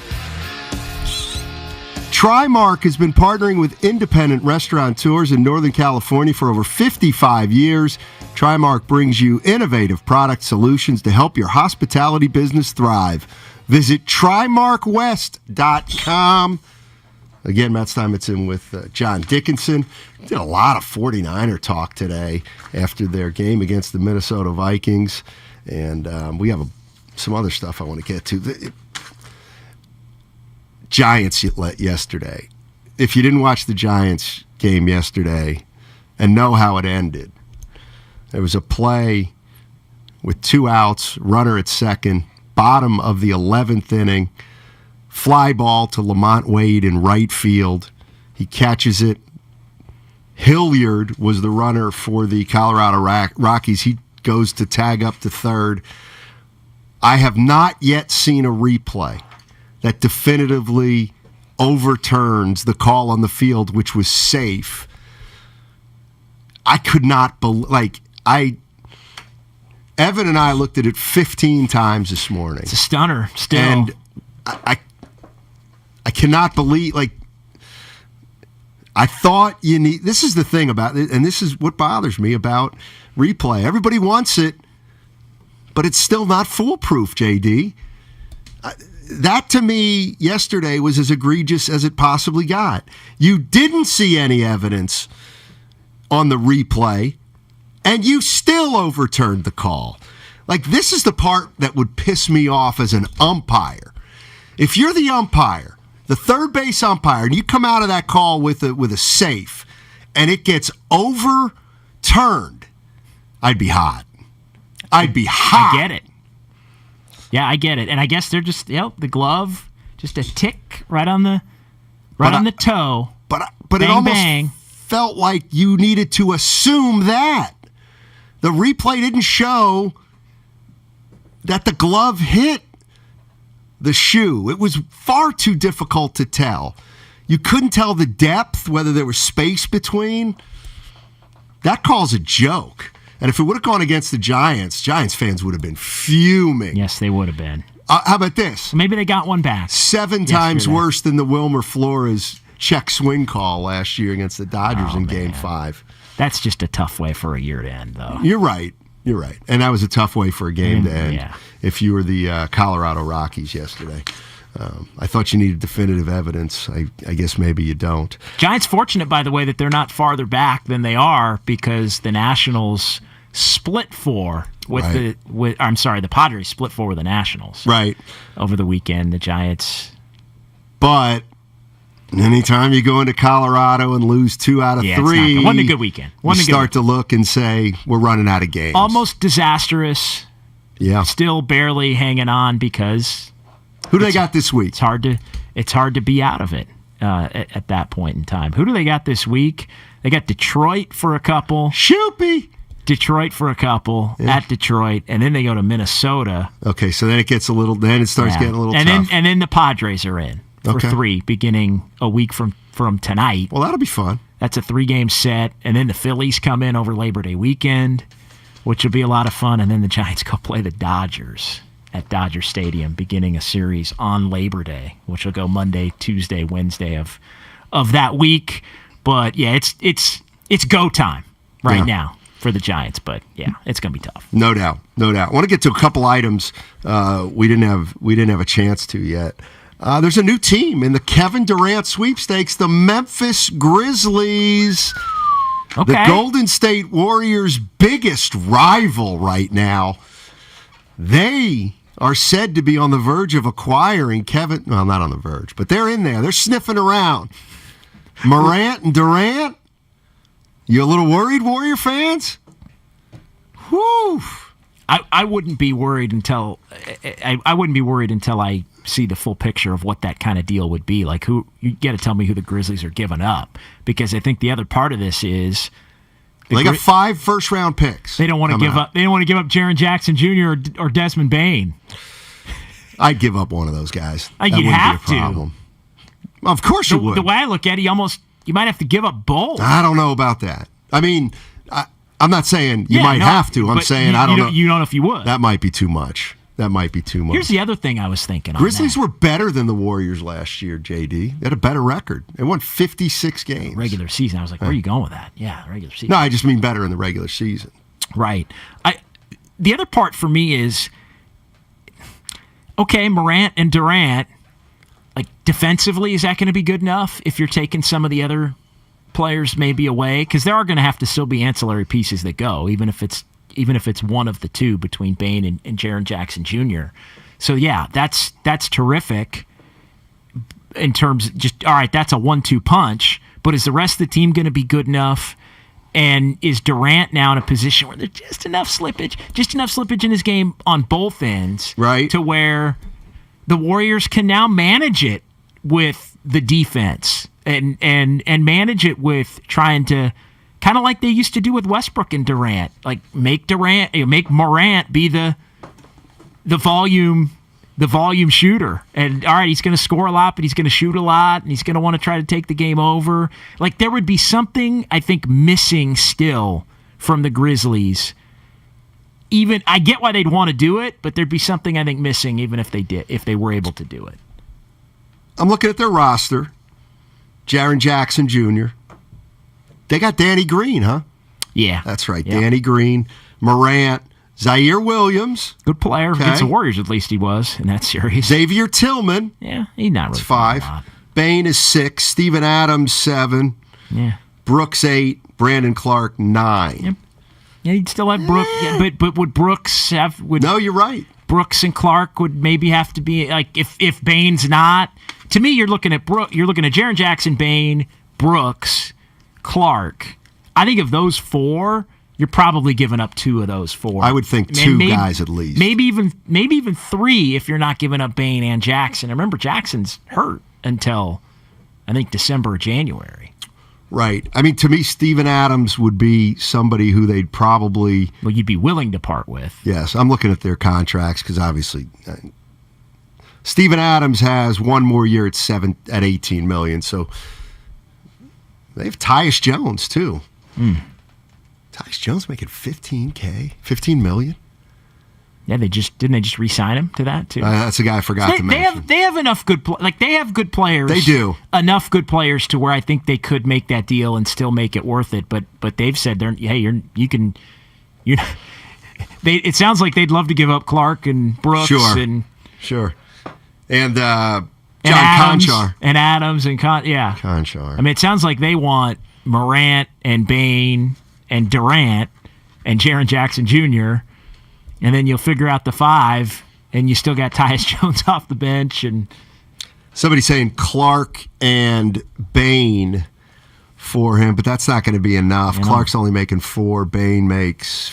Trimark has been partnering with independent restaurateurs in Northern California for over 55 years. Trimark brings you innovative product solutions to help your hospitality business thrive. Visit TrimarkWest.com. Again, Matt Steinmetz in with John Dickinson. Did a lot of 49er talk today after their game against the Minnesota Vikings. And we have some other stuff I want to get to. Giants yesterday. If you didn't watch the Giants game yesterday and know how it ended, there was a play with 2 outs, runner at second, bottom of the 11th inning, fly ball to Lamont Wade in right field. He catches it. Hilliard was the runner for the Colorado Rockies. He goes to tag up to third. I have not yet seen a replay that definitively overturns the call on the field, which was safe. I could not believe, Evan and I looked at it 15 times this morning. It's a stunner still. And I cannot believe, I thought this is the thing about it, and this is what bothers me about replay. Everybody wants it, but it's still not foolproof, JD. That, to me, yesterday was as egregious as it possibly got. You didn't see any evidence on the replay, and you still overturned the call. This is the part that would piss me off as an umpire. If you're the umpire, the third base umpire, and you come out of that call with a safe, and it gets overturned, I'd be hot. I'd be hot. I get it. Yeah, I get it. And I guess they're just, the glove, just a tick right on the toe. But bang, it almost bang. Felt like you needed to assume that. The replay didn't show that the glove hit the shoe. It was far too difficult to tell. You couldn't tell the depth, whether there was space between. That call's a joke. And if it would have gone against the Giants fans would have been fuming. Yes, they would have been. How about this? Maybe they got one back. 7 times worse than the Wilmer Flores check swing call last year against the Dodgers in Game 5. That's just a tough way for a year to end, though. You're right. And that was a tough way for a game to end if you were the Colorado Rockies yesterday. I thought you needed definitive evidence. I guess maybe you don't. Giants fortunate, by the way, that they're not farther back than they are because the Nationals split 4 with the Padres split 4 with the Nationals. Right. Over the weekend, the Giants. But anytime you go into Colorado and lose 2 out of 3, it wasn't a good weekend. You start to look and say, we're running out of games. Almost disastrous. Yeah. Still barely hanging on because who do they got this week? It's hard to be out of it at that point in time. Who do they got this week? They got Detroit for a couple. Shoopy. Detroit for a couple at Detroit, and then they go to Minnesota. Okay, so then it gets a little. Then it starts getting a little tough. And then the Padres are in for 3 beginning a week from tonight. Well, that'll be fun. That's a 3-game set, and then the Phillies come in over Labor Day weekend, which will be a lot of fun, and then the Giants go play the Dodgers at Dodger Stadium, beginning a series on Labor Day, which will go Monday, Tuesday, Wednesday of that week. But yeah, it's go time right now for the Giants, but it's going to be tough. No doubt. I want to get to a couple items we didn't have a chance to yet. There's a new team in the Kevin Durant sweepstakes, the Memphis Grizzlies. Okay. The Golden State Warriors' biggest rival right now. They are said to be on the verge of acquiring Kevin. Well, not on the verge, but they're in there. They're sniffing around. Morant and Durant. You a little worried, Warrior fans? Whew. I wouldn't be worried until I see the full picture of what that kind of deal would be. Like, who you got to tell me who the Grizzlies are giving up, because I think the other part of this is They got 5 first-round picks. They don't want to give up. They don't want to give up Jaren Jackson Jr. or Desmond Bane. I'd give up one of those guys. You'd have to. Of course you would. The way I look at it, you might have to give up both. I don't know about that. I mean, I'm not saying you might have to. I'm saying I don't know. You don't know if you would. That might be too much. Here's the other thing I was thinking. Grizzlies were better than the Warriors last year, JD. They had a better record. They won 56 games. Regular season. I was like, where are you going with that? Yeah, regular season. No, I just mean better in the regular season. Right. The other part for me is, okay, Morant and Durant, like defensively, is that going to be good enough if you're taking some of the other players maybe away? Because there are going to have to still be ancillary pieces that go, even if it's one of the two between Bane and Jaren Jackson Jr. So yeah, that's terrific in terms of just, all right, that's a 1-2 punch, but is the rest of the team going to be good enough? And is Durant now in a position where there's just enough slippage in his game on both ends, right, to where the Warriors can now manage it with the defense and manage it with trying to, kind of like they used to do with Westbrook and Durant, like make Morant be the volume shooter. And all right, he's going to score a lot, but he's going to shoot a lot, and he's going to want to try to take the game over. Like there would be something I think missing still from the Grizzlies. Even I get why they'd want to do it, but there'd be something I think missing even if they were able to do it. I'm looking at their roster. Jaren Jackson Jr. They got Danny Green, huh? Yeah. That's right. Yep. Danny Green, Morant, Zaire Williams. Good player. Against the Warriors, at least he was in that series. Xavier Tillman. Yeah, he's not really. That's 5. Bane is 6. Steven Adams, 7. Yeah. Brooks, 8. Brandon Clark, 9. Yep. Yeah, he'd still have Brooks. Yeah, but would Brooks have... No, you're right. Brooks and Clark would maybe have to be... Like, if Bane's not... To me, you're looking at Jaren Jackson, Bane, Brooks... Clark. I think of those 4, you're probably giving up 2 of those 4. I would think 2 guys at least. Maybe even 3 if you're not giving up Bane and Jackson. I remember Jackson's hurt until I think December or January. Right. I mean, to me, Steven Adams would be somebody who they'd probably... Well, you'd be willing to part with. Yes. I'm looking at their contracts because obviously Steven Adams has one more year at $18 million, so... They have Tyus Jones, too. Tyus Jones making $15 million? Yeah, didn't they just re-sign him to that, too? That's a guy I forgot to mention. They have enough they have good players. They do. Enough good players to where I think they could make that deal and still make it worth it. But they've said, it sounds like they'd love to give up Clark and Brooks. Sure. And John Adams, Conchar. And Adams and Conchar. I mean, it sounds like they want Morant and Bane and Durant and Jaren Jackson Jr., and then you'll figure out the 5, and you still got Tyus Jones off the bench. And somebody's saying Clark and Bane for him, but that's not going to be enough. Clark's only making 4. Bane makes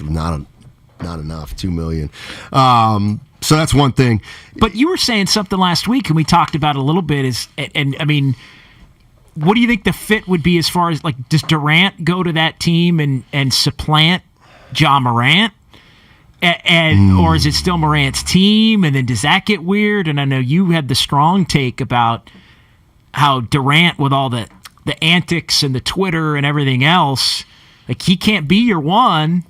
not enough, $2 million. So that's one thing. But you were saying something last week, and we talked about it a little bit. And I mean, what do you think the fit would be as far as, like, does Durant go to that team and supplant Ja Morant? Or is it still Morant's team? And then does that get weird? And I know you had the strong take about how Durant, with all the antics and the Twitter and everything else, like, he can't be your one.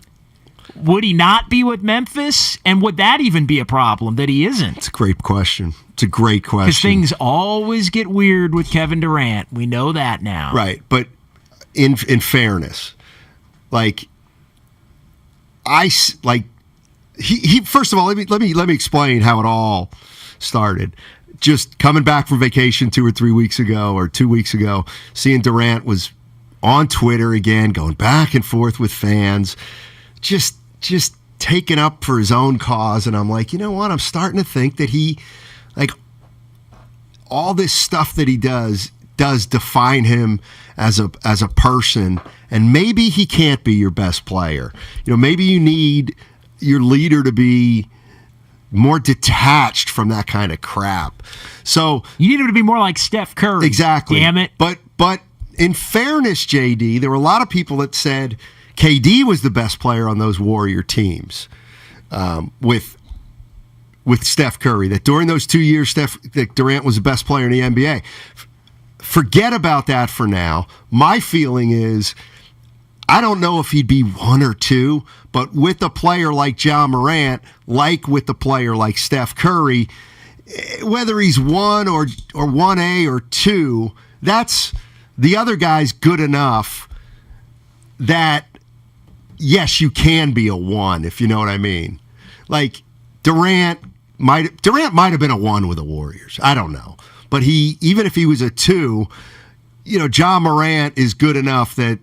Would he not be with Memphis? And would that even be a problem that he isn't? It's a great question. Because things always get weird with Kevin Durant. We know that now. Right. But in fairness, he first of all, let me explain how it all started. Just coming back from vacation 2 or 3 weeks ago, or 2 weeks ago, seeing Durant was on Twitter again, going back and forth with fans, just taken up for his own cause. And I'm like, you know what? I'm starting to think that he, like, all this stuff that he does define him as a person. And maybe he can't be your best player. You know, maybe you need your leader to be more detached from that kind of crap. So you need him to be more like Steph Curry. Exactly. Damn it. But in fairness, JD, there were a lot of people that said KD was the best player on those Warrior teams with Steph Curry, that during those 2 years, that Durant was the best player in the NBA. Forget about that for now. My feeling is, I don't know if he'd be 1 or 2, but with a player like Ja Morant, like with a player like Steph Curry, whether he's 1 or 1A or 2, that's the other guy's good enough that, yes, you can be a 1, if you know what I mean. Like, Durant might have been a 1 with the Warriors. I don't know. But even if he was a 2, Ja Morant is good enough that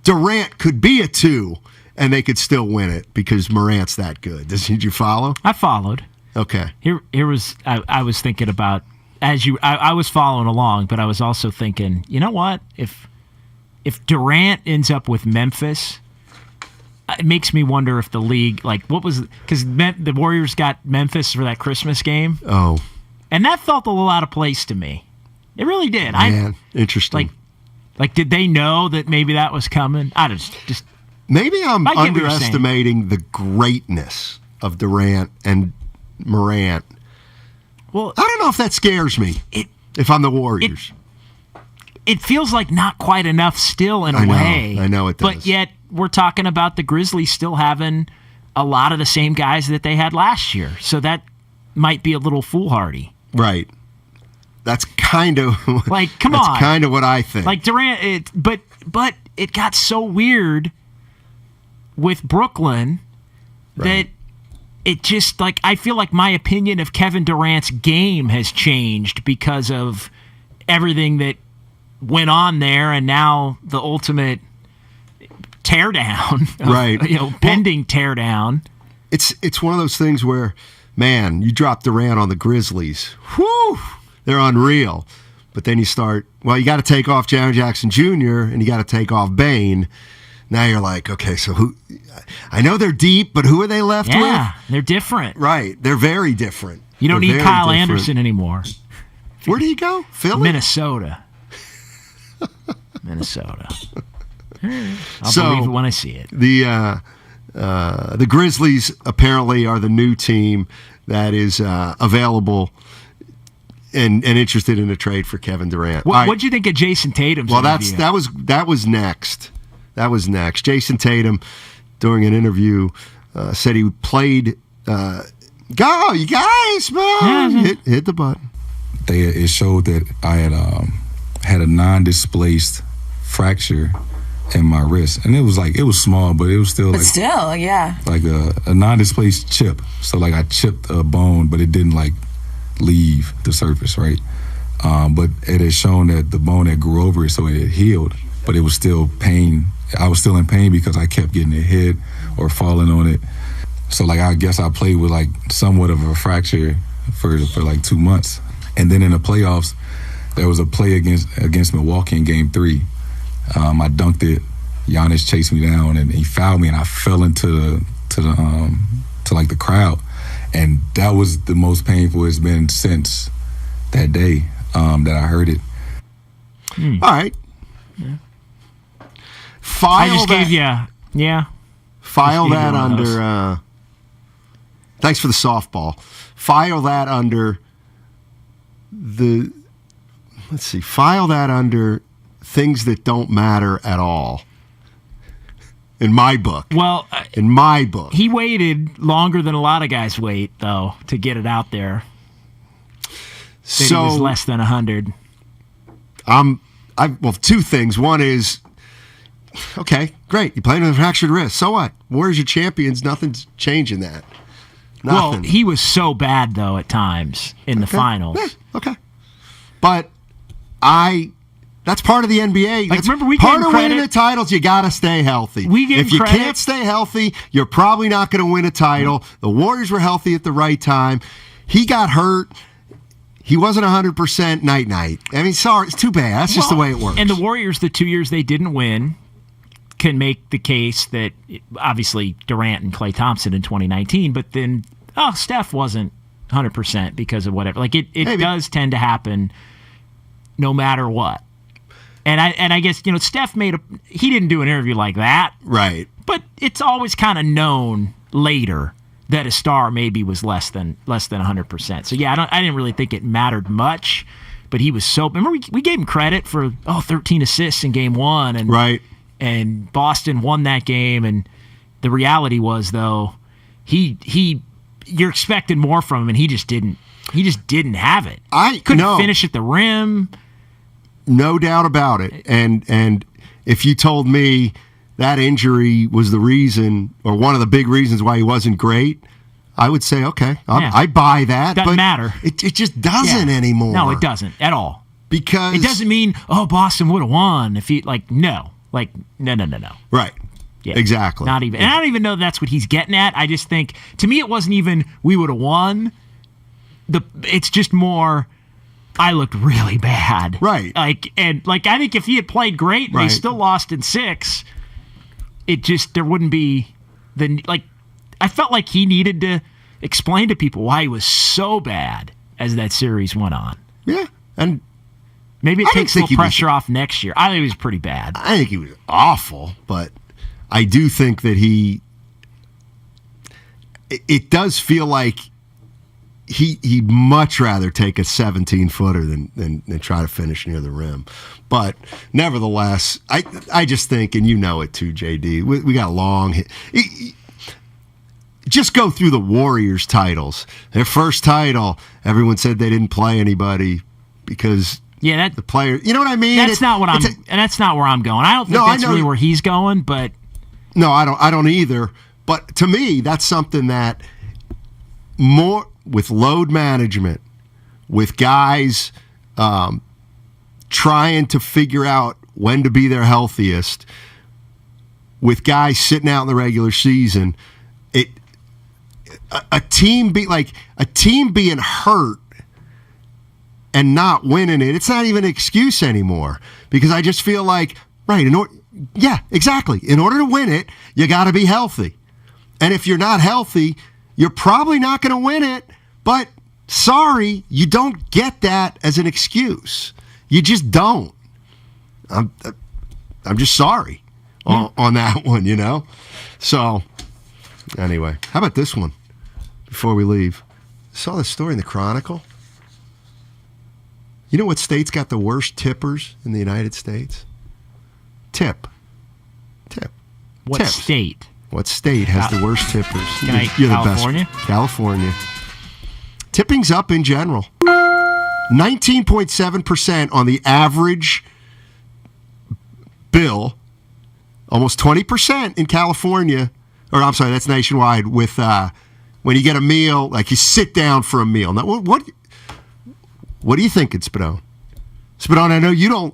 Durant could be a 2 and they could still win it because Morant's that good. Did you follow? I followed. Okay. Here was I was thinking about I was following along, but I was also thinking, you know what? If Durant ends up with Memphis, it makes me wonder if the league, because the Warriors got Memphis for that Christmas game. Oh. And that felt a little out of place to me. It really did. Man, interesting. Like, did they know that maybe that was coming? I just maybe I'm underestimating the greatness of Durant and Morant. Well, I don't know if that scares me. If I'm the Warriors, it feels like not quite enough still in a way. I know it does. But yet we're talking about the Grizzlies still having a lot of the same guys that they had last year, so that might be a little foolhardy. Right. That's kind of come on. That's kind of what I think. Like Durant, but it got so weird with Brooklyn that it just I feel like my opinion of Kevin Durant's game has changed because of everything that went on there, and now the ultimate teardown, pending teardown. It's one of those things where, man, you drop Durant on the Grizzlies. Whew! They're unreal. But then you you got to take off Jaren Jackson Jr. and you got to take off Bane. Now you're like, okay, so who? I know they're deep, but who are they left with? Yeah, they're different. Right. They're very different. You don't need Kyle Anderson anymore. Where did he go? Philly? Minnesota. I'll believe it when I see it. The Grizzlies apparently are the new team that is available and interested in a trade for Kevin Durant. What'd you think of Jason Tatum's interview? that was next. That was next. Jason Tatum, during an interview, said he played. Go, you guys, man! Hit the button. It showed that I had a non-displaced fracture in my wrist, and it was small, but it was still but still, yeah, like a non-displaced chip. So I chipped a bone, but it didn't leave the surface, right? But it had shown that the bone had grew over it, so it had healed, but it was still pain. I was still in pain because I kept getting it hit or falling on it. So I guess I played with somewhat of a fracture for 2 months, and then in the playoffs, there was a play against Milwaukee in Game 3. I dunked it. Giannis chased me down, and he fouled me, and I fell into the crowd, and that was the most painful it's been since that day that I heard it. All right. Yeah. File that under. Thanks for the softball. File that under the. Let's see. File that under things that don't matter at all. In my book. Well, in my book. He waited longer than a lot of guys wait, though, to get it out there. So it was less than 100. Well, two things. One is, okay, great. You played with a fractured wrist. So what? Warriors are champions. Nothing's changing that. Nothing. Well, he was so bad, though, at times in the finals. Yeah, okay. But that's part of the NBA. Remember, we part gave of credit, winning the titles, you got to stay healthy. If you can't stay healthy, you're probably not going to win a title. The Warriors were healthy at the right time. He got hurt. He wasn't 100% night-night. I mean, sorry, it's too bad. That's just the way it works. And the Warriors, the 2 years they didn't win, can make the case that, obviously, Durant and Klay Thompson in 2019, but then, Steph wasn't 100% because of whatever. It does tend to happen no matter what. And I guess, Steph he didn't do an interview like that. Right. But it's always kind of known later that a star maybe was less than 100%. So yeah, I didn't really think it mattered much, but he was so. Remember we gave him credit for 13 assists in game 1, and right, and Boston won that game, and the reality was though you're expecting more from him, and he just didn't have it. Couldn't finish at the rim. No doubt about it. And if you told me that injury was the reason or one of the big reasons why he wasn't great, I would say, okay, I buy that. Doesn't matter. It just doesn't anymore. No, it doesn't at all. Because it doesn't mean, Boston would have won if he, no. No. Right. Yeah. Exactly. Not even. And I don't even know that's what he's getting at. I just think, to me, it wasn't even we would have won. It's just more, I looked really bad. Right. I think if he had played great and they still lost in 6, there wouldn't be I felt like he needed to explain to people why he was so bad as that series went on. Yeah. And maybe it takes a little pressure off next year. I think he was pretty bad. I think he was awful, but I do think that it does feel like he'd much rather take a 17-footer than try to finish near the rim. But nevertheless, I just think, and you know it too, JD, we got a long just go through the Warriors titles. Their first title, everyone said they didn't play anybody because the player, you know what I mean? That's not what that's not where I'm going. I don't think that's really where he's going, but no, I don't either. But to me, that's something that more with load management, with guys trying to figure out when to be their healthiest, with guys sitting out in the regular season, a team being hurt and not winning it, it's not even an excuse anymore. Because I just feel like, exactly. In order to win it, you got to be healthy. And if you're not healthy, you're probably not going to win it. But sorry, you don't get that as an excuse. You just don't. I'm just sorry on that one, So, anyway, how about this one before we leave? I saw this story in the Chronicle. You know what state's got the worst tippers in the United States? Tip. What Tips. state? What state has the worst tippers? You're California? The best. California. Tipping's up in general. 19.7% on the average bill. Almost 20% in California. Or I'm sorry, that's nationwide. With when you get a meal, like you sit down for a meal. Now, what do you think, Spadone? Spadone, I know you don't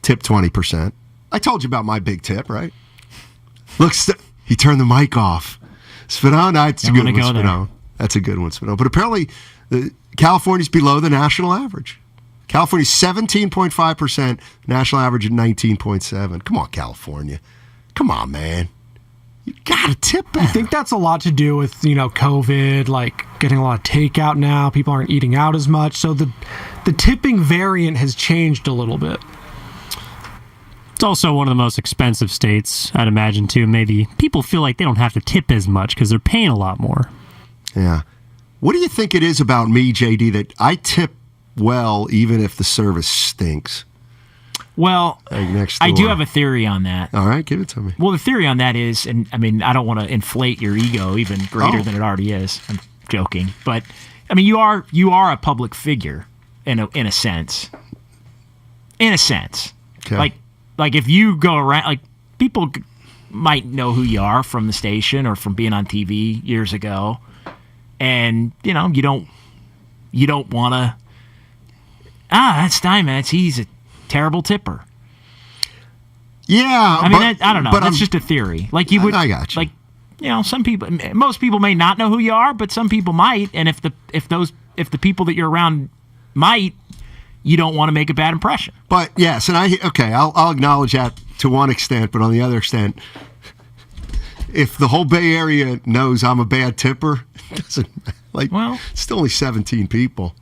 tip 20%. I told you about my big tip, right? Look, he turned the mic off. Spadone, that's a good one, Spadone. That's a good one, Spadone. But apparently, California's below the national average. California's 17.5%, national average at 19.7%. Come on, California. Come on, man. You got to tip better. I think that's a lot to do with, COVID, like getting a lot of takeout now. People aren't eating out as much. So the tipping variant has changed a little bit. It's also one of the most expensive states, I'd imagine, too. Maybe people feel like they don't have to tip as much because they're paying a lot more. Yeah. What do you think it is about me, JD, that I tip well even if the service stinks? Well, I do have a theory on that. All right, give it to me. Well, the theory on that is, and I mean, I don't want to inflate your ego even greater than it already is. I'm joking, but I mean, you are a public figure in a sense. In a sense, okay. Like if you go around, like people might know who you are from the station or from being on TV years ago, and you don't want to. That's Steinmetz. He's a terrible tipper. Yeah, I mean, I don't know. But that's just a theory. Like you would, I got you. Like most people may not know who you are, but some people might. And if the people that you're around might, you don't want to make a bad impression. But yes, and I'll acknowledge that to one extent, but on the other extent, if the whole Bay Area knows I'm a bad tipper, it doesn't it's still only 17 people.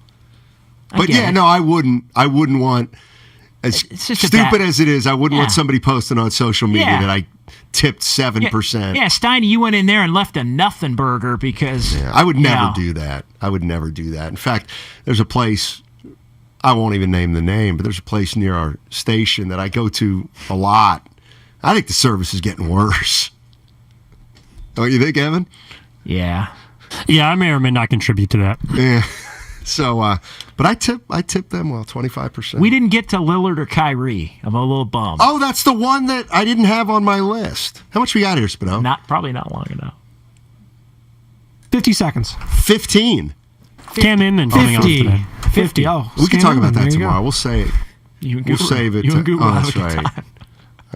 But yeah, no, I wouldn't want. As it's just stupid as it is, I wouldn't want Yeah. somebody posting on social media Yeah. that I tipped 7%. Yeah, Steiny, you went in there and left a nothing burger because I would never know. do that. I would never do that. In fact, there's a place, I won't even name the name, but there's a place near our station that I go to a lot. I think the service is getting worse. Don't you think, Evan? Yeah. Yeah, I may or may not contribute to that. Yeah. So, but I tip them well, 25%. We didn't get to Lillard or Kyrie. I'm a little bummed. Oh, that's the one that I didn't have on my list. How much we got here, Spino? Probably not long enough. 50 seconds. 15. Cam Inman coming off 50. today. 50. Oh, We can Stan talk about Inman, that there you tomorrow. go. We'll save. You and We'll Guru. save it. You and Guru will that's have a good right. time.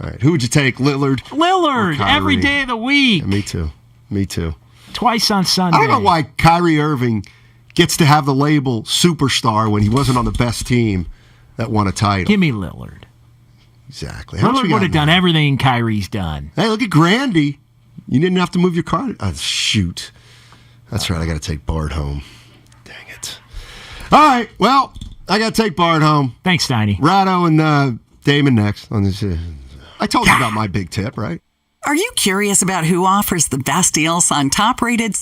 All right. Who would you take, Lillard? Lillard, or every Kyrie? day of the week. Yeah, me too. Me too. Twice on Sunday. I don't know why Kyrie Irving gets to have the label superstar when he wasn't on the best team that won a title. Give me Lillard. Exactly. How much Lillard we got would have now? done everything Kyrie's done. Hey, look at Grandy. You didn't have to move your car. Oh, shoot. That's right. I got to take Bart home. Dang it. All right. Well, I got to take Bart home. Thanks, Steiny. Ratto and Damon next on this. I told you about my big tip, right? Are you curious about who offers the best deals on top-rated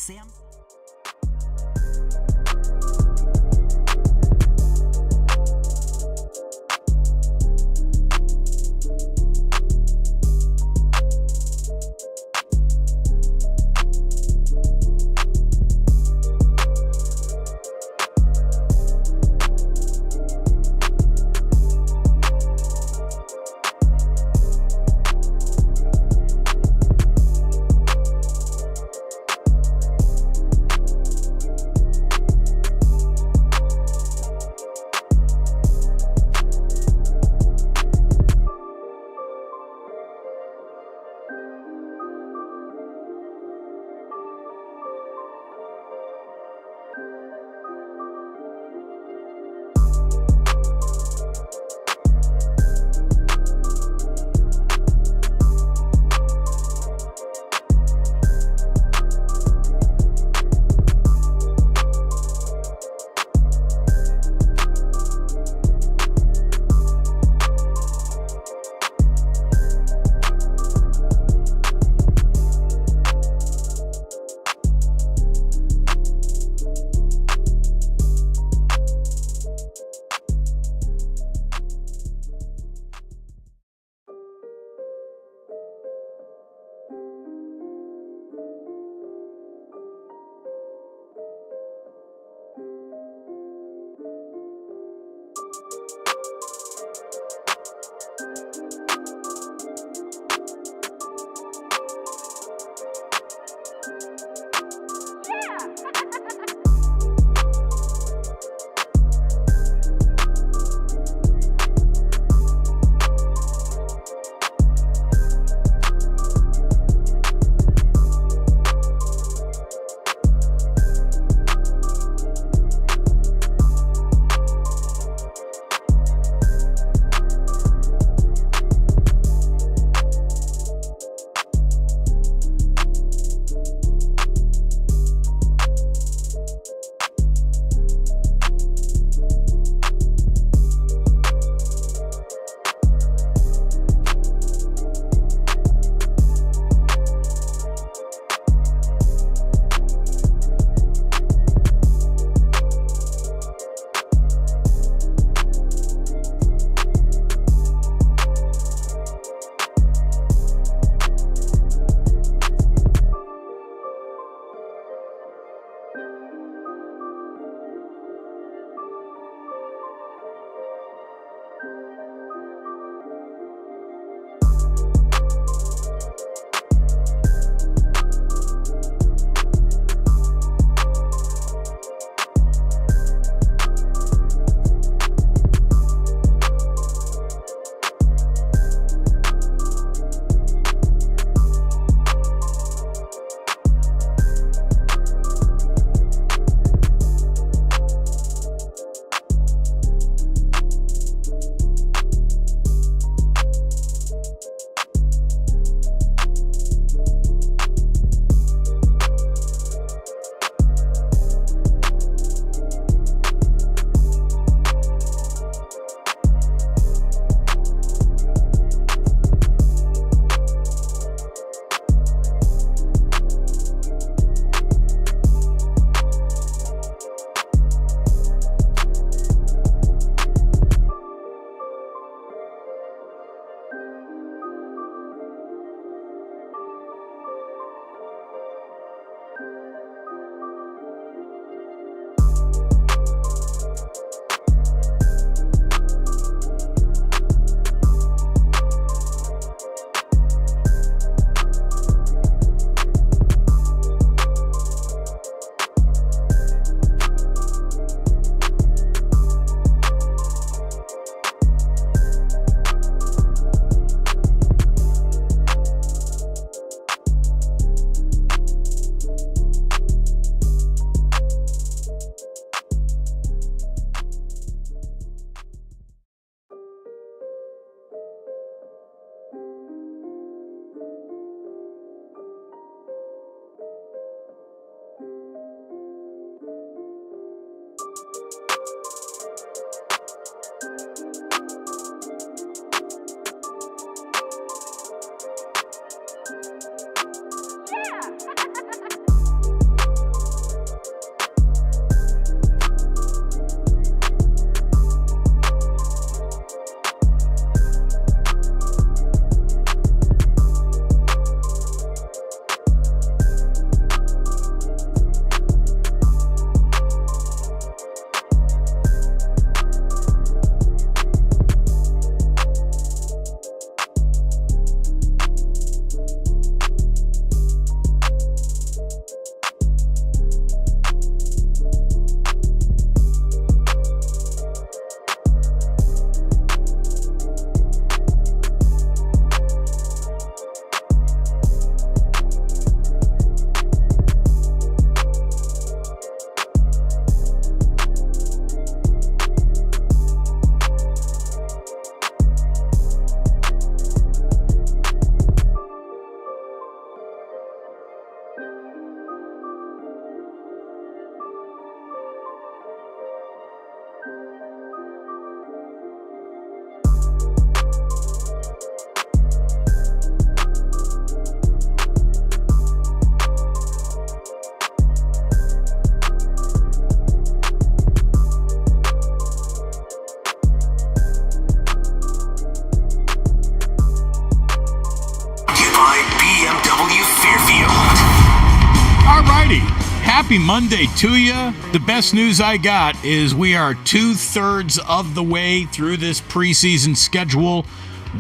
Happy Monday to you. The best news I got is we are 2/3 of the way through this preseason schedule.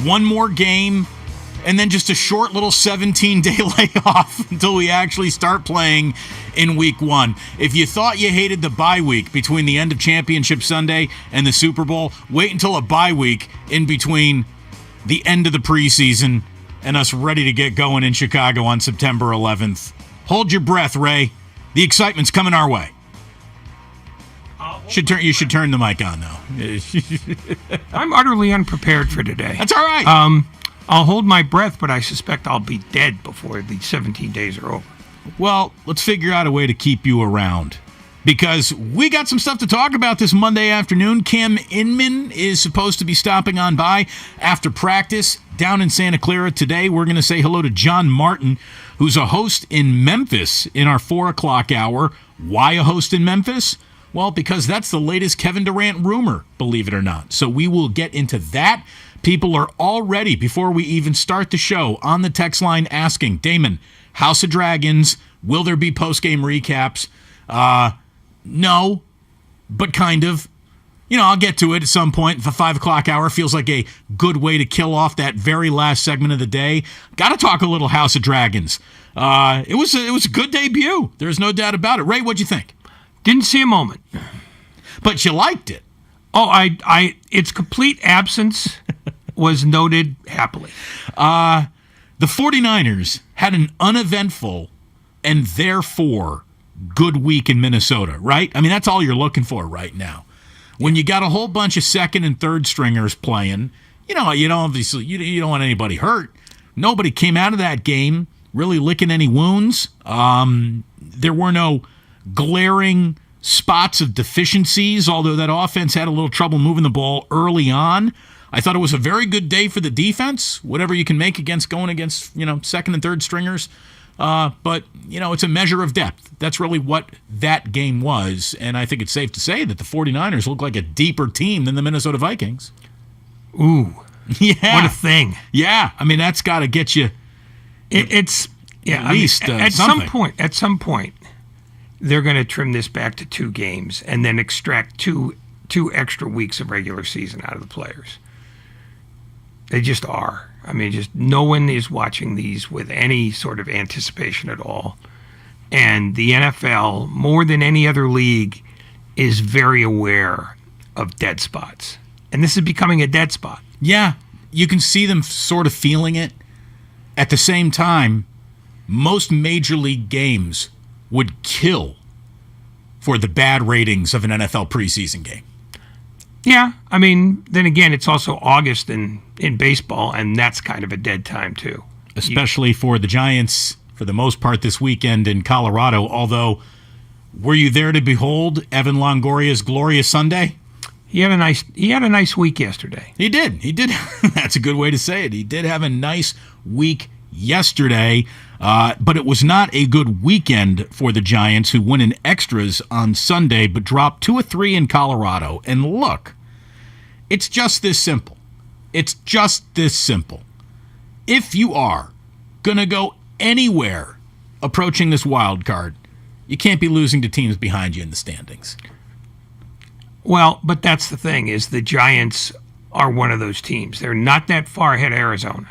One more game, and then just a short little 17-day layoff until we actually start playing in week 1. If you thought you hated the bye week between the end of Championship Sunday and the Super Bowl, wait until a bye week in between the end of the preseason and us ready to get going in Chicago on September 11th. Hold your breath, Ray. The excitement's coming our way. You should turn the mic on now. I'm utterly unprepared for today. That's all right. I'll hold my breath, but I suspect I'll be dead before the 17 days are over. Well, let's figure out a way to keep you around, because we got some stuff to talk about this Monday afternoon. Cam Inman is supposed to be stopping on by after practice down in Santa Clara today. We're going to say hello to John Martin, who's a host in Memphis in our 4 o'clock hour. Why a host in Memphis? Well, because that's the latest Kevin Durant rumor, believe it or not. So we will get into that. People are already, before we even start the show, on the text line asking, Damon, House of Dragons, will there be post-game recaps? No, but kind of. I'll get to it at some point. The 5 o'clock hour feels like a good way to kill off that very last segment of the day. Got to talk a little House of Dragons. It was a good debut. There's no doubt about it. Ray, what'd you think? Didn't see a moment. But you liked it. Oh, its complete absence was noted happily. The 49ers had an uneventful and therefore good week in Minnesota, right? I mean, that's all you're looking for right now. When you got a whole bunch of second and third stringers playing, you don't want anybody hurt. Nobody came out of that game really licking any wounds. There were no glaring spots of deficiencies, although that offense had a little trouble moving the ball early on. I thought it was a very good day for the defense, whatever you can make going against second and third stringers. But it's a measure of depth. That's really what that game was. And I think it's safe to say that the 49ers look like a deeper team than the Minnesota Vikings. Ooh. Yeah. What a thing. Yeah. I mean, that's got to get you at least at something. At some point, they're going to trim this back to 2 games and then extract two extra weeks of regular season out of the players. They just are. I mean, just no one is watching these with any sort of anticipation at all. And the NFL, more than any other league, is very aware of dead spots. And this is becoming a dead spot. Yeah, you can see them sort of feeling it. At the same time, most major league games would kill for the bad ratings of an NFL preseason game. Yeah, I mean, then again, it's also August in baseball, and that's kind of a dead time, too. Especially for the Giants, for the most part, this weekend in Colorado. Although, were you there to behold Evan Longoria's glorious Sunday? He had a nice week yesterday. He did. That's a good way to say it. He did have a nice week yesterday, but it was not a good weekend for the Giants, who won in extras on Sunday, but dropped 2 of 3 in Colorado. And look, it's just this simple. It's just this simple. If you are going to go anywhere approaching this wild card, you can't be losing to teams behind you in the standings. Well, but that's the thing, is the Giants are one of those teams. They're not that far ahead of Arizona.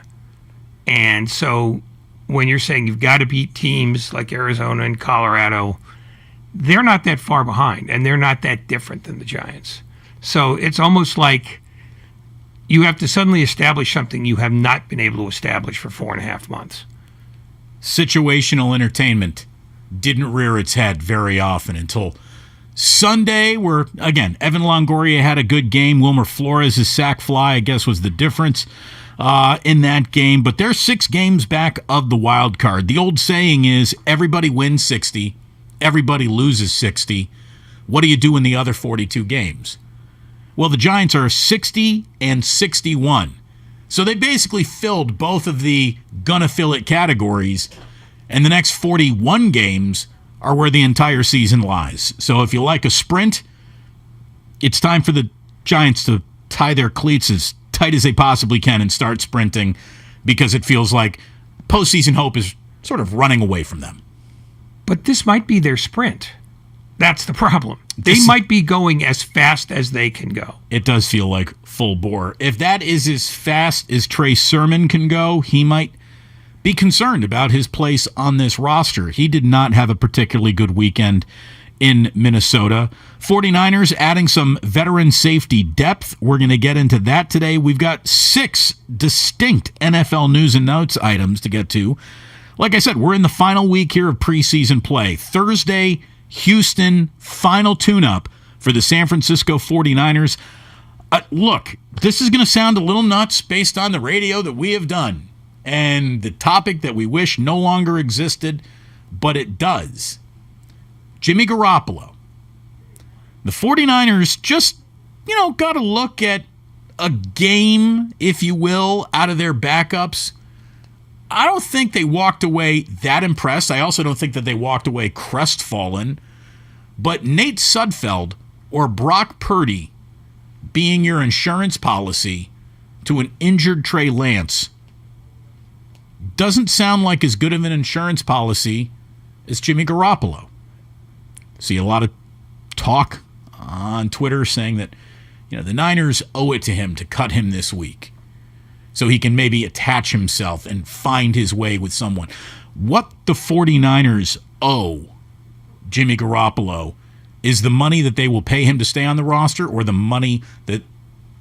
And so when you're saying you've got to beat teams like Arizona and Colorado, they're not that far behind, and they're not that different than the Giants. So it's almost like you have to suddenly establish something you have not been able to establish for 4.5 months. Situational entertainment didn't rear its head very often until Sunday, where, again, Evan Longoria had a good game. Wilmer Flores' sack fly, I guess, was the difference in that game. But they're 6 games back of the wild card. The old saying is, everybody wins 60, everybody loses 60. What do you do in the other 42 games? Well, the Giants are 60 and 61. So they basically filled both of the gonna fill it categories, and the next 41 games are where the entire season lies. So if you like a sprint, it's time for the Giants to tie their cleats as tight as they possibly can and start sprinting, because it feels like postseason hope is sort of running away from them. But this might be their sprint. That's the problem. They might be going as fast as they can go. It does feel like full bore. If that is as fast as Trey Sermon can go, he might be concerned about his place on this roster. He did not have a particularly good weekend in Minnesota. 49ers adding some veteran safety depth. We're going to get into that today. We've got 6 distinct NFL news and notes items to get to. Like I said, we're in the final week here of preseason play. Thursday, Houston, final tune-up for the San Francisco 49ers. Look, this is going to sound a little nuts based on the radio that we have done and the topic that we wish no longer existed, but it does. Jimmy Garoppolo. The 49ers just, got to look at a game, if you will, out of their backups. I don't think they walked away that impressed. I also don't think that they walked away crestfallen. But Nate Sudfeld or Brock Purdy being your insurance policy to an injured Trey Lance doesn't sound like as good of an insurance policy as Jimmy Garoppolo. See a lot of talk on Twitter saying that, the Niners owe it to him to cut him this week, so he can maybe attach himself and find his way with someone. What the 49ers owe Jimmy Garoppolo is the money that they will pay him to stay on the roster, or the money that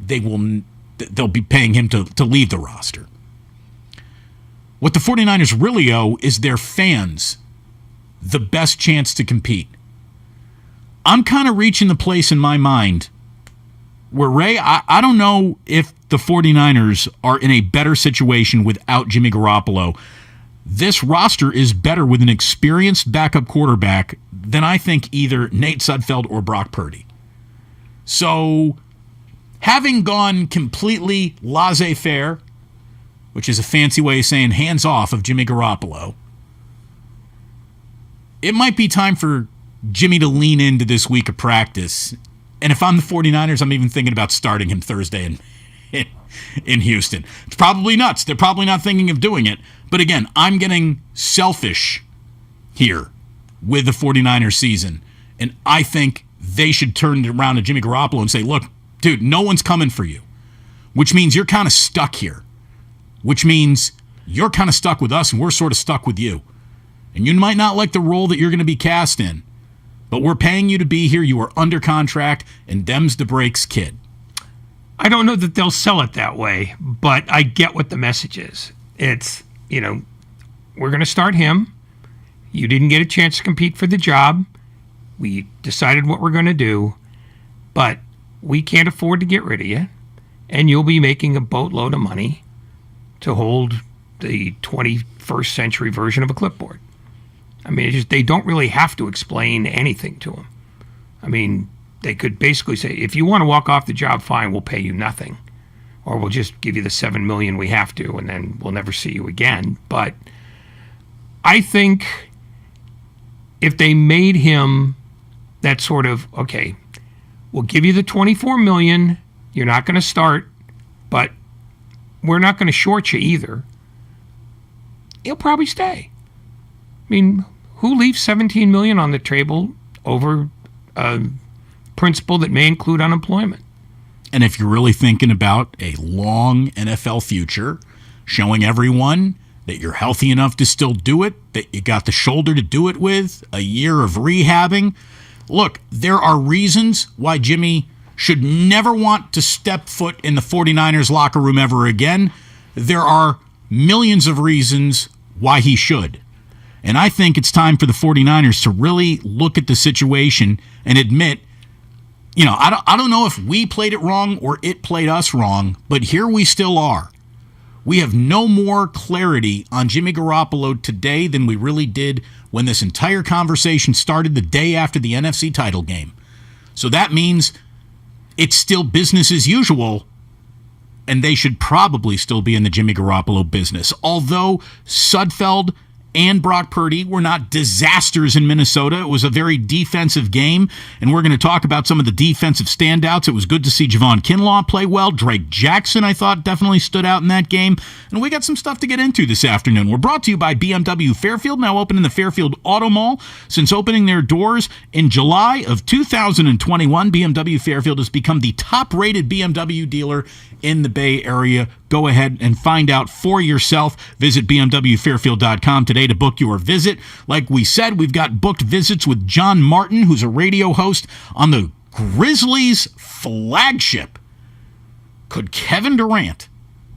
they'll be paying him to leave the roster. What the 49ers really owe is their fans the best chance to compete. I'm kind of reaching the place in my mind where, Ray, I don't know if the 49ers are in a better situation without Jimmy Garoppolo. This roster is better with an experienced backup quarterback than I think either Nate Sudfeld or Brock Purdy. So, having gone completely laissez-faire, which is a fancy way of saying hands off of Jimmy Garoppolo, it might be time for Jimmy to lean into this week of practice. And if I'm the 49ers, I'm even thinking about starting him Thursday in Houston. It's probably nuts. They're probably not thinking of doing it. But again, I'm getting selfish here with the 49ers season. And I think they should turn it around to Jimmy Garoppolo and say, look, dude, no one's coming for you. Which means you're kind of stuck here. Which means you're kind of stuck with us and we're sort of stuck with you. And you might not like the role that you're going to be cast in, but we're paying you to be here. You are under contract, and them's the breaks, kid. I don't know that they'll sell it that way, but I get what the message is. It's, we're going to start him. You didn't get a chance to compete for the job. We decided what we're going to do, but we can't afford to get rid of you, and you'll be making a boatload of money to hold the 21st century version of a clipboard. I mean, they don't really have to explain anything to him. I mean, they could basically say, if you want to walk off the job, fine, we'll pay you nothing. Or we'll just give you the $7 million we have to, and then we'll never see you again. But I think if they made him that sort of, okay, we'll give you the $24 million, you're not going to start, but we're not going to short you either, he'll probably stay. I mean, who leaves $17 million on the table over a principle that may include unemployment? And if you're really thinking about a long NFL future, showing everyone that you're healthy enough to still do it, that you got the shoulder to do it with, a year of rehabbing, look, there are reasons why Jimmy should never want to step foot in the 49ers locker room ever again. There are millions of reasons why he should. And I think it's time for the 49ers to really look at the situation and admit, I don't know if we played it wrong or it played us wrong, but here we still are. We have no more clarity on Jimmy Garoppolo today than we really did when this entire conversation started the day after the NFC title game. So that means it's still business as usual, and they should probably still be in the Jimmy Garoppolo business. Although Sudfeld and Brock Purdy were not disasters in Minnesota. It was a very defensive game, and we're going to talk about some of the defensive standouts. It was good to see Javon Kinlaw play well. Drake Jackson, I thought, definitely stood out in that game. And we got some stuff to get into this afternoon. We're brought to you by BMW Fairfield, now open in the Fairfield Auto Mall. Since opening their doors in July of 2021, BMW Fairfield has become the top-rated BMW dealer in the Bay Area. Go ahead and find out for yourself. Visit BMWFairfield.com today to book your visit. Like we said, we've got booked visits with John Martin, who's a radio host on the Grizzlies flagship. Could Kevin Durant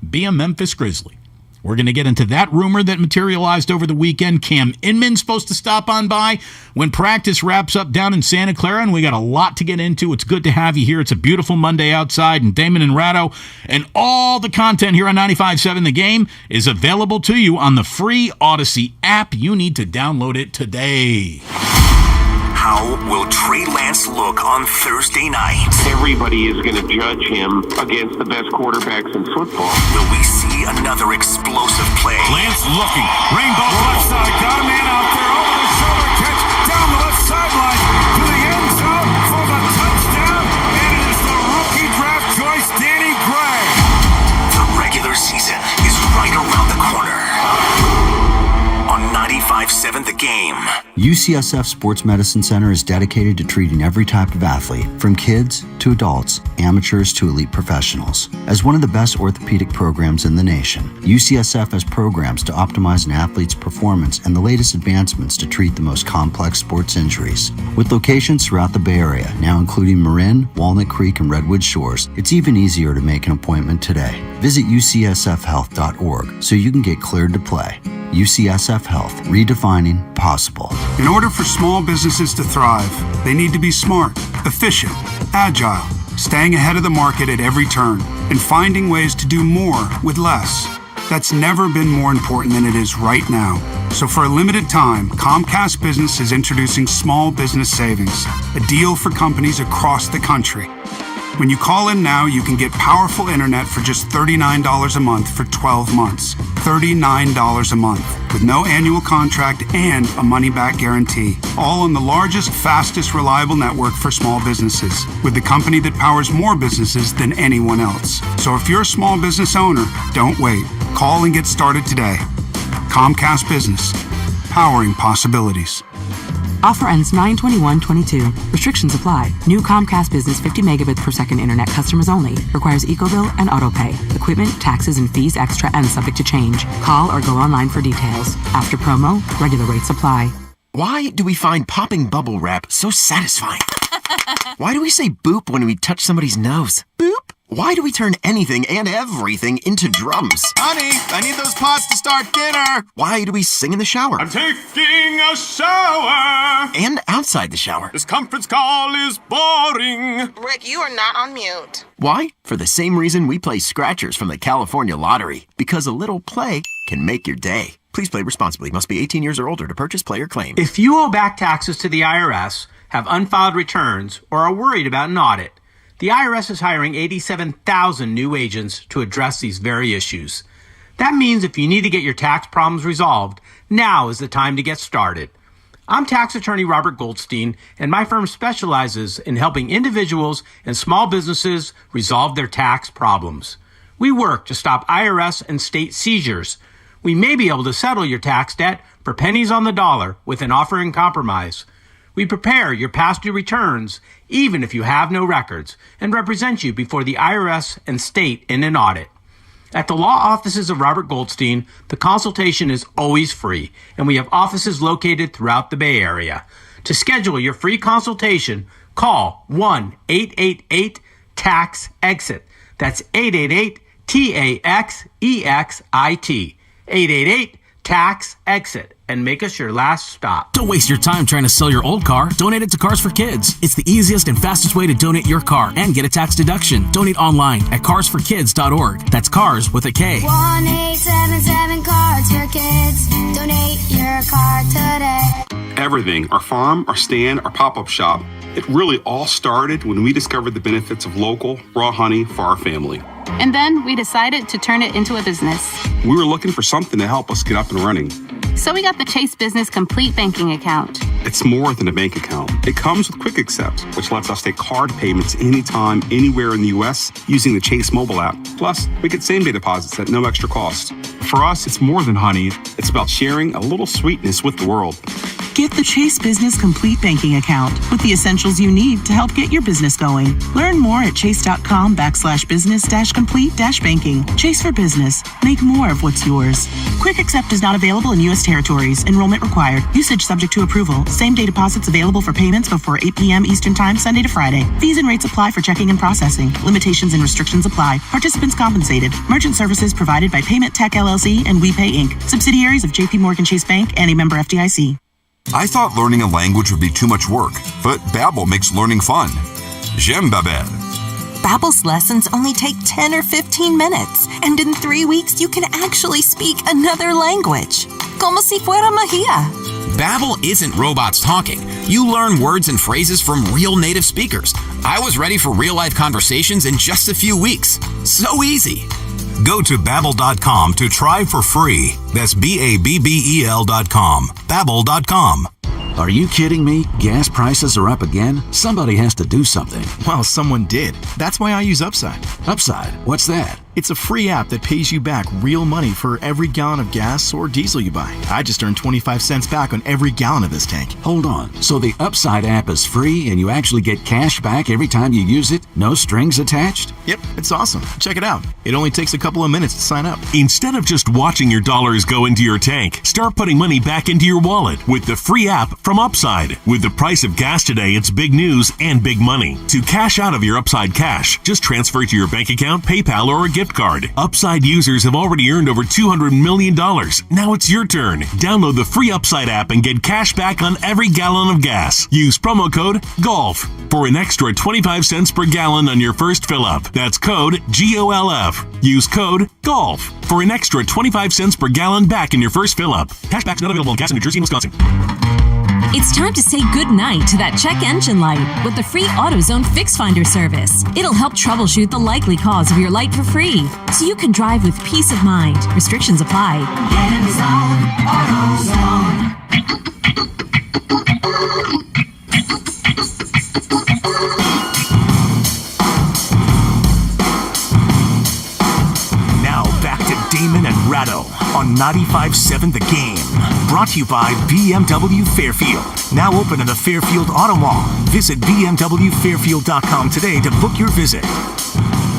be a Memphis Grizzly? We're going to get into that rumor that materialized over the weekend. Cam Inman's supposed to stop on by when practice wraps up down in Santa Clara, and we got a lot to get into. It's good to have you here. It's a beautiful Monday outside, and Damon and Ratto and all the content here on 95.7 The Game is available to you on the free Odyssey app. You need to download it today. How will Trey Lance look on Thursday night? Everybody is going to judge him against the best quarterbacks in football. Will we see another explosive play? Lance looking. Rainbow left side. Got a man out there. Over the shoulder catch. Down the left sideline. To the end zone for the touchdown. And it is the rookie draft choice, Danny Gray. The regular season is right around the corner. On 95.7 The Game. UCSF Sports Medicine Center is dedicated to treating every type of athlete, from kids to adults, amateurs to elite professionals. As one of the best orthopedic programs in the nation, UCSF has programs to optimize an athlete's performance and the latest advancements to treat the most complex sports injuries. With locations throughout the Bay Area, now including Marin, Walnut Creek, and Redwood Shores, it's even easier to make an appointment today. Visit ucsfhealth.org so you can get cleared to play. UCSF Health, redefining possible. In order for small businesses to thrive, they need to be smart, efficient, agile, staying ahead of the market at every turn, and finding ways to do more with less. That's never been more important than it is right now. So for a limited time, Comcast Business is introducing Small Business Savings, a deal for companies across the country. When you call in now, you can get powerful internet for just $39 a month for 12 months. $39 a month, with no annual contract and a money-back guarantee. All on the largest, fastest, reliable network for small businesses, with the company that powers more businesses than anyone else. So if you're a small business owner, don't wait. Call and get started today. Comcast Business, powering possibilities. Offer ends 9/21/22. Restrictions apply. New Comcast Business 50 megabits per second internet customers only. Requires EcoBill and AutoPay. Equipment, taxes, and fees extra and subject to change. Call or go online for details. After promo, regular rates apply. Why do we find popping bubble wrap so satisfying? Why do we say boop when we touch somebody's nose? Boop? Why do we turn anything and everything into drums? Honey, I need those pots to start dinner. Why do we sing in the shower? I'm taking a shower. And outside the shower. This conference call is boring. Rick, you are not on mute. Why? For the same reason we play scratchers from the California Lottery. Because a little play can make your day. Please play responsibly. Must be 18 years or older to purchase, play, or claim. If you owe back taxes to the IRS, have unfiled returns, or are worried about an audit, the IRS is hiring 87,000 new agents to address these very issues. That means if you need to get your tax problems resolved, now is the time to get started. I'm tax attorney Robert Goldstein, and my firm specializes in helping individuals and small businesses resolve their tax problems. We work to stop IRS and state seizures. We may be able to settle your tax debt for pennies on the dollar with an offer in compromise. We prepare your past due returns, even if you have no records, and represent you before the IRS and state in an audit. At the law offices of Robert Goldstein, the consultation is always free, and we have offices located throughout the Bay Area. To schedule your free consultation, call 1-888-TAX-EXIT. That's 888-TAXEXIT. 888-TAX-EXIT. and make us your last stop. Don't waste your time trying to sell your old car. Donate it to Cars for Kids. It's the easiest and fastest way to donate your car and get a tax deduction. Donate online at carsforkids.org. That's cars with a K. 1-877 Cards for Kids. Donate your car today. Everything, our farm, our stand, our pop-up shop, it really all started when we discovered the benefits of local, raw honey for our family. And then we decided to turn it into a business. We were looking for something to help us get up and running. So we got the Chase Business Complete Banking Account. It's more than a bank account. It comes with Quick Accept, which lets us take card payments anytime, anywhere in the U.S. using the Chase mobile app. Plus, we get same-day deposits at no extra cost. For us, it's more than honey. It's about sharing a little sweetness with the world. Get the Chase Business Complete Banking Account with the essentials you need to help get your business going. Learn more at chase.com/business-complete-banking. Chase for Business. Make more of what's yours. Quick Accept is not available in U.S. territories. Enrollment required. Usage subject to approval. Same-day deposits available for payments before 8 p.m. Eastern Time, Sunday to Friday. Fees and rates apply for checking and processing. Limitations and restrictions apply. Participants compensated. Merchant services provided by Payment Tech LLC and WePay Inc. Subsidiaries of J.P. Morgan Chase Bank and a member FDIC. I thought learning a language would be too much work, but Babbel makes learning fun. J'aime Babbel. Babbel's lessons only take 10 or 15 minutes, and in 3 weeks you can actually speak another language. Como si fuera magia. Babbel isn't robots talking. You learn words and phrases from real native speakers. I was ready for real-life conversations in just a few weeks. So easy. Go to Babbel.com to try for free. That's Babbel.com. Babbel.com. Are you kidding me? Gas prices are up again? Somebody has to do something. Well, someone did. That's why I use Upside. Upside? What's that? It's a free app that pays you back real money for every gallon of gas or diesel you buy. I just earned 25 cents back on every gallon of this tank. Hold on. So the Upside app is free and you actually get cash back every time you use it? No strings attached? Yep, it's awesome. Check it out. It only takes a couple of minutes to sign up. Instead of just watching your dollars go into your tank, start putting money back into your wallet with the free app from Upside. With the price of gas today, it's big news and big money. To cash out of your Upside cash, just transfer it to your bank account, PayPal, or a gift card. Upside users have already earned over $200 million. Now it's your turn. Download the free Upside app and get cash back on every gallon of gas. Use promo code GOLF for an extra 25 cents per gallon on your first fill-up. That's code GOLF. Use code GOLF for an extra 25 cents per gallon back in your first fill-up. Cashback's not available on gas in New Jersey and Wisconsin. It's time to say goodnight to that check engine light with the free AutoZone Fix Finder service. It'll help troubleshoot the likely cause of your light for free, so you can drive with peace of mind. Restrictions apply. Get in the zone, AutoZone. Now back to Damon and Ratto on 95.7 The Game. Brought to you by BMW Fairfield. Now open in the Fairfield Auto Mall. Visit BMWFairfield.com today to book your visit.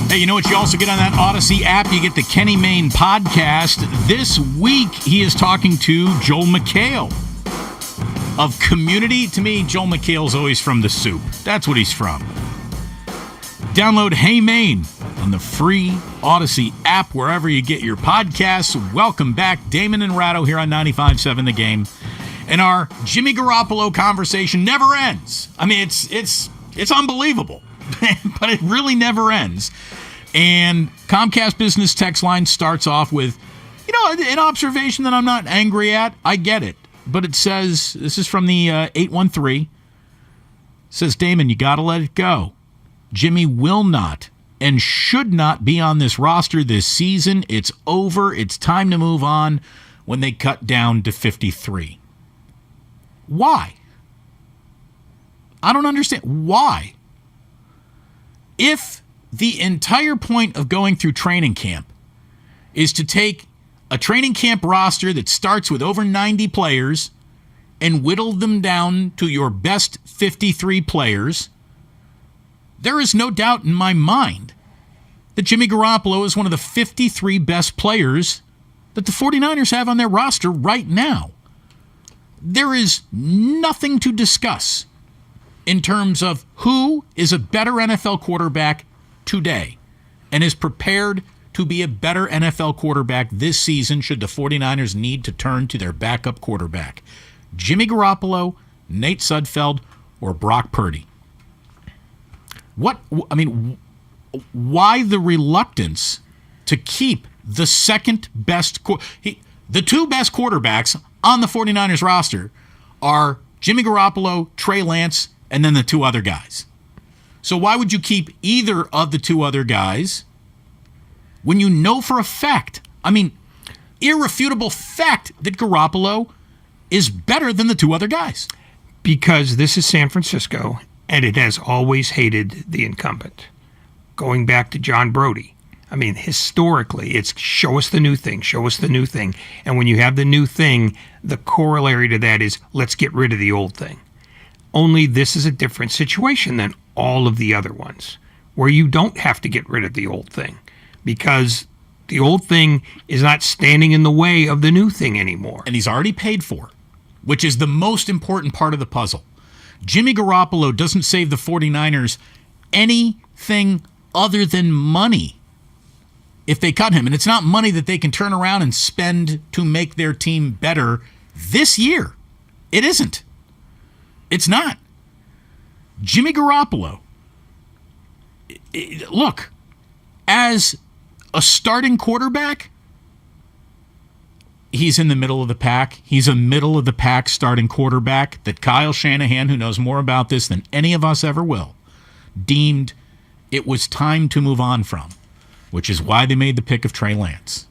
Hey, you know what you also get on that Odyssey app? You get the Kenny Mayne podcast. This week, he is talking to Joel McHale of Community. To me, Joel McHale's always from the soup. That's what he's from. Download Hey Maine on the free Odyssey app wherever you get your podcasts. Welcome back. Damon and Ratto here on 95.7 The Game. And our Jimmy Garoppolo conversation never ends. I mean, it's unbelievable, but it really never ends. And Comcast Business text line starts off with, an observation that I'm not angry at. I get it. But it says, this is from the 813, says, Damon, you got to let it go. Jimmy will not and should not be on this roster this season. It's over. It's time to move on when they cut down to 53. Why? I don't understand. Why? If the entire point of going through training camp is to take a training camp roster that starts with over 90 players and whittle them down to your best 53 players, there is no doubt in my mind that Jimmy Garoppolo is one of the 53 best players that the 49ers have on their roster right now. There is nothing to discuss in terms of who is a better NFL quarterback today and is prepared to be a better NFL quarterback this season should the 49ers need to turn to their backup quarterback? Jimmy Garoppolo, Nate Sudfeld, or Brock Purdy? Why the reluctance to keep the second best? The two best quarterbacks on the 49ers roster are Jimmy Garoppolo, Trey Lance, and then the two other guys. So why would you keep either of the two other guys when you know for a fact, irrefutable fact, that Garoppolo is better than the two other guys? Because this is San Francisco, and it has always hated the incumbent. Going back to John Brody. Historically, it's show us the new thing, show us the new thing. And when you have the new thing, the corollary to that is let's get rid of the old thing. Only this is a different situation than all of the other ones, where you don't have to get rid of the old thing because the old thing is not standing in the way of the new thing anymore. And he's already paid for, which is the most important part of the puzzle. Jimmy Garoppolo doesn't save the 49ers anything other than money if they cut him. And it's not money that they can turn around and spend to make their team better this year. It isn't. It's not. Jimmy Garoppolo, look, as a starting quarterback, he's in the middle of the pack. He's a middle-of-the-pack starting quarterback that Kyle Shanahan, who knows more about this than any of us ever will, deemed it was time to move on from, which is why they made the pick of Trey Lance.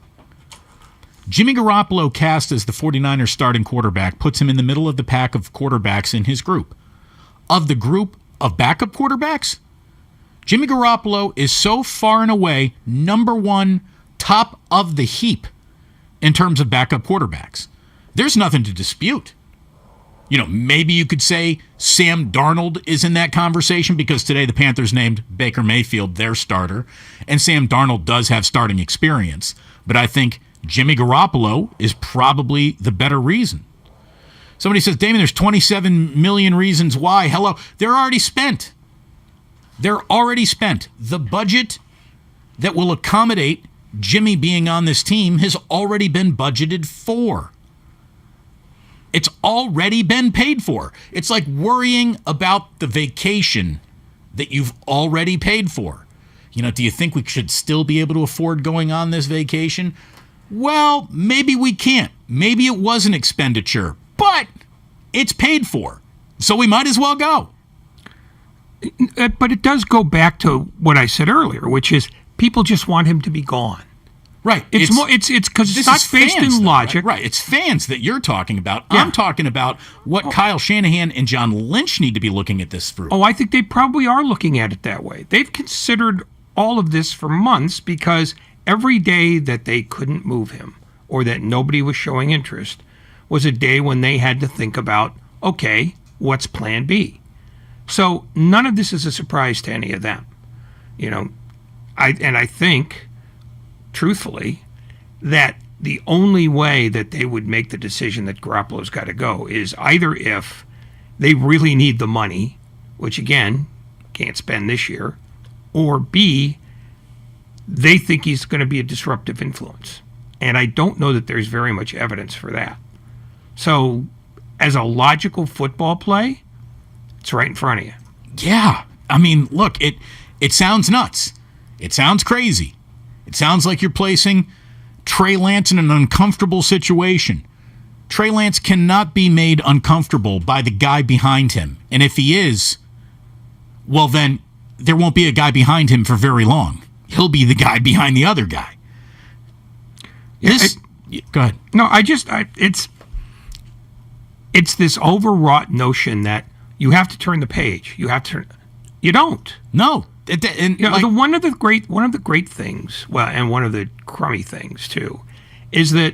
Jimmy Garoppolo, cast as the 49ers starting quarterback, puts him in the middle of the pack of quarterbacks in his group. Of the group of backup quarterbacks, Jimmy Garoppolo is so far and away number one, top of the heap in terms of backup quarterbacks. There's nothing to dispute. Maybe you could say Sam Darnold is in that conversation because today the Panthers named Baker Mayfield their starter, and Sam Darnold does have starting experience. But I think Jimmy Garoppolo is probably the better reason. Somebody says, Damon, there's 27 million reasons why. Hello, they're already spent. They're already spent. The budget that will accommodate Jimmy being on this team has already been budgeted for. It's already been paid for. It's like worrying about the vacation that you've already paid for. Do you think we should still be able to afford going on this vacation? Well, maybe we can't. Maybe it was an expenditure, but it's paid for. So we might as well go. But it does go back to what I said earlier, which is people just want him to be gone. Right. It's because it's not based in logic. Right. It's fans that you're talking about. Yeah. I'm talking about what Kyle Shanahan and John Lynch need to be looking at this through. Oh, I think they probably are looking at it that way. They've considered all of this for months because every day that they couldn't move him or that nobody was showing interest was a day when they had to think about, okay, what's plan B? So none of this is a surprise to any of them. I think, truthfully, that the only way that they would make the decision that Garoppolo's got to go is either if they really need the money, which again, can't spend this year, or B, they think he's going to be a disruptive influence. And I don't know that there's very much evidence for that. So as a logical football play, it's right in front of you. Yeah. Look, it sounds nuts. It sounds crazy. It sounds like you're placing Trey Lance in an uncomfortable situation. Trey Lance cannot be made uncomfortable by the guy behind him. And if he is, well, then there won't be a guy behind him for very long. He'll be the guy behind the other guy. Go ahead. No, it's this overwrought notion that you have to turn the page. You don't. No. One of the great things, and one of the crummy things too, is that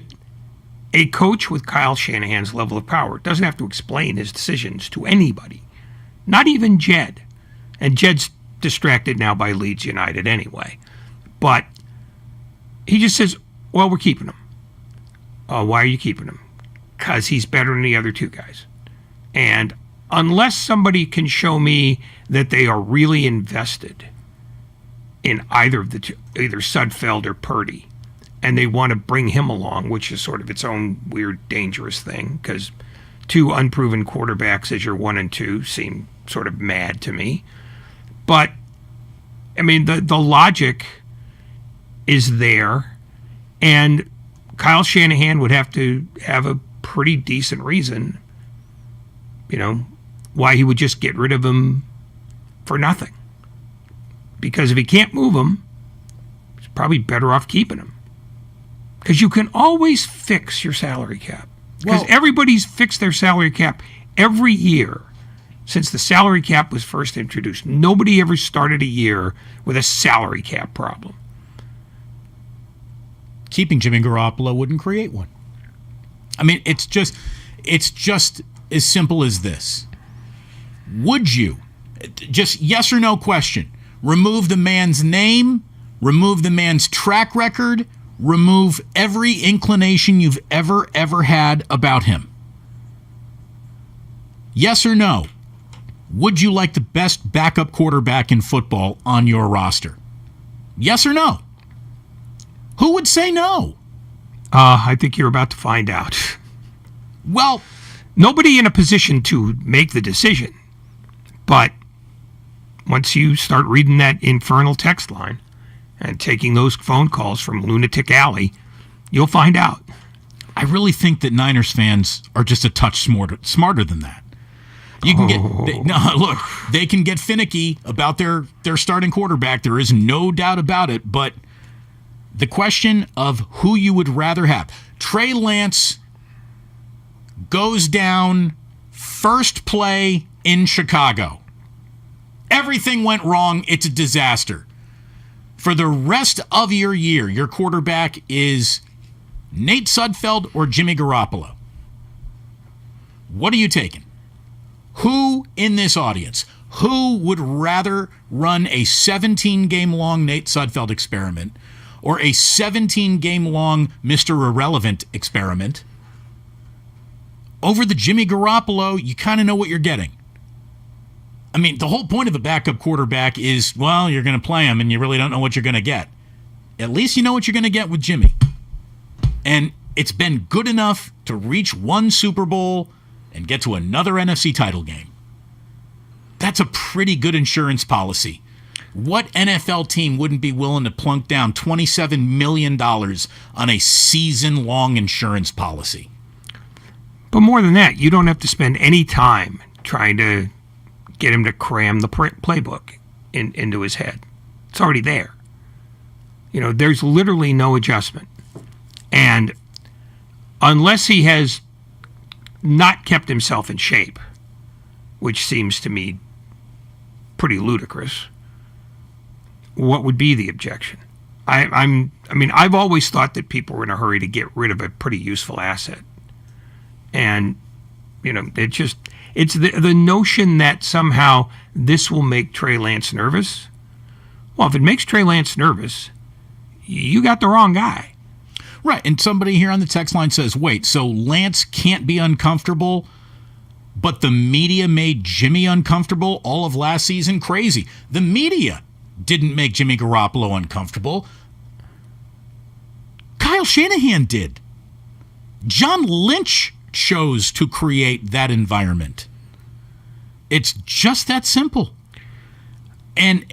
a coach with Kyle Shanahan's level of power doesn't have to explain his decisions to anybody, not even Jed. And Jed's distracted now by Leeds United anyway. But he just says, well, we're keeping him. Why are you keeping him? Because he's better than the other two guys. And unless somebody can show me that they are really invested in either of the two, either Sudfeld or Purdy. And they want to bring him along, which is sort of its own weird, dangerous thing, because two unproven quarterbacks as your 1 and 2 seem sort of mad to me. But, I mean, the logic is there, and Kyle Shanahan would have to have a pretty decent reason, why he would just get rid of him for nothing. Because if he can't move him, he's probably better off keeping him. Because you can always fix your salary cap. Because everybody's fixed their salary cap every year since the salary cap was first introduced. Nobody ever started a year with a salary cap problem. Keeping Jimmy Garoppolo wouldn't create one. I mean, it's just as simple as this. Would you, just yes or no question, remove the man's name, remove the man's track record, remove every inclination you've ever had about him? Yes or no? Would you like the best backup quarterback in football on your roster? Yes or no? Who would say no? I think you're about to find out. Well, nobody in a position to make the decision. But once you start reading that infernal text line and taking those phone calls from Lunatic Alley, you'll find out. I really think that Niners fans are just a touch smarter than that. You can they can get finicky about their starting quarterback. There is no doubt about it. But the question of who you would rather have. Trey Lance goes down first play in Chicago. Everything went wrong. It's a disaster. For the rest of your year, your quarterback is Nate Sudfeld or Jimmy Garoppolo. What are you taking? Who in this audience, who would rather run a 17-game-long Nate Sudfeld experiment or a 17-game-long Mr. Irrelevant experiment over the Jimmy Garoppolo? You kind of know what you're getting. I mean, the whole point of a backup quarterback is, well, you're going to play him and you really don't know what you're going to get. At least you know what you're going to get with Jimmy. And it's been good enough to reach one Super Bowl and get to another NFC title game. That's a pretty good insurance policy. What NFL team wouldn't be willing to plunk down $27 million on a season-long insurance policy? But more than that, you don't have to spend any time trying to get him to cram the playbook into his head. It's already there. There's literally no adjustment. And unless he has not kept himself in shape, which seems to me pretty ludicrous, what would be the objection? I've always thought that people were in a hurry to get rid of a pretty useful asset. And, it's the notion that somehow this will make Trey Lance nervous. Well, if it makes Trey Lance nervous, you got the wrong guy. Right, and somebody here on the text line says, wait, so Lance can't be uncomfortable, but the media made Jimmy uncomfortable all of last season? Crazy. The media didn't make Jimmy Garoppolo uncomfortable. Kyle Shanahan did. John Lynch chose to create that environment. It's just that simple. And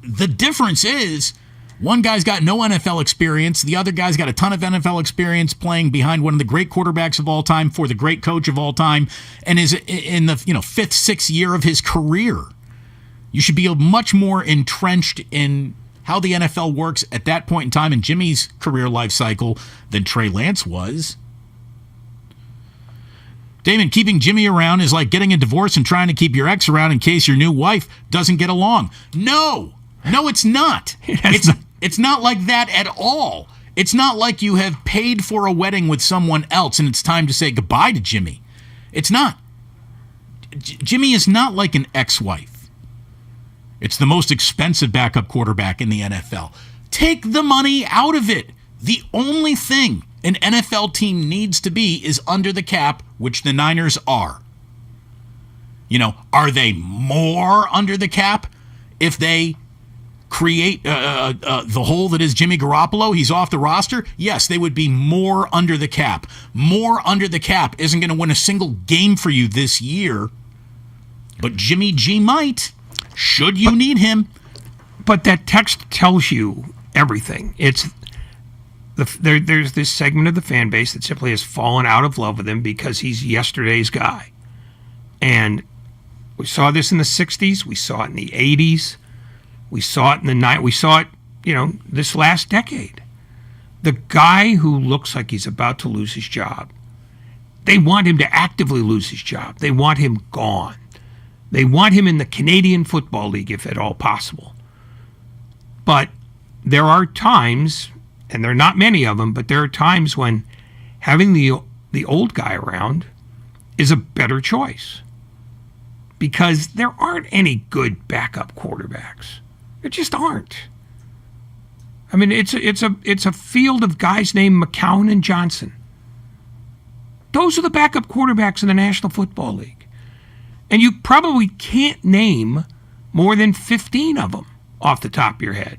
the difference is one guy's got no NFL experience. The other guy's got a ton of NFL experience playing behind one of the great quarterbacks of all time for the great coach of all time and is in the fifth, sixth year of his career. You should be much more entrenched in how the NFL works at that point in time in Jimmy's career life cycle than Trey Lance was. Damon, keeping Jimmy around is like getting a divorce and trying to keep your ex around in case your new wife doesn't get along. No, it's not. It's not like that at all. It's not like you have paid for a wedding with someone else and it's time to say goodbye to Jimmy. It's not. Jimmy is not like an ex-wife. It's the most expensive backup quarterback in the NFL. Take the money out of it. The only thing an NFL team needs to be is under the cap, which the Niners are. Are they more under the cap if they create the hole that is Jimmy Garoppolo, he's off the roster, yes, they would be more under the cap. More under the cap isn't going to win a single game for you this year, but Jimmy G might, should you need him. But that text tells you everything. There's this segment of the fan base that simply has fallen out of love with him because he's yesterday's guy. And we saw this in the 60s. We saw it in the 80s. We saw it in the 90s. We saw it, this last decade. The guy who looks like he's about to lose his job, they want him to actively lose his job. They want him gone. They want him in the Canadian Football League if at all possible. But there are times, and there are not many of them, but there are times when having the old guy around is a better choice. Because there aren't any good backup quarterbacks. There just aren't. I mean, it's a field of guys named McCown and Johnson. Those are the backup quarterbacks in the National Football League. And you probably can't name more than 15 of them off the top of your head.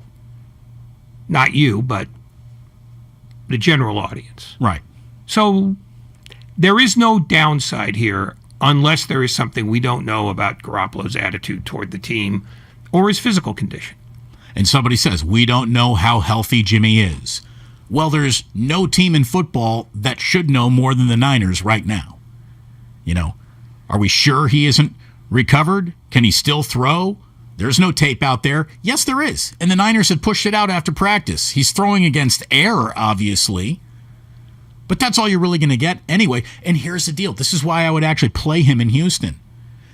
Not you, but the general audience. Right. So there is no downside here unless there is something we don't know about Garoppolo's attitude toward the team or his physical condition. And somebody says, we don't know how healthy Jimmy is. Well, there's no team in football that should know more than the Niners right now. Are we sure he isn't recovered? Can he still throw? There's no tape out there. Yes, there is. And the Niners had pushed it out after practice. He's throwing against air, obviously. But that's all you're really going to get anyway. And here's the deal. This is why I would actually play him in Houston.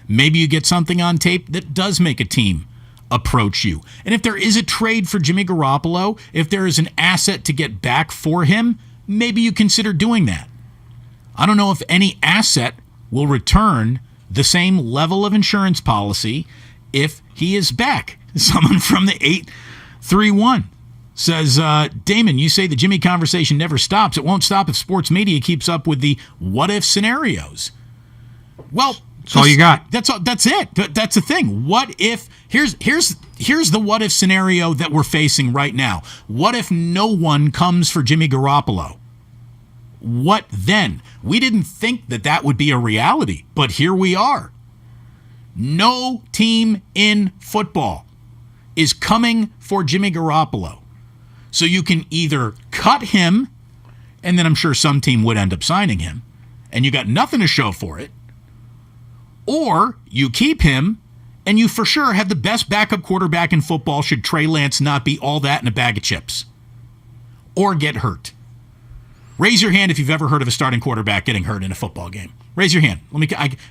Maybe you get something on tape that does make a team approach you. And if there is a trade for Jimmy Garoppolo, if there is an asset to get back for him, maybe you consider doing that. I don't know if any asset will return the same level of insurance policy if he is back. Someone from the 831 says, Damon, you say the Jimmy conversation never stops. It won't stop if sports media keeps up with the what-if scenarios. Well, that's all you got. That's it. That's the thing. What if here's the what if scenario that we're facing right now. What if no one comes for Jimmy Garoppolo? What then? We didn't think that would be a reality, but here we are. No team in football is coming for Jimmy Garoppolo. So you can either cut him, and then I'm sure some team would end up signing him, and you got nothing to show for it, or you keep him, and you for sure have the best backup quarterback in football should Trey Lance not be all that in a bag of chips. Or get hurt. Raise your hand if you've ever heard of a starting quarterback getting hurt in a football game. Raise your hand.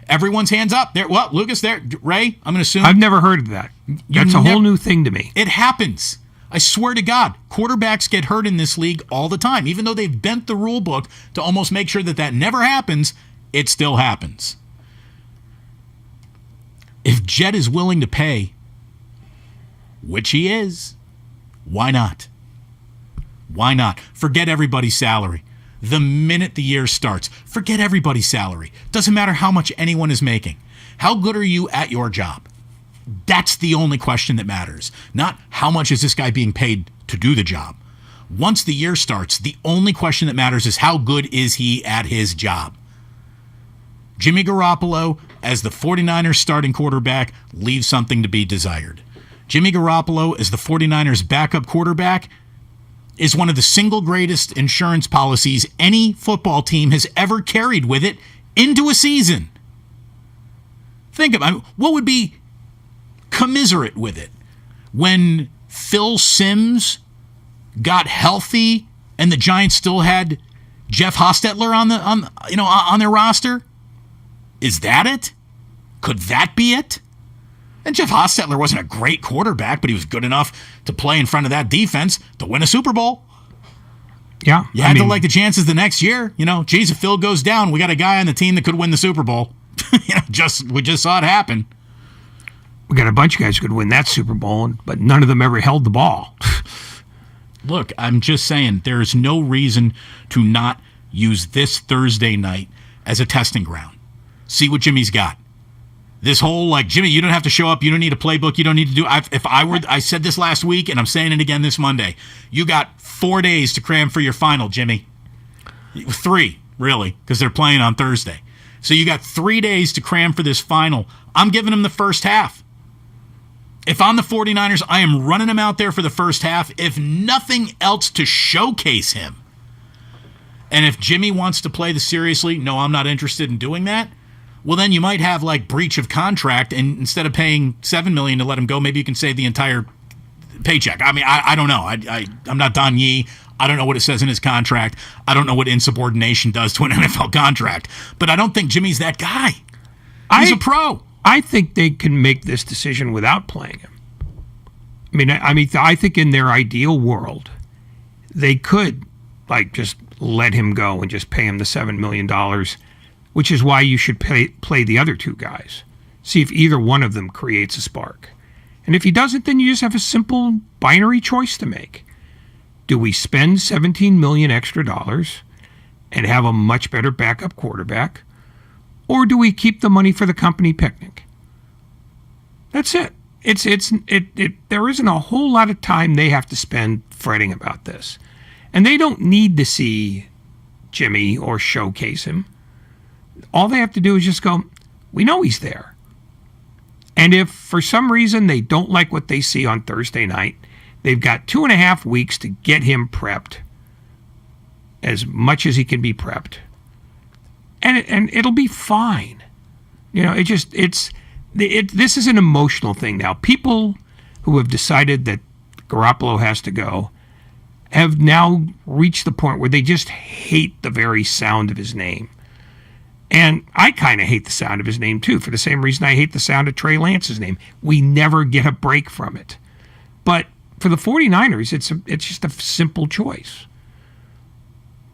Everyone's hands up. There. Well, Lucas, there. Ray, I'm going to assume. I've never heard of that. That's a whole new thing to me. It happens. I swear to God, quarterbacks get hurt in this league all the time. Even though they've bent the rule book to almost make sure that never happens, it still happens. If Jet is willing to pay, which he is, why not? Why not? Forget everybody's salary. The minute the year starts, forget everybody's salary. Doesn't matter how much anyone is making. How good are you at your job? That's the only question that matters. Not how much is this guy being paid to do the job. Once the year starts, the only question that matters is how good is he at his job. Jimmy Garoppolo, as the 49ers starting quarterback, leaves something to be desired. Jimmy Garoppolo, as the 49ers backup quarterback, is one of the single greatest insurance policies any football team has ever carried with it into a season. Think about what would be commiserate with it when Phil Simms got healthy and the Giants still had Jeff Hostetler on their roster. Is that it? Could that be it? And Jeff Hostetler wasn't a great quarterback, but he was good enough to play in front of that defense to win a Super Bowl. Yeah. You had to like the chances the next year. Geez, if Phil goes down, we got a guy on the team that could win the Super Bowl. We just saw it happen. We got a bunch of guys who could win that Super Bowl, but none of them ever held the ball. Look, I'm just saying there's no reason to not use this Thursday night as a testing ground. See what Jimmy's got. This whole, like, Jimmy, you don't have to show up. You don't need a playbook. You don't need to do. I said this last week, and I'm saying it again this Monday. You got 4 days to cram for your final, Jimmy. 3, really, because they're playing on Thursday. So you got 3 days to cram for this final. I'm giving him the first half. If I'm the 49ers, I am running him out there for the first half, if nothing else to showcase him. And if Jimmy wants to play this seriously, no, I'm not interested in doing that. Well, then you might have like breach of contract, and instead of paying $7 million to let him go, maybe you can save the entire paycheck. I mean, I don't know. I'm not Don Yee. I don't know what it says in his contract. I don't know what insubordination does to an NFL contract. But I don't think Jimmy's that guy. He's a pro. I think they can make this decision without playing him. I think in their ideal world, they could like just let him go and just pay him the $7 million, which is why you should play the other 2 guys. See if either one of them creates a spark. And if he doesn't, then you just have a simple binary choice to make. Do we spend $17 million extra dollars and have a much better backup quarterback? Or do we keep the money for the company picnic? That's it. There isn't a whole lot of time they have to spend fretting about this. And they don't need to see Jimmy or showcase him. All they have to do is just go, we know he's there. And if for some reason they don't like what they see on Thursday night, they've got 2.5 weeks to get him prepped as much as he can be prepped. And it'll be fine. This is an emotional thing now. People who have decided that Garoppolo has to go have now reached the point where they just hate the very sound of his name. And I kind of hate the sound of his name, too, for the same reason I hate the sound of Trey Lance's name. We never get a break from it. But for the 49ers, it's just a simple choice.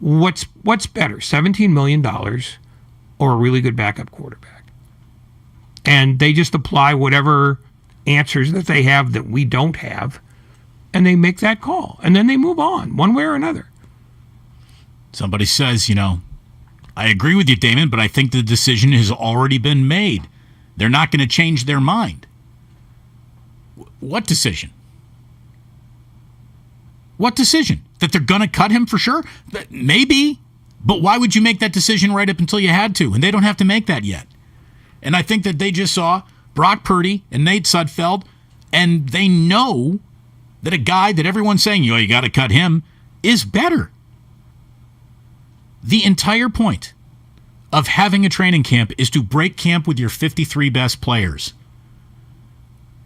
What's better, $17 million or a really good backup quarterback? And they just apply whatever answers that they have that we don't have, and they make that call. And then they move on, one way or another. Somebody says, I agree with you, Damon, but I think the decision has already been made. They're not going to change their mind. What decision? What decision? That they're going to cut him for sure? Maybe. But why would you make that decision right up until you had to? And they don't have to make that yet. And I think that they just saw Brock Purdy and Nate Sudfeld, and they know that a guy that everyone's saying, you got to cut him, is better. The entire point of having a training camp is to break camp with your 53 best players.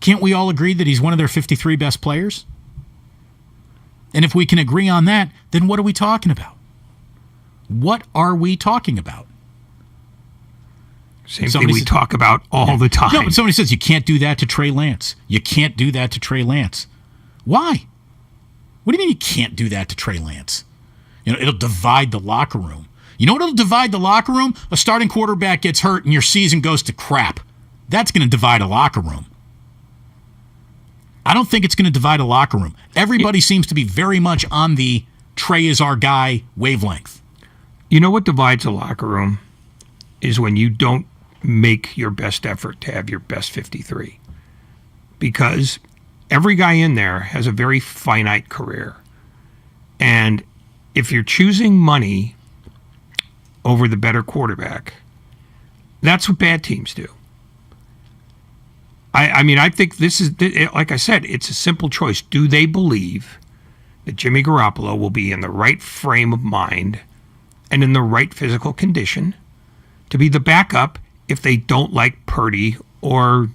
Can't we all agree that he's one of their 53 best players? And if we can agree on that, then what are we talking about? What are we talking about? Same thing we talk about all the time. No, but somebody says you can't do that to Trey Lance. You can't do that to Trey Lance. Why? What do you mean you can't do that to Trey Lance? It'll divide the locker room. You know what will divide the locker room? A starting quarterback gets hurt and your season goes to crap. That's going to divide a locker room. I don't think it's going to divide a locker room. Everybody seems to be very much on the Trey is our guy wavelength. You know what divides a locker room is when you don't make your best effort to have your best 53. Because every guy in there has a very finite career. And if you're choosing money over the better quarterback, that's what bad teams do. I think this is, like I said, it's a simple choice. Do they believe that Jimmy Garoppolo will be in the right frame of mind and in the right physical condition to be the backup if they don't like Purdy or,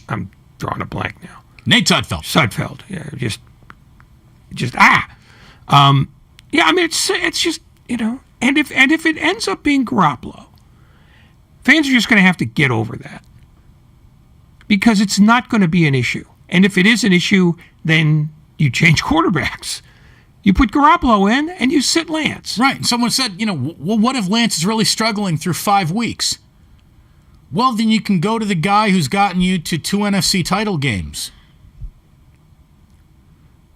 I'm drawing a blank now. Nate Sudfeld. Sudfeld. Yeah, it's just, and if it ends up being Garoppolo, fans are just going to have to get over that. Because it's not going to be an issue. And if it is an issue, then you change quarterbacks. You put Garoppolo in and you sit Lance. Right. And someone said, well, what if Lance is really struggling through 5 weeks? Well, then you can go to the guy who's gotten you to 2 NFC title games.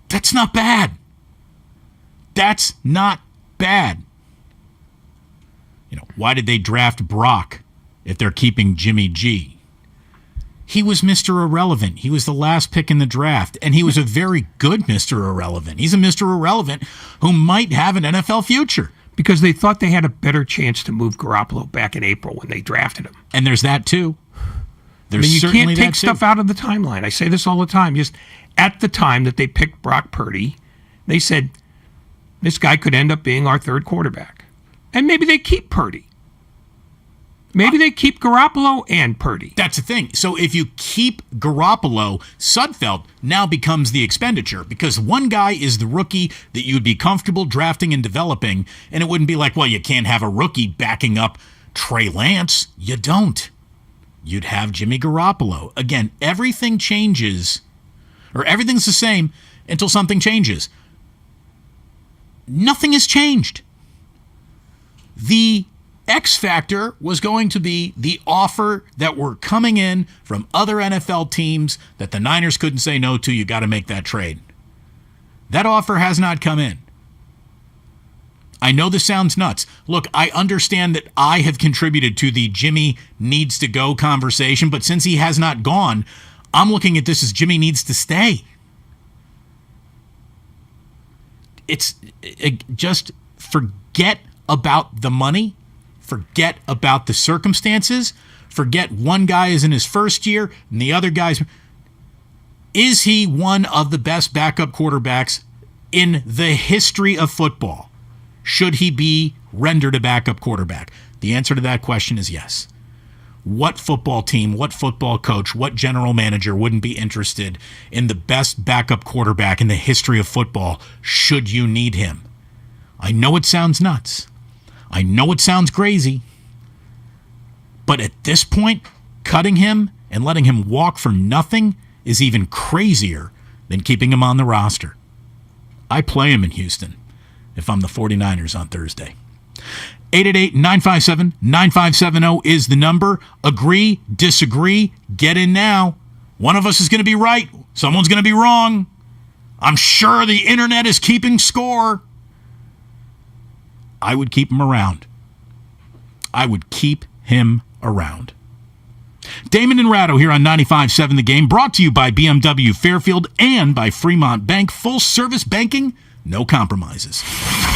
That's not bad. That's not bad. Why did they draft Brock if they're keeping Jimmy G. He was Mr. Irrelevant. He was the last pick in the draft, and he was a very good Mr. Irrelevant. He's a Mr. Irrelevant who might have an NFL future. Because they thought they had a better chance to move Garoppolo back in April when they drafted him. And there's that, too. You can't take stuff out of the timeline. I say this all the time. Just at the time that they picked Brock Purdy, they said, this guy could end up being our third quarterback. And maybe they keep Purdy. Maybe they keep Garoppolo and Purdy. That's the thing. So if you keep Garoppolo, Sudfeld now becomes the expenditure because one guy is the rookie that you'd be comfortable drafting and developing, and it wouldn't be like, well, you can't have a rookie backing up Trey Lance. You don't. You'd have Jimmy Garoppolo. Again, everything changes, or everything's the same until something changes. Nothing has changed. The X factor was going to be the offer that were coming in from other NFL teams that the Niners couldn't say no to. You got to make that trade. That offer has not come in. I know this sounds nuts. Look, I understand that I have contributed to the Jimmy needs to go conversation, but since he has not gone, I'm looking at this as Jimmy needs to stay. Just forget about the money. Forget about the circumstances. Forget one guy is in his first year and the other guy's. Is he one of the best backup quarterbacks in the history of football? Should he be rendered a backup quarterback? The answer to that question is yes. What football team, what football coach, what general manager wouldn't be interested in the best backup quarterback in the history of football should you need him? I know it sounds nuts. I know it sounds crazy. But at this point, cutting him and letting him walk for nothing is even crazier than keeping him on the roster. I play him in Houston if I'm the 49ers on Thursday. 888-957-9570 is the number. Agree, disagree, get in now. One of us is going to be right. Someone's going to be wrong. I'm sure the internet is keeping score. I would keep him around. I would keep him around. Damon and Ratto here on 95.7 The Game, brought to you by BMW Fairfield and by Fremont Bank. Full service banking, no compromises.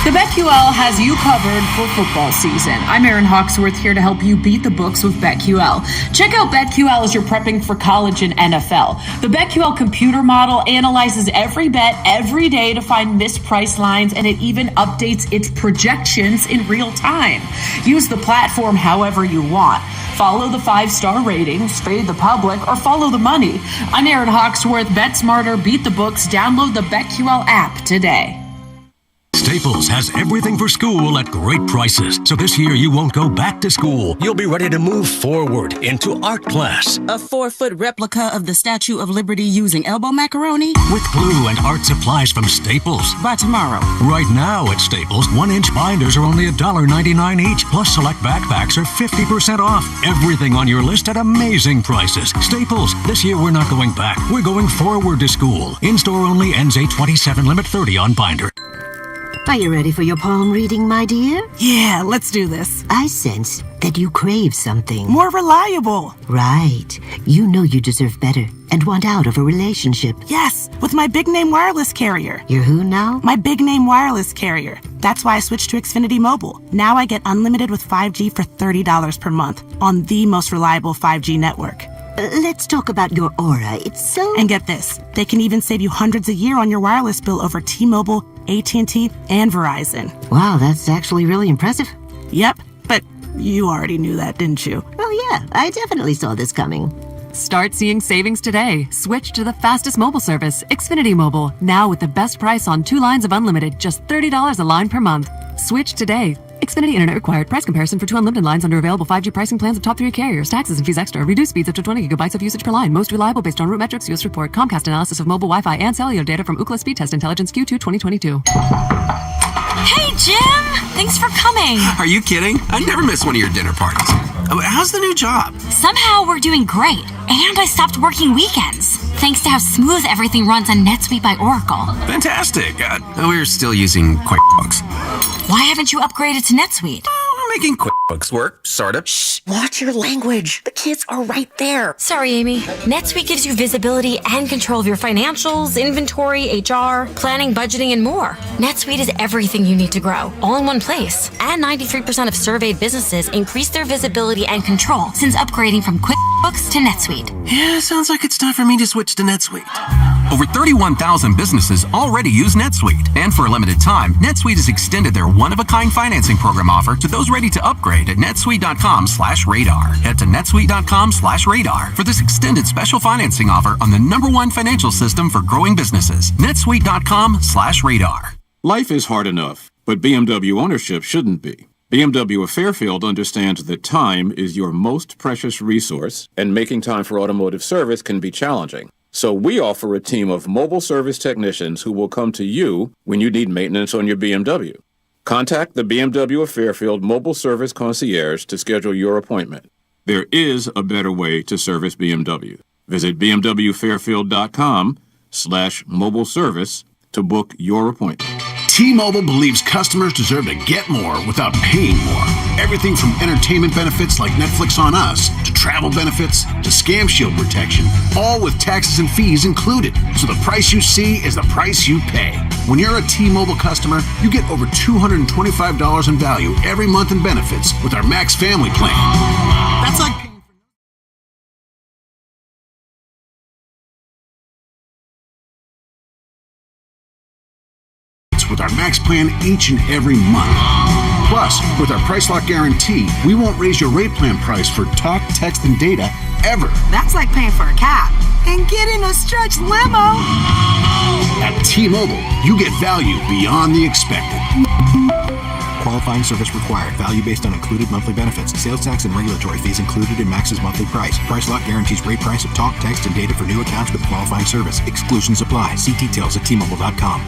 The BetQL has you covered for football season. I'm Erin Hawksworth here to help you beat the books with BetQL. Check out BetQL as you're prepping for college and NFL. The BetQL computer model analyzes every bet every day to find mispriced lines, and it even updates its projections in real time. Use the platform however you want. Follow the 5-star ratings, fade the public, or follow the money. I'm Erin Hawksworth. Bet smarter, beat the books. Download the BetQL app today. Staples has everything for school at great prices. So this year you won't go back to school. You'll be ready to move forward into art class. A 4-foot replica of the Statue of Liberty using elbow macaroni? With glue and art supplies from Staples. By tomorrow. Right now at Staples, 1-inch binders are only $1.99 each. Plus select backpacks are 50% off. Everything on your list at amazing prices. Staples, this year we're not going back. We're going forward to school. In-store only, ends 8/27, limit 30 on binder. Are you ready for your palm reading, my dear? Yeah, let's do this. I sense that you crave something. More reliable. Right. You know you deserve better and want out of a relationship. Yes, with my big name wireless carrier. You're who now? My big name wireless carrier. That's why I switched to Xfinity Mobile. Now I get unlimited with 5G for $30 per month on the most reliable 5G network. Let's talk about your aura. It's so... And get this. They can even save you hundreds a year on your wireless bill over T-Mobile, AT&T, and Verizon. Wow, that's actually really impressive. Yep, but you already knew that, didn't you? Oh yeah, I definitely saw this coming. Start seeing savings today. Switch to the fastest mobile service, Xfinity Mobile. Now with the best price on 2 lines of unlimited, just $30 a line per month. Switch today. Xfinity Internet required. Price comparison for 2 unlimited lines under available 5G pricing plans of top 3 carriers. Taxes and fees extra. Reduced speeds up to 20 gigabytes of usage per line. Most reliable based on root metrics. US report. Comcast analysis of mobile Wi-Fi and cellular data from Ookla Speed Test Intelligence Q2 2022. Hey, Jim! Thanks for coming. Are you kidding? I never miss one of your dinner parties. How's the new job? Somehow we're doing great, and I stopped working weekends, thanks to how smooth everything runs on NetSuite by Oracle. Fantastic. We're still using QuickBooks. Why haven't you upgraded to NetSuite? making QuickBooks work, sort of. Shh, watch your language. The kids are right there. Sorry, Amy. NetSuite gives you visibility and control of your financials, inventory, HR, planning, budgeting, and more. NetSuite is everything you need to grow, all in one place. And 93% of surveyed businesses increase their visibility and control since upgrading from QuickBooks to NetSuite. Yeah, sounds like it's time for me to switch to NetSuite. Over 31,000 businesses already use NetSuite. And for a limited time, NetSuite has extended their one-of-a-kind financing program offer to those ready to upgrade at netsuite.com/radar. Head to netsuite.com/radar for this extended special financing offer on the #1 financial system for growing businesses. netsuite.com/radar. Life is hard enough, but BMW ownership shouldn't be. BMW of Fairfield understands that time is your most precious resource, and making time for automotive service can be challenging. So we offer a team of mobile service technicians who will come to you when you need maintenance on your BMW. Contact the BMW of Fairfield Mobile Service Concierge to schedule your appointment. There is a better way to service BMW. Visit bmwfairfield.com/mobile service to book your appointment. T-Mobile believes customers deserve to get more without paying more. Everything from entertainment benefits like Netflix on Us, to travel benefits, to Scam Shield protection, all with taxes and fees included. So the price you see is the price you pay. When you're a T-Mobile customer, you get over $225 in value every month in benefits with our Max Family Plan. That's like with our Max Plan each and every month. Plus, with our Price Lock Guarantee, we won't raise your rate plan price for talk, text, and data ever. That's like paying for a cab and getting a stretch limo. At T-Mobile, you get value beyond the expected. Qualifying service required. Value based on included monthly benefits. Sales tax and regulatory fees included in Max's monthly price. Price Lock guarantees rate price of talk, text, and data for new accounts with qualifying service. Exclusions apply. See details at T-Mobile.com.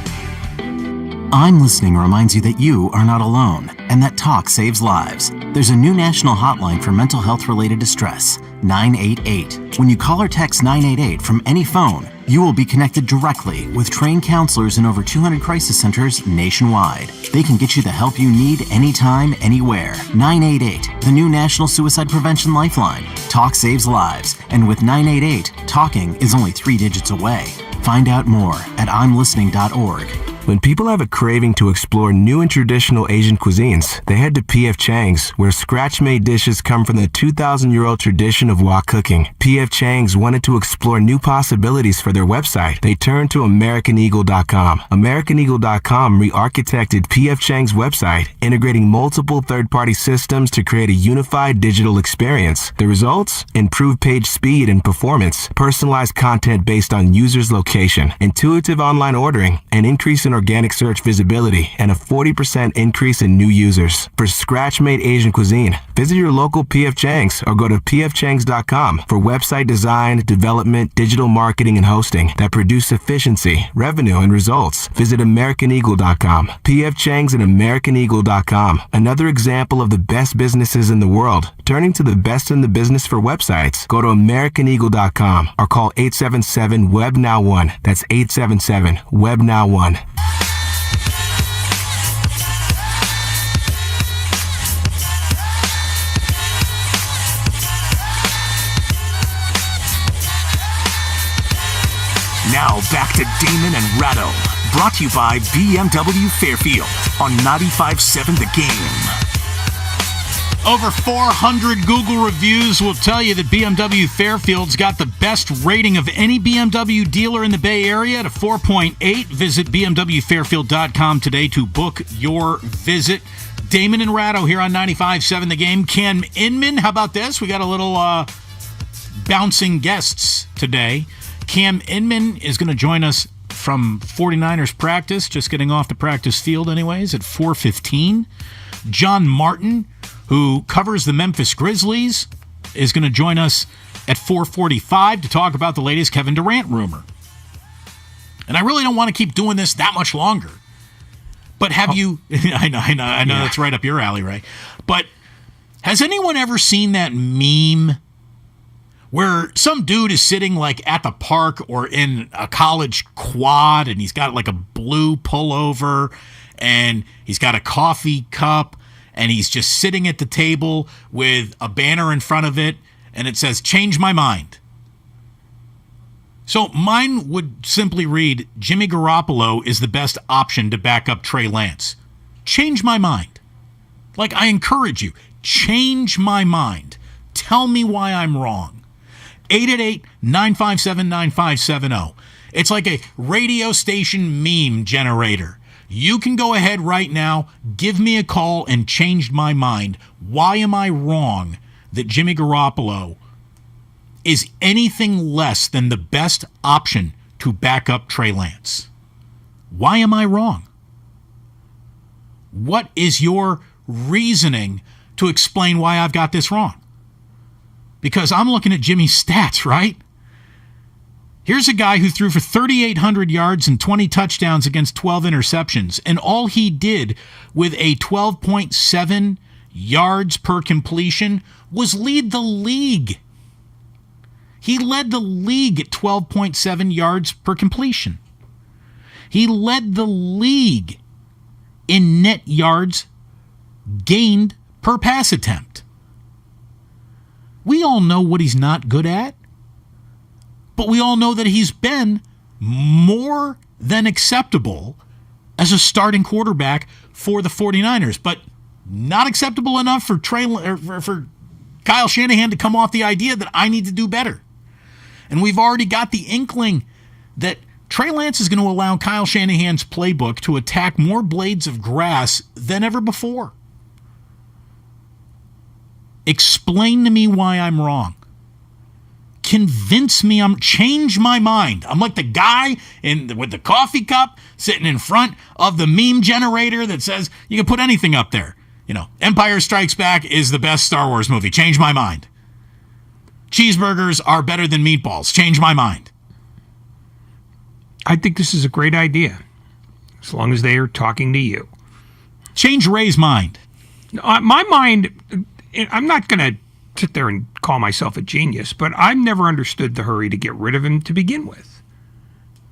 I'm Listening reminds you that you are not alone and that talk saves lives. There's a new national hotline for mental health-related distress, 988. When you call or text 988 from any phone, you will be connected directly with trained counselors in over 200 crisis centers nationwide. They can get you the help you need anytime, anywhere. 988, the new National Suicide Prevention Lifeline. Talk saves lives, and with 988, talking is only 3 digits away. Find out more at imlistening.org. When people have a craving to explore new and traditional Asian cuisines, they head to P.F. Chang's, where scratch-made dishes come from the 2,000-year-old tradition of wok cooking. P.F. Chang's wanted to explore new possibilities for their website. They turned to AmericanEagle.com. AmericanEagle.com re-architected P.F. Chang's website, integrating multiple third-party systems to create a unified digital experience. The results? Improved page speed and performance, personalized content based on users' location, intuitive online ordering, an increase in organic search visibility, and a 40% increase in new users. For scratch-made Asian cuisine, visit your local P.F. Chang's or go to pfchangs.com for website design, development, digital marketing, and hosting that produce efficiency, revenue, and results. Visit AmericanEagle.com. P.F. Chang's and AmericanEagle.com. Another example of the best businesses in the world, turning to the best in the business for websites. Go to AmericanEagle.com or call 877-WEB-NOW1. That's 877-WEB-NOW1. Now back to Damon and Ratto, brought to you by BMW Fairfield on 95.7 The Game. Over 400 Google reviews will tell you that BMW Fairfield's got the best rating of any BMW dealer in the Bay Area at a 4.8. Visit BMWFairfield.com today to book your visit. Damon and Ratto here on 95.7 The Game. Cam Inman, how about this? We got a little bouncing guests today. Cam Inman is going to join us from 49ers practice, just getting off the practice field anyways, at 4:15. John Martin, who covers the Memphis Grizzlies, is going to join us at 4:45 to talk about the latest Kevin Durant rumor. And I really don't want to keep doing this that much longer. But have you... I know, yeah. That's right up your alley, Ray. But has anyone ever seen that meme where some dude is sitting like at the park or in a college quad and he's got like a blue pullover and he's got a coffee cup and he's just sitting at the table with a banner in front of it, and it says, "Change my mind." So mine would simply read, Jimmy Garoppolo is the best option to back up Trey Lance. Change my mind. Like, I encourage you, change my mind. Tell me why I'm wrong. 888-957-9570. It's like a radio station meme generator. You can go ahead right now, give me a call, and change my mind. Why am I wrong that Jimmy Garoppolo is anything less than the best option to back up Trey Lance? Why am I wrong? What is your reasoning to explain why I've got this wrong? Because I'm looking at Jimmy's stats, right? Here's a guy who threw for 3,800 yards and 20 touchdowns against 12 interceptions, and all he did with a 12.7 yards per completion was lead the league. He led the league at 12.7 yards per completion. He led the league in net yards gained per pass attempt. We all know what he's not good at, but we all know that he's been more than acceptable as a starting quarterback for the 49ers, but not acceptable enough for for Kyle Shanahan to come off the idea that I need to do better. And we've already got the inkling that Trey Lance is going to allow Kyle Shanahan's playbook to attack more blades of grass than ever before. Explain to me why I'm wrong. Convince me, change my mind. I'm like the guy with the coffee cup sitting in front of the meme generator that says you can put anything up there. You know, Empire Strikes Back is the best Star Wars movie. Change my mind. Cheeseburgers are better than meatballs. Change my mind. I think this is a great idea, as long as they are talking to you. Change Ray's mind. My mind, I'm not going to sit there and call myself a genius, but I've never understood the hurry to get rid of him to begin with.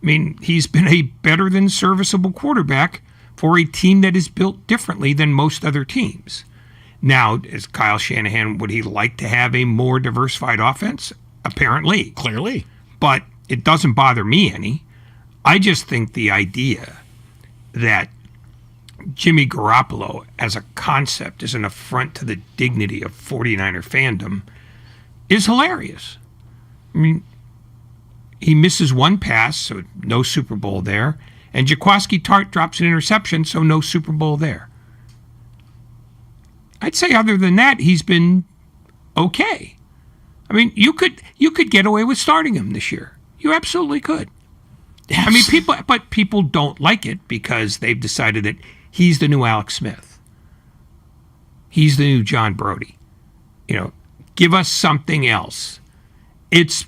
I mean, he's been a better than serviceable quarterback for a team that is built differently than most other teams. Now, is Kyle Shanahan, would he like to have a more diversified offense? Apparently. Clearly. But it doesn't bother me any. I just think the idea that Jimmy Garoppolo as a concept is an affront to the dignity of 49er fandom is hilarious. I mean, he misses one pass, so no Super Bowl there, and Jaquiski Tartt drops an interception, so no Super Bowl there. I'd say other than that, he's been okay. I mean, you could get away with starting him this year. You absolutely could. Yes. I mean, people don't like it because they've decided that he's the new Alex Smith. He's the new John Brody. You know, give us something else. It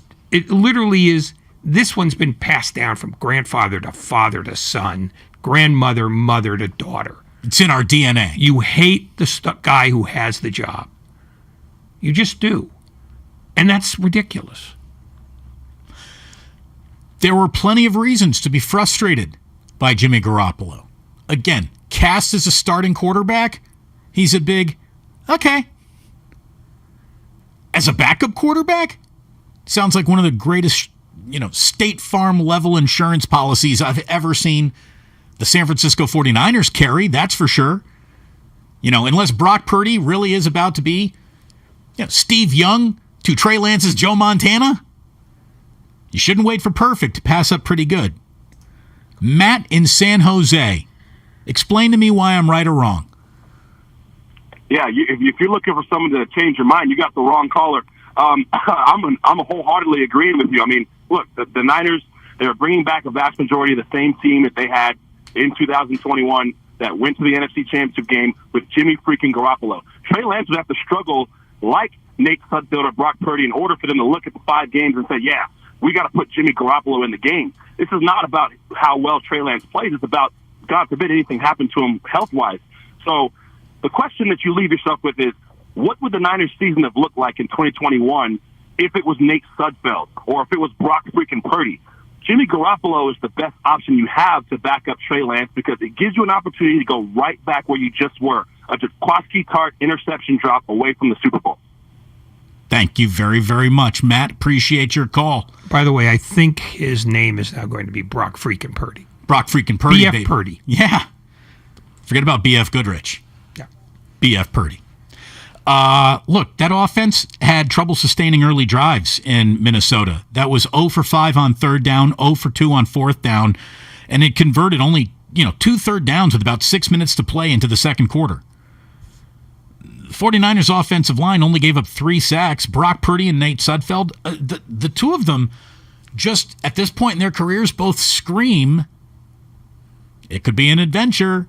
literally is, this one's been passed down from grandfather to father to son, grandmother, mother to daughter. It's in our DNA. You hate the guy who has the job. You just do. And that's ridiculous. There were plenty of reasons to be frustrated by Jimmy Garoppolo. Again, cast as a starting quarterback, he's a big, okay. As a backup quarterback, sounds like one of the greatest, State Farm level insurance policies I've ever seen the San Francisco 49ers carry, that's for sure. Unless Brock Purdy really is about to be, Steve Young to Trey Lance's Joe Montana, you shouldn't wait for perfect to pass up pretty good. Matt in San Jose, explain to me why I'm right or wrong. Yeah, if you're looking for someone to change your mind, you got the wrong caller. I'm wholeheartedly agreeing with you. I mean, look, the Niners, they're bringing back a vast majority of the same team that they had in 2021 that went to the NFC Championship game with Jimmy freaking Garoppolo. Trey Lance would have to struggle like Nate Sudfeld or Brock Purdy in order for them to look at the 5 games and say, yeah, we got to put Jimmy Garoppolo in the game. This is not about how well Trey Lance plays. It's about, God forbid, anything happen to him health-wise. So the question that you leave yourself with is, what would the Niners season have looked like in 2021 if it was Nate Sudfeld or if it was Brock freaking Purdy? Jimmy Garoppolo is the best option you have to back up Trey Lance because it gives you an opportunity to go right back where you just were, a Jaquaski Tart interception drop away from the Super Bowl. Thank you very, very much, Matt. Appreciate your call. By the way, I think his name is now going to be Brock freaking Purdy. Brock freaking Purdy, BF baby. Purdy. Yeah. Forget about BF Goodrich. Yeah. BF Purdy. Look, that offense had trouble sustaining early drives in Minnesota. That was 0 for 5 on third down, 0 for 2 on fourth down, and it converted only 2 third downs with about 6 minutes to play into the second quarter. 49ers offensive line only gave up 3 sacks. Brock Purdy and Nate Sudfeld, the two of them just at this point in their careers both scream it could be an adventure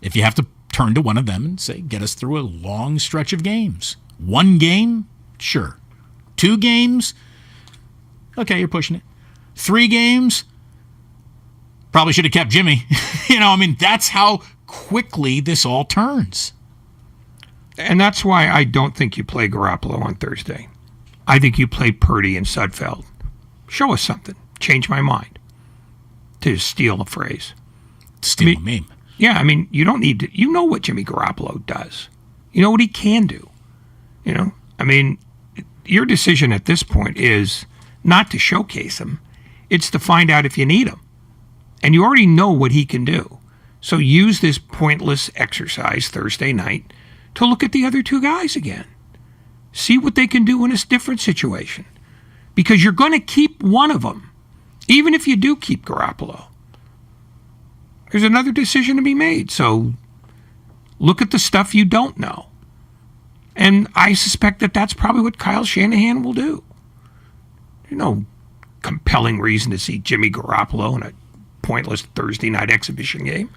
if you have to turn to one of them and say, get us through a long stretch of games. 1 game? Sure. 2 games? Okay, you're pushing it. 3 games? Probably should have kept Jimmy. That's how quickly this all turns. And that's why I don't think you play Garoppolo on Thursday. I think you play Purdy and Sudfeld. Show us something. Change my mind. To steal a phrase. Steal a meme. Yeah, you don't need to. You know what Jimmy Garoppolo does. You know what he can do. Your decision at this point is not to showcase him. It's to find out if you need him. And you already know what he can do. So use this pointless exercise Thursday night to look at the other 2 guys again. See what they can do in a different situation. Because you're going to keep one of them, even if you do keep Garoppolo. There's another decision to be made. So look at the stuff you don't know. And I suspect that that's probably what Kyle Shanahan will do. There's no compelling reason to see Jimmy Garoppolo in a pointless Thursday night exhibition game.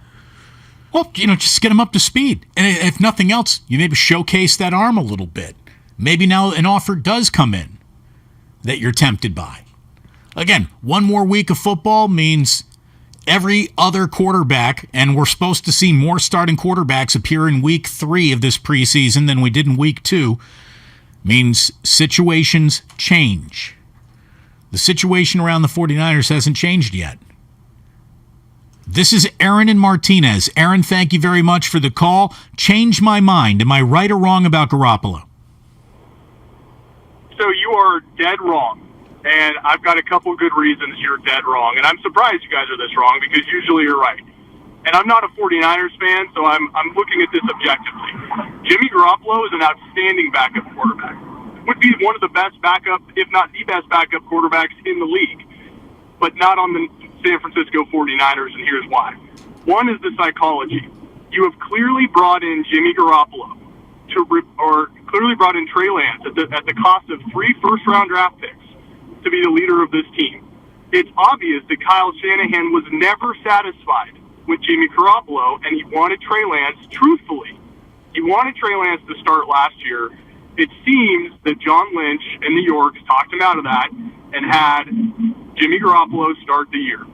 Well, just get him up to speed. And if nothing else, you maybe showcase that arm a little bit. Maybe now an offer does come in that you're tempted by. Again, 1 more week of football means every other quarterback, and we're supposed to see more starting quarterbacks appear in week 3 of this preseason than we did in week 2, means situations change. The situation around the 49ers hasn't changed yet. This is Aaron and Martinez. Aaron, thank you very much for the call. Change my mind. Am I right or wrong about Garoppolo? So you are dead wrong. And I've got a couple good reasons you're dead wrong. And I'm surprised you guys are this wrong because usually you're right. And I'm not a 49ers fan, so I'm looking at this objectively. Jimmy Garoppolo is an outstanding backup quarterback. Would be one of the best backup, if not the best backup quarterbacks in the league. But not on the San Francisco 49ers, and here's why. One is the psychology. You have clearly brought in Jimmy Garoppolo or clearly brought in Trey Lance at the cost of 3 first-round draft picks to be the leader of this team. It's obvious that Kyle Shanahan was never satisfied with Jimmy Garoppolo, and he wanted Trey Lance, truthfully, he wanted Trey Lance to start last year. It seems that John Lynch and New York talked him out of that and had Jimmy Garoppolo start the year.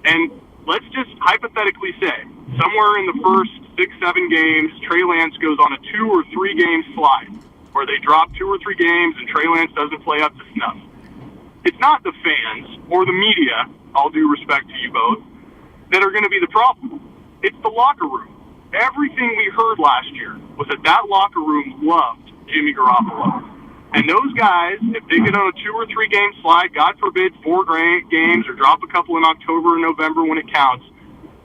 And let's just hypothetically say, somewhere in the first 6-7 games, Trey Lance goes on a 2 or 3 game slide, where they drop 2 or 3 games and Trey Lance doesn't play up to snuff. It's not the fans or the media, all due respect to you both, that are going to be the problem. It's the locker room. Everything we heard last year was that locker room loved Jimmy Garoppolo. And those guys, if they get on a 2 or 3 game slide, God forbid 4 games or drop a couple in October or November when it counts,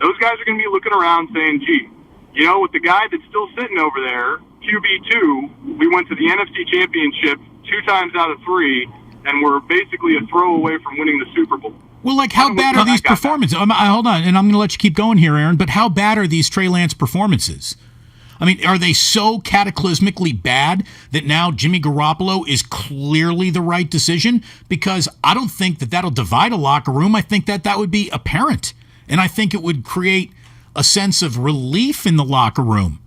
those guys are going to be looking around saying, gee, with the guy that's still sitting over there, QB2, we went to the NFC Championship 2 times out of 3, and we're basically a throw away from winning the Super Bowl. Well, how bad are these performances? Hold on, and I'm going to let you keep going here, Aaron, but how bad are these Trey Lance performances? Are they so cataclysmically bad that now Jimmy Garoppolo is clearly the right decision? Because I don't think that that'll divide a locker room. I think that would be apparent, and I think it would create a sense of relief in the locker room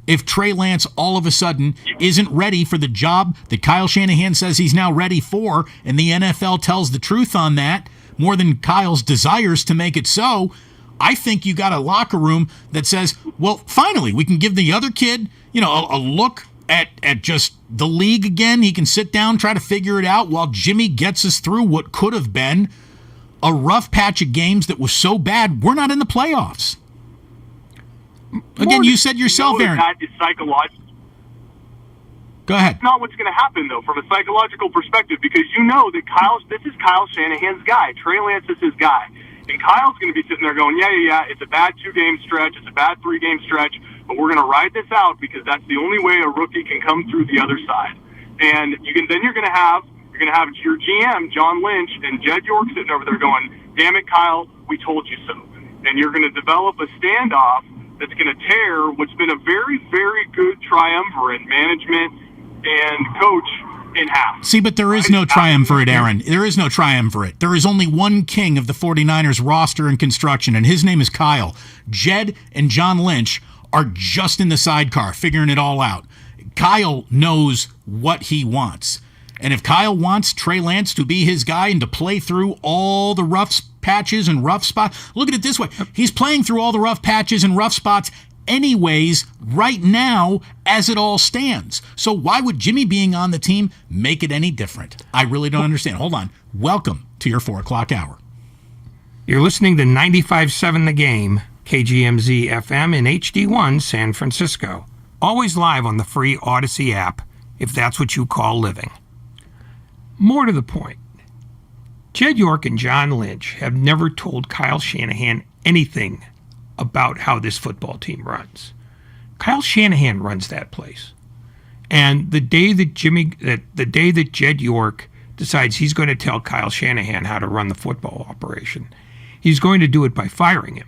if Trey Lance all of a sudden isn't ready for the job that Kyle Shanahan says he's now ready for, and the NFL tells the truth on that more than Kyle's desires to make it so. I think you got a locker room that says, well, finally, we can give the other kid, a look at just the league again. He can sit down, try to figure it out while Jimmy gets us through what could have been a rough patch of games that was so bad we're not in the playoffs. Again, you said yourself, Aaron. That is psychological. Go ahead. It's not what's going to happen, though, from a psychological perspective, because you know that this is Kyle Shanahan's guy. Trey Lance is his guy. And Kyle's going to be sitting there going, yeah, it's a bad 2-game stretch, it's a bad 3-game stretch, but we're going to ride this out because that's the only way a rookie can come through the other side. And you're going to have your GM, John Lynch, and Jed York sitting over there going, damn it, Kyle, we told you so. And you're going to develop a standoff that's going to tear what's been a very, very good triumvirate, management and coach, in half. See, but there is no triumvirate, Aaron. There is no triumvirate. There is only one king of the 49ers roster and construction, and his name is Kyle. Jed and John Lynch are just in the sidecar figuring it all out. Kyle knows what he wants. And if Kyle wants Trey Lance to be his guy and to play through all the rough patches and rough spots, look at it this way. He's playing through all the rough patches and rough spots anyways right now as it all stands. So why would Jimmy being on the team make it any different? I really don't understand. Hold on. Welcome to your 4 o'clock hour. You're listening to 95.7 The Game, KGMZ FM in HD1 San Francisco. Always live on the free Odyssey app, if that's what you call living. More to the point, Jed York and John Lynch have never told Kyle Shanahan anything about how this football team runs. Kyle Shanahan runs that place. And the day that Jed York decides he's going to tell Kyle Shanahan how to run the football operation, he's going to do it by firing him.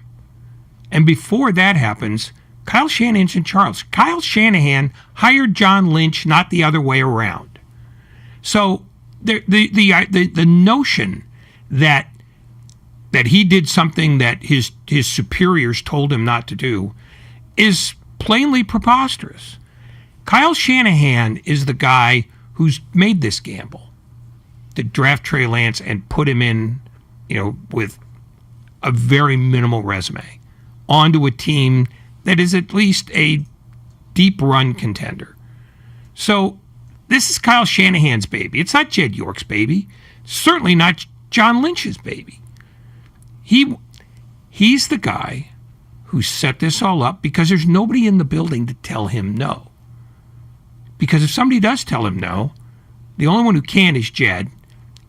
And before that happens, Kyle Shanahan's in charge. Kyle Shanahan hired John Lynch, not the other way around. So the notion that he did something that his superiors told him not to do is plainly preposterous. Kyle Shanahan is the guy who's made this gamble to draft Trey Lance and put him in, with a very minimal resume onto a team that is at least a deep run contender. So this is Kyle Shanahan's baby. It's not Jed York's baby. It's certainly not John Lynch's baby. He's the guy who set this all up because there's nobody in the building to tell him no. Because if somebody does tell him no, the only one who can is Jed.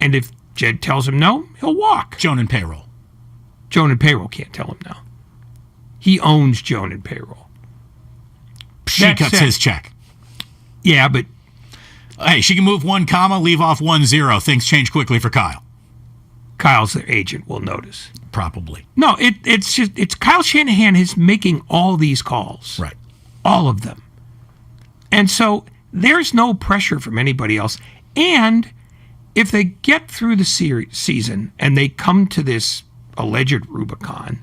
And if Jed tells him no, he'll walk. Joan and Payroll. Joan and Payroll can't tell him no. He owns Joan and Payroll. She cuts his check. Yeah, but... Hey, she can move 1 comma, leave off 1 0. Things change quickly for Kyle. Kyle's their agent will notice. Probably. No, it's Kyle Shanahan is making all these calls. Right. All of them. And so there's no pressure from anybody else. And if they get through the season and they come to this alleged Rubicon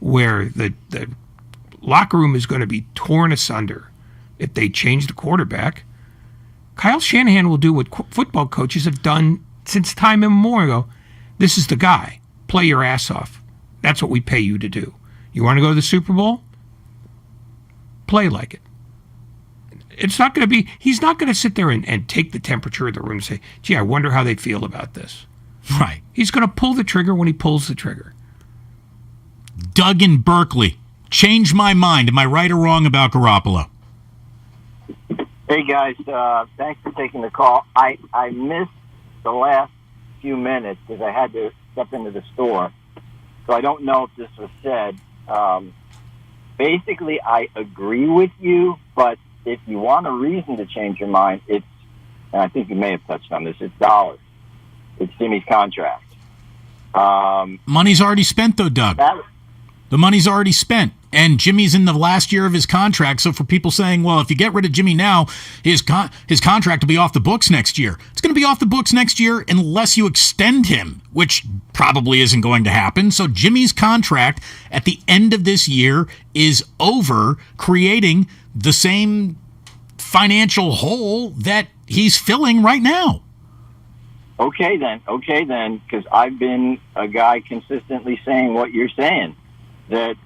where the locker room is going to be torn asunder if they change the quarterback, Kyle Shanahan will do what football coaches have done since time immemorial. This is the guy. Play your ass off. That's what we pay you to do. You want to go to the Super Bowl? Play like it. It's not going to be, he's not going to sit there and take the temperature of the room and say, gee, I wonder how they'd feel about this. Right. He's going to pull the trigger when he pulls the trigger. Doug in Berkeley. Change my mind. Am I right or wrong about Garoppolo? Hey, guys. Thanks for taking the call. I missed the last few minutes because I had to step into the store. So I don't know if this was said. Basically, I agree with you, but if you want a reason to change your mind, and I think you may have touched on this, it's dollars. It's Jimmy's contract. Money's already spent, though, Doug. The money's already spent, and Jimmy's in the last year of his contract. So for people saying, well, if you get rid of Jimmy now, his contract will be off the books next year. It's going to be off the books next year unless you extend him, which probably isn't going to happen. So Jimmy's contract at the end of this year is over, creating the same financial hole that he's filling right now. Okay, then, because I've been a guy consistently saying what you're saying. That,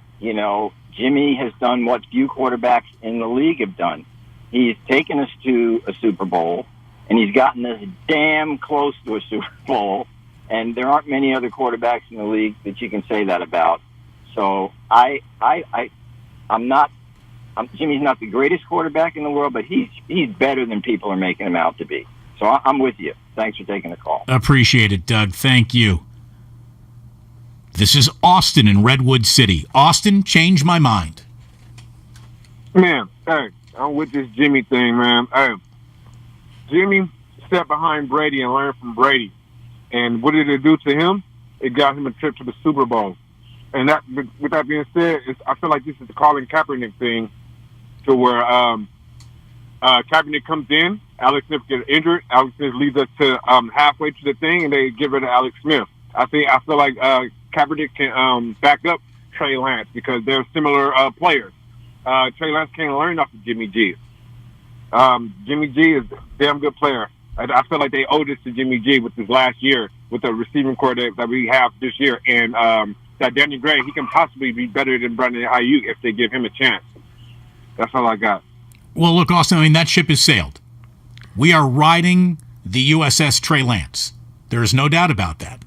Jimmy has done what few quarterbacks in the league have done. He's taken us to a Super Bowl, and he's gotten us damn close to a Super Bowl, and there aren't many other quarterbacks in the league that you can say that about. So I'm not Jimmy's not the greatest quarterback in the world, but he's better than people are making him out to be. So I'm with you. Thanks for taking the call. Appreciate it, Doug. Thank you. This is Austin in Redwood City. Austin, change my mind. Man, hey, I'm with this Jimmy thing, man. Hey, Jimmy stepped behind Brady and learned from Brady. And what did it do to him? It got him a trip to the Super Bowl. And that, with that being said, I feel like this is the Colin Kaepernick thing, to where Kaepernick comes in, Alex Smith gets injured, Alex Smith leads us to halfway to the thing, and they give it to Alex Smith. I feel like Kaepernick can back up Trey Lance because they're similar players. Trey Lance can't learn off of Jimmy G. Jimmy G is a damn good player. I feel like they owe this to Jimmy G with his last year with the receiving core that we have this year. And that Danny Gray, he can possibly be better than Brandon Ayuk if they give him a chance. That's all I got. Well, look, Austin, I mean, that ship has sailed. We are riding the USS Trey Lance. There is no doubt about that.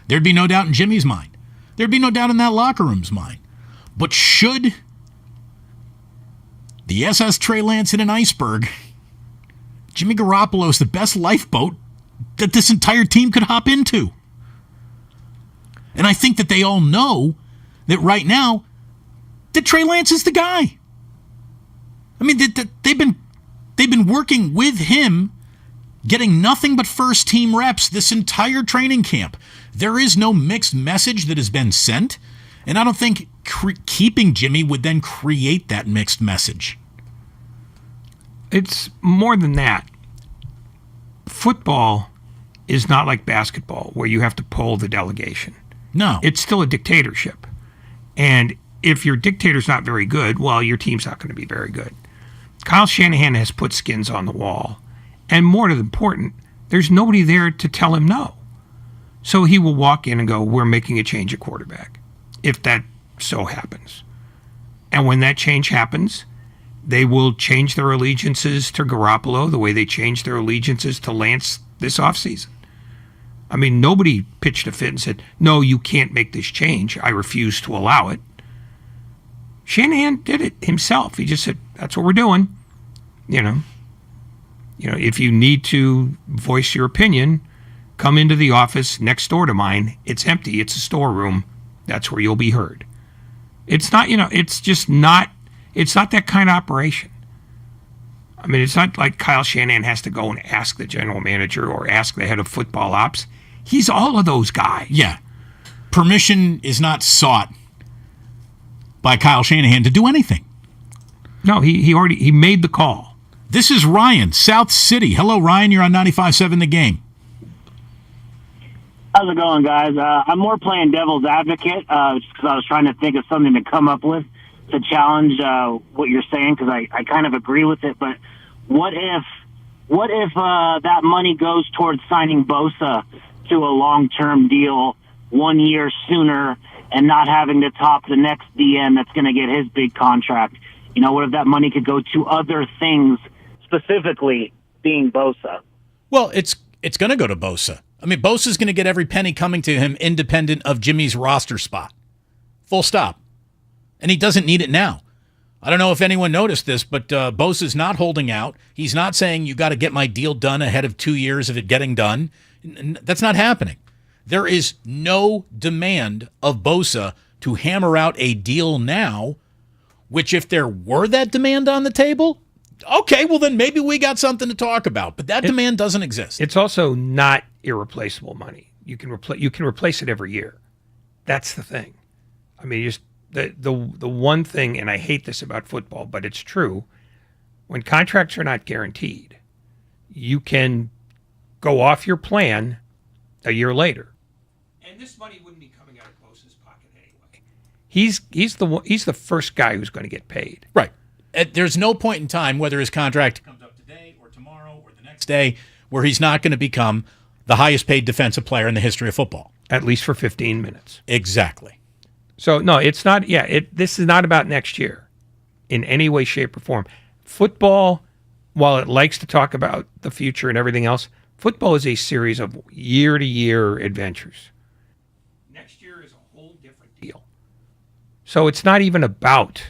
There'd be no doubt in Jimmy's mind. There'd be no doubt in that locker room's mind. But should the SS Trey Lance hit an iceberg, Jimmy Garoppolo is the best lifeboat that this entire team could hop into. And I think that they all know that right now that Trey Lance is the guy. I mean, they've been working with him, getting nothing but first-team reps this entire training camp. There is no mixed message that has been sent, and I don't think keeping Jimmy would then create that mixed message. It's more than that. Football is not like basketball where you have to poll the delegation. No. It's still a dictatorship. And if your dictator's not very good, well, your team's not going to be very good. Kyle Shanahan has put skins on the wall. And more important, there's nobody there to tell him no. So he will walk in and go, we're making a change at quarterback, if that so happens. And when that change happens, they will change their allegiances to Garoppolo the way they changed their allegiances to Lance this offseason. I mean, nobody pitched a fit and said, no, you can't make this change. I refuse to allow it. Shanahan did it himself. He just said, that's what we're doing. You know, if you need to voice your opinion, come into the office next door to mine. It's empty. It's a storeroom. That's where you'll be heard. It's not, it's just not, it's not that kind of operation. I mean, it's not like Kyle Shanahan has to go and ask the general manager or ask the head of football ops. He's all of those guys. Yeah. Permission is not sought by Kyle Shanahan to do anything. No, he made the call. This is Ryan, South City. Hello, Ryan. You're on 95.7 The Game. How's it going, guys? I'm more playing devil's advocate just because I was trying to think of something to come up with to challenge what you're saying, because I kind of agree with it. But what if that money goes towards signing Bosa to a long-term deal 1 year sooner and not having to top the next DM that's going to get his big contract? What if that money could go to other things, specifically being Bosa? Well, it's going to go to Bosa. I mean, Bosa's going to get every penny coming to him independent of Jimmy's roster spot. Full stop. And he doesn't need it now. I don't know if anyone noticed this, but Bosa's not holding out. He's not saying you got to get my deal done ahead of 2 years of it getting done. That's not happening. There is no demand of Bosa to hammer out a deal now, which if there were that demand on the table, okay, well then maybe we got something to talk about. But that demand doesn't exist. It's also not irreplaceable money. You can replace it every year. That's the thing. I mean, just the one thing, and I hate this about football, but it's true. When contracts are not guaranteed, you can go off your plan a year later. And this money wouldn't be coming out of Bosa's pocket anyway. He's the first guy who's going to get paid. Right. There's no point in time, whether his contract comes up today or tomorrow or the next day, where he's not going to become the highest paid defensive player in the history of football. At least for 15 minutes. Exactly. So, no, it's not, this is not about next year in any way, shape, or form. Football, while it likes to talk about the future and everything else, football is a series of year-to-year adventures. Next year is a whole different deal. So it's not even about,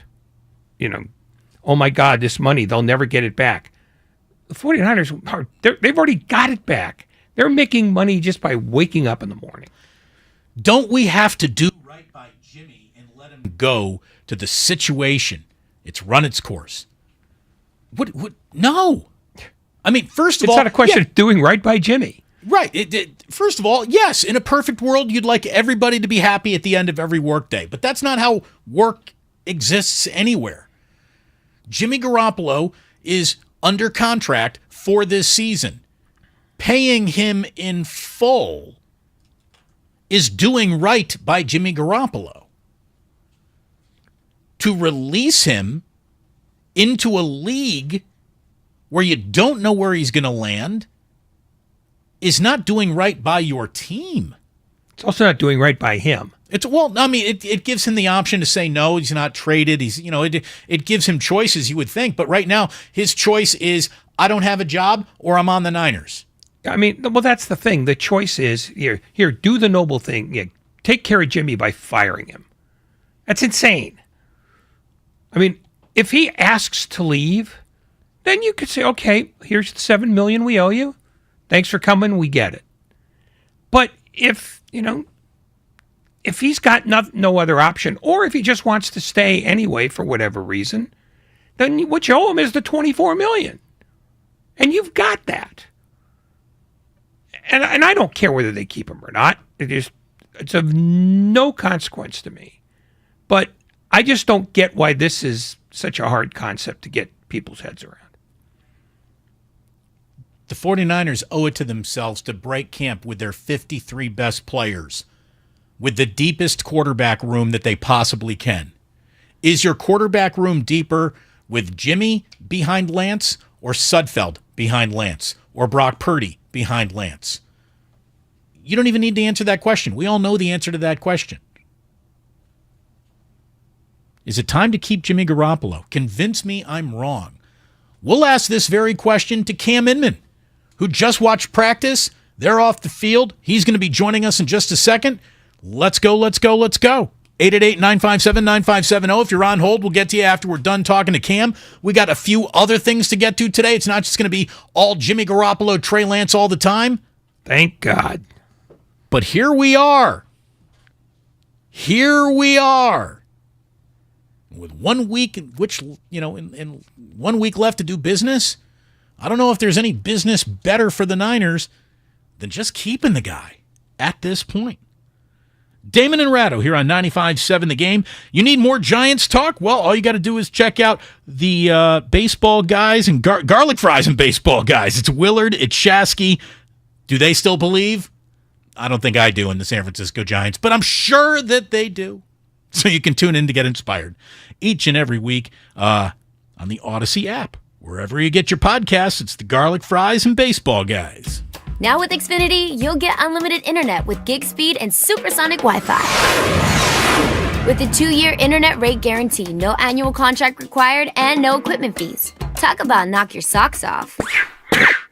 oh my God, this money, they'll never get it back. The 49ers, they've already got it back. They're making money just by waking up in the morning. Don't we have to do right by Jimmy and let him go to the situation? It's run its course. What? No. I mean, first of all, it's not a question of doing right by Jimmy. Right. First of all, yes, in a perfect world, you'd like everybody to be happy at the end of every workday, but that's not how work exists anywhere. Jimmy Garoppolo is under contract for this season. Paying him in full is doing right by Jimmy Garoppolo. To release him into a league where you don't know where he's going to land is not doing right by your team. It's also not doing right by him. It gives him the option to say no, he's not traded. It gives him choices, you would think. But right now, his choice is, I don't have a job or I'm on the Niners. I mean, well, that's the thing. The choice is, here, do the noble thing. Yeah, take care of Jimmy by firing him. That's insane. I mean, if he asks to leave, then you could say, okay, here's the $7 million we owe you. Thanks for coming. We get it. But if he's got no other option, or if he just wants to stay anyway for whatever reason, then what you owe him is the $24 million. And you've got that. And I don't care whether they keep him or not. It's of no consequence to me. But I just don't get why this is such a hard concept to get people's heads around. The 49ers owe it to themselves to break camp with their 53 best players, with the deepest quarterback room that they possibly can. Is your quarterback room deeper with Jimmy behind Lance, or Sudfeld behind Lance, or Brock Purdy behind Lance? You don't even need to answer that question. We all know the answer to that question. Is it time to keep Jimmy Garoppolo? Convince me I'm wrong. We'll ask this very question to Cam Inman, who just watched practice. They're off the field. He's going to be joining us in just a second. Let's go. 888-957-9570. If you're on hold, we'll get to you after we're done talking to Cam. We got a few other things to get to today. It's not just going to be all Jimmy Garoppolo, Trey Lance all the time. Thank God. But here we are. With 1 week, in 1 week left to do business, I don't know if there's any business better for the Niners than just keeping the guy at this point. Damon and Ratto here on 95.7 The Game. You need more Giants talk? Well, all you got to do is check out the baseball guys and garlic fries and baseball guys. It's Willard, it's Shasky. Do they still believe? I don't think I do in the San Francisco Giants, but I'm sure that they do. So you can tune in to get inspired each and every week on the Odyssey app. Wherever you get your podcasts, it's the garlic fries and baseball guys. Now with Xfinity, you'll get unlimited internet with gig speed and supersonic Wi-Fi. With a 2-year internet rate guarantee, no annual contract required, and no equipment fees. Talk about knock your socks off.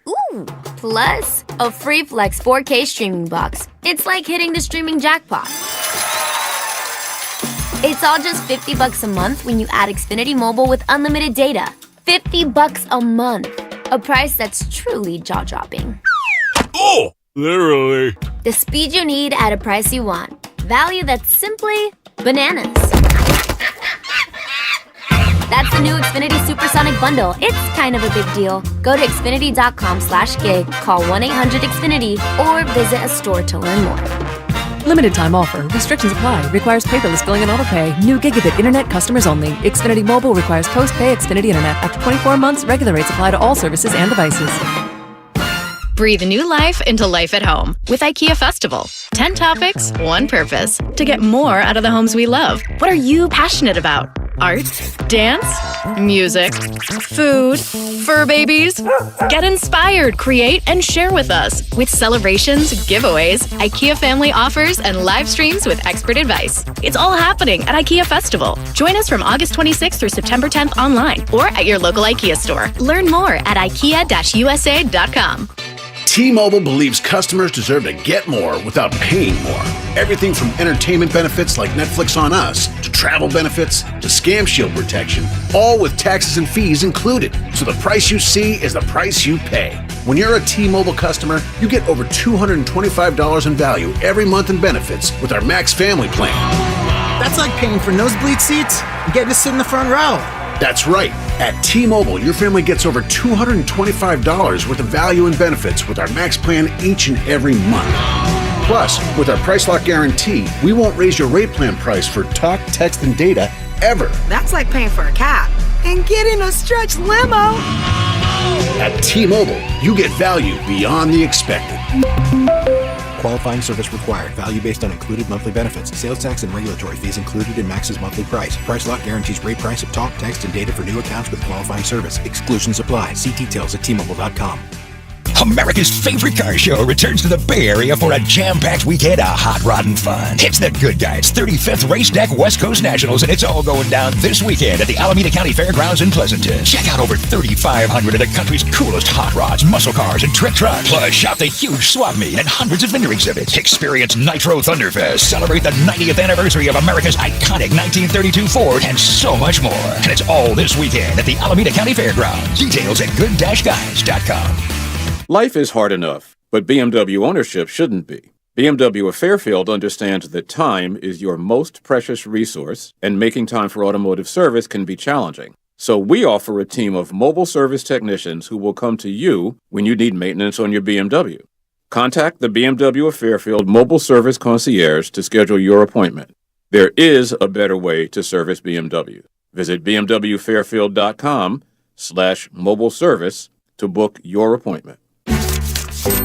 Ooh, plus a free Flex 4K streaming box. It's like hitting the streaming jackpot. It's all just $50 a month when you add Xfinity Mobile with unlimited data. $50 a month. A price that's truly jaw-dropping. Oh, literally. The speed you need at a price you want. Value that's simply bananas. That's the new Xfinity Supersonic Bundle. It's kind of a big deal. Go to Xfinity.com/gig, call 1-800-XFINITY, or visit a store to learn more. Limited time offer. Restrictions apply. Requires paperless billing and autopay. New gigabit internet customers only. Xfinity Mobile requires post-pay Xfinity internet. After 24 months, regular rates apply to all services and devices. Breathe new life into life at home with IKEA Festival. 10 topics, one purpose. To get more out of the homes we love. What are you passionate about? Art? Dance? Music? Food? Fur babies? Get inspired, create, and share with us. With celebrations, giveaways, IKEA family offers, and live streams with expert advice. It's all happening at IKEA Festival. Join us from August 26th through September 10th online or at your local IKEA store. Learn more at IKEA-USA.com. T-Mobile believes customers deserve to get more without paying more. Everything from entertainment benefits like Netflix on Us to travel benefits to scam shield protection, all with taxes and fees included. So the price you see is the price you pay. When you're a T-Mobile customer, you get over $225 in value every month in benefits with our Max Family Plan. That's like paying for nosebleed seats and getting to sit in the front row. That's right. At T-Mobile, your family gets over $225 worth of value and benefits with our Max Plan each and every month. Plus, with our Price Lock Guarantee, we won't raise your rate plan price for talk, text, and data ever. That's like paying for a cab and getting a stretch limo. At T-Mobile, you get value beyond the expected. Qualifying service required. Value based on included monthly benefits. Sales tax and regulatory fees included in Max's monthly price. Price Lock guarantees rate price of talk, text, and data for new accounts with qualifying service. Exclusions apply. See details at T-Mobile.com. America's favorite car show returns to the Bay Area for a jam-packed weekend of hot rod and fun. It's the Good Guys 35th Race Deck West Coast Nationals, and it's all going down this weekend at the Alameda County Fairgrounds in Pleasanton. Check out over 3,500 of the country's coolest hot rods, muscle cars, and trick trucks. Plus, shop the huge swap meet and hundreds of vendor exhibits. Experience Nitro Thunderfest, celebrate the 90th anniversary of America's iconic 1932 Ford, and so much more. And it's all this weekend at the Alameda County Fairgrounds. Details at good-guys.com. Life is hard enough, but BMW ownership shouldn't be. BMW of Fairfield understands that time is your most precious resource, and making time for automotive service can be challenging. So we offer a team of mobile service technicians who will come to you when you need maintenance on your BMW. Contact the BMW of Fairfield Mobile Service Concierge to schedule your appointment. There is a better way to service BMW. Visit bmwfairfield.com/mobile service to book your appointment.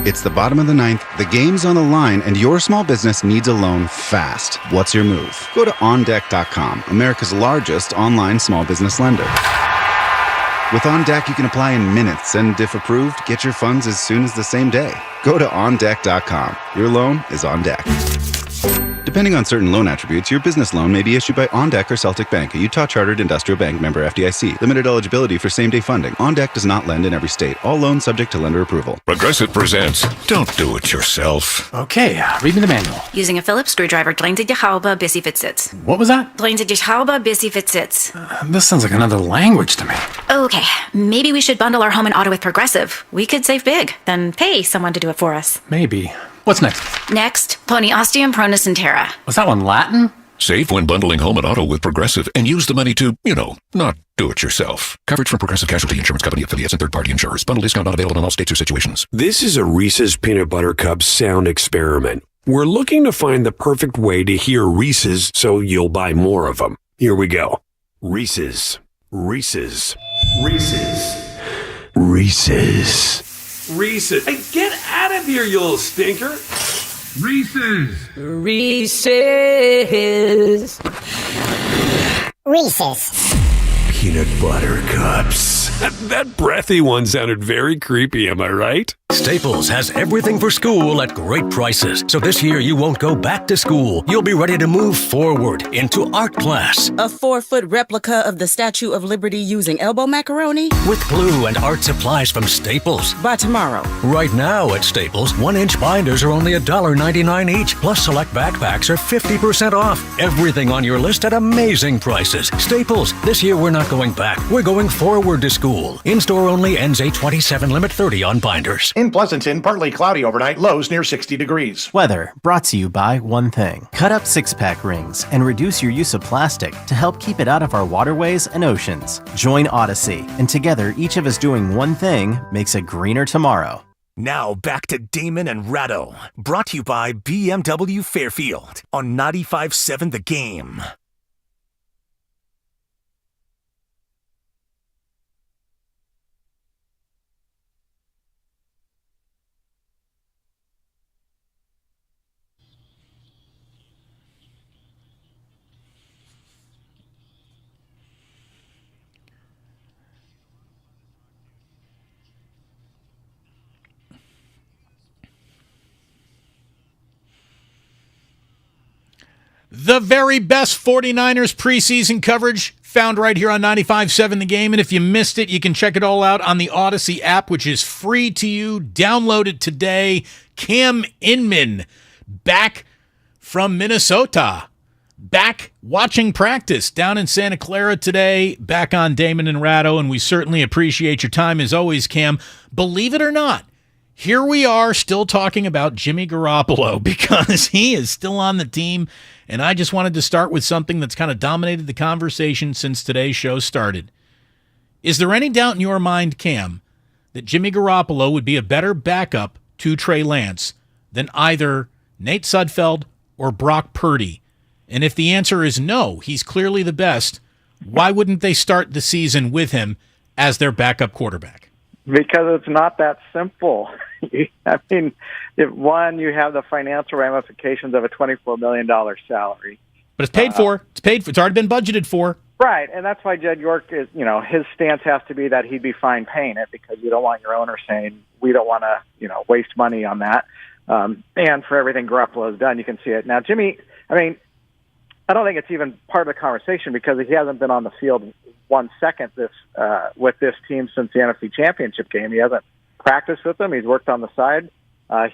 It's the bottom of the ninth, the game's on the line, and your small business needs a loan fast. What's your move? Go to OnDeck.com, America's largest online small business lender. With OnDeck, you can apply in minutes, and if approved, get your funds as soon as the same day. Go to OnDeck.com. Your loan is on deck. Depending on certain loan attributes, your business loan may be issued by OnDeck or Celtic Bank, a Utah Chartered Industrial Bank member FDIC. Limited eligibility for same-day funding. OnDeck does not lend in every state. All loans subject to lender approval. Progressive presents Don't Do It Yourself. Okay, read me the manual. Using a Phillips screwdriver, drilling to die halbe bis sie fit sits. What was that? Drilling to die halbe bis sie fit sits. This sounds like another language to me. Okay, maybe we should bundle our home and auto with Progressive. We could save big, then pay someone to do it for us. Maybe. What's next? Next, pony ostium pronus and terra. Was that one Latin? Save when bundling home and auto with Progressive and use the money to, not do it yourself. Coverage from Progressive Casualty Insurance Company affiliates and third-party insurers. Bundle discount not available in all states or situations. This is a Reese's Peanut Butter Cup sound experiment. We're looking to find the perfect way to hear Reese's so you'll buy more of them. Here we go. Reese's. Reese's. Reese's. Reese's. Reese's. Hey, get out of here, you little stinker. Reese's. Reese's. Reese's. Peanut Butter Cups. That breathy one sounded very creepy, am I right? Staples has everything for school at great prices. So this year you won't go back to school. You'll be ready to move forward into art class. A 4-foot replica of the Statue of Liberty using elbow macaroni? With glue and art supplies from Staples. By tomorrow. Right now at Staples, 1-inch binders are only $1.99 each. Plus select backpacks are 50% off. Everything on your list at amazing prices. Staples, this year we're not going back. We're going forward to school. In-store only, ends 8/27, limit 30 on binders. In Pleasanton, partly cloudy overnight, lows near 60 degrees. Weather brought to you by one thing. Cut up six-pack rings and reduce your use of plastic to help keep it out of our waterways and oceans. Join Odyssey, and together each of us doing one thing makes a greener tomorrow. Now back to Damon and Ratto, brought to you by BMW Fairfield on 95.7 The Game. The very best 49ers preseason coverage found right here on 95.7 The Game. And if you missed it, you can check it all out on the Odyssey app, which is free to you. Download it today. Cam Inman back from Minnesota. Back watching practice down in Santa Clara today, back on Damon and Ratto, and we certainly appreciate your time as always, Cam. Believe it or not, here we are still talking about Jimmy Garoppolo because he is still on the team, and I just wanted to start with something that's kind of dominated the conversation since today's show started. Is there any doubt in your mind, Cam, that Jimmy Garoppolo would be a better backup to Trey Lance than either Nate Sudfeld or Brock Purdy? And if the answer is no, he's clearly the best, why wouldn't they start the season with him as their backup quarterback? Because it's not that simple. I mean, one, you have the financial ramifications of a $24 million salary. But it's paid for. It's paid for. It's already been budgeted for. Right, and that's why Jed York is, his stance has to be that he'd be fine paying it because you don't want your owner saying, we don't want to, waste money on that. And for everything Garoppolo has done, you can see it. Now, Jimmy, I don't think it's even part of the conversation because he hasn't been on the field 1 second with this team since the NFC Championship game. He hasn't practiced with them. He's worked on the side.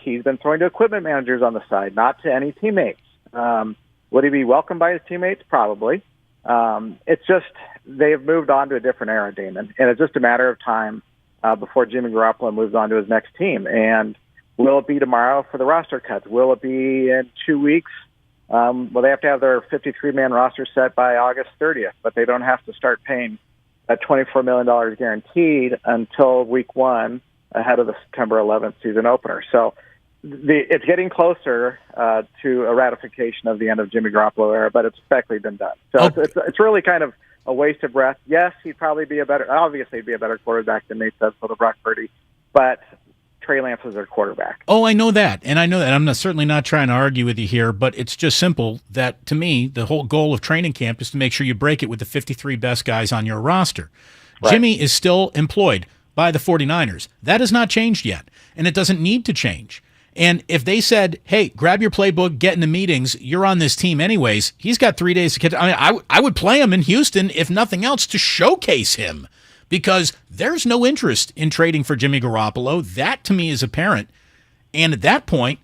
He's been throwing to equipment managers on the side, not to any teammates. Would he be welcomed by his teammates? Probably. It's just they've moved on to a different era, Damon, and it's just a matter of time before Jimmy Garoppolo moves on to his next team. And will it be tomorrow for the roster cuts? Will it be in 2 weeks? Well, they have to have their 53-man roster set by August 30th, but they don't have to start paying that $24 million guaranteed until week 1 ahead of the September 11th season opener. So it's getting closer to a ratification of the end of Jimmy Garoppolo era, but it's effectively been done. So it's really kind of a waste of breath. Yes, he'd probably be a better quarterback than Nate Sudfeld or Brock Purdy, but Trey Lance is their quarterback. Oh, I know that. And I know that. I'm certainly not trying to argue with you here, but it's just simple that, to me, the whole goal of training camp is to make sure you break it with the 53 best guys on your roster. Right. Jimmy is still employed by the 49ers. That has not changed yet, and it doesn't need to change. And if they said, hey, grab your playbook, get in the meetings, you're on this team anyways, he's got 3 days to catch. I would play him in Houston, if nothing else, to showcase him. Because there's no interest in trading for Jimmy Garoppolo. That, to me, is apparent. And at that point,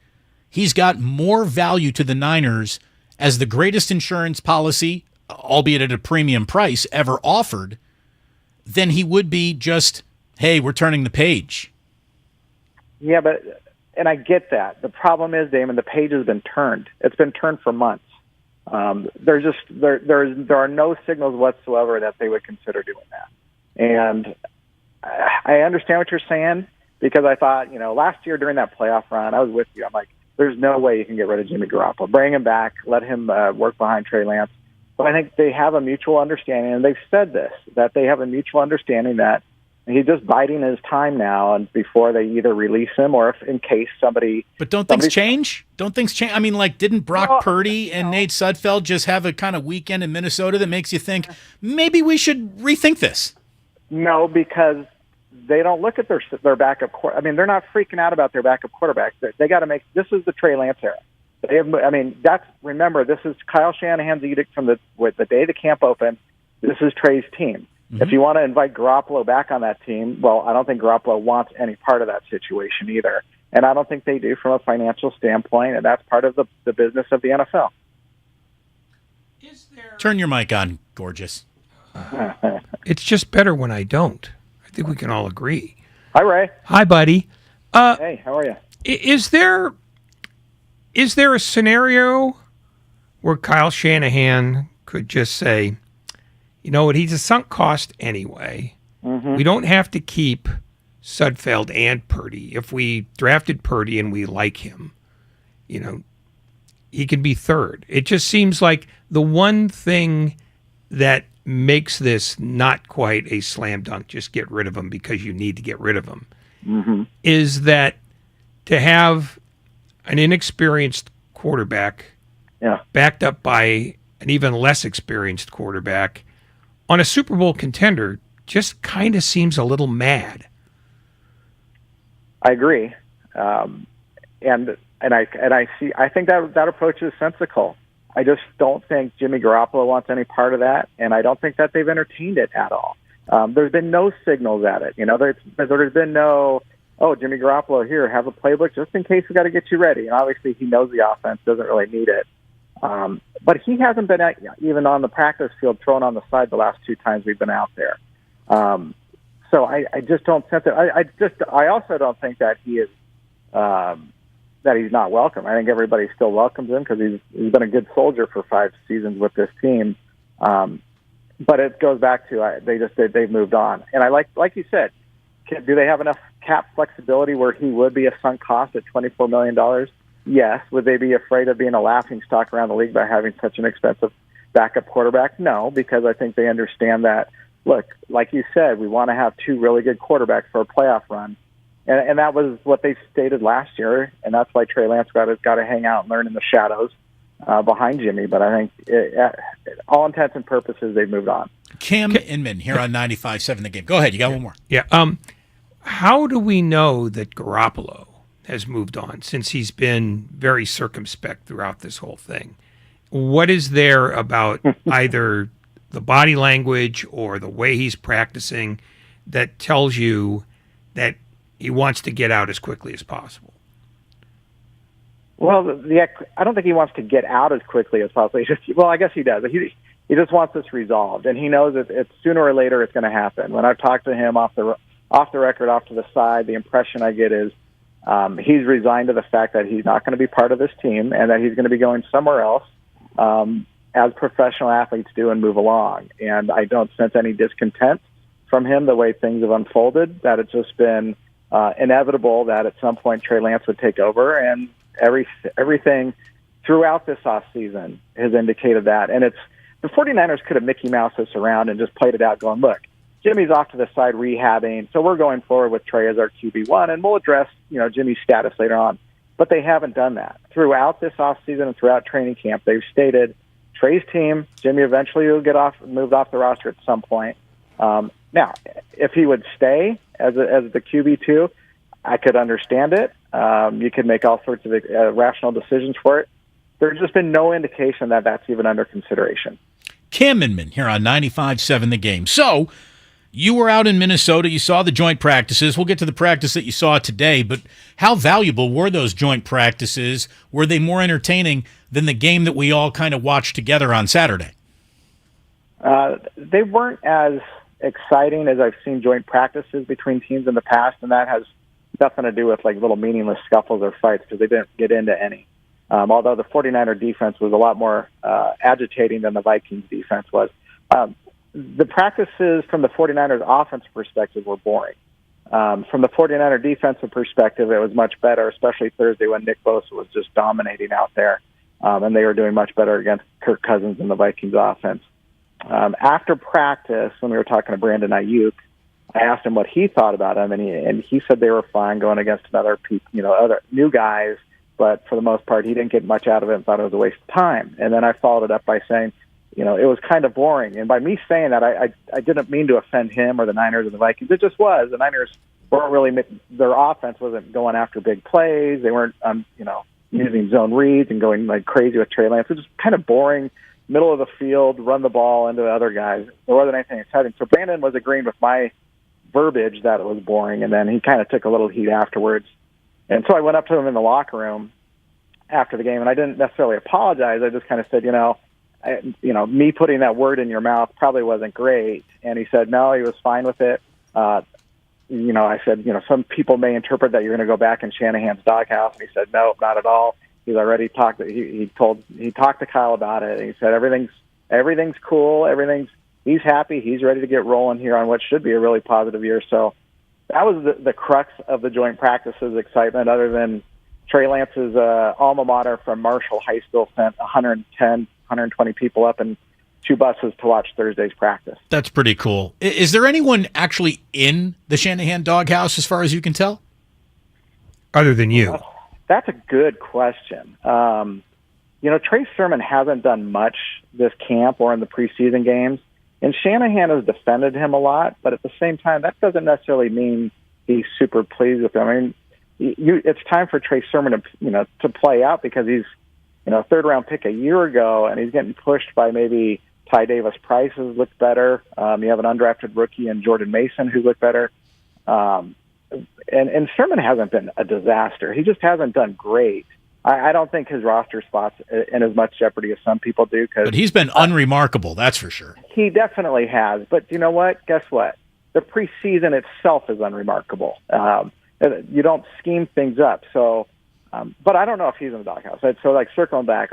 he's got more value to the Niners as the greatest insurance policy, albeit at a premium price, ever offered, than he would be just, hey, we're turning the page. Yeah, and I get that. The problem is, Damon, the page has been turned. It's been turned for months. There are no signals whatsoever that they would consider doing that. And I understand what you're saying because I thought, last year during that playoff run, I was with you. I'm like, there's no way you can get rid of Jimmy Garoppolo. Bring him back. Let him work behind Trey Lance. But I think they have a mutual understanding, and they've said this, that they have a mutual understanding that he's just biding his time now and before they either release him or if in case somebody... But don't things change? Don't things change? Didn't Brock Purdy and Nate Sudfeld just have a kind of weekend in Minnesota that makes you think, maybe we should rethink this? No, because they don't look at their backup quarterback. They're not freaking out about their backup quarterback. They got to make this is the Trey Lance era. They have, remember, this is Kyle Shanahan's edict from the day the camp opened. This is Trey's team. Mm-hmm. If you want to invite Garoppolo back on that team, well, I don't think Garoppolo wants any part of that situation either, and I don't think they do from a financial standpoint, and that's part of the business of the NFL. Turn your mic on, gorgeous. It's just better when I don't. I think we can all agree. Hi, Ray. Hi, buddy. Hey, how are you? Is there a scenario where Kyle Shanahan could just say, you know what, he's a sunk cost anyway. Mm-hmm. We don't have to keep Sudfeld and Purdy. If we drafted Purdy and we like him, he can be third. It just seems like the one thing that makes this not quite a slam dunk, just get rid of him because you need to get rid of him, is that to have an inexperienced quarterback backed up by an even less experienced quarterback on a Super Bowl contender just kind of seems a little mad. I agree. And I think that approach is sensical. I just don't think Jimmy Garoppolo wants any part of that, and I don't think that they've entertained it at all. There's been no signals at it. There's been no, oh, Jimmy Garoppolo, here, have a playbook just in case we got to get you ready. And obviously he knows the offense, doesn't really need it. But he hasn't been even on the practice field thrown on the side the last 2 times we've been out there. So I just don't sense it. I also don't think that he is that he's not welcome. I think everybody still welcomes him because he's been a good soldier for 5 seasons with this team. But it goes back to they've moved on. And I like you said, do they have enough cap flexibility where he would be a sunk cost at $24 million? Yes. Would they be afraid of being a laughing stock around the league by having such an expensive backup quarterback? No, because I think they understand that, look, like you said, we want to have 2 really good quarterbacks for a playoff run. And that was what they stated last year, and that's why Trey Lance got to hang out and learn in the shadows behind Jimmy. But I think, all intents and purposes, they've moved on. Cam Inman here on 95.7 The Game. Go ahead. You got one more. Yeah. How do we know that Garoppolo has moved on since he's been very circumspect throughout this whole thing? What is there about either the body language or the way he's practicing that tells you that he wants to get out as quickly as possible? Well, I don't think he wants to get out as quickly as possible. I guess he does. He just wants this resolved, and he knows that it's sooner or later it's going to happen. When I've talked to him off the record, off to the side, the impression I get is he's resigned to the fact that he's not going to be part of this team and that he's going to be going somewhere else, as professional athletes do, and move along. And I don't sense any discontent from him the way things have unfolded, that it's just been inevitable that at some point Trey Lance would take over, and everything throughout this offseason has indicated that. And the 49ers could have Mickey Moused this around and just played it out going, look, Jimmy's off to the side rehabbing, so we're going forward with Trey as our QB1, and we'll address Jimmy's status later on. But they haven't done that. Throughout this offseason and throughout training camp, they've stated Trey's team, Jimmy eventually will get moved off the roster at some point. Now, if he would stay as the QB2, I could understand it. You could make all sorts of rational decisions for it. There's just been no indication that that's even under consideration. Cam Inman here on 95.7 The Game. So, you were out in Minnesota. You saw the joint practices. We'll get to the practice that you saw today, but how valuable were those joint practices? Were they more entertaining than the game that we all kind of watched together on Saturday? They weren't as exciting as I've seen joint practices between teams in the past, and that has nothing to do with like little meaningless scuffles or fights because they didn't get into any. Although the 49er defense was a lot more agitating than the Vikings defense was. The practices from the 49ers offensive perspective were boring. From the 49er defensive perspective, it was much better, especially Thursday when Nick Bosa was just dominating out there, and they were doing much better against Kirk Cousins and the Vikings offense. After practice, when we were talking to Brandon Ayuk, I asked him what he thought about them, and he said they were fine going against other new guys, but for the most part, he didn't get much out of it and thought it was a waste of time. And then I followed it up by saying, it was kind of boring. And by me saying that, I didn't mean to offend him or the Niners or the Vikings. It just was. The Niners weren't really, their offense wasn't going after big plays. They weren't, using zone reads and going like crazy with Trey Lance. It was just kind of boring, middle of the field, run the ball into the other guys. There wasn't anything exciting. So Brandon was agreeing with my verbiage that it was boring, and then he kind of took a little heat afterwards. And so I went up to him in the locker room after the game, and I didn't necessarily apologize. I just kind of said, me putting that word in your mouth probably wasn't great. And he said, no, he was fine with it. I said, some people may interpret that you're going to go back in Shanahan's doghouse. And he said, no, not at all. He's already talked. He talked to Kyle about it. And he said, everything's cool. He's happy. He's ready to get rolling here on what should be a really positive year. So that was the crux of the joint practices excitement, other than Trey Lance's alma mater from Marshall High School sent 120 people up in 2 buses to watch Thursday's practice. That's pretty cool. Is there anyone actually in the Shanahan doghouse as far as you can tell? Other than you? That's a good question. Trey Sermon hasn't done much this camp or in the preseason games, and Shanahan has defended him a lot, but at the same time, that doesn't necessarily mean he's super pleased with him. I mean, it's time for Trey Sermon to play out because third-round pick a year ago, and he's getting pushed by maybe Ty Davis-Price, who's looked better. You have an undrafted rookie in Jordan Mason who looked better. And Sherman hasn't been a disaster. He just hasn't done great. I don't think his roster spot's in as much jeopardy as some people do. But he's been unremarkable, that's for sure. He definitely has. But you know what? Guess what? The preseason itself is unremarkable. You don't scheme things up. So, but I don't know if he's in the doghouse. So, circling back,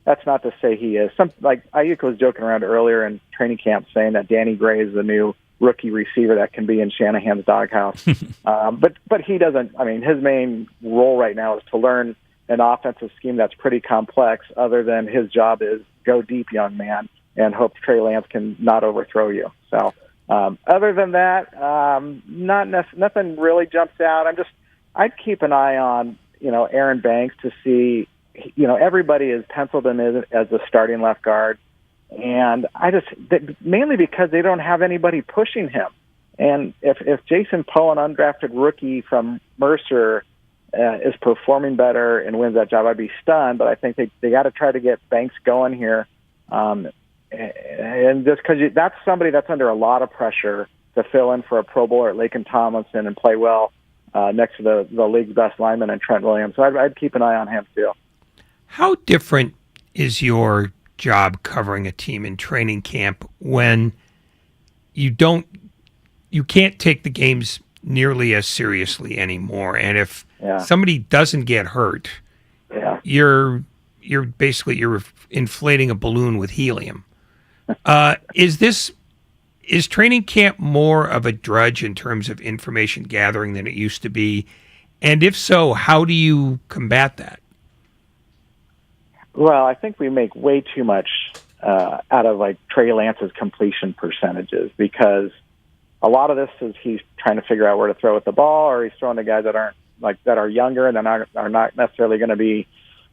that's not to say he is. Ayuk was joking around earlier in training camp saying that Danny Gray is the new rookie receiver that can be in Shanahan's doghouse. But he doesn't. I mean, his main role right now is to learn an offensive scheme that's pretty complex, other than his job is go deep, young man, and hope Trey Lance can not overthrow you. So other than that, nothing really jumps out. I'd keep an eye on, Aaron Banks to see, everybody is penciled in as the starting left guard. And mainly because they don't have anybody pushing him. And if Jason Poe, an undrafted rookie from Mercer, is performing better and wins that job, I'd be stunned. But I think they got to try to get Banks going here, and just because that's somebody that's under a lot of pressure to fill in for a Pro Bowler at Laken Tomlinson and play well next to the league's best lineman and Trent Williams. So I'd keep an eye on him too. How different is your job covering a team in training camp when you can't take the games nearly as seriously anymore, and if somebody doesn't get hurt, you're inflating a balloon with helium. Is training camp more of a drudge in terms of information gathering than it used to be? And if so, how do you combat that? Well, I think we make way too much out of Trey Lance's completion percentages, because a lot of this is he's trying to figure out where to throw with the ball, or he's throwing to guys that are younger and are not necessarily going to be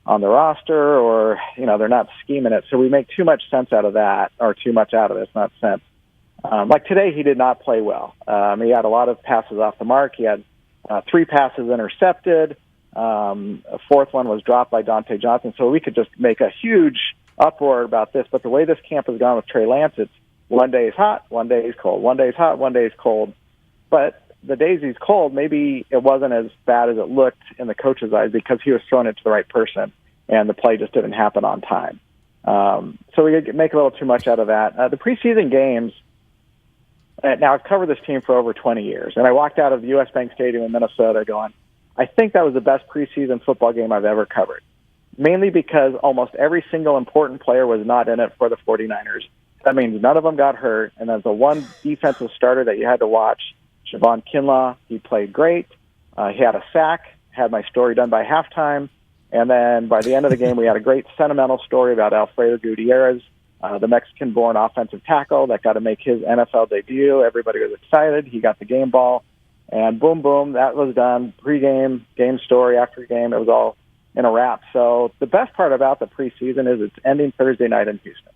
on the roster, or they're not scheming it. So we make too much sense out of that, or too much out of it. It's not sense. Today, he did not play well. He had a lot of passes off the mark. He had 3 passes intercepted. A fourth one was dropped by Dante Johnson. So we could just make a huge uproar about this. But the way this camp has gone with Trey Lance, it's one day is hot, one day is cold. One day is hot, one day is cold. But the days he's cold, maybe it wasn't as bad as it looked in the coach's eyes, because he was throwing it to the right person, and the play just didn't happen on time. So we make a little too much out of that. The preseason games, now I've covered this team for over 20 years, and I walked out of US Bank Stadium in Minnesota going, I think that was the best preseason football game I've ever covered, mainly because almost every single important player was not in it for the 49ers. That means none of them got hurt, and then the one defensive starter that you had to watch, Javon Kinlaw, he played great. He had a sack, had my story done by halftime, and then by the end of the game, we had a great sentimental story about Alfredo Gutierrez, the Mexican-born offensive tackle that got to make his NFL debut. Everybody was excited. He got the game ball, and boom, boom, that was done. Pre-game, game story, after game, it was all in a wrap. So the best part about the preseason is it's ending Thursday night in Houston.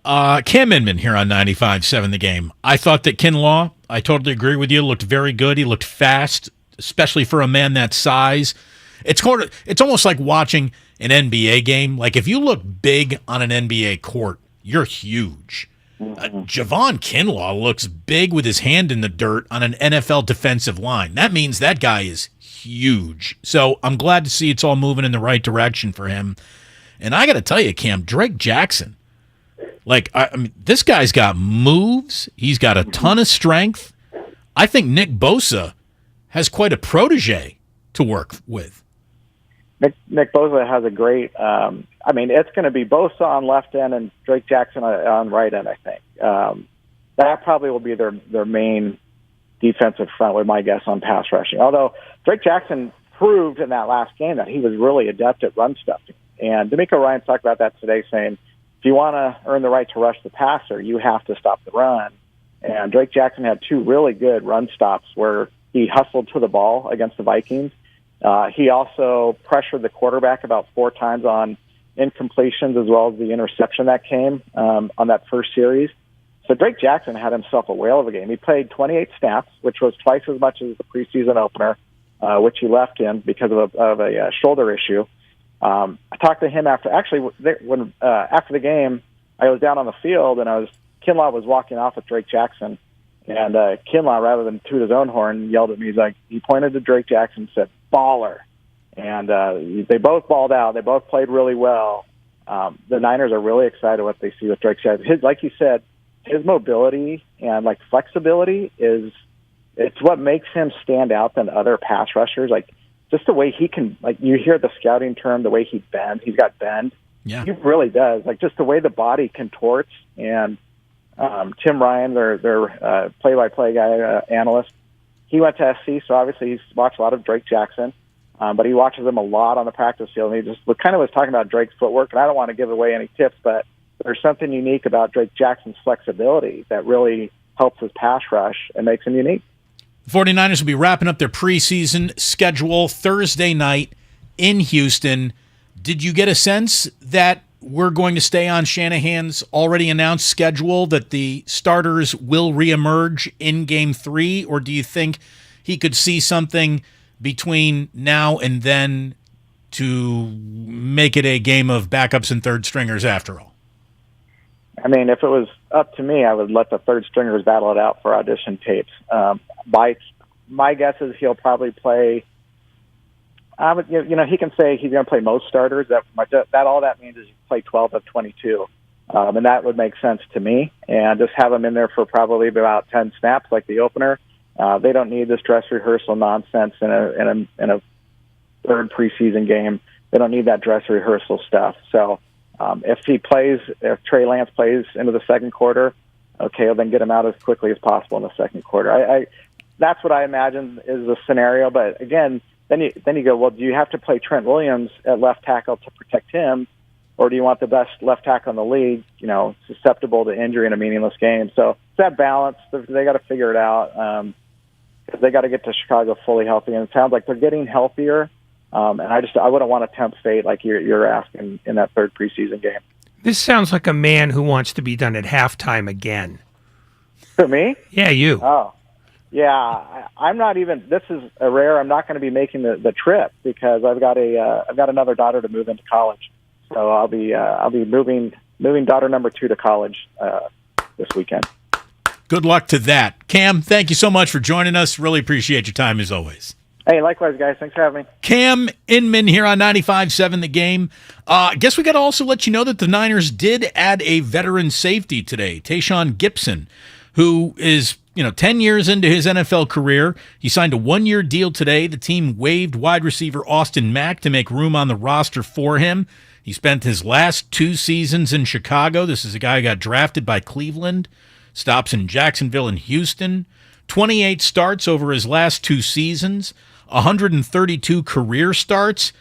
Cam Inman here on 95.7 The Game. I thought that Kinlaw, I totally agree with you, looked very good. He looked fast, especially for a man that size. It's almost like watching an NBA game. Like, if you look big on an NBA court, you're huge. Javon Kinlaw looks big with his hand in the dirt on an NFL defensive line. That means that guy is huge. So I'm glad to see it's all moving in the right direction for him. And I got to tell you, Cam, Drake Jackson, I mean, this guy's got moves. He's got a ton of strength. I think Nick Bosa has quite a protege to work with. Nick Bosa has a great, it's going to be Bosa on left end and Drake Jackson on right end, I think. That probably will be their main defensive front, with my guess, on pass rushing. Although Drake Jackson proved in that last game that he was really adept at run stuffing. And D'Amico Ryan's talked about that today, saying, if you want to earn the right to rush the passer, you have to stop the run. And Drake Jackson had 2 really good run stops where he hustled to the ball against the Vikings. He also pressured the quarterback about 4 times on incompletions, as well as the interception that came on that first series. So Drake Jackson had himself a whale of a game. He played 28 snaps, which was twice as much as the preseason opener, which he left in because of a shoulder issue. I talked to him after the game. I was down on the field, and Kinlaw was walking off with Drake Jackson, and Kinlaw, rather than toot his own horn, yelled at me. He pointed to Drake Jackson and said, "Baller." And they both balled out. They both played really well. The Niners are really excited what they see with Drake Jackson. Like you said, his mobility and flexibility it's what makes him stand out than other pass rushers. Just the way he can, you hear the scouting term, the way he bends. He's got bend. Yeah. He really does. Just the way the body contorts. And Tim Ryan, their play-by-play guy, analyst, he went to SC, so obviously he's watched a lot of Drake Jackson. But he watches him a lot on the practice field. And he just kind of was talking about Drake's footwork. And I don't want to give away any tips, but there's something unique about Drake Jackson's flexibility that really helps his pass rush and makes him unique. The 49ers will be wrapping up their preseason schedule Thursday night in Houston. Did you get a sense that we're going to stay on Shanahan's already announced schedule, that the starters will reemerge in Game 3, or do you think he could see something between now and then to make it a game of backups and third stringers after all? I mean, if it was up to me, I would let the third stringers battle it out for audition tapes. My guess is he'll probably play. He can say he's going to play most starters. That all that means is you play 12 of 22, and that would make sense to me. And just have him in there for probably about 10 snaps, like the opener. They don't need this dress rehearsal nonsense in a third preseason game. They don't need that dress rehearsal stuff. So if Trey Lance plays into the second quarter, okay, well, then get him out as quickly as possible in the second quarter. That's what I imagine is the scenario. But again, then you go, well, do you have to play Trent Williams at left tackle to protect him, or do you want the best left tackle in the league, susceptible to injury in a meaningless game? So it's that balance. They got to figure it out. They got to get to Chicago fully healthy, and it sounds like they're getting healthier. And I wouldn't want to tempt fate like you're asking in that third preseason game. This sounds like a man who wants to be done at halftime again. For me? Yeah, you. Oh, yeah. I'm not even. This is a rare. I'm not going to be making the trip because I've got another daughter to move into college, so I'll be moving daughter number 2 to college this weekend. Good luck to that. Cam, thank you so much for joining us. Really appreciate your time as always. Hey, likewise, guys. Thanks for having me. Cam Inman here on 95.7 The Game. I guess we got to also let you know that the Niners did add a veteran safety today, Tayshaun Gibson, who is 10 years into his NFL career. He signed a 1-year deal today. The team waived wide receiver Austin Mack to make room on the roster for him. He spent his last 2 seasons in Chicago. This is a guy who got drafted by Cleveland. Stops in Jacksonville and Houston. 28 starts over his last 2 seasons. 132 career starts.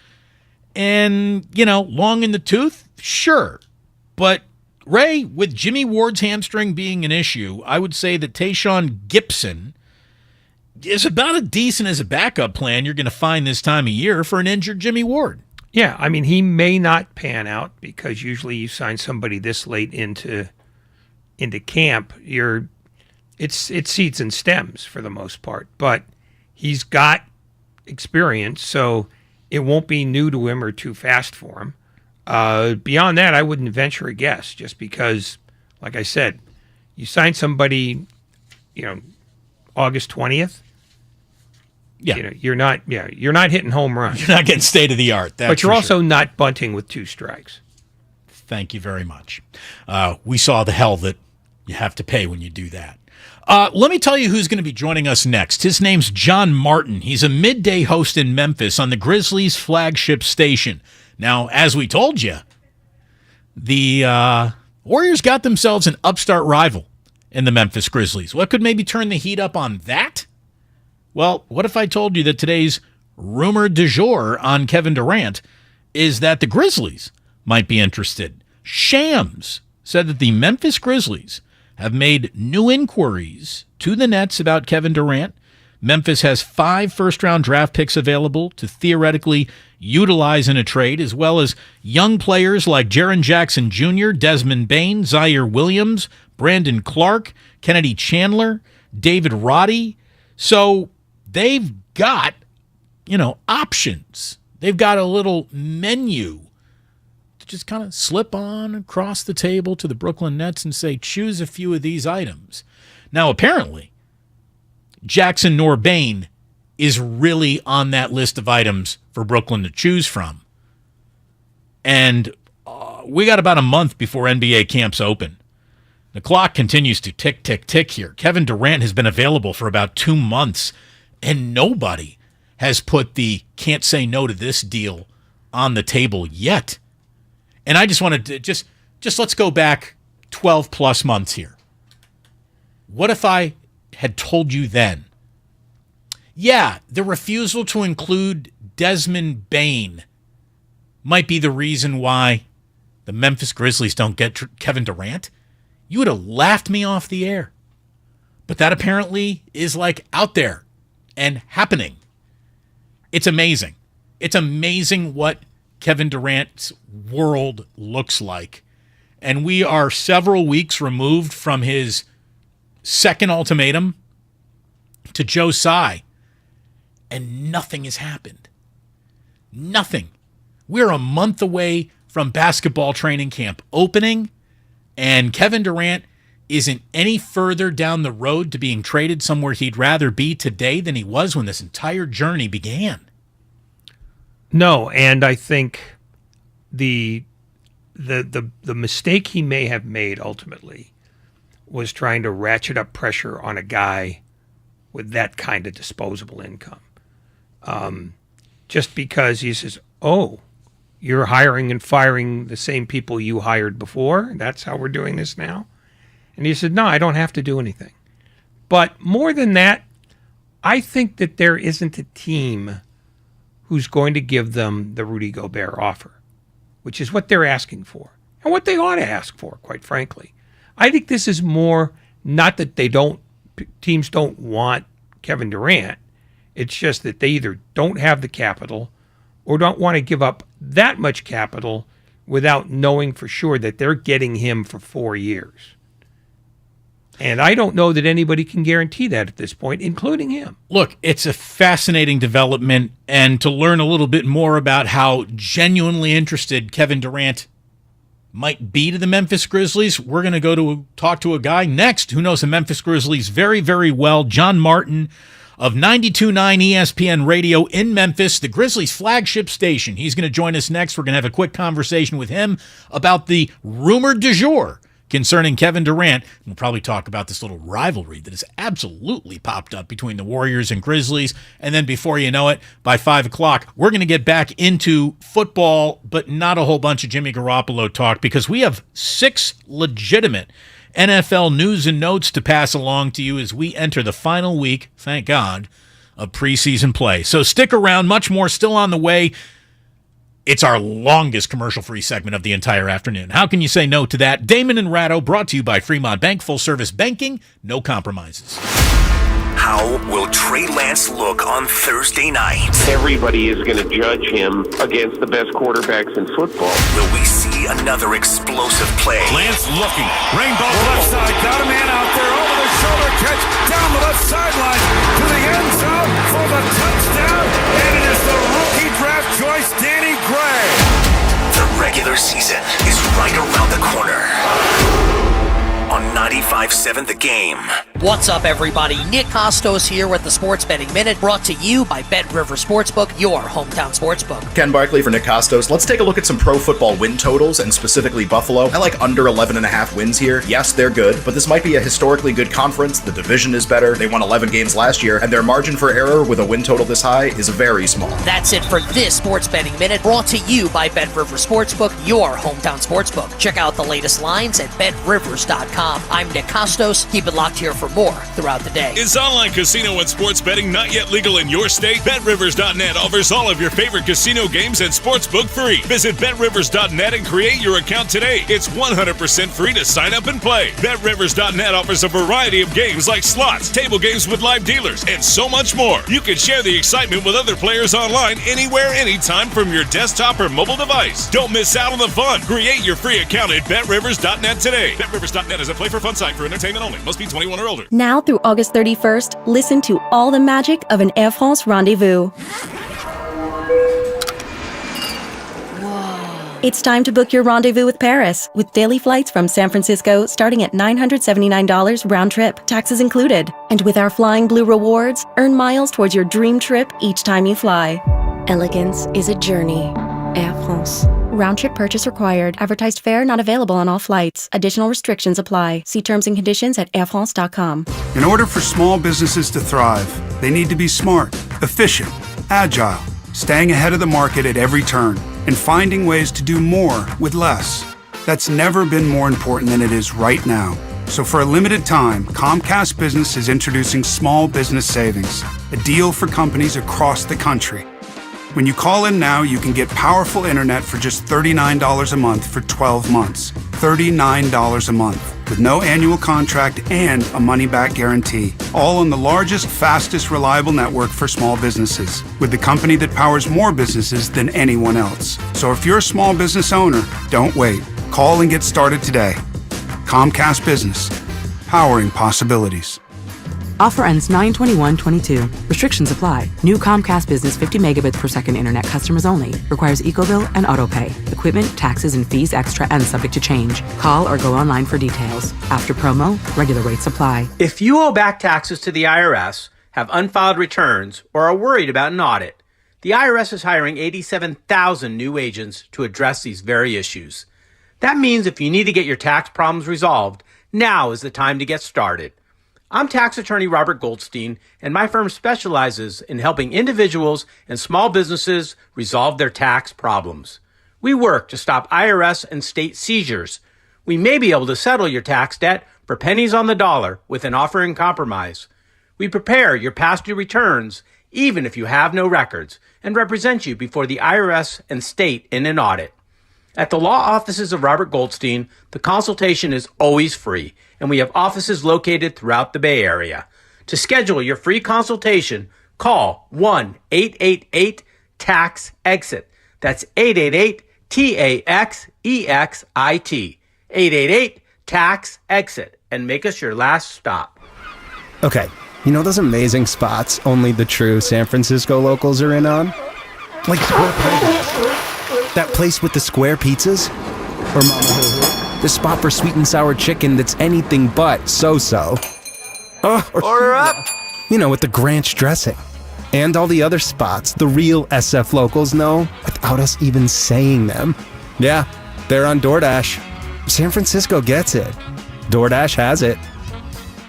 And, long in the tooth? Sure. But, Ray, with Jimmy Ward's hamstring being an issue, I would say that Tayshaun Gibson is about as decent as a backup plan you're going to find this time of year for an injured Jimmy Ward. Yeah, I mean, he may not pan out because usually you sign somebody this late into camp, it's seeds and stems for the most part. But he's got experience, so it won't be new to him or too fast for him. Beyond that, I wouldn't venture a guess, just because, like I said, you sign somebody, August 20th. Yeah, you're not hitting home runs. You're not getting state of the art. But you're also not bunting with 2 strikes. Thank you very much. We saw the hell that you have to pay when you do that. Let me tell you who's going to be joining us next. His name's John Martin. He's a midday host in Memphis on the Grizzlies flagship station. Now, as we told you, the Warriors got themselves an upstart rival in the Memphis Grizzlies. What could maybe turn the heat up on that? Well, what if I told you that today's rumor du jour on Kevin Durant is that the Grizzlies might be interested? Shams said that the Memphis Grizzlies have made new inquiries to the Nets about Kevin Durant. Memphis has 5 first-round draft picks available to theoretically utilize in a trade, as well as young players like Jaren Jackson Jr., Desmond Bane, Zaire Williams, Brandon Clark, Kennedy Chandler, David Roddy. So they've got, options They've got a little menu to just kind of slip on across the table to the Brooklyn Nets and say, choose a few of these items. Now, apparently, Jackson Norbane is really on that list of items for Brooklyn to choose from. And we got about a month before NBA camps open. The clock continues to tick, tick, tick here. Kevin Durant has been available for about 2 months, and nobody has put the can't say no to this deal on the table yet. And I just wanted to just let's go back 12 plus months here. What if I had told you then, yeah, the refusal to include Desmond Bane might be the reason why the Memphis Grizzlies don't get Kevin Durant? You would have laughed me off the air. But that apparently is like out there and happening. It's amazing. It's amazing what Kevin Durant's world looks like. And we are several weeks removed from his second ultimatum to Joe Tsai. And nothing has happened. Nothing. We're a month away from basketball training camp opening, and Kevin Durant isn't any further down the road to being traded somewhere he'd rather be today than he was when this entire journey began. No, and I think the mistake he may have made ultimately was trying to ratchet up pressure on a guy with that kind of disposable income. Just because he says, oh, you're hiring and firing the same people you hired before? That's how we're doing this now? And he said, no, I don't have to do anything. But more than that, I think that there isn't a team who's going to give them the Rudy Gobert offer, which is what they're asking for and what they ought to ask for, quite frankly. I think this is more not that teams don't want Kevin Durant. It's just that they either don't have the capital or don't want to give up that much capital without knowing for sure that they're getting him for 4 years. And I don't know that anybody can guarantee that at this point, including him. Look, it's a fascinating development, and to learn a little bit more about how genuinely interested Kevin Durant might be to the Memphis Grizzlies, we're going to go to talk to a guy next who knows the Memphis Grizzlies very, very well, John Martin of 92.9 ESPN Radio in Memphis, the Grizzlies' flagship station. He's going to join us next. We're going to have a quick conversation with him about the rumor du jour concerning Kevin Durant. We'll probably talk about this little rivalry that has absolutely popped up between the Warriors and Grizzlies. And then before you know it, by 5 o'clock, we're going to get back into football, but not a whole bunch of Jimmy Garoppolo talk, because we have 6 legitimate NFL news and notes to pass along to you as we enter the final week, thank God, of preseason play. So stick around, much more still on the way. It's our longest commercial-free segment of the entire afternoon. How can you say no to that? Damon and Ratto, brought to you by Fremont Bank, full-service banking, no compromises. How will Trey Lance look on Thursday night? Everybody is going to judge him against the best quarterbacks in football. Will we see another explosive play? Lance looking. Rainbow left side. Got a man out there. Over the shoulder catch. Down the left sideline. To the end zone for the touchdown. And it is the rookie draft choice, Danny Gray. The regular season is right around the corner. On 95.7 The Game. What's up, everybody? Nick Costos here with the Sports Betting Minute, brought to you by Bet River Sportsbook, your hometown sportsbook. Ken Barkley for Nick Costos. Let's take a look at some pro football win totals, and specifically Buffalo. I like under 11.5 wins here. Yes, they're good, but this might be a historically good conference. The division is better. They won 11 games last year, and their margin for error with a win total this high is very small. That's it for this Sports Betting Minute, brought to you by Bet River Sportsbook, your hometown sportsbook. Check out the latest lines at betrivers.com. I'm Nick Costos. Keep it locked here for more throughout the day. Is online casino and sports betting not yet legal in your state? BetRivers.net offers all of your favorite casino games and sportsbook free. Visit BetRivers.net and create your account today. It's 100% free to sign up and play. BetRivers.net offers a variety of games like slots, table games with live dealers, and so much more. You can share the excitement with other players online anywhere, anytime from your desktop or mobile device. Don't miss out on the fun. Create your free account at BetRivers.net today. BetRivers.net is a play for fun site for entertainment only. Must be 21 or older. Now through August 31st, listen to all the magic of an Air France rendezvous. It's time to book your rendezvous with Paris with daily flights from San Francisco starting at $979 round trip, taxes included. And with our Flying Blue rewards, earn miles towards your dream trip each time you fly. Elegance is a journey. Air France. Round trip purchase required. Advertised fare not available on all flights. Additional restrictions apply. See terms and conditions at airfrance.com. In order for small businesses to thrive, they need to be smart, efficient, agile, staying ahead of the market at every turn, and finding ways to do more with less. That's never been more important than it is right now. So for a limited time, Comcast Business is introducing Small Business Savings, a deal for companies across the country. When you call in now, you can get powerful internet for just $39 a month for 12 months. $39 a month, with no annual contract and a money-back guarantee. All on the largest, fastest, reliable network for small businesses, with the company that powers more businesses than anyone else. So if you're a small business owner, don't wait. Call and get started today. Comcast Business, powering possibilities. Offer ends 9/21/22. Restrictions apply. New Comcast Business 50 megabits per second internet customers only. Requires EcoBill and AutoPay. Equipment, taxes, and fees extra and subject to change. Call or go online for details. After promo, regular rates apply. If you owe back taxes to the IRS, have unfiled returns, or are worried about an audit, the IRS is hiring 87,000 new agents to address these very issues. That means if you need to get your tax problems resolved, now is the time to get started. I'm tax attorney Robert Goldstein, and my firm specializes in helping individuals and small businesses resolve their tax problems. We work to stop IRS and state seizures. We may be able to settle your tax debt for pennies on the dollar with an offer in compromise. We prepare your past due returns, even if you have no records, and represent you before the IRS and state in an audit. At the law offices of Robert Goldstein, the consultation is always free, and we have offices located throughout the Bay Area. To schedule your free consultation, call 1-888-TAX-EXIT. That's 888-TAXEXIT. 888-TAX-EXIT, and make us your last stop. Okay, you know those amazing spots only the true San Francisco locals are in on? Like Square Pizza. That place with the square pizzas? Or Mama Hoo-Hoo? The spot for sweet and sour chicken that's anything but so-so. Order up! You know, with the Granch dressing. And all the other spots the real SF locals know without us even saying them. Yeah, they're on DoorDash. San Francisco gets it. DoorDash has it.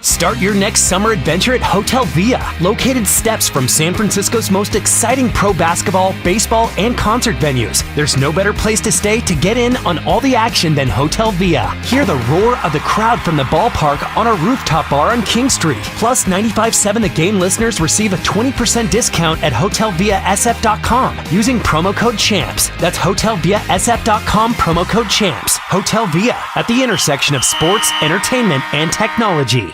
Start your next summer adventure at Hotel Via, located steps from San Francisco's most exciting pro basketball, baseball, and concert venues. There's no better place to stay to get in on all the action than Hotel Via. Hear the roar of the crowd from the ballpark on our rooftop bar on King Street. Plus, 95.7 The Game listeners receive a 20% discount at HotelViaSF.com using promo code CHAMPS. That's HotelViaSF.com, promo code CHAMPS. Hotel Via, at the intersection of sports, entertainment, and technology.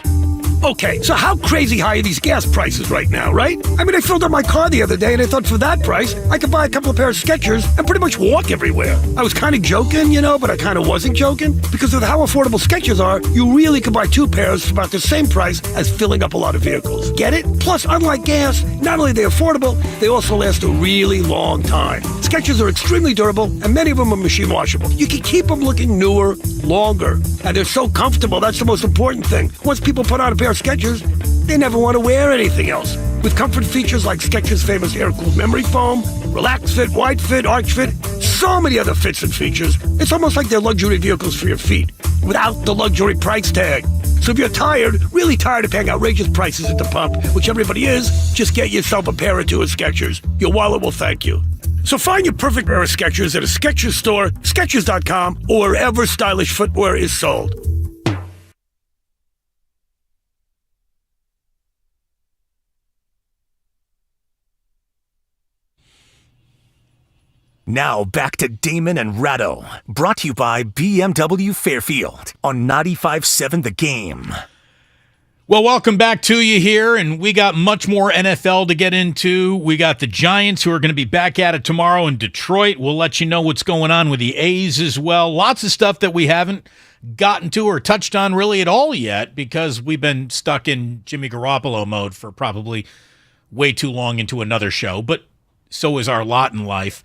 Okay, so how crazy high are these gas prices right now, right? I mean, I filled up my car the other day and I thought for that price, I could buy a couple of pairs of Skechers and pretty much walk everywhere. I was kind of joking, you know, but I kind of wasn't joking because with how affordable Skechers are, you really could buy two pairs for about the same price as filling up a lot of vehicles. Get it? Plus, unlike gas, not only are they affordable, they also last a really long time. Skechers are extremely durable and many of them are machine washable. You can keep them looking newer, longer, and they're so comfortable. That's the most important thing. Once people put on a pair of Skechers, they never want to wear anything else. With comfort features like Skechers' famous air-cooled memory foam, Relax Fit, Wide Fit, Arch Fit, so many other fits and features, it's almost like they're luxury vehicles for your feet, without the luxury price tag. So if you're tired, really tired of paying outrageous prices at the pump, which everybody is, just get yourself a pair or two of Skechers. Your wallet will thank you. So find your perfect pair of Skechers at a Skechers store, Skechers.com, or wherever stylish footwear is sold. Now back to Damon and Ratto, brought to you by BMW Fairfield on 95.7 The Game. Well, welcome back to you here, and we got much more NFL to get into. We got the Giants who are going to be back at it tomorrow in Detroit. We'll let you know what's going on with the A's as well. Lots of stuff that we haven't gotten to or touched on really at all yet because we've been stuck in Jimmy Garoppolo mode for probably way too long into another show, but so is our lot in life.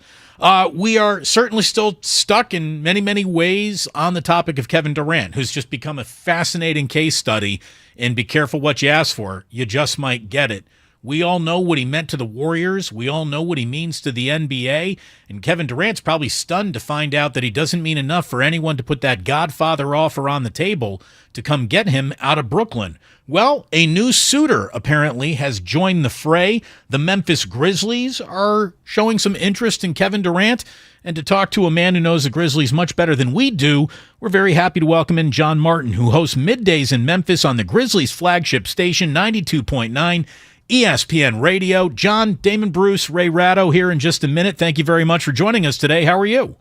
We are certainly still stuck in many, many ways on the topic of Kevin Durant, who's just become a fascinating case study. And be careful what you ask for. You just might get it. We all know what he meant to the Warriors. We all know what he means to the NBA. And Kevin Durant's probably stunned to find out that he doesn't mean enough for anyone to put that Godfather offer on the table to come get him out of Brooklyn. Well, a new suitor apparently has joined the fray. The Memphis Grizzlies are showing some interest in Kevin Durant. And to talk to a man who knows the Grizzlies much better than we do, we're very happy to welcome in John Martin, who hosts Middays in Memphis on the Grizzlies flagship station, 92.9 ESPN Radio. John, Damon Bruce, Ray Ratto here in just a minute. Thank you very much for joining us today. How are you?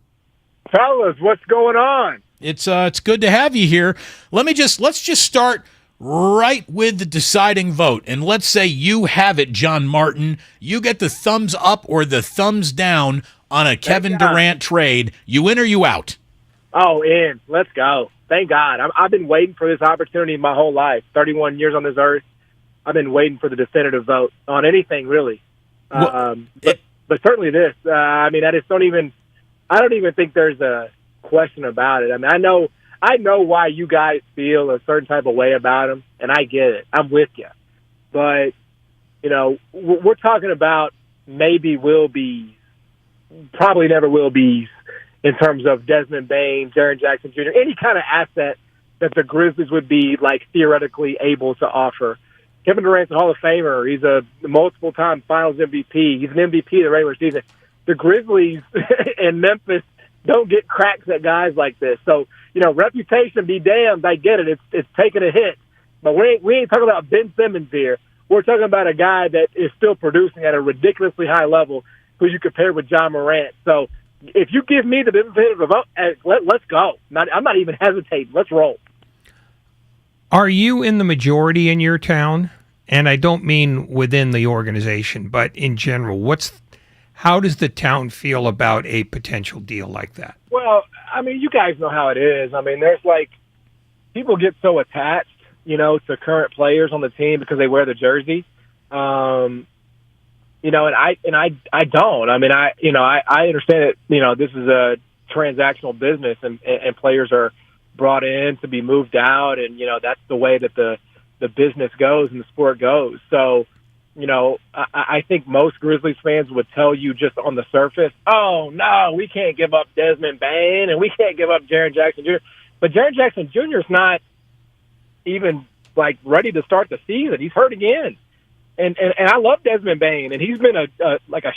Fellas, what's going on? It's good to have you here. Let's just start right with the deciding vote. And let's say you have it, John Martin. You get the thumbs up or the thumbs down on a Kevin Durant trade. You in or you out? Oh, in. Let's go. Thank God. I've been waiting for this opportunity my whole life. 31 years on this earth. I've been waiting for the definitive vote on anything, really. But certainly this. I don't even think there's a question about it. I mean, I know why you guys feel a certain type of way about him, and I get it. I'm with you. But, we're talking about maybe will be, probably never will be, in terms of Desmond Bain, Jaren Jackson Jr., any kind of asset that the Grizzlies would be, theoretically able to offer. Kevin Durant's a Hall of Famer. He's a multiple-time Finals MVP. He's an MVP of the regular season. The Grizzlies and Memphis don't get cracks at guys like this. So, reputation be damned. I get it. It's taking a hit. But we ain't talking about Ben Simmons here. We're talking about a guy that is still producing at a ridiculously high level who you compare with John Morant. So if you give me the benefit of the vote, let's go. I'm not even hesitating. Let's roll. Are you in the majority in your town? And I don't mean within the organization, but in general. How does the town feel about a potential deal like that? Well, you guys know how it is. There's people get so attached, to current players on the team because they wear the jersey. And I don't. I understand that, this is a transactional business and players are brought in to be moved out, and that's the way that the business goes and the sport goes. So, I think most Grizzlies fans would tell you just on the surface, oh no, we can't give up Desmond Bain and we can't give up Jaren Jackson Jr. But Jaren Jackson Jr. is not even ready to start the season. He's hurt again, and I love Desmond Bain, and he's been a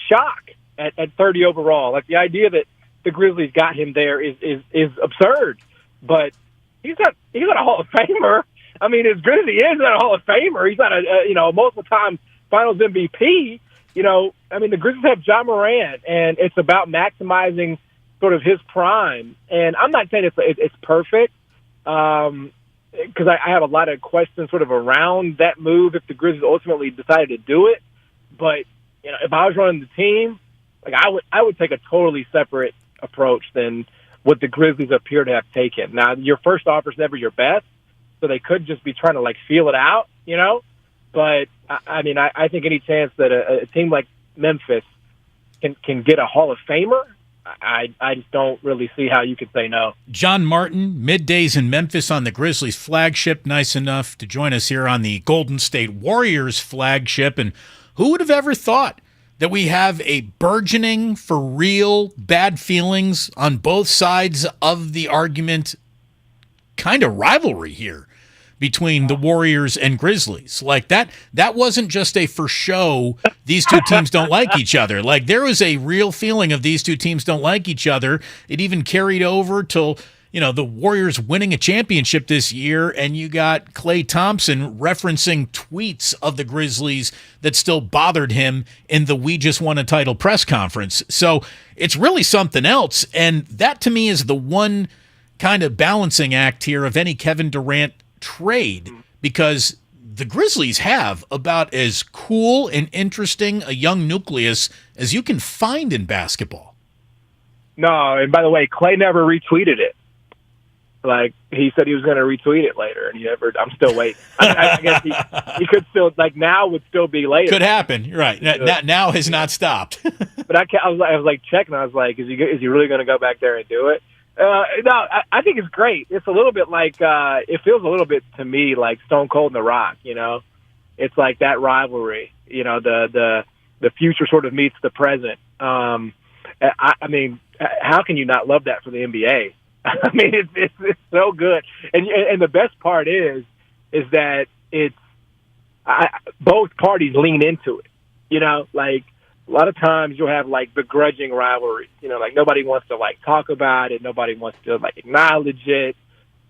shock at 30 overall. The idea that the Grizzlies got him there is absurd. But he's not a Hall of Famer. As good as he is, he's not a Hall of Famer. He's not a multiple-time Finals MVP. The Grizzlies have John Morant, and it's about maximizing sort of his prime. And I'm not saying it's perfect, because I have a lot of questions sort of around that move if the Grizzlies ultimately decided to do it. But if I was running the team, I would take a totally separate approach than what the Grizzlies appear to have taken. Now, your first offer is never your best, so they could just be trying to feel it out, But I think any chance that a team like Memphis can get a Hall of Famer, I just don't really see how you could say no. John Martin, Middays in Memphis on the Grizzlies flagship, nice enough to join us here on the Golden State Warriors flagship. And who would have ever thought that we have a burgeoning, for real, bad feelings on both sides of the argument kind of rivalry here between the Warriors and Grizzlies? That wasn't just a for show, these two teams don't like each other. There was a real feeling of these two teams don't like each other. It even carried over till the Warriors winning a championship this year, and you got Klay Thompson referencing tweets of the Grizzlies that still bothered him in the "we just won a title" press conference. So it's really something else, and that to me is the one kind of balancing act here of any Kevin Durant trade, because the Grizzlies have about as cool and interesting a young nucleus as you can find in basketball. No, and by the way, Klay never retweeted it. Like, he said he was going to retweet it later, and I'm still waiting. I guess he could still, like, now would still be later. Could happen. You're right. Now has not stopped. But I was like checking. I was like, is he really going to go back there and do it? No, I think it's great. It's a little bit like it feels a little bit to me like Stone Cold and The Rock. You know, it's like that rivalry. You know, the future sort of meets the present. I mean, how can you not love that for the NBA? I mean, it's so good, and the best part is that both parties lean into it. You know, like a lot of times you'll have like begrudging rivalries. You know, like nobody wants to like talk about it, nobody wants to like acknowledge it.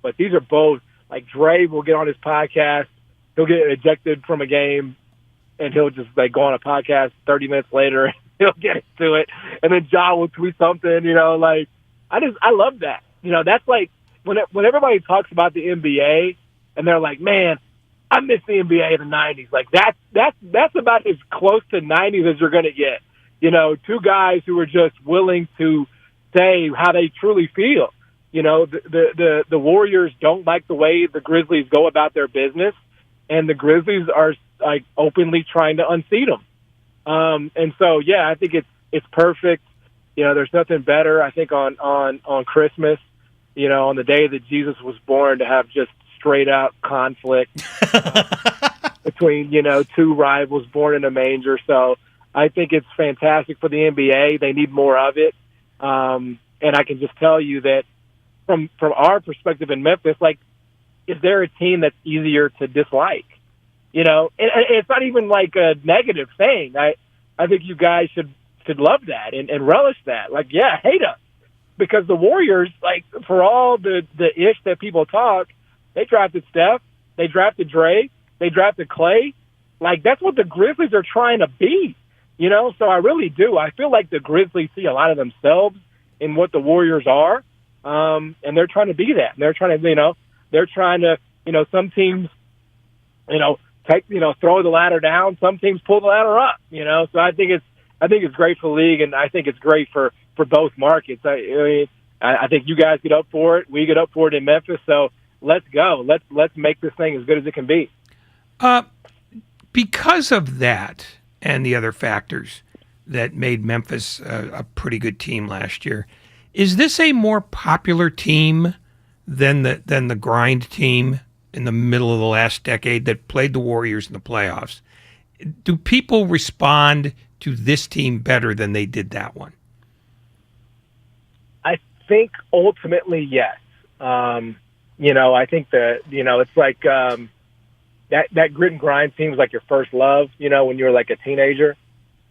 But these are both like Dre will get on his podcast, he'll get ejected from a game, and he'll just like go on a podcast 30 minutes later, and he'll get into it, and then John will tweet something. You know, like I love that. You know, that's like when everybody talks about the NBA and they're like, man, I miss the NBA in the 90s. Like that's about as close to 90s as you're going to get. You know, two guys who are just willing to say how they truly feel. You know, the Warriors don't like the way the Grizzlies go about their business, and the Grizzlies are like openly trying to unseat them. And so, yeah, I think it's perfect. You know, there's nothing better, I think, on Christmas, you know, on the day that Jesus was born, to have just straight out conflict between, you know, two rivals born in a manger. So I think it's fantastic for the NBA. They need more of it. And I can just tell you that from our perspective in Memphis, like, is there a team that's easier to dislike? You know, and it's not even like a negative thing. I think you guys should love that and relish that. Like, yeah, hate us. Because the Warriors, like, for all the ish that people talk, they drafted Steph, they drafted Dre, they drafted Clay. Like, that's what the Grizzlies are trying to be, you know? So I really do. I feel like the Grizzlies see a lot of themselves in what the Warriors are, and they're trying to be that. And they're trying to, some teams, throw the ladder down. Some teams pull the ladder up, you know? So I think it's great for the league, and I think it's great for both markets. I think you guys get up for it. We get up for it in Memphis. So let's go. Let's make this thing as good as it can be. Because of that and the other factors that made Memphis a pretty good team last year, is this a more popular team than the grind team in the middle of the last decade that played the Warriors in the playoffs? Do people respond to this team better than they did that one? I think ultimately, yes. I think that, it's like that grit and grind team was like your first love, when you were like a teenager.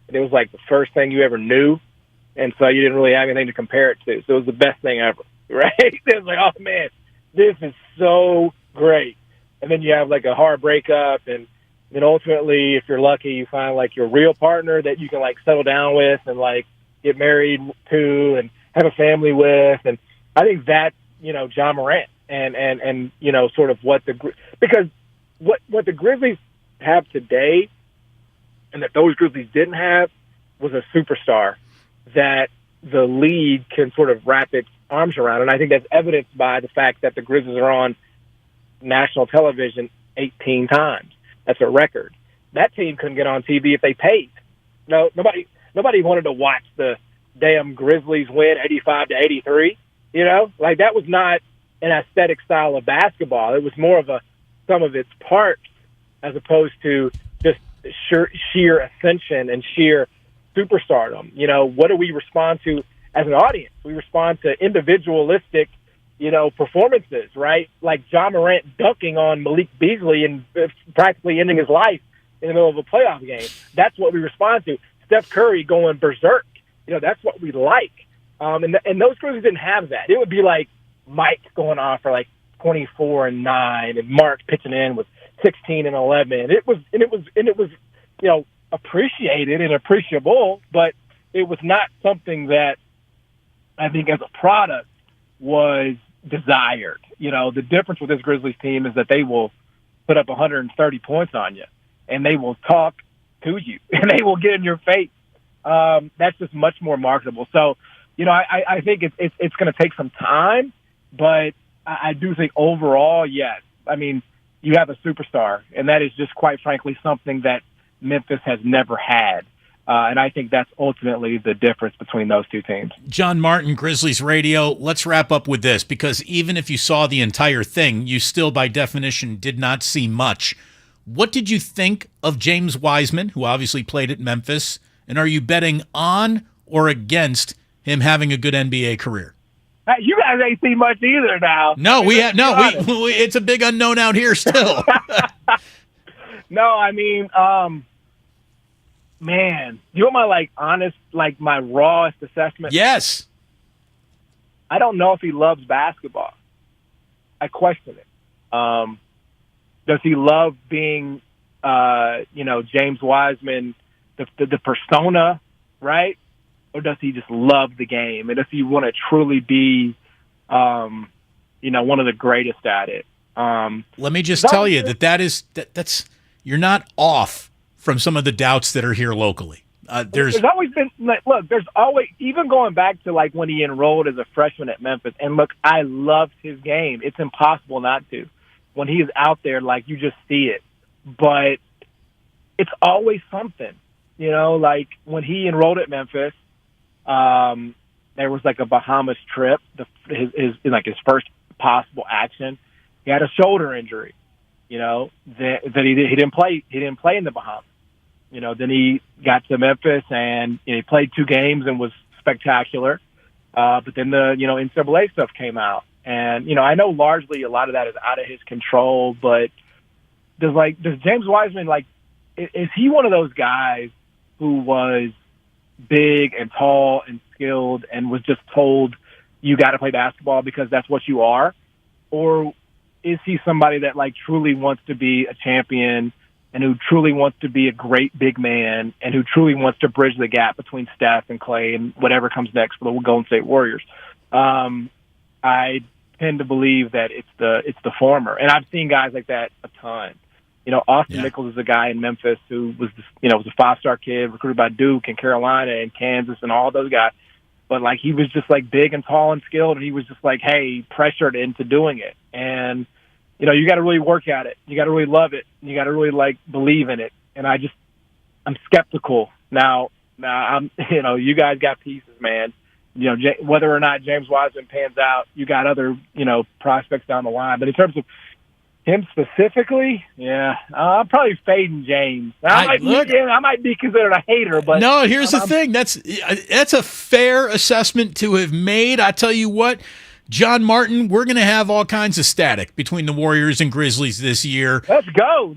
And it was like the first thing you ever knew. And so you didn't really have anything to compare it to. So it was the best thing ever, right? It was like, oh, man, this is so great. And then you have like a hard breakup, and then ultimately, if you're lucky, you find like your real partner that you can like settle down with and like get married to and have a family with. And I think that's, John Morant and sort of because what the Grizzlies have today and that those Grizzlies didn't have was a superstar that the league can sort of wrap its arms around. And I think that's evidenced by the fact that the Grizzlies are on national television 18 times. That's a record. That team couldn't get on TV if they paid. No, nobody wanted to watch the damn Grizzlies win 85-83. Like that was not an aesthetic style of basketball. It was more of a sum of its parts as opposed to just sheer ascension and sheer superstardom. What do we respond to as an audience? We respond to individualistic, performances, right? Like John Morant dunking on Malik Beasley and practically ending his life in the middle of a playoff game. That's what we respond to. Steph Curry going berserk. That's what we like. And those Grizzlies didn't have that. It would be like Mike going off for like 24 and 9, and Mark pitching in with 16 and 11. It was appreciated and appreciable, but it was not something that I think as a product was desired. The difference with this Grizzlies team is that they will put up 130 points on you, and they will talk to you, and they will get in your face. That's just much more marketable. So, I think it's going to take some time, but I do think overall, yes. I mean, you have a superstar, and that is just quite frankly something that Memphis has never had. And I think that's ultimately the difference between those two teams. John Martin, Grizzlies Radio. Let's wrap up with this, because even if you saw the entire thing, you still, by definition, did not see much. What did you think of James Wiseman, who obviously played at Memphis, and are you betting on or against him having a good NBA career? You guys ain't seen much either now. No, we it's a big unknown out here still. No, I mean, man, you want my honest, my rawest assessment? Yes. I don't know if he loves basketball. I question it. Does he love being, James Wiseman, the persona, right? Or does he just love the game? And does he want to truly be, one of the greatest at it? Let me just tell you that's you're not off from some of the doubts that are here locally. There's always been there's always, even going back to when he enrolled as a freshman at Memphis, and look, I loved his game. It's impossible not to. When he is out there, you just see it. But it's always something, when he enrolled at Memphis, there was a Bahamas trip, his first possible action. He had a shoulder injury, that he didn't play. He didn't play in the Bahamas. Then he got to Memphis and he played 2 games and was spectacular. But then the NCAA stuff came out, and I know largely a lot of that is out of his control. But does James Wiseman is he one of those guys who was big and tall and skilled and was just told you got to play basketball because that's what you are, or is he somebody that truly wants to be a champion and who truly wants to be a great big man and who truly wants to bridge the gap between Steph and Clay and whatever comes next for the Golden State Warriors? I tend to believe that it's the former, and I've seen guys like that a ton. Austin Nichols is a guy in Memphis who was was a 5-star kid recruited by Duke and Carolina and Kansas and all those guys, but he was just big and tall and skilled, and he was just pressured into doing it. And you got to really work at it. You got to really love it. You got to really believe in it. And I'm skeptical now. I'm you guys got pieces, man. Whether or not James Wiseman pans out, you got other prospects down the line. But in terms of him specifically, I'm probably fading James. I might be considered a hater, but no. Here's the thing: that's a fair assessment to have made. I tell you what, John Martin, we're going to have all kinds of static between the Warriors and Grizzlies this year. Let's go.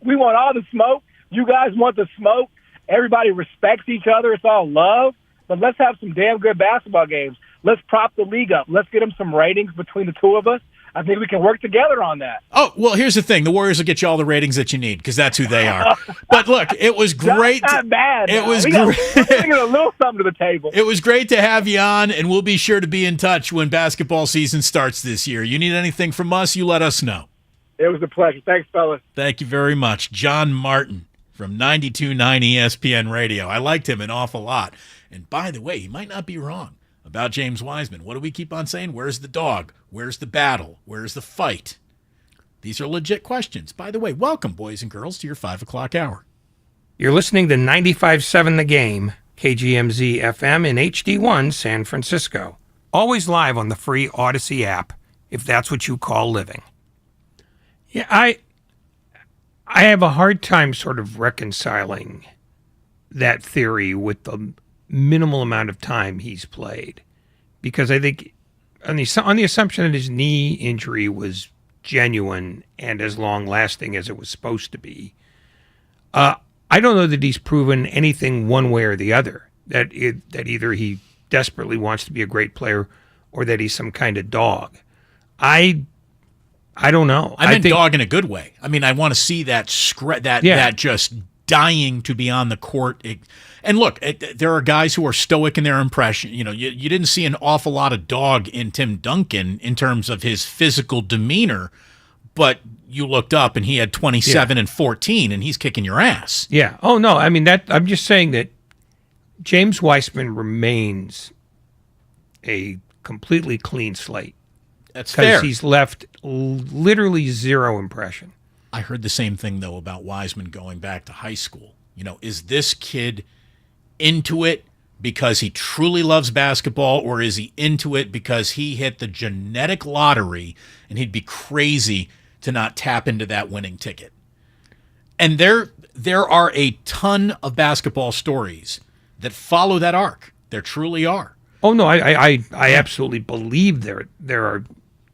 We want all the smoke. You guys want the smoke. Everybody respects each other. It's all love. But let's have some damn good basketball games. Let's prop the league up. Let's get them some ratings between the two of us. I think we can work together on that. Oh, well, here's the thing. The Warriors will get you all the ratings that you need because that's who they are. But look, it was great. That's not bad. It was great. We're bringing a little something to the table. It was great to have you on, and we'll be sure to be in touch when basketball season starts this year. You need anything from us, you let us know. It was a pleasure. Thanks, fellas. Thank you very much. John Martin from 92.9 ESPN Radio. I liked him an awful lot. And by the way, he might not be wrong about James Wiseman. What do we keep on saying? Where's the dog? Where's the battle? Where's the fight? These are legit questions. By the way, welcome, boys and girls, to your 5 o'clock hour. You're listening to 95.7 The Game, KGMZ FM in HD1 San Francisco. Always live on the free Odyssey app, if that's what you call living. Yeah, I have a hard time sort of reconciling that theory with the minimal amount of time he's played, because I think on the assumption that his knee injury was genuine and as long-lasting as it was supposed to be, I don't know that he's proven anything one way or the other, that either he desperately wants to be a great player or that he's some kind of dog. I don't know. I meant dog in a good way. I mean, I want to see that that just dying to be on the court. And look, there are guys who are stoic in their impression. You didn't see an awful lot of dog in Tim Duncan in terms of his physical demeanor, but you looked up and he had 27 and 14, and he's kicking your ass. Yeah. Oh, no. I mean, I'm just saying that James Wiseman remains a completely clean slate. That's fair. Because he's left literally zero impression. I heard the same thing, though, about Wiseman going back to high school. Is this kid into it because he truly loves basketball, or is he into it because he hit the genetic lottery and he'd be crazy to not tap into that winning ticket? And there are a ton of basketball stories that follow that arc. There truly are. Oh, no, I absolutely believe there are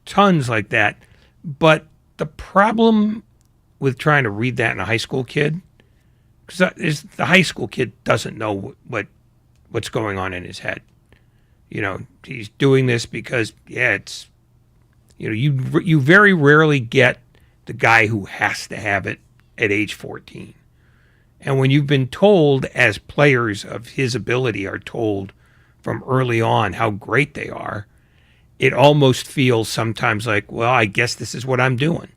tons like that. But the problem with trying to read that in a high school kid, because the high school kid doesn't know what's going on in his head. He's doing this because, it's, you very rarely get the guy who has to have it at age 14. And when you've been told, as players of his ability are told from early on how great they are, it almost feels sometimes like, well, I guess this is what I'm doing.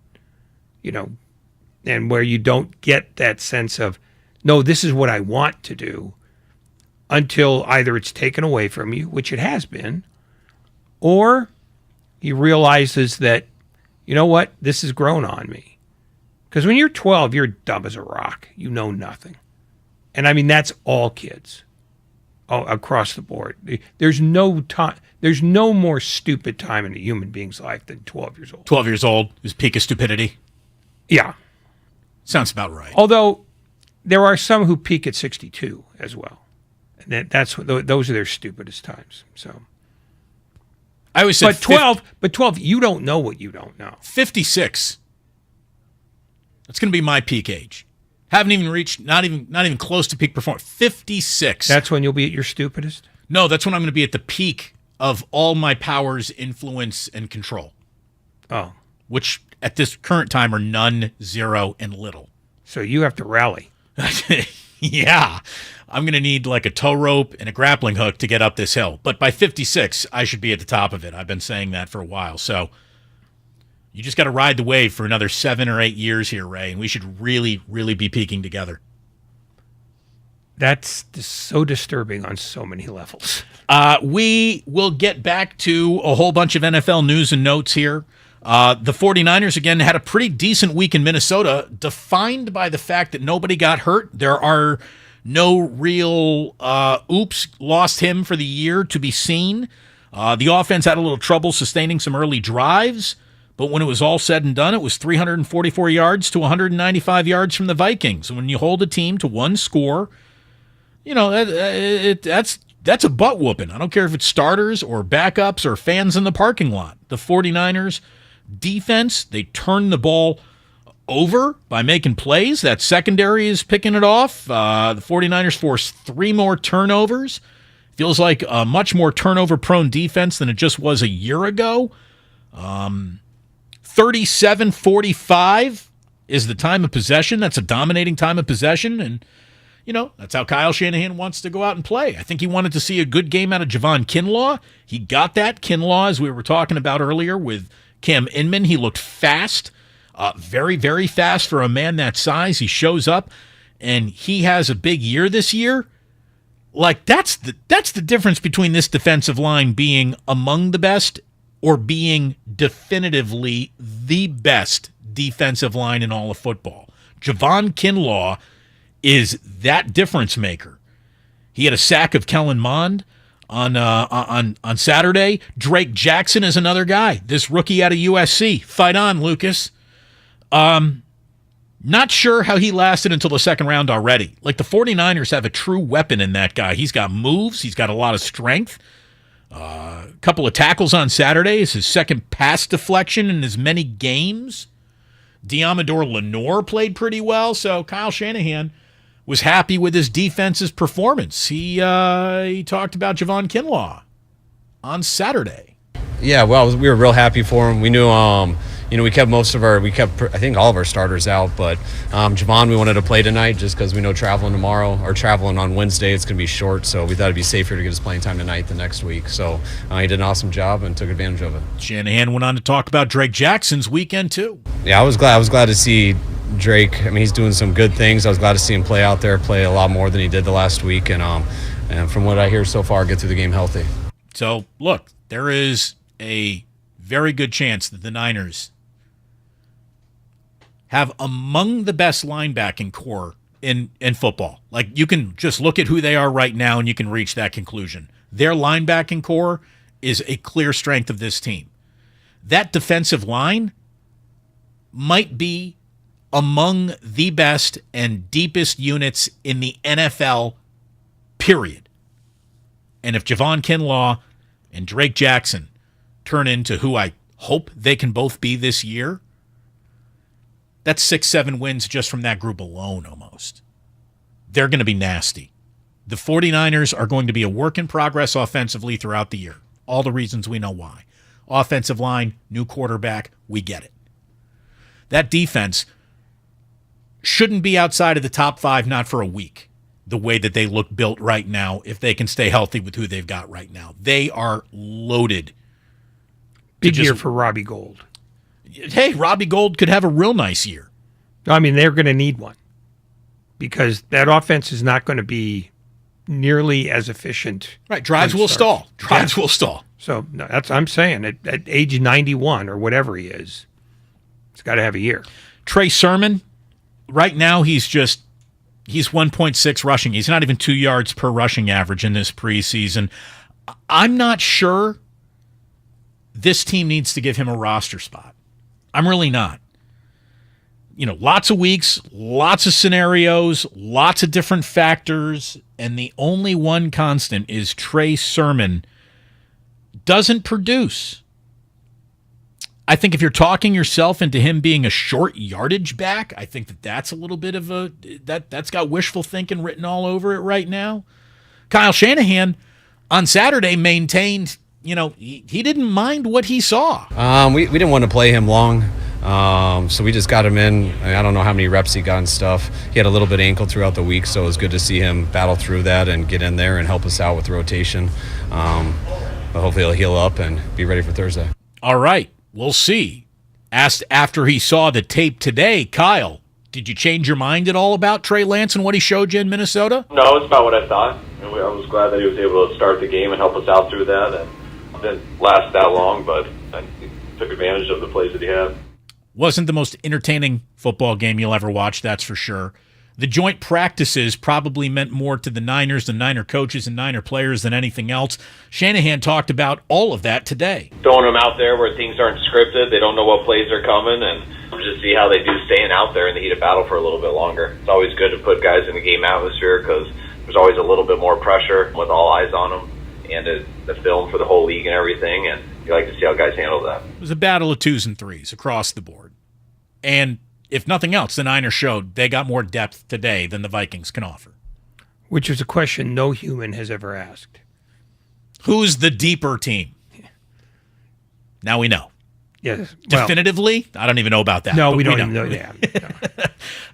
And where you don't get that sense of, no, this is what I want to do, until either it's taken away from you, which it has been, or he realizes that, you know what, this has grown on me. Because when you're 12, you're dumb as a rock. You know nothing. And I mean, that's all kids across the board. There's no time. There's no more stupid time in a human being's life than 12 years old. 12 years old is peak of stupidity? Yeah. Sounds about right. Although there are some who peak at 62 as well. And those are their stupidest times. So I always said 12, you don't know what you don't know. 56. That's going to be my peak age. Haven't even reached, not even close to peak performance. 56. That's when you'll be at your stupidest? No, that's when I'm going to be at the peak of all my powers, influence, and control. Oh. Which at this current time are none, zero, and little. So you have to rally. Yeah. I'm going to need like a tow rope and a grappling hook to get up this hill. But by 56, I should be at the top of it. I've been saying that for a while. So you just got to ride the wave for another 7 or 8 years here, Ray, and we should really, really be peaking together. That's so disturbing on so many levels. We will get back to a whole bunch of NFL news and notes here. The 49ers, again, had a pretty decent week in Minnesota, defined by the fact that nobody got hurt. There are no real oops, lost him for the year to be seen. The offense had a little trouble sustaining some early drives. But when it was all said and done, it was 344 yards to 195 yards from the Vikings. And when you hold a team to one score, that's a butt whooping. I don't care if it's starters or backups or fans in the parking lot. The 49ers defense, they turn the ball over by making plays. That secondary is picking it off. The 49ers forced 3 more turnovers. Feels like a much more turnover-prone defense than it just was a year ago. 37-45 is the time of possession. That's a dominating time of possession. And, that's how Kyle Shanahan wants to go out and play. I think he wanted to see a good game out of Javon Kinlaw. He got that. Kinlaw, as we were talking about earlier with Cam Inman, he looked fast, very, very fast for a man that size. He shows up, and he has a big year this year. Like, that's the difference between this defensive line being among the best or being definitively the best defensive line in all of football. Javon Kinlaw is that difference maker. He had a sack of Kellen Mond on Saturday. Drake Jackson is another guy. This rookie out of USC. Fight on, Lucas. Not sure how he lasted until the second round already. Like, the 49ers have a true weapon in that guy. He's got moves. He's got a lot of strength. A couple of tackles on Saturday is his second pass deflection in as many games. Diamador Lenore played pretty well, so Kyle Shanahan was happy with his defense's performance. He talked about Javon Kinlaw on Saturday. Yeah, well, we were real happy for him. We knew, we kept I think all of our starters out, but Javon, we wanted to play tonight just because we know traveling on Wednesday, it's going to be short, so we thought it'd be safer to get his playing time tonight than next week. So he did an awesome job and took advantage of it. Shanahan went on to talk about Drake Jackson's weekend too. Yeah, I was glad to see Drake. I mean, he's doing some good things. I was glad to see him play out there, play a lot more than he did the last week, and from what I hear so far, get through the game healthy. So look, there is a very good chance that the Niners have among the best linebacking core in football. Like, you can just look at who they are right now and you can reach that conclusion. Their linebacking core is a clear strength of this team. That defensive line might be among the best and deepest units in the NFL, period. And if Javon Kinlaw and Drake Jackson turn into who I hope they can both be this year, that's 6-7 wins just from that group alone almost. They're going to be nasty. The 49ers are going to be a work in progress offensively throughout the year. All the reasons we know why. Offensive line, new quarterback, we get it. That defense shouldn't be outside of the top 5, not for a week, the way that they look built right now, if they can stay healthy with who they've got right now. They are loaded. Big year for Robbie Gould. Hey, Robbie Gould could have a real nice year. I mean, they're going to need one because that offense is not going to be nearly as efficient. Right, drives will stall. Drives will stall. So no, that's I'm saying at age 91 or whatever he is, he's got to have a year. Trey Sermon, right now he's 1.6 rushing. He's not even 2 yards per rushing average in this preseason. I'm not sure this team needs to give him a roster spot. I'm really not. Lots of weeks, lots of scenarios, lots of different factors, and the only one constant is Trey Sermon doesn't produce. I think if you're talking yourself into him being a short yardage back, I think that's a little bit of that's got wishful thinking written all over it right now. Kyle Shanahan on Saturday maintained, he didn't mind what he saw. We didn't want to play him long. So we just got him in. I don't know how many reps he got and stuff. He had a little bit of ankle throughout the week, so it was good to see him battle through that and get in there and help us out with rotation. But hopefully he'll heal up and be ready for Thursday. All right, we'll see. Asked after he saw the tape today, Kyle, did you change your mind at all about Trey Lance and what he showed you in Minnesota? No, it's about what I thought. I was glad that he was able to start the game and help us out through that. And it didn't last that long, but I took advantage of the plays that he had. Wasn't the most entertaining football game you'll ever watch, that's for sure. The joint practices probably meant more to the Niners, the Niner coaches, and Niner players than anything else. Shanahan talked about all of that today. Throwing them out there where things aren't scripted, they don't know what plays are coming, and just see how they do staying out there in the heat of battle for a little bit longer. It's always good to put guys in the game atmosphere because there's always a little bit more pressure with all eyes on them and the film for the whole league and everything, and you like to see how guys handle that. It was a battle of 2s and 3s across the board. And if nothing else, the Niners showed they got more depth today than the Vikings can offer. Which is a question no human has ever asked. Who's the deeper team? Now we know. Yes. Definitively? I don't even know about that. No, we don't even know. Yeah.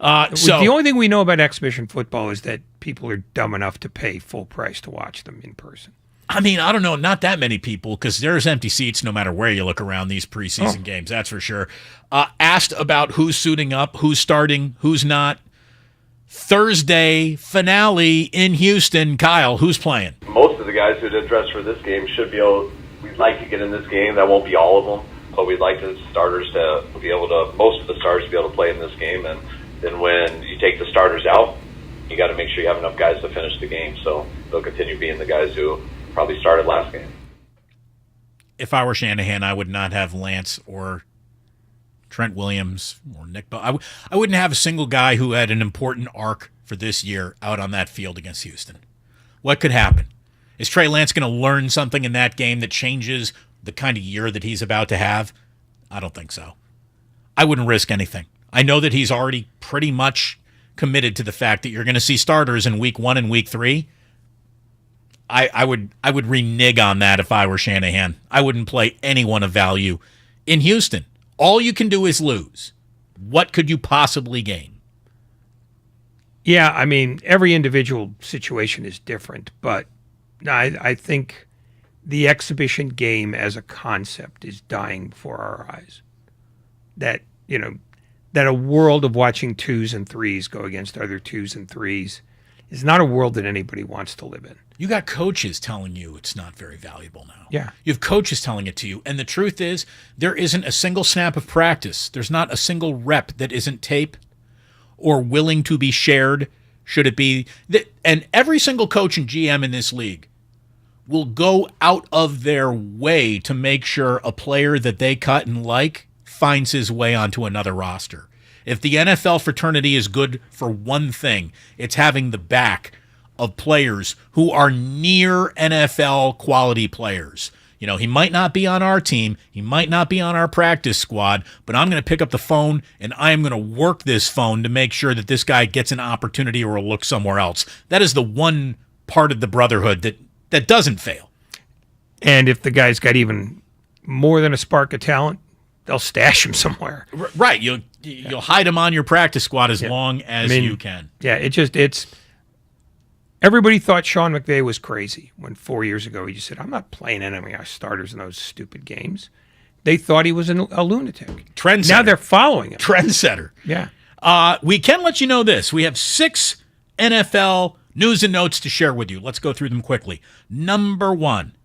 No. So the only thing we know about exhibition football is that people are dumb enough to pay full price to watch them in person. I mean, I don't know, not that many people, because there's empty seats no matter where you look around these preseason games, that's for sure. Asked about who's suiting up, who's starting, who's not. Thursday finale in Houston. Kyle, who's playing? Most of the guys who did dress for this game should be able, we'd like to get in this game. That won't be all of them, but we'd like the starters to be able to, most of the starters to be able to play in this game. And then when you take the starters out, you got to make sure you have enough guys to finish the game. So they'll continue being the guys who probably started last game. If I were Shanahan, I would not have Lance or Trent Williams or Nick Bell. I wouldn't have a single guy who had an important arc for this year out on that field against Houston. What could happen? Is Trey Lance going to learn something in that game that changes the kind of year that he's about to have? I don't think so. I wouldn't risk anything. I know that he's already pretty much committed to the fact that you're going to see starters in week 1 and week 3. I would renege on that if I were Shanahan. I wouldn't play anyone of value in Houston. All you can do is lose. What could you possibly gain? Yeah, I mean, every individual situation is different, but I think the exhibition game as a concept is dying before our eyes. That a world of watching 2s and 3s go against other 2s and 3s is not a world that anybody wants to live in. You got coaches telling you it's not very valuable now. Yeah. You have coaches telling it to you. And the truth is, there isn't a single snap of practice. There's not a single rep that isn't tape or willing to be shared, should it be. And every single coach and GM in this league will go out of their way to make sure a player that they cut and like finds his way onto another roster. If the NFL fraternity is good for one thing, it's having the back of players who are near NFL quality players. You know, he might not be on our team, he might not be on our practice squad, but I'm going to pick up the phone and I am going to work this phone to make sure that this guy gets an opportunity or will look somewhere else. That is the one part of the brotherhood that doesn't fail. And if the guy's got even more than a spark of talent, they'll stash him somewhere. Right. You'll hide him on your practice squad as long as you can. Yeah, it's everybody thought Sean McVay was crazy when 4 years ago he just said, I'm not playing any of our starters in those stupid games. They thought he was a lunatic. Trendsetter. Now they're following him. Trendsetter. Yeah. We can let you know this. We have 6 NFL news and notes to share with you. Let's go through them quickly. Number 1,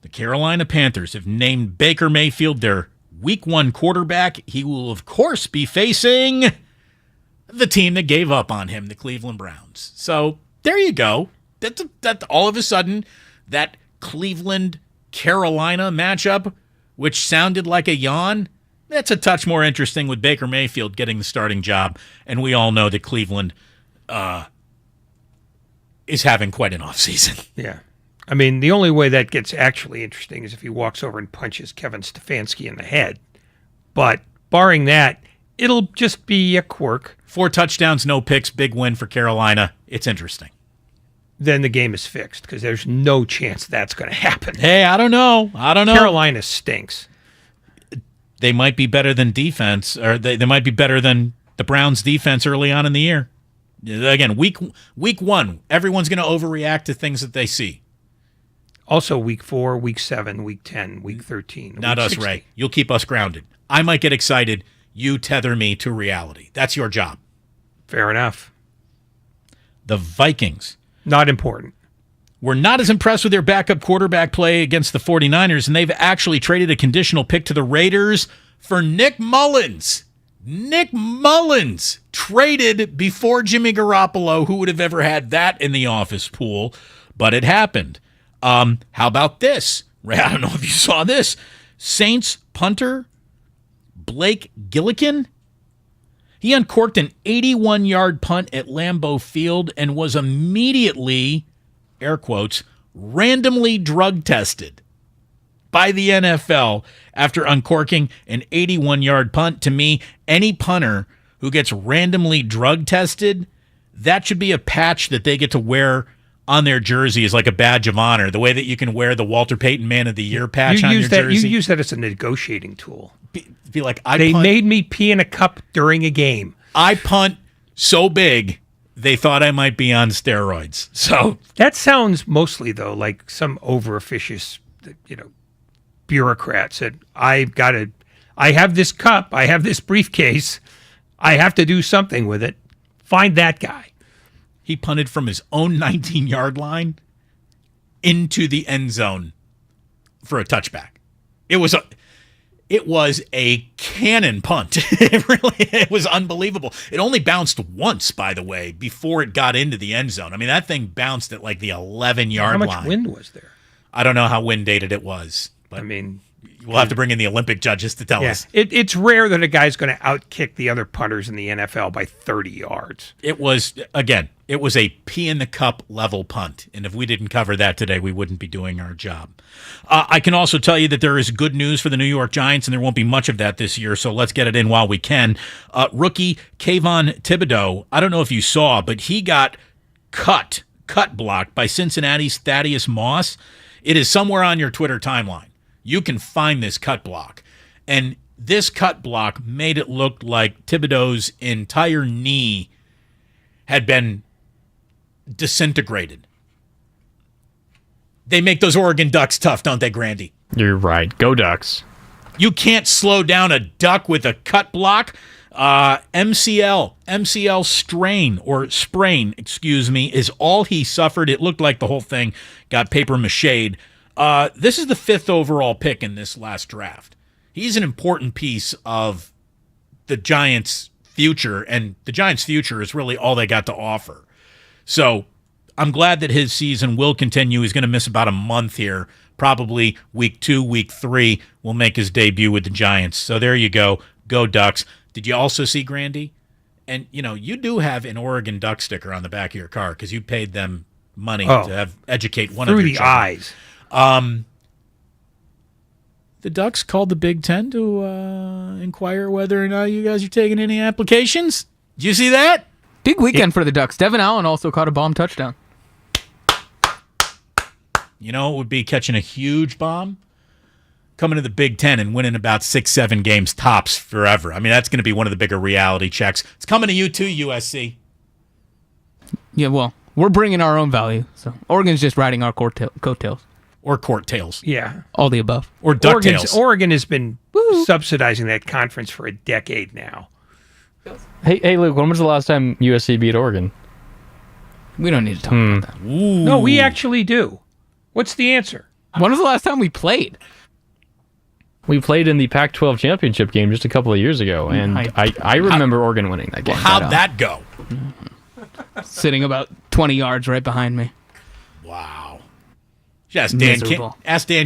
the Carolina Panthers have named Baker Mayfield their Week 1 quarterback. He will, of course, be facing the team that gave up on him, the Cleveland Browns. So there you go. That all of a sudden, that Cleveland-Carolina matchup, which sounded like a yawn, that's a touch more interesting with Baker Mayfield getting the starting job. And we all know that Cleveland is having quite an offseason. Yeah. I mean, the only way that gets actually interesting is if he walks over and punches Kevin Stefanski in the head. But barring that, it'll just be a quirk. 4 touchdowns, no picks, big win for Carolina. It's interesting. Then the game is fixed because there's no chance that's going to happen. Hey, I don't know. Carolina stinks. They might be better than defense, or they might be better than the Browns' defense early on in the year. Again, week 1, everyone's going to overreact to things that they see. Also, week 4, week 7, week 10, week 13. Not week us, 60. Ray. You'll keep us grounded. I might get excited. You tether me to reality. That's your job. Fair enough. The Vikings. Not important. We're not as impressed with their backup quarterback play against the 49ers, and they've actually traded a conditional pick to the Raiders for Nick Mullins. Nick Mullins traded before Jimmy Garoppolo. Who would have ever had that in the office pool? But it happened. How about this? Ray, I don't know if you saw this. Saints punter Blake Gillikin. He uncorked an 81-yard punt at Lambeau Field and was immediately, air quotes, randomly drug tested by the NFL after uncorking an 81-yard punt. To me, any punter who gets randomly drug tested, that should be a patch that they get to wear on their jersey as like a badge of honor, the way that you can wear the Walter Payton Man of the Year patch on your jersey. You use that as a negotiating tool. Be like, they made me pee in a cup during a game. I punt so big, they thought I might be on steroids. So that sounds mostly, though, like some over-officious, bureaucrat said, I have this cup, I have this briefcase, I have to do something with it. Find that guy. He punted from his own 19-yard line into the end zone for a touchback. It was a cannon punt. It was unbelievable. It only bounced once, by the way, before it got into the end zone. I mean, that thing bounced at like the 11-yard line. How much wind was there? I don't know how wind dated it was. But I mean, we'll have to bring in the Olympic judges to tell us. It's rare that a guy's going to outkick the other punters in the NFL by 30 yards. It was a pee in the cup level punt. And if we didn't cover that today, we wouldn't be doing our job. I can also tell you that there is good news for the New York Giants, and there won't be much of that this year, so let's get it in while we can. Rookie Kayvon Thibodeau, I don't know if you saw, but he got cut blocked by Cincinnati's Thaddeus Moss. It is somewhere on your Twitter timeline. You can find this cut block. And this cut block made it look like Thibodeau's entire knee had been disintegrated. They make those Oregon Ducks tough, don't they, Grandy? You're right. Go Ducks. You can't slow down a duck with a cut block. MCL strain or sprain, is all he suffered. It looked like the whole thing got paper machéed. This is the 5th overall pick in this last draft. He's an important piece of the Giants' future, and the Giants' future is really all they got to offer. So I'm glad that his season will continue. He's going to miss about a month here. Probably week 2, week 3 will make his debut with the Giants. So there you go. Go Ducks. Did you also see Grandy? And, you do have an Oregon Duck sticker on the back of your car because you paid them money to educate one of your children. Through the eyes. The Ducks called the Big Ten to inquire whether or not you guys are taking any applications. Did you see that? Big weekend for the Ducks. Devin Allen also caught a bomb touchdown. It would be catching a huge bomb, coming to the Big Ten and winning about 6-7 games tops forever. I mean, that's going to be one of the bigger reality checks. It's coming to you too, USC. Yeah, well, we're bringing our own value. So Oregon's just riding our coattails. Or court tails. Yeah. All the above. Or DuckTales. Oregon has been subsidizing that conference for a decade now. Hey, Luke, when was the last time USC beat Oregon? We don't need to talk about that. Ooh. No, we actually do. What's the answer? When was the last time we played? We played in the Pac-12 championship game just a couple of years ago, and I remember Oregon winning that game. Well, how'd that go? Sitting about 20 yards right behind me. Wow. Ask Dan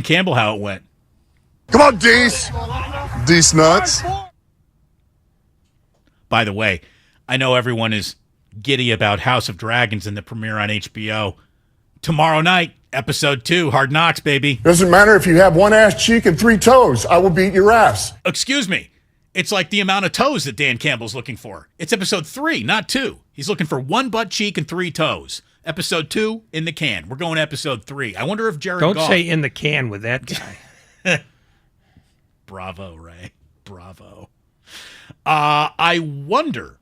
Campbell how it went. Come on, Deese. Deese nuts. By the way, I know everyone is giddy about House of Dragons and the premiere on HBO. Tomorrow night, episode 2, Hard Knocks, baby. Doesn't matter if you have one ass cheek and 3 toes. I will beat your ass. Excuse me. It's like the amount of toes that Dan Campbell's looking for. It's episode 3, not 2. He's looking for 1 butt cheek and 3 toes. Episode 2 in the can. We're going to episode 3. I wonder if Jared Don't Goff... say in the can with that guy. Bravo, Ray. Bravo. I wonder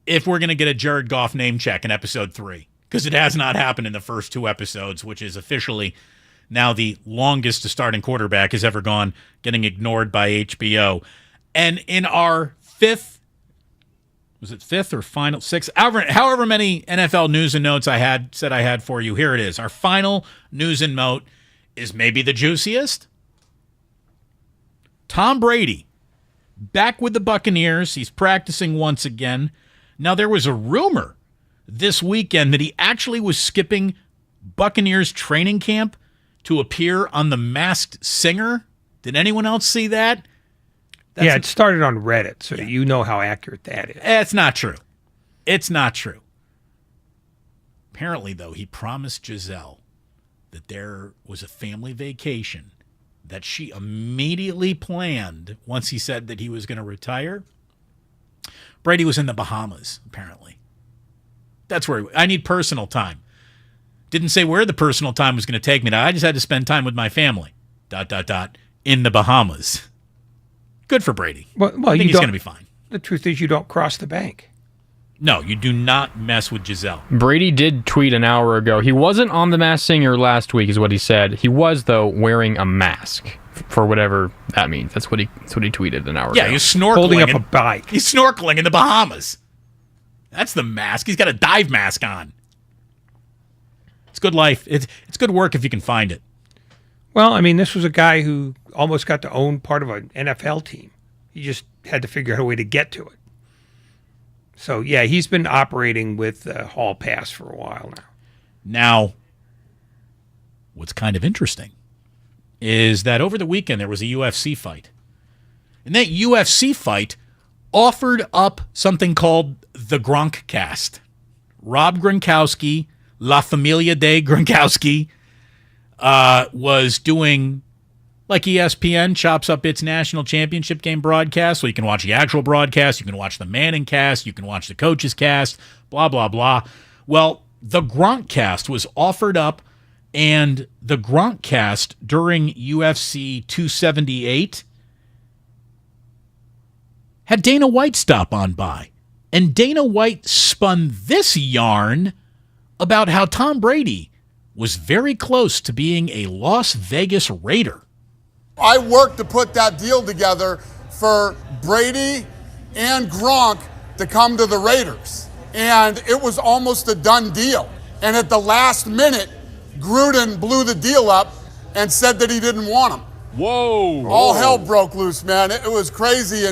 if we're going to get a Jared Goff name check in episode 3, because it has not happened in the first 2 episodes, which is officially now the longest a starting quarterback has ever gone, getting ignored by HBO. And in our 5th, was it 5th or final 6th? However many NFL news and notes I had for you, here it is. Our final news and note is maybe the juiciest. Tom Brady, back with the Buccaneers. He's practicing once again. Now, there was a rumor this weekend that he actually was skipping Buccaneers training camp to appear on The Masked Singer. Did anyone else see that? It started on Reddit, so you know how accurate that is. It's not true. It's not true. Apparently, though, he promised Giselle that there was a family vacation that she immediately planned once he said that he was going to retire. Brady was in the Bahamas, apparently. That's where I need personal time. Didn't say where the personal time was going to take me. I just had to spend time with my family. ... in the Bahamas. Good for Brady. Well, I think he's going to be fine. The truth is you don't cross the bank. No, you do not mess with Giselle. Brady did tweet an hour ago. He wasn't on The Masked Singer last week, is what he said. He was, though, wearing a mask for whatever that means. That's what he tweeted an hour ago. Yeah, he's snorkeling. Holding up a bike. He's snorkeling in the Bahamas. That's the mask. He's got a dive mask on. It's good life. It's good work if you can find it. Well, I mean, this was a guy who almost got to own part of an NFL team. He just had to figure out a way to get to it. So, yeah, he's been operating with Hall Pass for a while now. Now, what's kind of interesting is that over the weekend there was a UFC fight. And that UFC fight offered up something called the Gronkcast. Rob Gronkowski, La Familia de Gronkowski, was doing, like ESPN chops up its national championship game broadcast, so you can watch the actual broadcast, you can watch the Manning cast, you can watch the coaches cast, blah, blah, blah. Well, the Gronkcast was offered up, and the Gronkcast during UFC 278 had Dana White stop on by. And Dana White spun this yarn about how Tom Brady was very close to being a Las Vegas Raider. I worked to put that deal together for Brady and Gronk to come to the Raiders. And it was almost a done deal. And at the last minute, Gruden blew the deal up and said that he didn't want him. Whoa. All hell broke loose, man. It was crazy.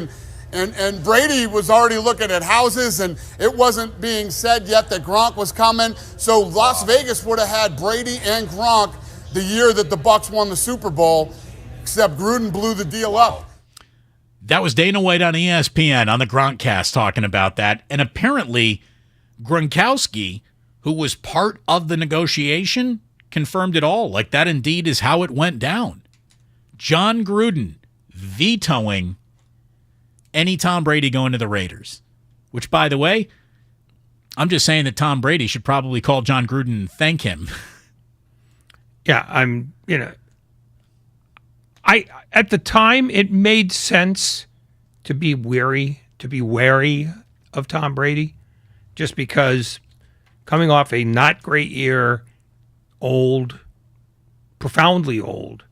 And Brady was already looking at houses, and it wasn't being said yet that Gronk was coming. So Las Vegas would have had Brady and Gronk the year that the Bucs won the Super Bowl, except Gruden blew the deal up. That was Dana White on ESPN on the Gronkcast talking about that. And apparently Gronkowski, who was part of the negotiation, confirmed it all. Like, that indeed is how it went down. John Gruden vetoing any Tom Brady going to the Raiders. Which, by the way, I'm just saying that Tom Brady should probably call John Gruden and thank him. Yeah, at the time, it made sense to be wary of Tom Brady, just because coming off a not great year, old, profoundly old,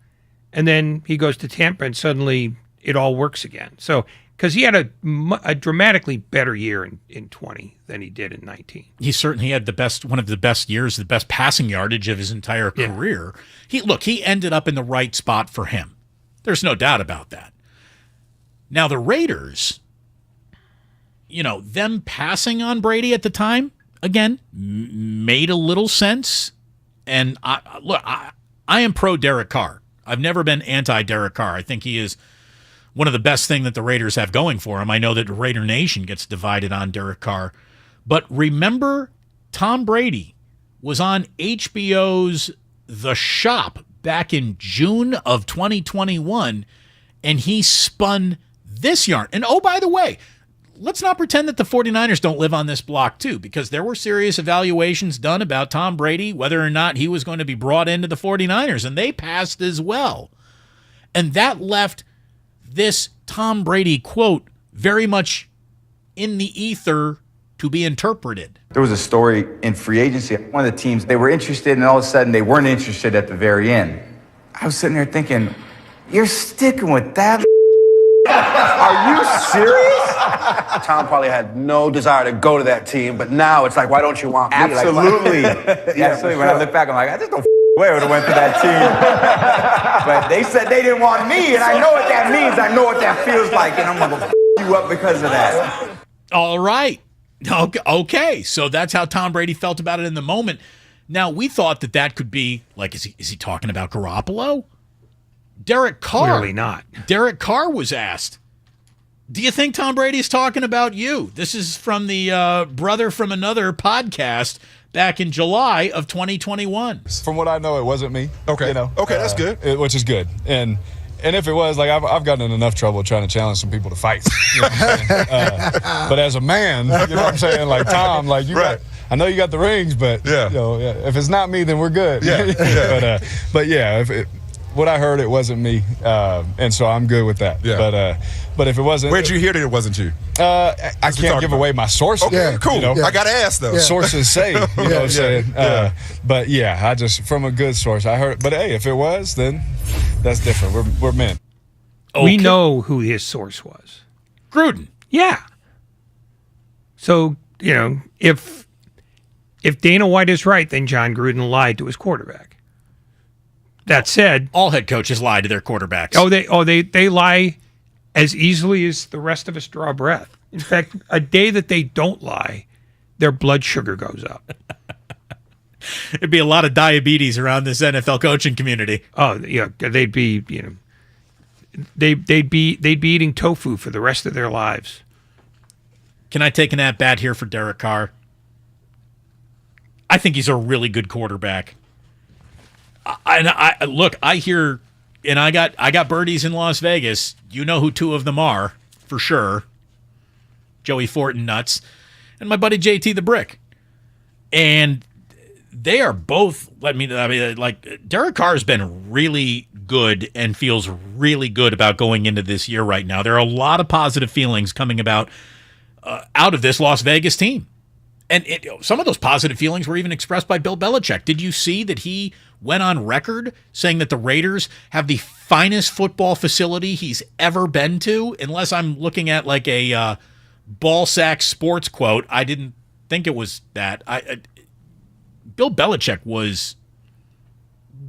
and then he goes to Tampa and suddenly it all works again. So, because he had a dramatically better year in 20 than he did in 19. He certainly had one of the best years, the best passing yardage of his entire career. He ended up in the right spot for him. There's no doubt about that. Now, the Raiders, them passing on Brady at the time, again, made a little sense. And I am pro Derek Carr. I've never been anti-Derek Carr. I think he is one of the best things that the Raiders have going for him. I know that Raider Nation gets divided on Derek Carr. But remember, Tom Brady was on HBO's The Shop back in June of 2021, and he spun this yarn. And oh, by the way, let's not pretend that the 49ers don't live on this block too, because there were serious evaluations done about Tom Brady, whether or not he was going to be brought into the 49ers, and they passed as well. And that left this Tom Brady quote very much in the ether to be interpreted. There was a story in free agency. One of the teams, they were interested, and all of a sudden they weren't interested at the very end. I was sitting there thinking, you're sticking with that? Are you serious? Tom probably had no desire to go to that team, but now it's like, why don't you want me? Absolutely. Absolutely. When I look back, I'm like, I just don't way I would have went to that team. But they said they didn't want me, and I know what that means. I know what that feels like, and I'm going to you up because of that. All right. Okay, so that's how Tom Brady felt about it in the moment. Now, we thought that could be, like, is he talking about Garoppolo? Derek Carr. Clearly not. Derek Carr was asked, do you think Tom Brady's talking about you? This is from the Brother from Another podcast back in July of 2021. From what I know, it wasn't me. Okay. Okay, that's good. Which is good. And if it was, like, I've gotten in enough trouble trying to challenge some people to fight. You know but as a man, you know what I'm saying? Like, Tom, like, you got, I know you got the rings, but if it's not me, then we're good. But what I heard, it wasn't me, and so I'm good with that. Yeah. But if it wasn't, where'd you hear that it wasn't you? I can't give away my sources. Okay, cool. I gotta ask though. Sources say, you know what I'm saying. But I just from a good source I heard. But hey, if it was, then that's different. We're men. Okay. We know who his source was. Gruden. Yeah. So if Dana White is right, then John Gruden lied to his quarterback. That said, all head coaches lie to their quarterbacks. They lie as easily as the rest of us draw breath. In fact, a day that they don't lie, their blood sugar goes up. It'd be a lot of diabetes around this NFL coaching community. Oh yeah, they'd be they'd be eating tofu for the rest of their lives. Can I take an at bat here for Derek Carr? I think he's a really good quarterback. I hear, and I got birdies in Las Vegas. You know who two of them are for sure. Joey Fortin nuts, and my buddy JT the Brick, and they are both. Derek Carr has been really good and feels really good about going into this year right now. There are a lot of positive feelings coming about out of this Las Vegas team. And some of those positive feelings were even expressed by Bill Belichick. Did you see that he went on record saying that the Raiders have the finest football facility he's ever been to? Unless I'm looking at like a ball sack sports quote. I didn't think it was that. Bill Belichick was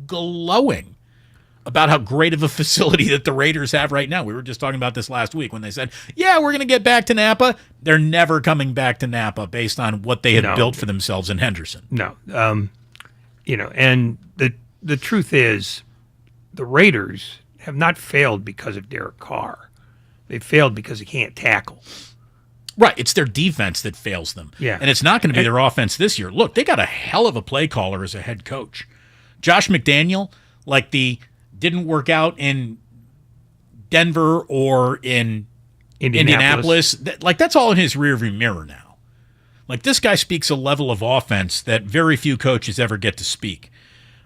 glowing about how great of a facility that the Raiders have right now. We were just talking about this last week when they said, yeah, we're going to get back to Napa. They're never coming back to Napa based on what they had built for themselves in Henderson. No. And the truth is the Raiders have not failed because of Derek Carr. They failed because he can't tackle. Right. It's their defense that fails them. Yeah. And it's not going to be their offense this year. Look, they got a hell of a play caller as a head coach. Josh McDaniel, didn't work out in Denver or in Indianapolis. That's all in his rearview mirror now. This guy speaks a level of offense that very few coaches ever get to speak.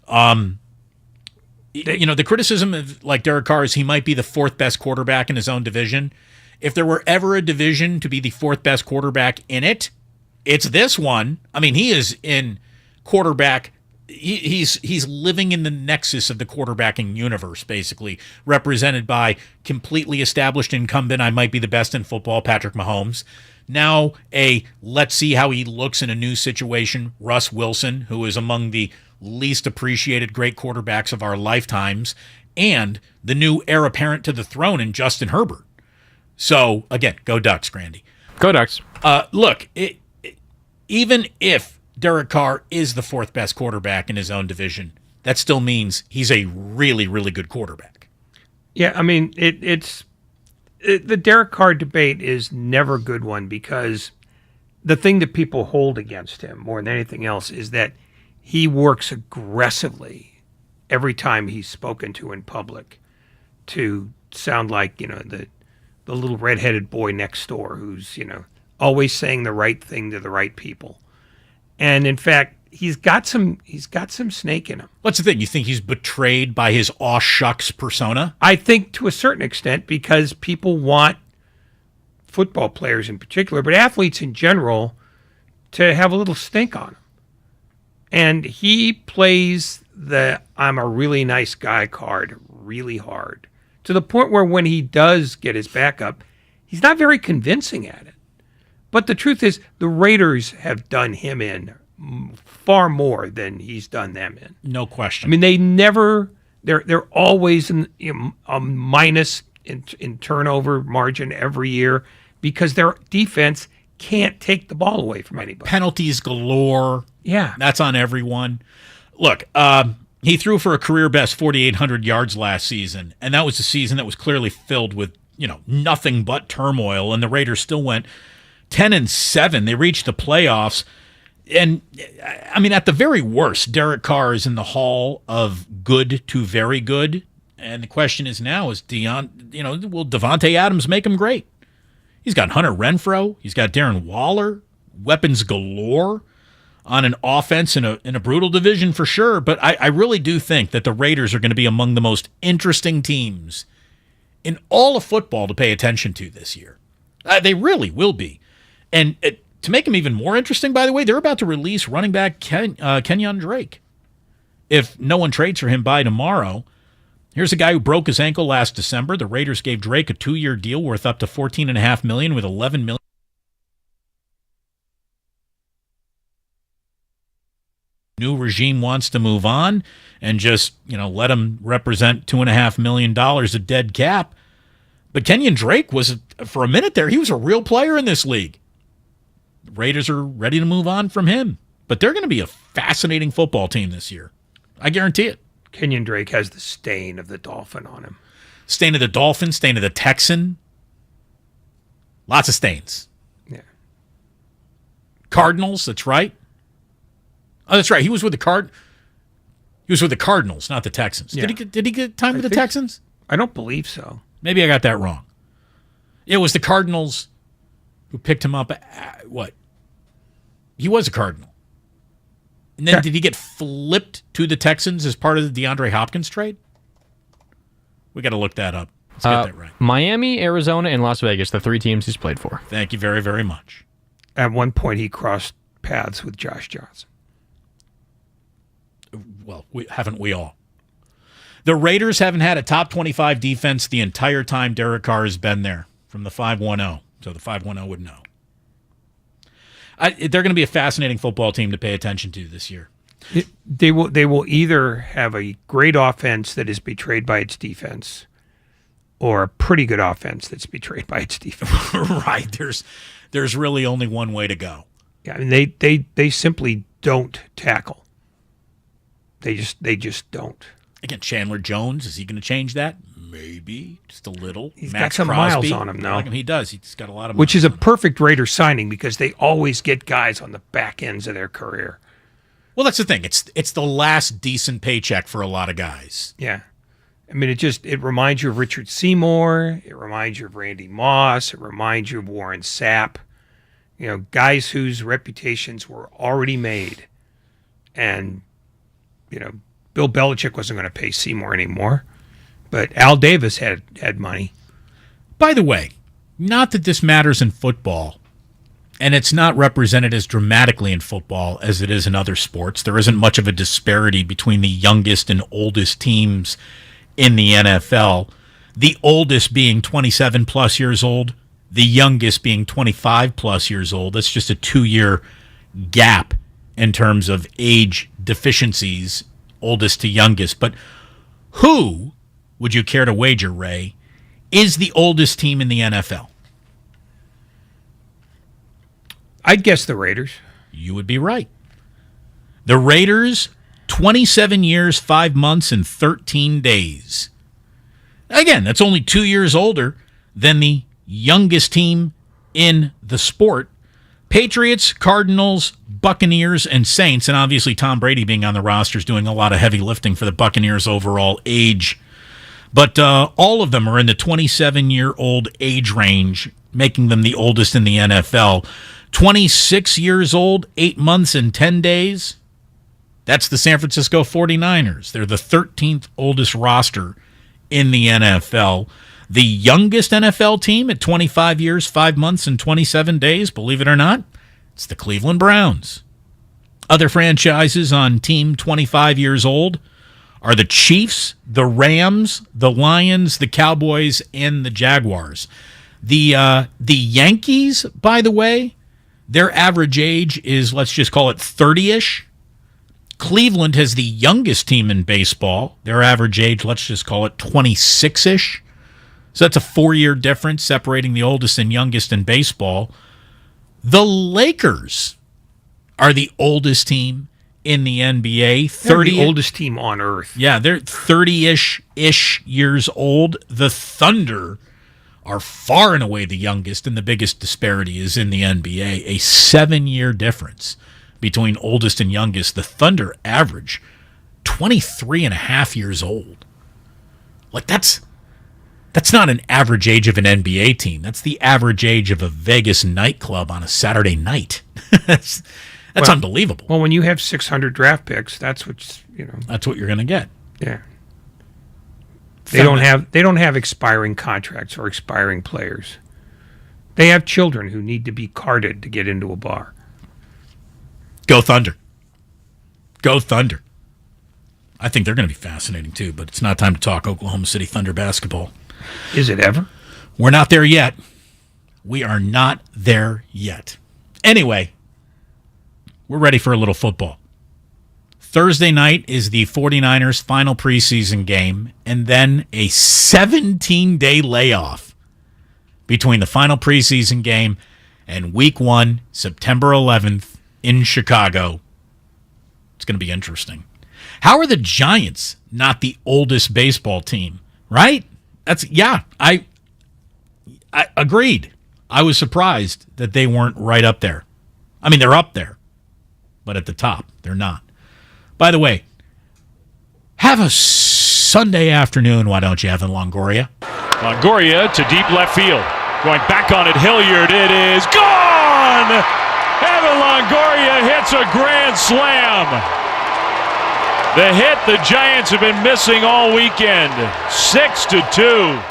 The criticism of Derek Carr is he might be the fourth best quarterback in his own division. If there were ever a division to be the fourth best quarterback in it, it's this one. I mean, he is in quarterback. He's living in the nexus of the quarterbacking universe, basically, represented by completely established incumbent, I might be the best in football, Patrick Mahomes. Now let's see how he looks in a new situation, Russ Wilson, who is among the least appreciated great quarterbacks of our lifetimes, and the new heir apparent to the throne in Justin Herbert. So, again, go Ducks, Grandy. Go Ducks. Look, even if Derek Carr is the fourth best quarterback in his own division, that still means he's a really, really good quarterback. Yeah, I mean, the Derek Carr debate is never a good one because the thing that people hold against him more than anything else is that he works aggressively every time he's spoken to in public to sound like, the little redheaded boy next door who's, always saying the right thing to the right people. And in fact, he's got some snake in him. What's the thing? You think he's betrayed by his aw shucks persona? I think to a certain extent because people want football players in particular, but athletes in general, to have a little stink on them. And he plays the I'm a really nice guy card really hard to the point where when he does get his back up, he's not very convincing at it. But the truth is, the Raiders have done him in far more than he's done them in. No question. I mean, they're always in a minus in turnover margin every year because their defense can't take the ball away from anybody. Penalties galore. Yeah. That's on everyone. Look, he threw for a career-best 4,800 yards last season, and that was a season that was clearly filled with, nothing but turmoil, and the Raiders still went 10-7. They reached the playoffs. And, I mean, at the very worst, Derek Carr is in the hall of good to very good. And the question is now, will Devontae Adams make him great? He's got Hunter Renfrow. He's got Darren Waller. Weapons galore on an offense in a brutal division for sure. But I really do think that the Raiders are going to be among the most interesting teams in all of football to pay attention to this year. They really will be. And to make them even more interesting, by the way, they're about to release running back Kenyon Drake. If no one trades for him by tomorrow, here's a guy who broke his ankle last December. The Raiders gave Drake a 2-year deal worth up to $14.5 million with $11 million. New regime wants to move on and just, let him represent $2.5 million of dead cap. But Kenyon Drake was, for a minute there, he was a real player in this league. The Raiders are ready to move on from him. But they're going to be a fascinating football team this year. I guarantee it. Kenyon Drake has the stain of the Dolphin on him. Stain of the Dolphin, stain of the Texan. Lots of stains. Yeah. Cardinals, that's right. Oh, that's right. He was with the Cardinals, not the Texans. Yeah. Did he get time with the Texans? I don't believe so. Maybe I got that wrong. It was the Cardinals who picked him up. What? He was a Cardinal. And then did he get flipped to the Texans as part of the DeAndre Hopkins trade? We got to look that up. Let's get that right. Miami, Arizona, and Las Vegas, the 3 teams he's played for. Thank you very, very much. At one point, he crossed paths with Josh Johnson. Well, haven't we all? The Raiders haven't had a top 25 defense the entire time Derek Carr has been there from the 5-1-0. So the 510 would know. They're going to be a fascinating football team to pay attention to this year. They will either have a great offense that is betrayed by its defense, or a pretty good offense that's betrayed by its defense. Right. There's really only one way to go. Yeah, I mean they simply don't tackle. They just don't. Again, Chandler Jones, is he going to change that? Maybe, just a little. He's Max got some Crosby, miles on him now. He does. He's got a lot of miles. Which is a perfect Raiders signing because they always get guys on the back ends of their career. Well, that's the thing. It's the last decent paycheck for a lot of guys. Yeah. I mean, it reminds you of Richard Seymour. It reminds you of Randy Moss. It reminds you of Warren Sapp. You know, guys whose reputations were already made. And, you know, Bill Belichick wasn't going to pay Seymour anymore. But Al Davis had money. By the way, not that this matters in football, and it's not represented as dramatically in football as it is in other sports. There isn't much of a disparity between the youngest and oldest teams in the NFL. The oldest being 27-plus years old, the youngest being 25-plus years old. That's just a 2-year gap in terms of age deficiencies, oldest to youngest. But who, would you care to wager, Ray, is the oldest team in the NFL? I'd guess the Raiders. You would be right. The Raiders, 27 years, 5 months, and 13 days. Again, that's only 2 years older than the youngest team in the sport. Patriots, Cardinals, Buccaneers, and Saints, and obviously Tom Brady being on the roster is doing a lot of heavy lifting for the Buccaneers' overall age. But all of them are in the 27-year-old age range, making them the oldest in the NFL. 26 years old, 8 months and 10 days. That's the San Francisco 49ers. They're the 13th oldest roster in the NFL. The youngest NFL team at 25 years, 5 months, and 27 days, believe it or not, it's the Cleveland Browns. Other franchises on team 25 years old are the Chiefs, the Rams, the Lions, the Cowboys, and the Jaguars. The Yankees, by the way, their average age is, let's just call it 30-ish. Cleveland has the youngest team in baseball. Their average age, let's just call it 26-ish. So that's a 4-year difference separating the oldest and youngest in baseball. The Lakers are the oldest team in the NBA. They're the oldest team on earth. Yeah, they're 30-ish years old. The Thunder are far and away the youngest, and the biggest disparity is in the NBA. A 7-year difference between oldest and youngest. The Thunder average 23 and a half years old. Like, that's not an average age of an NBA team. That's the average age of a Vegas nightclub on a Saturday night. That's unbelievable. Well, when you have 600 draft picks, that's what That's what you're going to get. Yeah. They don't have expiring contracts or expiring players. They have children who need to be carded to get into a bar. Go Thunder. Go Thunder. I think they're going to be fascinating too, but it's not time to talk Oklahoma City Thunder basketball. Is it ever? We're not there yet. We are not there yet. Anyway, we're ready for a little football. Thursday night is the 49ers' final preseason game, and then a 17-day layoff between the final preseason game and Week 1, September 11th in Chicago. It's going to be interesting. How are the Giants not the oldest baseball team, right? I agreed. I was surprised that they weren't right up there. I mean, they're up there, but at the top, they're not. By the way, have a Sunday afternoon, why don't you, Evan Longoria? Longoria to deep left field. Going back on it, Hilliard, it is gone! Evan Longoria hits a grand slam. The hit the Giants have been missing all weekend. 6-2.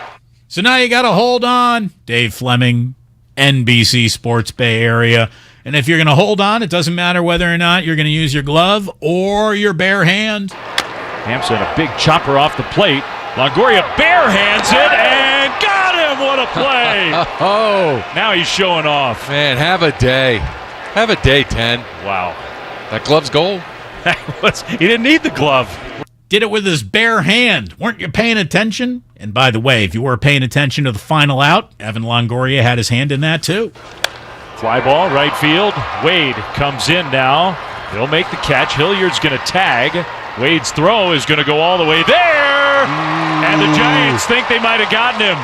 So now you got to hold on. Dave Fleming, NBC Sports Bay Area. And if you're going to hold on, it doesn't matter whether or not you're going to use your glove or your bare hand. Hampson, a big chopper off the plate. Longoria bare hands it and got him! Tatum, what a play. Now he's showing off. Man, have a day. Have a day, 10. Wow. That glove's gold. He didn't need the glove. Did it with his bare hand. Weren't you paying attention? And by the way, if you were paying attention to the final out, Evan Longoria had his hand in that too. Fly ball, right field. Wade comes in now. He'll make the catch. Hilliard's going to tag. Wade's throw is going to go all the way there. And the Giants think they might have gotten him.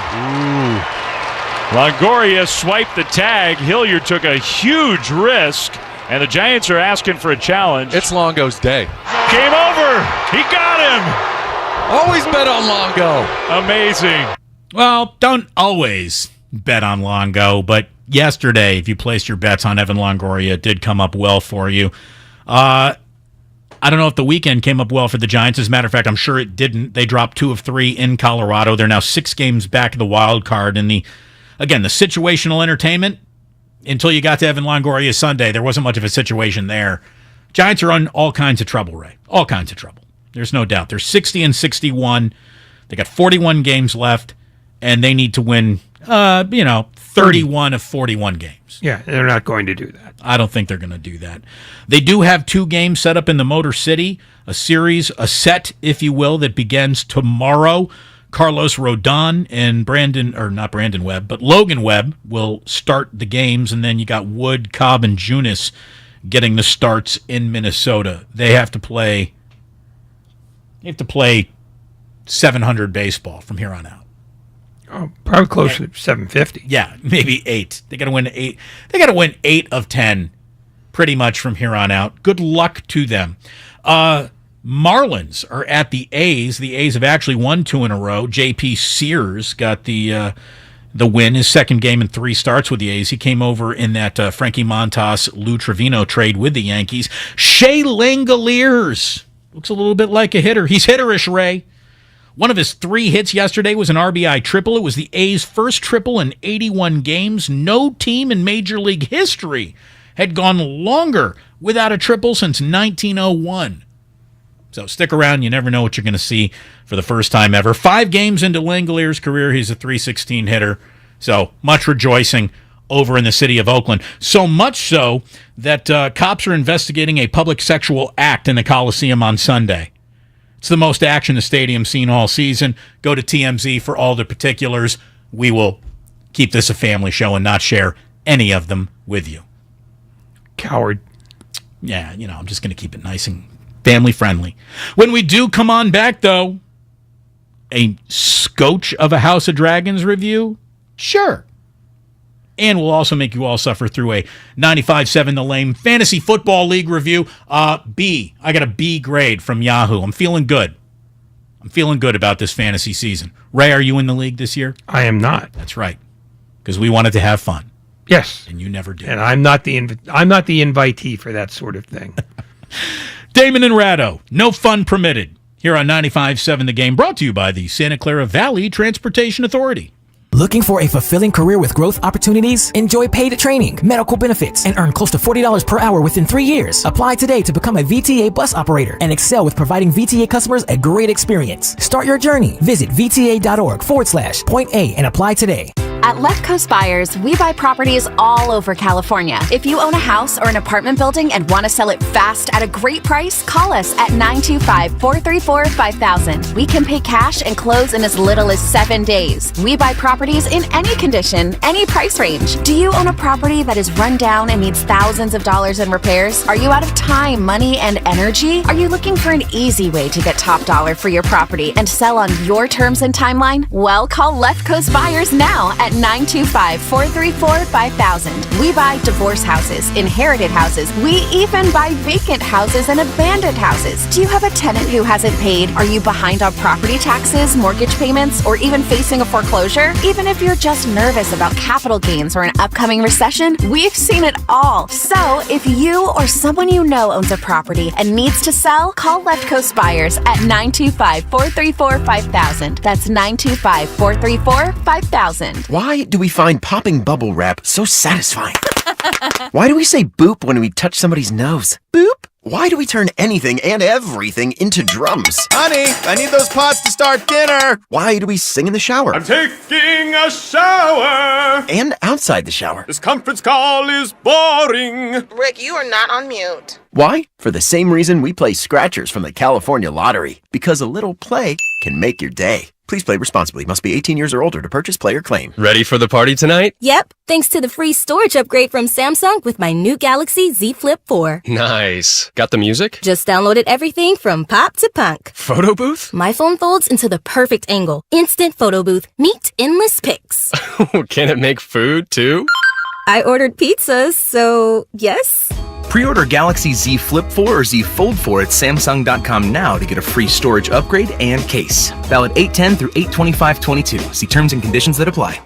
Longoria swiped the tag. Hilliard took a huge risk. And the Giants are asking for a challenge. It's Longo's day. Game over. He got him. Always bet on Longo. Amazing. Well, don't always bet on Longo, but yesterday, if you placed your bets on Evan Longoria, it did come up well for you. I don't know if the weekend came up well for the Giants. As a matter of fact, I'm sure it didn't. They dropped 2 of 3 in Colorado. They're now 6 games back of the wild card. And the situational entertainment, until you got to Evan Longoria Sunday, there wasn't much of a situation there. Giants are in all kinds of trouble, Ray. All kinds of trouble. There's no doubt. They're 60-61. They got 41 games left, and they need to win, 31 of 41 games. Yeah, they're not going to do that. I don't think they're going to do that. They do have 2 games set up in the Motor City, a set, if you will, that begins tomorrow. Carlos Rodon and Logan Webb will start the games, and then you got Wood, Cobb, and Junis getting the starts in Minnesota. They have to play 700 baseball from here on out. Oh, probably closer to 750. Yeah, maybe 8. They got to win 8. They got to win 8 of 10 pretty much from here on out. Good luck to them. Marlins are at the A's. The A's have actually won 2 in a row. J.P. Sears got the win, his second game in 3 starts with the A's. He came over in that Frankie Montas, Lou Trevino trade with the Yankees. Shea Langoliers looks a little bit like a hitter. He's hitterish, Ray. One of his 3 hits yesterday was an RBI triple. It was the A's first triple in 81 games. No team in Major League history had gone longer without a triple since 1901. So stick around. You never know what you're going to see for the first time ever. 5 games into Langoliers' career, he's a .316 hitter. So much rejoicing over in the city of Oakland. So much so that cops are investigating a public sexual act in the Coliseum on Sunday. It's the most action the stadium's seen all season. Go to TMZ for all the particulars. We will keep this a family show and not share any of them with you. Coward. Yeah, I'm just going to keep it nice and family friendly. When we do come on back, though, a scotch of a House of Dragons review? Sure. And we'll also make you all suffer through a 95.7 The Lame Fantasy Football League review. B. I got a B grade from Yahoo. I'm feeling good. I'm feeling good about this fantasy season. Ray, are you in the league this year? I am not. That's right. Because we wanted to have fun. Yes. And you never did. And I'm not the invitee for that sort of thing. Damon and Ratto, no fun permitted. Here on 95.7 The Game, brought to you by the Santa Clara Valley Transportation Authority. Looking for a fulfilling career with growth opportunities? Enjoy paid training, medical benefits, and earn close to $40 per hour within 3 years. Apply today to become a VTA bus operator and excel with providing VTA customers a great experience. Start your journey. Visit VTA.org/Point A and apply today. At Left Coast Buyers, we buy properties all over California. If you own a house or an apartment building and want to sell it fast at a great price, call us at 925-434-5000. We can pay cash and close in as little as 7 days. We buy properties in any condition, any price range. Do you own a property that is run down and needs thousands of dollars in repairs? Are you out of time, money, and energy? Are you looking for an easy way to get top dollar for your property and sell on your terms and timeline? Well, call Left Coast Buyers now at 925-434-5000. We buy divorce houses, inherited houses. We even buy vacant houses and abandoned houses. Do you have a tenant who hasn't paid? Are you behind on property taxes, mortgage payments, or even facing a foreclosure? Even if you're just nervous about capital gains or an upcoming recession, we've seen it all. So if you or someone you know owns a property and needs to sell, call Left Coast Buyers at 925-434-5000. That's 925-434-5000. Why do we find popping bubble wrap so satisfying? Why do we say boop when we touch somebody's nose? Boop? Why do we turn anything and everything into drums? Honey, I need those pots to start dinner. Why do we sing in the shower? I'm taking a shower. And outside the shower. This conference call is boring. Rick, you are not on mute. Why? For the same reason we play scratchers from the California Lottery. Because a little play can make your day. Please play responsibly. Must be 18 years or older to purchase, play, or claim. Ready for the party tonight? Yep, thanks to the free storage upgrade from Samsung with my new Galaxy Z Flip 4. Nice. Got the music? Just downloaded everything from pop to punk. Photo booth? My phone folds into the perfect angle. Instant photo booth. Meet endless pics. Can it make food too? I ordered pizzas, so yes. Pre-order Galaxy Z Flip 4 or Z Fold 4 at Samsung.com now to get a free storage upgrade and case. Valid 8/10 through 8/25/22. See terms and conditions that apply.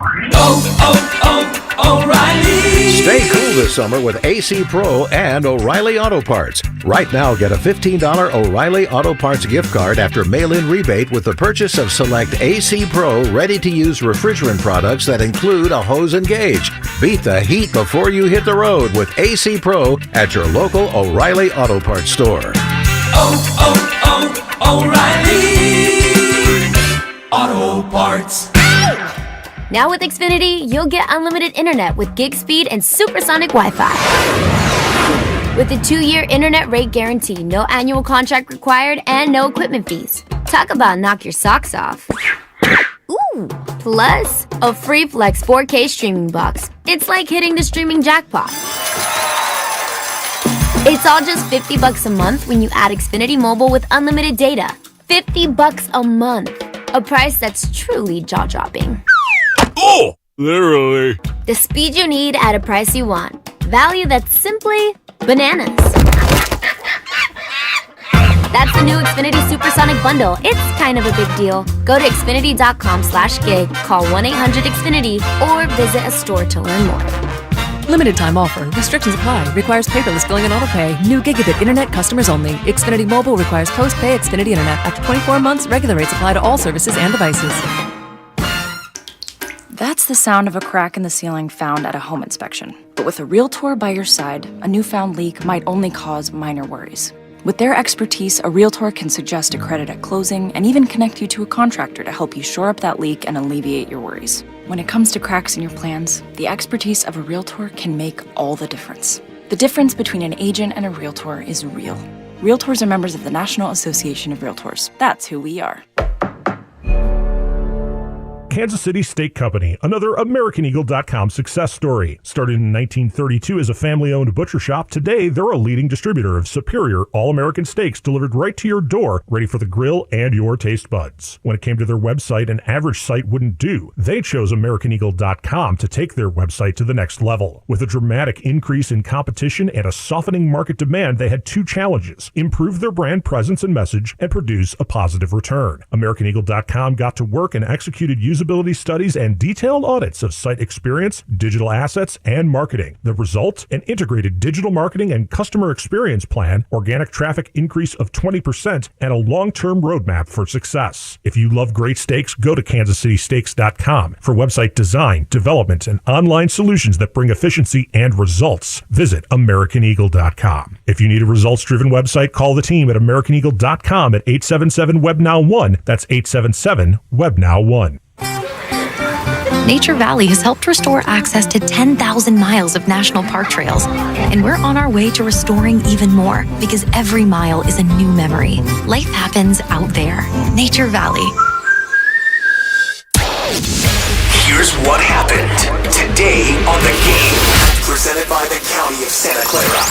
O'Reilly. Stay cool this summer with AC Pro and O'Reilly Auto Parts. Right now, get a $15 O'Reilly Auto Parts gift card after mail-in rebate with the purchase of select AC Pro ready-to-use refrigerant products that include a hose and gauge. Beat the heat before you hit the road with AC Pro at your local O'Reilly Auto Parts store. O'Reilly Auto Parts. Now with Xfinity, you'll get unlimited internet with gig speed and supersonic Wi-Fi. With a 2-year internet rate guarantee, no annual contract required, and no equipment fees. Talk about knock your socks off. Ooh, plus a free Flex 4K streaming box. It's like hitting the streaming jackpot. It's all just $50 a month when you add Xfinity Mobile with unlimited data. $50 a month. A price that's truly jaw-dropping. Oh, literally. The speed you need at a price you want. Value that's simply bananas. That's the new Xfinity Supersonic Bundle. It's kind of a big deal. Go to Xfinity.com/gig, call 1-800-XFINITY, or visit a store to learn more. Limited time offer. Restrictions apply. Requires paperless billing and autopay. New gigabit internet customers only. Xfinity Mobile requires post-pay Xfinity Internet. After 24 months, regular rates apply to all services and devices. That's the sound of a crack in the ceiling found at a home inspection. But with a Realtor by your side, a newfound leak might only cause minor worries. With their expertise, a Realtor can suggest a credit at closing and even connect you to a contractor to help you shore up that leak and alleviate your worries. When it comes to cracks in your plans, the expertise of a Realtor can make all the difference. The difference between an agent and a Realtor is real. Realtors are members of the National Association of Realtors. That's who we are. Kansas City Steak Company, another AmericanEagle.com success story. Started in 1932 as a family-owned butcher shop, today they're a leading distributor of superior all-American steaks delivered right to your door, ready for the grill and your taste buds. When it came to their website, an average site wouldn't do. They chose AmericanEagle.com to take their website to the next level. With a dramatic increase in competition and a softening market demand, they had two challenges: improve their brand presence and message, and produce a positive return. AmericanEagle.com got to work and executed usability studies and detailed audits of site experience, digital assets, and marketing. The result? An integrated digital marketing and customer experience plan, organic traffic increase of 20%, and a long-term roadmap for success. If you love great steaks, go to KansasCitySteaks.com for website design, development, and online solutions that bring efficiency and results. Visit AmericanEagle.com. If you need a results-driven website, call the team at AmericanEagle.com at 877-WEBNOW1. That's 877-WEBNOW1. Nature Valley has helped restore access to 10,000 miles of national park trails, and we're on our way to restoring even more, because every mile is a new memory. Life happens out there. Nature Valley. Here's what happened today on The Game. Presented by the County of Santa Clara.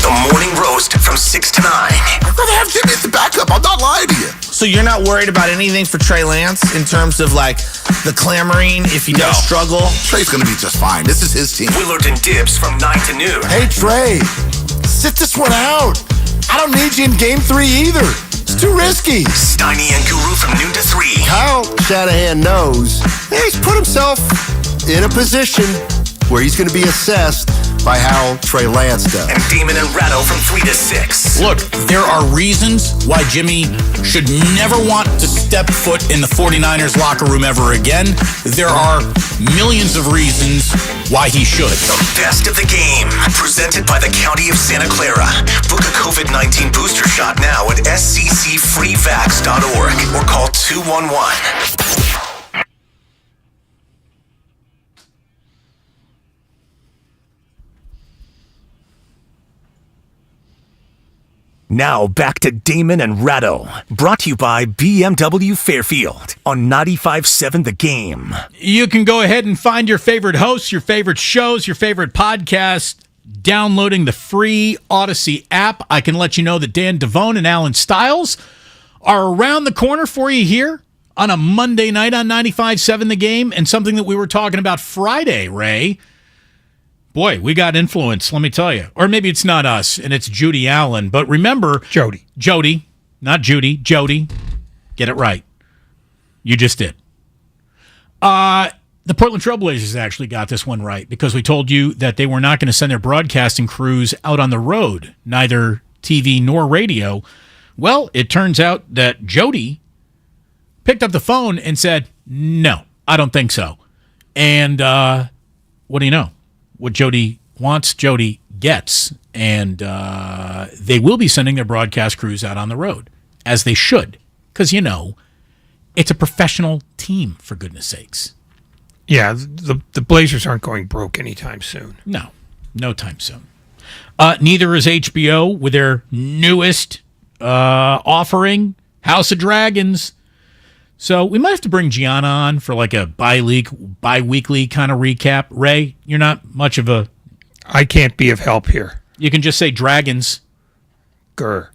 The Morning Roast from 6 to 9. I'm going to have Jimmy as the backup. I'm not lying to you. So you're not worried about anything for Trey Lance in terms of like the clamoring if he does struggle? Trey's going to be just fine. This is his team. Willard and Dibs from 9 to noon. Hey, Trey, sit this one out. I don't need you in game 3 either. It's too risky. Steiny and Guru from noon to 3. Kyle Shanahan knows he's put himself in a position where he's going to be assessed by how Trey Lance does. And Damon and Ratto from 3 to 6. Look, there are reasons why Jimmy should never want to step foot in the 49ers locker room ever again. There are millions of reasons why he should. The best of the game, presented by the County of Santa Clara. Book a COVID-19 booster shot now at sccfreevax.org or call 211. Now back to Damon and Ratto, brought to you by BMW Fairfield on 95.7 The Game. You can go ahead and find your favorite hosts, your favorite shows, your favorite podcasts, downloading the free Odyssey app. I can let you know that Dan Devone and Alan Stiles are around the corner for you here on a Monday night on 95.7 The Game, and something that we were talking about Friday, Ray. Boy, we got influence, let me tell you. Or maybe it's not us, and it's Judy Allen. But remember... Jody, not Judy. Jody. Get it right. You just did. The Portland Trailblazers actually got this one right, because we told you that they were not going to send their broadcasting crews out on the road, neither TV nor radio. Well, it turns out that Jody picked up the phone and said, no, I don't think so. And what do you know? What Jody wants, Jody gets, and they will be sending their broadcast crews out on the road, as they should, because, you know, it's a professional team, for goodness sakes. Yeah, the Blazers aren't going broke anytime soon. No time soon. Neither is HBO with their newest offering, House of Dragons. So we might have to bring Gianna on for like a bi-weekly kind of recap. Ray, you're not much of a... I can't be of help here. You can just say Dragons. Grr.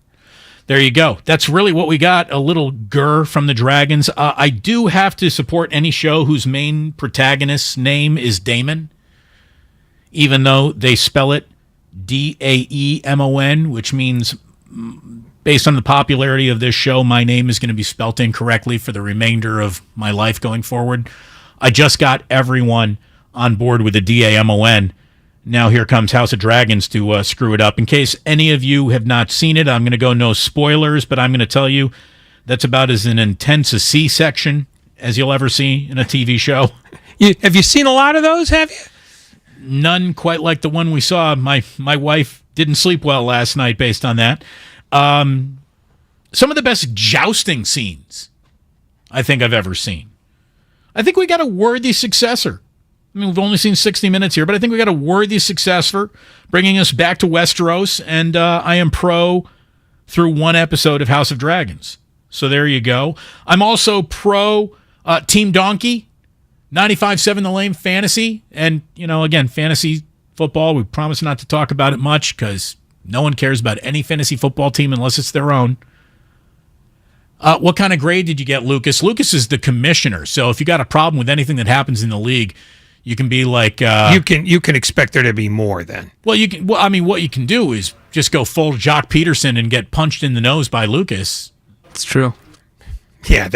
There you go. That's really what we got, a little grr from the Dragons. I do have to support any show whose main protagonist's name is Damon, even though they spell it Daemon, which means... based on the popularity of this show, my name is going to be spelt incorrectly for the remainder of my life going forward. I just got everyone on board with the Damon. Now here comes House of Dragons to screw it up. In case any of you have not seen it, I'm going to go no spoilers, but I'm going to tell you that's about as an intense a C-section as you'll ever see in a TV show. Have you seen a lot of those, have you? None quite like the one we saw. My wife didn't sleep well last night based on that. Some of the best jousting scenes I think I've ever seen. I think we got a worthy successor. I mean, we've only seen 60 minutes here, but I think we got a worthy successor bringing us back to Westeros, and I am pro through one episode of House of Dragons. So there you go. I'm also pro Team Donkey, 95.7 The Lame Fantasy, and, you know, again, fantasy football, we promise not to talk about it much because no one cares about any fantasy football team unless it's their own. What kind of grade did you get, Lucas? Lucas is the commissioner, so if you got a problem with anything that happens in the league, you can be like... you can expect there to be more then. Well, what you can do is just go full Jock Peterson and get punched in the nose by Lucas. It's true. Yeah,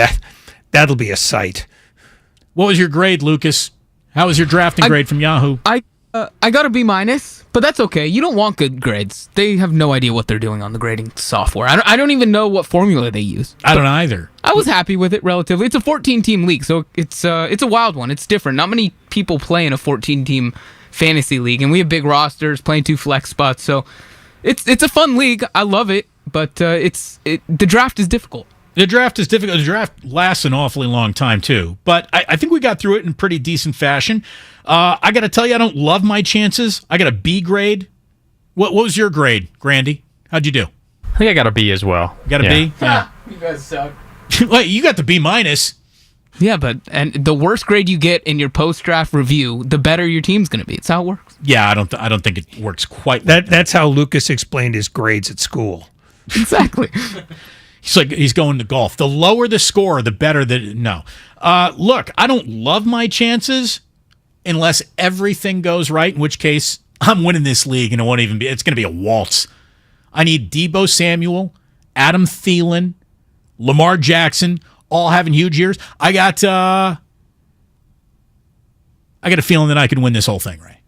that'll be a sight. What was your grade, Lucas? How was your drafting grade from Yahoo? I got a B-, but that's okay. You don't want good grades. They have no idea what they're doing on the grading software. I don't even know what formula they use. I don't either. I was happy with it relatively. It's a 14-team league, so it's a wild one. It's different. Not many people play in a 14-team fantasy league, and we have big rosters, playing 2 flex spots, so it's a fun league. I love it, but the draft is difficult. The draft is difficult. The draft lasts an awfully long time, too. But I think we got through it in pretty decent fashion. I got to tell you, I don't love my chances. I got a B grade. What was your grade, Grandy? How'd you do? I think I got a B as well. You got a B? Yeah. You guys suck. Wait, you got the B-. Yeah, and the worse grade you get in your post-draft review, the better your team's going to be. It's how it works. Yeah, I don't think it works quite like that. That's how Lucas explained his grades at school. Exactly. He's going to golf. The lower the score, the better the... No. Look, I don't love my chances unless everything goes right, in which case I'm winning this league, and it's going to be a waltz. I need Deebo Samuel, Adam Thielen, Lamar Jackson, all having huge years. I got a feeling that I can win this whole thing, Ray.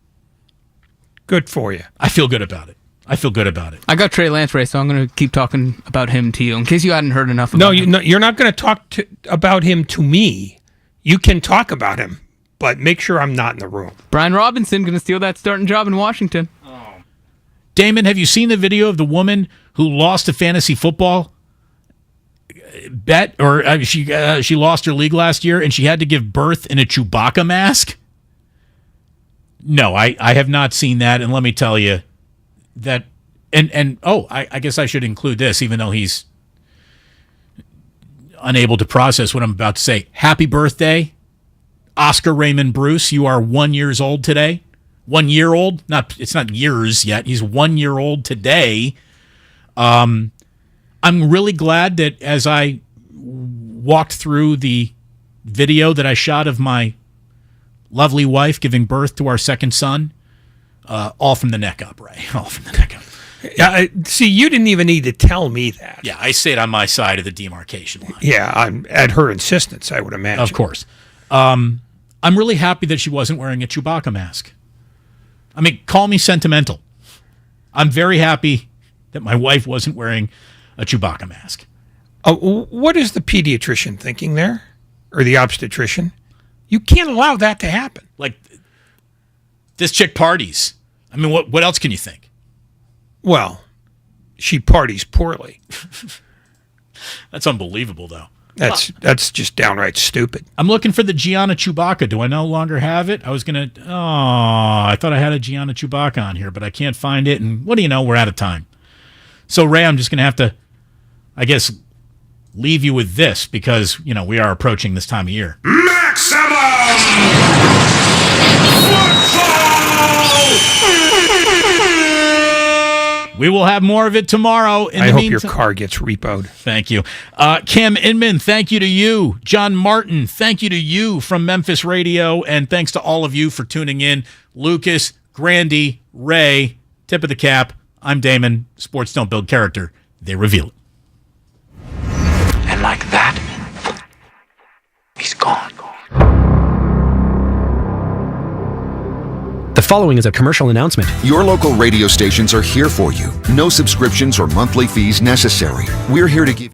Good for you. I feel good about it. I got Trey Lance, Ray, so I'm going to keep talking about him to you in case you hadn't heard enough about him. No, you're not going to talk about him to me. You can talk about him, but make sure I'm not in the room. Brian Robinson going to steal that starting job in Washington. Damon, have you seen the video of the woman who lost a fantasy football bet, or she lost her league last year, and she had to give birth in a Chewbacca mask? No, I have not seen that, and let me tell you that, I guess I should include this, even though he's unable to process what I'm about to say. Happy birthday, Oscar Raymond Bruce. You are 1 year old today. 1 year old. It's not years yet. He's 1 year old today. I'm really glad that as I walked through the video that I shot of my lovely wife giving birth to our second son, all from the neck up, Ray. All from the neck up. Yeah, see, you didn't even need to tell me that. Yeah, I stayed on my side of the demarcation line. Yeah, I'm at her insistence, I would imagine. Of course. I'm really happy that she wasn't wearing a Chewbacca mask. I mean, call me sentimental. I'm very happy that my wife wasn't wearing a Chewbacca mask. What is the pediatrician thinking there? Or the obstetrician? You can't allow that to happen. Like, this chick parties. I mean, what else can you think? Well, she parties poorly. That's unbelievable, though. That's just downright stupid. I'm looking for the Gianna Chewbacca. Do I no longer have it? I thought I had a Gianna Chewbacca on here, but I can't find it. And what do you know? We're out of time. So, Ray, I'm just going to have to, I guess, leave you with this because, we are approaching this time of year. Maximum We will have more of it tomorrow. I hope your car gets repoed. Thank you. Cam Inman, thank you to you. John Martin, thank you to you from Memphis Radio. And thanks to all of you for tuning in. Lucas, Grandy, Ray, tip of the cap. I'm Damon. Sports don't build character. They reveal it. And like that, he's gone. The following is a commercial announcement. Your local radio stations are here for you. No subscriptions or monthly fees necessary. We're here to give